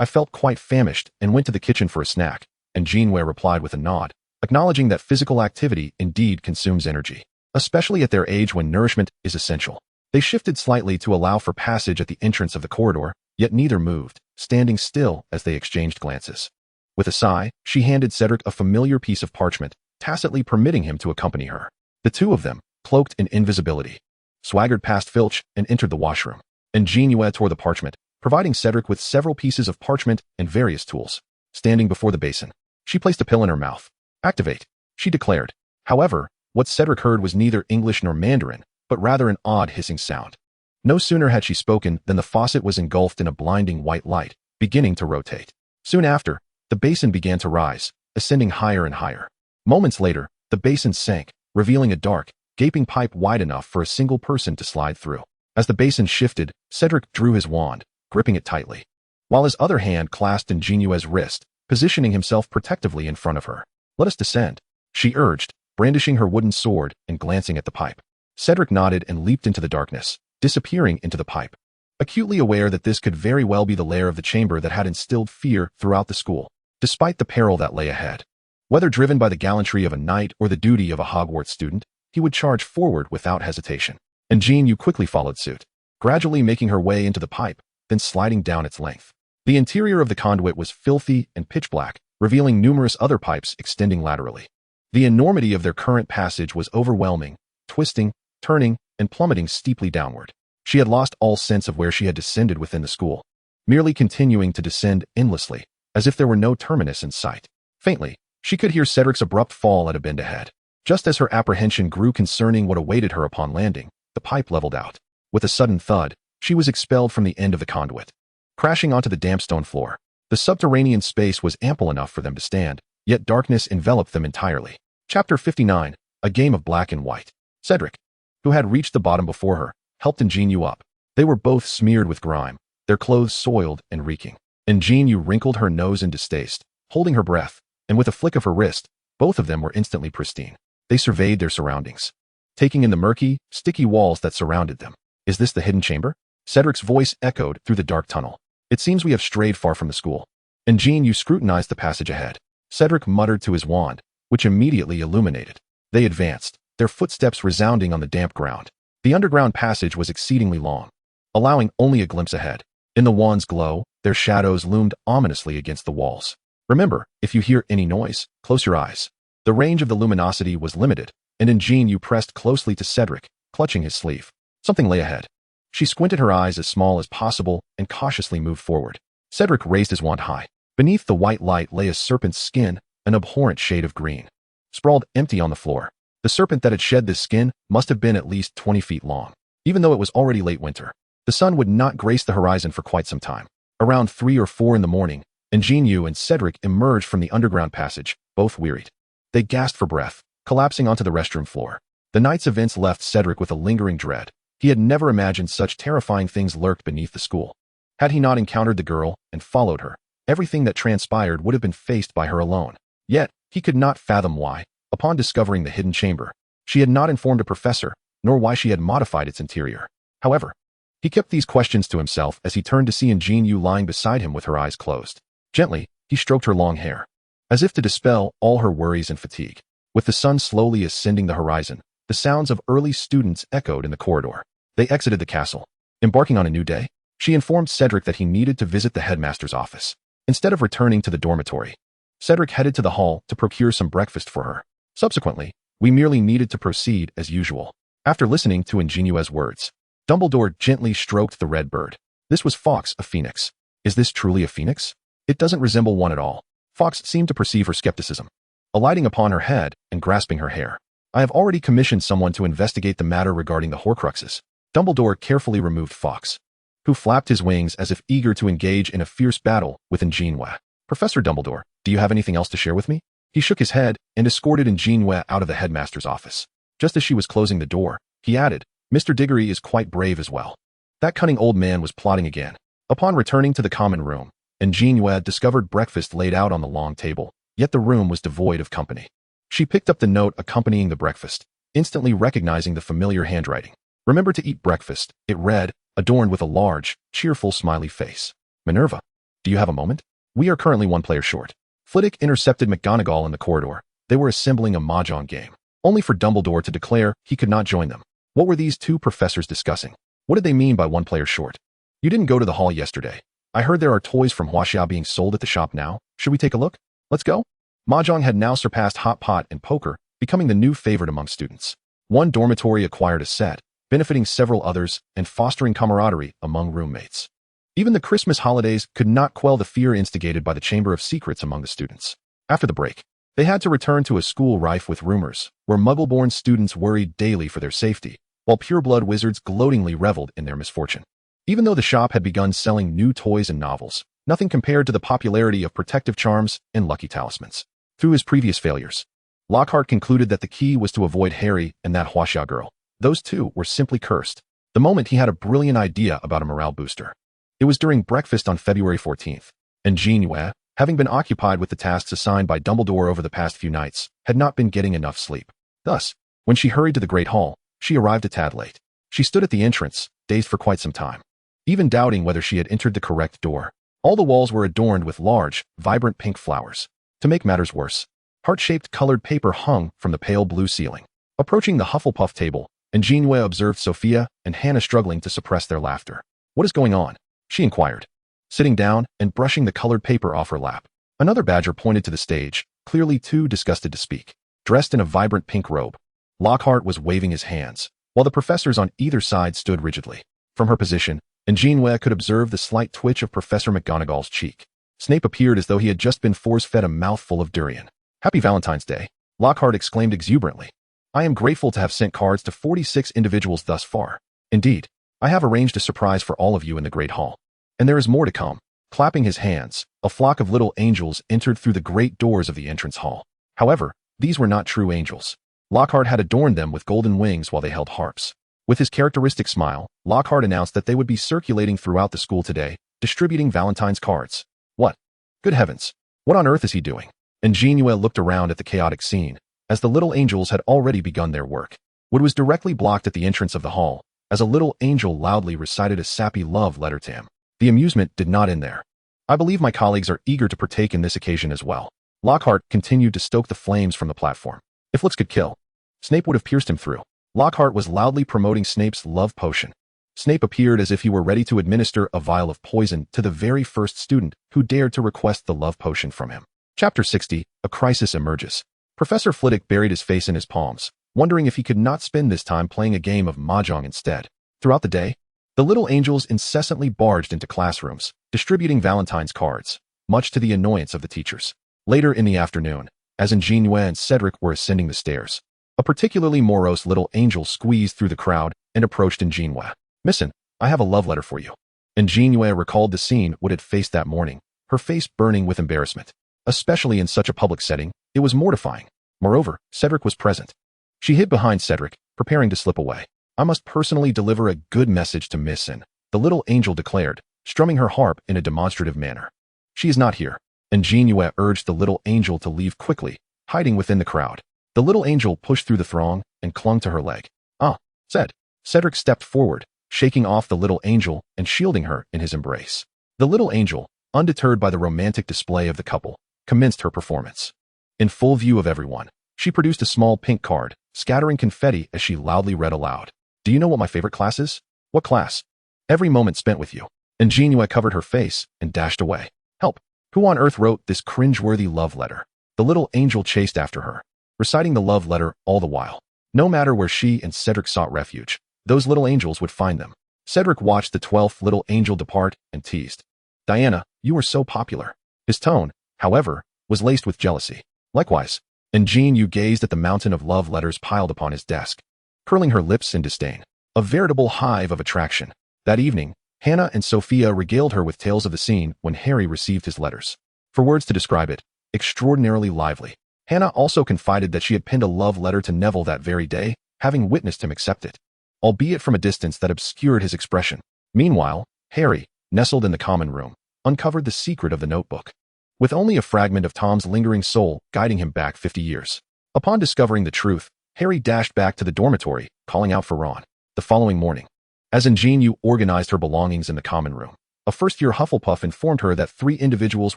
I felt quite famished and went to the kitchen for a snack, and JinYue replied with a nod, acknowledging that physical activity indeed consumes energy, especially at their age when nourishment is essential. They shifted slightly to allow for passage at the entrance of the corridor, yet neither moved, standing still as they exchanged glances. With a sigh, she handed Cedric a familiar piece of parchment, tacitly permitting him to accompany her. The two of them, cloaked in invisibility, swaggered past Filch and entered the washroom. An JinYue tore the parchment, providing Cedric with several pieces of parchment and various tools. Standing before the basin, she placed a pill in her mouth. Activate, she declared. However, what Cedric heard was neither English nor Mandarin, but rather an odd hissing sound. No sooner had she spoken than the faucet was engulfed in a blinding white light, beginning to rotate. Soon after, the basin began to rise, ascending higher and higher. Moments later, the basin sank, revealing a dark, gaping pipe wide enough for a single person to slide through. As the basin shifted, Cedric drew his wand, gripping it tightly, while his other hand clasped An JinYue's wrist, positioning himself protectively in front of her. Let us descend, she urged, brandishing her wooden sword and glancing at the pipe. Cedric nodded and leaped into the darkness, disappearing into the pipe. Acutely aware that this could very well be the lair of the chamber that had instilled fear throughout the school, despite the peril that lay ahead. Whether driven by the gallantry of a knight or the duty of a Hogwarts student, he would charge forward without hesitation. An JinYue quickly followed suit, gradually making her way into the pipe, then sliding down its length. The interior of the conduit was filthy and pitch black, revealing numerous other pipes extending laterally. The enormity of their current passage was overwhelming, twisting, turning, and plummeting steeply downward. She had lost all sense of where she had descended within the school, merely continuing to descend endlessly, as if there were no terminus in sight. Faintly, she could hear Cedric's abrupt fall at a bend ahead. Just as her apprehension grew concerning what awaited her upon landing, the pipe leveled out. With a sudden thud, she was expelled from the end of the conduit, crashing onto the damp stone floor. The subterranean space was ample enough for them to stand, yet darkness enveloped them entirely. Chapter 59, A Game of Black and White. Cedric, who had reached the bottom before her, helped An JinYue up. They were both smeared with grime, their clothes soiled and reeking. An JinYue wrinkled her nose in distaste, holding her breath, and with a flick of her wrist, both of them were instantly pristine. They surveyed their surroundings, taking in the murky, sticky walls that surrounded them. Is this the hidden chamber? Cedric's voice echoed through the dark tunnel. It seems we have strayed far from the school. An JinYue scrutinized the passage ahead. Cedric muttered to his wand, which immediately illuminated. They advanced, their footsteps resounding on the damp ground. The underground passage was exceedingly long, allowing only a glimpse ahead. In the wand's glow, their shadows loomed ominously against the walls. Remember, if you hear any noise, close your eyes. The range of the luminosity was limited, and An JinYue pressed closely to Cedric, clutching his sleeve. Something lay ahead. She squinted her eyes as small as possible and cautiously moved forward. Cedric raised his wand high. Beneath the white light lay a serpent's skin, an abhorrent shade of green, sprawled empty on the floor. The serpent that had shed this skin must have been at least 20 feet long. Even though it was already late winter, the sun would not grace the horizon for quite some time. Around 3 or 4 in the morning, An JinYue and Cedric emerged from the underground passage, both wearied. They gasped for breath, collapsing onto the restroom floor. The night's events left Cedric with a lingering dread. He had never imagined such terrifying things lurked beneath the school. Had he not encountered the girl and followed her, everything that transpired would have been faced by her alone. Yet, he could not fathom why, upon discovering the hidden chamber, she had not informed a professor, nor why she had modified its interior. However, he kept these questions to himself as he turned to see An JinYue lying beside him with her eyes closed. Gently, he stroked her long hair, as if to dispel all her worries and fatigue. With the sun slowly ascending the horizon, the sounds of early students echoed in the corridor. They exited the castle. Embarking on a new day, she informed Cedric that he needed to visit the headmaster's office. Instead of returning to the dormitory, Cedric headed to the hall to procure some breakfast for her. Subsequently, we merely needed to proceed as usual. After listening to An JinYue's words, Dumbledore gently stroked the red bird. This was Fawkes, a phoenix. Is this truly a phoenix? It doesn't resemble one at all. Fawkes seemed to perceive her skepticism, alighting upon her head and grasping her hair. I have already commissioned someone to investigate the matter regarding the Horcruxes. Dumbledore carefully removed Fawkes, who flapped his wings as if eager to engage in a fierce battle with An JinYue. Professor Dumbledore, do you have anything else to share with me? He shook his head and escorted An JinYue out of the headmaster's office. Just as she was closing the door, he added, Mr. Diggory is quite brave as well. That cunning old man was plotting again. Upon returning to the common room, An JinYue discovered breakfast laid out on the long table, yet the room was devoid of company. She picked up the note accompanying the breakfast, instantly recognizing the familiar handwriting. Remember to eat breakfast, it read, adorned with a large, cheerful smiley face. Minerva, do you have a moment? We are currently 1 player short. Flitwick intercepted McGonagall in the corridor. They were assembling a mahjong game, only for Dumbledore to declare he could not join them. What were these 2 professors discussing? What did they mean by 1 player short? You didn't go to the hall yesterday. I heard there are toys from Huaxia being sold at the shop now. Should we take a look? Let's go. Mahjong had now surpassed hot pot and poker, becoming the new favorite among students. One dormitory acquired a set, benefiting several others and fostering camaraderie among roommates. Even the Christmas holidays could not quell the fear instigated by the Chamber of Secrets among the students. After the break, they had to return to a school rife with rumors, where Muggle-born students worried daily for their safety, while pureblood wizards gloatingly reveled in their misfortune. Even though the shop had begun selling new toys and novels, nothing compared to the popularity of protective charms and lucky talismans. Through his previous failures, Lockhart concluded that the key was to avoid Harry and that Huaxia girl. Those 2 were simply cursed. The moment he had a brilliant idea about a morale booster. It was during breakfast on February 14th, and An JinYue, having been occupied with the tasks assigned by Dumbledore over the past few nights, had not been getting enough sleep. Thus, when she hurried to the Great Hall, she arrived a tad late. She stood at the entrance, dazed for quite some time, even doubting whether she had entered the correct door. All the walls were adorned with large, vibrant pink flowers. To make matters worse, heart-shaped colored paper hung from the pale blue ceiling. Approaching the Hufflepuff table, An JinYue observed Sophia and Hannah struggling to suppress their laughter. What is going on? She inquired, sitting down and brushing the colored paper off her lap. Another badger pointed to the stage, clearly too disgusted to speak. Dressed in a vibrant pink robe, Lockhart was waving his hands, while the professors on either side stood rigidly. From her position, An JinYue could observe the slight twitch of Professor McGonagall's cheek. Snape appeared as though he had just been force-fed a mouthful of durian. Happy Valentine's Day, Lockhart exclaimed exuberantly. I am grateful to have sent cards to 46 individuals thus far. Indeed, I have arranged a surprise for all of you in the Great Hall. And there is more to come. Clapping his hands, a flock of little angels entered through the great doors of the entrance hall. However, these were not true angels. Lockhart had adorned them with golden wings while they held harps. With his characteristic smile, Lockhart announced that they would be circulating throughout the school today, distributing Valentine's cards. What? Good heavens. What on earth is he doing? An JinYue looked around at the chaotic scene, as the little angels had already begun their work. Wood was directly blocked at the entrance of the hall, as a little angel loudly recited a sappy love letter to him. The amusement did not end there. I believe my colleagues are eager to partake in this occasion as well. Lockhart continued to stoke the flames from the platform. If looks could kill, Snape would have pierced him through. Lockhart was loudly promoting Snape's love potion. Snape appeared as if he were ready to administer a vial of poison to the very first student who dared to request the love potion from him. Chapter 60, A Crisis Emerges. Professor Flitwick buried his face in his palms, wondering if he could not spend this time playing a game of mahjong instead. Throughout the day, the little angels incessantly barged into classrooms, distributing Valentine's cards, much to the annoyance of the teachers. Later in the afternoon, as An JinYue and Cedric were ascending the stairs, a particularly morose little angel squeezed through the crowd and approached An JinYue. "Missin, I have a love letter for you." An JinYue recalled the scene Wood had faced that morning, her face burning with embarrassment. Especially in such a public setting, it was mortifying. Moreover, Cedric was present. She hid behind Cedric, preparing to slip away. "I must personally deliver a good message to Miss Sin," the little angel declared, strumming her harp in a demonstrative manner. "She is not here." An JinYue urged the little angel to leave quickly, hiding within the crowd. The little angel pushed through the throng and clung to her leg. "Ah," said. Cedric stepped forward, shaking off the little angel and shielding her in his embrace. The little angel, undeterred by the romantic display of the couple, commenced her performance. In full view of everyone, she produced a small pink card, scattering confetti as she loudly read aloud. "Do you know what my favorite class is?" "What class?" "Every moment spent with you." An JinYue covered her face and dashed away. "Help! Who on earth wrote this cringeworthy love letter?" The little angel chased after her, reciting the love letter all the while. No matter where she and Cedric sought refuge, those little angels would find them. Cedric watched the 12th little angel depart and teased. "Diana, you were so popular." His tone, however, was laced with jealousy. Likewise, An JinYue gazed at the mountain of love letters piled upon his desk, curling her lips in disdain. A veritable hive of attraction. That evening, Hannah and Sophia regaled her with tales of the scene when Harry received his letters. For words to describe it, extraordinarily lively. Hannah also confided that she had penned a love letter to Neville that very day, having witnessed him accept it, albeit from a distance that obscured his expression. Meanwhile, Harry, nestled in the common room, uncovered the secret of the notebook, with only a fragment of Tom's lingering soul guiding him back 50 years. Upon discovering the truth, Harry dashed back to the dormitory, calling out for Ron. The following morning, as An JinYue organized her belongings in the common room, a first-year Hufflepuff informed her that 3 individuals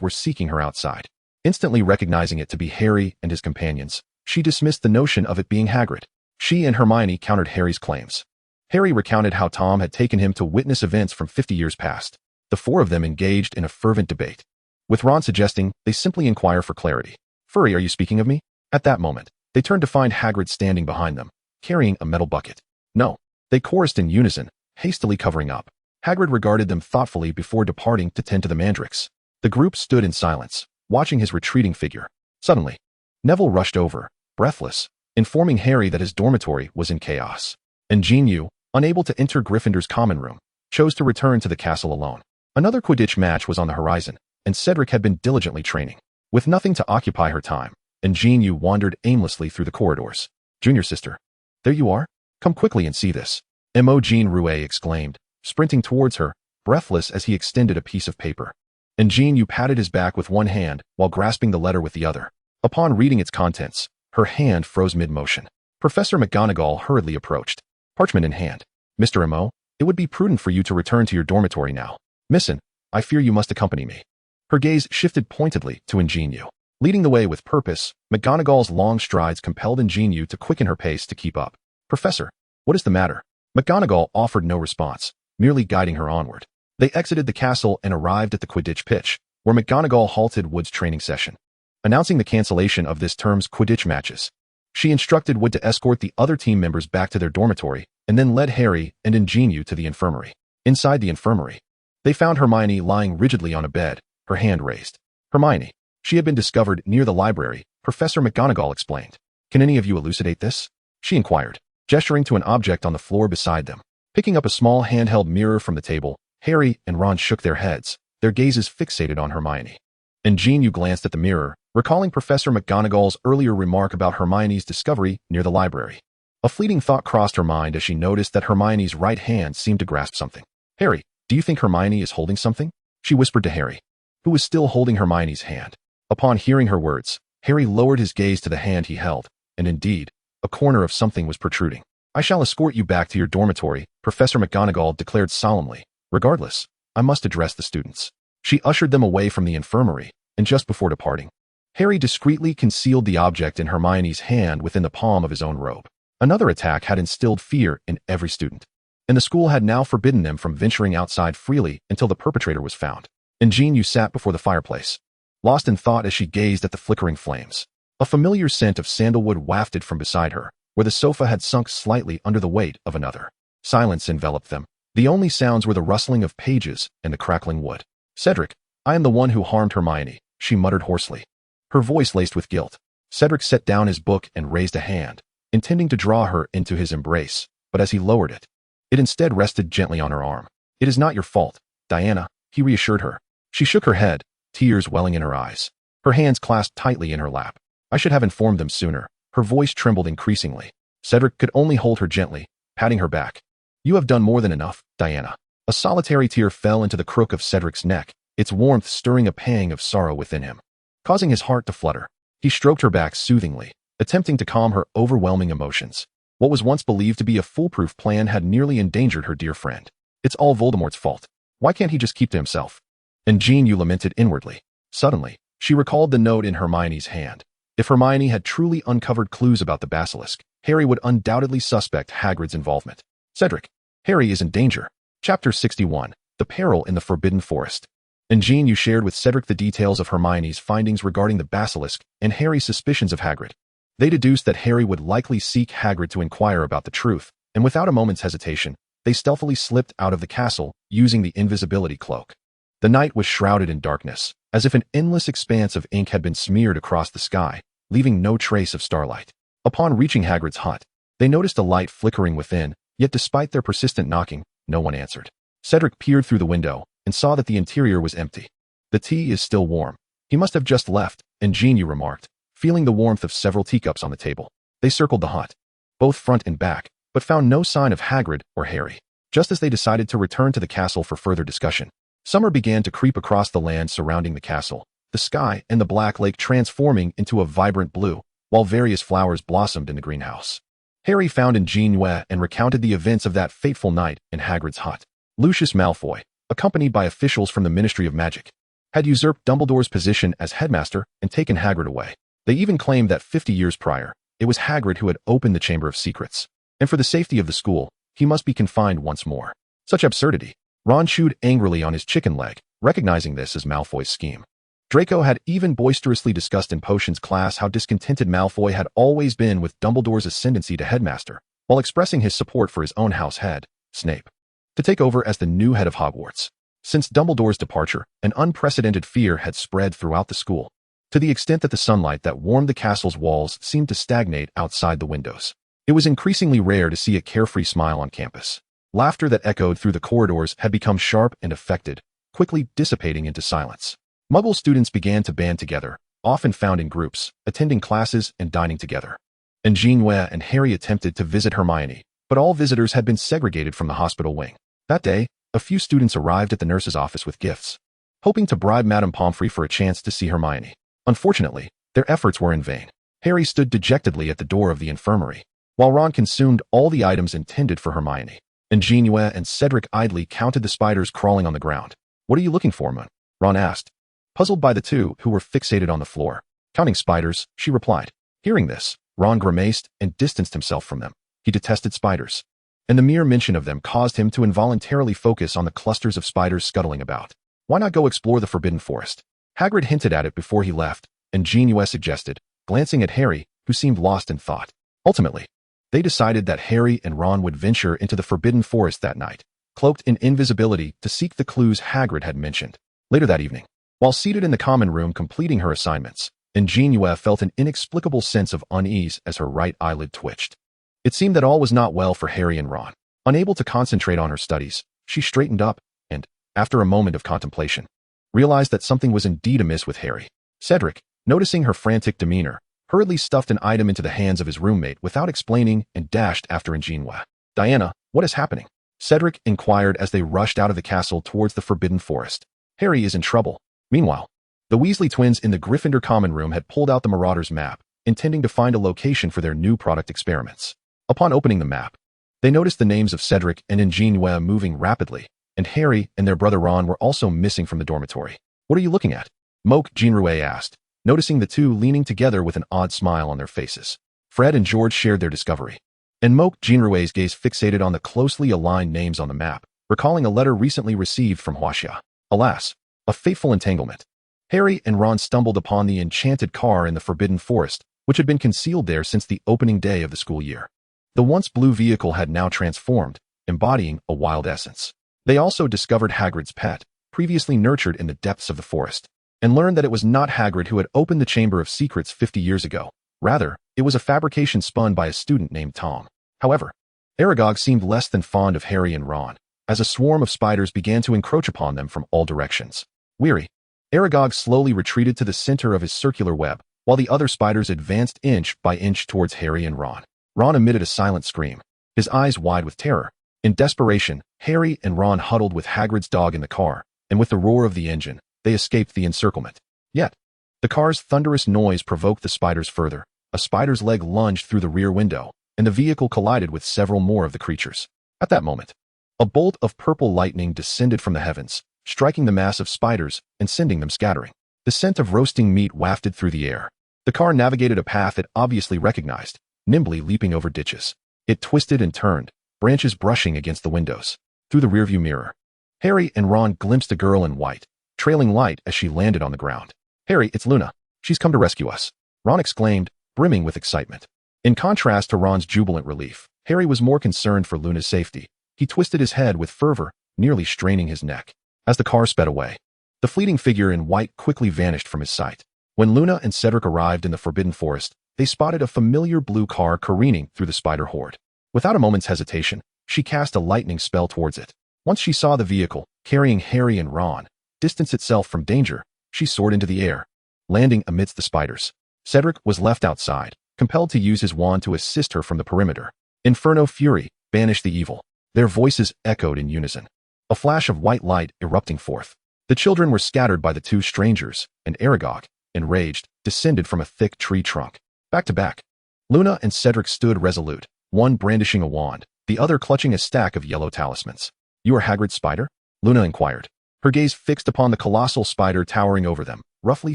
were seeking her outside. Instantly recognizing it to be Harry and his companions, she dismissed the notion of it being Hagrid. She and Hermione countered Harry's claims. Harry recounted how Tom had taken him to witness events from 50 years past. The 4 of them engaged in a fervent debate, with Ron suggesting they simply inquire for clarity. "Furry, are you speaking of me?" At that moment, they turned to find Hagrid standing behind them, carrying a metal bucket. "No," they chorused in unison, hastily covering up. Hagrid regarded them thoughtfully before departing to tend to the mandrakes. The group stood in silence, watching his retreating figure. Suddenly, Neville rushed over, breathless, informing Harry that his dormitory was in chaos. An JinYue, unable to enter Gryffindor's common room, chose to return to the castle alone. Another Quidditch match was on the horizon, and Cedric had been diligently training. With nothing to occupy her time, An JinYue wandered aimlessly through the corridors. "Junior sister, there you are? Come quickly and see this," Mo Jinrue exclaimed, sprinting towards her, breathless as he extended a piece of paper. An JinYue patted his back with one hand while grasping the letter with the other. Upon reading its contents, her hand froze mid-motion. Professor McGonagall hurriedly approached, parchment in hand. "Mr. Mo, it would be prudent for you to return to your dormitory now. Missin, I fear you must accompany me." Her gaze shifted pointedly to An JinYue. Leading the way with purpose, McGonagall's long strides compelled An JinYue to quicken her pace to keep up. "Professor, what is the matter?" McGonagall offered no response, merely guiding her onward. They exited the castle and arrived at the Quidditch pitch, where McGonagall halted Wood's training session. Announcing the cancellation of this term's Quidditch matches, she instructed Wood to escort the other team members back to their dormitory and then led Harry and An JinYue to the infirmary. Inside the infirmary, they found Hermione lying rigidly on a bed, her hand raised. "Hermione, she had been discovered near the library," Professor McGonagall explained. "Can any of you elucidate this?" she inquired, gesturing to an object on the floor beside them. Picking up a small handheld mirror from the table, Harry and Ron shook their heads, their gazes fixated on Hermione. An JinYue glanced at the mirror, recalling Professor McGonagall's earlier remark about Hermione's discovery near the library. A fleeting thought crossed her mind as she noticed that Hermione's right hand seemed to grasp something. "Harry, do you think Hermione is holding something?" she whispered to Harry, who was still holding Hermione's hand. Upon hearing her words, Harry lowered his gaze to the hand he held, and indeed, a corner of something was protruding. "I shall escort you back to your dormitory," Professor McGonagall declared solemnly. "Regardless, I must address the students." She ushered them away from the infirmary, and just before departing, Harry discreetly concealed the object in Hermione's hand within the palm of his own robe. Another attack had instilled fear in every student, and the school had now forbidden them from venturing outside freely until the perpetrator was found. An JinYue sat before the fireplace, lost in thought as she gazed at the flickering flames. A familiar scent of sandalwood wafted from beside her, where the sofa had sunk slightly under the weight of another. Silence enveloped them. The only sounds were the rustling of pages and the crackling wood. "Cedric, I am the one who harmed Hermione," she muttered hoarsely, her voice laced with guilt. Cedric set down his book and raised a hand, intending to draw her into his embrace, but as he lowered it, it instead rested gently on her arm. "It is not your fault, Diana," he reassured her. She shook her head, tears welling in her eyes. Her hands clasped tightly in her lap. "I should have informed them sooner." Her voice trembled increasingly. Cedric could only hold her gently, patting her back. "You have done more than enough, Diana." A solitary tear fell into the crook of Cedric's neck, its warmth stirring a pang of sorrow within him, causing his heart to flutter. He stroked her back soothingly, attempting to calm her overwhelming emotions. What was once believed to be a foolproof plan had nearly endangered her dear friend. "It's all Voldemort's fault. Why can't he just keep to himself?" An JinYue lamented inwardly. Suddenly, she recalled the note in Hermione's hand. If Hermione had truly uncovered clues about the basilisk, Harry would undoubtedly suspect Hagrid's involvement. "Cedric, Harry is in danger." Chapter 61, The Peril in the Forbidden Forest. An JinYue shared with Cedric the details of Hermione's findings regarding the basilisk and Harry's suspicions of Hagrid. They deduced that Harry would likely seek Hagrid to inquire about the truth, and without a moment's hesitation, they stealthily slipped out of the castle using the invisibility cloak. The night was shrouded in darkness, as if an endless expanse of ink had been smeared across the sky, leaving no trace of starlight. Upon reaching Hagrid's hut, they noticed a light flickering within, yet despite their persistent knocking, no one answered. Cedric peered through the window and saw that the interior was empty. "The tea is still warm. He must have just left," An JinYue remarked, feeling the warmth of several teacups on the table. They circled the hut, both front and back, but found no sign of Hagrid or Harry. Just as they decided to return to the castle for further discussion, summer began to creep across the land surrounding the castle, the sky and the Black Lake transforming into a vibrant blue, while various flowers blossomed in the greenhouse. Harry found An JinYue and recounted the events of that fateful night in Hagrid's hut. Lucius Malfoy, accompanied by officials from the Ministry of Magic, had usurped Dumbledore's position as headmaster and taken Hagrid away. They even claimed that 50 years prior, it was Hagrid who had opened the Chamber of Secrets, and for the safety of the school, he must be confined once more. Such absurdity. Ron chewed angrily on his chicken leg, recognizing this as Malfoy's scheme. Draco had even boisterously discussed in potions class how discontented Malfoy had always been with Dumbledore's ascendancy to headmaster, while expressing his support for his own house head, Snape, to take over as the new head of Hogwarts. Since Dumbledore's departure, an unprecedented fear had spread throughout the school, to the extent that the sunlight that warmed the castle's walls seemed to stagnate outside the windows. It was increasingly rare to see a carefree smile on campus. Laughter that echoed through the corridors had become sharp and affected, quickly dissipating into silence. Muggle students began to band together, often found in groups, attending classes and dining together. An JinYue and Harry attempted to visit Hermione, but all visitors had been segregated from the hospital wing. That day, a few students arrived at the nurse's office with gifts, hoping to bribe Madame Pomfrey for a chance to see Hermione. Unfortunately, their efforts were in vain. Harry stood dejectedly at the door of the infirmary, while Ron consumed all the items intended for Hermione. An JinYue and Cedric idly counted the spiders crawling on the ground. "What are you looking for, Moon?" Ron asked, puzzled by the two who were fixated on the floor. "Counting spiders," she replied. Hearing this, Ron grimaced and distanced himself from them. He detested spiders, and the mere mention of them caused him to involuntarily focus on the clusters of spiders scuttling about. "Why not go explore the Forbidden Forest?" Hagrid hinted at it before he left, and JinYue suggested, glancing at Harry, who seemed lost in thought. Ultimately, they decided that Harry and Ron would venture into the Forbidden Forest that night, cloaked in invisibility to seek the clues Hagrid had mentioned. Later that evening, while seated in the common room completing her assignments, An JinYue felt an inexplicable sense of unease as her right eyelid twitched. It seemed that all was not well for Harry and Ron. Unable to concentrate on her studies, she straightened up and, after a moment of contemplation, realized that something was indeed amiss with Harry. Cedric, noticing her frantic demeanor, hurriedly stuffed an item into the hands of his roommate without explaining and dashed after An JinYue. "Diana, what is happening?" Cedric inquired as they rushed out of the castle towards the Forbidden Forest. "Harry is in trouble." Meanwhile, the Weasley twins in the Gryffindor common room had pulled out the Marauders map, intending to find a location for their new product experiments. Upon opening the map, they noticed the names of Cedric and An JinYue moving rapidly, and Harry and their brother Ron were also missing from the dormitory. "What are you looking at?" An JinYue asked, noticing the two leaning together with an odd smile on their faces. Fred and George shared their discovery, and An JinYue's gaze fixated on the closely aligned names on the map, recalling a letter recently received from Huaxia. Alas, a fateful entanglement. Harry and Ron stumbled upon the enchanted car in the Forbidden Forest, which had been concealed there since the opening day of the school year. The once blue vehicle had now transformed, embodying a wild essence. They also discovered Hagrid's pet, previously nurtured in the depths of the forest, and learned that it was not Hagrid who had opened the Chamber of Secrets 50 years ago. Rather, it was a fabrication spun by a student named Tom. However, Aragog seemed less than fond of Harry and Ron, as a swarm of spiders began to encroach upon them from all directions. Weary, Aragog slowly retreated to the center of his circular web, while the other spiders advanced inch by inch towards Harry and Ron. Ron emitted a silent scream, his eyes wide with terror. In desperation, Harry and Ron huddled with Hagrid's dog in the car, and with the roar of the engine, they escaped the encirclement. Yet, the car's thunderous noise provoked the spiders further. A spider's leg lunged through the rear window, and the vehicle collided with several more of the creatures. At that moment, a bolt of purple lightning descended from the heavens, striking the mass of spiders and sending them scattering. The scent of roasting meat wafted through the air. The car navigated a path it obviously recognized, nimbly leaping over ditches. It twisted and turned, branches brushing against the windows. Through the rearview mirror, Harry and Ron glimpsed a girl in white, trailing light as she landed on the ground. "Harry, it's Luna. She's come to rescue us," Ron exclaimed, brimming with excitement. In contrast to Ron's jubilant relief, Harry was more concerned for Luna's safety. He twisted his head with fervor, nearly straining his neck. As the car sped away, the fleeting figure in white quickly vanished from his sight. When Luna and Cedric arrived in the Forbidden Forest, they spotted a familiar blue car careening through the spider horde. Without a moment's hesitation, she cast a lightning spell towards it. Once she saw the vehicle, carrying Harry and Ron, distance itself from danger, she soared into the air, landing amidst the spiders. Cedric was left outside, compelled to use his wand to assist her from the perimeter. "Inferno Fury, banish the evil." Their voices echoed in unison, a flash of white light erupting forth. The children were scattered by the two strangers, and Aragog, enraged, descended from a thick tree trunk. Back to back, Luna and Cedric stood resolute, one brandishing a wand, the other clutching a stack of yellow talismans. "You are Hagrid's spider?" Luna inquired, her gaze fixed upon the colossal spider towering over them, roughly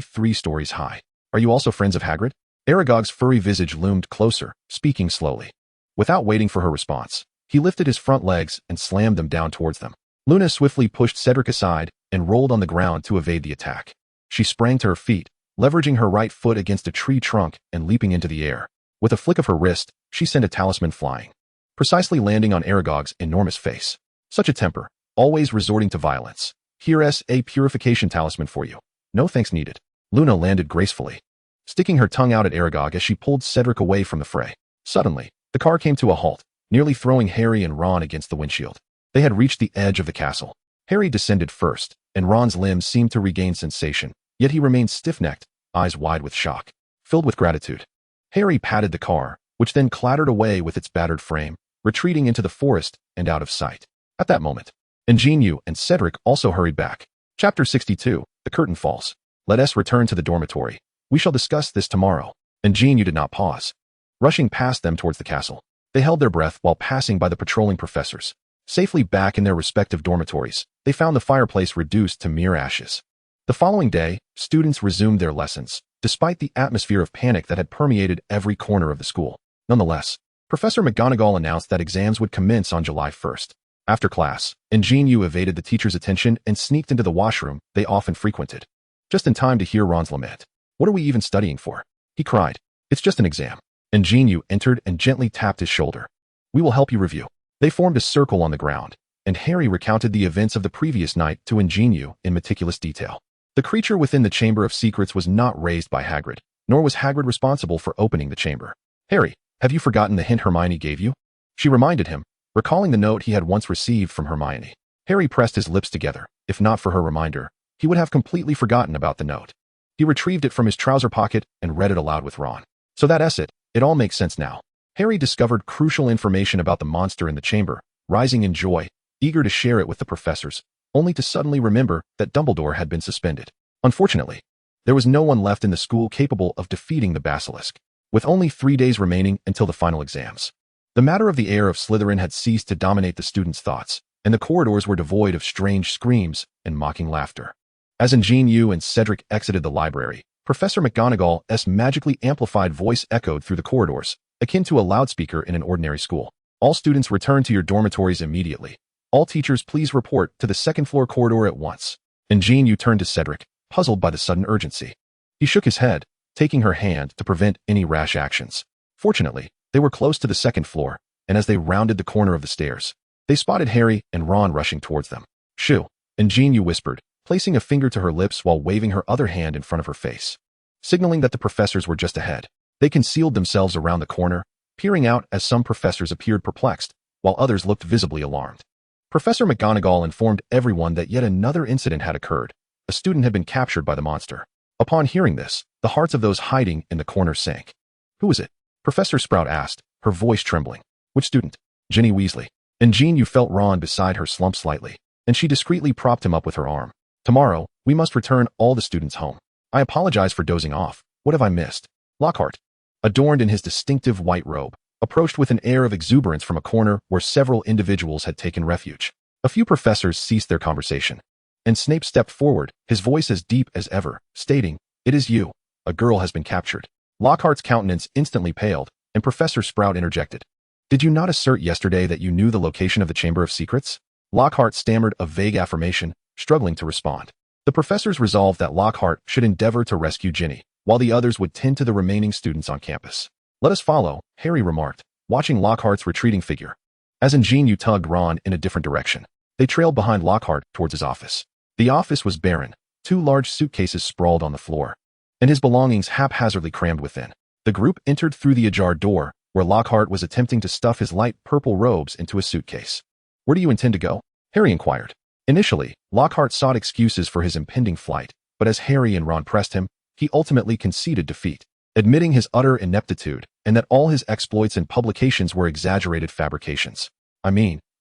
3 stories high. "Are you also friends of Hagrid?" Aragog's furry visage loomed closer, speaking slowly. Without waiting for her response, he lifted his front legs and slammed them down towards them. Luna swiftly pushed Cedric aside and rolled on the ground to evade the attack. She sprang to her feet, leveraging her right foot against a tree trunk and leaping into the air. With a flick of her wrist, she sent a talisman flying, precisely landing on Aragog's enormous face. Such a temper, always resorting to violence. "Here's a purification talisman for you. No thanks needed." Luna landed gracefully, sticking her tongue out at Aragog as she pulled Cedric away from the fray. Suddenly, the car came to a halt, nearly throwing Harry and Ron against the windshield. They had reached the edge of the castle. Harry descended first, and Ron's limbs seemed to regain sensation, yet he remained stiff-necked, eyes wide with shock. Filled with gratitude, Harry patted the car, which then clattered away with its battered frame, retreating into the forest and out of sight. At that moment, An JinYue and Cedric also hurried back. Chapter 62, The Curtain Falls. "Let us return to the dormitory. We shall discuss this tomorrow." An JinYue did not pause. Rushing past them towards the castle, they held their breath while passing by the patrolling professors. Safely back in their respective dormitories, they found the fireplace reduced to mere ashes. The following day, students resumed their lessons, despite the atmosphere of panic that had permeated every corner of the school. Nonetheless, Professor McGonagall announced that exams would commence on July 1st. After class, An JinYue evaded the teacher's attention and sneaked into the washroom they often frequented, just in time to hear Ron's lament. "What are we even studying for?" he cried. "It's just an exam." An JinYue entered and gently tapped his shoulder. "We will help you review." They formed a circle on the ground, and Harry recounted the events of the previous night to An JinYue in meticulous detail. The creature within the Chamber of Secrets was not raised by Hagrid, nor was Hagrid responsible for opening the chamber. "Harry, have you forgotten the hint Hermione gave you?" she reminded him, recalling the note he had once received from Hermione. Harry pressed his lips together. If not for her reminder, he would have completely forgotten about the note. He retrieved it from his trouser pocket and read it aloud with Ron. So that's it. It all makes sense now. Harry discovered crucial information about the monster in the chamber, rising in joy, eager to share it with the professors, only to suddenly remember that Dumbledore had been suspended. Unfortunately, there was no one left in the school capable of defeating the basilisk, with only 3 days remaining until the final exams. The matter of the heir of Slytherin had ceased to dominate the students' thoughts, and the corridors were devoid of strange screams and mocking laughter. As An JinYue and Cedric exited the library, Professor McGonagall's magically amplified voice echoed through the corridors, akin to a loudspeaker in an ordinary school. All students return to your dormitories immediately. All teachers please report to the second-floor corridor at once. An JinYue turned to Cedric, puzzled by the sudden urgency. He shook his head, taking her hand to prevent any rash actions. Fortunately, they were close to the second floor, and as they rounded the corner of the stairs, they spotted Harry and Ron rushing towards them. Shoo, An JinYue whispered, placing a finger to her lips while waving her other hand in front of her face, signaling that the professors were just ahead. They concealed themselves around the corner, peering out as some professors appeared perplexed, while others looked visibly alarmed. Professor McGonagall informed everyone that yet another incident had occurred. A student had been captured by the monster. Upon hearing this, the hearts of those hiding in the corner sank. Who is it? Professor Sprout asked, her voice trembling. Which student? Ginny Weasley. An JinYue felt Ron beside her slump slightly, and she discreetly propped him up with her arm. Tomorrow, we must return all the students home. I apologize for dozing off. What have I missed? Lockhart, adorned in his distinctive white robe, approached with an air of exuberance from a corner where several individuals had taken refuge. A few professors ceased their conversation, and Snape stepped forward, his voice as deep as ever, stating, "It is you. A girl has been captured." Lockhart's countenance instantly paled, and Professor Sprout interjected. "Did you not assert yesterday that you knew the location of the Chamber of Secrets?" Lockhart stammered a vague affirmation, struggling to respond. The professors resolved that Lockhart should endeavor to rescue Ginny, while the others would tend to the remaining students on campus. "Let us follow," Harry remarked, watching Lockhart's retreating figure. As An JinYue tugged Ron in a different direction, they trailed behind Lockhart towards his office. The office was barren, 2 large suitcases sprawled on the floor, and his belongings haphazardly crammed within. The group entered through the ajar door, where Lockhart was attempting to stuff his light purple robes into a suitcase. "Where do you intend to go?" Harry inquired. Initially, Lockhart sought excuses for his impending flight, but as Harry and Ron pressed him, he ultimately conceded defeat, admitting his utter ineptitude and that all his exploits and publications were exaggerated fabrications.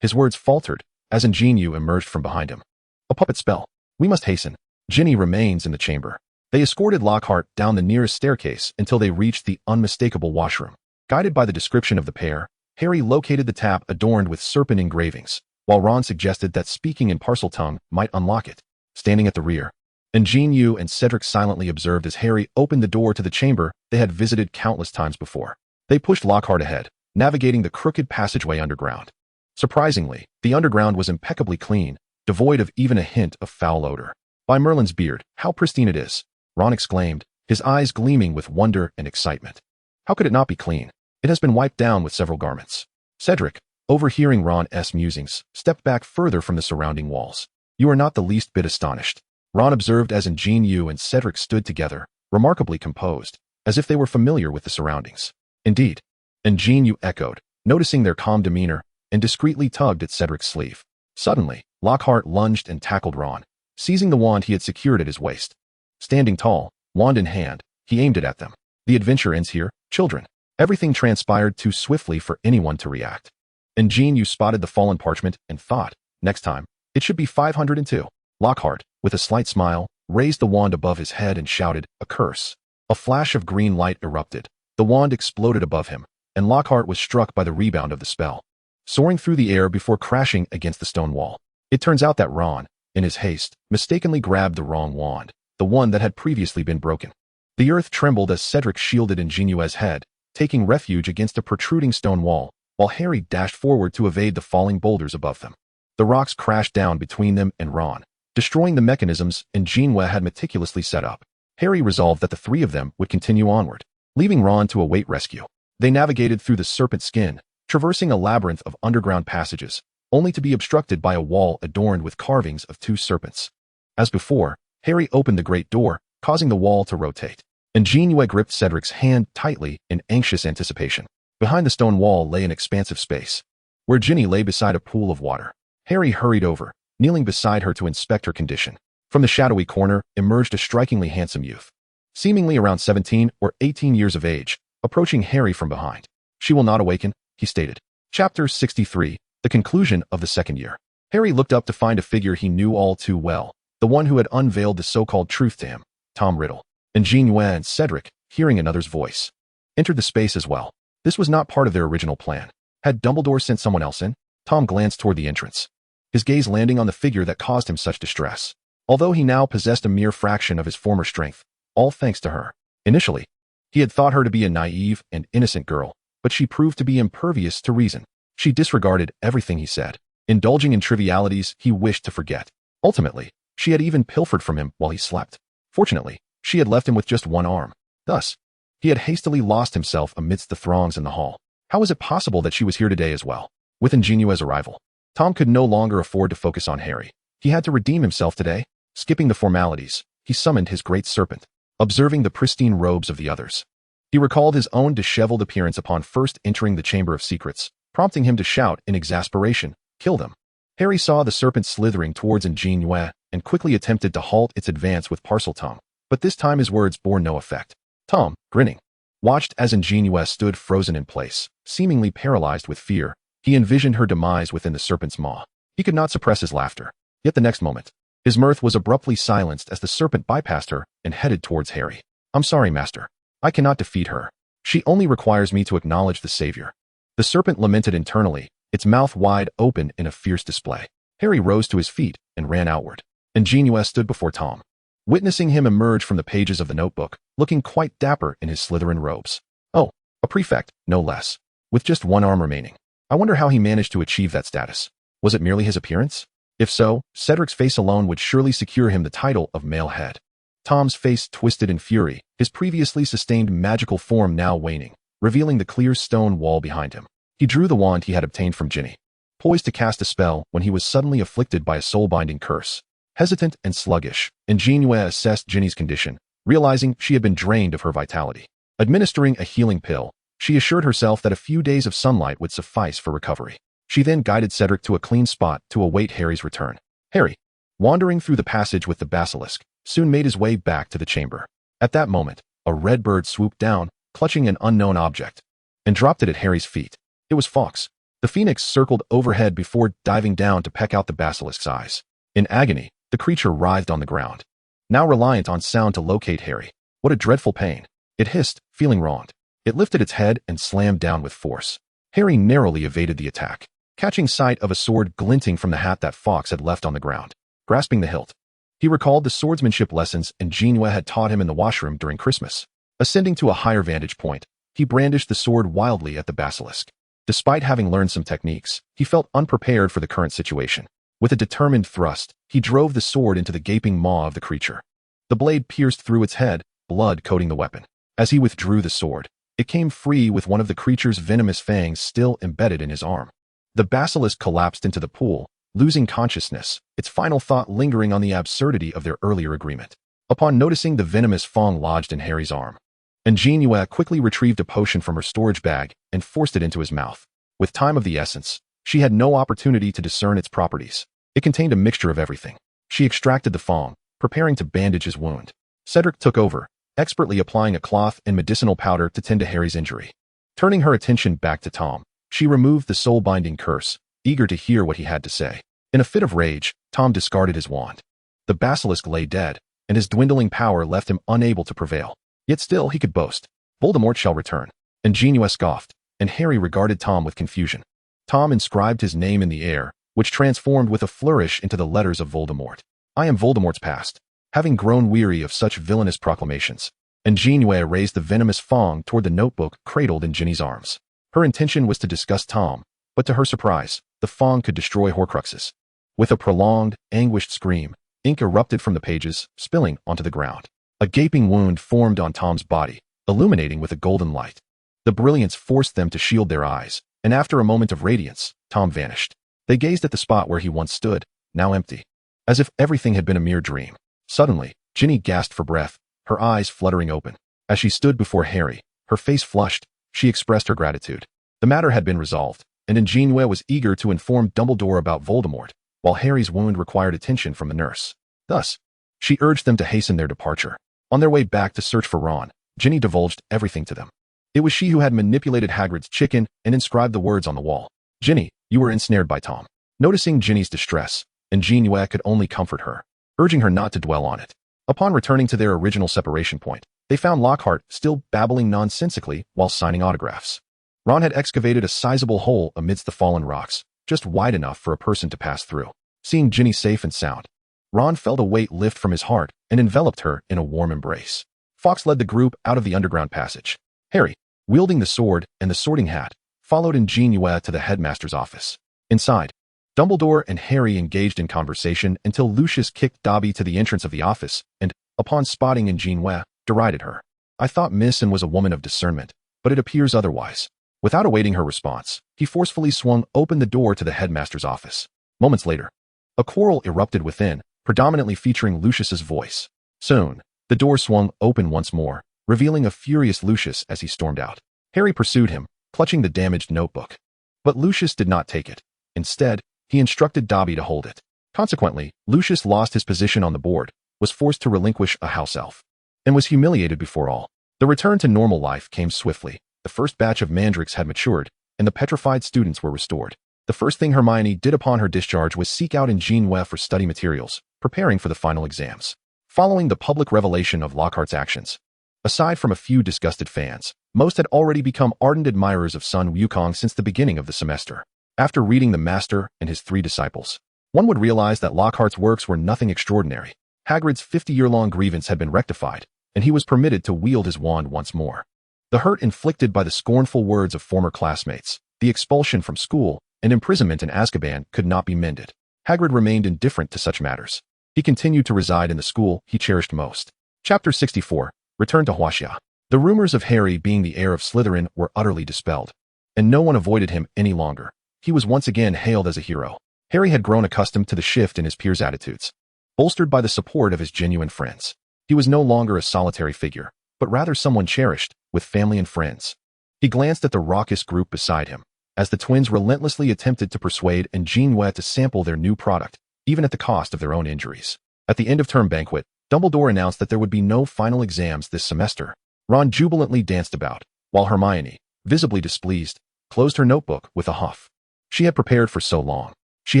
His words faltered as An JinYue emerged from behind him. "A puppet spell. We must hasten. Ginny remains in the chamber." They escorted Lockhart down the nearest staircase until they reached the unmistakable washroom. Guided by the description of the pair, Harry located the tap adorned with serpent engravings, while Ron suggested that speaking in Parseltongue might unlock it. Standing at the rear, An JinYue and Cedric silently observed as Harry opened the door to the chamber they had visited countless times before. They pushed Lockhart ahead, navigating the crooked passageway underground. Surprisingly, the underground was impeccably clean, devoid of even a hint of foul odor. "By Merlin's beard, how pristine it is!" Ron exclaimed, his eyes gleaming with wonder and excitement. "How could it not be clean? It has been wiped down with several garments." Cedric, overhearing Ron's musings, stepped back further from the surrounding walls. "You are not the least bit astonished," Ron observed as An JinYue and Cedric stood together, remarkably composed, as if they were familiar with the surroundings. "Indeed," An JinYue echoed, noticing their calm demeanor, and discreetly tugged at Cedric's sleeve. Suddenly, Lockhart lunged and tackled Ron, seizing the wand he had secured at his waist. Standing tall, wand in hand, he aimed it at them. "The adventure ends here, children." Everything transpired too swiftly for anyone to react. An JinYue spotted the fallen parchment and thought, "Next time, it should be 502. Lockhart, with a slight smile, raised the wand above his head and shouted, "A curse." A flash of green light erupted. The wand exploded above him, and Lockhart was struck by the rebound of the spell, soaring through the air before crashing against the stone wall. It turns out that Ron, in his haste, mistakenly grabbed the wrong wand, the one that had previously been broken. The earth trembled as Cedric shielded An JinYue's head, taking refuge against a protruding stone wall, while Harry dashed forward to evade the falling boulders above them. The rocks crashed down between them and Ron, destroying the mechanisms An JinYue had meticulously set up. Harry resolved that the 3 of them would continue onward, leaving Ron to await rescue. They navigated through the serpent skin, traversing a labyrinth of underground passages, only to be obstructed by a wall adorned with carvings of 2 serpents. As before, Harry opened the great door, causing the wall to rotate. An JinYue gripped Cedric's hand tightly in anxious anticipation. Behind the stone wall lay an expansive space, where Ginny lay beside a pool of water. Harry hurried over, kneeling beside her to inspect her condition. From the shadowy corner emerged a strikingly handsome youth. Seemingly around 17 or 18 years of age, approaching Harry from behind. "She will not awaken," he stated. Chapter 63, the conclusion of the second year. Harry looked up to find a figure he knew all too well, the one who had unveiled the so-called truth to him, Tom Riddle. An JinYue and Cedric, hearing another's voice, entered the space as well. This was not part of their original plan. Had Dumbledore sent someone else in? Tom glanced toward the entrance, his gaze landing on the figure that caused him such distress. Although he now possessed a mere fraction of his former strength, all thanks to her. Initially, he had thought her to be a naive and innocent girl, but she proved to be impervious to reason. She disregarded everything he said, indulging in trivialities he wished to forget. Ultimately, she had even pilfered from him while he slept. Fortunately, she had left him with just one arm. Thus, he had hastily lost himself amidst the throngs in the hall. How was it possible that she was here today as well? With An JinYue's arrival, Tom could no longer afford to focus on Harry. He had to redeem himself today. Skipping the formalities, he summoned his great serpent, observing the pristine robes of the others. He recalled his own disheveled appearance upon first entering the Chamber of Secrets, prompting him to shout in exasperation, "Kill them!" Harry saw the serpent slithering towards An JinYue and quickly attempted to halt its advance with Parseltongue, but this time his words bore no effect. Tom, grinning, watched as An JinYue stood frozen in place, seemingly paralyzed with fear. He envisioned her demise within the serpent's maw. He could not suppress his laughter. Yet the next moment, his mirth was abruptly silenced as the serpent bypassed her and headed towards Harry. "I'm sorry, Master. I cannot defeat her. She only requires me to acknowledge the savior." The serpent lamented internally, its mouth wide open in a fierce display. Harry rose to his feet and ran outward. An JinYue stood before Tom, witnessing him emerge from the pages of the notebook, looking quite dapper in his Slytherin robes. Oh, a prefect, no less, with just one arm remaining. I wonder how he managed to achieve that status. Was it merely his appearance? If so, Cedric's face alone would surely secure him the title of male head. Tom's face twisted in fury, his previously sustained magical form now waning, revealing the clear stone wall behind him. He drew the wand he had obtained from Hinny, poised to cast a spell when he was suddenly afflicted by a soul-binding curse. Hesitant and sluggish, An JinYue assessed Hinny's condition, realizing she had been drained of her vitality. Administering a healing pill, she assured herself that a few days of sunlight would suffice for recovery. She then guided Cedric to a clean spot to await Harry's return. Harry, wandering through the passage with the basilisk, soon made his way back to the chamber. At that moment, a red bird swooped down, clutching an unknown object, and dropped it at Harry's feet. It was Fawkes. The phoenix circled overhead before diving down to peck out the basilisk's eyes. In agony, the creature writhed on the ground, now reliant on sound to locate Harry. What a dreadful pain. It hissed, feeling wronged. It lifted its head and slammed down with force. Harry narrowly evaded the attack, catching sight of a sword glinting from the hat that Fawkes had left on the ground. Grasping the hilt, he recalled the swordsmanship lessons An JinYue had taught him in the washroom during Christmas. Ascending to a higher vantage point, he brandished the sword wildly at the basilisk. Despite having learned some techniques, he felt unprepared for the current situation. With a determined thrust, he drove the sword into the gaping maw of the creature. The blade pierced through its head, blood coating the weapon. As he withdrew the sword, it came free with one of the creature's venomous fangs still embedded in his arm. The basilisk collapsed into the pool, losing consciousness, its final thought lingering on the absurdity of their earlier agreement. Upon noticing the venomous fang lodged in Harry's arm, An JinYue quickly retrieved a potion from her storage bag and forced it into his mouth. With time of the essence, she had no opportunity to discern its properties. It contained a mixture of everything. She extracted the fang, preparing to bandage his wound. Cedric took over, expertly applying a cloth and medicinal powder to tend to Harry's injury. Turning her attention back to Tom, she removed the soul-binding curse, eager to hear what he had to say. In a fit of rage, Tom discarded his wand. The basilisk lay dead, and his dwindling power left him unable to prevail. Yet still he could boast, "Voldemort shall return." An JinYue scoffed, and Harry regarded Tom with confusion. Tom inscribed his name in the air, which transformed with a flourish into the letters of Voldemort. "I am Voldemort's past." Having grown weary of such villainous proclamations, An JinYue raised the venomous fang toward the notebook cradled in Ginny's arms. Her intention was to disgust Tom, but to her surprise, the fang could destroy Horcruxes. With a prolonged, anguished scream, ink erupted from the pages, spilling onto the ground. A gaping wound formed on Tom's body, illuminating with a golden light. The brilliance forced them to shield their eyes, and after a moment of radiance, Tom vanished. They gazed at the spot where he once stood, now empty, as if everything had been a mere dream. Suddenly, Ginny gasped for breath, her eyes fluttering open. As she stood before Harry, her face flushed, she expressed her gratitude. The matter had been resolved, and An JinYue was eager to inform Dumbledore about Voldemort, while Harry's wound required attention from the nurse. Thus, she urged them to hasten their departure. On their way back to search for Ron, Ginny divulged everything to them. It was she who had manipulated Hagrid's chicken and inscribed the words on the wall. "Ginny, you were ensnared by Tom." Noticing Ginny's distress, An JinYue could only comfort her, urging her not to dwell on it. Upon returning to their original separation point, they found Lockhart still babbling nonsensically while signing autographs. Ron had excavated a sizable hole amidst the fallen rocks, just wide enough for a person to pass through. Seeing Ginny safe and sound, Ron felt a weight lift from his heart and enveloped her in a warm embrace. Fawkes led the group out of the underground passage. Harry, wielding the sword and the sorting hat, followed An JinYue to the headmaster's office. Inside, Dumbledore and Harry engaged in conversation until Lucius kicked Dobby to the entrance of the office and, upon spotting An JinYue, derided her. "I thought Miss N was a woman of discernment, but it appears otherwise." Without awaiting her response, he forcefully swung open the door to the headmaster's office. Moments later, a quarrel erupted within, predominantly featuring Lucius's voice. Soon, the door swung open once more, revealing a furious Lucius as he stormed out. Harry pursued him, clutching the damaged notebook. But Lucius did not take it. Instead, he instructed Dobby to hold it. Consequently, Lucius lost his position on the board, was forced to relinquish a house elf, and was humiliated before all. The return to normal life came swiftly. The first batch of mandrakes had matured, and the petrified students were restored. The first thing Hermione did upon her discharge was seek out An JinYue for study materials, preparing for the final exams. Following the public revelation of Lockhart's actions, aside from a few disgusted fans, most had already become ardent admirers of Sun Wukong since the beginning of the semester. After reading The Master and his 3 disciples, one would realize that Lockhart's works were nothing extraordinary. Hagrid's 50-year-long grievance had been rectified, and he was permitted to wield his wand once more. The hurt inflicted by the scornful words of former classmates, the expulsion from school, and imprisonment in Azkaban could not be mended. Hagrid remained indifferent to such matters. He continued to reside in the school he cherished most. Chapter 64. Return to Huaxia. The rumors of Harry being the heir of Slytherin were utterly dispelled, and no one avoided him any longer. He was once again hailed as a hero. Harry had grown accustomed to the shift in his peers' attitudes, bolstered by the support of his genuine friends. He was no longer a solitary figure, but rather someone cherished, with family and friends. He glanced at the raucous group beside him, as the twins relentlessly attempted to persuade An JinYue to sample their new product, even at the cost of their own injuries. At the end-of-term banquet, Dumbledore announced that there would be no final exams this semester. Ron jubilantly danced about, while Hermione, visibly displeased, closed her notebook with a huff. She had prepared for so long. She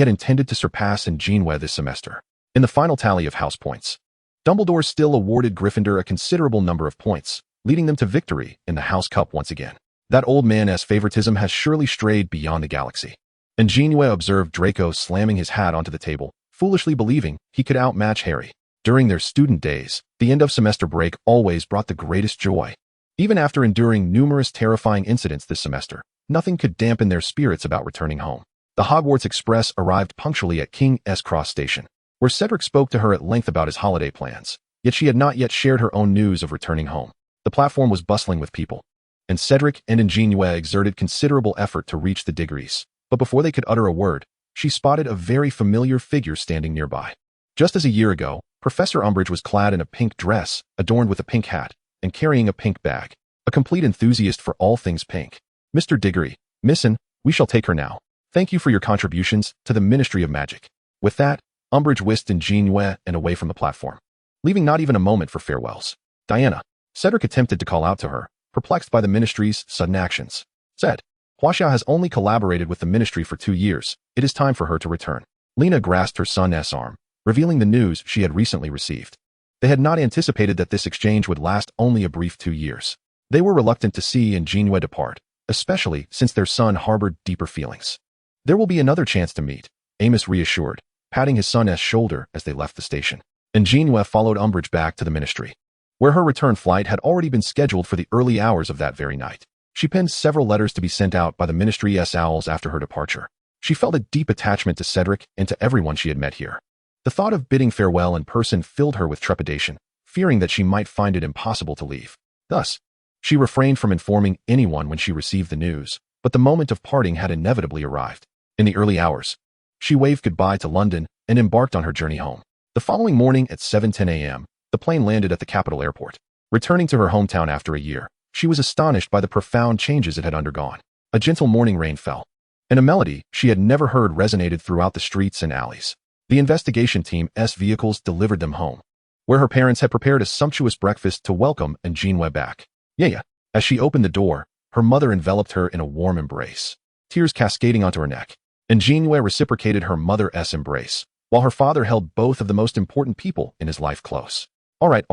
had intended to surpass An JinYue this semester. In the final tally of house points, Dumbledore still awarded Gryffindor a considerable number of points, leading them to victory in the House Cup once again. That old man's favoritism has surely strayed beyond the galaxy. An JinYue observed Draco slamming his hat onto the table, foolishly believing he could outmatch Harry. During their student days, the end-of-semester break always brought the greatest joy. Even after enduring numerous terrifying incidents this semester, nothing could dampen their spirits about returning home. The Hogwarts Express arrived punctually at King's Cross Station, where Cedric spoke to her at length about his holiday plans, yet she had not yet shared her own news of returning home. The platform was bustling with people, and Cedric and An JinYue exerted considerable effort to reach the Diggories, but before they could utter a word, she spotted a very familiar figure standing nearby. Just as a year ago, Professor Umbridge was clad in a pink dress, adorned with a pink hat, and carrying a pink bag, a complete enthusiast for all things pink. "Mr. Diggory, Miss N, we shall take her now. Thank you for your contributions to the Ministry of Magic." With that, Umbridge whisked An JinYue and away from the platform, leaving not even a moment for farewells. "Diana," Cedric attempted to call out to her, perplexed by the Ministry's sudden actions. "Said, Huaxia has only collaborated with the Ministry for 2 years. It is time for her to return." Lena grasped her son's arm, revealing the news she had recently received. They had not anticipated that this exchange would last only a brief 2 years. They were reluctant to see An JinYue depart, especially since their son harbored deeper feelings. "There will be another chance to meet," Amos reassured, patting his son's shoulder as they left the station. An JinYue followed Umbridge back to the Ministry, where her return flight had already been scheduled for the early hours of that very night. She penned several letters to be sent out by the Ministry's owls after her departure. She felt a deep attachment to Cedric and to everyone she had met here. The thought of bidding farewell in person filled her with trepidation, fearing that she might find it impossible to leave. Thus, she refrained from informing anyone when she received the news, but the moment of parting had inevitably arrived. In the early hours, she waved goodbye to London and embarked on her journey home. The following morning at 7:10 a.m., the plane landed at the capital airport. Returning to her hometown after a year, she was astonished by the profound changes it had undergone. A gentle morning rain fell, and a melody she had never heard resonated throughout the streets and alleys. The investigation team's vehicles delivered them home, where her parents had prepared a sumptuous breakfast to welcome An JinYue back. "Yeah." As she opened the door, Her mother enveloped her in a warm embrace, tears cascading onto her neck. An JinYue reciprocated her mother's embrace, while her father held both of the most important people in his life close. All right.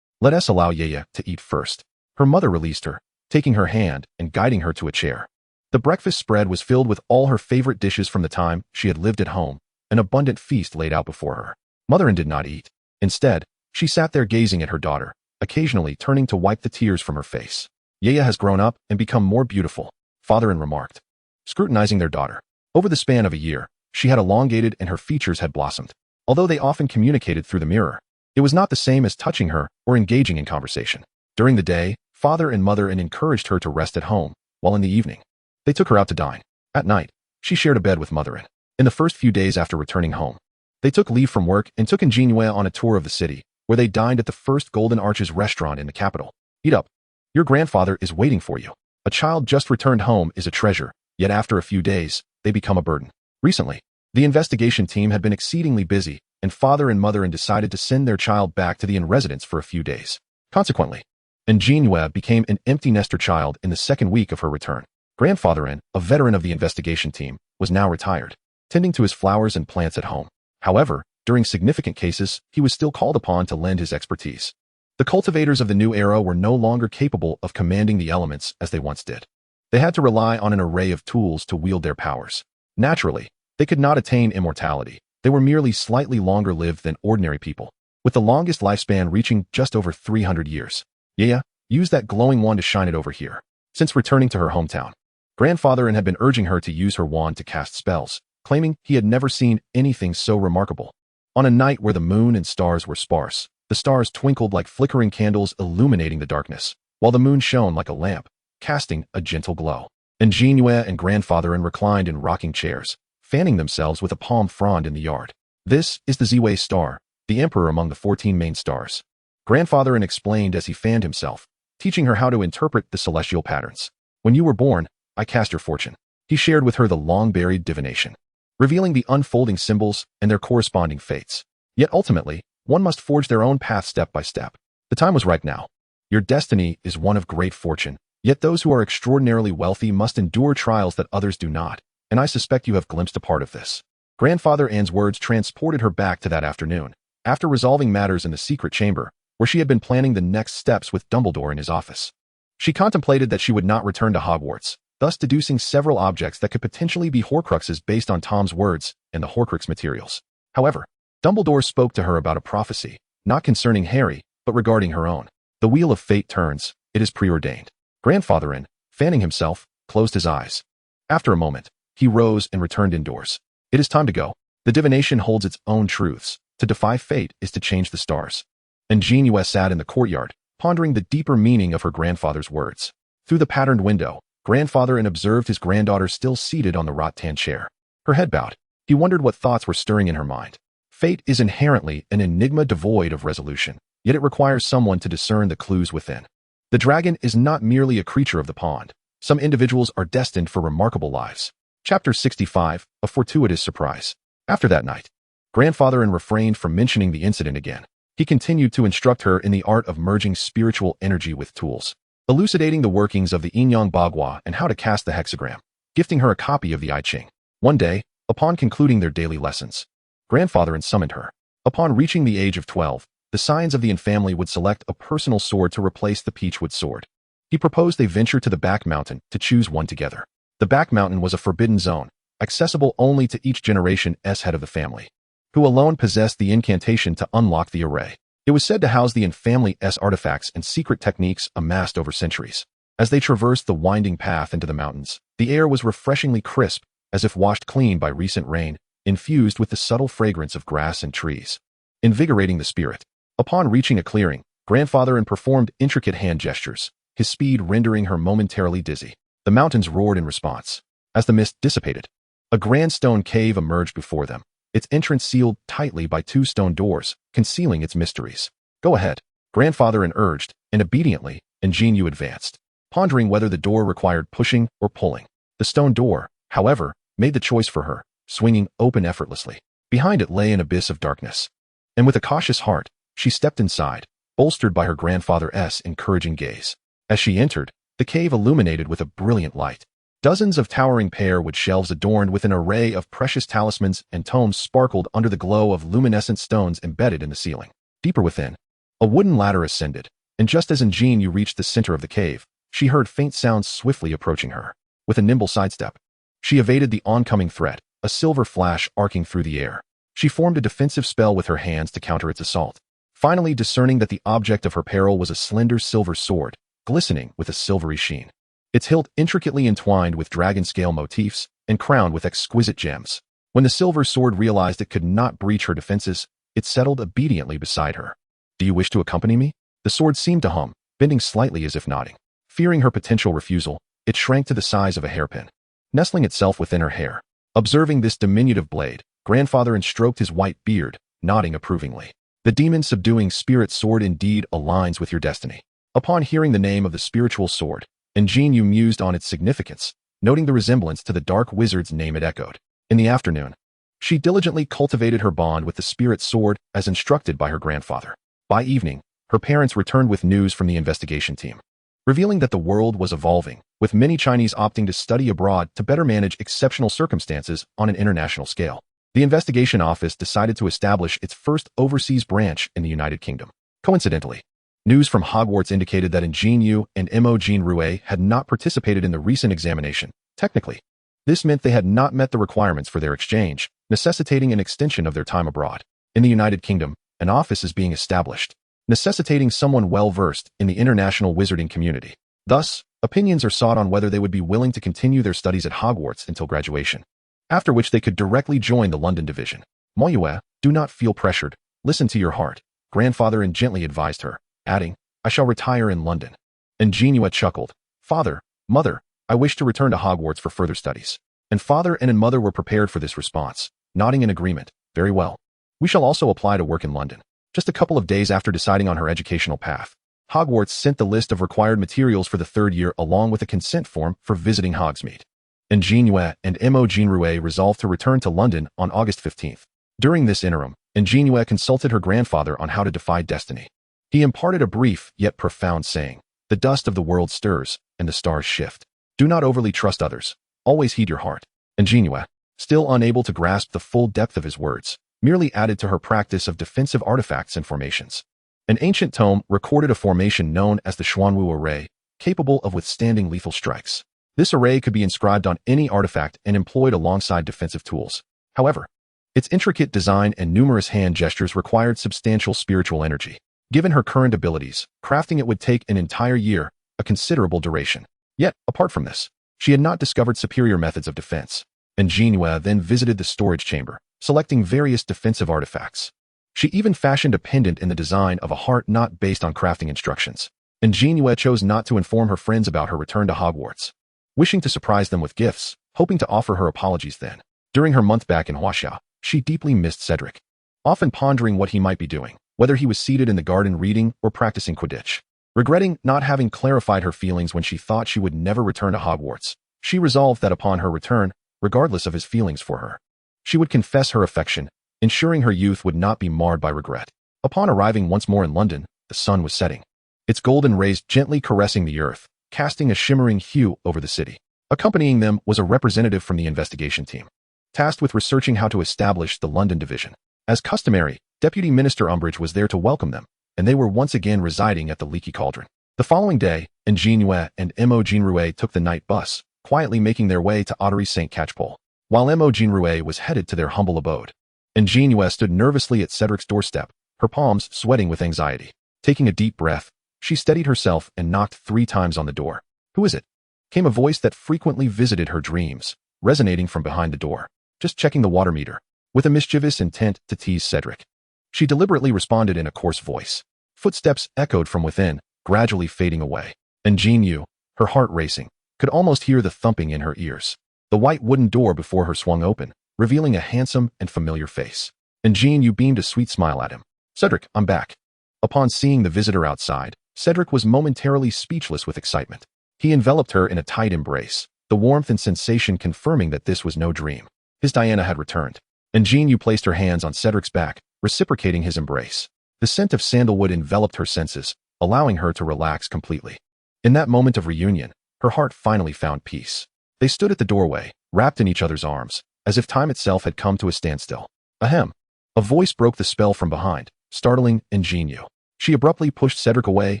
Let us allow Yeye to eat first. Her mother released her, taking her hand and guiding her to a chair. The breakfast spread was filled with all her favorite dishes from the time she had lived at home, an abundant feast laid out before her. Motherin did not eat. Instead, she sat there gazing at her daughter, occasionally turning to wipe the tears from her face. Yeye has grown up and become more beautiful, Fatherin remarked, scrutinizing their daughter. Over the span of a year, she had elongated and her features had blossomed. Although they often communicated through the mirror, it was not the same as touching her or engaging in conversation. During the day, father and mother encouraged her to rest at home, while in the evening, they took her out to dine. At night, she shared a bed with Motherin. In the first few days after returning home, they took leave from work and took An JinYue on a tour of the city, where they dined at the first Golden Arches restaurant in the capital. Eat up. Your grandfather is waiting for you. A child just returned home is a treasure, yet after a few days, they become a burden. Recently, the investigation team had been exceedingly busy, and father and mother decided to send their child back to the inn residence for a few days. Consequently, An JinYue became an empty nester child in the second week of her return. Grandfather, a veteran of the investigation team, was now retired, tending to his flowers and plants at home. However, during significant cases, he was still called upon to lend his expertise. The cultivators of the new era were no longer capable of commanding the elements as they once did. They had to rely on an array of tools to wield their powers. Naturally, they could not attain immortality. They were merely slightly longer lived than ordinary people, with the longest lifespan reaching just over 300 years. Yeye, use that glowing wand to shine it over here. Since returning to her hometown, Grandfather had been urging her to use her wand to cast spells, claiming he had never seen anything so remarkable. On a night where the moon and stars were sparse, the stars twinkled like flickering candles illuminating the darkness, while the moon shone like a lamp, casting a gentle glow. An JinYue and Grandfather reclined in rocking chairs, fanning themselves with a palm frond in the yard. This is the Ziwei star, the emperor among the 14 main stars. Grandfather explained as he fanned himself, teaching her how to interpret the celestial patterns. When you were born, I cast your fortune. He shared with her the long-buried divination, revealing the unfolding symbols and their corresponding fates. Yet ultimately, one must forge their own path step by step. The time was ripe now. Your destiny is one of great fortune, yet those who are extraordinarily wealthy must endure trials that others do not, and I suspect you have glimpsed a part of this. Grandfather Anne's words transported her back to that afternoon, after resolving matters in the secret chamber, where she had been planning the next steps with Dumbledore in his office. She contemplated that she would not return to Hogwarts, thus deducing several objects that could potentially be Horcruxes based on Tom's words and the Horcrux materials. However, Dumbledore spoke to her about a prophecy, not concerning Harry, but regarding her own. The wheel of fate turns, it is preordained. Grandfather, fanning himself, closed his eyes. After a moment, he rose and returned indoors. It is time to go. The divination holds its own truths. To defy fate is to change the stars. An JinYue sat in the courtyard, pondering the deeper meaning of her grandfather's words. Through the patterned window, Grandfather observed his granddaughter still seated on the rattan chair. Her head bowed. He wondered what thoughts were stirring in her mind. Fate is inherently an enigma devoid of resolution, yet it requires someone to discern the clues within. The dragon is not merely a creature of the pond. Some individuals are destined for remarkable lives. Chapter 65, A Fortuitous Surprise. After that night, Grandfather refrained from mentioning the incident again. He continued to instruct her in the art of merging spiritual energy with tools, elucidating the workings of the Yin-Yang Bagua and how to cast the hexagram, gifting her a copy of the I Ching. One day, upon concluding their daily lessons, Grandfather summoned her. Upon reaching the age of 12, the Scions of the Yin family would select a personal sword to replace the Peachwood sword. He proposed they venture to the back mountain to choose one together. The back mountain was a forbidden zone, accessible only to each generation's head of the family, who alone possessed the incantation to unlock the array. It was said to house the Yin family's artifacts and secret techniques amassed over centuries. As they traversed the winding path into the mountains, the air was refreshingly crisp, as if washed clean by recent rain, infused with the subtle fragrance of grass and trees, invigorating the spirit. Upon reaching a clearing, Grandfather performed intricate hand gestures, his speed rendering her momentarily dizzy. The mountains roared in response. As the mist dissipated, a grand stone cave emerged before them, its entrance sealed tightly by 2 stone doors, concealing its mysteries. Go ahead, Grandfather urged, and obediently, An JinYue advanced, pondering whether the door required pushing or pulling. The stone door, however, made the choice for her, swinging open effortlessly. Behind it lay an abyss of darkness. And with a cautious heart, she stepped inside, bolstered by her grandfather's encouraging gaze. As she entered, the cave illuminated with a brilliant light. Dozens of towering pear-wood shelves adorned with an array of precious talismans and tomes sparkled under the glow of luminescent stones embedded in the ceiling. Deeper within, a wooden ladder ascended, and just as An JinYue reached the center of the cave, she heard faint sounds swiftly approaching her. With a nimble sidestep, she evaded the oncoming threat, a silver flash arcing through the air. She formed a defensive spell with her hands to counter its assault. Finally discerning that the object of her peril was a slender silver sword, glistening with a silvery sheen. Its hilt intricately entwined with dragon scale motifs and crowned with exquisite gems. When the silver sword realized it could not breach her defenses, it settled obediently beside her. "Do you wish to accompany me?" The sword seemed to hum, bending slightly as if nodding. Fearing her potential refusal, it shrank to the size of a hairpin, nestling itself within her hair. Observing this diminutive blade, grandfather stroked his white beard, nodding approvingly. "The demon-subduing spirit sword indeed aligns with your destiny." Upon hearing the name of the spiritual sword, An JinYue mused on its significance, noting the resemblance to the dark wizard's name it echoed. In the afternoon, she diligently cultivated her bond with the spirit sword as instructed by her grandfather. By evening, her parents returned with news from the investigation team, revealing that the world was evolving, with many Chinese opting to study abroad to better manage exceptional circumstances on an international scale. The investigation office decided to establish its first overseas branch in the United Kingdom. Coincidentally, news from Hogwarts indicated that An JinYue and Mo JinRue had not participated in the recent examination. Technically, this meant they had not met the requirements for their exchange, necessitating an extension of their time abroad. In the United Kingdom, an office is being established, necessitating someone well-versed in the international wizarding community. Thus, opinions are sought on whether they would be willing to continue their studies at Hogwarts until graduation, after which they could directly join the London division. "Moyue, do not feel pressured. Listen to your heart," grandfather gently advised her, adding, "I shall retire in London." An JinYue chuckled. "Father, mother, I wish to return to Hogwarts for further studies." And father and mother were prepared for this response, nodding in agreement. "Very well. We shall also apply to work in London." Just a couple of days after deciding on her educational path, Hogwarts sent the list of required materials for the third year along with a consent form for visiting Hogsmeade. An JinYue and Mo JinRue resolved to return to London on August 15th. During this interim, An JinYue consulted her grandfather on how to defy destiny. He imparted a brief yet profound saying, "The dust of the world stirs, and the stars shift. Do not overly trust others. Always heed your heart." An JinYue, still unable to grasp the full depth of his words, merely added to her practice of defensive artifacts and formations. An ancient tome recorded a formation known as the Xuanwu array, capable of withstanding lethal strikes. This array could be inscribed on any artifact and employed alongside defensive tools. However, its intricate design and numerous hand gestures required substantial spiritual energy. Given her current abilities, crafting it would take an entire year, a considerable duration. Yet, apart from this, she had not discovered superior methods of defense. An JinYue then visited the storage chamber, selecting various defensive artifacts. She even fashioned a pendant in the design of a heart not based on crafting instructions. An JinYue chose not to inform her friends about her return to Hogwarts, wishing to surprise them with gifts, hoping to offer her apologies then. During her month back in Huaxia, she deeply missed Cedric, often pondering what he might be doing, whether he was seated in the garden reading or practicing Quidditch. Regretting not having clarified her feelings when she thought she would never return to Hogwarts, she resolved that upon her return, regardless of his feelings for her, she would confess her affection, ensuring her youth would not be marred by regret. Upon arriving once more in London, the sun was setting, its golden rays gently caressing the earth, casting a shimmering hue over the city. Accompanying them was a representative from the investigation team, tasked with researching how to establish the London division. As customary, Deputy Minister Umbridge was there to welcome them, and they were once again residing at the Leaky Cauldron. The following day, An JinYue and Mo JinRue took the night bus, quietly making their way to Ottery St. Catchpole, while Mo JinRue was headed to their humble abode. An JinYue stood nervously at Cedric's doorstep, her palms sweating with anxiety. Taking a deep breath, she steadied herself and knocked 3 times on the door. "Who is it?" came a voice that frequently visited her dreams, resonating from behind the door. "Just checking the water meter," with a mischievous intent to tease Cedric. She deliberately responded in a coarse voice. Footsteps echoed from within, gradually fading away. An JinYue, her heart racing, could almost hear the thumping in her ears. The white wooden door before her swung open, revealing a handsome and familiar face. An JinYue beamed a sweet smile at him. "Cedric, I'm back." Upon seeing the visitor outside, Cedric was momentarily speechless with excitement. He enveloped her in a tight embrace, the warmth and sensation confirming that this was no dream. His Diana had returned. An JinYue placed her hands on Cedric's back, reciprocating his embrace. The scent of sandalwood enveloped her senses, allowing her to relax completely. In that moment of reunion, her heart finally found peace. They stood at the doorway, wrapped in each other's arms, as if time itself had come to a standstill. Ahem. A voice broke the spell from behind, startling An JinYue. She abruptly pushed Cedric away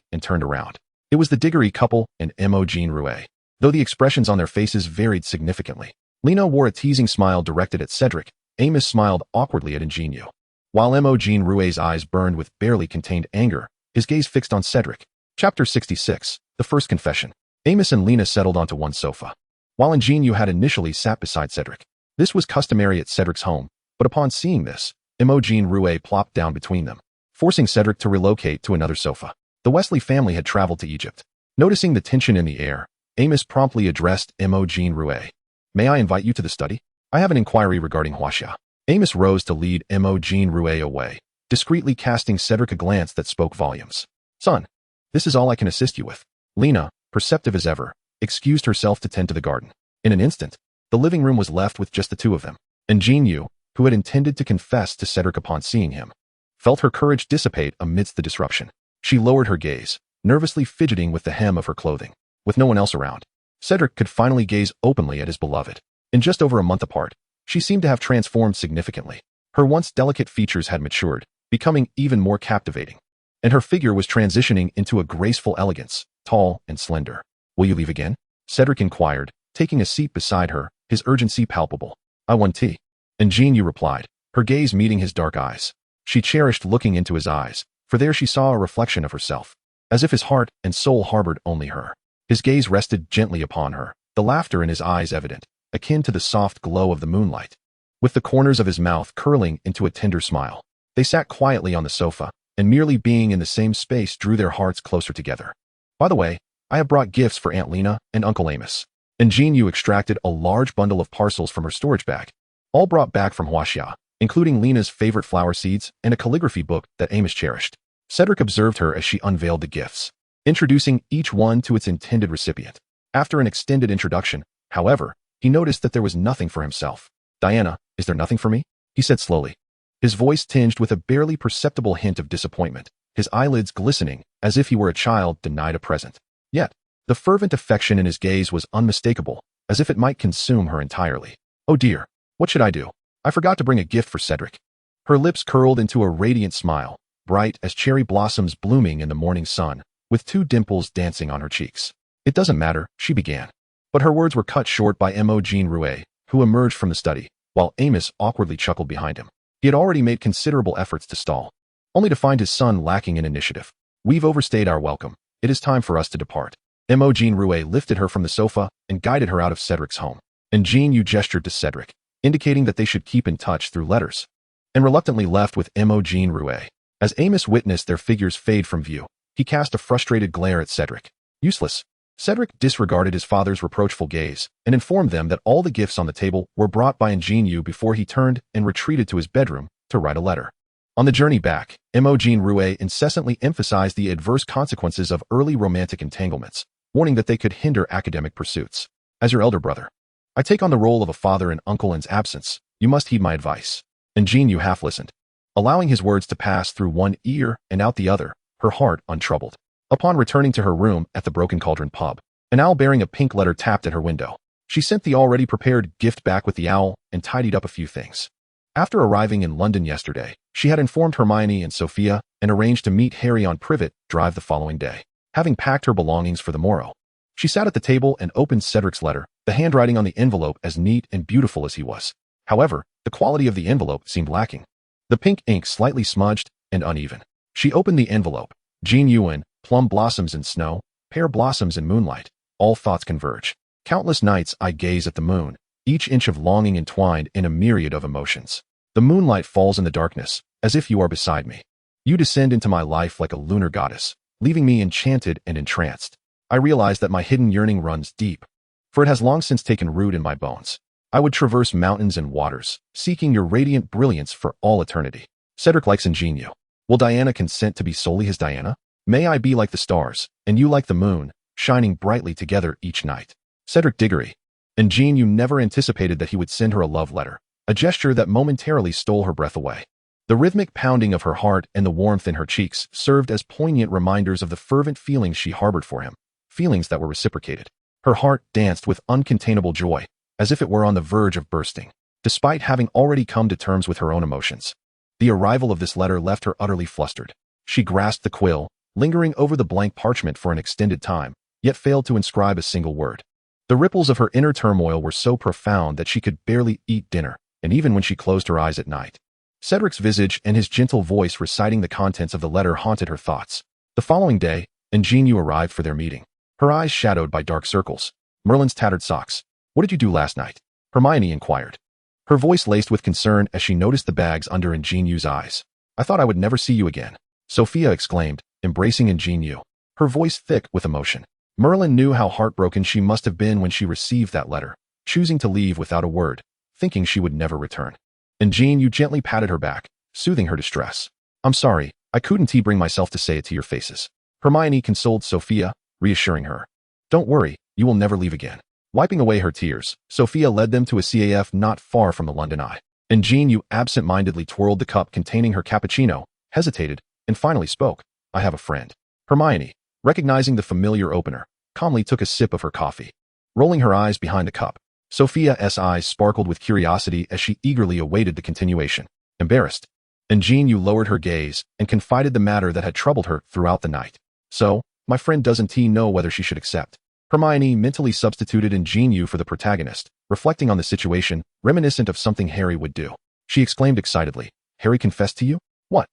and turned around. It was the Diggory couple and An JinYue. Though the expressions on their faces varied significantly. Lena wore a teasing smile directed at Cedric. Amos smiled awkwardly at An JinYue. While An JinYue's eyes burned with barely contained anger, his gaze fixed on Cedric. Chapter 66. The First Confession. Amos and Lena settled onto one sofa, while An JinYue had initially sat beside Cedric. This was customary at Cedric's home, but upon seeing this, An JinYue plopped down between them, forcing Cedric to relocate to another sofa. The Wesley family had traveled to Egypt. Noticing the tension in the air, Amos promptly addressed An JinYue. May I invite you to the study? I have an inquiry regarding Huaxia. Amos rose to lead An JinYue away, discreetly casting Cedric a glance that spoke volumes. Son, this is all I can assist you with. Lena, perceptive as ever, excused herself to tend to the garden. In an instant, the living room was left with just the two of them. An JinYue, who had intended to confess to Cedric upon seeing him, felt her courage dissipate amidst the disruption. She lowered her gaze, nervously fidgeting with the hem of her clothing. With no one else around, Cedric could finally gaze openly at his beloved. In just over a month apart, she seemed to have transformed significantly. Her once delicate features had matured, becoming even more captivating, and her figure was transitioning into a graceful elegance, tall and slender. Will you leave again? Cedric inquired, taking a seat beside her, his urgency palpable. I want tea. An JinYue replied, her gaze meeting his dark eyes. She cherished looking into his eyes, for there she saw a reflection of herself, as if his heart and soul harbored only her. His gaze rested gently upon her, the laughter in his eyes evident, akin to the soft glow of the moonlight, with the corners of his mouth curling into a tender smile. They sat quietly on the sofa, and merely being in the same space drew their hearts closer together. By the way, I have brought gifts for Aunt Lena and Uncle Amos. An JinYue extracted a large bundle of parcels from her storage bag, all brought back from Huaxia, including Lena's favorite flower seeds and a calligraphy book that Amos cherished. Cedric observed her as she unveiled the gifts, introducing each one to its intended recipient. After an extended introduction, however, he noticed that there was nothing for himself. Diana, is there nothing for me? He said slowly, his voice tinged with a barely perceptible hint of disappointment, his eyelids glistening as if he were a child denied a present. Yet, the fervent affection in his gaze was unmistakable, as if it might consume her entirely. Oh dear, what should I do? I forgot to bring a gift for Cedric. Her lips curled into a radiant smile, bright as cherry blossoms blooming in the morning sun, with two dimples dancing on her cheeks. It doesn't matter, she began. But her words were cut short by An JinYue, who emerged from the study, while Amos awkwardly chuckled behind him. He had already made considerable efforts to stall, only to find his son lacking in initiative. We've overstayed our welcome. It is time for us to depart. An JinYue lifted her from the sofa and guided her out of Cedric's home. An JinYue gestured to Cedric, indicating that they should keep in touch through letters, and reluctantly left with An JinYue. As Amos witnessed their figures fade from view, he cast a frustrated glare at Cedric. Useless. Cedric disregarded his father's reproachful gaze and informed them that all the gifts on the table were brought by An JinYue before he turned and retreated to his bedroom to write a letter. On the journey back, An JinYue incessantly emphasized the adverse consequences of early romantic entanglements, warning that they could hinder academic pursuits. As your elder brother, I take on the role of a father and uncle in absence. You must heed my advice. An JinYue half listened, allowing his words to pass through one ear and out the other, her heart untroubled. Upon returning to her room at the Broken Cauldron pub, an owl bearing a pink letter tapped at her window. She sent the already prepared gift back with the owl and tidied up a few things. After arriving in London yesterday, she had informed Hermione and Sophia and arranged to meet Harry on Privet Drive the following day. Having packed her belongings for the morrow, she sat at the table and opened Cedric's letter, the handwriting on the envelope as neat and beautiful as he was. However, the quality of the envelope seemed lacking. The pink ink slightly smudged and uneven. She opened the envelope. JinYue, plum blossoms in snow, pear blossoms in moonlight. All thoughts converge. Countless nights I gaze at the moon, each inch of longing entwined in a myriad of emotions. The moonlight falls in the darkness, as if you are beside me. You descend into my life like a lunar goddess, leaving me enchanted and entranced. I realize that my hidden yearning runs deep, for it has long since taken root in my bones. I would traverse mountains and waters, seeking your radiant brilliance for all eternity. Cedric likes An JinYue. Will Diana consent to be solely his Diana? May I be like the stars, and you like the moon, shining brightly together each night. Cedric Diggory. An JinYue never anticipated that he would send her a love letter, a gesture that momentarily stole her breath away. The rhythmic pounding of her heart and the warmth in her cheeks served as poignant reminders of the fervent feelings she harbored for him. feelings that were reciprocated. Her heart danced with uncontainable joy, as if it were on the verge of bursting, despite having already come to terms with her own emotions. The arrival of this letter left her utterly flustered. She grasped the quill, lingering over the blank parchment for an extended time, yet failed to inscribe a single word. The ripples of her inner turmoil were so profound that she could barely eat dinner, and even when she closed her eyes at night. Cedric's visage and his gentle voice reciting the contents of the letter haunted her thoughts. The following day, An JinYue arrived for their meeting, her eyes shadowed by dark circles. Merlin's tattered socks. What did you do last night? Hermione inquired, her voice laced with concern as she noticed the bags under An JinYue's eyes. I thought I would never see you again, Sophia exclaimed, embracing An JinYue, her voice thick with emotion. Merlin knew how heartbroken she must have been when she received that letter, choosing to leave without a word, thinking she would never return. An JinYue gently patted her back, soothing her distress. I'm sorry, I couldn't bring myself to say it to your faces. Hermione consoled Sophia, reassuring her. Don't worry, you will never leave again. Wiping away her tears, Sophia led them to a CAF not far from the London Eye. An JinYue absent-mindedly twirled the cup containing her cappuccino, hesitated, and finally spoke. I have a friend. Hermione, recognizing the familiar opener, calmly took a sip of her coffee. Rolling her eyes behind the cup, Sophia's eyes sparkled with curiosity as she eagerly awaited the continuation. Embarrassed, An JinYue lowered her gaze and confided the matter that had troubled her throughout the night. So, my friend doesn't know whether she should accept. Hermione mentally substituted An JinYue for the protagonist, reflecting on the situation, reminiscent of something Harry would do. She exclaimed excitedly, Harry confessed to you? What?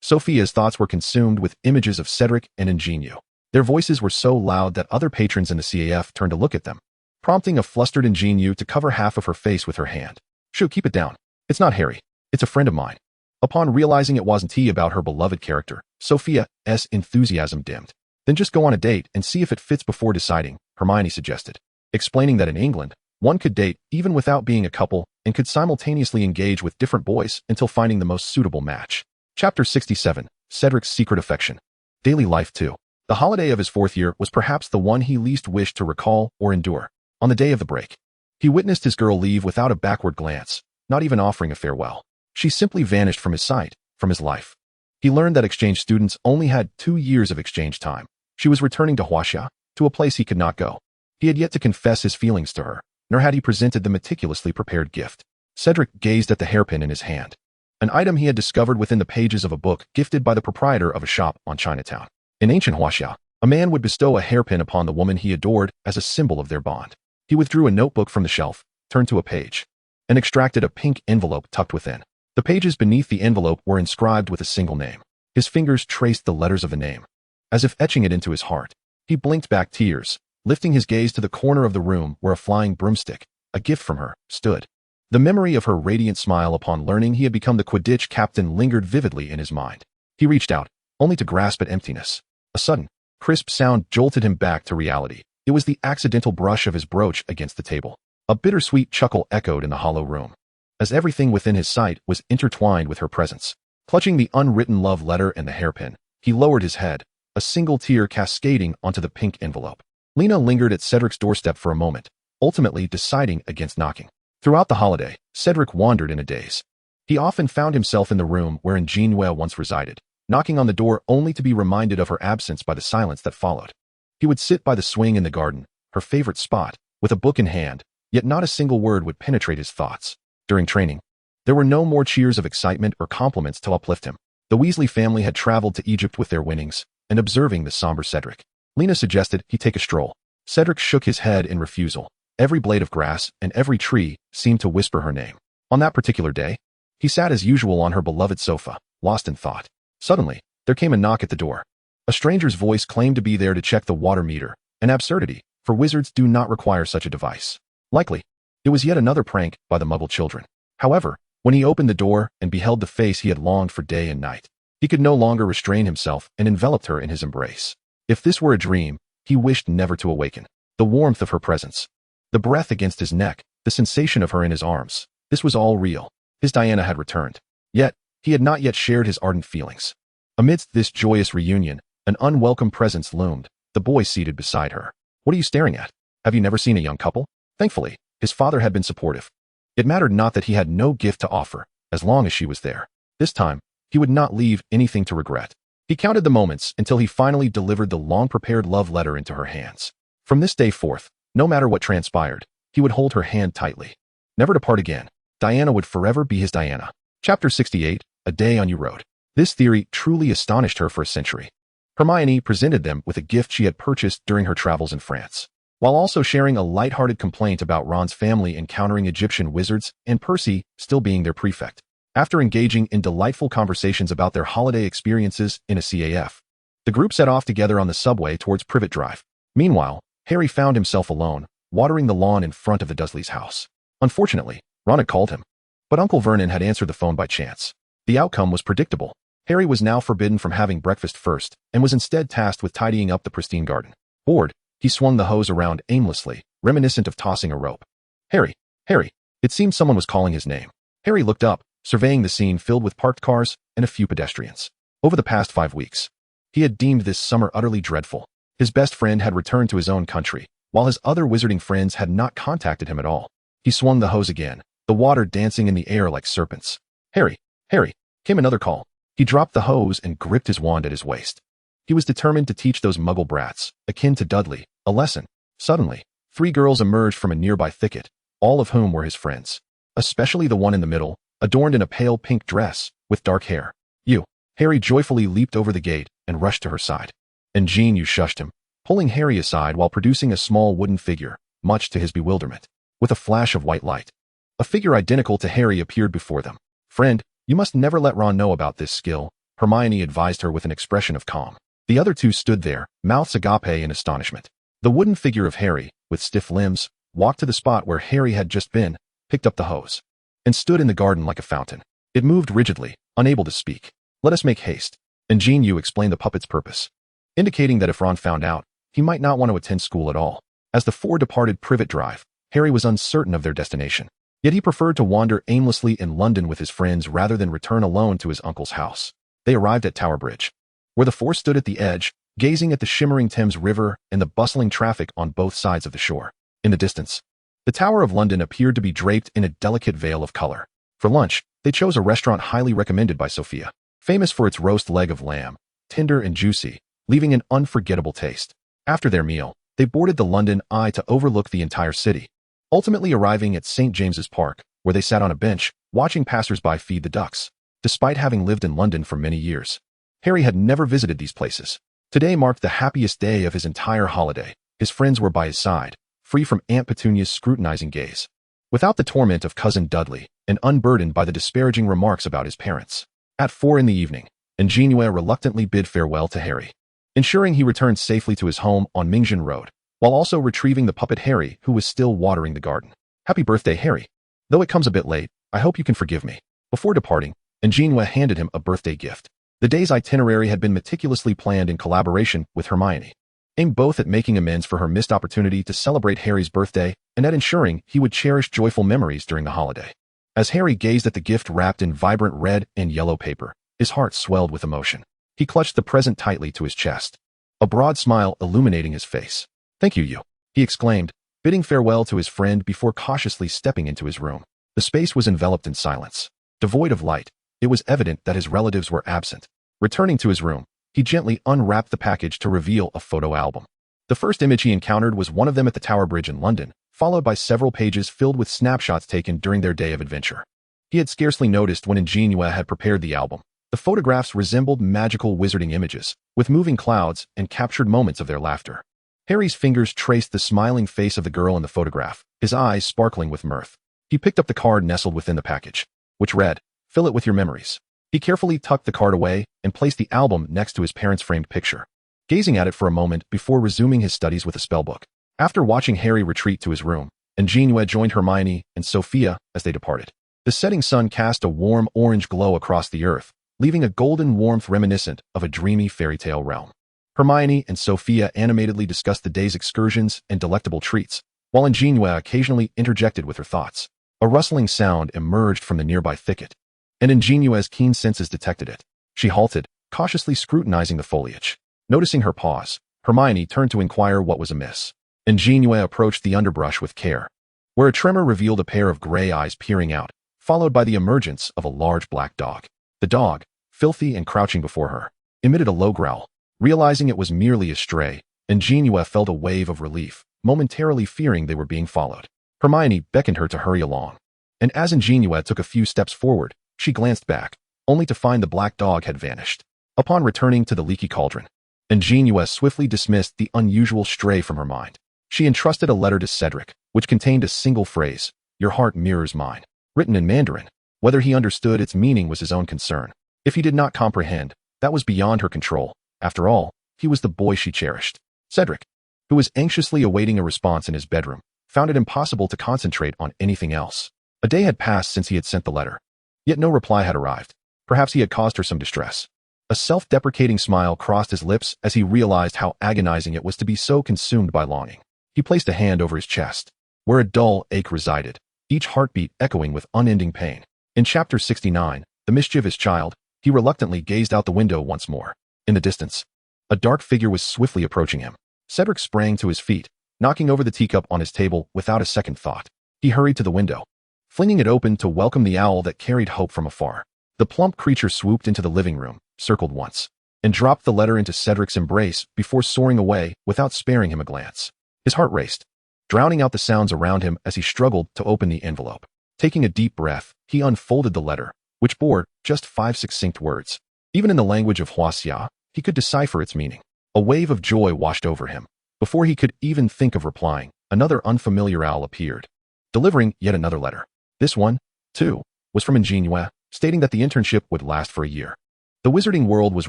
Sophia's thoughts were consumed with images of Cedric and An JinYue. Their voices were so loud that other patrons in the CAF turned to look at them, prompting a flustered An JinYue to cover half of her face with her hand. Shoo, keep it down. It's not Harry. It's a friend of mine. Upon realizing it wasn't about her beloved character, Sophia's enthusiasm dimmed. Then just go on a date and see if it fits before deciding, Hermione suggested, explaining that in England, one could date even without being a couple and could simultaneously engage with different boys until finding the most suitable match. Chapter 67, Cedric's Secret Affection. Daily life 2. The holiday of his 4th year was perhaps the one he least wished to recall or endure. On the day of the break, he witnessed his girl leave without a backward glance, not even offering a farewell. She simply vanished from his sight, from his life. He learned that exchange students only had 2 years of exchange time. She was returning to Huaxia, to a place he could not go. He had yet to confess his feelings to her, nor had he presented the meticulously prepared gift. Cedric gazed at the hairpin in his hand, an item he had discovered within the pages of a book gifted by the proprietor of a shop on Chinatown. In ancient Huaxia, a man would bestow a hairpin upon the woman he adored as a symbol of their bond. He withdrew a notebook from the shelf, turned to a page, and extracted a pink envelope tucked within. The pages beneath the envelope were inscribed with a single name. His fingers traced the letters of the name, as if etching it into his heart. He blinked back tears, lifting his gaze to the corner of the room where a flying broomstick, a gift from her, stood. The memory of her radiant smile upon learning he had become the Quidditch captain lingered vividly in his mind. He reached out, only to grasp at emptiness. A sudden, crisp sound jolted him back to reality. It was the accidental brush of his brooch against the table. A bittersweet chuckle echoed in the hollow room, as everything within his sight was intertwined with her presence. Clutching the unwritten love letter and the hairpin, he lowered his head, a single tear cascading onto the pink envelope. Lena lingered at Cedric's doorstep for a moment, ultimately deciding against knocking. Throughout the holiday, Cedric wandered in a daze. He often found himself in the room where An JinYue once resided, knocking on the door only to be reminded of her absence by the silence that followed. He would sit by the swing in the garden, her favorite spot, with a book in hand, yet not a single word would penetrate his thoughts. During training, there were no more cheers of excitement or compliments to uplift him. The Weasley family had traveled to Egypt with their winnings, and observing the somber Cedric, Lena suggested he take a stroll. Cedric shook his head in refusal. Every blade of grass and every tree seemed to whisper her name. On that particular day, he sat as usual on her beloved sofa, lost in thought. Suddenly, there came a knock at the door. A stranger's voice claimed to be there to check the water meter, an absurdity, for wizards do not require such a device. Likely, it was yet another prank by the Muggle children. However, when he opened the door and beheld the face he had longed for day and night, he could no longer restrain himself and enveloped her in his embrace. If this were a dream, he wished never to awaken. The warmth of her presence, the breath against his neck, the sensation of her in his arms, this was all real. His Diana had returned. Yet, he had not yet shared his ardent feelings. Amidst this joyous reunion, an unwelcome presence loomed, the boy seated beside her. What are you staring at? Have you never seen a young couple? Thankfully, his father had been supportive. It mattered not that he had no gift to offer, as long as she was there. This time, he would not leave anything to regret. He counted the moments until he finally delivered the long-prepared love letter into her hands. From this day forth, no matter what transpired, he would hold her hand tightly. Never to part again. Diana would forever be his Diana. Chapter 68, A Day on Your Road. This theory truly astonished her for a century. Hermione presented them with a gift she had purchased during her travels in France, while also sharing a light-hearted complaint about Ron's family encountering Egyptian wizards and Percy still being their prefect. After engaging in delightful conversations about their holiday experiences in a CAF, the group set off together on the subway towards Privet Drive. Meanwhile, Harry found himself alone, watering the lawn in front of the Dursleys' house. Unfortunately, Ron had called him, but Uncle Vernon had answered the phone by chance. The outcome was predictable. Harry was now forbidden from having breakfast first and was instead tasked with tidying up the pristine garden. Bored, he swung the hose around aimlessly, reminiscent of tossing a rope. Harry! Harry! It seemed someone was calling his name. Harry looked up, surveying the scene filled with parked cars and a few pedestrians. Over the past 5 weeks, he had deemed this summer utterly dreadful. His best friend had returned to his own country, while his other wizarding friends had not contacted him at all. He swung the hose again, the water dancing in the air like serpents. Harry! Harry! Came another call. He dropped the hose and gripped his wand at his waist. He was determined to teach those muggle brats, akin to Dudley, a lesson. Suddenly, 3 girls emerged from a nearby thicket, all of whom were his friends, especially the one in the middle, adorned in a pale pink dress, with dark hair. You! Harry joyfully leaped over the gate and rushed to her side. An JinYue shushed him, pulling Harry aside while producing a small wooden figure, much to his bewilderment. With a flash of white light, a figure identical to Harry appeared before them. Friend, you must never let Ron know about this skill, Hermione advised her with an expression of calm. The other 2 stood there, mouths agape in astonishment. The wooden figure of Harry, with stiff limbs, walked to the spot where Harry had just been, picked up the hose, and stood in the garden like a fountain. It moved rigidly, unable to speak. Let us make haste. An JinYue explained the puppet's purpose, indicating that if Ron found out, he might not want to attend school at all. As the 4 departed Privet Drive, Harry was uncertain of their destination. Yet he preferred to wander aimlessly in London with his friends rather than return alone to his uncle's house. They arrived at Tower Bridge, where the 4 stood at the edge, gazing at the shimmering Thames River and the bustling traffic on both sides of the shore. In the distance, the Tower of London appeared to be draped in a delicate veil of color. For lunch, they chose a restaurant highly recommended by Sophia, famous for its roast leg of lamb, tender and juicy, leaving an unforgettable taste. After their meal, they boarded the London Eye to overlook the entire city, ultimately arriving at St. James's Park, where they sat on a bench, watching passers-by feed the ducks. Despite having lived in London for many years, Harry had never visited these places. Today marked the happiest day of his entire holiday. His friends were by his side, free from Aunt Petunia's scrutinizing gaze, without the torment of Cousin Dudley, and unburdened by the disparaging remarks about his parents. At 4 in the evening, An JinYue reluctantly bid farewell to Harry, ensuring he returned safely to his home on Mingjin Road, while also retrieving the puppet Harry, who was still watering the garden. Happy birthday, Harry. Though it comes a bit late, I hope you can forgive me. Before departing, An JinYue handed him a birthday gift. The day's itinerary had been meticulously planned in collaboration with Hermione, aimed both at making amends for her missed opportunity to celebrate Harry's birthday and at ensuring he would cherish joyful memories during the holiday. As Harry gazed at the gift wrapped in vibrant red and yellow paper, his heart swelled with emotion. He clutched the present tightly to his chest, a broad smile illuminating his face. Thank you, he exclaimed, bidding farewell to his friend before cautiously stepping into his room. The space was enveloped in silence. Devoid of light, it was evident that his relatives were absent. Returning to his room, he gently unwrapped the package to reveal a photo album. The first image he encountered was one of them at the Tower Bridge in London, followed by several pages filled with snapshots taken during their day of adventure. He had scarcely noticed when An JinYue had prepared the album. The photographs resembled magical wizarding images, with moving clouds and captured moments of their laughter. Harry's fingers traced the smiling face of the girl in the photograph, his eyes sparkling with mirth. He picked up the card nestled within the package, which read, "Fill it with your memories." He carefully tucked the card away and placed the album next to his parents' framed picture, gazing at it for a moment before resuming his studies with a spellbook. After watching Harry retreat to his room, An JinYue joined Hermione and Sophia as they departed. The setting sun cast a warm orange glow across the earth, leaving a golden warmth reminiscent of a dreamy fairy tale realm. Hermione and Sophia animatedly discussed the day's excursions and delectable treats, while An JinYue occasionally interjected with her thoughts. A rustling sound emerged from the nearby thicket, and An JinYue's keen senses detected it. She halted, cautiously scrutinizing the foliage. Noticing her pause, Hermione turned to inquire what was amiss. An JinYue approached the underbrush with care, where a tremor revealed a pair of gray eyes peering out, followed by the emergence of a large black dog. The dog, filthy and crouching before her, emitted a low growl. Realizing it was merely a stray, An JinYue felt a wave of relief, momentarily fearing they were being followed. Hermione beckoned her to hurry along. And as An JinYue took a few steps forward, she glanced back, only to find the black dog had vanished. Upon returning to the leaky cauldron, An JinYue swiftly dismissed the unusual stray from her mind. She entrusted a letter to Cedric, which contained a single phrase, "Your heart mirrors mine," written in Mandarin. Whether he understood its meaning was his own concern. If he did not comprehend, that was beyond her control. After all, he was the boy she cherished. Cedric, who was anxiously awaiting a response in his bedroom, found it impossible to concentrate on anything else. A day had passed since he had sent the letter. Yet no reply had arrived. Perhaps he had caused her some distress. A self-deprecating smile crossed his lips as he realized how agonizing it was to be so consumed by longing. He placed a hand over his chest, where a dull ache resided, each heartbeat echoing with unending pain. In Chapter 69, The Mischievous Child, he reluctantly gazed out the window once more. In the distance, a dark figure was swiftly approaching him. Cedric sprang to his feet, knocking over the teacup on his table without a second thought. He hurried to the window, flinging it open to welcome the owl that carried hope from afar. The plump creature swooped into the living room, circled once, and dropped the letter into Cedric's embrace before soaring away without sparing him a glance. His heart raced, drowning out the sounds around him as he struggled to open the envelope. Taking a deep breath, he unfolded the letter, which bore just 5 succinct words. Even in the language of Huaxia, he could decipher its meaning. A wave of joy washed over him. Before he could even think of replying, another unfamiliar owl appeared, delivering yet another letter. This one, too, was from An JinYue, stating that the internship would last for a year. The wizarding world was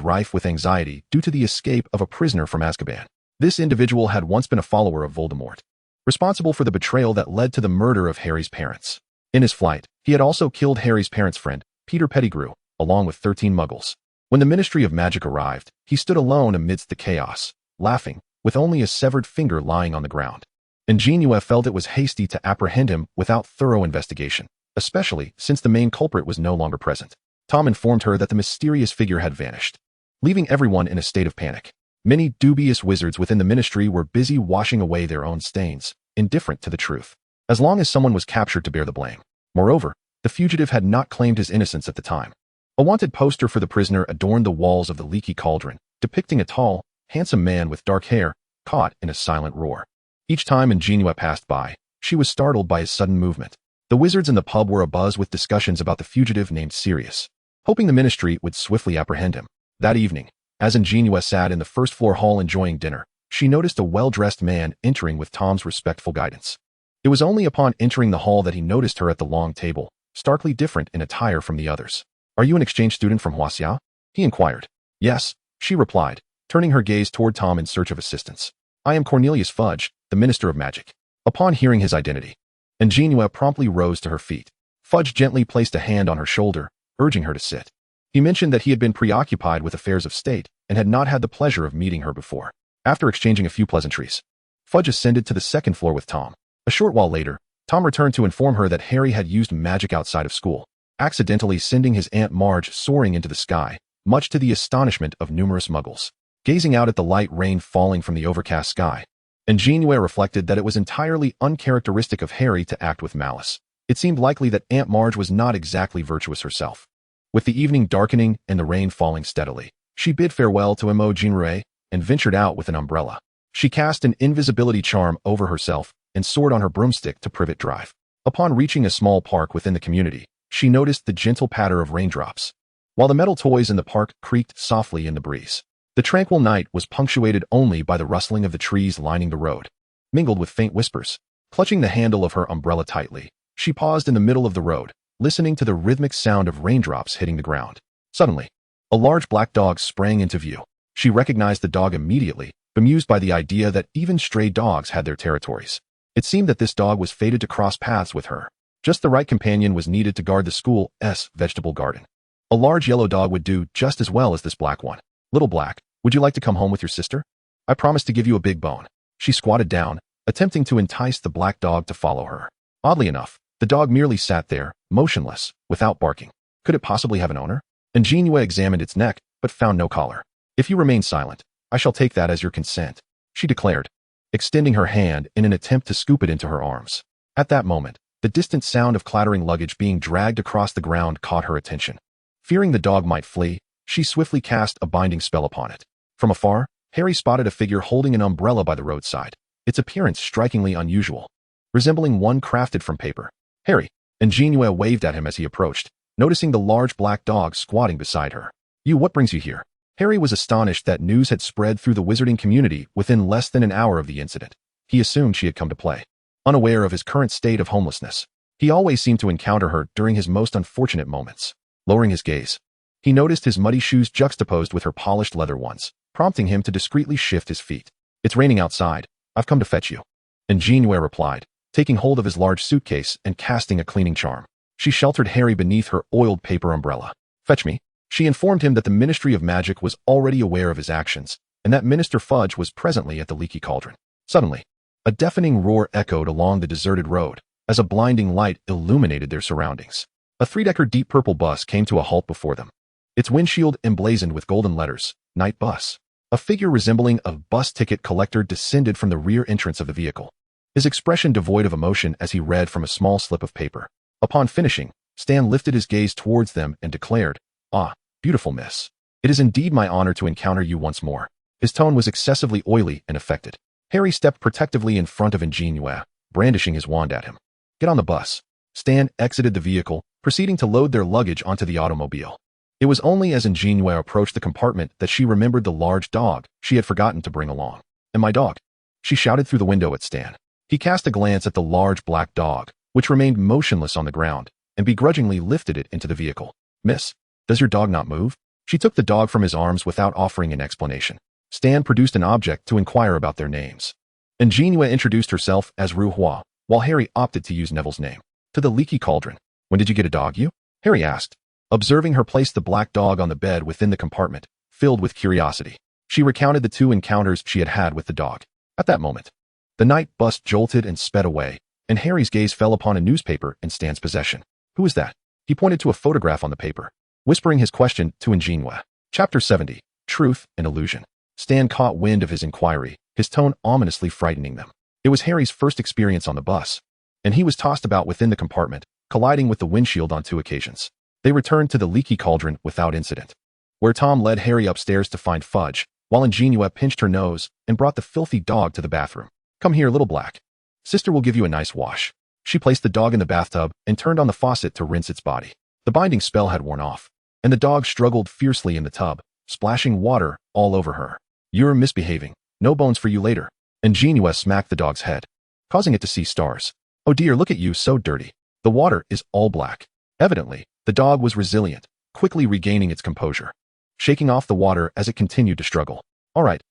rife with anxiety due to the escape of a prisoner from Azkaban. This individual had once been a follower of Voldemort, responsible for the betrayal that led to the murder of Harry's parents. In his flight, he had also killed Harry's parents' friend, Peter Pettigrew, along with 13 muggles. When the Ministry of Magic arrived, he stood alone amidst the chaos, laughing, with only a severed finger lying on the ground. An JinYue felt it was hasty to apprehend him without thorough investigation, especially since the main culprit was no longer present. Tom informed her that the mysterious figure had vanished, leaving everyone in a state of panic. Many dubious wizards within the ministry were busy washing away their own stains, indifferent to the truth, as long as someone was captured to bear the blame. Moreover, the fugitive had not claimed his innocence at the time. A wanted poster for the prisoner adorned the walls of the leaky cauldron, depicting a tall, handsome man with dark hair, caught in a silent roar. Each time An JinYue passed by, she was startled by his sudden movement. The wizards in the pub were abuzz with discussions about the fugitive named Sirius, hoping the ministry would swiftly apprehend him. That evening, as An JinYue sat in the first-floor hall enjoying dinner, she noticed a well-dressed man entering with Tom's respectful guidance. It was only upon entering the hall that he noticed her at the long table, starkly different in attire from the others. "Are you an exchange student from Huaxia?" he inquired. "Yes," she replied, turning her gaze toward Tom in search of assistance. "I am Cornelius Fudge, the Minister of Magic." Upon hearing his identity, An JinYue promptly rose to her feet. Fudge gently placed a hand on her shoulder, urging her to sit. He mentioned that he had been preoccupied with affairs of state and had not had the pleasure of meeting her before. After exchanging a few pleasantries, Fudge ascended to the second floor with Tom. A short while later, Tom returned to inform her that Harry had used magic outside of school, accidentally sending his Aunt Marge soaring into the sky, much to the astonishment of numerous muggles. Gazing out at the light rain falling from the overcast sky, An JinYue reflected that it was entirely uncharacteristic of Harry to act with malice. It seemed likely that Aunt Marge was not exactly virtuous herself. With the evening darkening and the rain falling steadily, she bid farewell to An JinYue and ventured out with an umbrella. She cast an invisibility charm over herself and soared on her broomstick to Privet Drive. Upon reaching a small park within the community, she noticed the gentle patter of raindrops, while the metal toys in the park creaked softly in the breeze. The tranquil night was punctuated only by the rustling of the trees lining the road, mingled with faint whispers. Clutching the handle of her umbrella tightly, she paused in the middle of the road, listening to the rhythmic sound of raindrops hitting the ground. Suddenly, a large black dog sprang into view. She recognized the dog immediately, bemused by the idea that even stray dogs had their territories. It seemed that this dog was fated to cross paths with her. Just the right companion was needed to guard the school's vegetable garden. A large yellow dog would do just as well as this black one. "Little Black, would you like to come home with your sister? I promise to give you a big bone." She squatted down, attempting to entice the black dog to follow her. Oddly enough, the dog merely sat there, motionless, without barking. Could it possibly have an owner? An JinYue examined its neck, but found no collar. "If you remain silent, I shall take that as your consent," she declared, extending her hand in an attempt to scoop it into her arms. At that moment, the distant sound of clattering luggage being dragged across the ground caught her attention. Fearing the dog might flee, She swiftly cast a binding spell upon it. From afar, Harry spotted a figure holding an umbrella by the roadside, its appearance strikingly unusual, resembling one crafted from paper. Harry, An JinYue waved at him as he approached, noticing the large black dog squatting beside her. What brings you here? Harry was astonished that news had spread through the wizarding community within less than an hour of the incident. He assumed she had come to play. Unaware of his current state of homelessness, he always seemed to encounter her during his most unfortunate moments. Lowering his gaze, he noticed his muddy shoes juxtaposed with her polished leather ones, prompting him to discreetly shift his feet. It's raining outside. I've come to fetch you. An JinYue replied, taking hold of his large suitcase and casting a cleaning charm. She sheltered Harry beneath her oiled paper umbrella. Fetch me. She informed him that the Ministry of Magic was already aware of his actions, and that Minister Fudge was presently at the leaky cauldron. Suddenly, a deafening roar echoed along the deserted road, as a blinding light illuminated their surroundings. A three-decker deep purple bus came to a halt before them, its windshield emblazoned with golden letters, Night Bus. A figure resembling a bus ticket collector descended from the rear entrance of the vehicle, his expression devoid of emotion as he read from a small slip of paper. Upon finishing, Stan lifted his gaze towards them and declared, "Ah, beautiful miss. It is indeed my honor to encounter you once more." His tone was excessively oily and affected. Harry stepped protectively in front of An JinYue, brandishing his wand at him. "Get on the bus." Stan exited the vehicle, proceeding to load their luggage onto the automobile. It was only as An JinYue approached the compartment that she remembered the large dog she had forgotten to bring along. "And my dog?" she shouted through the window at Stan. He cast a glance at the large black dog, which remained motionless on the ground, and begrudgingly lifted it into the vehicle. "Miss, does your dog not move?" She took the dog from his arms without offering an explanation. Stan produced an object to inquire about their names. An JinYue introduced herself as Ru Hua, while Harry opted to use Neville's name. "To the leaky cauldron. When did you get a dog, you?" Harry asked, observing her place the black dog on the bed within the compartment, filled with curiosity. She recounted the two encounters she had had with the dog. At that moment, the night bus jolted and sped away, and Harry's gaze fell upon a newspaper in Stan's possession. "Who is that?" He pointed to a photograph on the paper, whispering his question to An JinYue. Chapter 70, Truth and Illusion. Stan caught wind of his inquiry, his tone ominously frightening them. It was Harry's first experience on the bus, and he was tossed about within the compartment, colliding with the windshield on 2 occasions. They returned to the leaky cauldron without incident, where Tom led Harry upstairs to find Fudge, while An JinYue pinched her nose and brought the filthy dog to the bathroom. "Come here, little black. Sister will give you a nice wash." She placed the dog in the bathtub and turned on the faucet to rinse its body. The binding spell had worn off, and the dog struggled fiercely in the tub, splashing water all over her. "You're misbehaving. No bones for you later." An JinYue smacked the dog's head, causing it to see stars. "Oh dear, look at you, so dirty. The water is all black." Evidently, the dog was resilient, quickly regaining its composure, shaking off the water as it continued to struggle. All right,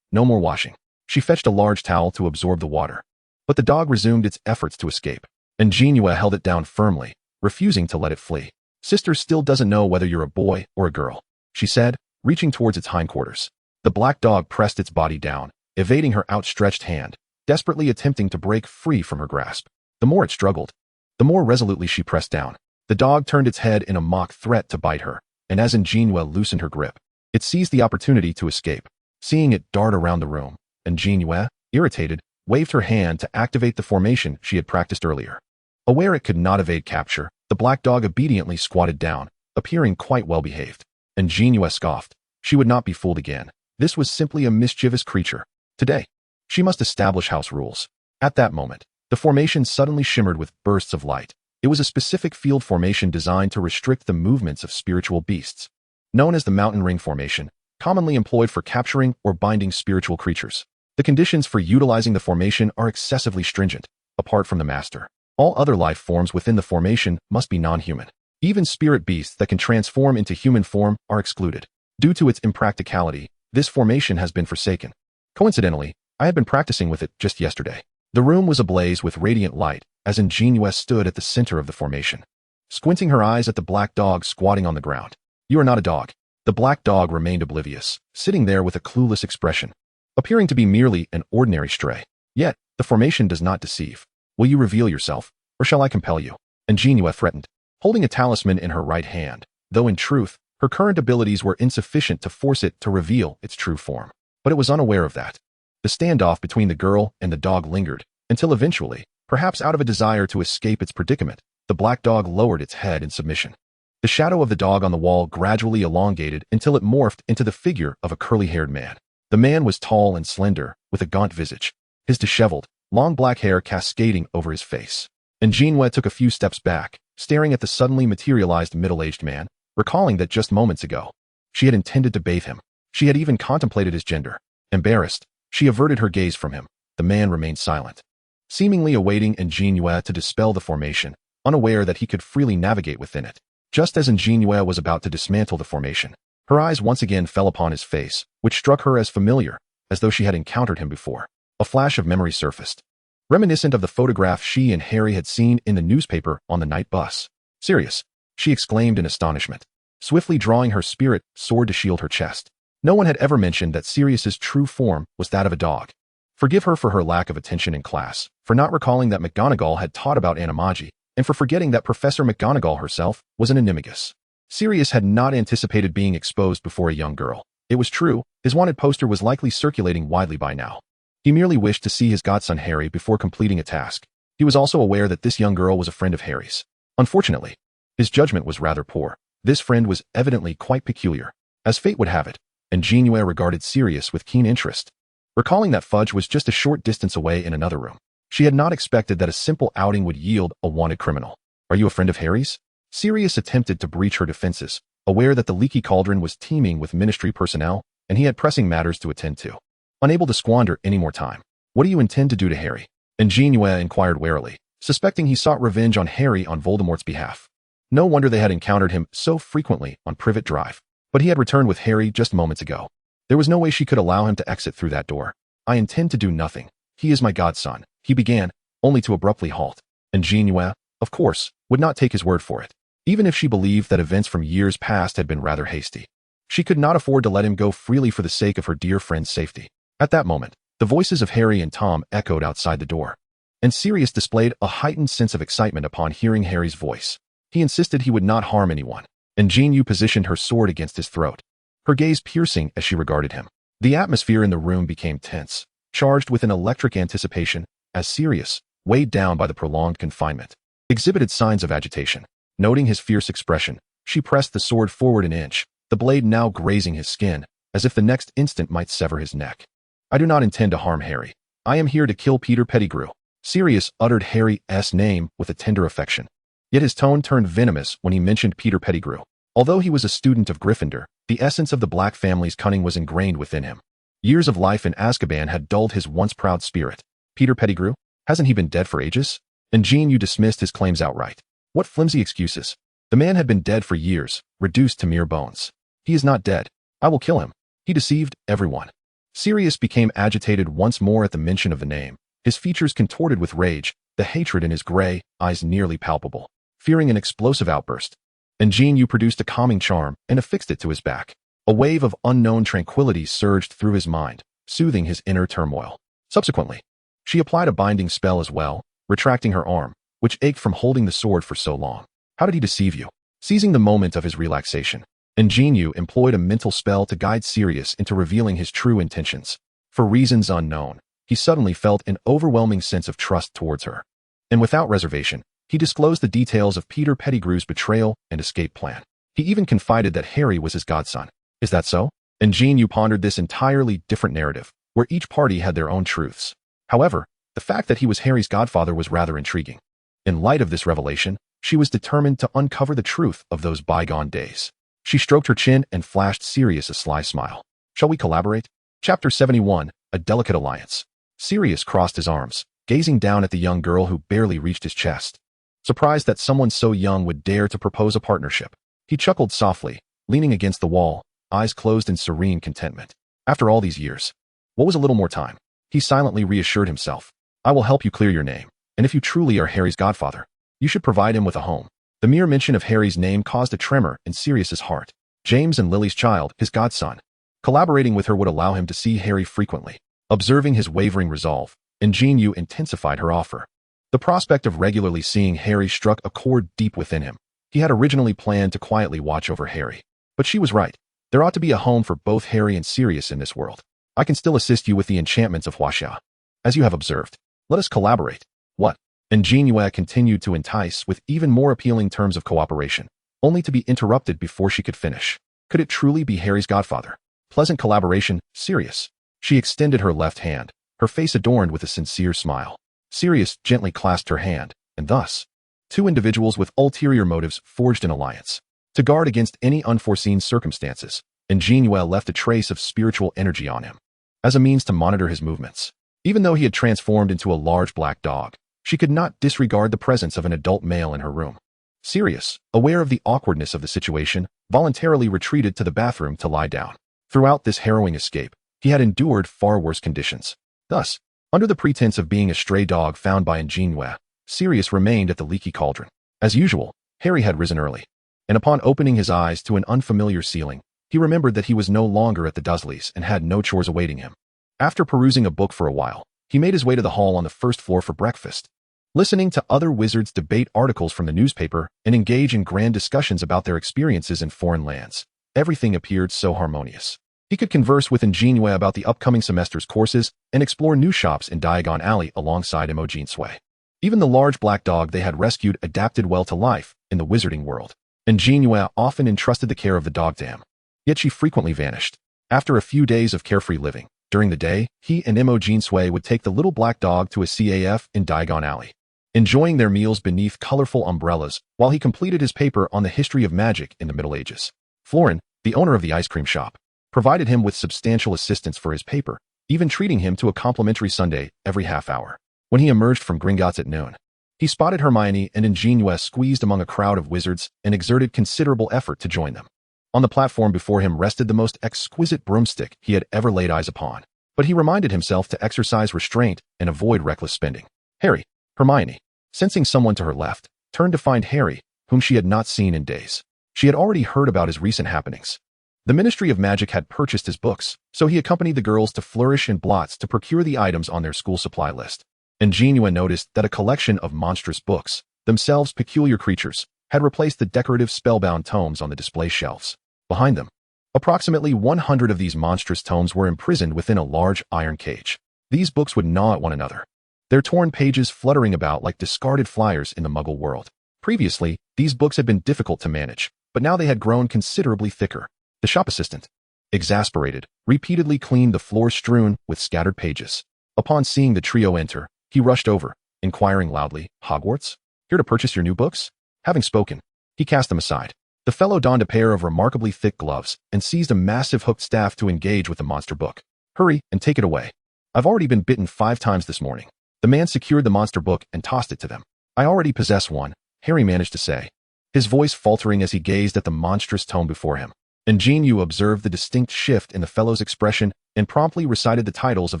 no more washing." She fetched a large towel to absorb the water, but the dog resumed its efforts to escape. An JinYue held it down firmly, refusing to let it flee. "Sister still doesn't know whether you're a boy or a girl," she said, reaching towards its hindquarters. The black dog pressed its body down, evading her outstretched hand, desperately attempting to break free from her grasp. The more it struggled, the more resolutely she pressed down. The dog turned its head in a mock threat to bite her, and as An JinYue loosened her grip, it seized the opportunity to escape. Seeing it dart around the room, An JinYue, irritated, waved her hand to activate the formation she had practiced earlier. Aware it could not evade capture, the black dog obediently squatted down, appearing quite well behaved. An JinYue scoffed. She would not be fooled again. This was simply a mischievous creature. Today, she must establish house rules. At that moment, the formation suddenly shimmered with bursts of light. It was a specific field formation designed to restrict the movements of spiritual beasts, known as the mountain ring formation, commonly employed for capturing or binding spiritual creatures. The conditions for utilizing the formation are excessively stringent. Apart from the master, all other life forms within the formation must be non-human. Even spirit beasts that can transform into human form are excluded. Due to its impracticality, this formation has been forsaken. Coincidentally, I had been practicing with it just yesterday. The room was ablaze with radiant light as An JinYue stood at the center of the formation, squinting her eyes at the black dog squatting on the ground. "You are not a dog." The black dog remained oblivious, sitting there with a clueless expression, appearing to be merely an ordinary stray. Yet, the formation does not deceive. "Will you reveal yourself, or shall I compel you?" An JinYue threatened, holding a talisman in her right hand, though in truth, her current abilities were insufficient to force it to reveal its true form. But it was unaware of that. The standoff between the girl and the dog lingered, until eventually, perhaps out of a desire to escape its predicament, the black dog lowered its head in submission. The shadow of the dog on the wall gradually elongated until it morphed into the figure of a curly-haired man. The man was tall and slender, with a gaunt visage, his disheveled, long black hair cascading over his face. An JinYue took a few steps back, staring at the suddenly materialized middle-aged man, recalling that just moments ago, she had intended to bathe him. She had even contemplated his gender. Embarrassed, she averted her gaze from him. The man remained silent, seemingly awaiting An JinYue to dispel the formation, unaware that he could freely navigate within it. Just as An JinYue was about to dismantle the formation, her eyes once again fell upon his face, which struck her as familiar, as though she had encountered him before. A flash of memory surfaced, reminiscent of the photograph she and Harry had seen in the newspaper on the night bus. "Sirius," she exclaimed in astonishment, swiftly drawing her spirit sword to shield her chest. No one had ever mentioned that Sirius's true form was that of a dog. Forgive her for her lack of attention in class, for not recalling that McGonagall had taught about animagi, and for forgetting that Professor McGonagall herself was an animagus. Sirius had not anticipated being exposed before a young girl. It was true, his wanted poster was likely circulating widely by now. He merely wished to see his godson Harry before completing a task. He was also aware that this young girl was a friend of Harry's. Unfortunately, his judgment was rather poor. This friend was evidently quite peculiar. As fate would have it, An JinYue regarded Sirius with keen interest. Recalling that Fudge was just a short distance away in another room, she had not expected that a simple outing would yield a wanted criminal. "Are you a friend of Harry's?" Sirius attempted to breach her defenses, aware that the leaky cauldron was teeming with ministry personnel, and he had pressing matters to attend to. Unable to squander any more time. "What do you intend to do to Harry?" An JinYue inquired warily, suspecting he sought revenge on Harry on Voldemort's behalf. No wonder they had encountered him so frequently on Privet Drive. But he had returned with Harry just moments ago. There was no way she could allow him to exit through that door. "I intend to do nothing. He is my godson," he began, only to abruptly halt. An JinYue, of course, would not take his word for it, even if she believed that events from years past had been rather hasty. She could not afford to let him go freely for the sake of her dear friend's safety. At that moment, the voices of Harry and Tom echoed outside the door, and Sirius displayed a heightened sense of excitement upon hearing Harry's voice. He insisted he would not harm anyone. An JinYue positioned her sword against his throat, her gaze piercing as she regarded him. The atmosphere in the room became tense, charged with an electric anticipation, as Sirius, weighed down by the prolonged confinement, exhibited signs of agitation. Noting his fierce expression, she pressed the sword forward an inch, the blade now grazing his skin, as if the next instant might sever his neck. "I do not intend to harm Harry. I am here to kill Peter Pettigrew." Sirius uttered Harry's name with a tender affection. Yet his tone turned venomous when he mentioned Peter Pettigrew. Although he was a student of Gryffindor, the essence of the Black family's cunning was ingrained within him. Years of life in Azkaban had dulled his once proud spirit. "Peter Pettigrew? Hasn't he been dead for ages?" And JinYue dismissed his claims outright. What flimsy excuses. The man had been dead for years, reduced to mere bones. "He is not dead. I will kill him." He deceived everyone. Sirius became agitated once more at the mention of the name, his features contorted with rage, the hatred in his gray eyes nearly palpable. Fearing an explosive outburst, An JinYue produced a calming charm and affixed it to his back. A wave of unknown tranquility surged through his mind, soothing his inner turmoil. Subsequently, she applied a binding spell as well, retracting her arm, which ached from holding the sword for so long. "How did he deceive you?" Seizing the moment of his relaxation, An JinYue employed a mental spell to guide Sirius into revealing his true intentions. For reasons unknown, he suddenly felt an overwhelming sense of trust towards her. And without reservation, he disclosed the details of Peter Pettigrew's betrayal and escape plan. He even confided that Harry was his godson. Is that so? And JinYue pondered this entirely different narrative, where each party had their own truths. However, the fact that he was Harry's godfather was rather intriguing. In light of this revelation, she was determined to uncover the truth of those bygone days. She stroked her chin and flashed Sirius a sly smile. "Shall we collaborate?" Chapter 71, A Delicate Alliance. Sirius crossed his arms, gazing down at the young girl who barely reached his chest. Surprised that someone so young would dare to propose a partnership, he chuckled softly, leaning against the wall, eyes closed in serene contentment. After all these years, what was a little more time? He silently reassured himself. "I will help you clear your name, and if you truly are Harry's godfather, you should provide him with a home." The mere mention of Harry's name caused a tremor in Sirius's heart. James and Lily's child, his godson. Collaborating with her would allow him to see Harry frequently. Observing his wavering resolve, An JinYue intensified her offer. The prospect of regularly seeing Harry struck a chord deep within him. He had originally planned to quietly watch over Harry. But she was right. There ought to be a home for both Harry and Sirius in this world. "I can still assist you with the enchantments of Huaxia. As you have observed, let us collaborate." "What?" And JinYue continued to entice with even more appealing terms of cooperation. only to be interrupted before she could finish. Could it truly be Harry's godfather? Pleasant collaboration, Sirius. She extended her left hand, her face adorned with a sincere smile. Sirius gently clasped her hand, and thus, two individuals with ulterior motives forged an alliance. To guard against any unforeseen circumstances, An JinYue left a trace of spiritual energy on him, as a means to monitor his movements. Even though he had transformed into a large black dog, she could not disregard the presence of an adult male in her room. Sirius, aware of the awkwardness of the situation, voluntarily retreated to the bathroom to lie down. Throughout this harrowing escape, he had endured far worse conditions. Thus, under the pretense of being a stray dog found by An JinYue, Sirius remained at the leaky cauldron. As usual, Harry had risen early, and upon opening his eyes to an unfamiliar ceiling, he remembered that he was no longer at the Dursleys and had no chores awaiting him. After perusing a book for a while, he made his way to the hall on the first floor for breakfast. Listening to other wizards debate articles from the newspaper and engage in grand discussions about their experiences in foreign lands, everything appeared so harmonious. He could converse with An JinYue about the upcoming semester's courses and explore new shops in Diagon Alley alongside An JinYue. Even the large black dog they had rescued adapted well to life in the wizarding world. An JinYue often entrusted the care of the dog to him, yet she frequently vanished. After a few days of carefree living, during the day, he and An JinYue would take the little black dog to a CAF in Diagon Alley, enjoying their meals beneath colorful umbrellas while he completed his paper on the history of magic in the Middle Ages. Florin, the owner of the ice cream shop, provided him with substantial assistance for his paper, even treating him to a complimentary sundae every half hour. When he emerged from Gringotts at noon, he spotted Hermione and An JinYue squeezed among a crowd of wizards and exerted considerable effort to join them. On the platform before him rested the most exquisite broomstick he had ever laid eyes upon, but he reminded himself to exercise restraint and avoid reckless spending. Harry, Hermione, sensing someone to her left, turned to find Harry, whom she had not seen in days. She had already heard about his recent happenings. The Ministry of Magic had purchased his books, so he accompanied the girls to Flourish and Blots to procure the items on their school supply list. An JinYue noticed that a collection of monstrous books, themselves peculiar creatures, had replaced the decorative spellbound tomes on the display shelves. Behind them, approximately 100 of these monstrous tomes were imprisoned within a large iron cage. These books would gnaw at one another, their torn pages fluttering about like discarded flyers in the Muggle world. Previously, these books had been difficult to manage, but now they had grown considerably thicker. The shop assistant, exasperated, repeatedly cleaned the floor strewn with scattered pages. Upon seeing the trio enter, he rushed over, inquiring loudly, "Hogwarts? Here to purchase your new books?" Having spoken, he cast them aside. The fellow donned a pair of remarkably thick gloves and seized a massive hooked staff to engage with the monster book. "Hurry and take it away. I've already been bitten 5 times this morning." The man secured the monster book and tossed it to them. "I already possess one," Harry managed to say, his voice faltering as he gazed at the monstrous tome before him. An JinYue observed the distinct shift in the fellow's expression and promptly recited the titles of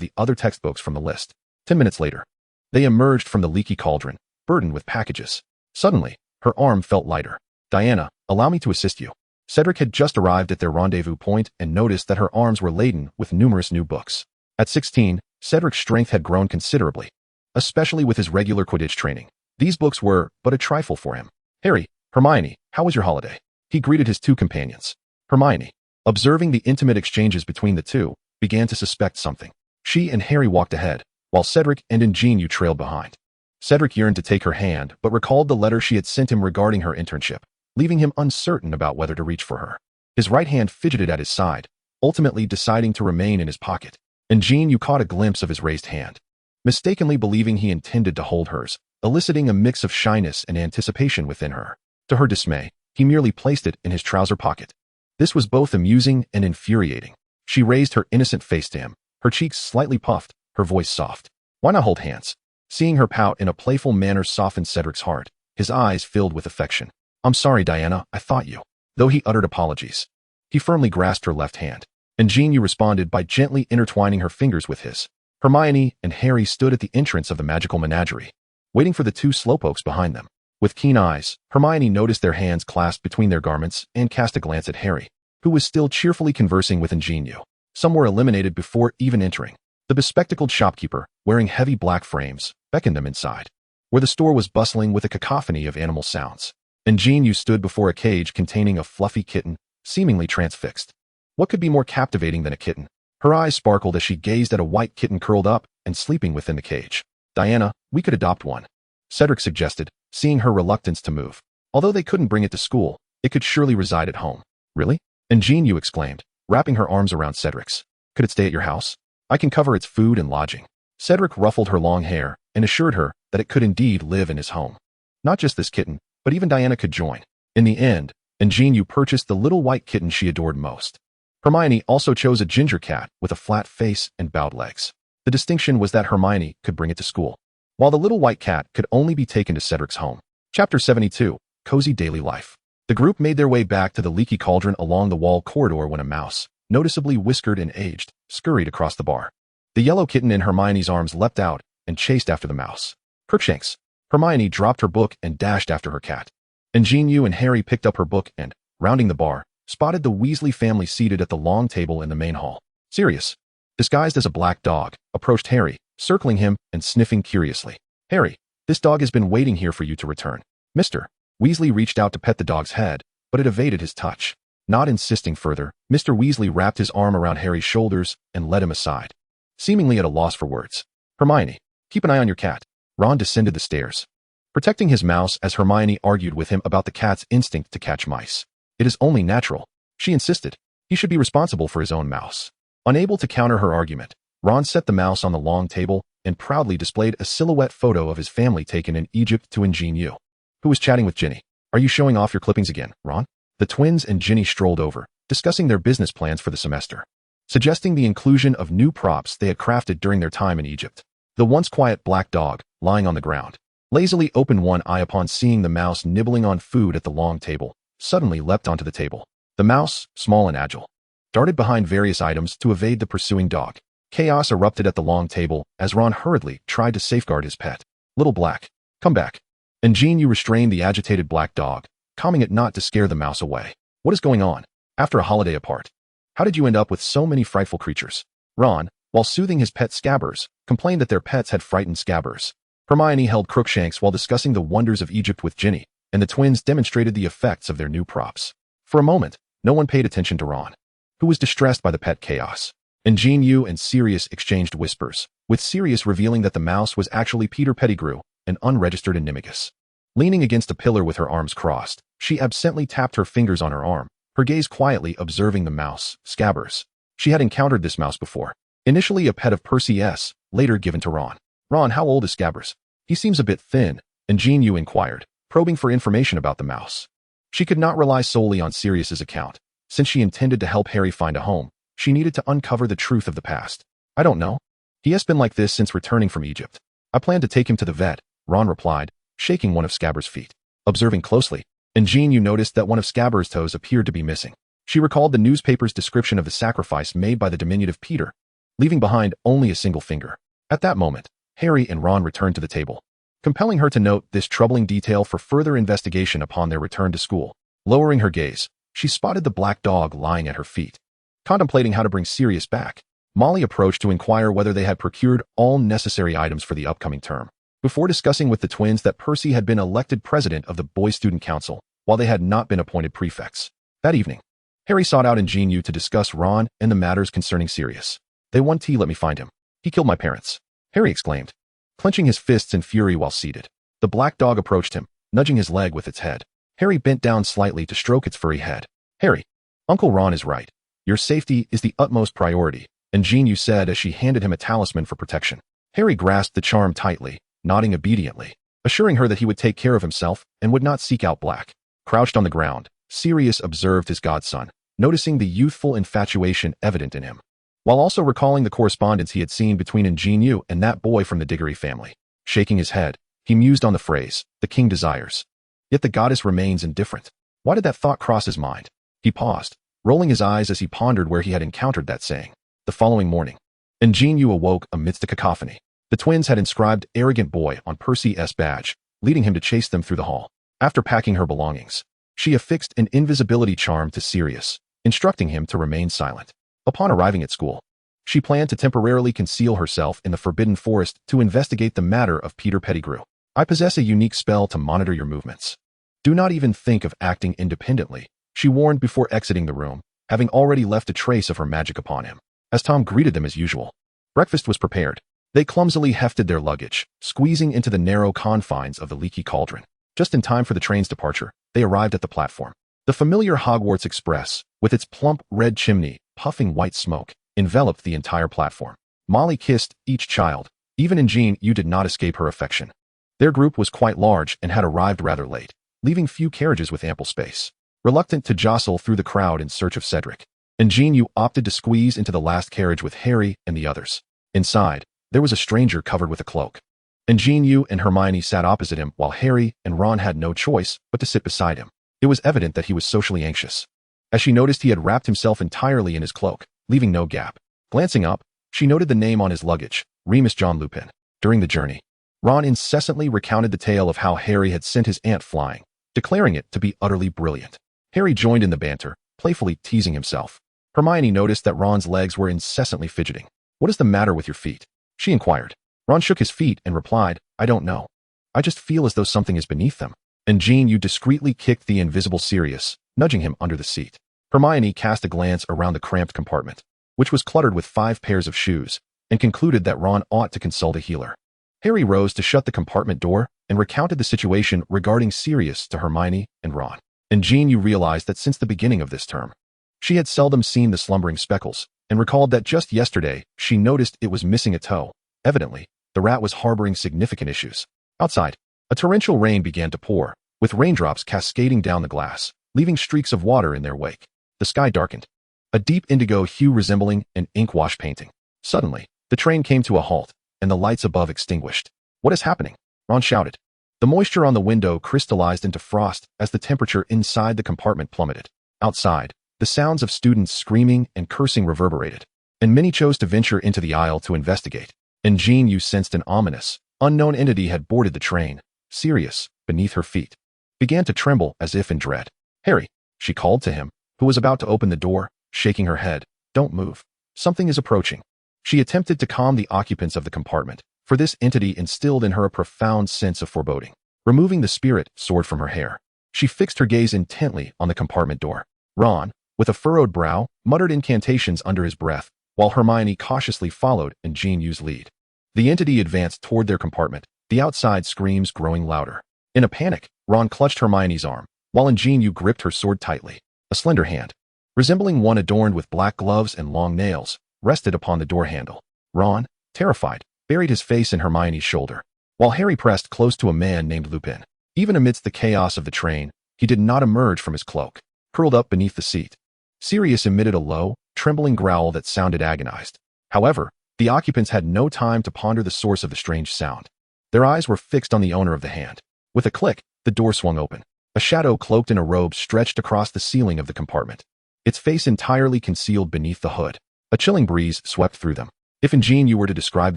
the other textbooks from the list. 10 minutes later, they emerged from the leaky cauldron, burdened with packages. Suddenly, her arm felt lighter. "Diana, allow me to assist you." Cedric had just arrived at their rendezvous point and noticed that her arms were laden with numerous new books. At 16, Cedric's strength had grown considerably, especially with his regular Quidditch training. These books were but a trifle for him. "Harry, Hermione, how was your holiday?" He greeted his two companions. Hermione, observing the intimate exchanges between the two, began to suspect something. She and Harry walked ahead, while Cedric and An JinYue trailed behind. Cedric yearned to take her hand but recalled the letter she had sent him regarding her internship, leaving him uncertain about whether to reach for her. His right hand fidgeted at his side, ultimately deciding to remain in his pocket. An JinYue caught a glimpse of his raised hand, mistakenly believing he intended to hold hers, eliciting a mix of shyness and anticipation within her. To her dismay, he merely placed it in his trouser pocket. This was both amusing and infuriating. She raised her innocent face to him, her cheeks slightly puffed, her voice soft. "Why not hold hands?" Seeing her pout in a playful manner softened Cedric's heart, his eyes filled with affection. "I'm sorry, Diana, I thought you." Though he uttered apologies, he firmly grasped her left hand. An JinYue responded by gently intertwining her fingers with his. Hermione and Harry stood at the entrance of the magical menagerie, waiting for the two slowpokes behind them. With keen eyes, Hermione noticed their hands clasped between their garments and cast a glance at Harry, who was still cheerfully conversing with An JinYue. Some were eliminated before even entering. The bespectacled shopkeeper, wearing heavy black frames, beckoned them inside, where the store was bustling with a cacophony of animal sounds. An JinYue stood before a cage containing a fluffy kitten, seemingly transfixed. What could be more captivating than a kitten? Her eyes sparkled as she gazed at a white kitten curled up and sleeping within the cage. "Diana, we could adopt one," Cedric suggested, seeing her reluctance to move. Although they couldn't bring it to school, It could surely reside at home. Really? An JinYue exclaimed, wrapping her arms around Cedric's. Could it stay at your house? I can cover its food and lodging. Cedric ruffled her long hair and assured her that it could indeed live in his home. Not just this kitten, but even Diana could join. In the end, An JinYue purchased the little white kitten she adored most. Hermione also chose a ginger cat with a flat face and bowed legs. The distinction was that Hermione could bring it to school, while the little white cat could only be taken to Cedric's home. Chapter 72, Cozy Daily Life. The group made their way back to the leaky cauldron along the wall corridor when a mouse, noticeably whiskered and aged, scurried across the bar. The yellow kitten in Hermione's arms leapt out and chased after the mouse. Crookshanks. Hermione dropped her book and dashed after her cat. An JinYue and Harry picked up her book and, rounding the bar, spotted the Weasley family seated at the long table in the main hall. Sirius, disguised as a black dog, approached Harry, circling him and sniffing curiously. Harry, this dog has been waiting here for you to return. Mr. Weasley reached out to pet the dog's head, but it evaded his touch. Not insisting further, Mr. Weasley wrapped his arm around Harry's shoulders and led him aside, seemingly at a loss for words. Hermione, keep an eye on your cat. Ron descended the stairs, protecting his mouse as Hermione argued with him about the cat's instinct to catch mice. It is only natural, she insisted. He should be responsible for his own mouse. Unable to counter her argument, Ron set the mouse on the long table and proudly displayed a silhouette photo of his family taken in Egypt to An JinYue, who was chatting with Ginny. Are you showing off your clippings again, Ron? The twins and Ginny strolled over, discussing their business plans for the semester, suggesting the inclusion of new props they had crafted during their time in Egypt. The once quiet black dog, lying on the ground, lazily opened one eye upon seeing the mouse nibbling on food at the long table, suddenly leapt onto the table. The mouse, small and agile, darted behind various items to evade the pursuing dog. Chaos erupted at the long table as Ron hurriedly tried to safeguard his pet. Little Black, come back. An JinYue restrained the agitated black dog, calming it not to scare the mouse away. What is going on? After a holiday apart, how did you end up with so many frightful creatures? Ron, while soothing his pet Scabbers, complained that their pets had frightened Scabbers. Hermione held Crookshanks while discussing the wonders of Egypt with Ginny, and the twins demonstrated the effects of their new props. For a moment, no one paid attention to Ron, who was distressed by the pet chaos. An JinYue and Sirius exchanged whispers, with Sirius revealing that the mouse was actually Peter Pettigrew, an unregistered animagus. Leaning against a pillar with her arms crossed, she absently tapped her fingers on her arm, her gaze quietly observing the mouse, Scabbers. She had encountered this mouse before. Initially a pet of Percy S., later given to Ron. Ron, how old is Scabbers? He seems a bit thin, An JinYue inquired, probing for information about the mouse. She could not rely solely on Sirius's account. Since she intended to help Harry find a home, she needed to uncover the truth of the past. I don't know. He has been like this since returning from Egypt. I plan to take him to the vet, Ron replied, shaking one of Scabbers' feet. Observing closely, An JinYue noticed that one of Scabbers' toes appeared to be missing. She recalled the newspaper's description of the sacrifice made by the diminutive Peter, leaving behind only a single finger. At that moment, Harry and Ron returned to the table, compelling her to note this troubling detail for further investigation upon their return to school. Lowering her gaze, she spotted the black dog lying at her feet. Contemplating how to bring Sirius back, Molly approached to inquire whether they had procured all necessary items for the upcoming term. Before discussing with the twins that Percy had been elected president of the Boys' Student Council, while they had not been appointed prefects. That evening, Harry sought out An JinYue to discuss Ron and the matters concerning Sirius. They want tea, let me find him. He killed my parents, Harry exclaimed, clenching his fists in fury while seated. The black dog approached him, nudging his leg with its head. Harry bent down slightly to stroke its furry head. Harry, Uncle Ron is right. Your safety is the utmost priority, An JinYue said as she handed him a talisman for protection. Harry grasped the charm tightly, nodding obediently, assuring her that he would take care of himself and would not seek out Black. Crouched on the ground, Sirius observed his godson, noticing the youthful infatuation evident in him, while also recalling the correspondence he had seen between An JinYue and that boy from the Diggory family. Shaking his head, he mused on the phrase, the king desires. Yet the goddess remains indifferent. Why did that thought cross his mind? He paused, rolling his eyes as he pondered where he had encountered that saying. The following morning, An JinYue awoke amidst a cacophony. The twins had inscribed arrogant boy on Percy S. badge, leading him to chase them through the hall. After packing her belongings, she affixed an invisibility charm to Sirius, instructing him to remain silent. Upon arriving at school, she planned to temporarily conceal herself in the Forbidden Forest to investigate the matter of Peter Pettigrew. I possess a unique spell to monitor your movements. Do not even think of acting independently, she warned before exiting the room, having already left a trace of her magic upon him. As Tom greeted them as usual, breakfast was prepared. They clumsily hefted their luggage, squeezing into the narrow confines of the leaky cauldron. Just in time for the train's departure, they arrived at the platform. The familiar Hogwarts Express, with its plump red chimney, puffing white smoke, enveloped the entire platform. Molly kissed each child. Even An JinYue did not escape her affection. Their group was quite large and had arrived rather late, leaving few carriages with ample space. Reluctant to jostle through the crowd in search of Cedric, An JinYue opted to squeeze into the last carriage with Harry and the others. Inside, there was a stranger covered with a cloak. An JinYue and Hermione sat opposite him while Harry and Ron had no choice but to sit beside him. It was evident that he was socially anxious, as she noticed he had wrapped himself entirely in his cloak, leaving no gap. Glancing up, she noted the name on his luggage, Remus John Lupin. During the journey, Ron incessantly recounted the tale of how Harry had sent his aunt flying, declaring it to be utterly brilliant. Harry joined in the banter, playfully teasing himself. Hermione noticed that Ron's legs were incessantly fidgeting. "What is the matter with your feet?" she inquired. Ron shook his feet and replied, "I don't know. I just feel as though something is beneath them." And JinYue discreetly kicked the invisible Sirius, nudging him under the seat. Hermione cast a glance around the cramped compartment, which was cluttered with 5 pairs of shoes, and concluded that Ron ought to consult a healer. Harry rose to shut the compartment door and recounted the situation regarding Sirius to Hermione and Ron. And JinYue realized that since the beginning of this term, she had seldom seen the slumbering speckles, and recalled that just yesterday she noticed it was missing a toe. Evidently, the rat was harboring significant issues. Outside, a torrential rain began to pour, with raindrops cascading down the glass, leaving streaks of water in their wake. The sky darkened, a deep indigo hue resembling an ink-wash painting. Suddenly, the train came to a halt, and the lights above extinguished. "What is happening?" Ron shouted. The moisture on the window crystallized into frost as the temperature inside the compartment plummeted. Outside, the sounds of students screaming and cursing reverberated, and many chose to venture into the aisle to investigate. And JinYue sensed an ominous, unknown entity had boarded the train. Sirius, beneath her feet, began to tremble as if in dread. "Harry," she called to him, who was about to open the door, shaking her head. "Don't move. Something is approaching." She attempted to calm the occupants of the compartment, for this entity instilled in her a profound sense of foreboding. Removing the spirit sword from her hair, she fixed her gaze intently on the compartment door. Ron, with a furrowed brow, muttered incantations under his breath, while Hermione cautiously followed in JinYue's lead. The entity advanced toward their compartment, the outside screams growing louder. In a panic, Ron clutched Hermione's arm, while An JinYue gripped her sword tightly. A slender hand, resembling one adorned with black gloves and long nails, rested upon the door handle. Ron, terrified, buried his face in Hermione's shoulder, while Harry pressed close to a man named Lupin. Even amidst the chaos of the train, he did not emerge from his cloak, curled up beneath the seat. Sirius emitted a low, trembling growl that sounded agonized. However, the occupants had no time to ponder the source of the strange sound. Their eyes were fixed on the owner of the hand. With a click, the door swung open. A shadow cloaked in a robe stretched across the ceiling of the compartment, its face entirely concealed beneath the hood. A chilling breeze swept through them. If An JinYue were to describe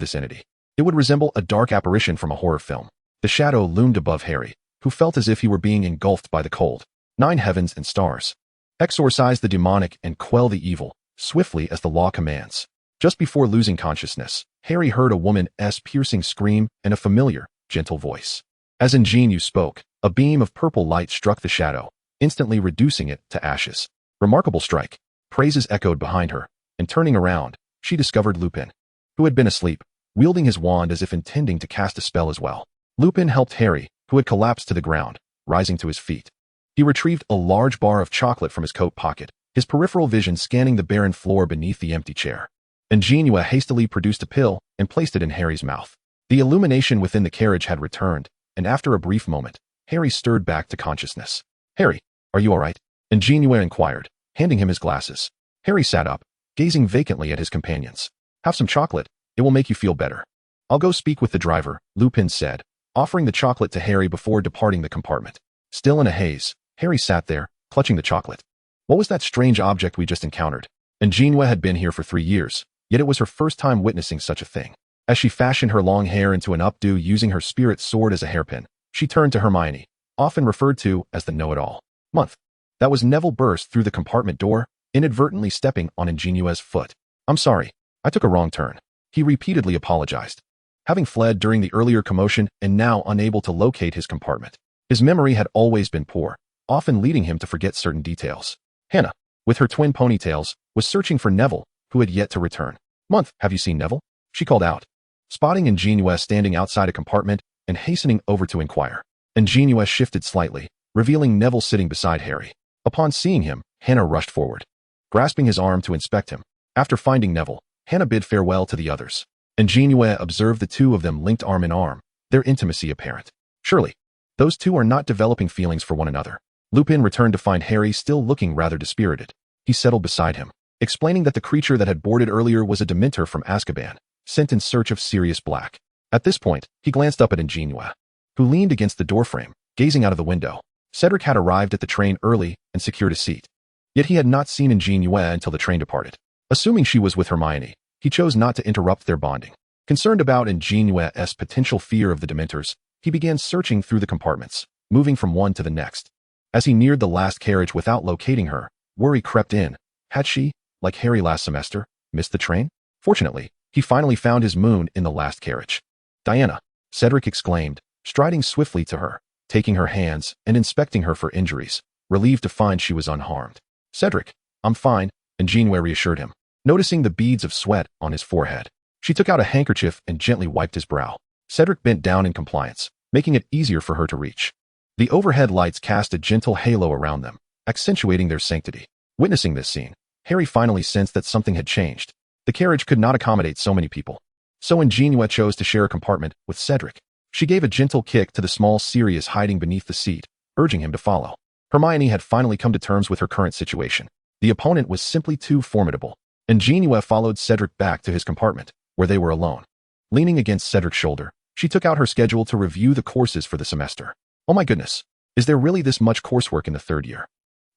this entity, it would resemble a dark apparition from a horror film. The shadow loomed above Harry, who felt as if he were being engulfed by the cold. 9 heavens and stars. Exorcise the demonic and quell the evil, swiftly as the law commands. Just before losing consciousness, Harry heard a woman's piercing scream and a familiar, gentle voice. As An JinYue spoke, a beam of purple light struck the shadow, instantly reducing it to ashes. "Remarkable strike." Praises echoed behind her, and turning around, she discovered Lupin, who had been asleep, wielding his wand as if intending to cast a spell as well. Lupin helped Harry, who had collapsed to the ground, rising to his feet. He retrieved a large bar of chocolate from his coat pocket, his peripheral vision scanning the barren floor beneath the empty chair. An JinYue hastily produced a pill and placed it in Harry's mouth. The illumination within the carriage had returned, and after a brief moment, Harry stirred back to consciousness. "Harry, are you all right?" An JinYue inquired, handing him his glasses. Harry sat up, gazing vacantly at his companions. "Have some chocolate. It will make you feel better." "I'll go speak with the driver," Lupin said, offering the chocolate to Harry before departing the compartment. Still in a haze, Harry sat there, clutching the chocolate. What was that strange object we just encountered? An JinYue had been here for 3 years, yet it was her first time witnessing such a thing. As she fashioned her long hair into an updo using her spirit sword as a hairpin, she turned to Hermione, often referred to as the know-it-all. "Month." That was Neville burst through the compartment door, inadvertently stepping on An JinYue's foot. "I'm sorry. I took a wrong turn." He repeatedly apologized, having fled during the earlier commotion and now unable to locate his compartment. His memory had always been poor, often leading him to forget certain details. Hannah, with her twin ponytails, was searching for Neville, who had yet to return. "Month, have you seen Neville?" she called out, spotting An JinYue standing outside a compartment and hastening over to inquire. An JinYue shifted slightly, revealing Neville sitting beside Harry. Upon seeing him, Hannah rushed forward, grasping his arm to inspect him. After finding Neville, Hannah bid farewell to the others. An JinYue observed the two of them linked arm in arm, their intimacy apparent. Surely, those two are not developing feelings for one another. Lupin returned to find Harry still looking rather dispirited. He settled beside him, explaining that the creature that had boarded earlier was a Dementor from Azkaban, sent in search of Sirius Black. At this point, he glanced up at An JinYue, who leaned against the doorframe, gazing out of the window. Cedric had arrived at the train early and secured a seat. Yet he had not seen An JinYue until the train departed. Assuming she was with Hermione, he chose not to interrupt their bonding. Concerned about An JinYue's potential fear of the Dementors, he began searching through the compartments, moving from one to the next. As he neared the last carriage without locating her, worry crept in. Had she, like Harry last semester, missed the train? Fortunately, he finally found his moon in the last carriage. "Diana," Cedric exclaimed, striding swiftly to her, taking her hands and inspecting her for injuries, relieved to find she was unharmed. "Cedric, I'm fine," An JinYue reassured him, noticing the beads of sweat on his forehead. She took out a handkerchief and gently wiped his brow. Cedric bent down in compliance, making it easier for her to reach. The overhead lights cast a gentle halo around them, accentuating their sanctity. Witnessing this scene, Harry finally sensed that something had changed. The carriage could not accommodate so many people. So An JinYue chose to share a compartment with Cedric. She gave a gentle kick to the small Sirius hiding beneath the seat, urging him to follow. Hermione had finally come to terms with her current situation. The opponent was simply too formidable. An JinYue followed Cedric back to his compartment, where they were alone. Leaning against Cedric's shoulder, she took out her schedule to review the courses for the semester. Oh my goodness, is there really this much coursework in the third year?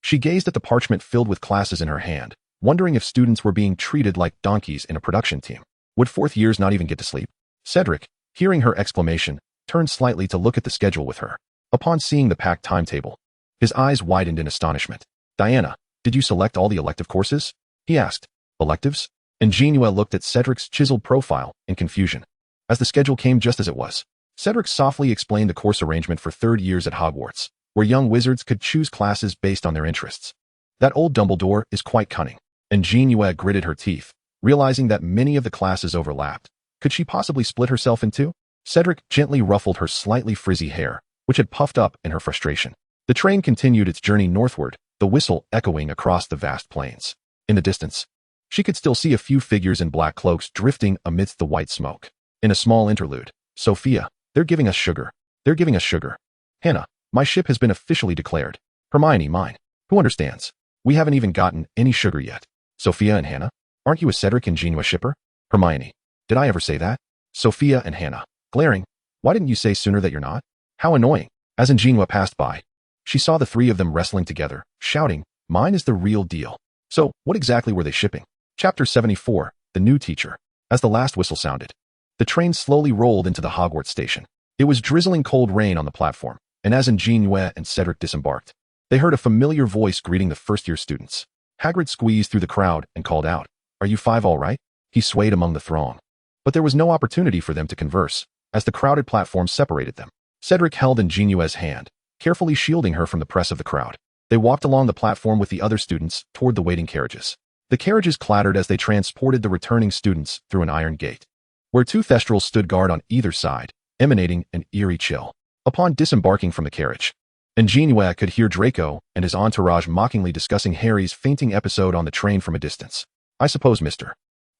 She gazed at the parchment filled with classes in her hand, wondering if students were being treated like donkeys in a production team. Would fourth years not even get to sleep? Cedric, hearing her exclamation, turned slightly to look at the schedule with her. Upon seeing the packed timetable, his eyes widened in astonishment. "Diana, did you select all the elective courses?" he asked. "Electives?" An JinYue looked at Cedric's chiseled profile in confusion. As the schedule came just as it was, Cedric softly explained the course arrangement for third years at Hogwarts, where young wizards could choose classes based on their interests. That old Dumbledore is quite cunning. An JinYue gritted her teeth, realizing that many of the classes overlapped. Could she possibly split herself in two? Cedric gently ruffled her slightly frizzy hair, which had puffed up in her frustration. The train continued its journey northward, the whistle echoing across the vast plains. In the distance, she could still see a few figures in black cloaks drifting amidst the white smoke. In a small interlude, "Sophia, they're giving us sugar. They're giving us sugar. Hannah, my ship has been officially declared. Hermione, mine. Who understands? We haven't even gotten any sugar yet. Sophia and Hannah, aren't you a Cedric and JinYue shipper? Hermione, did I ever say that? Sophia and Hannah, glaring. Why didn't you say sooner that you're not? How annoying." As An JinYue passed by, she saw the three of them wrestling together, shouting, "Mine is the real deal." So, what exactly were they shipping? Chapter 74, The New Teacher. As the last whistle sounded, the train slowly rolled into the Hogwarts station. It was drizzling cold rain on the platform, and as An JinYue and Cedric disembarked, they heard a familiar voice greeting the first-year students. Hagrid squeezed through the crowd and called out, "Are you five all right?" He swayed among the throng. But there was no opportunity for them to converse, as the crowded platform separated them. Cedric held An JinYue's hand, carefully shielding her from the press of the crowd. They walked along the platform with the other students toward the waiting carriages. The carriages clattered as they transported the returning students through an iron gate, where two thestrals stood guard on either side, emanating an eerie chill. Upon disembarking from the carriage, An JinYue could hear Draco and his entourage mockingly discussing Harry's fainting episode on the train from a distance. "I suppose Mr.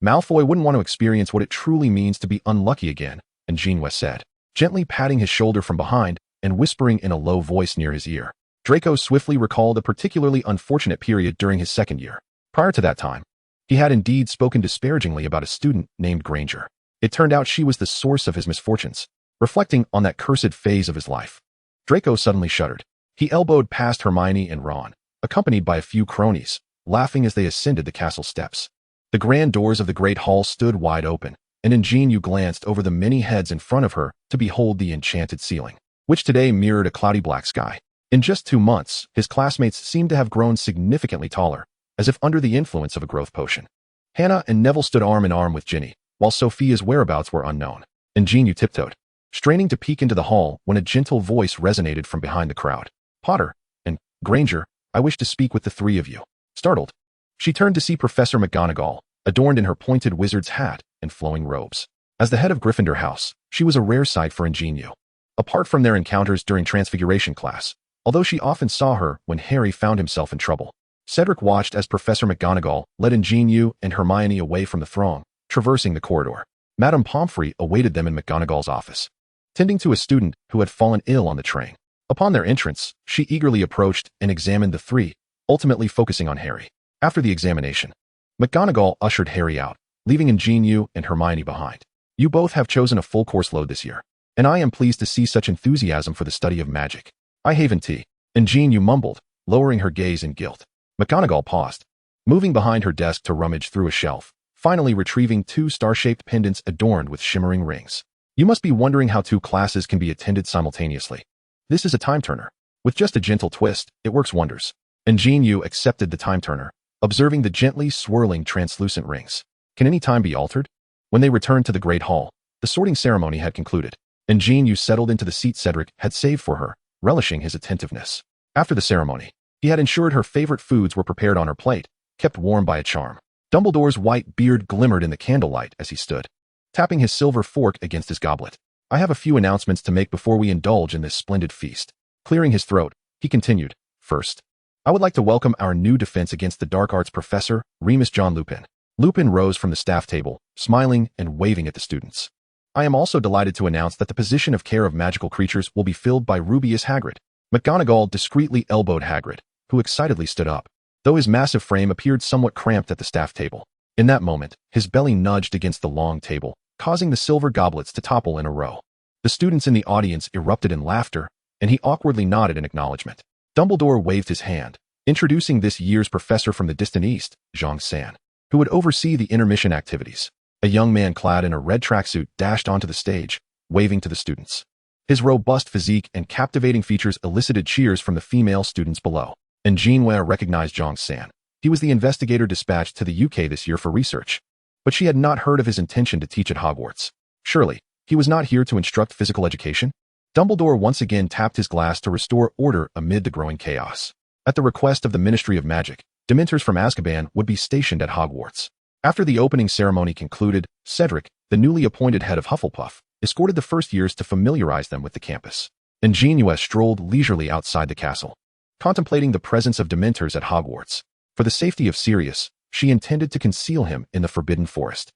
Malfoy wouldn't want to experience what it truly means to be unlucky again," An JinYue said, gently patting his shoulder from behind and whispering in a low voice near his ear. Draco swiftly recalled a particularly unfortunate period during his second year. Prior to that time, he had indeed spoken disparagingly about a student named Granger. It turned out she was the source of his misfortunes, reflecting on that cursed phase of his life. Draco suddenly shuddered. He elbowed past Hermione and Ron, accompanied by a few cronies, laughing as they ascended the castle steps. The grand doors of the great hall stood wide open, and An JinYue glanced over the many heads in front of her to behold the enchanted ceiling, which today mirrored a cloudy black sky. In just 2 months, his classmates seemed to have grown significantly taller, as if under the influence of a growth potion. Hannah and Neville stood arm in arm with Ginny, while Sophia's whereabouts were unknown. An JinYue tiptoed, straining to peek into the hall when a gentle voice resonated from behind the crowd. "Potter and Granger, I wish to speak with the three of you." Startled, she turned to see Professor McGonagall, adorned in her pointed wizard's hat and flowing robes. As the head of Gryffindor House, she was a rare sight for An JinYue. Apart from their encounters during Transfiguration class, although she often saw her when Harry found himself in trouble. Cedric watched as Professor McGonagall led An JinYue and Hermione away from the throng, traversing the corridor. Madame Pomfrey awaited them in McGonagall's office, tending to a student who had fallen ill on the train. Upon their entrance, she eagerly approached and examined the three, ultimately focusing on Harry. After the examination, McGonagall ushered Harry out, leaving An JinYue and Hermione behind. You both have chosen a full course load this year, and I am pleased to see such enthusiasm for the study of magic. I haven tea. An JinYue mumbled, lowering her gaze in guilt. McGonagall paused, moving behind her desk to rummage through a shelf, finally retrieving two star-shaped pendants adorned with shimmering rings. You must be wondering how two classes can be attended simultaneously. This is a time turner. With just a gentle twist, it works wonders. An JinYue accepted the time turner, observing the gently swirling translucent rings. Can any time be altered? When they returned to the Great Hall, the sorting ceremony had concluded. An JinYue settled into the seat Cedric had saved for her, relishing his attentiveness. After the ceremony, he had ensured her favorite foods were prepared on her plate, kept warm by a charm. Dumbledore's white beard glimmered in the candlelight as he stood, tapping his silver fork against his goblet. I have a few announcements to make before we indulge in this splendid feast. Clearing his throat, he continued, First, I would like to welcome our new defense against the dark arts professor, Remus John Lupin. Lupin rose from the staff table, smiling and waving at the students. I am also delighted to announce that the position of care of magical creatures will be filled by Rubeus Hagrid. McGonagall discreetly elbowed Hagrid, who excitedly stood up, though his massive frame appeared somewhat cramped at the staff table. In that moment, his belly nudged against the long table, causing the silver goblets to topple in a row. The students in the audience erupted in laughter, and he awkwardly nodded in acknowledgement. Dumbledore waved his hand, introducing this year's professor from the distant east, Zhang San, who would oversee the intermission activities. A young man clad in a red tracksuit dashed onto the stage, waving to the students. His robust physique and captivating features elicited cheers from the female students below. An JinYue recognized Zhang San. He was the investigator dispatched to the UK this year for research, but she had not heard of his intention to teach at Hogwarts. Surely, he was not here to instruct physical education? Dumbledore once again tapped his glass to restore order amid the growing chaos. At the request of the Ministry of Magic, Dementors from Azkaban would be stationed at Hogwarts. After the opening ceremony concluded, Cedric, the newly appointed head of Hufflepuff, escorted the first years to familiarize them with the campus. An JinYue strolled leisurely outside the castle, contemplating the presence of Dementors at Hogwarts. For the safety of Sirius, she intended to conceal him in the Forbidden Forest.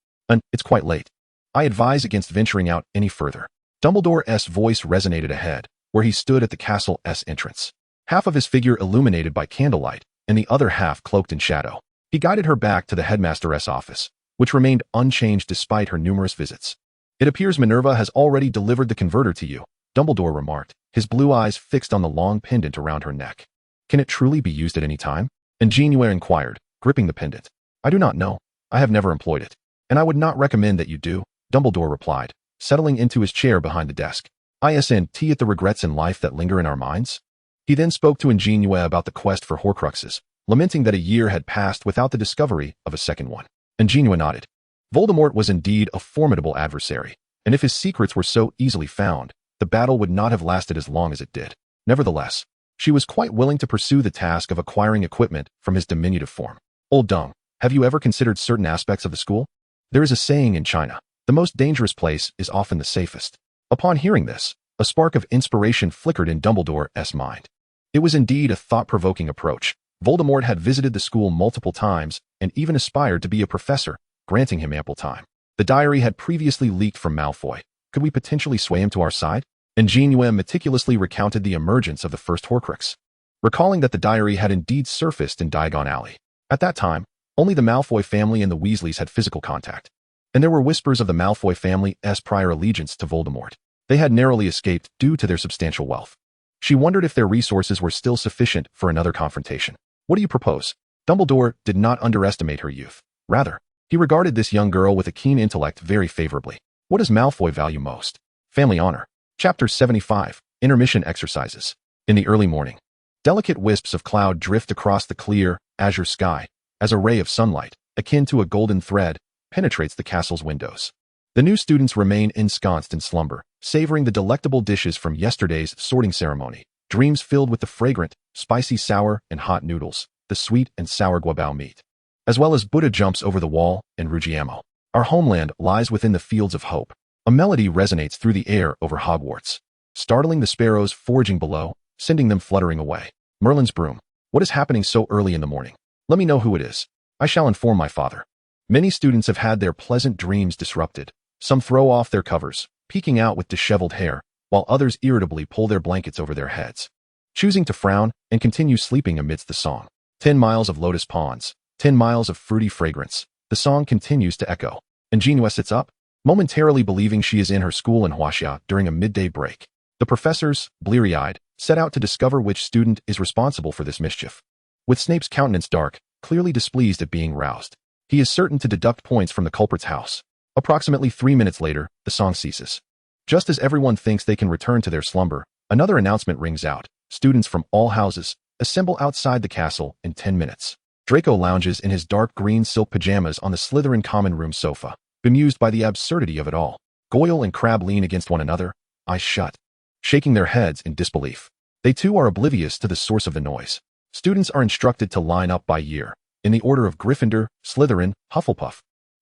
It's quite late. I advise against venturing out any further. Dumbledore's voice resonated ahead, where he stood at the castle's entrance, half of his figure illuminated by candlelight, and the other half cloaked in shadow. He guided her back to the headmaster's office, which remained unchanged despite her numerous visits. It appears Minerva has already delivered the converter to you, Dumbledore remarked, his blue eyes fixed on the long pendant around her neck. Can it truly be used at any time? An JinYue inquired, gripping the pendant. I do not know. I have never employed it, and I would not recommend that you do, Dumbledore replied, settling into his chair behind the desk. ISNT at the regrets in life that linger in our minds? He then spoke to An JinYue about the quest for Horcruxes, lamenting that a year had passed without the discovery of a second one. An JinYue nodded. Voldemort was indeed a formidable adversary, and if his secrets were so easily found, the battle would not have lasted as long as it did. Nevertheless, she was quite willing to pursue the task of acquiring equipment from his diminutive form. Old Dung, have you ever considered certain aspects of the school? There is a saying in China, the most dangerous place is often the safest. Upon hearing this, a spark of inspiration flickered in Dumbledore's mind. It was indeed a thought-provoking approach. Voldemort had visited the school multiple times and even aspired to be a professor, granting him ample time. The diary had previously leaked from Malfoy. Could we potentially sway him to our side? An JinYue meticulously recounted the emergence of the first Horcrux, recalling that the diary had indeed surfaced in Diagon Alley. At that time, only the Malfoy family and the Weasleys had physical contact, and there were whispers of the Malfoy family's prior allegiance to Voldemort. They had narrowly escaped due to their substantial wealth. She wondered if their resources were still sufficient for another confrontation. What do you propose? Dumbledore did not underestimate her youth. Rather, he regarded this young girl with a keen intellect very favorably. What does Malfoy value most? Family honor. Chapter 75, Intermission Exercises. In the early morning, delicate wisps of cloud drift across the clear, azure sky, as a ray of sunlight, akin to a golden thread, penetrates the castle's windows. The new students remain ensconced in slumber, savoring the delectable dishes from yesterday's sorting ceremony, dreams filled with the fragrant, spicy sour and hot noodles, the sweet and sour guabao meat, as well as Buddha jumps over the wall and Ruggiemo. Our homeland lies within the fields of hope. A melody resonates through the air over Hogwarts, startling the sparrows foraging below, sending them fluttering away. Merlin's broom. What is happening so early in the morning? Let me know who it is. I shall inform my father. Many students have had their pleasant dreams disrupted. Some throw off their covers, peeking out with disheveled hair, while others irritably pull their blankets over their heads, choosing to frown and continue sleeping amidst the song. 10 miles of lotus ponds, 10 miles of fruity fragrance. The song continues to echo. An JinYue sits up, momentarily believing she is in her school in Huaxia during a midday break. The professors, bleary-eyed, set out to discover which student is responsible for this mischief. With Snape's countenance dark, clearly displeased at being roused, he is certain to deduct points from the culprit's house. Approximately 3 minutes later, the song ceases. Just as everyone thinks they can return to their slumber, another announcement rings out. Students from all houses assemble outside the castle in 10 minutes. Draco lounges in his dark green silk pajamas on the Slytherin common room sofa, bemused by the absurdity of it all. Goyle and Crabbe lean against one another, eyes shut, shaking their heads in disbelief. They too are oblivious to the source of the noise. Students are instructed to line up by year, in the order of Gryffindor, Slytherin, Hufflepuff,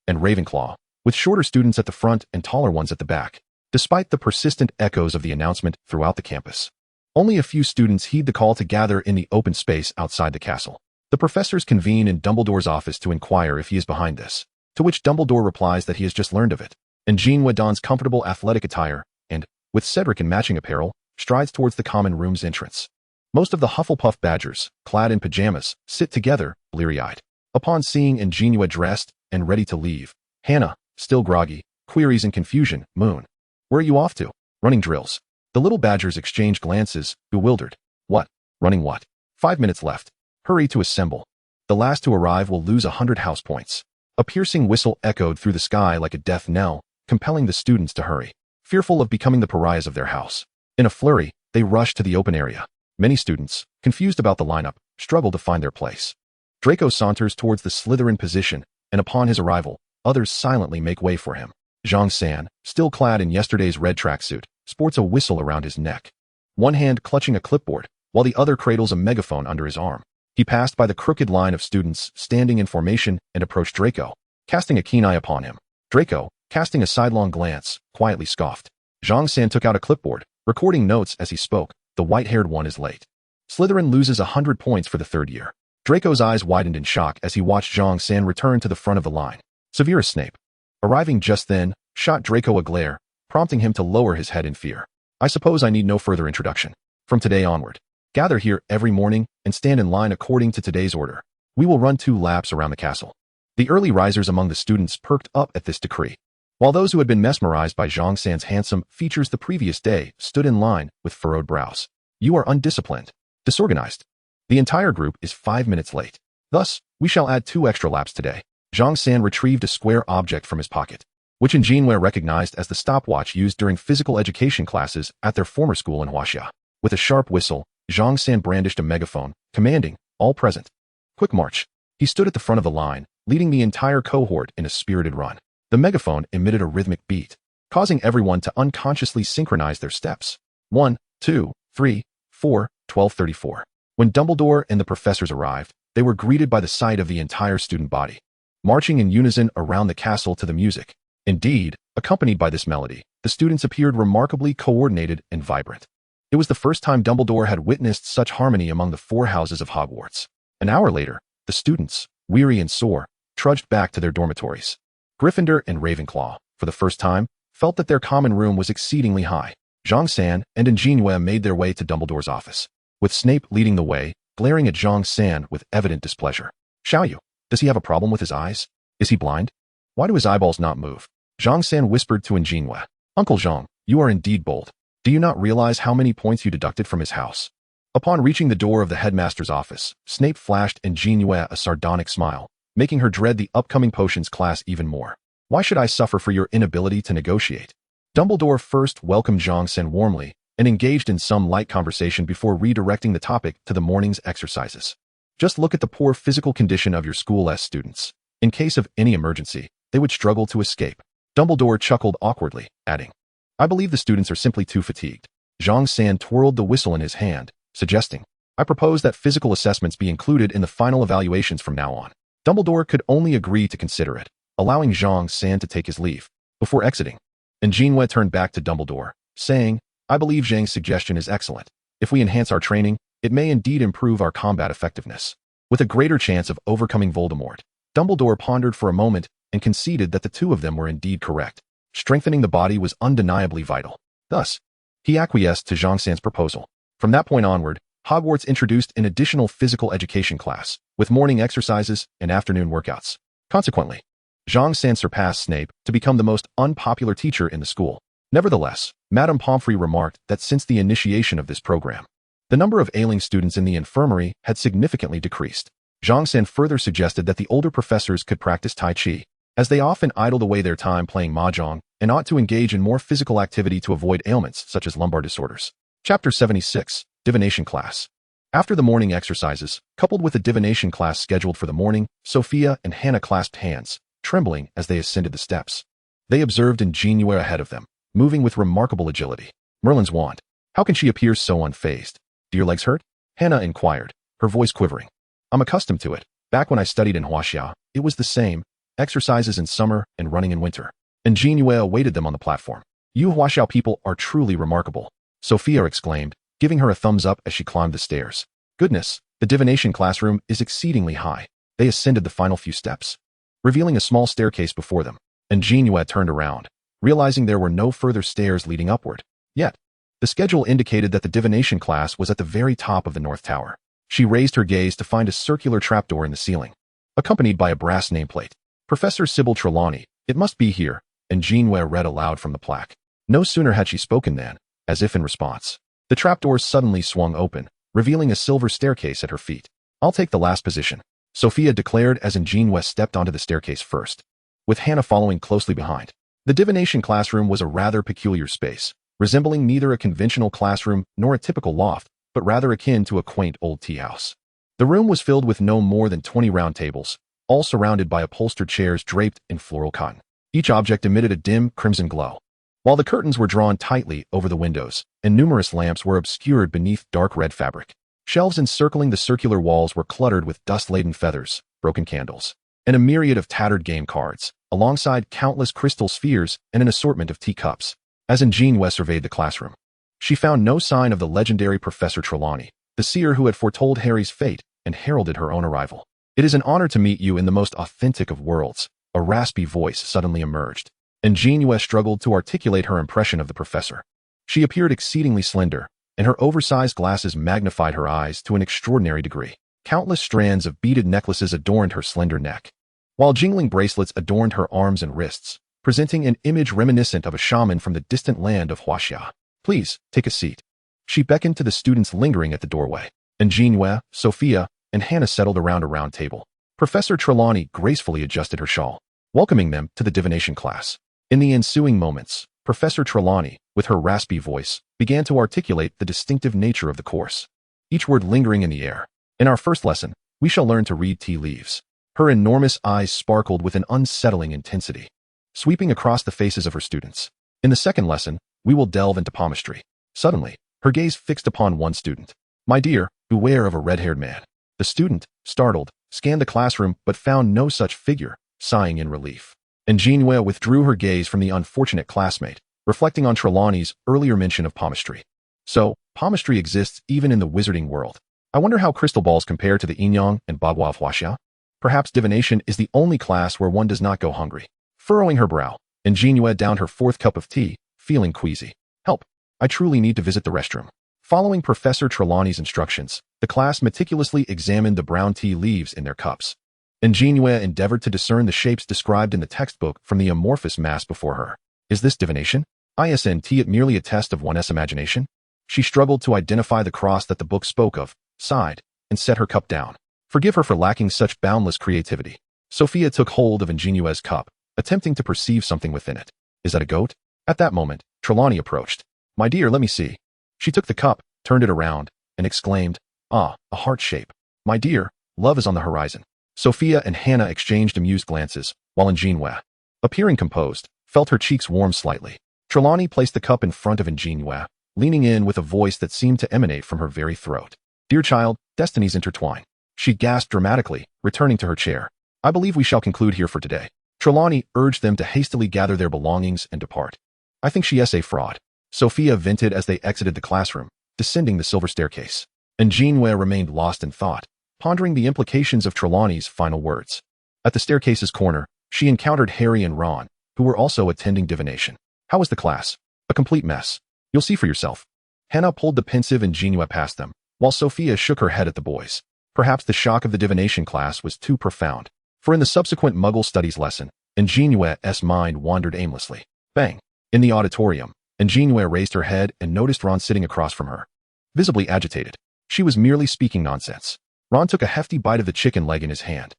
and Ravenclaw, with shorter students at the front and taller ones at the back. Despite the persistent echoes of the announcement throughout the campus, only a few students heed the call to gather in the open space outside the castle. The professors convene in Dumbledore's office to inquire if he is behind this, to which Dumbledore replies that he has just learned of it. An JinYue dons comfortable athletic attire and, with Cedric in matching apparel, strides towards the common room's entrance. Most of the Hufflepuff badgers, clad in pajamas, sit together, bleary-eyed. Upon seeing An JinYue dressed and ready to leave, Hannah, still groggy, queries in confusion, "Moon, where are you off to?" "Running drills." The little badgers exchange glances, bewildered. "What? Running what?" 5 minutes left. Hurry to assemble. The last to arrive will lose 100 house points. A piercing whistle echoed through the sky like a death knell, compelling the students to hurry, fearful of becoming the pariahs of their house. In a flurry, they rush to the open area. Many students, confused about the lineup, struggle to find their place. Draco saunters towards the Slytherin position, and upon his arrival, others silently make way for him. Zhang San, still clad in yesterday's red tracksuit, sports a whistle around his neck, one hand clutching a clipboard, while the other cradles a megaphone under his arm. He passed by the crooked line of students standing in formation and approached Draco, casting a keen eye upon him. Draco, casting a sidelong glance, quietly scoffed. Zhang San took out a clipboard, recording notes as he spoke. "The white-haired one is late. Slytherin loses 100 points for the third year." Draco's eyes widened in shock as he watched Zhang San return to the front of the line. Severus Snape, arriving just then, shot Draco a glare, prompting him to lower his head in fear. "I suppose I need no further introduction. From today onward, gather here every morning and stand in line according to today's order. We will run 2 laps around the castle." The early risers among the students perked up at this decree, while those who had been mesmerized by Zhang San's handsome features the previous day stood in line with furrowed brows. "You are undisciplined, disorganized. The entire group is 5 minutes late. Thus, we shall add 2 extra laps today." Zhang San retrieved a square object from his pocket, which An JinYue recognized as the stopwatch used during physical education classes at their former school in Huaxia. With a sharp whistle, Zhang San brandished a megaphone, commanding, "All present. Quick march." He stood at the front of the line, leading the entire cohort in a spirited run. The megaphone emitted a rhythmic beat, causing everyone to unconsciously synchronize their steps. 1, 2, 3, 4, 12:34. When Dumbledore and the professors arrived, they were greeted by the sight of the entire student body, marching in unison around the castle to the music. Indeed, accompanied by this melody, the students appeared remarkably coordinated and vibrant. It was the first time Dumbledore had witnessed such harmony among the 4 houses of Hogwarts. An hour later, the students, weary and sore, trudged back to their dormitories. Gryffindor and Ravenclaw, for the first time, felt that their common room was exceedingly high. Zhang San and An JinYue made their way to Dumbledore's office, with Snape leading the way, glaring at Zhang San with evident displeasure. "Xiaoyu, does he have a problem with his eyes? Is he blind? Why do his eyeballs not move?" Zhang San whispered to An JinYue. "Uncle Zhang, you are indeed bold. Do you not realize how many points you deducted from his house?" Upon reaching the door of the headmaster's office, Snape flashed An JinYue a sardonic smile, making her dread the upcoming potions class even more. "Why should I suffer for your inability to negotiate?" Dumbledore first welcomed Zhang San warmly and engaged in some light conversation before redirecting the topic to the morning's exercises. "Just look at the poor physical condition of your school's students. In case of any emergency, they would struggle to escape." Dumbledore chuckled awkwardly, adding, "I believe the students are simply too fatigued." Zhang San twirled the whistle in his hand, suggesting, "I propose that physical assessments be included in the final evaluations from now on." Dumbledore could only agree to consider it, allowing Zhang San to take his leave. Before exiting, An JinYue turned back to Dumbledore, saying, "I believe Zhang's suggestion is excellent. If we enhance our training, it may indeed improve our combat effectiveness. With a greater chance of overcoming Voldemort, Dumbledore pondered for a moment and conceded that the two of them were indeed correct. Strengthening the body was undeniably vital. Thus, he acquiesced to Zhang San's proposal. From that point onward, Hogwarts introduced an additional physical education class, with morning exercises and afternoon workouts. Consequently, Zhang San surpassed Snape to become the most unpopular teacher in the school. Nevertheless, Madame Pomfrey remarked that since the initiation of this program, the number of ailing students in the infirmary had significantly decreased. Zhang San further suggested that the older professors could practice Tai Chi, as they often idled away their time playing mahjong and ought to engage in more physical activity to avoid ailments such as lumbar disorders. Chapter 76, Divination Class. After the morning exercises, coupled with a divination class scheduled for the morning, Sophia and Hannah clasped hands, trembling as they ascended the steps. They observed An JinYue ahead of them, moving with remarkable agility. Merlin's wand. How can she appear so unfazed? Do your legs hurt? Hannah inquired, her voice quivering. I'm accustomed to it. Back when I studied in Huaxia, it was the same, exercises in summer and running in winter. An JinYue awaited them on the platform. You Huaxiao people are truly remarkable, Sophia exclaimed, giving her a thumbs up as she climbed the stairs. Goodness, the divination classroom is exceedingly high. They ascended the final few steps, revealing a small staircase before them. An JinYue turned around, realizing there were no further stairs leading upward. Yet, the schedule indicated that the divination class was at the very top of the North Tower. She raised her gaze to find a circular trapdoor in the ceiling, accompanied by a brass nameplate. Professor Sybil Trelawney, it must be here, An JinYue read aloud from the plaque. No sooner had she spoken than, as if in response, the trapdoor suddenly swung open, revealing a silver staircase at her feet. I'll take the last position, Sophia declared as An JinYue stepped onto the staircase first, with Hannah following closely behind. The divination classroom was a rather peculiar space, resembling neither a conventional classroom nor a typical loft, but rather akin to a quaint old tea house. The room was filled with no more than 20 round tables, all surrounded by upholstered chairs draped in floral cotton. Each object emitted a dim, crimson glow, while the curtains were drawn tightly over the windows, and numerous lamps were obscured beneath dark red fabric. Shelves encircling the circular walls were cluttered with dust-laden feathers, broken candles, and a myriad of tattered game cards, alongside countless crystal spheres and an assortment of teacups. As An JinYue surveyed the classroom, she found no sign of the legendary Professor Trelawney, the seer who had foretold Harry's fate and heralded her own arrival. It is an honor to meet you in the most authentic of worlds, a raspy voice suddenly emerged. An JinYue struggled to articulate her impression of the professor. She appeared exceedingly slender, and her oversized glasses magnified her eyes to an extraordinary degree. Countless strands of beaded necklaces adorned her slender neck, while jingling bracelets adorned her arms and wrists, presenting an image reminiscent of a shaman from the distant land of Huaxia. Please, take a seat. She beckoned to the students lingering at the doorway. An JinYue, Sophia, and Hannah settled around a round table. Professor Trelawney gracefully adjusted her shawl, welcoming them to the divination class. In the ensuing moments, Professor Trelawney, with her raspy voice, began to articulate the distinctive nature of the course, each word lingering in the air. In our first lesson, we shall learn to read tea leaves. Her enormous eyes sparkled with an unsettling intensity, sweeping across the faces of her students. In the second lesson, we will delve into palmistry. Suddenly, her gaze fixed upon one student. My dear, beware of a red-haired man. The student, startled, scanned the classroom but found no such figure, sighing in relief. An JinYue withdrew her gaze from the unfortunate classmate, reflecting on Trelawney's earlier mention of palmistry. So, palmistry exists even in the wizarding world. I wonder how crystal balls compare to the Inyang and Bagua of Huaxia. Perhaps divination is the only class where one does not go hungry. Furrowing her brow, An JinYue downed her fourth cup of tea, feeling queasy. Help! I truly need to visit the restroom. Following Professor Trelawney's instructions, the class meticulously examined the brown tea leaves in their cups. An JinYue endeavored to discern the shapes described in the textbook from the amorphous mass before her. Is this divination? Isn't it merely a test of one's imagination? She struggled to identify the cross that the book spoke of, sighed, and set her cup down. Forgive her for lacking such boundless creativity. Sophia took hold of An JinYue's cup, attempting to perceive something within it. Is that a goat? At that moment, Trelawney approached. My dear, let me see. She took the cup, turned it around, and exclaimed, Ah, a heart shape. My dear, love is on the horizon. Sophia and Hannah exchanged amused glances, while An JinYue, appearing composed, felt her cheeks warm slightly. Trelawney placed the cup in front of An JinYue, leaning in with a voice that seemed to emanate from her very throat. Dear child, destinies intertwine. She gasped dramatically, returning to her chair. I believe we shall conclude here for today. Trelawney urged them to hastily gather their belongings and depart. I think she is a fraud, Sophia vented as they exited the classroom, descending the silver staircase. An JinYue remained lost in thought, pondering the implications of Trelawney's final words. At the staircase's corner, she encountered Harry and Ron, who were also attending divination. How was the class? A complete mess. You'll see for yourself. Hannah pulled the pensive An JinYue past them, while Sophia shook her head at the boys. Perhaps the shock of the divination class was too profound, for in the subsequent Muggle studies lesson, An JinYue's mind wandered aimlessly. Bang! In the auditorium, An JinYue raised her head and noticed Ron sitting across from her. Visibly agitated, she was merely speaking nonsense. Ron took a hefty bite of the chicken leg in his hand.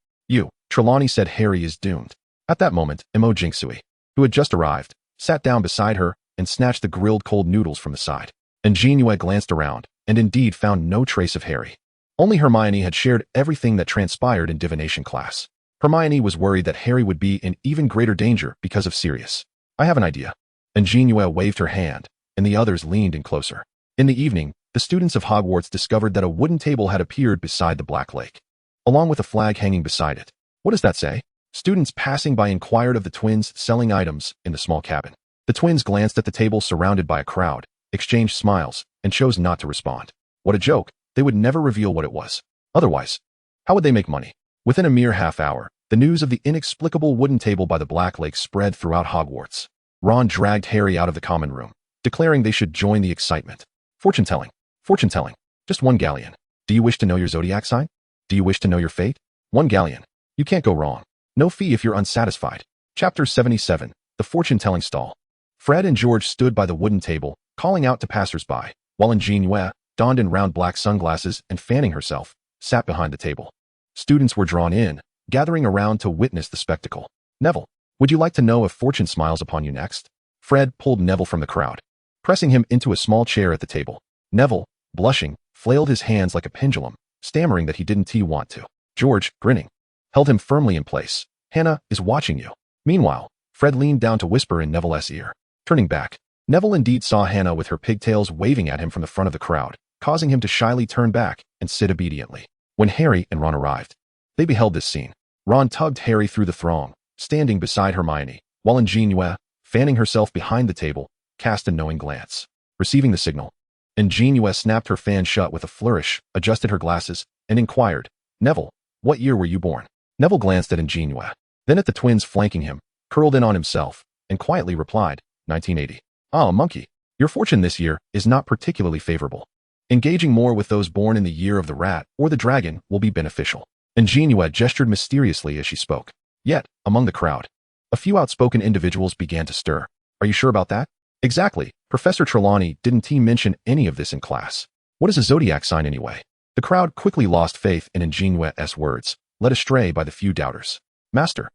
Trelawney said Harry is doomed. At that moment, An JinYue, who had just arrived, sat down beside her and snatched the grilled cold noodles from the side. An JinYue glanced around and indeed found no trace of Harry. Only Hermione had shared everything that transpired in divination class. Hermione was worried that Harry would be in even greater danger because of Sirius. I have an idea. An JinYue waved her hand, and the others leaned in closer. In the evening, the students of Hogwarts discovered that a wooden table had appeared beside the Black Lake, along with a flag hanging beside it. What does that say? Students passing by inquired of the twins selling items in the small cabin. The twins glanced at the table surrounded by a crowd, exchanged smiles, and chose not to respond. What a joke. They would never reveal what it was. Otherwise, how would they make money? Within a mere half hour, the news of the inexplicable wooden table by the Black Lake spread throughout Hogwarts. Ron dragged Harry out of the common room, declaring they should join the excitement. Fortune-telling. Fortune-telling. Just one galleon. Do you wish to know your zodiac sign? Do you wish to know your fate? One galleon. You can't go wrong. No fee if you're unsatisfied. Chapter 77. The Fortune-telling Stall. Fred and George stood by the wooden table, calling out to passers-by, while An JinYue, donned in round black sunglasses and fanning herself, sat behind the table. Students were drawn in, gathering around to witness the spectacle. Neville, would you like to know if fortune smiles upon you next? Fred pulled Neville from the crowd, pressing him into a small chair at the table. Neville, blushing, flailed his hands like a pendulum, stammering that he didn't want to. George, grinning, held him firmly in place. Hannah is watching you. Meanwhile, Fred leaned down to whisper in Neville's ear. Turning back, Neville indeed saw Hannah with her pigtails waving at him from the front of the crowd, causing him to shyly turn back and sit obediently. When Harry and Ron arrived, they beheld this scene. Ron tugged Harry through the throng, standing beside Hermione, while An JinYue, fanning herself behind the table, cast a knowing glance. Receiving the signal, An JinYue snapped her fan shut with a flourish, adjusted her glasses, and inquired, Neville, what year were you born? Neville glanced at An JinYue, then at the twins flanking him, curled in on himself, and quietly replied, 1980. Ah, monkey. Your fortune this year is not particularly favorable. Engaging more with those born in the year of the rat or the dragon will be beneficial. An JinYue gestured mysteriously as she spoke. Yet, among the crowd, a few outspoken individuals began to stir. Are you sure about that? Exactly. Professor Trelawney didn't mention any of this in class. What is a zodiac sign anyway? The crowd quickly lost faith in An JinYue's words, led astray by the few doubters. Master.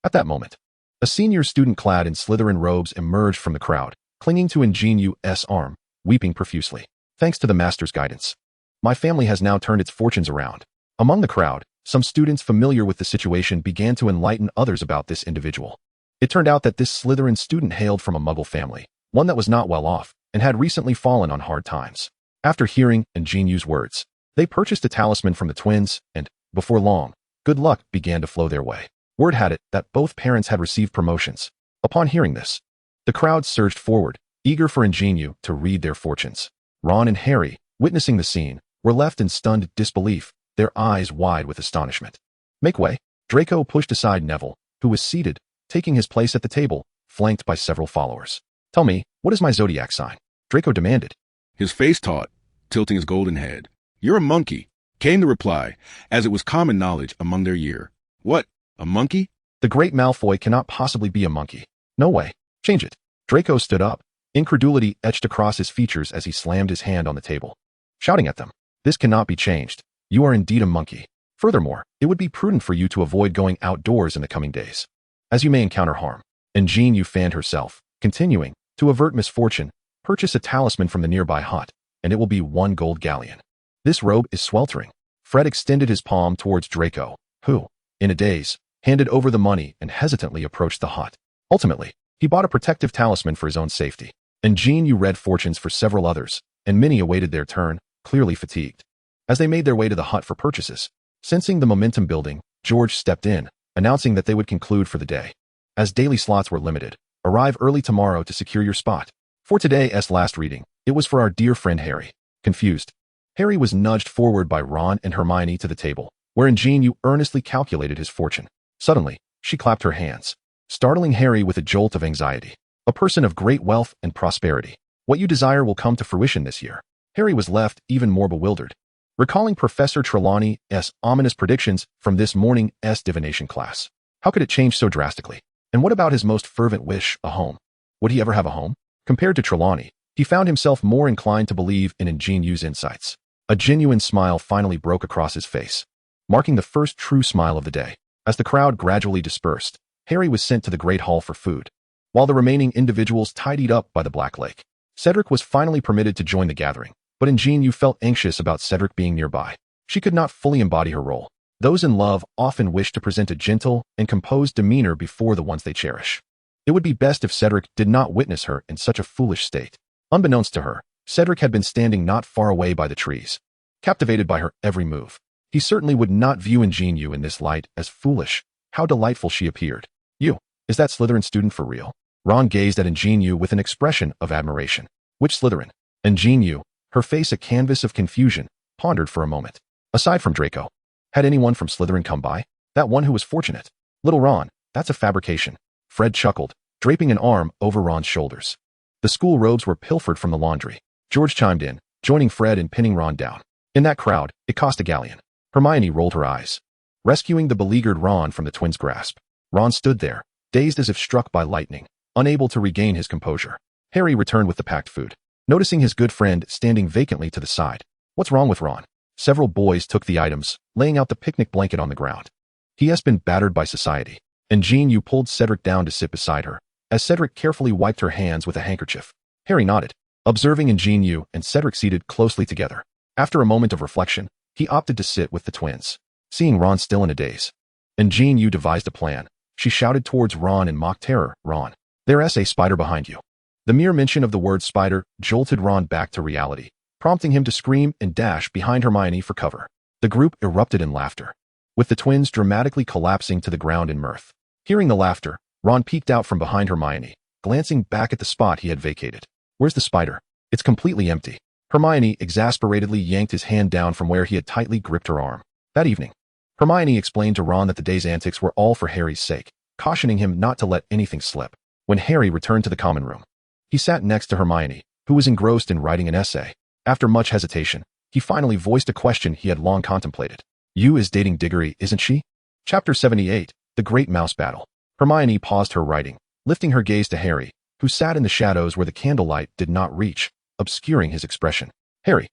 At that moment, a senior student clad in Slytherin robes emerged from the crowd, clinging to An JinYue's arm, weeping profusely. Thanks to the master's guidance, my family has now turned its fortunes around. Among the crowd, some students familiar with the situation began to enlighten others about this individual. It turned out that this Slytherin student hailed from a Muggle family, one that was not well off, and had recently fallen on hard times. After hearing An JinYue's words, they purchased a talisman from the twins, and, before long, good luck began to flow their way. Word had it that both parents had received promotions. Upon hearing this, the crowd surged forward, eager for An JinYue to read their fortunes. Ron and Harry, witnessing the scene, were left in stunned disbelief, their eyes wide with astonishment. Make way. Draco pushed aside Neville, who was seated, taking his place at the table, flanked by several followers. Tell me, what is my zodiac sign? Draco demanded. His face taut, tilting his golden head. You're a monkey, came the reply, as it was common knowledge among their year. What, a monkey? The great Malfoy cannot possibly be a monkey. No way. Change it. Draco stood up, incredulity etched across his features as he slammed his hand on the table, shouting at them. This cannot be changed. You are indeed a monkey. Furthermore, it would be prudent for you to avoid going outdoors in the coming days, as you may encounter harm. An JinYue fanned herself, continuing, to avert misfortune, purchase a talisman from the nearby hut, and it will be 1 gold galleon. This robe is sweltering. Fred extended his palm towards Draco, who, in a daze, handed over the money and hesitantly approached the hut. Ultimately, he bought a protective talisman for his own safety. An JinYue read fortunes for several others, and many awaited their turn, clearly fatigued. As they made their way to the hut for purchases, sensing the momentum building, George stepped in, announcing that they would conclude for the day. As daily slots were limited, arrive early tomorrow to secure your spot. For today's last reading, it was for our dear friend Harry. Confused, Harry was nudged forward by Ron and Hermione to the table, where An JinYue earnestly calculated his fortune. Suddenly, she clapped her hands, startling Harry with a jolt of anxiety. A person of great wealth and prosperity. What you desire will come to fruition this year. Harry was left even more bewildered, recalling Professor Trelawney's ominous predictions from this morning's divination class. How could it change so drastically? And what about his most fervent wish, a home? Would he ever have a home? Compared to Trelawney, he found himself more inclined to believe in An JinYue's insights. A genuine smile finally broke across his face, marking the first true smile of the day. As the crowd gradually dispersed, Harry was sent to the Great Hall for food, while the remaining individuals tidied up by the Black Lake. Cedric was finally permitted to join the gathering, but An JinYue felt anxious about Cedric being nearby. She could not fully embody her role. Those in love often wish to present a gentle and composed demeanor before the ones they cherish. It would be best if Cedric did not witness her in such a foolish state. Unbeknownst to her, Cedric had been standing not far away by the trees, captivated by her every move. He certainly would not view An JinYue in this light as foolish. How delightful she appeared. Is that Slytherin student for real? Ron gazed at An JinYue with an expression of admiration. Which Slytherin? An JinYue, her face a canvas of confusion, pondered for a moment. Aside from Draco, had anyone from Slytherin come by? That one who was fortunate. Little Ron, that's a fabrication. Fred chuckled, draping an arm over Ron's shoulders. The school robes were pilfered from the laundry. George chimed in, joining Fred in pinning Ron down. In that crowd, it cost a galleon. Hermione rolled her eyes, rescuing the beleaguered Ron from the twins' grasp. Ron stood there, dazed as if struck by lightning, unable to regain his composure. Harry returned with the packed food, noticing his good friend standing vacantly to the side. What's wrong with Ron? Several boys took the items, laying out the picnic blanket on the ground. He has been battered by society. And JinYue pulled Cedric down to sit beside her, as Cedric carefully wiped her hands with a handkerchief. Harry nodded, observing An JinYue and Cedric seated closely together. After a moment of reflection, he opted to sit with the twins. Seeing Ron still in a daze, An JinYue devised a plan. She shouted towards Ron in mock terror, "Ron, there's a spider behind you." The mere mention of the word spider jolted Ron back to reality, prompting him to scream and dash behind Hermione for cover. The group erupted in laughter, with the twins dramatically collapsing to the ground in mirth. Hearing the laughter, Ron peeked out from behind Hermione, glancing back at the spot he had vacated. Where's the spider? It's completely empty. Hermione exasperatedly yanked his hand down from where he had tightly gripped her arm. That evening, Hermione explained to Ron that the day's antics were all for Harry's sake, cautioning him not to let anything slip. When Harry returned to the common room, he sat next to Hermione, who was engrossed in writing an essay. After much hesitation, he finally voiced a question he had long contemplated. "You is dating Diggory, isn't she?" Chapter 78, The Great Mouse Battle. Hermione paused her writing, lifting her gaze to Harry, who sat in the shadows where the candlelight did not reach, obscuring his expression. Harry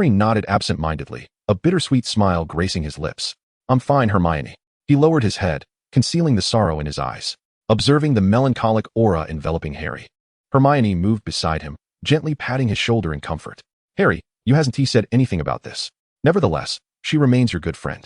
nodded absent-mindedly, a bittersweet smile gracing his lips. "I'm fine, Hermione." He lowered his head, concealing the sorrow in his eyes, observing the melancholic aura enveloping Harry. Hermione moved beside him, gently patting his shoulder in comfort. "Harry, you hasn't said anything about this. Nevertheless, she remains your good friend."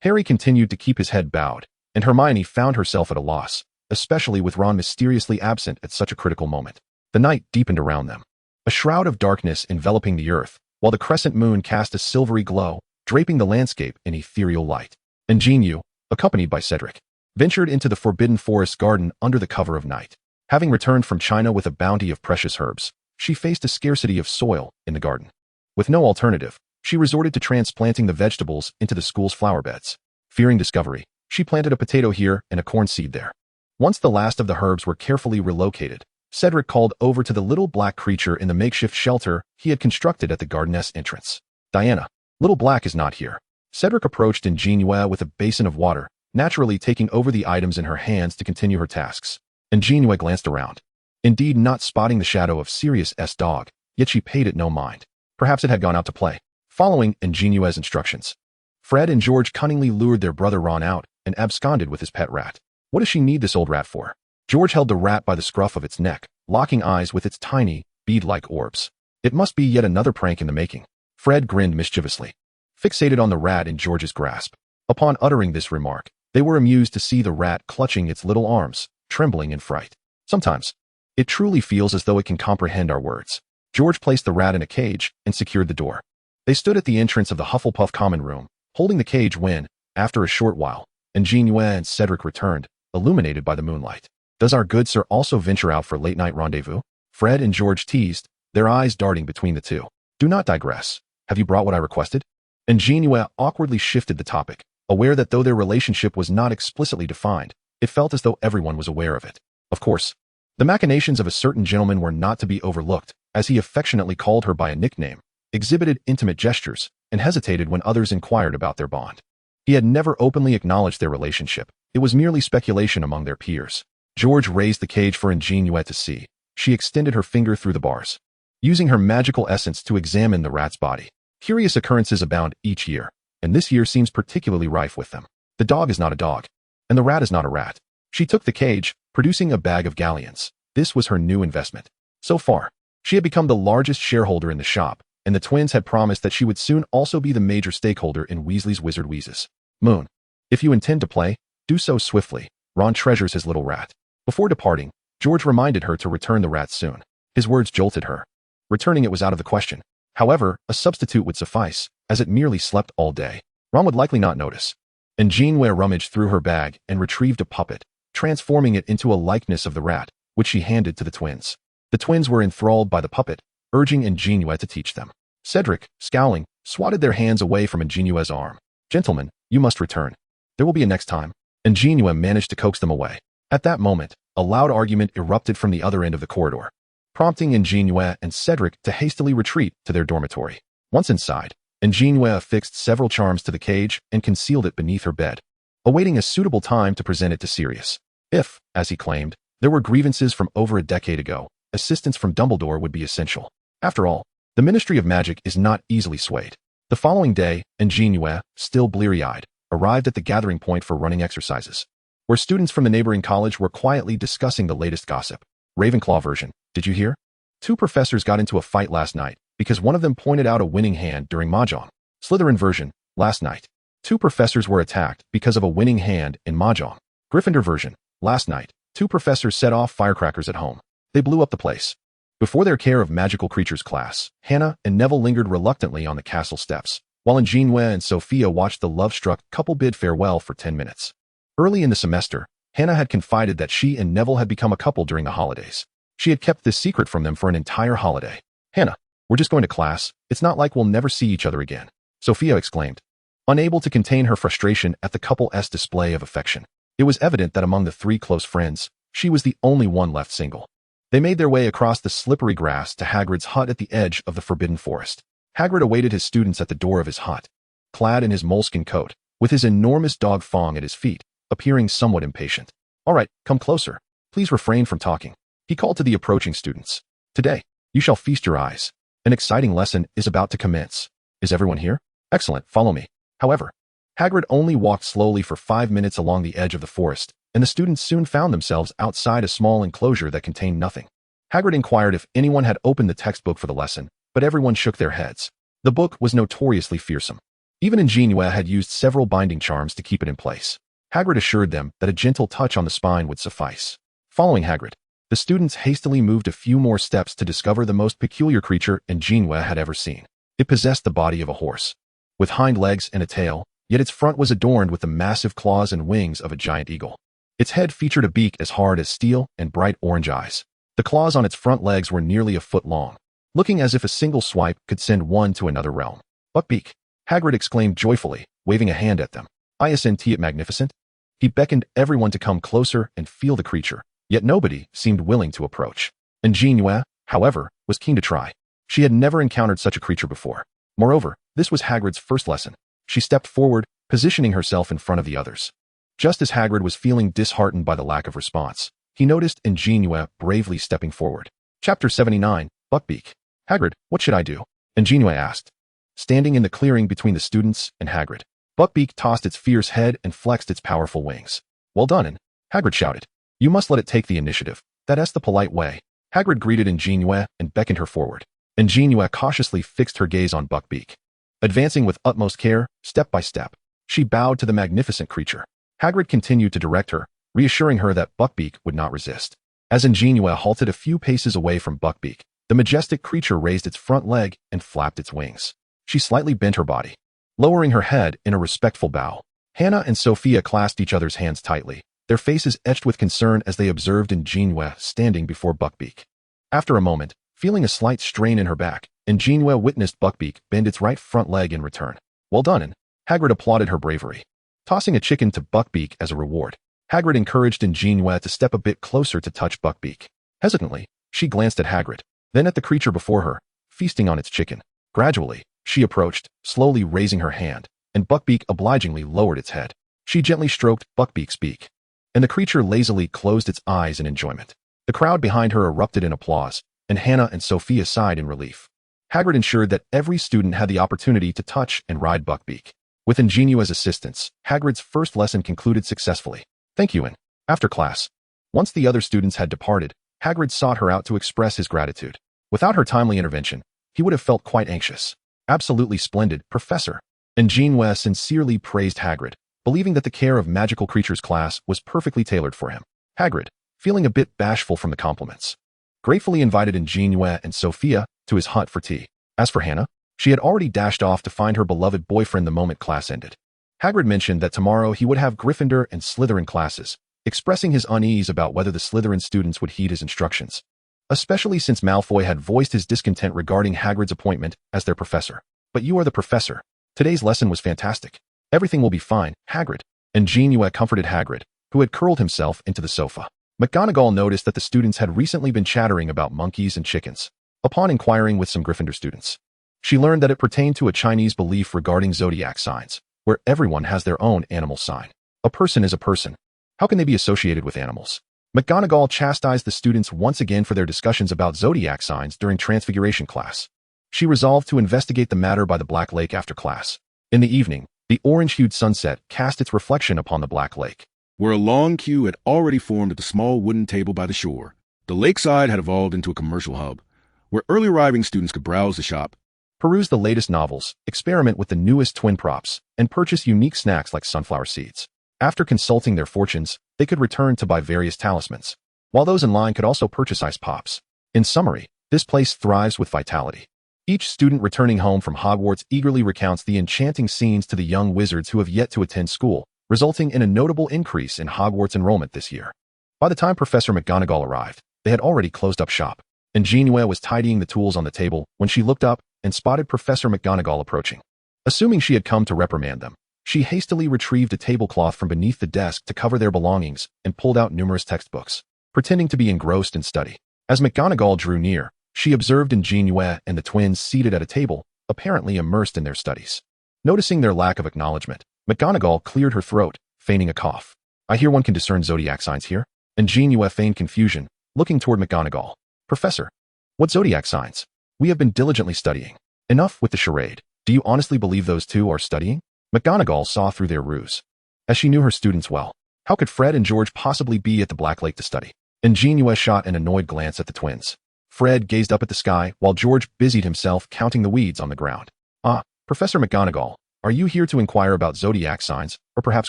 Harry continued to keep his head bowed, and Hermione found herself at a loss, especially with Ron mysteriously absent at such a critical moment. The night deepened around them, a shroud of darkness enveloping the earth, while the crescent moon cast a silvery glow, draping the landscape in ethereal light. An JinYue, accompanied by Cedric, ventured into the forbidden forest garden under the cover of night. Having returned from China with a bounty of precious herbs, she faced a scarcity of soil in the garden. With no alternative, she resorted to transplanting the vegetables into the school's flower beds. Fearing discovery, she planted a potato here and a corn seed there. Once the last of the herbs were carefully relocated, Cedric called over to the little black creature in the makeshift shelter he had constructed at the garden's entrance. "Diana, Little Black is not here." Cedric approached An JinYue with a basin of water, naturally taking over the items in her hands to continue her tasks. An JinYue glanced around, indeed not spotting the shadow of Sirius's dog, yet she paid it no mind. Perhaps it had gone out to play. Following An JinYue's instructions, Fred and George cunningly lured their brother Ron out and absconded with his pet rat. What does she need this old rat for? George held the rat by the scruff of its neck, locking eyes with its tiny, bead-like orbs. It must be yet another prank in the making. Fred grinned mischievously, fixated on the rat in George's grasp. Upon uttering this remark, they were amused to see the rat clutching its little arms, trembling in fright. "Sometimes, it truly feels as though it can comprehend our words." George placed the rat in a cage and secured the door. They stood at the entrance of the Hufflepuff common room, holding the cage when, after a short while, An JinYue and Cedric returned, illuminated by the moonlight. "Does our good sir also venture out for late-night rendezvous?" Fred and George teased, their eyes darting between the two. Do not digress. Have you brought what I requested? An JinYue awkwardly shifted the topic, aware that though their relationship was not explicitly defined, it felt as though everyone was aware of it. Of course, the machinations of a certain gentleman were not to be overlooked, as he affectionately called her by a nickname, exhibited intimate gestures, and hesitated when others inquired about their bond. He had never openly acknowledged their relationship. It was merely speculation among their peers. George raised the cage for An JinYue to see. She extended her finger through the bars, using her magical essence to examine the rat's body. Curious occurrences abound each year, and this year seems particularly rife with them. The dog is not a dog, and the rat is not a rat. She took the cage, producing a bag of galleons. This was her new investment. So far, she had become the largest shareholder in the shop, and the twins had promised that she would soon also be the major stakeholder in Weasley's Wizard Wheezes. Moon, if you intend to play, do so swiftly. Ron treasures his little rat. Before departing, George reminded her to return the rat soon. His words jolted her. Returning it was out of the question. However, a substitute would suffice, as it merely slept all day. Ron would likely not notice. An JinYue rummaged through her bag and retrieved a puppet, transforming it into a likeness of the rat, which she handed to the twins. The twins were enthralled by the puppet, urging An JinYue to teach them. Cedric, scowling, swatted their hands away from An JinYue's arm. Gentlemen, you must return. There will be a next time. An JinYue managed to coax them away. At that moment, a loud argument erupted from the other end of the corridor, prompting An JinYue and Cedric to hastily retreat to their dormitory. Once inside, An JinYue affixed several charms to the cage and concealed it beneath her bed, awaiting a suitable time to present it to Sirius. If, as he claimed, there were grievances from over a decade ago, assistance from Dumbledore would be essential. After all, the Ministry of Magic is not easily swayed. The following day, An JinYue, still bleary-eyed, arrived at the gathering point for running exercises, where students from the neighboring college were quietly discussing the latest gossip. Ravenclaw version, did you hear? 2 professors got into a fight last night because one of them pointed out a winning hand during Mahjong. Slytherin version, last night, 2 professors were attacked because of a winning hand in Mahjong. Gryffindor version, last night, 2 professors set off firecrackers at home. They blew up the place. Before their Care of Magical Creatures class, Hannah and Neville lingered reluctantly on the castle steps, while An JinYue and Sophia watched the love-struck couple bid farewell for 10 minutes. Early in the semester, Hannah had confided that she and Neville had become a couple during the holidays. She had kept this secret from them for an entire holiday. Hannah, we're just going to class. It's not like we'll never see each other again, Sophia exclaimed, unable to contain her frustration at the couple's display of affection. It was evident that among the 3 close friends, she was the only one left single. They made their way across the slippery grass to Hagrid's hut at the edge of the Forbidden Forest. Hagrid awaited his students at the door of his hut, clad in his moleskin coat, with his enormous dog Fong at his feet, appearing somewhat impatient. All right, come closer. Please refrain from talking. He called to the approaching students. Today, you shall feast your eyes. An exciting lesson is about to commence. Is everyone here? Excellent, follow me. However, Hagrid only walked slowly for 5 minutes along the edge of the forest, and the students soon found themselves outside a small enclosure that contained nothing. Hagrid inquired if anyone had opened the textbook for the lesson, but everyone shook their heads. The book was notoriously fearsome. Even An JinYue had used several binding charms to keep it in place. Hagrid assured them that a gentle touch on the spine would suffice. Following Hagrid, the students hastily moved a few more steps to discover the most peculiar creature An JinYue had ever seen. It possessed the body of a horse, with hind legs and a tail, yet its front was adorned with the massive claws and wings of a giant eagle. Its head featured a beak as hard as steel and bright orange eyes. The claws on its front legs were nearly a foot long, looking as if a single swipe could send one to another realm. Buckbeak, Hagrid exclaimed joyfully, waving a hand at them. Isn't it magnificent? He beckoned everyone to come closer and feel the creature, yet nobody seemed willing to approach. An JinYue, however, was keen to try. She had never encountered such a creature before. Moreover, this was Hagrid's first lesson. She stepped forward, positioning herself in front of the others. Just as Hagrid was feeling disheartened by the lack of response, he noticed An JinYue bravely stepping forward. Chapter 79, Buckbeak. Hagrid, what should I do? An JinYue asked, standing in the clearing between the students and Hagrid. Buckbeak tossed its fierce head and flexed its powerful wings. Well done, An, Hagrid shouted. You must let it take the initiative. That's the polite way. Hagrid greeted An JinYue and beckoned her forward. An JinYue cautiously fixed her gaze on Buckbeak. Advancing with utmost care, step by step, she bowed to the magnificent creature. Hagrid continued to direct her, reassuring her that Buckbeak would not resist. As An JinYue halted a few paces away from Buckbeak, the majestic creature raised its front leg and flapped its wings. She slightly bent her body, lowering her head in a respectful bow. Hannah and Sophia clasped each other's hands tightly, their faces etched with concern as they observed An JinYue standing before Buckbeak. After a moment, feeling a slight strain in her back, An JinYue witnessed Buckbeak bend its right front leg in return. Well done, and Hagrid applauded her bravery. Tossing a chicken to Buckbeak as a reward, Hagrid encouraged An JinYue to step a bit closer to touch Buckbeak. Hesitantly, she glanced at Hagrid, then at the creature before her, feasting on its chicken. Gradually, she approached, slowly raising her hand, and Buckbeak obligingly lowered its head. She gently stroked Buckbeak's beak, and the creature lazily closed its eyes in enjoyment. The crowd behind her erupted in applause, and Hannah and Sophia sighed in relief. Hagrid ensured that every student had the opportunity to touch and ride Buckbeak. With An JinYue's assistance, Hagrid's first lesson concluded successfully. Thank you, An. After class, once the other students had departed, Hagrid sought her out to express his gratitude. Without her timely intervention, he would have felt quite anxious. Absolutely splendid, Professor. An JinYue sincerely praised Hagrid, believing that the care of magical creatures class was perfectly tailored for him. Hagrid, feeling a bit bashful from the compliments, gratefully invited An JinYue and Sophia to his hut for tea. As for Hannah, she had already dashed off to find her beloved boyfriend the moment class ended. Hagrid mentioned that tomorrow he would have Gryffindor and Slytherin classes, expressing his unease about whether the Slytherin students would heed his instructions, especially since Malfoy had voiced his discontent regarding Hagrid's appointment as their professor. But you are the professor. Today's lesson was fantastic. Everything will be fine, Hagrid. An JinYue comforted Hagrid, who had curled himself into the sofa. McGonagall noticed that the students had recently been chattering about monkeys and chickens. Upon inquiring with some Gryffindor students, she learned that it pertained to a Chinese belief regarding zodiac signs, where everyone has their own animal sign. A person is a person. How can they be associated with animals? McGonagall chastised the students once again for their discussions about zodiac signs during Transfiguration class. She resolved to investigate the matter by the Black Lake after class. In the evening, the orange-hued sunset cast its reflection upon the Black Lake, where a long queue had already formed at the small wooden table by the shore. The lakeside had evolved into a commercial hub, where early arriving students could browse the shop, peruse the latest novels, experiment with the newest twin props, and purchase unique snacks like sunflower seeds. After consulting their fortunes, they could return to buy various talismans, while those in line could also purchase ice pops. In summary, this place thrives with vitality. Each student returning home from Hogwarts eagerly recounts the enchanting scenes to the young wizards who have yet to attend school, resulting in a notable increase in Hogwarts enrollment this year. By the time Professor McGonagall arrived, they had already closed up shop. An JinYue was tidying the tools on the table when she looked up and spotted Professor McGonagall approaching. Assuming she had come to reprimand them, she hastily retrieved a tablecloth from beneath the desk to cover their belongings and pulled out numerous textbooks, pretending to be engrossed in study. As McGonagall drew near, she observed An JinYue and the twins seated at a table, apparently immersed in their studies. Noticing their lack of acknowledgement, McGonagall cleared her throat, feigning a cough. I hear one can discern zodiac signs here. An JinYue feigned confusion, looking toward McGonagall. Professor, what zodiac signs? We have been diligently studying. Enough with the charade. Do you honestly believe those two are studying? McGonagall saw through their ruse, as she knew her students well. How could Fred and George possibly be at the Black Lake to study? An JinYue shot an annoyed glance at the twins. Fred gazed up at the sky, while George busied himself counting the weeds on the ground. Ah, Professor McGonagall, are you here to inquire about zodiac signs, or perhaps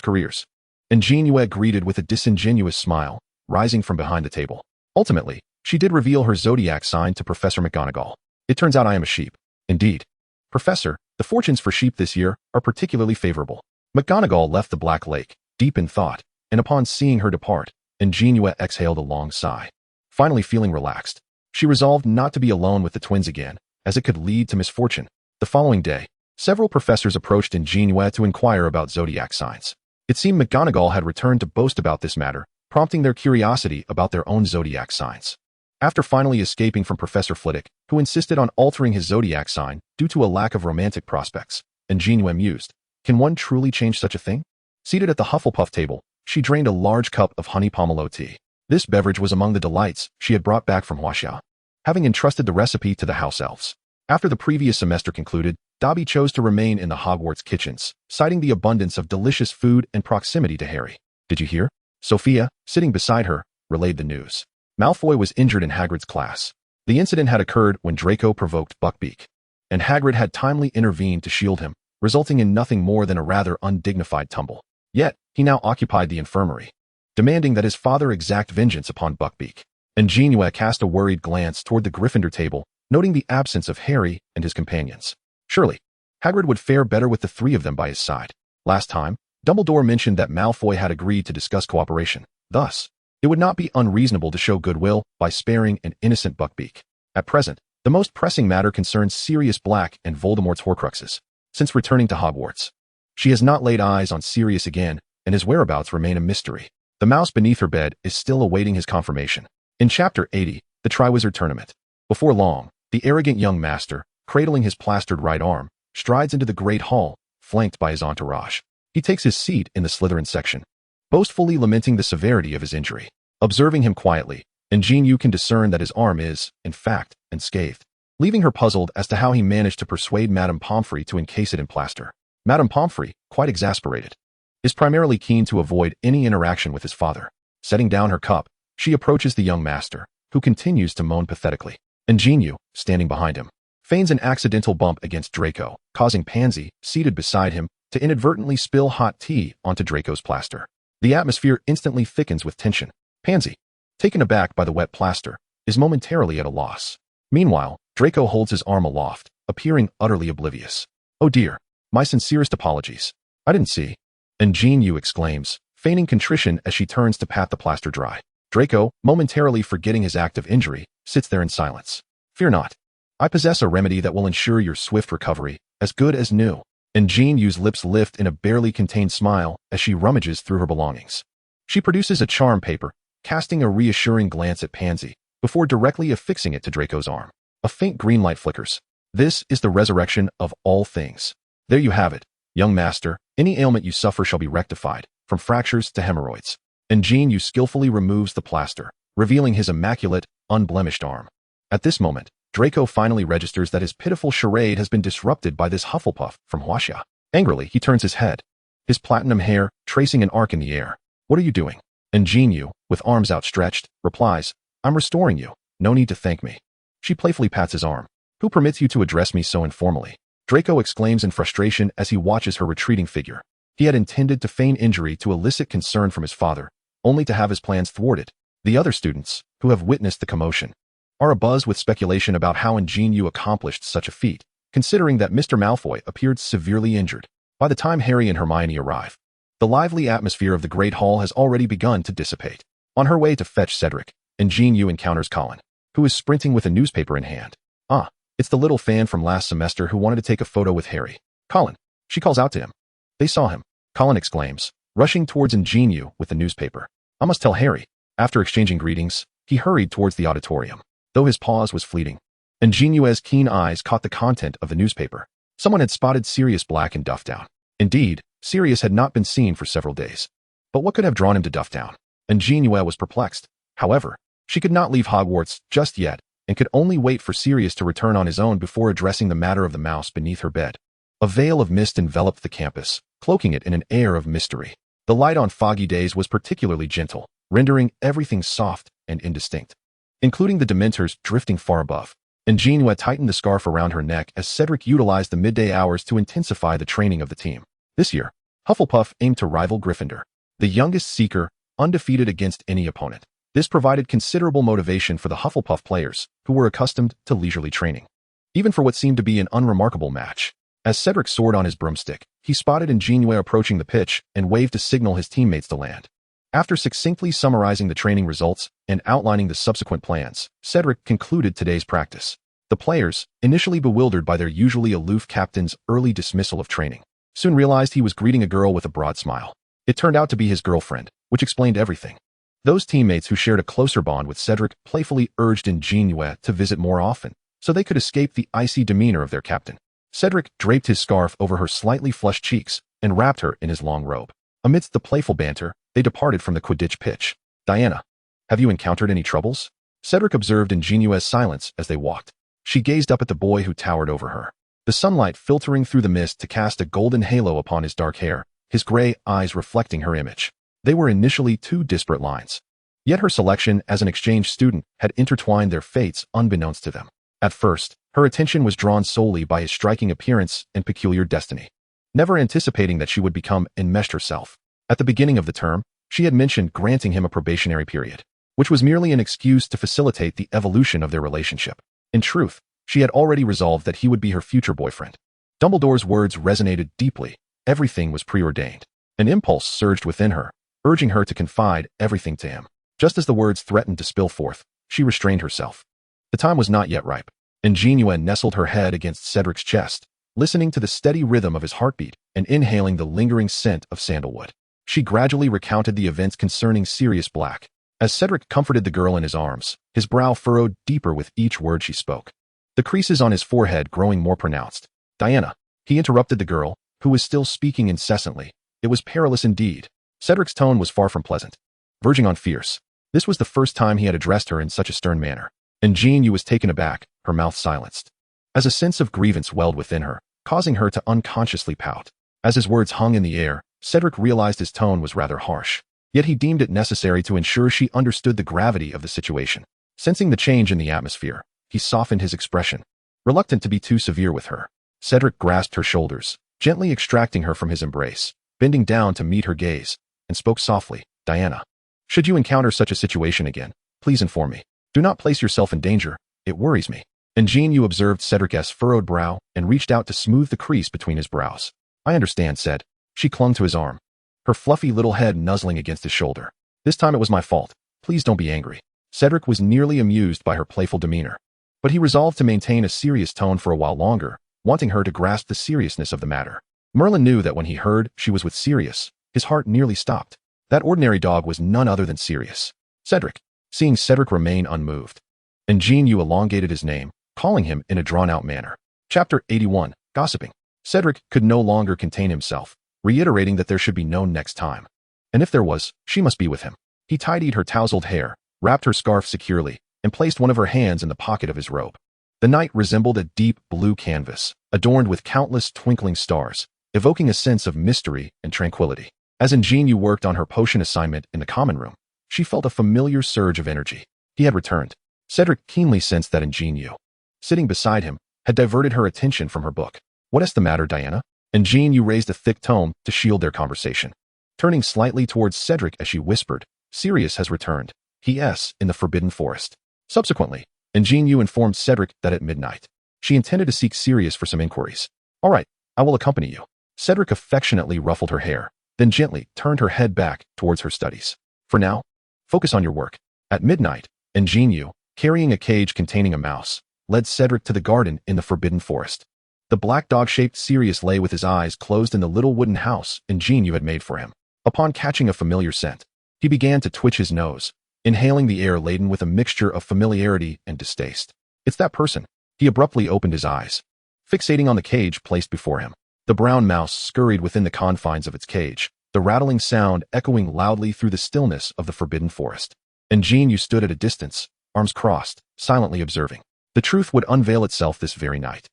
careers? An JinYue greeted with a disingenuous smile, rising from behind the table. Ultimately, she did reveal her zodiac sign to Professor McGonagall. It turns out I am a sheep. Indeed. Professor, the fortunes for sheep this year are particularly favorable. McGonagall left the Black Lake, deep in thought, and upon seeing her depart, An JinYue exhaled a long sigh. Finally feeling relaxed, she resolved not to be alone with the twins again, as it could lead to misfortune. The following day, several professors approached An JinYue to inquire about zodiac signs. It seemed McGonagall had returned to boast about this matter, prompting their curiosity about their own zodiac signs. After finally escaping from Professor Flitwick, who insisted on altering his zodiac sign due to a lack of romantic prospects, An JinYue mused, can one truly change such a thing? Seated at the Hufflepuff table, she drained a large cup of honey pomelo tea. This beverage was among the delights she had brought back from Huaxia, having entrusted the recipe to the house elves. After the previous semester concluded, Dobby chose to remain in the Hogwarts kitchens, citing the abundance of delicious food and proximity to Harry. Did you hear? Sophia, sitting beside her, relayed the news. Malfoy was injured in Hagrid's class. The incident had occurred when Draco provoked Buckbeak, and Hagrid had timely intervened to shield him, resulting in nothing more than a rather undignified tumble. Yet, he now occupied the infirmary, demanding that his father exact vengeance upon Buckbeak. An JinYue cast a worried glance toward the Gryffindor table, noting the absence of Harry and his companions. Surely, Hagrid would fare better with the three of them by his side. Last time, Dumbledore mentioned that Malfoy had agreed to discuss cooperation. Thus, it would not be unreasonable to show goodwill by sparing an innocent Buckbeak. At present, the most pressing matter concerns Sirius Black and Voldemort's Horcruxes. Since returning to Hogwarts, she has not laid eyes on Sirius again, and his whereabouts remain a mystery. The mouse beneath her bed is still awaiting his confirmation. In Chapter 80, the Triwizard Tournament. Before long, the arrogant young master, cradling his plastered right arm, strides into the great hall, flanked by his entourage. He takes his seat in the Slytherin section, boastfully lamenting the severity of his injury. Observing him quietly, An JinYue can discern that his arm is, in fact, unscathed, leaving her puzzled as to how he managed to persuade Madame Pomfrey to encase it in plaster. Madame Pomfrey, quite exasperated, is primarily keen to avoid any interaction with his father. Setting down her cup, she approaches the young master, who continues to moan pathetically. An JinYue, standing behind him, feigns an accidental bump against Draco, causing Pansy, seated beside him, to inadvertently spill hot tea onto Draco's plaster. The atmosphere instantly thickens with tension. Pansy, taken aback by the wet plaster, is momentarily at a loss. Meanwhile, Draco holds his arm aloft, appearing utterly oblivious. "Oh dear, my sincerest apologies. I didn't see." An JinYue exclaims, feigning contrition as she turns to pat the plaster dry. Draco, momentarily forgetting his act of injury, sits there in silence. "Fear not. I possess a remedy that will ensure your swift recovery, as good as new." An JinYue's lips lift in a barely contained smile as she rummages through her belongings. She produces a charm paper, casting a reassuring glance at Pansy, before directly affixing it to Draco's arm. A faint green light flickers. This is the resurrection of all things. There you have it, young master. Any ailment you suffer shall be rectified, from fractures to hemorrhoids. An JinYue skillfully removes the plaster, revealing his immaculate, unblemished arm. At this moment, Draco finally registers that his pitiful charade has been disrupted by this Hufflepuff from Huaxia. Angrily, he turns his head, his platinum hair tracing an arc in the air. "What are you doing?" An JinYue, with arms outstretched, replies, "I'm restoring you. No need to thank me." She playfully pats his arm. "Who permits you to address me so informally?" Draco exclaims in frustration as he watches her retreating figure. He had intended to feign injury to elicit concern from his father, only to have his plans thwarted. The other students, who have witnessed the commotion, are abuzz with speculation about how An JinYue accomplished such a feat, considering that Mr. Malfoy appeared severely injured by the time Harry and Hermione arrive. The lively atmosphere of the Great Hall has already begun to dissipate. On her way to fetch Cedric, An JinYue encounters Colin, who is sprinting with a newspaper in hand. "Ah, it's the little fan from last semester who wanted to take a photo with Harry." "Colin," she calls out to him. "They saw him," Colin exclaims, rushing towards An JinYue with the newspaper. "I must tell Harry." After exchanging greetings, he hurried towards the auditorium. Though his pause was fleeting, An JinYue's keen eyes caught the content of the newspaper. Someone had spotted Sirius Black in Dufftown. Indeed, Sirius had not been seen for several days. But what could have drawn him to Dufftown? An JinYue was perplexed. However, she could not leave Hogwarts just yet, and could only wait for Sirius to return on his own before addressing the matter of the mouse beneath her bed. A veil of mist enveloped the campus, cloaking it in an air of mystery. The light on foggy days was particularly gentle, rendering everything soft and indistinct, including the Dementors drifting far above. An JinYue tightened the scarf around her neck as Cedric utilized the midday hours to intensify the training of the team. This year, Hufflepuff aimed to rival Gryffindor, the youngest seeker, undefeated against any opponent. This provided considerable motivation for the Hufflepuff players, who were accustomed to leisurely training, even for what seemed to be an unremarkable match. As Cedric soared on his broomstick, he spotted An JinYue approaching the pitch and waved to signal his teammates to land. After succinctly summarizing the training results and outlining the subsequent plans, Cedric concluded today's practice. The players, initially bewildered by their usually aloof captain's early dismissal of training, soon realized he was greeting a girl with a broad smile. It turned out to be his girlfriend, which explained everything. Those teammates who shared a closer bond with Cedric playfully urged An JinYue to visit more often, so they could escape the icy demeanor of their captain. Cedric draped his scarf over her slightly flushed cheeks and wrapped her in his long robe. Amidst the playful banter, they departed from the Quidditch pitch. "Diana, have you encountered any troubles?" Cedric observed An JinYue's silence as they walked. She gazed up at the boy who towered over her, the sunlight filtering through the mist to cast a golden halo upon his dark hair, his gray eyes reflecting her image. They were initially two disparate lines, yet her selection as an exchange student had intertwined their fates unbeknownst to them. At first, her attention was drawn solely by his striking appearance and peculiar destiny, never anticipating that she would become enmeshed herself. At the beginning of the term, she had mentioned granting him a probationary period, which was merely an excuse to facilitate the evolution of their relationship. In truth, she had already resolved that he would be her future boyfriend. Dumbledore's words resonated deeply. Everything was preordained. An impulse surged within her, urging her to confide everything to him. Just as the words threatened to spill forth, she restrained herself. The time was not yet ripe. An JinYue nestled her head against Cedric's chest, listening to the steady rhythm of his heartbeat and inhaling the lingering scent of sandalwood. She gradually recounted the events concerning Sirius Black. As Cedric comforted the girl in his arms, his brow furrowed deeper with each word she spoke, the creases on his forehead growing more pronounced. Diana, he interrupted the girl, who was still speaking incessantly. It was perilous indeed. Cedric's tone was far from pleasant, verging on fierce. This was the first time he had addressed her in such a stern manner. An JinYue was taken aback, her mouth silenced, as a sense of grievance welled within her, causing her to unconsciously pout. As his words hung in the air, Cedric realized his tone was rather harsh, yet he deemed it necessary to ensure she understood the gravity of the situation. Sensing the change in the atmosphere, he softened his expression, reluctant to be too severe with her. Cedric grasped her shoulders, gently extracting her from his embrace, bending down to meet her gaze, and spoke softly. Diana, should you encounter such a situation again, please inform me. Do not place yourself in danger. It worries me. An JinYue observed Cedric's furrowed brow and reached out to smooth the crease between his brows. I understand, said. She clung to his arm, her fluffy little head nuzzling against his shoulder. This time it was my fault. Please don't be angry. Cedric was nearly amused by her playful demeanor, but he resolved to maintain a serious tone for a while longer, wanting her to grasp the seriousness of the matter. Merlin knew that when he heard she was with Sirius, his heart nearly stopped. That ordinary dog was none other than Sirius. Cedric. Seeing Cedric remain unmoved, An JinYue elongated his name, calling him in a drawn-out manner. Chapter 81. Gossiping. Cedric could no longer contain himself, reiterating that there should be no next time. And if there was, she must be with him. He tidied her tousled hair, wrapped her scarf securely, and placed one of her hands in the pocket of his robe. The night resembled a deep blue canvas, adorned with countless twinkling stars, evoking a sense of mystery and tranquility. As An JinYue worked on her potion assignment in the common room, she felt a familiar surge of energy. He had returned. Cedric keenly sensed that An JinYue, sitting beside him, had diverted her attention from her book. What is the matter, Diana? An JinYue raised a thick tone to shield their conversation, turning slightly towards Cedric as she whispered, Sirius has returned. He is in the Forbidden Forest. Subsequently, An JinYue informed Cedric that at midnight, she intended to seek Sirius for some inquiries. All right, I will accompany you. Cedric affectionately ruffled her hair, then gently turned her head back towards her studies. For now, focus on your work. At midnight, An JinYue, carrying a cage containing a mouse, led Cedric to the garden in the Forbidden Forest. The black dog-shaped Sirius lay with his eyes closed in the little wooden house An JinYue had made for him. Upon catching a familiar scent, he began to twitch his nose, inhaling the air laden with a mixture of familiarity and distaste. It's that person. He abruptly opened his eyes, fixating on the cage placed before him. The brown mouse scurried within the confines of its cage, the rattling sound echoing loudly through the stillness of the Forbidden Forest. An JinYue stood at a distance, arms crossed, silently observing. The truth would unveil itself this very night.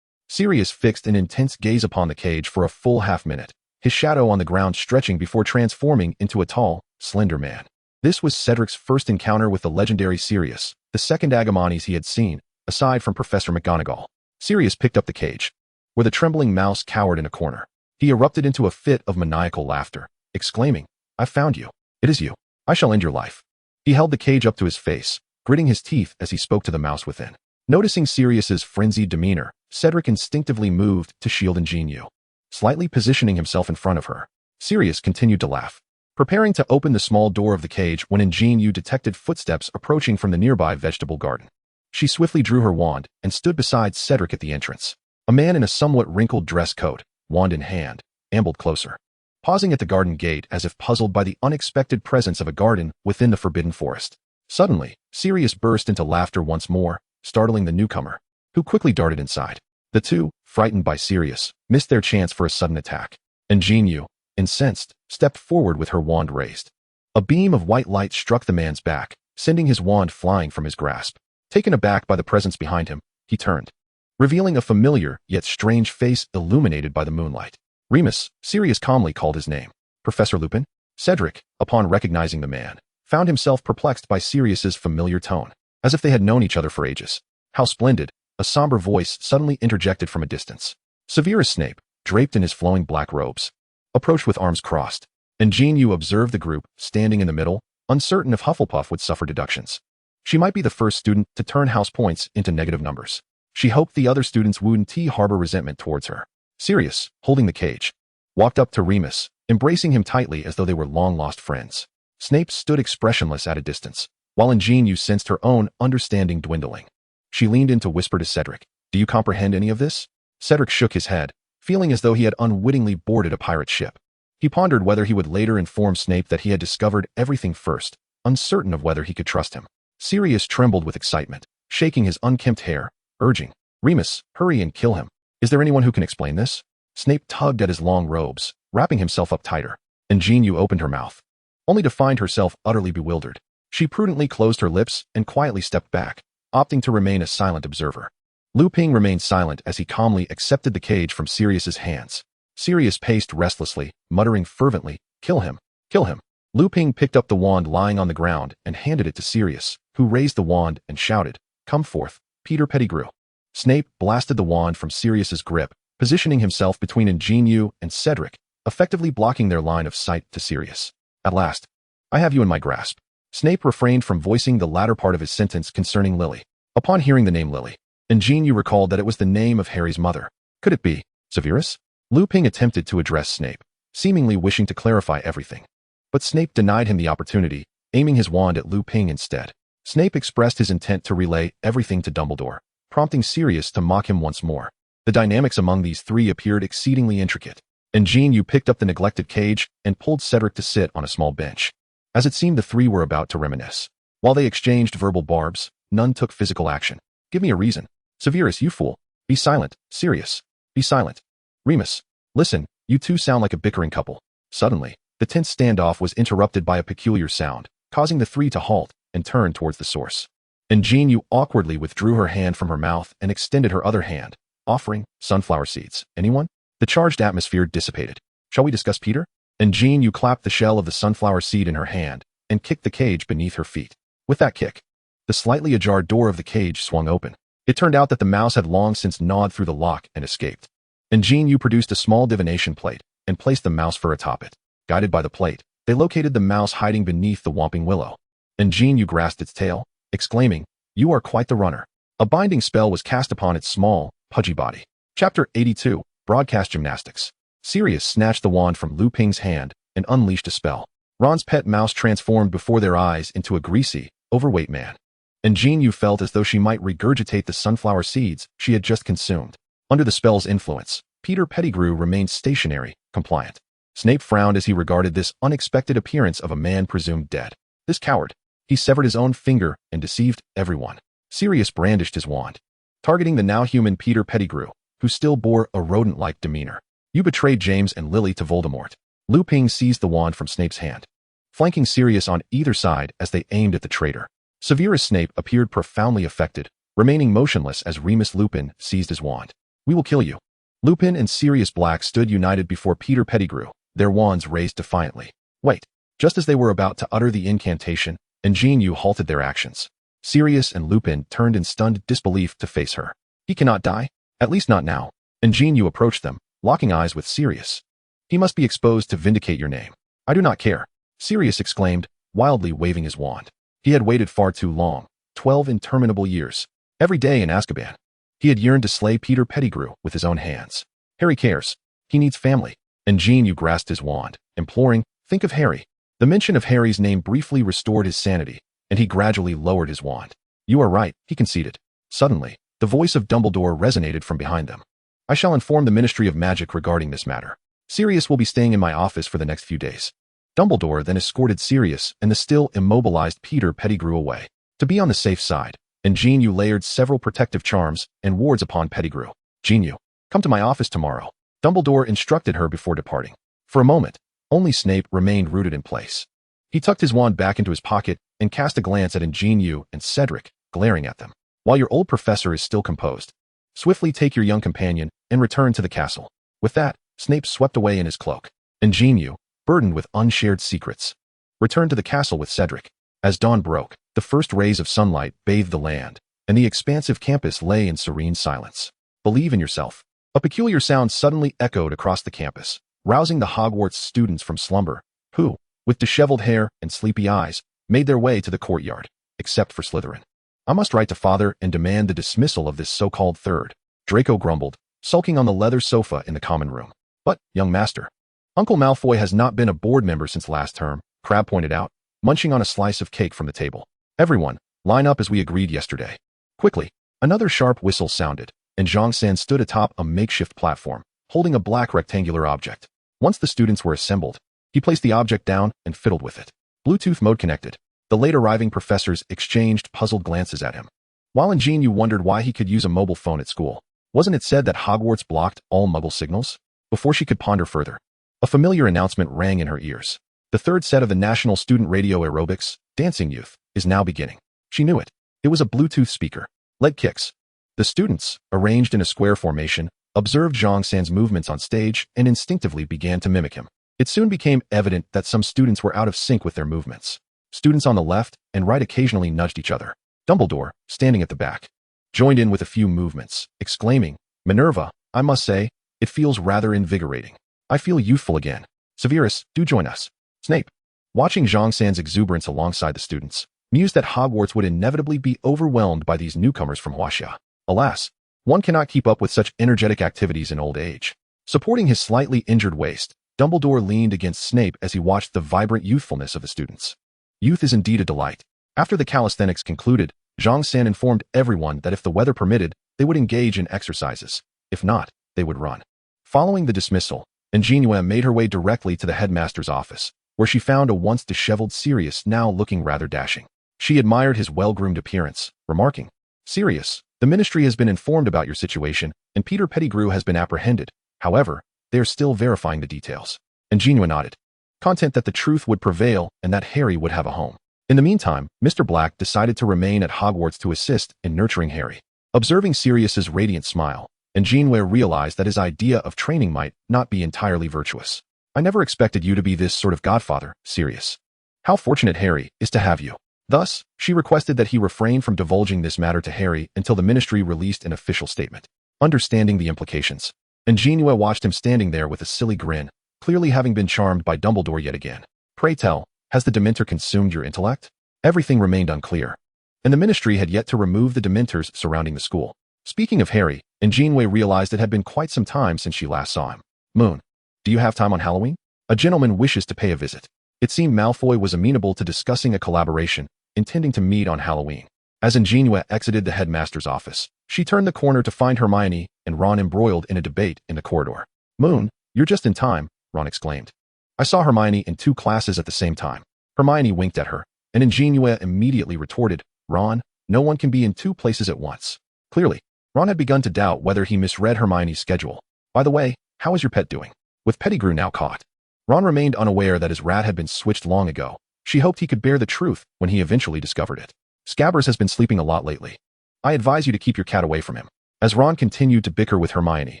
Sirius fixed an intense gaze upon the cage for a full half-minute, his shadow on the ground stretching before transforming into a tall, slender man. This was Cedric's first encounter with the legendary Sirius, the second Agamones he had seen, aside from Professor McGonagall. Sirius picked up the cage, where the trembling mouse cowered in a corner. He erupted into a fit of maniacal laughter, exclaiming, I've found you. It is you. I shall end your life. He held the cage up to his face, gritting his teeth as he spoke to the mouse within. Noticing Sirius's frenzied demeanor, Cedric instinctively moved to shield An JinYue, slightly positioning himself in front of her. Sirius continued to laugh, preparing to open the small door of the cage when An JinYue detected footsteps approaching from the nearby vegetable garden. She swiftly drew her wand and stood beside Cedric at the entrance. A man in a somewhat wrinkled dress coat, wand in hand, ambled closer, pausing at the garden gate as if puzzled by the unexpected presence of a garden within the Forbidden Forest. Suddenly, Sirius burst into laughter once more, startling the newcomer, who quickly darted inside. The two, frightened by Sirius, missed their chance for a sudden attack. An JinYue, incensed, stepped forward with her wand raised. A beam of white light struck the man's back, sending his wand flying from his grasp. Taken aback by the presence behind him, he turned, revealing a familiar yet strange face illuminated by the moonlight. Remus, Sirius calmly called his name. Professor Lupin? Cedric, upon recognizing the man, found himself perplexed by Sirius's familiar tone, as if they had known each other for ages. How splendid! A somber voice suddenly interjected from a distance. Severus Snape, draped in his flowing black robes, approached with arms crossed. An JinYue observed the group, standing in the middle, uncertain if Hufflepuff would suffer deductions. She might be the first student to turn house points into negative numbers. She hoped the other students wouldn't harbor resentment towards her. Sirius, holding the cage, walked up to Remus, embracing him tightly as though they were long-lost friends. Snape stood expressionless at a distance, while An JinYue sensed her own understanding dwindling. She leaned in to whisper to Cedric, "Do you comprehend any of this?" Cedric shook his head, feeling as though he had unwittingly boarded a pirate ship. He pondered whether he would later inform Snape that he had discovered everything first, uncertain of whether he could trust him. Sirius trembled with excitement, shaking his unkempt hair, urging, "Remus, hurry and kill him. Is there anyone who can explain this?" Snape tugged at his long robes, wrapping himself up tighter. An JinYue opened her mouth, only to find herself utterly bewildered. She prudently closed her lips and quietly stepped back, opting to remain a silent observer. Lupin remained silent as he calmly accepted the cage from Sirius's hands. Sirius paced restlessly, muttering fervently, "Kill him! Kill him!" Lupin picked up the wand lying on the ground and handed it to Sirius, who raised the wand and shouted, "Come forth, Peter Pettigrew." Snape blasted the wand from Sirius's grip, positioning himself between An JinYue and Cedric, effectively blocking their line of sight to Sirius. "At last, I have you in my grasp." Snape refrained from voicing the latter part of his sentence concerning Lily. Upon hearing the name Lily, An JinYue recalled that it was the name of Harry's mother. Could it be Severus? Lupin attempted to address Snape, seemingly wishing to clarify everything. But Snape denied him the opportunity, aiming his wand at Lupin instead. Snape expressed his intent to relay everything to Dumbledore, prompting Sirius to mock him once more. The dynamics among these three appeared exceedingly intricate. An JinYue picked up the neglected cage and pulled Cedric to sit on a small bench. As it seemed the three were about to reminisce. While they exchanged verbal barbs, none took physical action. "Give me a reason." "Severus, you fool. Be silent." "Sirius. Be silent." "Remus. Listen, you two sound like a bickering couple." Suddenly, the tense standoff was interrupted by a peculiar sound, causing the three to halt and turn towards the source. An JinYue awkwardly withdrew her hand from her mouth and extended her other hand, offering sunflower seeds. "Anyone?" The charged atmosphere dissipated. "Shall we discuss Peter?" An JinYue clapped the shell of the sunflower seed in her hand and kicked the cage beneath her feet. With that kick, the slightly ajar door of the cage swung open. It turned out that the mouse had long since gnawed through the lock and escaped. An JinYue produced a small divination plate and placed the mouse fur atop it. Guided by the plate, they located the mouse hiding beneath the whomping willow. An JinYue grasped its tail, exclaiming, "You are quite the runner." A binding spell was cast upon its small, pudgy body. Chapter 82, Broadcast Gymnastics. Sirius snatched the wand from Lupin's hand and unleashed a spell. Ron's pet mouse transformed before their eyes into a greasy, overweight man. An JinYue felt as though she might regurgitate the sunflower seeds she had just consumed. Under the spell's influence, Peter Pettigrew remained stationary, compliant. Snape frowned as he regarded this unexpected appearance of a man presumed dead. This coward. He severed his own finger and deceived everyone. Sirius brandished his wand, targeting the now human Peter Pettigrew, who still bore a rodent-like demeanor. "You betrayed James and Lily to Voldemort." Lupin seized the wand from Snape's hand, flanking Sirius on either side as they aimed at the traitor. Severus Snape appeared profoundly affected, remaining motionless as Remus Lupin seized his wand. "We will kill you." Lupin and Sirius Black stood united before Peter Pettigrew, their wands raised defiantly. "Wait." Just as they were about to utter the incantation, An JinYue halted their actions. Sirius and Lupin turned in stunned disbelief to face her. "He cannot die. At least not now." An JinYue approached them, locking eyes with Sirius. "He must be exposed to vindicate your name." "I do not care," Sirius exclaimed, wildly waving his wand. He had waited far too long, 12 interminable years. Every day in Azkaban, he had yearned to slay Peter Pettigrew with his own hands. Harry cares. He needs family. An JinYue grasped his wand, imploring, "Think of Harry." The mention of Harry's name briefly restored his sanity, and he gradually lowered his wand. "You are right," he conceded. Suddenly, the voice of Dumbledore resonated from behind them. "I shall inform the Ministry of Magic regarding this matter. Sirius will be staying in my office for the next few days." Dumbledore then escorted Sirius and the still immobilized Peter Pettigrew away. To be on the safe side, An JinYue layered several protective charms and wards upon Pettigrew. "JinYue, come to my office tomorrow," Dumbledore instructed her before departing. For a moment, only Snape remained rooted in place. He tucked his wand back into his pocket and cast a glance at An JinYue and Cedric, glaring at them. "While your old professor is still composed, swiftly take your young companion and return to the castle." With that, Snape swept away in his cloak. An JinYue, burdened with unshared secrets, returned to the castle with Cedric. As dawn broke, the first rays of sunlight bathed the land, and the expansive campus lay in serene silence. "Believe in yourself." A peculiar sound suddenly echoed across the campus, rousing the Hogwarts students from slumber, who, with disheveled hair and sleepy eyes, made their way to the courtyard, except for Slytherin. "I must write to Father and demand the dismissal of this so-called third," Draco grumbled, sulking on the leather sofa in the common room. "But, young master, Uncle Malfoy has not been a board member since last term," Crabbe pointed out. munching on a slice of cake from the table. Everyone, line up as we agreed yesterday. Quickly, another sharp whistle sounded, and Zhang San stood atop a makeshift platform, holding a black rectangular object. Once the students were assembled, he placed the object down and fiddled with it. Bluetooth mode connected. The late-arriving professors exchanged puzzled glances at him. While An JinYue wondered why he could use a mobile phone at school. Wasn't it said that Hogwarts blocked all Muggle signals? Before she could ponder further, a familiar announcement rang in her ears. The third set of the National Student Radio Aerobics, Dancing Youth, is now beginning. She knew it. It was a Bluetooth speaker. Leg kicks. The students, arranged in a square formation, observed Zhang San's movements on stage and instinctively began to mimic him. It soon became evident that some students were out of sync with their movements. Students on the left and right occasionally nudged each other. Dumbledore, standing at the back, joined in with a few movements, exclaiming, "Minerva, I must say, it feels rather invigorating. I feel youthful again. Severus, do join us." Snape, watching Zhang San's exuberance alongside the students, mused that Hogwarts would inevitably be overwhelmed by these newcomers from Huaxia. Alas, one cannot keep up with such energetic activities in old age. Supporting his slightly injured waist, Dumbledore leaned against Snape as he watched the vibrant youthfulness of the students. Youth is indeed a delight. After the calisthenics concluded, Zhang San informed everyone that if the weather permitted, they would engage in exercises. If not, they would run. Following the dismissal, An JinYue made her way directly to the headmaster's office, where she found a once disheveled Sirius now looking rather dashing. She admired his well-groomed appearance, remarking, "Sirius, the ministry has been informed about your situation, and Peter Pettigrew has been apprehended. However, they are still verifying the details." An JinYue nodded, content that the truth would prevail and that Harry would have a home. In the meantime, Mr. Black decided to remain at Hogwarts to assist in nurturing Harry. Observing Sirius's radiant smile, An JinYue realized that his idea of training might not be entirely virtuous. "I never expected you to be this sort of godfather, Sirius. How fortunate Harry is to have you." Thus, she requested that he refrain from divulging this matter to Harry until the ministry released an official statement. Understanding the implications, An JinYue watched him standing there with a silly grin, clearly having been charmed by Dumbledore yet again. "Pray tell, has the Dementor consumed your intellect?" Everything remained unclear, and the ministry had yet to remove the Dementors surrounding the school. Speaking of Harry, An JinYue realized it had been quite some time since she last saw him. "Moon, do you have time on Halloween? A gentleman wishes to pay a visit." It seemed Malfoy was amenable to discussing a collaboration, intending to meet on Halloween. As An JinYue exited the headmaster's office, she turned the corner to find Hermione and Ron embroiled in a debate in the corridor. "Moon, you're just in time," Ron exclaimed. "I saw Hermione in 2 classes at the same time." Hermione winked at her, and An JinYue immediately retorted, "Ron, no one can be in 2 places at once." Clearly, Ron had begun to doubt whether he misread Hermione's schedule. "By the way, how is your pet doing?" With Pettigrew now caught, Ron remained unaware that his rat had been switched long ago. She hoped he could bear the truth when he eventually discovered it. "Scabbers has been sleeping a lot lately. I advise you to keep your cat away from him." As Ron continued to bicker with Hermione,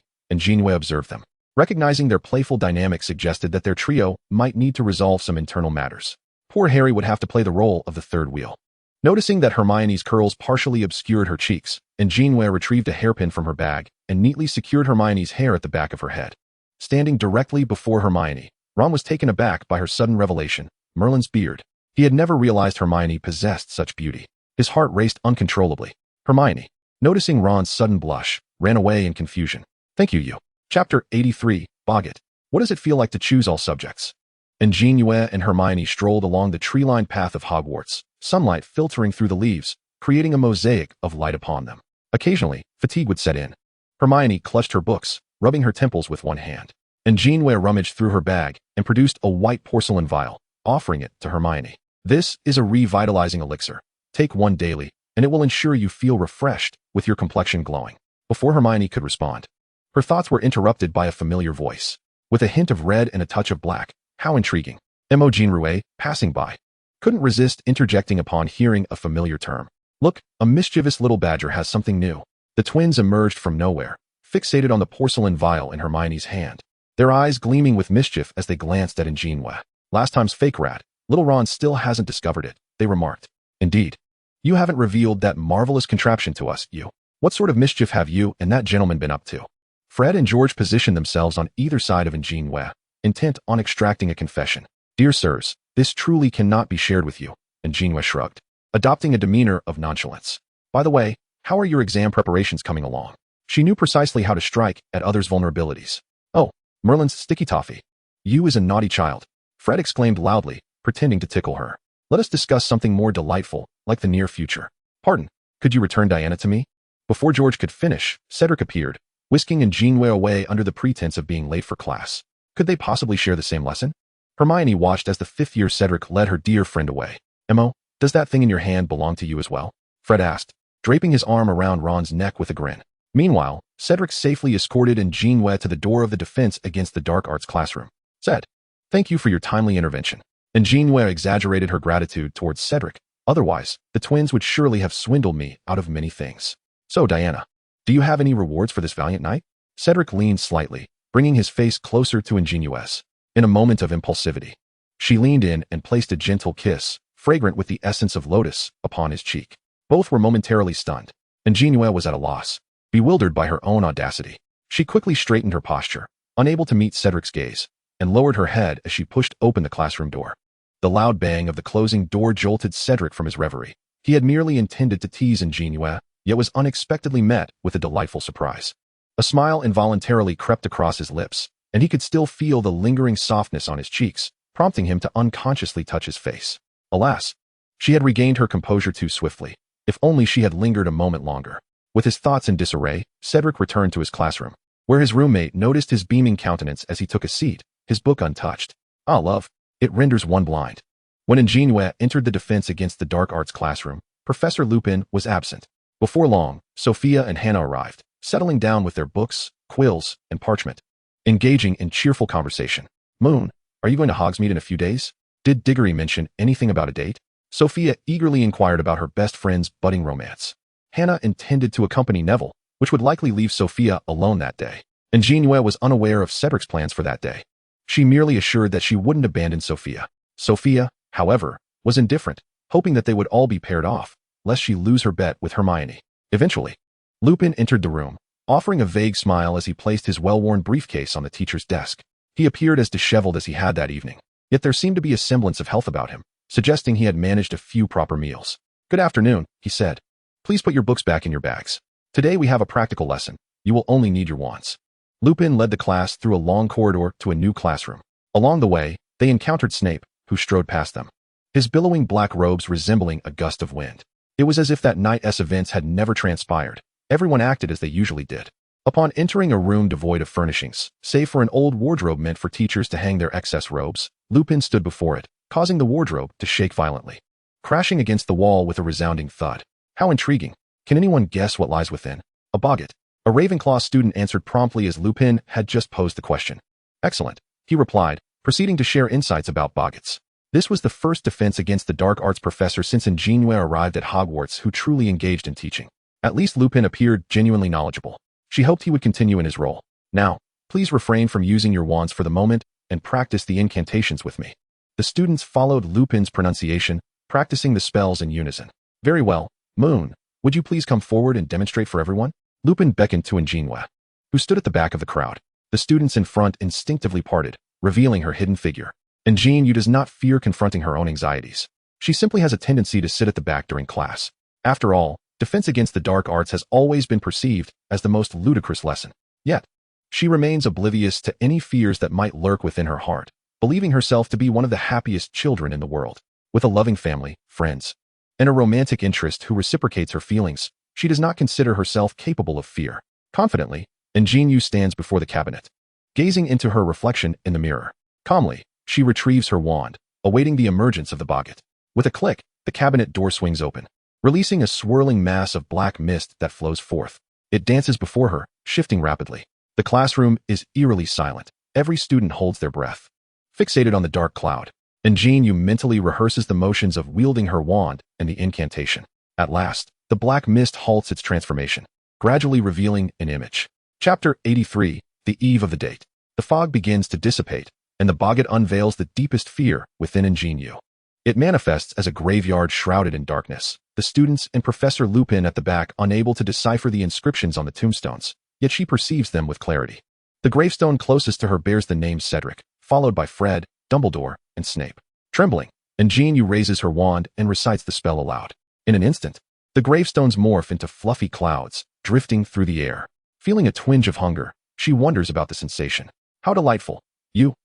An JinYue observed them. Recognizing their playful dynamic suggested that their trio might need to resolve some internal matters. Poor Harry would have to play the role of the third wheel. Noticing that Hermione's curls partially obscured her cheeks, An JinYue retrieved a hairpin from her bag and neatly secured Hermione's hair at the back of her head. Standing directly before Hermione, Ron was taken aback by her sudden revelation, Merlin's beard. He had never realized Hermione possessed such beauty. His heart raced uncontrollably. Hermione, noticing Ron's sudden blush, ran away in confusion. "Thank you. Chapter 83, Boggett. What does it feel like to choose all subjects?" An JinYue and Hermione strolled along the tree-lined path of Hogwarts, sunlight filtering through the leaves, creating a mosaic of light upon them. Occasionally, fatigue would set in. Hermione clutched her books, rubbing her temples with one hand. An JinYue rummaged through her bag and produced a white porcelain vial, offering it to Hermione. "This is a revitalizing elixir. Take one daily, and it will ensure you feel refreshed, with your complexion glowing." Before Hermione could respond, her thoughts were interrupted by a familiar voice. With a hint of red and a touch of black. How intriguing. An JinYue, passing by, couldn't resist interjecting upon hearing a familiar term. "Look, a mischievous little badger has something new." The twins emerged from nowhere, fixated on the porcelain vial in Hermione's hand, their eyes gleaming with mischief as they glanced at An JinYue. "Last time's fake rat. Little Ron still hasn't discovered it," they remarked. "Indeed. You haven't revealed that marvelous contraption to us, you. What sort of mischief have you and that gentleman been up to?" Fred and George positioned themselves on either side of An JinYue, intent on extracting a confession. "Dear sirs, this truly cannot be shared with you," An JinYue shrugged, adopting a demeanor of nonchalance. "By the way, how are your exam preparations coming along?" She knew precisely how to strike at others' vulnerabilities. "Oh, Merlin's sticky toffee. You is a naughty child," Fred exclaimed loudly, pretending to tickle her. Let us discuss something more delightful, like the near future. Pardon, could you return Diana to me? Before George could finish, Cedric appeared, whisking An JinYue away under the pretense of being late for class. Could they possibly share the same lesson? Hermione watched as the fifth-year Cedric led her dear friend away. Emo, does that thing in your hand belong to you as well? Fred asked, draping his arm around Ron's neck with a grin. Meanwhile, Cedric safely escorted An JinYue to the door of the Defense Against the Dark Arts classroom. Said, thank you for your timely intervention. An JinYue exaggerated her gratitude towards Cedric. Otherwise, the twins would surely have swindled me out of many things. So, Diana, do you have any rewards for this valiant night? Cedric leaned slightly, bringing his face closer to An JinYue's. In a moment of impulsivity, she leaned in and placed a gentle kiss, fragrant with the essence of lotus, upon his cheek. Both were momentarily stunned. An JinYue was at a loss, bewildered by her own audacity. She quickly straightened her posture, unable to meet Cedric's gaze, and lowered her head as she pushed open the classroom door. The loud bang of the closing door jolted Cedric from his reverie. He had merely intended to tease An JinYue, yet was unexpectedly met with a delightful surprise. A smile involuntarily crept across his lips, and he could still feel the lingering softness on his cheeks, prompting him to unconsciously touch his face. Alas, she had regained her composure too swiftly. If only she had lingered a moment longer. With his thoughts in disarray, Cedric returned to his classroom, where his roommate noticed his beaming countenance as he took a seat, his book untouched. Ah, love, it renders one blind. When An JinYue entered the Defense Against the Dark Arts classroom, Professor Lupin was absent. Before long, Sophia and Hannah arrived, settling down with their books, quills, and parchment, engaging in cheerful conversation. Moon, are you going to Hogsmeade in a few days? Did Diggory mention anything about a date? Sophia eagerly inquired about her best friend's budding romance. Hannah intended to accompany Neville, which would likely leave Sophia alone that day. An JinYue was unaware of Cedric's plans for that day. She merely assured that she wouldn't abandon Sophia. Sophia, however, was indifferent, hoping that they would all be paired off, lest she lose her bet with Hermione. Eventually, Lupin entered the room, offering a vague smile as he placed his well-worn briefcase on the teacher's desk. He appeared as disheveled as he had that evening, yet there seemed to be a semblance of health about him, suggesting he had managed a few proper meals. Good afternoon, he said. Please put your books back in your bags. Today we have a practical lesson. You will only need your wands. Lupin led the class through a long corridor to a new classroom. Along the way, they encountered Snape, who strode past them, his billowing black robes resembling a gust of wind. It was as if that night's events had never transpired. Everyone acted as they usually did. Upon entering a room devoid of furnishings, save for an old wardrobe meant for teachers to hang their excess robes, Lupin stood before it, causing the wardrobe to shake violently, crashing against the wall with a resounding thud. How intriguing. Can anyone guess what lies within? A boggart. A Ravenclaw student answered promptly as Lupin had just posed the question. Excellent, he replied, proceeding to share insights about boggarts. This was the first Defense Against the Dark Arts professor since An JinYue arrived at Hogwarts who truly engaged in teaching. At least Lupin appeared genuinely knowledgeable. She hoped he would continue in his role. Now, please refrain from using your wands for the moment and practice the incantations with me. The students followed Lupin's pronunciation, practicing the spells in unison. Very well, Moon, would you please come forward and demonstrate for everyone? Lupin beckoned to An JinYue, who stood at the back of the crowd. The students in front instinctively parted, revealing her hidden figure. An JinYue does not fear confronting her own anxieties. She simply has a tendency to sit at the back during class. After all, Defense Against the Dark Arts has always been perceived as the most ludicrous lesson. Yet, she remains oblivious to any fears that might lurk within her heart, believing herself to be one of the happiest children in the world. With a loving family, friends, and a romantic interest who reciprocates her feelings, she does not consider herself capable of fear. Confidently, An JinYue stands before the cabinet, gazing into her reflection in the mirror. Calmly, she retrieves her wand, awaiting the emergence of the boggart. With a click, the cabinet door swings open, releasing a swirling mass of black mist that flows forth. It dances before her, shifting rapidly. The classroom is eerily silent. Every student holds their breath, fixated on the dark cloud. An JinYue mentally rehearses the motions of wielding her wand and the incantation. At last, the black mist halts its transformation, gradually revealing an image. Chapter 83, The Eve of the Date. The fog begins to dissipate, and the boggart unveils the deepest fear within An JinYue. It manifests as a graveyard shrouded in darkness. The students and Professor Lupin at the back unable to decipher the inscriptions on the tombstones, yet she perceives them with clarity. The gravestone closest to her bears the name Cedric, followed by Fred, Dumbledore, and Snape. Trembling, An JinYue raises her wand and recites the spell aloud. In an instant, the gravestones morph into fluffy clouds, drifting through the air. Feeling a twinge of hunger, she wonders about the sensation. How delightful.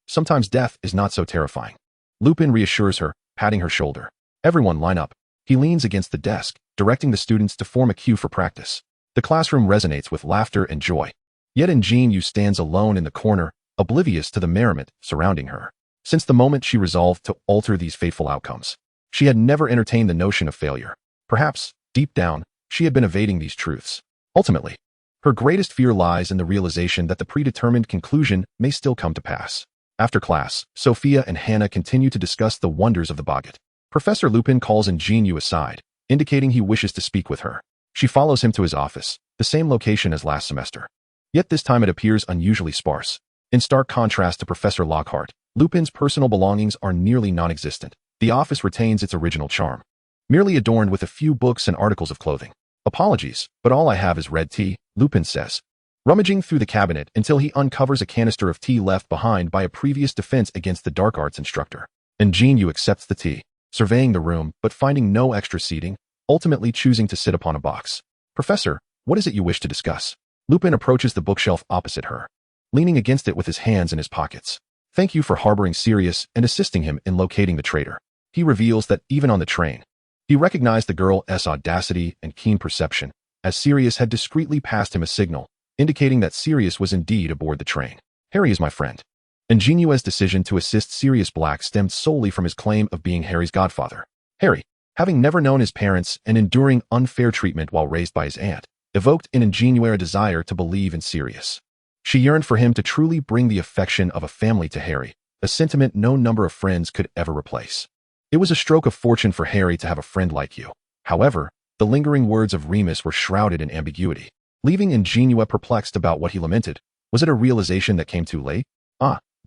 Sometimes death is not so terrifying. Lupin reassures her, patting her shoulder. Everyone line up. He leans against the desk, directing the students to form a queue for practice. The classroom resonates with laughter and joy. Yet An JinYue stands alone in the corner, oblivious to the merriment surrounding her. Since the moment she resolved to alter these fateful outcomes, she had never entertained the notion of failure. Perhaps, deep down, she had been evading these truths. Ultimately, her greatest fear lies in the realization that the predetermined conclusion may still come to pass. After class, Sophia and Hannah continue to discuss the wonders of the Boggart. Professor Lupin calls An JinYue aside, indicating he wishes to speak with her. She follows him to his office, the same location as last semester. Yet this time it appears unusually sparse. In stark contrast to Professor Lockhart, Lupin's personal belongings are nearly non-existent. The office retains its original charm, merely adorned with a few books and articles of clothing. Apologies, but all I have is red tea, Lupin says, rummaging through the cabinet until he uncovers a canister of tea left behind by a previous defense against the dark arts instructor. An JinYue accepts the tea, surveying the room but finding no extra seating, ultimately choosing to sit upon a box. Professor, what is it you wish to discuss? Lupin approaches the bookshelf opposite her, leaning against it with his hands in his pockets. Thank you for harboring Sirius and assisting him in locating the traitor. He reveals that even on the train, he recognized the girl's audacity and keen perception, as Sirius had discreetly passed him a signal, indicating that Sirius was indeed aboard the train. Harry is my friend. An JinYue's decision to assist Sirius Black stemmed solely from his claim of being Harry's godfather. Harry, having never known his parents and enduring unfair treatment while raised by his aunt, evoked in An JinYue a desire to believe in Sirius. She yearned for him to truly bring the affection of a family to Harry, a sentiment no number of friends could ever replace. It was a stroke of fortune for Harry to have a friend like you. However, the lingering words of Remus were shrouded in ambiguity, leaving An JinYue perplexed about what he lamented. Was it a realization that came too late?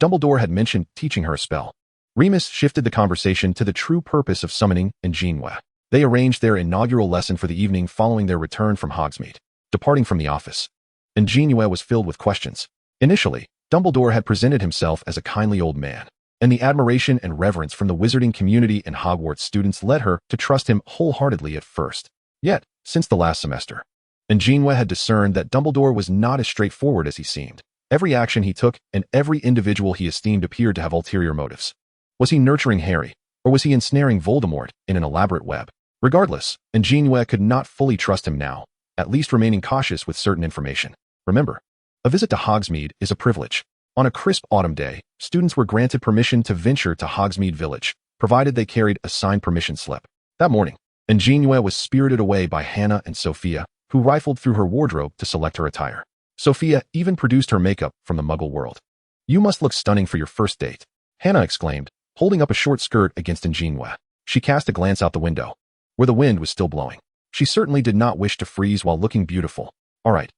Dumbledore had mentioned teaching her a spell. Remus shifted the conversation to the true purpose of summoning An JinYue. They arranged their inaugural lesson for the evening following their return from Hogsmeade. Departing from the office, An JinYue was filled with questions. Initially, Dumbledore had presented himself as a kindly old man, and the admiration and reverence from the wizarding community and Hogwarts students led her to trust him wholeheartedly at first. Yet, since the last semester, An JinYue had discerned that Dumbledore was not as straightforward as he seemed. Every action he took and every individual he esteemed appeared to have ulterior motives. Was he nurturing Harry, or was he ensnaring Voldemort in an elaborate web? Regardless, An JinYue could not fully trust him now, at least remaining cautious with certain information. Remember, a visit to Hogsmeade is a privilege. On a crisp autumn day, students were granted permission to venture to Hogsmeade Village, provided they carried a signed permission slip. That morning, An JinYue was spirited away by Hannah and Sophia, who rifled through her wardrobe to select her attire. Sophia even produced her makeup from the Muggle world. You must look stunning for your first date, Hannah exclaimed, holding up a short skirt against An JinYue. She cast a glance out the window, where the wind was still blowing. She certainly did not wish to freeze while looking beautiful. All right.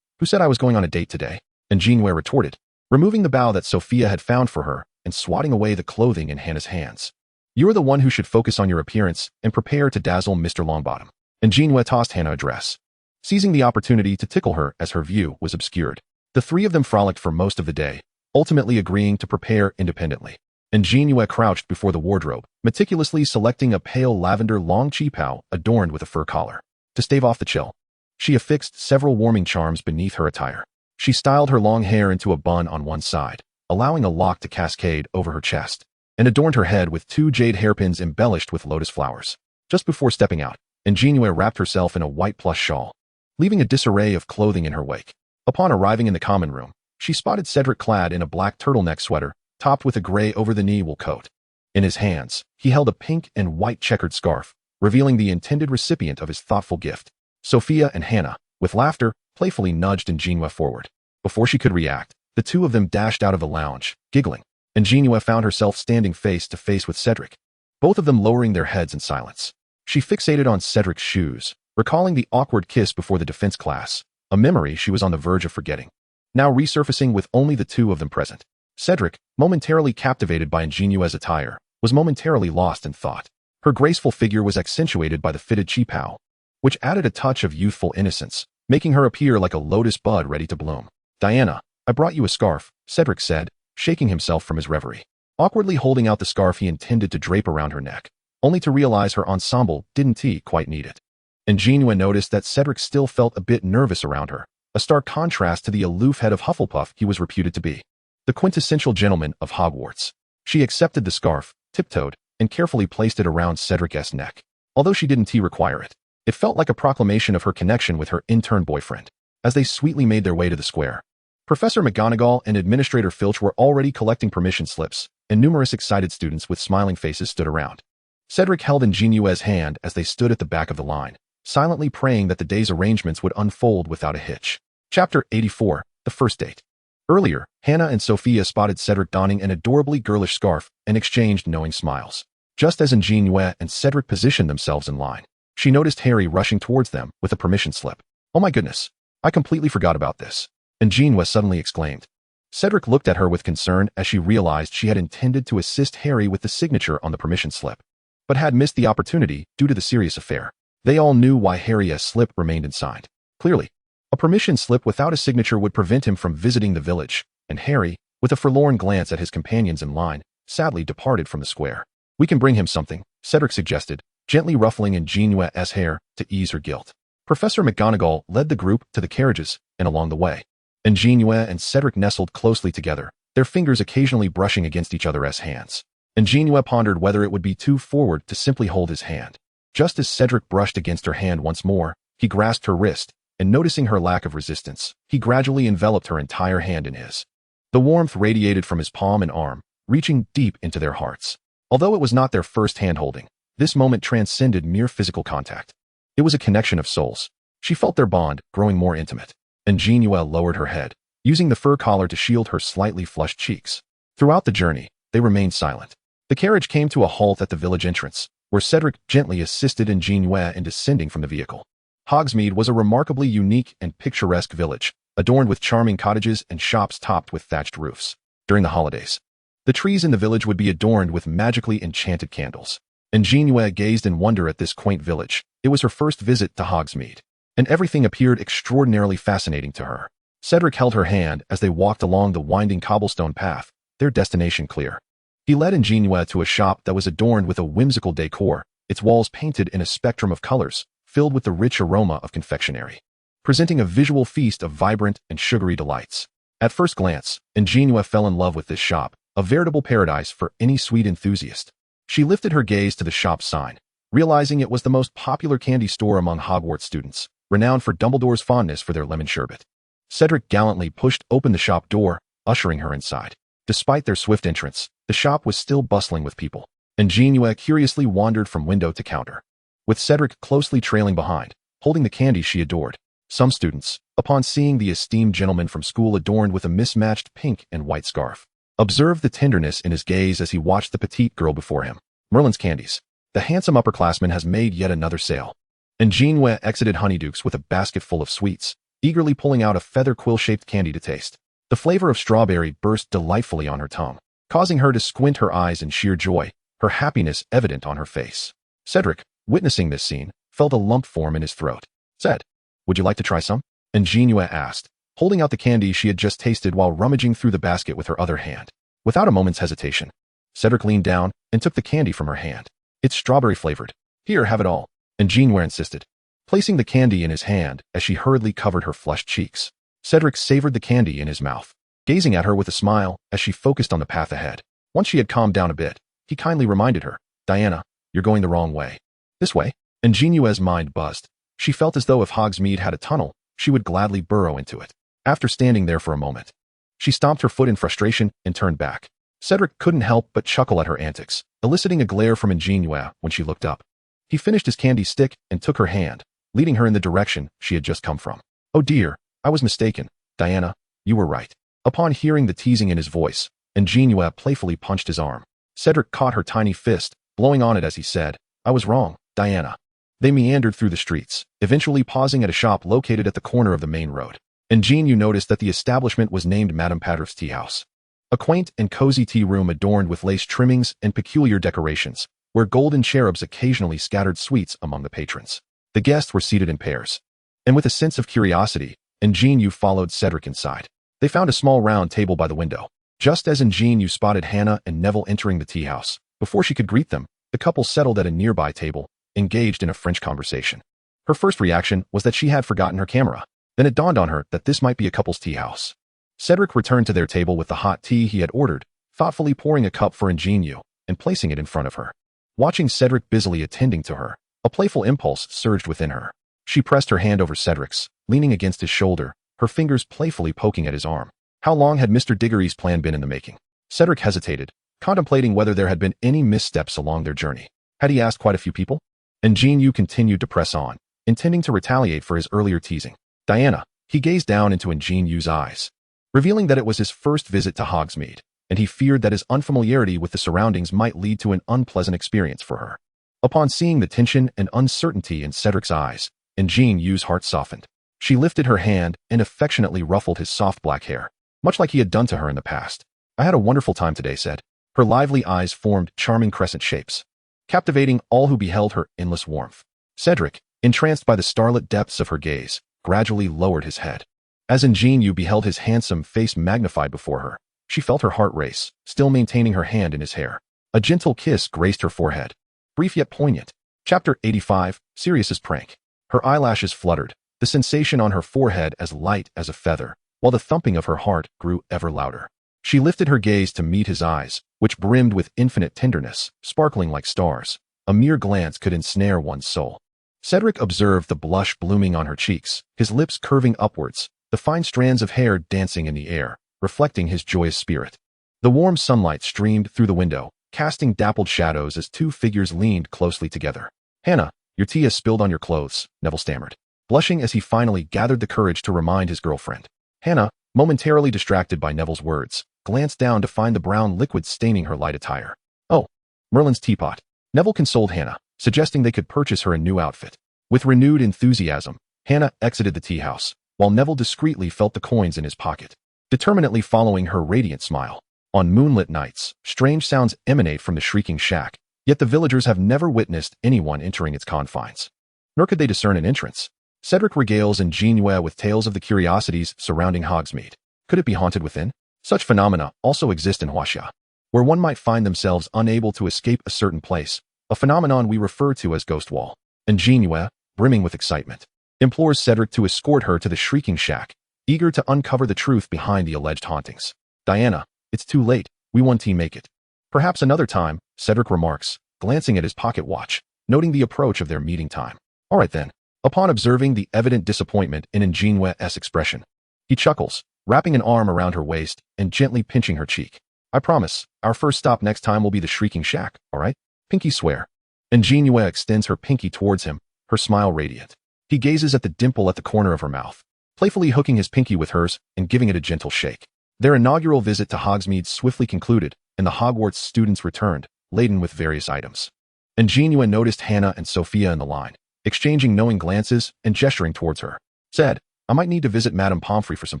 Who said I was going on a date today? An JinYue retorted, removing the bow that Sophia had found for her and swatting away the clothing in Hannah's hands. You're the one who should focus on your appearance and prepare to dazzle Mr. Longbottom. An JinYue tossed Hannah a dress, seizing the opportunity to tickle her as her view was obscured. The three of them frolicked for most of the day, ultimately agreeing to prepare independently. An JinYue crouched before the wardrobe, meticulously selecting a pale lavender long cheapao adorned with a fur collar. To stave off the chill, she affixed several warming charms beneath her attire. She styled her long hair into a bun on one side, allowing a lock to cascade over her chest, and adorned her head with 2 jade hairpins embellished with lotus flowers. Just before stepping out, An JinYue wrapped herself in a white plush shawl, leaving a disarray of clothing in her wake. Upon arriving in the common room, she spotted Cedric clad in a black turtleneck sweater, topped with a gray over-the-knee wool coat. In his hands, he held a pink and white checkered scarf, revealing the intended recipient of his thoughtful gift. Sophia and Hannah, with laughter, playfully nudged An JinYue forward. Before she could react, the two of them dashed out of the lounge, giggling. An JinYue found herself standing face to face with Cedric, both of them lowering their heads in silence. She fixated on Cedric's shoes, recalling the awkward kiss before the defense class, a memory she was on the verge of forgetting, now resurfacing with only the two of them present. Cedric, momentarily captivated by An JinYue's attire, was momentarily lost in thought. Her graceful figure was accentuated by the fitted cheapao, which added a touch of youthful innocence, making her appear like a lotus bud ready to bloom. Diana, I brought you a scarf, Cedric said, shaking himself from his reverie. Awkwardly holding out the scarf he intended to drape around her neck, only to realize her ensemble didn't quite need it. An JinYue noticed that Cedric still felt a bit nervous around her, a stark contrast to the aloof head of Hufflepuff he was reputed to be. The quintessential gentleman of Hogwarts. She accepted the scarf, tiptoed, and carefully placed it around Cedric's neck. Although she didn't require it, it felt like a proclamation of her connection with her intern boyfriend. As they sweetly made their way to the square, Professor McGonagall and Administrator Filch were already collecting permission slips, and numerous excited students with smiling faces stood around. Cedric held An JinYue's hand as they stood at the back of the line, silently praying that the day's arrangements would unfold without a hitch. Chapter 84, The First Date. Earlier, Hannah and Sophia spotted Cedric donning an adorably girlish scarf and exchanged knowing smiles. Just as An JinYue and Cedric positioned themselves in line, she noticed Harry rushing towards them with a permission slip. "Oh my goodness, I completely forgot about this," An JinYue suddenly exclaimed. Cedric looked at her with concern as she realized she had intended to assist Harry with the signature on the permission slip, but had missed the opportunity due to the serious affair. They all knew why Harry's slip remained unsigned. Clearly, a permission slip without a signature would prevent him from visiting the village, and Harry, with a forlorn glance at his companions in line, sadly departed from the square. "We can bring him something," Cedric suggested, gently ruffling An JinYue's hair to ease her guilt. Professor McGonagall led the group to the carriages, and along the way, An JinYue and Cedric nestled closely together, their fingers occasionally brushing against each other's hands. An JinYue pondered whether it would be too forward to simply hold his hand. Just as Cedric brushed against her hand once more, he grasped her wrist, and noticing her lack of resistance, he gradually enveloped her entire hand in his. The warmth radiated from his palm and arm, reaching deep into their hearts. Although it was not their first hand-holding, this moment transcended mere physical contact. It was a connection of souls. She felt their bond growing more intimate. An JinYue lowered her head, using the fur collar to shield her slightly flushed cheeks. Throughout the journey, they remained silent. The carriage came to a halt at the village entrance, where Cedric gently assisted An JinYue in descending from the vehicle. Hogsmeade was a remarkably unique and picturesque village, adorned with charming cottages and shops topped with thatched roofs. During the holidays, the trees in the village would be adorned with magically enchanted candles. An JinYue gazed in wonder at this quaint village. It was her first visit to Hogsmeade, and everything appeared extraordinarily fascinating to her. Cedric held her hand as they walked along the winding cobblestone path, their destination clear. He led An JinYue to a shop that was adorned with a whimsical decor, its walls painted in a spectrum of colors, filled with the rich aroma of confectionery, presenting a visual feast of vibrant and sugary delights. At first glance, An JinYue fell in love with this shop, a veritable paradise for any sweet enthusiast. She lifted her gaze to the shop's sign, realizing it was the most popular candy store among Hogwarts students, renowned for Dumbledore's fondness for their lemon sherbet. Cedric gallantly pushed open the shop door, ushering her inside. Despite their swift entrance, the shop was still bustling with people. An JinYue curiously wandered from window to counter, with Cedric closely trailing behind, holding the candy she adored. Some students, upon seeing the esteemed gentleman from school adorned with a mismatched pink and white scarf, observed the tenderness in his gaze as he watched the petite girl before him. "Merlin's Candies. The handsome upperclassman has made yet another sale." An JinYue exited Honeydukes with a basket full of sweets, eagerly pulling out a feather quill-shaped candy to taste. The flavor of strawberry burst delightfully on her tongue, causing her to squint her eyes in sheer joy, her happiness evident on her face. Cedric, witnessing this scene, felt a lump form in his throat. "Ced, would you like to try some?" An JinYue asked, holding out the candy she had just tasted while rummaging through the basket with her other hand. Without a moment's hesitation, Cedric leaned down and took the candy from her hand. "It's strawberry-flavored. Here, have it all," An JinYue insisted, placing the candy in his hand as she hurriedly covered her flushed cheeks. Cedric savored the candy in his mouth, gazing at her with a smile as she focused on the path ahead. Once she had calmed down a bit, he kindly reminded her, "Diana, you're going the wrong way." "This way?" An JinYue's mind buzzed. She felt as though if Hogsmeade had a tunnel, she would gladly burrow into it. After standing there for a moment, she stomped her foot in frustration and turned back. Cedric couldn't help but chuckle at her antics, eliciting a glare from An JinYue when she looked up. He finished his candy stick and took her hand, leading her in the direction she had just come from. "Oh dear, I was mistaken. Diana, you were right." Upon hearing the teasing in his voice, An JinYue playfully punched his arm. Cedric caught her tiny fist, blowing on it as he said, "I was wrong, Diana." They meandered through the streets, eventually pausing at a shop located at the corner of the main road. An JinYue noticed that the establishment was named Madame Padriff's Tea House, a quaint and cozy tea room adorned with lace trimmings and peculiar decorations, where golden cherubs occasionally scattered sweets among the patrons. The guests were seated in pairs, and with a sense of curiosity, An JinYue followed Cedric inside. They found a small round table by the window. Just as An JinYue spotted Hannah and Neville entering the tea house, before she could greet them, the couple settled at a nearby table, engaged in a French conversation. Her first reaction was that she had forgotten her camera. Then it dawned on her that this might be a couple's tea house. Cedric returned to their table with the hot tea he had ordered, thoughtfully pouring a cup for An JinYue and placing it in front of her. Watching Cedric busily attending to her, a playful impulse surged within her. She pressed her hand over Cedric's, leaning against his shoulder, her fingers playfully poking at his arm. How long had Mr. Diggory's plan been in the making? Cedric hesitated, contemplating whether there had been any missteps along their journey. Had he asked quite a few people? An JinYue continued to press on, intending to retaliate for his earlier teasing. Diana, he gazed down into An JinYue's eyes, revealing that it was his first visit to Hogsmeade, and he feared that his unfamiliarity with the surroundings might lead to an unpleasant experience for her. Upon seeing the tension and uncertainty in Cedric's eyes, An JinYue's heart softened. She lifted her hand and affectionately ruffled his soft black hair, much like he had done to her in the past. I had a wonderful time today, said. Her lively eyes formed charming crescent shapes, captivating all who beheld her endless warmth. Cedric, entranced by the starlit depths of her gaze, gradually lowered his head. As An JinYue beheld his handsome face magnified before her, she felt her heart race, still maintaining her hand in his hair. A gentle kiss graced her forehead. Brief yet poignant. Chapter 85, Sirius's Prank. Her eyelashes fluttered, the sensation on her forehead as light as a feather, while the thumping of her heart grew ever louder. She lifted her gaze to meet his eyes, which brimmed with infinite tenderness, sparkling like stars. A mere glance could ensnare one's soul. Cedric observed the blush blooming on her cheeks, his lips curving upwards, the fine strands of hair dancing in the air, reflecting his joyous spirit. The warm sunlight streamed through the window, casting dappled shadows as two figures leaned closely together. Hannah, your tea has spilled on your clothes, Neville stammered, blushing as he finally gathered the courage to remind his girlfriend. Hannah, momentarily distracted by Neville's words, glanced down to find the brown liquid staining her light attire. Oh, Merlin's teapot. Neville consoled Hannah, suggesting they could purchase her a new outfit. With renewed enthusiasm, Hannah exited the tea house, while Neville discreetly felt the coins in his pocket, determinately following her radiant smile. On moonlit nights, strange sounds emanate from the shrieking shack, yet the villagers have never witnessed anyone entering its confines. Nor could they discern an entrance. Cedric regales An JinYue with tales of the curiosities surrounding Hogsmeade. Could it be haunted within? Such phenomena also exist in Huaxia, where one might find themselves unable to escape a certain place, a phenomenon we refer to as ghost wall. An JinYue, brimming with excitement, implores Cedric to escort her to the shrieking shack, eager to uncover the truth behind the alleged hauntings. Diana, it's too late, we one team make it. Perhaps another time, Cedric remarks, glancing at his pocket watch, noting the approach of their meeting time. All right then. Upon observing the evident disappointment in An JinYue's expression, he chuckles, wrapping an arm around her waist and gently pinching her cheek. I promise, our first stop next time will be the shrieking shack, all right? Pinky swear. An JinYue extends her pinky towards him, her smile radiant. He gazes at the dimple at the corner of her mouth, playfully hooking his pinky with hers and giving it a gentle shake. Their inaugural visit to Hogsmeade swiftly concluded, and the Hogwarts students returned, laden with various items. An JinYue noticed Hannah and Sophia in the line, exchanging knowing glances and gesturing towards her. Said, I might need to visit Madame Pomfrey for some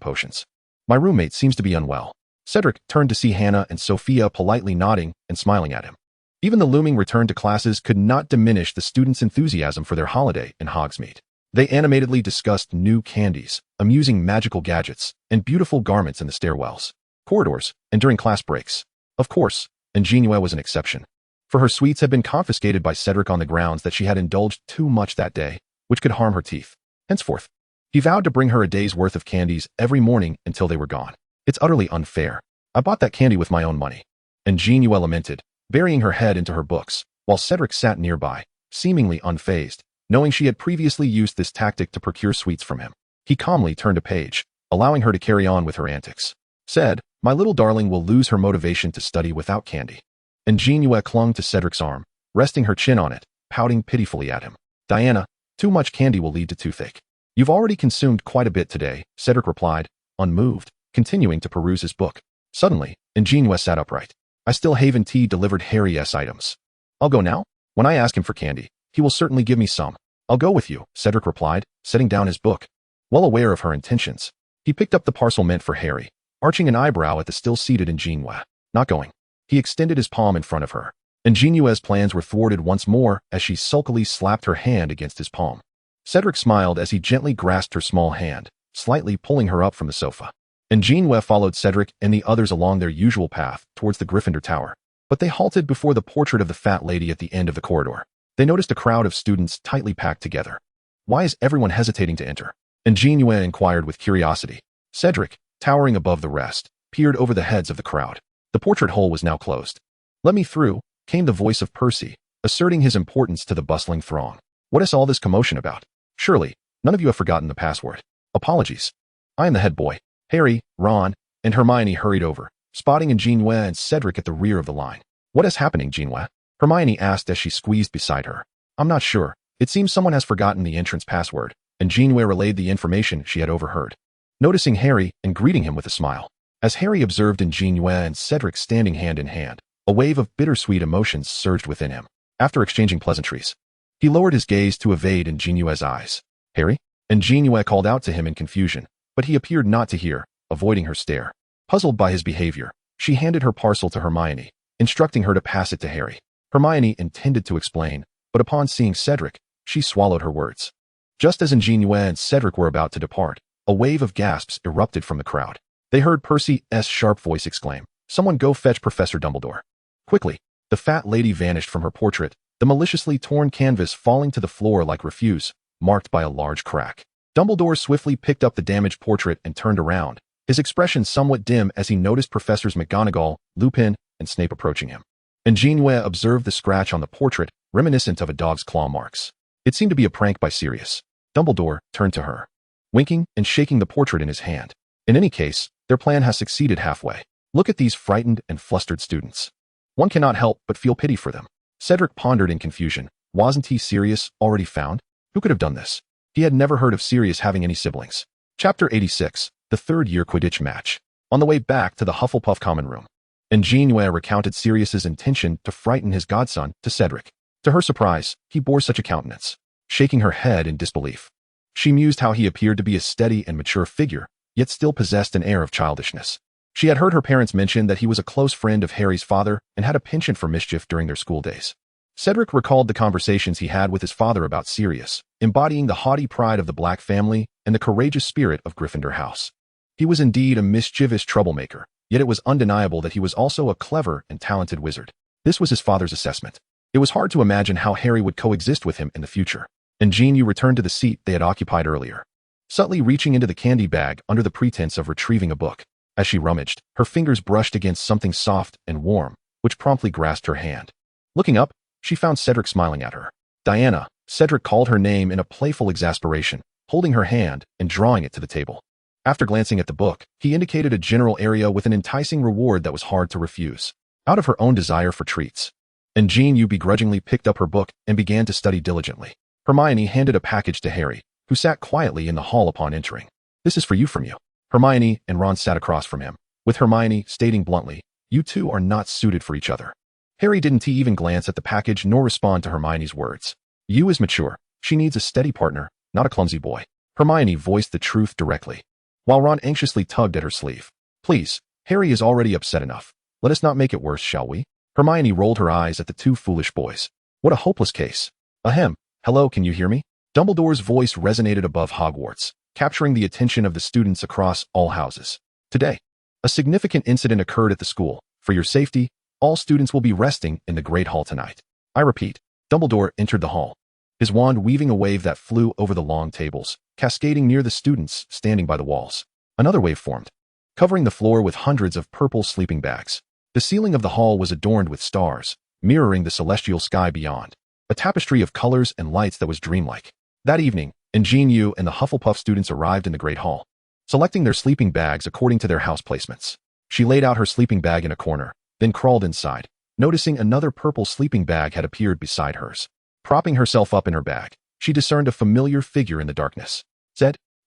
potions. My roommate seems to be unwell. Cedric turned to see Hannah and Sophia politely nodding and smiling at him. Even the looming return to classes could not diminish the students' enthusiasm for their holiday in Hogsmeade. They animatedly discussed new candies, amusing magical gadgets, and beautiful garments in the stairwells, corridors, and during class breaks. Of course, An JinYue was an exception, for her sweets had been confiscated by Cedric on the grounds that she had indulged too much that day, which could harm her teeth. Henceforth, he vowed to bring her a day's worth of candies every morning until they were gone. It's utterly unfair. I bought that candy with my own money. An JinYue lamented, burying her head into her books, while Cedric sat nearby, seemingly unfazed, knowing she had previously used this tactic to procure sweets from him. He calmly turned a page, allowing her to carry on with her antics. Said, my little darling will lose her motivation to study without candy. An JinYue clung to Cedric's arm, resting her chin on it, pouting pitifully at him. Diana, too much candy will lead to toothache. You've already consumed quite a bit today, Cedric replied, unmoved, continuing to peruse his book. Suddenly, An JinYue sat upright. I still haven't delivered Harry's items. I'll go now? When I ask him for candy, he will certainly give me some. I'll go with you, Cedric replied, setting down his book. Well aware of her intentions, he picked up the parcel meant for Harry, arching an eyebrow at the still-seated An JinYue. Not going. He extended his palm in front of her. An JinYue's plans were thwarted once more as she sulkily slapped her hand against his palm. Cedric smiled as he gently grasped her small hand, slightly pulling her up from the sofa. An JinYue followed Cedric and the others along their usual path towards the Gryffindor Tower, but they halted before the portrait of the fat lady at the end of the corridor. They noticed a crowd of students tightly packed together. Why is everyone hesitating to enter? An JinYue inquired with curiosity. Cedric, towering above the rest, peered over the heads of the crowd. The portrait hole was now closed. Let me through, came the voice of Percy, asserting his importance to the bustling throng. What is all this commotion about? Surely, none of you have forgotten the password. Apologies. I am the head boy. Harry, Ron, and Hermione hurried over, spotting An JinYue and Cedric at the rear of the line. What is happening, JinYue? Hermione asked as she squeezed beside her. I'm not sure. It seems someone has forgotten the entrance password, and JinYue relayed the information she had overheard, noticing Harry and greeting him with a smile. As Harry observed An JinYue and Cedric standing hand in hand, a wave of bittersweet emotions surged within him. After exchanging pleasantries, he lowered his gaze to evade An JinYue's eyes. Harry? An JinYue called out to him in confusion, but he appeared not to hear, avoiding her stare. Puzzled by his behavior, she handed her parcel to Hermione, instructing her to pass it to Harry. Hermione intended to explain, but upon seeing Cedric, she swallowed her words. Just as An JinYue and Cedric were about to depart, a wave of gasps erupted from the crowd. They heard Percy's sharp voice exclaim, "Someone go fetch Professor Dumbledore." Quickly, the fat lady vanished from her portrait, the maliciously torn canvas falling to the floor like refuse, marked by a large crack. Dumbledore swiftly picked up the damaged portrait and turned around, his expression somewhat dim as he noticed Professors McGonagall, Lupin, and Snape approaching him. An JinYue observed the scratch on the portrait, reminiscent of a dog's claw marks. It seemed to be a prank by Sirius. Dumbledore turned to her, winking and shaking the portrait in his hand. In any case, their plan has succeeded halfway. Look at these frightened and flustered students. One cannot help but feel pity for them. Cedric pondered in confusion. Wasn't he Sirius already found? Who could have done this? He had never heard of Sirius having any siblings. Chapter 86, the third-year Quidditch match. On the way back to the Hufflepuff common room, An JinYue recounted Sirius's intention to frighten his godson to Cedric. To her surprise, he bore such a countenance, shaking her head in disbelief. She mused how he appeared to be a steady and mature figure, yet still possessed an air of childishness. She had heard her parents mention that he was a close friend of Harry's father and had a penchant for mischief during their school days. Cedric recalled the conversations he had with his father about Sirius, embodying the haughty pride of the Black family and the courageous spirit of Gryffindor House. He was indeed a mischievous troublemaker, yet it was undeniable that he was also a clever and talented wizard. This was his father's assessment. It was hard to imagine how Harry would coexist with him in the future. An JinYue returned to the seat they had occupied earlier, subtly reaching into the candy bag under the pretense of retrieving a book. As she rummaged, her fingers brushed against something soft and warm, which promptly grasped her hand. Looking up, she found Cedric smiling at her. Diana, Cedric called her name in a playful exasperation, holding her hand and drawing it to the table. After glancing at the book, he indicated a general area with an enticing reward that was hard to refuse. Out of her own desire for treats, An JinYue begrudgingly picked up her book and began to study diligently. Hermione handed a package to Harry, who sat quietly in the hall upon entering. "This is for you from you." Hermione and Ron sat across from him, with Hermione stating bluntly, "You two are not suited for each other." Harry didn't even glance at the package nor respond to Hermione's words. "You is mature. She needs a steady partner, not a clumsy boy." Hermione voiced the truth directly, while Ron anxiously tugged at her sleeve. "Please, Harry is already upset enough. Let us not make it worse, shall we?" Hermione rolled her eyes at the two foolish boys. "What a hopeless case." "Ahem. Hello, can you hear me?" Dumbledore's voice resonated above Hogwarts, capturing the attention of the students across all houses. "Today, a significant incident occurred at the school. For your safety, all students will be resting in the Great Hall tonight. I repeat." Dumbledore entered the hall, his wand weaving a wave that flew over the long tables, cascading near the students standing by the walls. Another wave formed, covering the floor with hundreds of purple sleeping bags. The ceiling of the hall was adorned with stars, mirroring the celestial sky beyond, a tapestry of colors and lights that was dreamlike. That evening, An JinYue and the Hufflepuff students arrived in the Great Hall, selecting their sleeping bags according to their house placements. She laid out her sleeping bag in a corner, then crawled inside, noticing another purple sleeping bag had appeared beside hers. Propping herself up in her bag, she discerned a familiar figure in the darkness.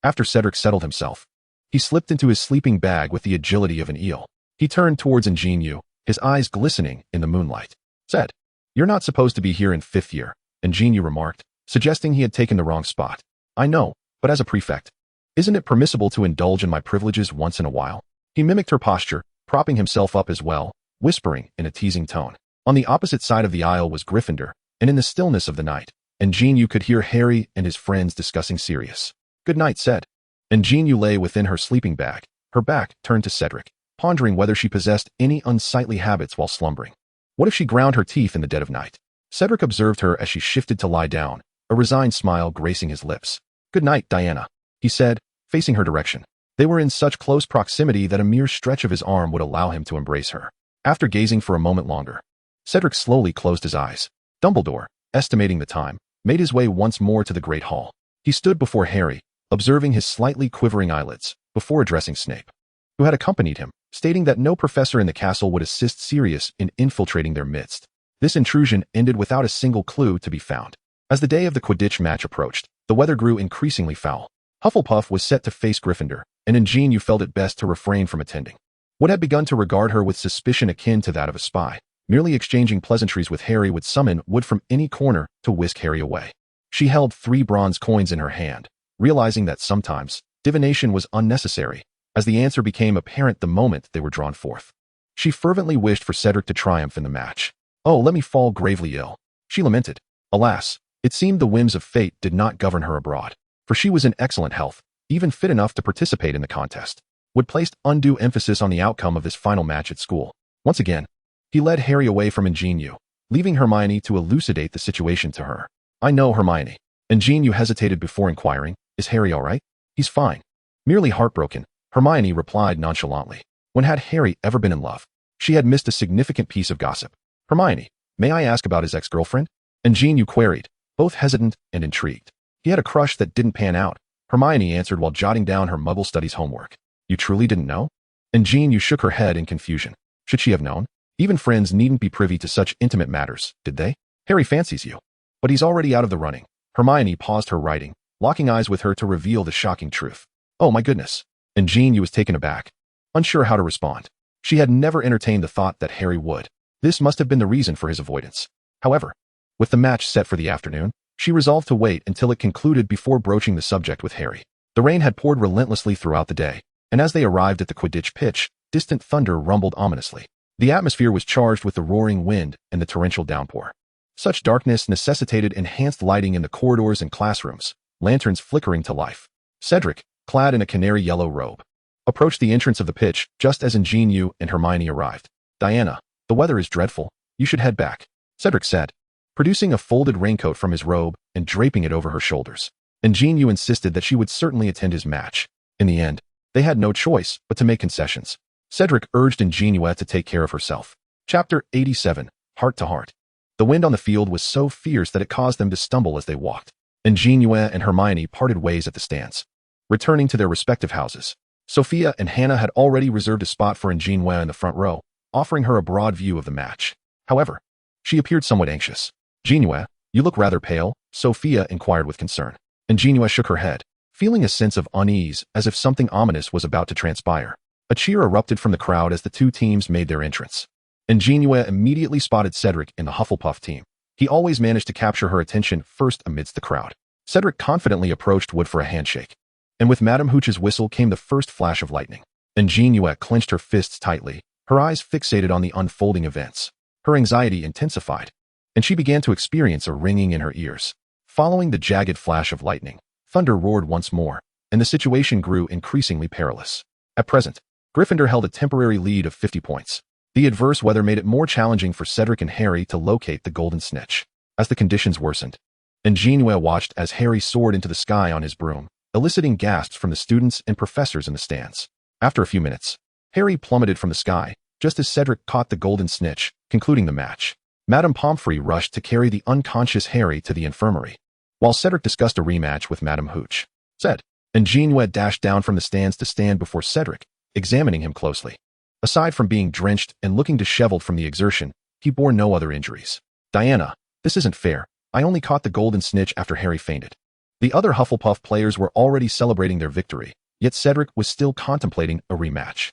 After Cedric settled himself, he slipped into his sleeping bag with the agility of an eel. He turned towards An JinYue, his eyes glistening in the moonlight. "You're not supposed to be here in 5th year," An JinYue remarked, suggesting he had taken the wrong spot. "I know, but as a prefect, isn't it permissible to indulge in my privileges once in a while?" He mimicked her posture, propping himself up as well, whispering in a teasing tone. On the opposite side of the aisle was Gryffindor, and in the stillness of the night, An JinYue could hear Harry and his friends discussing Sirius. "Good night," said. An JinYue lay within her sleeping bag, her back turned to Cedric, pondering whether she possessed any unsightly habits while slumbering. What if she ground her teeth in the dead of night? Cedric observed her as she shifted to lie down, a resigned smile gracing his lips. "Good night, Diana," he said, facing her direction. They were in such close proximity that a mere stretch of his arm would allow him to embrace her. After gazing for a moment longer, Cedric slowly closed his eyes. Dumbledore, estimating the time, made his way once more to the Great Hall. He stood before Harry, observing his slightly quivering eyelids, before addressing Snape, who had accompanied him, stating that no professor in the castle would assist Sirius in infiltrating their midst. This intrusion ended without a single clue to be found. As the day of the Quidditch match approached, the weather grew increasingly foul. Hufflepuff was set to face Gryffindor, and An JinYue felt it best to refrain from attending. Wood had begun to regard her with suspicion akin to that of a spy. Merely exchanging pleasantries with Harry would summon Wood from any corner to whisk Harry away. She held 3 bronze coins in her hand, realizing that sometimes divination was unnecessary, as the answer became apparent the moment they were drawn forth. She fervently wished for Cedric to triumph in the match. "Oh, let me fall gravely ill," she lamented. Alas, it seemed the whims of fate did not govern her abroad, for she was in excellent health, even fit enough to participate in the contest. Wood placed undue emphasis on the outcome of this final match at school. Once again, he led Harry away from An JinYue, leaving Hermione to elucidate the situation to her. "I know, Hermione." An JinYue hesitated before inquiring, "Is Harry all right?" "He's fine. Merely heartbroken," Hermione replied nonchalantly. When had Harry ever been in love? She had missed a significant piece of gossip. "Hermione, may I ask about his ex-girlfriend?" An JinYue queried, both hesitant and intrigued. "He had a crush that didn't pan out," Hermione answered while jotting down her Muggle studies homework. "You truly didn't know?" An JinYue shook her head in confusion. Should she have known? Even friends needn't be privy to such intimate matters, did they? "Harry fancies you. But he's already out of the running." Hermione paused her writing, locking eyes with her to reveal the shocking truth. "Oh my goodness." An JinYue was taken aback, unsure how to respond. She had never entertained the thought that Harry would. This must have been the reason for his avoidance. However, with the match set for the afternoon, she resolved to wait until it concluded before broaching the subject with Harry. The rain had poured relentlessly throughout the day, and as they arrived at the Quidditch pitch, distant thunder rumbled ominously. The atmosphere was charged with the roaring wind and the torrential downpour. Such darkness necessitated enhanced lighting in the corridors and classrooms, lanterns flickering to life. Cedric, clad in a canary yellow robe, approached the entrance of the pitch just as An JinYue and Hermione arrived. "Diana, the weather is dreadful. You should head back," Cedric said, producing a folded raincoat from his robe and draping it over her shoulders. An JinYue insisted that she would certainly attend his match. In the end, they had no choice but to make concessions. Cedric urged An JinYue to take care of herself. Chapter 87, Heart to Heart. The wind on the field was so fierce that it caused them to stumble as they walked. An JinYue and Hermione parted ways at the stands, returning to their respective houses. Sophia and Hannah had already reserved a spot for An JinYue in the front row, offering her a broad view of the match. However, she appeared somewhat anxious. "JinYue, you look rather pale," Sophia inquired with concern. An JinYue shook her head, feeling a sense of unease as if something ominous was about to transpire. A cheer erupted from the crowd as the two teams made their entrance. An JinYue immediately spotted Cedric in the Hufflepuff team. He always managed to capture her attention first amidst the crowd. Cedric confidently approached Wood for a handshake, and with Madame Hooch's whistle came the first flash of lightning. An JinYue clenched her fists tightly, her eyes fixated on the unfolding events. Her anxiety intensified, and she began to experience a ringing in her ears. Following the jagged flash of lightning, thunder roared once more, and the situation grew increasingly perilous. At present, Gryffindor held a temporary lead of 50 points. The adverse weather made it more challenging for Cedric and Harry to locate the golden snitch. As the conditions worsened, An JinYue watched as Harry soared into the sky on his broom, eliciting gasps from the students and professors in the stands. After a few minutes, Harry plummeted from the sky, just as Cedric caught the golden snitch, concluding the match. Madame Pomfrey rushed to carry the unconscious Harry to the infirmary, while Cedric discussed a rematch with Madame Hooch. An JinYue dashed down from the stands to stand before Cedric, examining him closely. Aside from being drenched and looking disheveled from the exertion, he bore no other injuries. "Diana, this isn't fair. I only caught the golden snitch after Harry fainted." The other Hufflepuff players were already celebrating their victory, yet Cedric was still contemplating a rematch.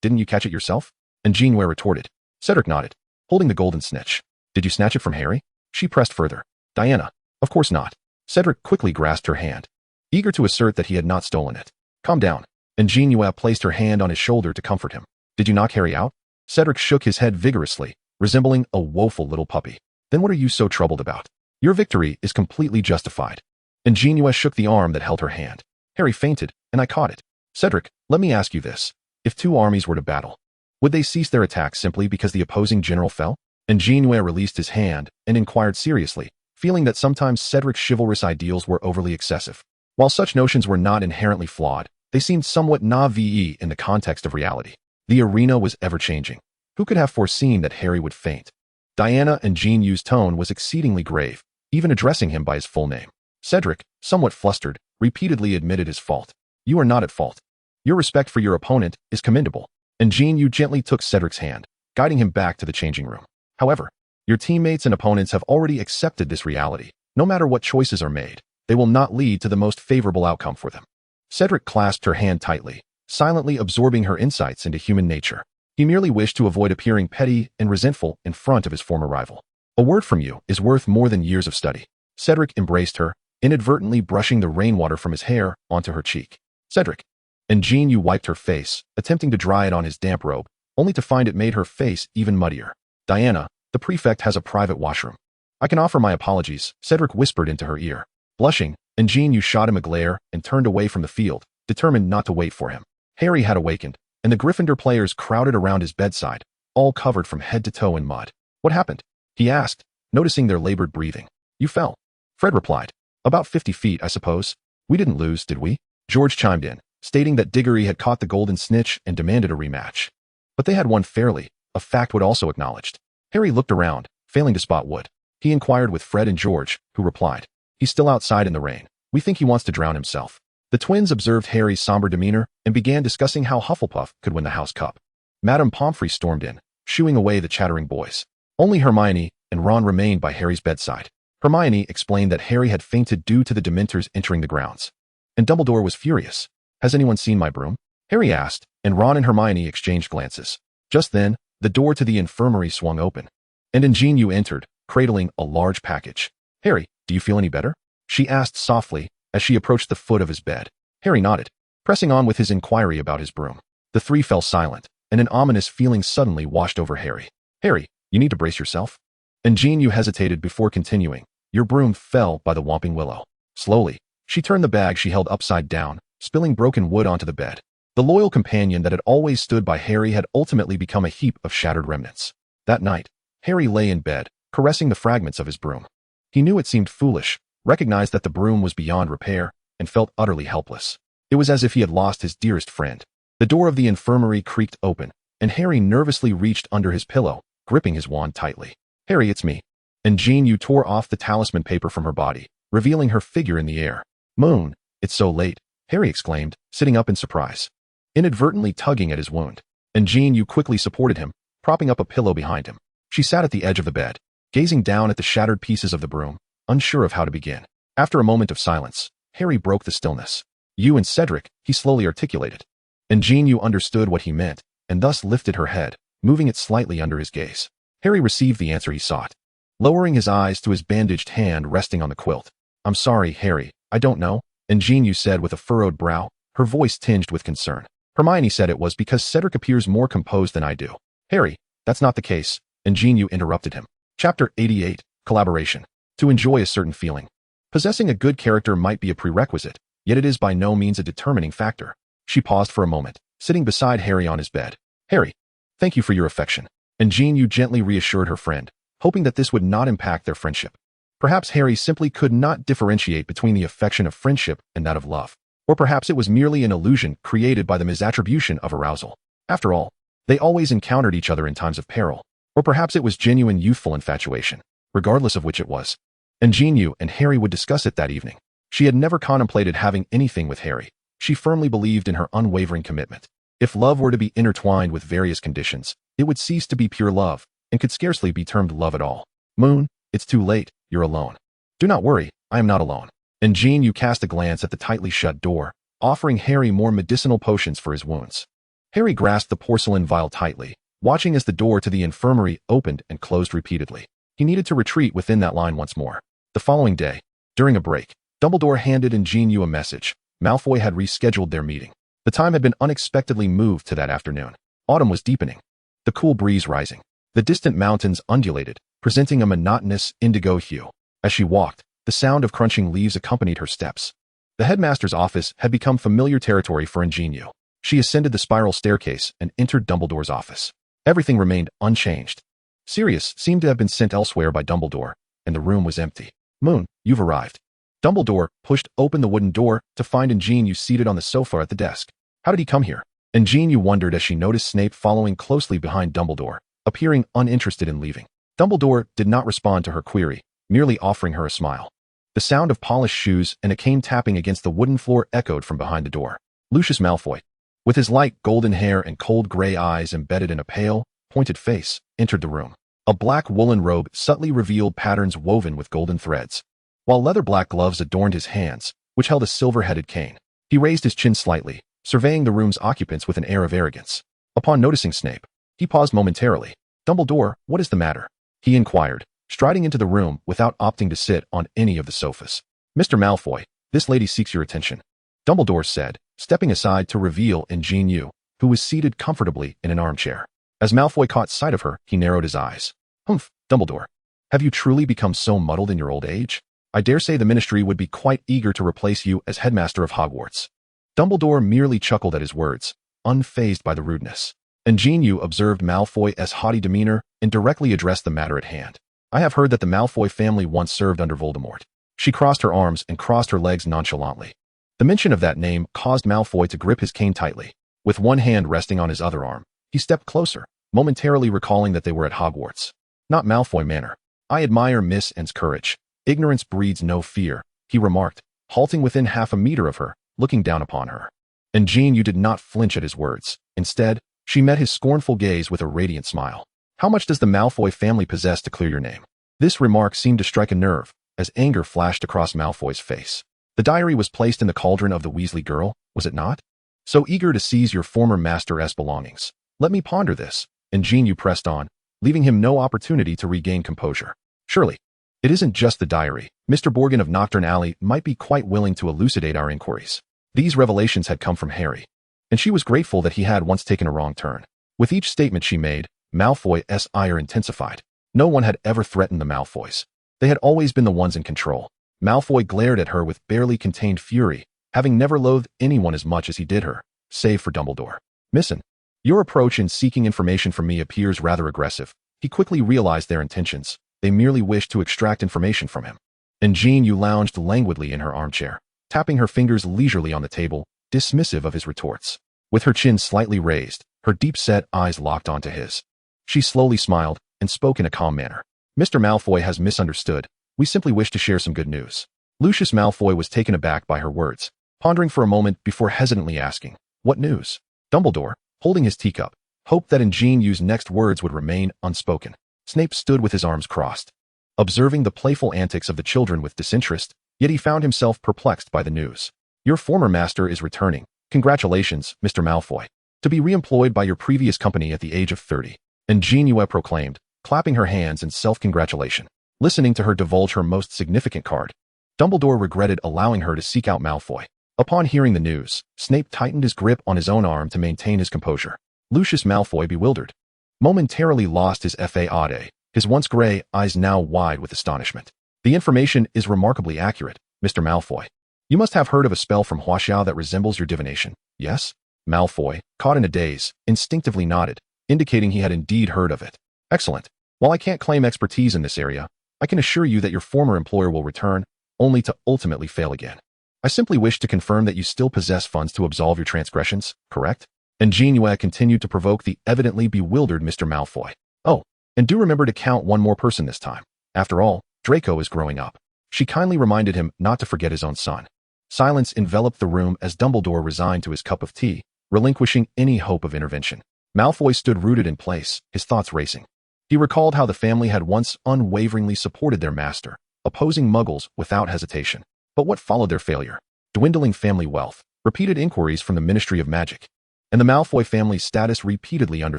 "Didn't you catch it yourself?" An JinYue retorted. Cedric nodded, holding the golden snitch. "Did you snatch it from Harry?" She pressed further. "Diana, of course not." Cedric quickly grasped her hand, eager to assert that he had not stolen it. "Calm down." An JinYue placed her hand on his shoulder to comfort him. "Did you knock Harry out?" Cedric shook his head vigorously, resembling a woeful little puppy. "Then what are you so troubled about? Your victory is completely justified." An JinYue shook the arm that held her hand. "Harry fainted, and I caught it." "Cedric, let me ask you this. If two armies were to battle, would they cease their attack simply because the opposing general fell?" An JinYue released his hand and inquired seriously, feeling that sometimes Cedric's chivalrous ideals were overly excessive. While such notions were not inherently flawed, they seemed somewhat naive in the context of reality. The arena was ever-changing. Who could have foreseen that Harry would faint? Diana and JinYue's tone was exceedingly grave, even addressing him by his full name. Cedric, somewhat flustered, repeatedly admitted his fault. You are not at fault. Your respect for your opponent is commendable. And JinYue gently took Cedric's hand, guiding him back to the changing room. However, your teammates and opponents have already accepted this reality. No matter what choices are made, they will not lead to the most favorable outcome for them. Cedric clasped her hand tightly, silently absorbing her insights into human nature. He merely wished to avoid appearing petty and resentful in front of his former rival. A word from you is worth more than years of study. Cedric embraced her, inadvertently brushing the rainwater from his hair onto her cheek. Cedric. And JinYue wiped her face, attempting to dry it on his damp robe, only to find it made her face even muddier. Diana, the prefect has a private washroom. I can offer my apologies, Cedric whispered into her ear. Blushing, and JinYue shot him a glare and turned away from the field, determined not to wait for him. Harry had awakened, and the Gryffindor players crowded around his bedside, all covered from head to toe in mud. What happened? He asked, noticing their labored breathing. You fell. Fred replied. About 50 feet, I suppose. We didn't lose, did we? George chimed in, stating that Diggory had caught the golden snitch and demanded a rematch. But they had won fairly, a fact Wood also acknowledged. Harry looked around, failing to spot Wood. He inquired with Fred and George, who replied. He's still outside in the rain. We think he wants to drown himself. The twins observed Harry's somber demeanor and began discussing how Hufflepuff could win the House Cup. Madame Pomfrey stormed in, shooing away the chattering boys. Only Hermione and Ron remained by Harry's bedside. Hermione explained that Harry had fainted due to the Dementors entering the grounds. And Dumbledore was furious. Has anyone seen my broom? Harry asked, and Ron and Hermione exchanged glances. Just then, the door to the infirmary swung open. And An JinYue entered, cradling a large package. Harry, do you feel any better? She asked softly as she approached the foot of his bed. Harry nodded, pressing on with his inquiry about his broom. The three fell silent, and an ominous feeling suddenly washed over Harry. Harry, you need to brace yourself. And JinYue hesitated before continuing. Your broom fell by the Whomping Willow. Slowly, she turned the bag she held upside down, spilling broken wood onto the bed. The loyal companion that had always stood by Harry had ultimately become a heap of shattered remnants. That night, Harry lay in bed, caressing the fragments of his broom. He knew it seemed foolish, recognized that the broom was beyond repair, and felt utterly helpless. It was as if he had lost his dearest friend. The door of the infirmary creaked open, and Harry nervously reached under his pillow, gripping his wand tightly. Harry, it's me. And JinYue tore off the talisman paper from her body, revealing her figure in the air. Moon, it's so late, Harry exclaimed, sitting up in surprise, inadvertently tugging at his wound. And JinYue quickly supported him, propping up a pillow behind him. She sat at the edge of the bed, gazing down at the shattered pieces of the broom, unsure of how to begin. After a moment of silence, Harry broke the stillness. You and Cedric, he slowly articulated. And JinYue understood what he meant, and thus lifted her head, moving it slightly under his gaze. Harry received the answer he sought, lowering his eyes to his bandaged hand resting on the quilt. I'm sorry, Harry, I don't know, and JinYue said with a furrowed brow, her voice tinged with concern. Hermione said it was because Cedric appears more composed than I do. Harry, that's not the case, and JinYue interrupted him. Chapter 88, Collaboration. To enjoy a certain feeling. Possessing a good character might be a prerequisite, yet it is by no means a determining factor. She paused for a moment, sitting beside Harry on his bed. Harry, thank you for your affection. And JinYue gently reassured her friend, hoping that this would not impact their friendship. Perhaps Harry simply could not differentiate between the affection of friendship and that of love. Or perhaps it was merely an illusion created by the misattribution of arousal. After all, they always encountered each other in times of peril. Or perhaps it was genuine youthful infatuation, regardless of which it was. And JinYue and Harry would discuss it that evening. She had never contemplated having anything with Harry. She firmly believed in her unwavering commitment. If love were to be intertwined with various conditions, it would cease to be pure love, and could scarcely be termed love at all. Moon, it's too late, you're alone. Do not worry, I am not alone. And JinYue cast a glance at the tightly shut door, offering Harry more medicinal potions for his wounds. Harry grasped the porcelain vial tightly, watching as the door to the infirmary opened and closed repeatedly. He needed to retreat within that line once more. The following day, during a break, Dumbledore handed An JinYue a message. Malfoy had rescheduled their meeting. The time had been unexpectedly moved to that afternoon. Autumn was deepening, the cool breeze rising. The distant mountains undulated, presenting a monotonous indigo hue. As she walked, the sound of crunching leaves accompanied her steps. The headmaster's office had become familiar territory for An JinYue. She ascended the spiral staircase and entered Dumbledore's office. Everything remained unchanged. Sirius seemed to have been sent elsewhere by Dumbledore, and the room was empty. Moon, you've arrived. Dumbledore pushed open the wooden door to find An JinYue seated on the sofa at the desk. How did he come here? An JinYue wondered as she noticed Snape following closely behind Dumbledore, appearing uninterested in leaving. Dumbledore did not respond to her query, merely offering her a smile. The sound of polished shoes and a cane tapping against the wooden floor echoed from behind the door. Lucius Malfoy, with his light golden hair and cold gray eyes embedded in a pale, pointed face, entered the room. A black woolen robe subtly revealed patterns woven with golden threads, while leather black gloves adorned his hands, which held a silver-headed cane. He raised his chin slightly, surveying the room's occupants with an air of arrogance. Upon noticing Snape, he paused momentarily. "Dumbledore, what is the matter?" he inquired, striding into the room without opting to sit on any of the sofas. "Mr. Malfoy, this lady seeks your attention," Dumbledore said, stepping aside to reveal An JinYue, who was seated comfortably in an armchair. As Malfoy caught sight of her, he narrowed his eyes. "Humph, Dumbledore. Have you truly become so muddled in your old age? I dare say the Ministry would be quite eager to replace you as headmaster of Hogwarts." Dumbledore merely chuckled at his words, unfazed by the rudeness. An JinYue observed Malfoy's haughty demeanor and directly addressed the matter at hand. "I have heard that the Malfoy family once served under Voldemort." She crossed her arms and crossed her legs nonchalantly. The mention of that name caused Malfoy to grip his cane tightly. With one hand resting on his other arm, he stepped closer, momentarily recalling that they were at Hogwarts. "Not Malfoy Manor. I admire Miss N's courage. Ignorance breeds no fear," he remarked, halting within half a meter of her, looking down upon her. And JinYue did not flinch at his words. Instead, she met his scornful gaze with a radiant smile. "How much does the Malfoy family possess to clear your name?" This remark seemed to strike a nerve, as anger flashed across Malfoy's face. "The diary was placed in the cauldron of the Weasley girl, was it not? So eager to seize your former master's belongings. Let me ponder this." And JinYue pressed on, leaving him no opportunity to regain composure. "Surely, it isn't just the diary. Mr. Borgin of Knockturn Alley might be quite willing to elucidate our inquiries." These revelations had come from Harry, and she was grateful that he had once taken a wrong turn. With each statement she made, Malfoy's ire intensified. No one had ever threatened the Malfoys. They had always been the ones in control. Malfoy glared at her with barely contained fury, having never loathed anyone as much as he did her, save for Dumbledore. "Miss N, your approach in seeking information from me appears rather aggressive." He quickly realized their intentions. They merely wished to extract information from him. And JinYue lounged languidly in her armchair, tapping her fingers leisurely on the table, dismissive of his retorts. With her chin slightly raised, her deep-set eyes locked onto his. She slowly smiled and spoke in a calm manner. "Mr. Malfoy has misunderstood. We simply wish to share some good news." Lucius Malfoy was taken aback by her words, pondering for a moment before hesitantly asking, "What news?" Dumbledore, holding his teacup, hoped that An JinYue's next words would remain unspoken. Snape stood with his arms crossed, observing the playful antics of the children with disinterest, yet he found himself perplexed by the news. "Your former master is returning. Congratulations, Mr. Malfoy. To be reemployed by your previous company at the age of 30. An JinYue proclaimed, clapping her hands in self-congratulation. Listening to her divulge her most significant card, Dumbledore regretted allowing her to seek out Malfoy. Upon hearing the news, Snape tightened his grip on his own arm to maintain his composure. Lucius Malfoy, bewildered, momentarily lost his faade, his once gray eyes now wide with astonishment. "The information is remarkably accurate, Mr. Malfoy. You must have heard of a spell from Huaxiao that resembles your divination, yes?" Malfoy, caught in a daze, instinctively nodded, indicating he had indeed heard of it. "Excellent. While I can't claim expertise in this area, I can assure you that your former employer will return, only to ultimately fail again. I simply wish to confirm that you still possess funds to absolve your transgressions, correct?" And JinYue continued to provoke the evidently bewildered Mr. Malfoy. "Oh, and do remember to count one more person this time. After all, Draco is growing up." She kindly reminded him not to forget his own son. Silence enveloped the room as Dumbledore resigned to his cup of tea, relinquishing any hope of intervention. Malfoy stood rooted in place, his thoughts racing. He recalled how the family had once unwaveringly supported their master, opposing Muggles without hesitation. But what followed their failure? Dwindling family wealth, repeated inquiries from the Ministry of Magic, and the Malfoy family's status repeatedly under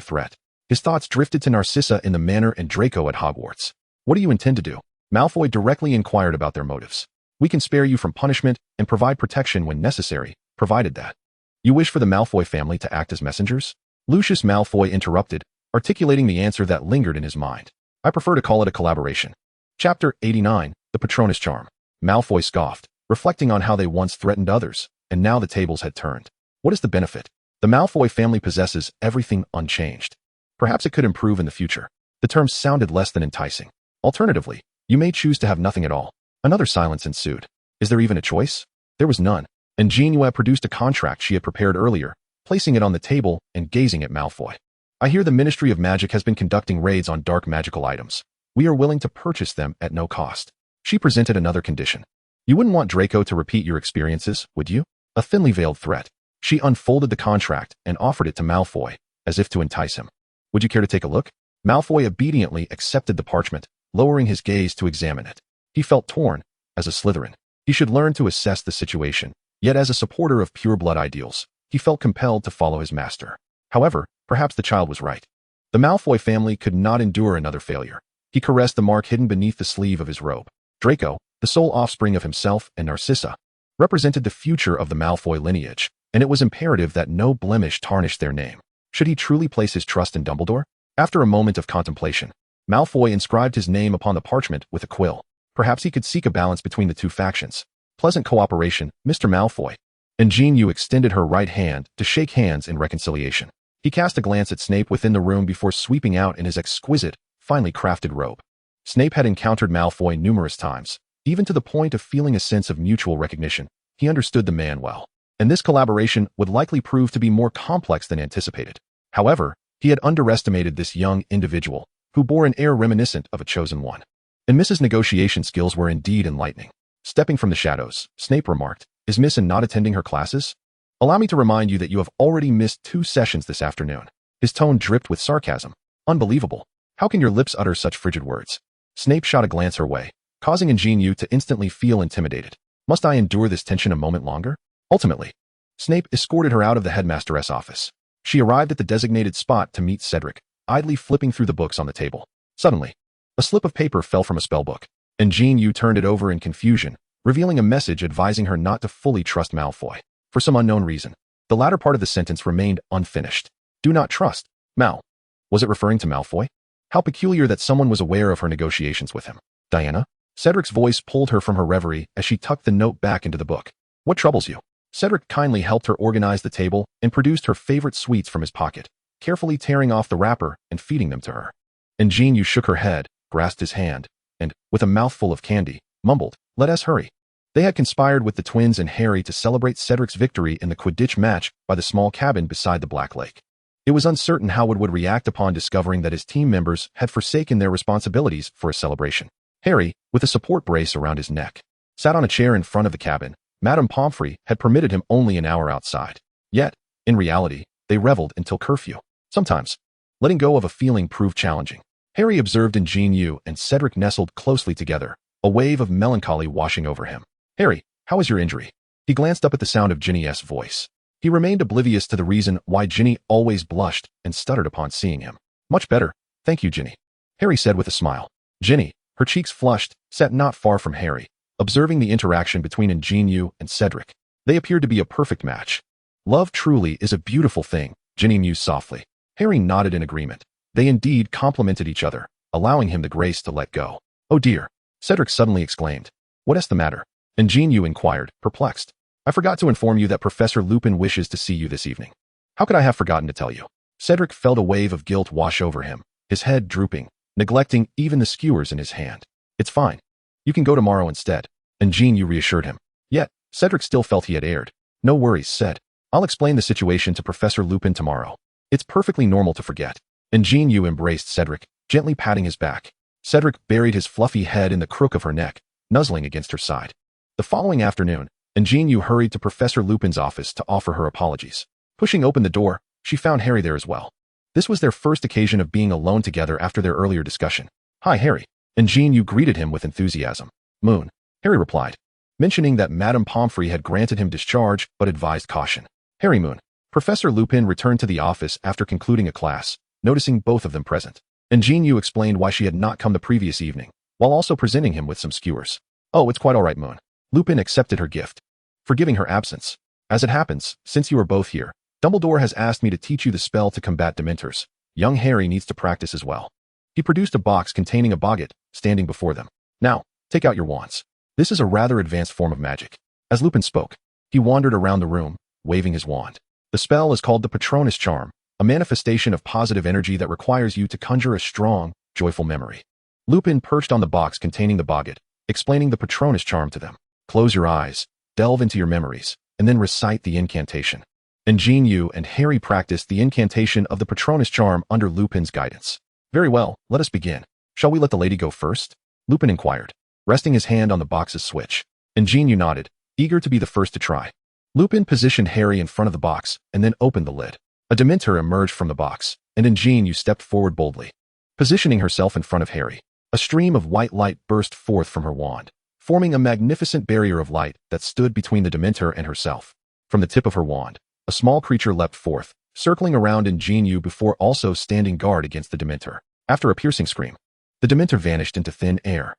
threat. His thoughts drifted to Narcissa in the manor and Draco at Hogwarts. "What do you intend to do?" Malfoy directly inquired about their motives. "We can spare you from punishment and provide protection when necessary, provided that you wish for the Malfoy family to act as messengers?" Lucius Malfoy interrupted, articulating the answer that lingered in his mind. "I prefer to call it a collaboration." Chapter 89, The Patronus Charm. Malfoy scoffed, reflecting on how they once threatened others, and now the tables had turned. What is the benefit? The Malfoy family possesses everything unchanged. Perhaps it could improve in the future. The terms sounded less than enticing. Alternatively, you may choose to have nothing at all. Another silence ensued. Is there even a choice? There was none. And JinYue produced a contract she had prepared earlier, placing it on the table and gazing at Malfoy. "I hear the Ministry of Magic has been conducting raids on dark magical items. We are willing to purchase them at no cost. She presented another condition. You wouldn't want Draco to repeat your experiences, would you? A thinly veiled threat. She unfolded the contract and offered it to Malfoy, as if to entice him. Would you care to take a look? Malfoy obediently accepted the parchment, lowering his gaze to examine it. He felt torn. As a Slytherin, he should learn to assess the situation, yet as a supporter of pure-blood ideals, he felt compelled to follow his master. However, perhaps the child was right. The Malfoy family could not endure another failure. He caressed the mark hidden beneath the sleeve of his robe. Draco, the sole offspring of himself and Narcissa, represented the future of the Malfoy lineage, and it was imperative that no blemish tarnished their name. Should he truly place his trust in Dumbledore? After a moment of contemplation, Malfoy inscribed his name upon the parchment with a quill. Perhaps he could seek a balance between the two factions. Pleasant cooperation, Mr. Malfoy. An JinYue extended her right hand to shake hands in reconciliation. He cast a glance at Snape within the room before sweeping out in his exquisite, finely crafted robe. Snape had encountered Malfoy numerous times, even to the point of feeling a sense of mutual recognition. He understood the man well, and this collaboration would likely prove to be more complex than anticipated. However, he had underestimated this young individual, who bore an air reminiscent of a chosen one. And Mrs. Negotiation skills were indeed enlightening. Stepping from the shadows, Snape remarked, "Is Miss not attending her classes? Allow me to remind you that you have already missed 2 sessions this afternoon." His tone dripped with sarcasm. "Unbelievable. How can your lips utter such frigid words?" Snape shot a glance her way, causing An JinYue to instantly feel intimidated. Must I endure this tension a moment longer? Ultimately, Snape escorted her out of the headmaster's office. She arrived at the designated spot to meet Cedric, idly flipping through the books on the table. Suddenly, a slip of paper fell from a spellbook, and An JinYue turned it over in confusion, revealing a message advising her not to fully trust Malfoy. For some unknown reason, the latter part of the sentence remained unfinished. Do not trust Mal. Was it referring to Malfoy? How peculiar that someone was aware of her negotiations with him. Diana? Cedric's voice pulled her from her reverie as she tucked the note back into the book. What troubles you? Cedric kindly helped her organize the table and produced her favorite sweets from his pocket, carefully tearing off the wrapper and feeding them to her. An JinYue shook her head, grasped his hand, and, with a mouthful of candy, mumbled, "Let us hurry." They had conspired with the twins and Harry to celebrate Cedric's victory in the Quidditch match by the small cabin beside the Black Lake. It was uncertain how it would react upon discovering that his team members had forsaken their responsibilities for a celebration. Harry, with a support brace around his neck, sat on a chair in front of the cabin. Madame Pomfrey had permitted him only an hour outside. Yet, in reality, they reveled until curfew. Sometimes, letting go of a feeling proved challenging. Harry observed An JinYue and Cedric nestled closely together, a wave of melancholy washing over him. "Harry, how is your injury?" He glanced up at the sound of Ginny's voice. He remained oblivious to the reason why Ginny always blushed and stuttered upon seeing him. "Much better, thank you, Ginny," Harry said with a smile. Ginny, her cheeks flushed, sat not far from Harry, observing the interaction between An JinYue and Cedric. They appeared to be a perfect match. "Love truly is a beautiful thing," Ginny mused softly. Harry nodded in agreement. They indeed complemented each other, allowing him the grace to let go. "Oh dear," Cedric suddenly exclaimed. "What is the matter?" An JinYue inquired, perplexed. "I forgot to inform you that Professor Lupin wishes to see you this evening." "How could I have forgotten to tell you?" Cedric felt a wave of guilt wash over him, his head drooping, neglecting even the skewers in his hand. "It's fine. You can go tomorrow instead," An JinYue reassured him. Yet, Cedric still felt he had erred. "No worries," said. "I'll explain the situation to Professor Lupin tomorrow. It's perfectly normal to forget." An JinYue embraced Cedric, gently patting his back. Cedric buried his fluffy head in the crook of her neck, nuzzling against her side. The following afternoon, An JinYue hurried to Professor Lupin's office to offer her apologies. Pushing open the door, she found Harry there as well. This was their first occasion of being alone together after their earlier discussion. "Hi, Harry." An JinYue greeted him with enthusiasm. "Moon," Harry replied, mentioning that Madame Pomfrey had granted him discharge but advised caution. "Harry Moon." Professor Lupin returned to the office after concluding a class, noticing both of them present. An JinYue explained why she had not come the previous evening, while also presenting him with some skewers. "Oh, it's quite all right, Moon." Lupin accepted her gift, forgiving her absence. "As it happens, since you are both here, Dumbledore has asked me to teach you the spell to combat Dementors. Young Harry needs to practice as well." He produced a box containing a boggart, standing before them. "Now, take out your wands. This is a rather advanced form of magic." As Lupin spoke, he wandered around the room, waving his wand. The spell is called the Patronus Charm, a manifestation of positive energy that requires you to conjure a strong, joyful memory. Lupin perched on the box containing the boggart, explaining the Patronus Charm to them. "Close your eyes, delve into your memories, and then recite the incantation." An JinYue and Harry practiced the incantation of the Patronus Charm under Lupin's guidance. "Very well, let us begin." Shall we let the lady go first? Lupin inquired, resting his hand on the box's switch. An JinYue nodded, eager to be the first to try. Lupin positioned Harry in front of the box and then opened the lid. A Dementor emerged from the box, and An JinYue stepped forward boldly. Positioning herself in front of Harry, a stream of white light burst forth from her wand, forming a magnificent barrier of light that stood between the Dementor and herself. From the tip of her wand, a small creature leapt forth, circling around An JinYue before also standing guard against the Dementor. After a piercing scream, the Dementor vanished into thin air,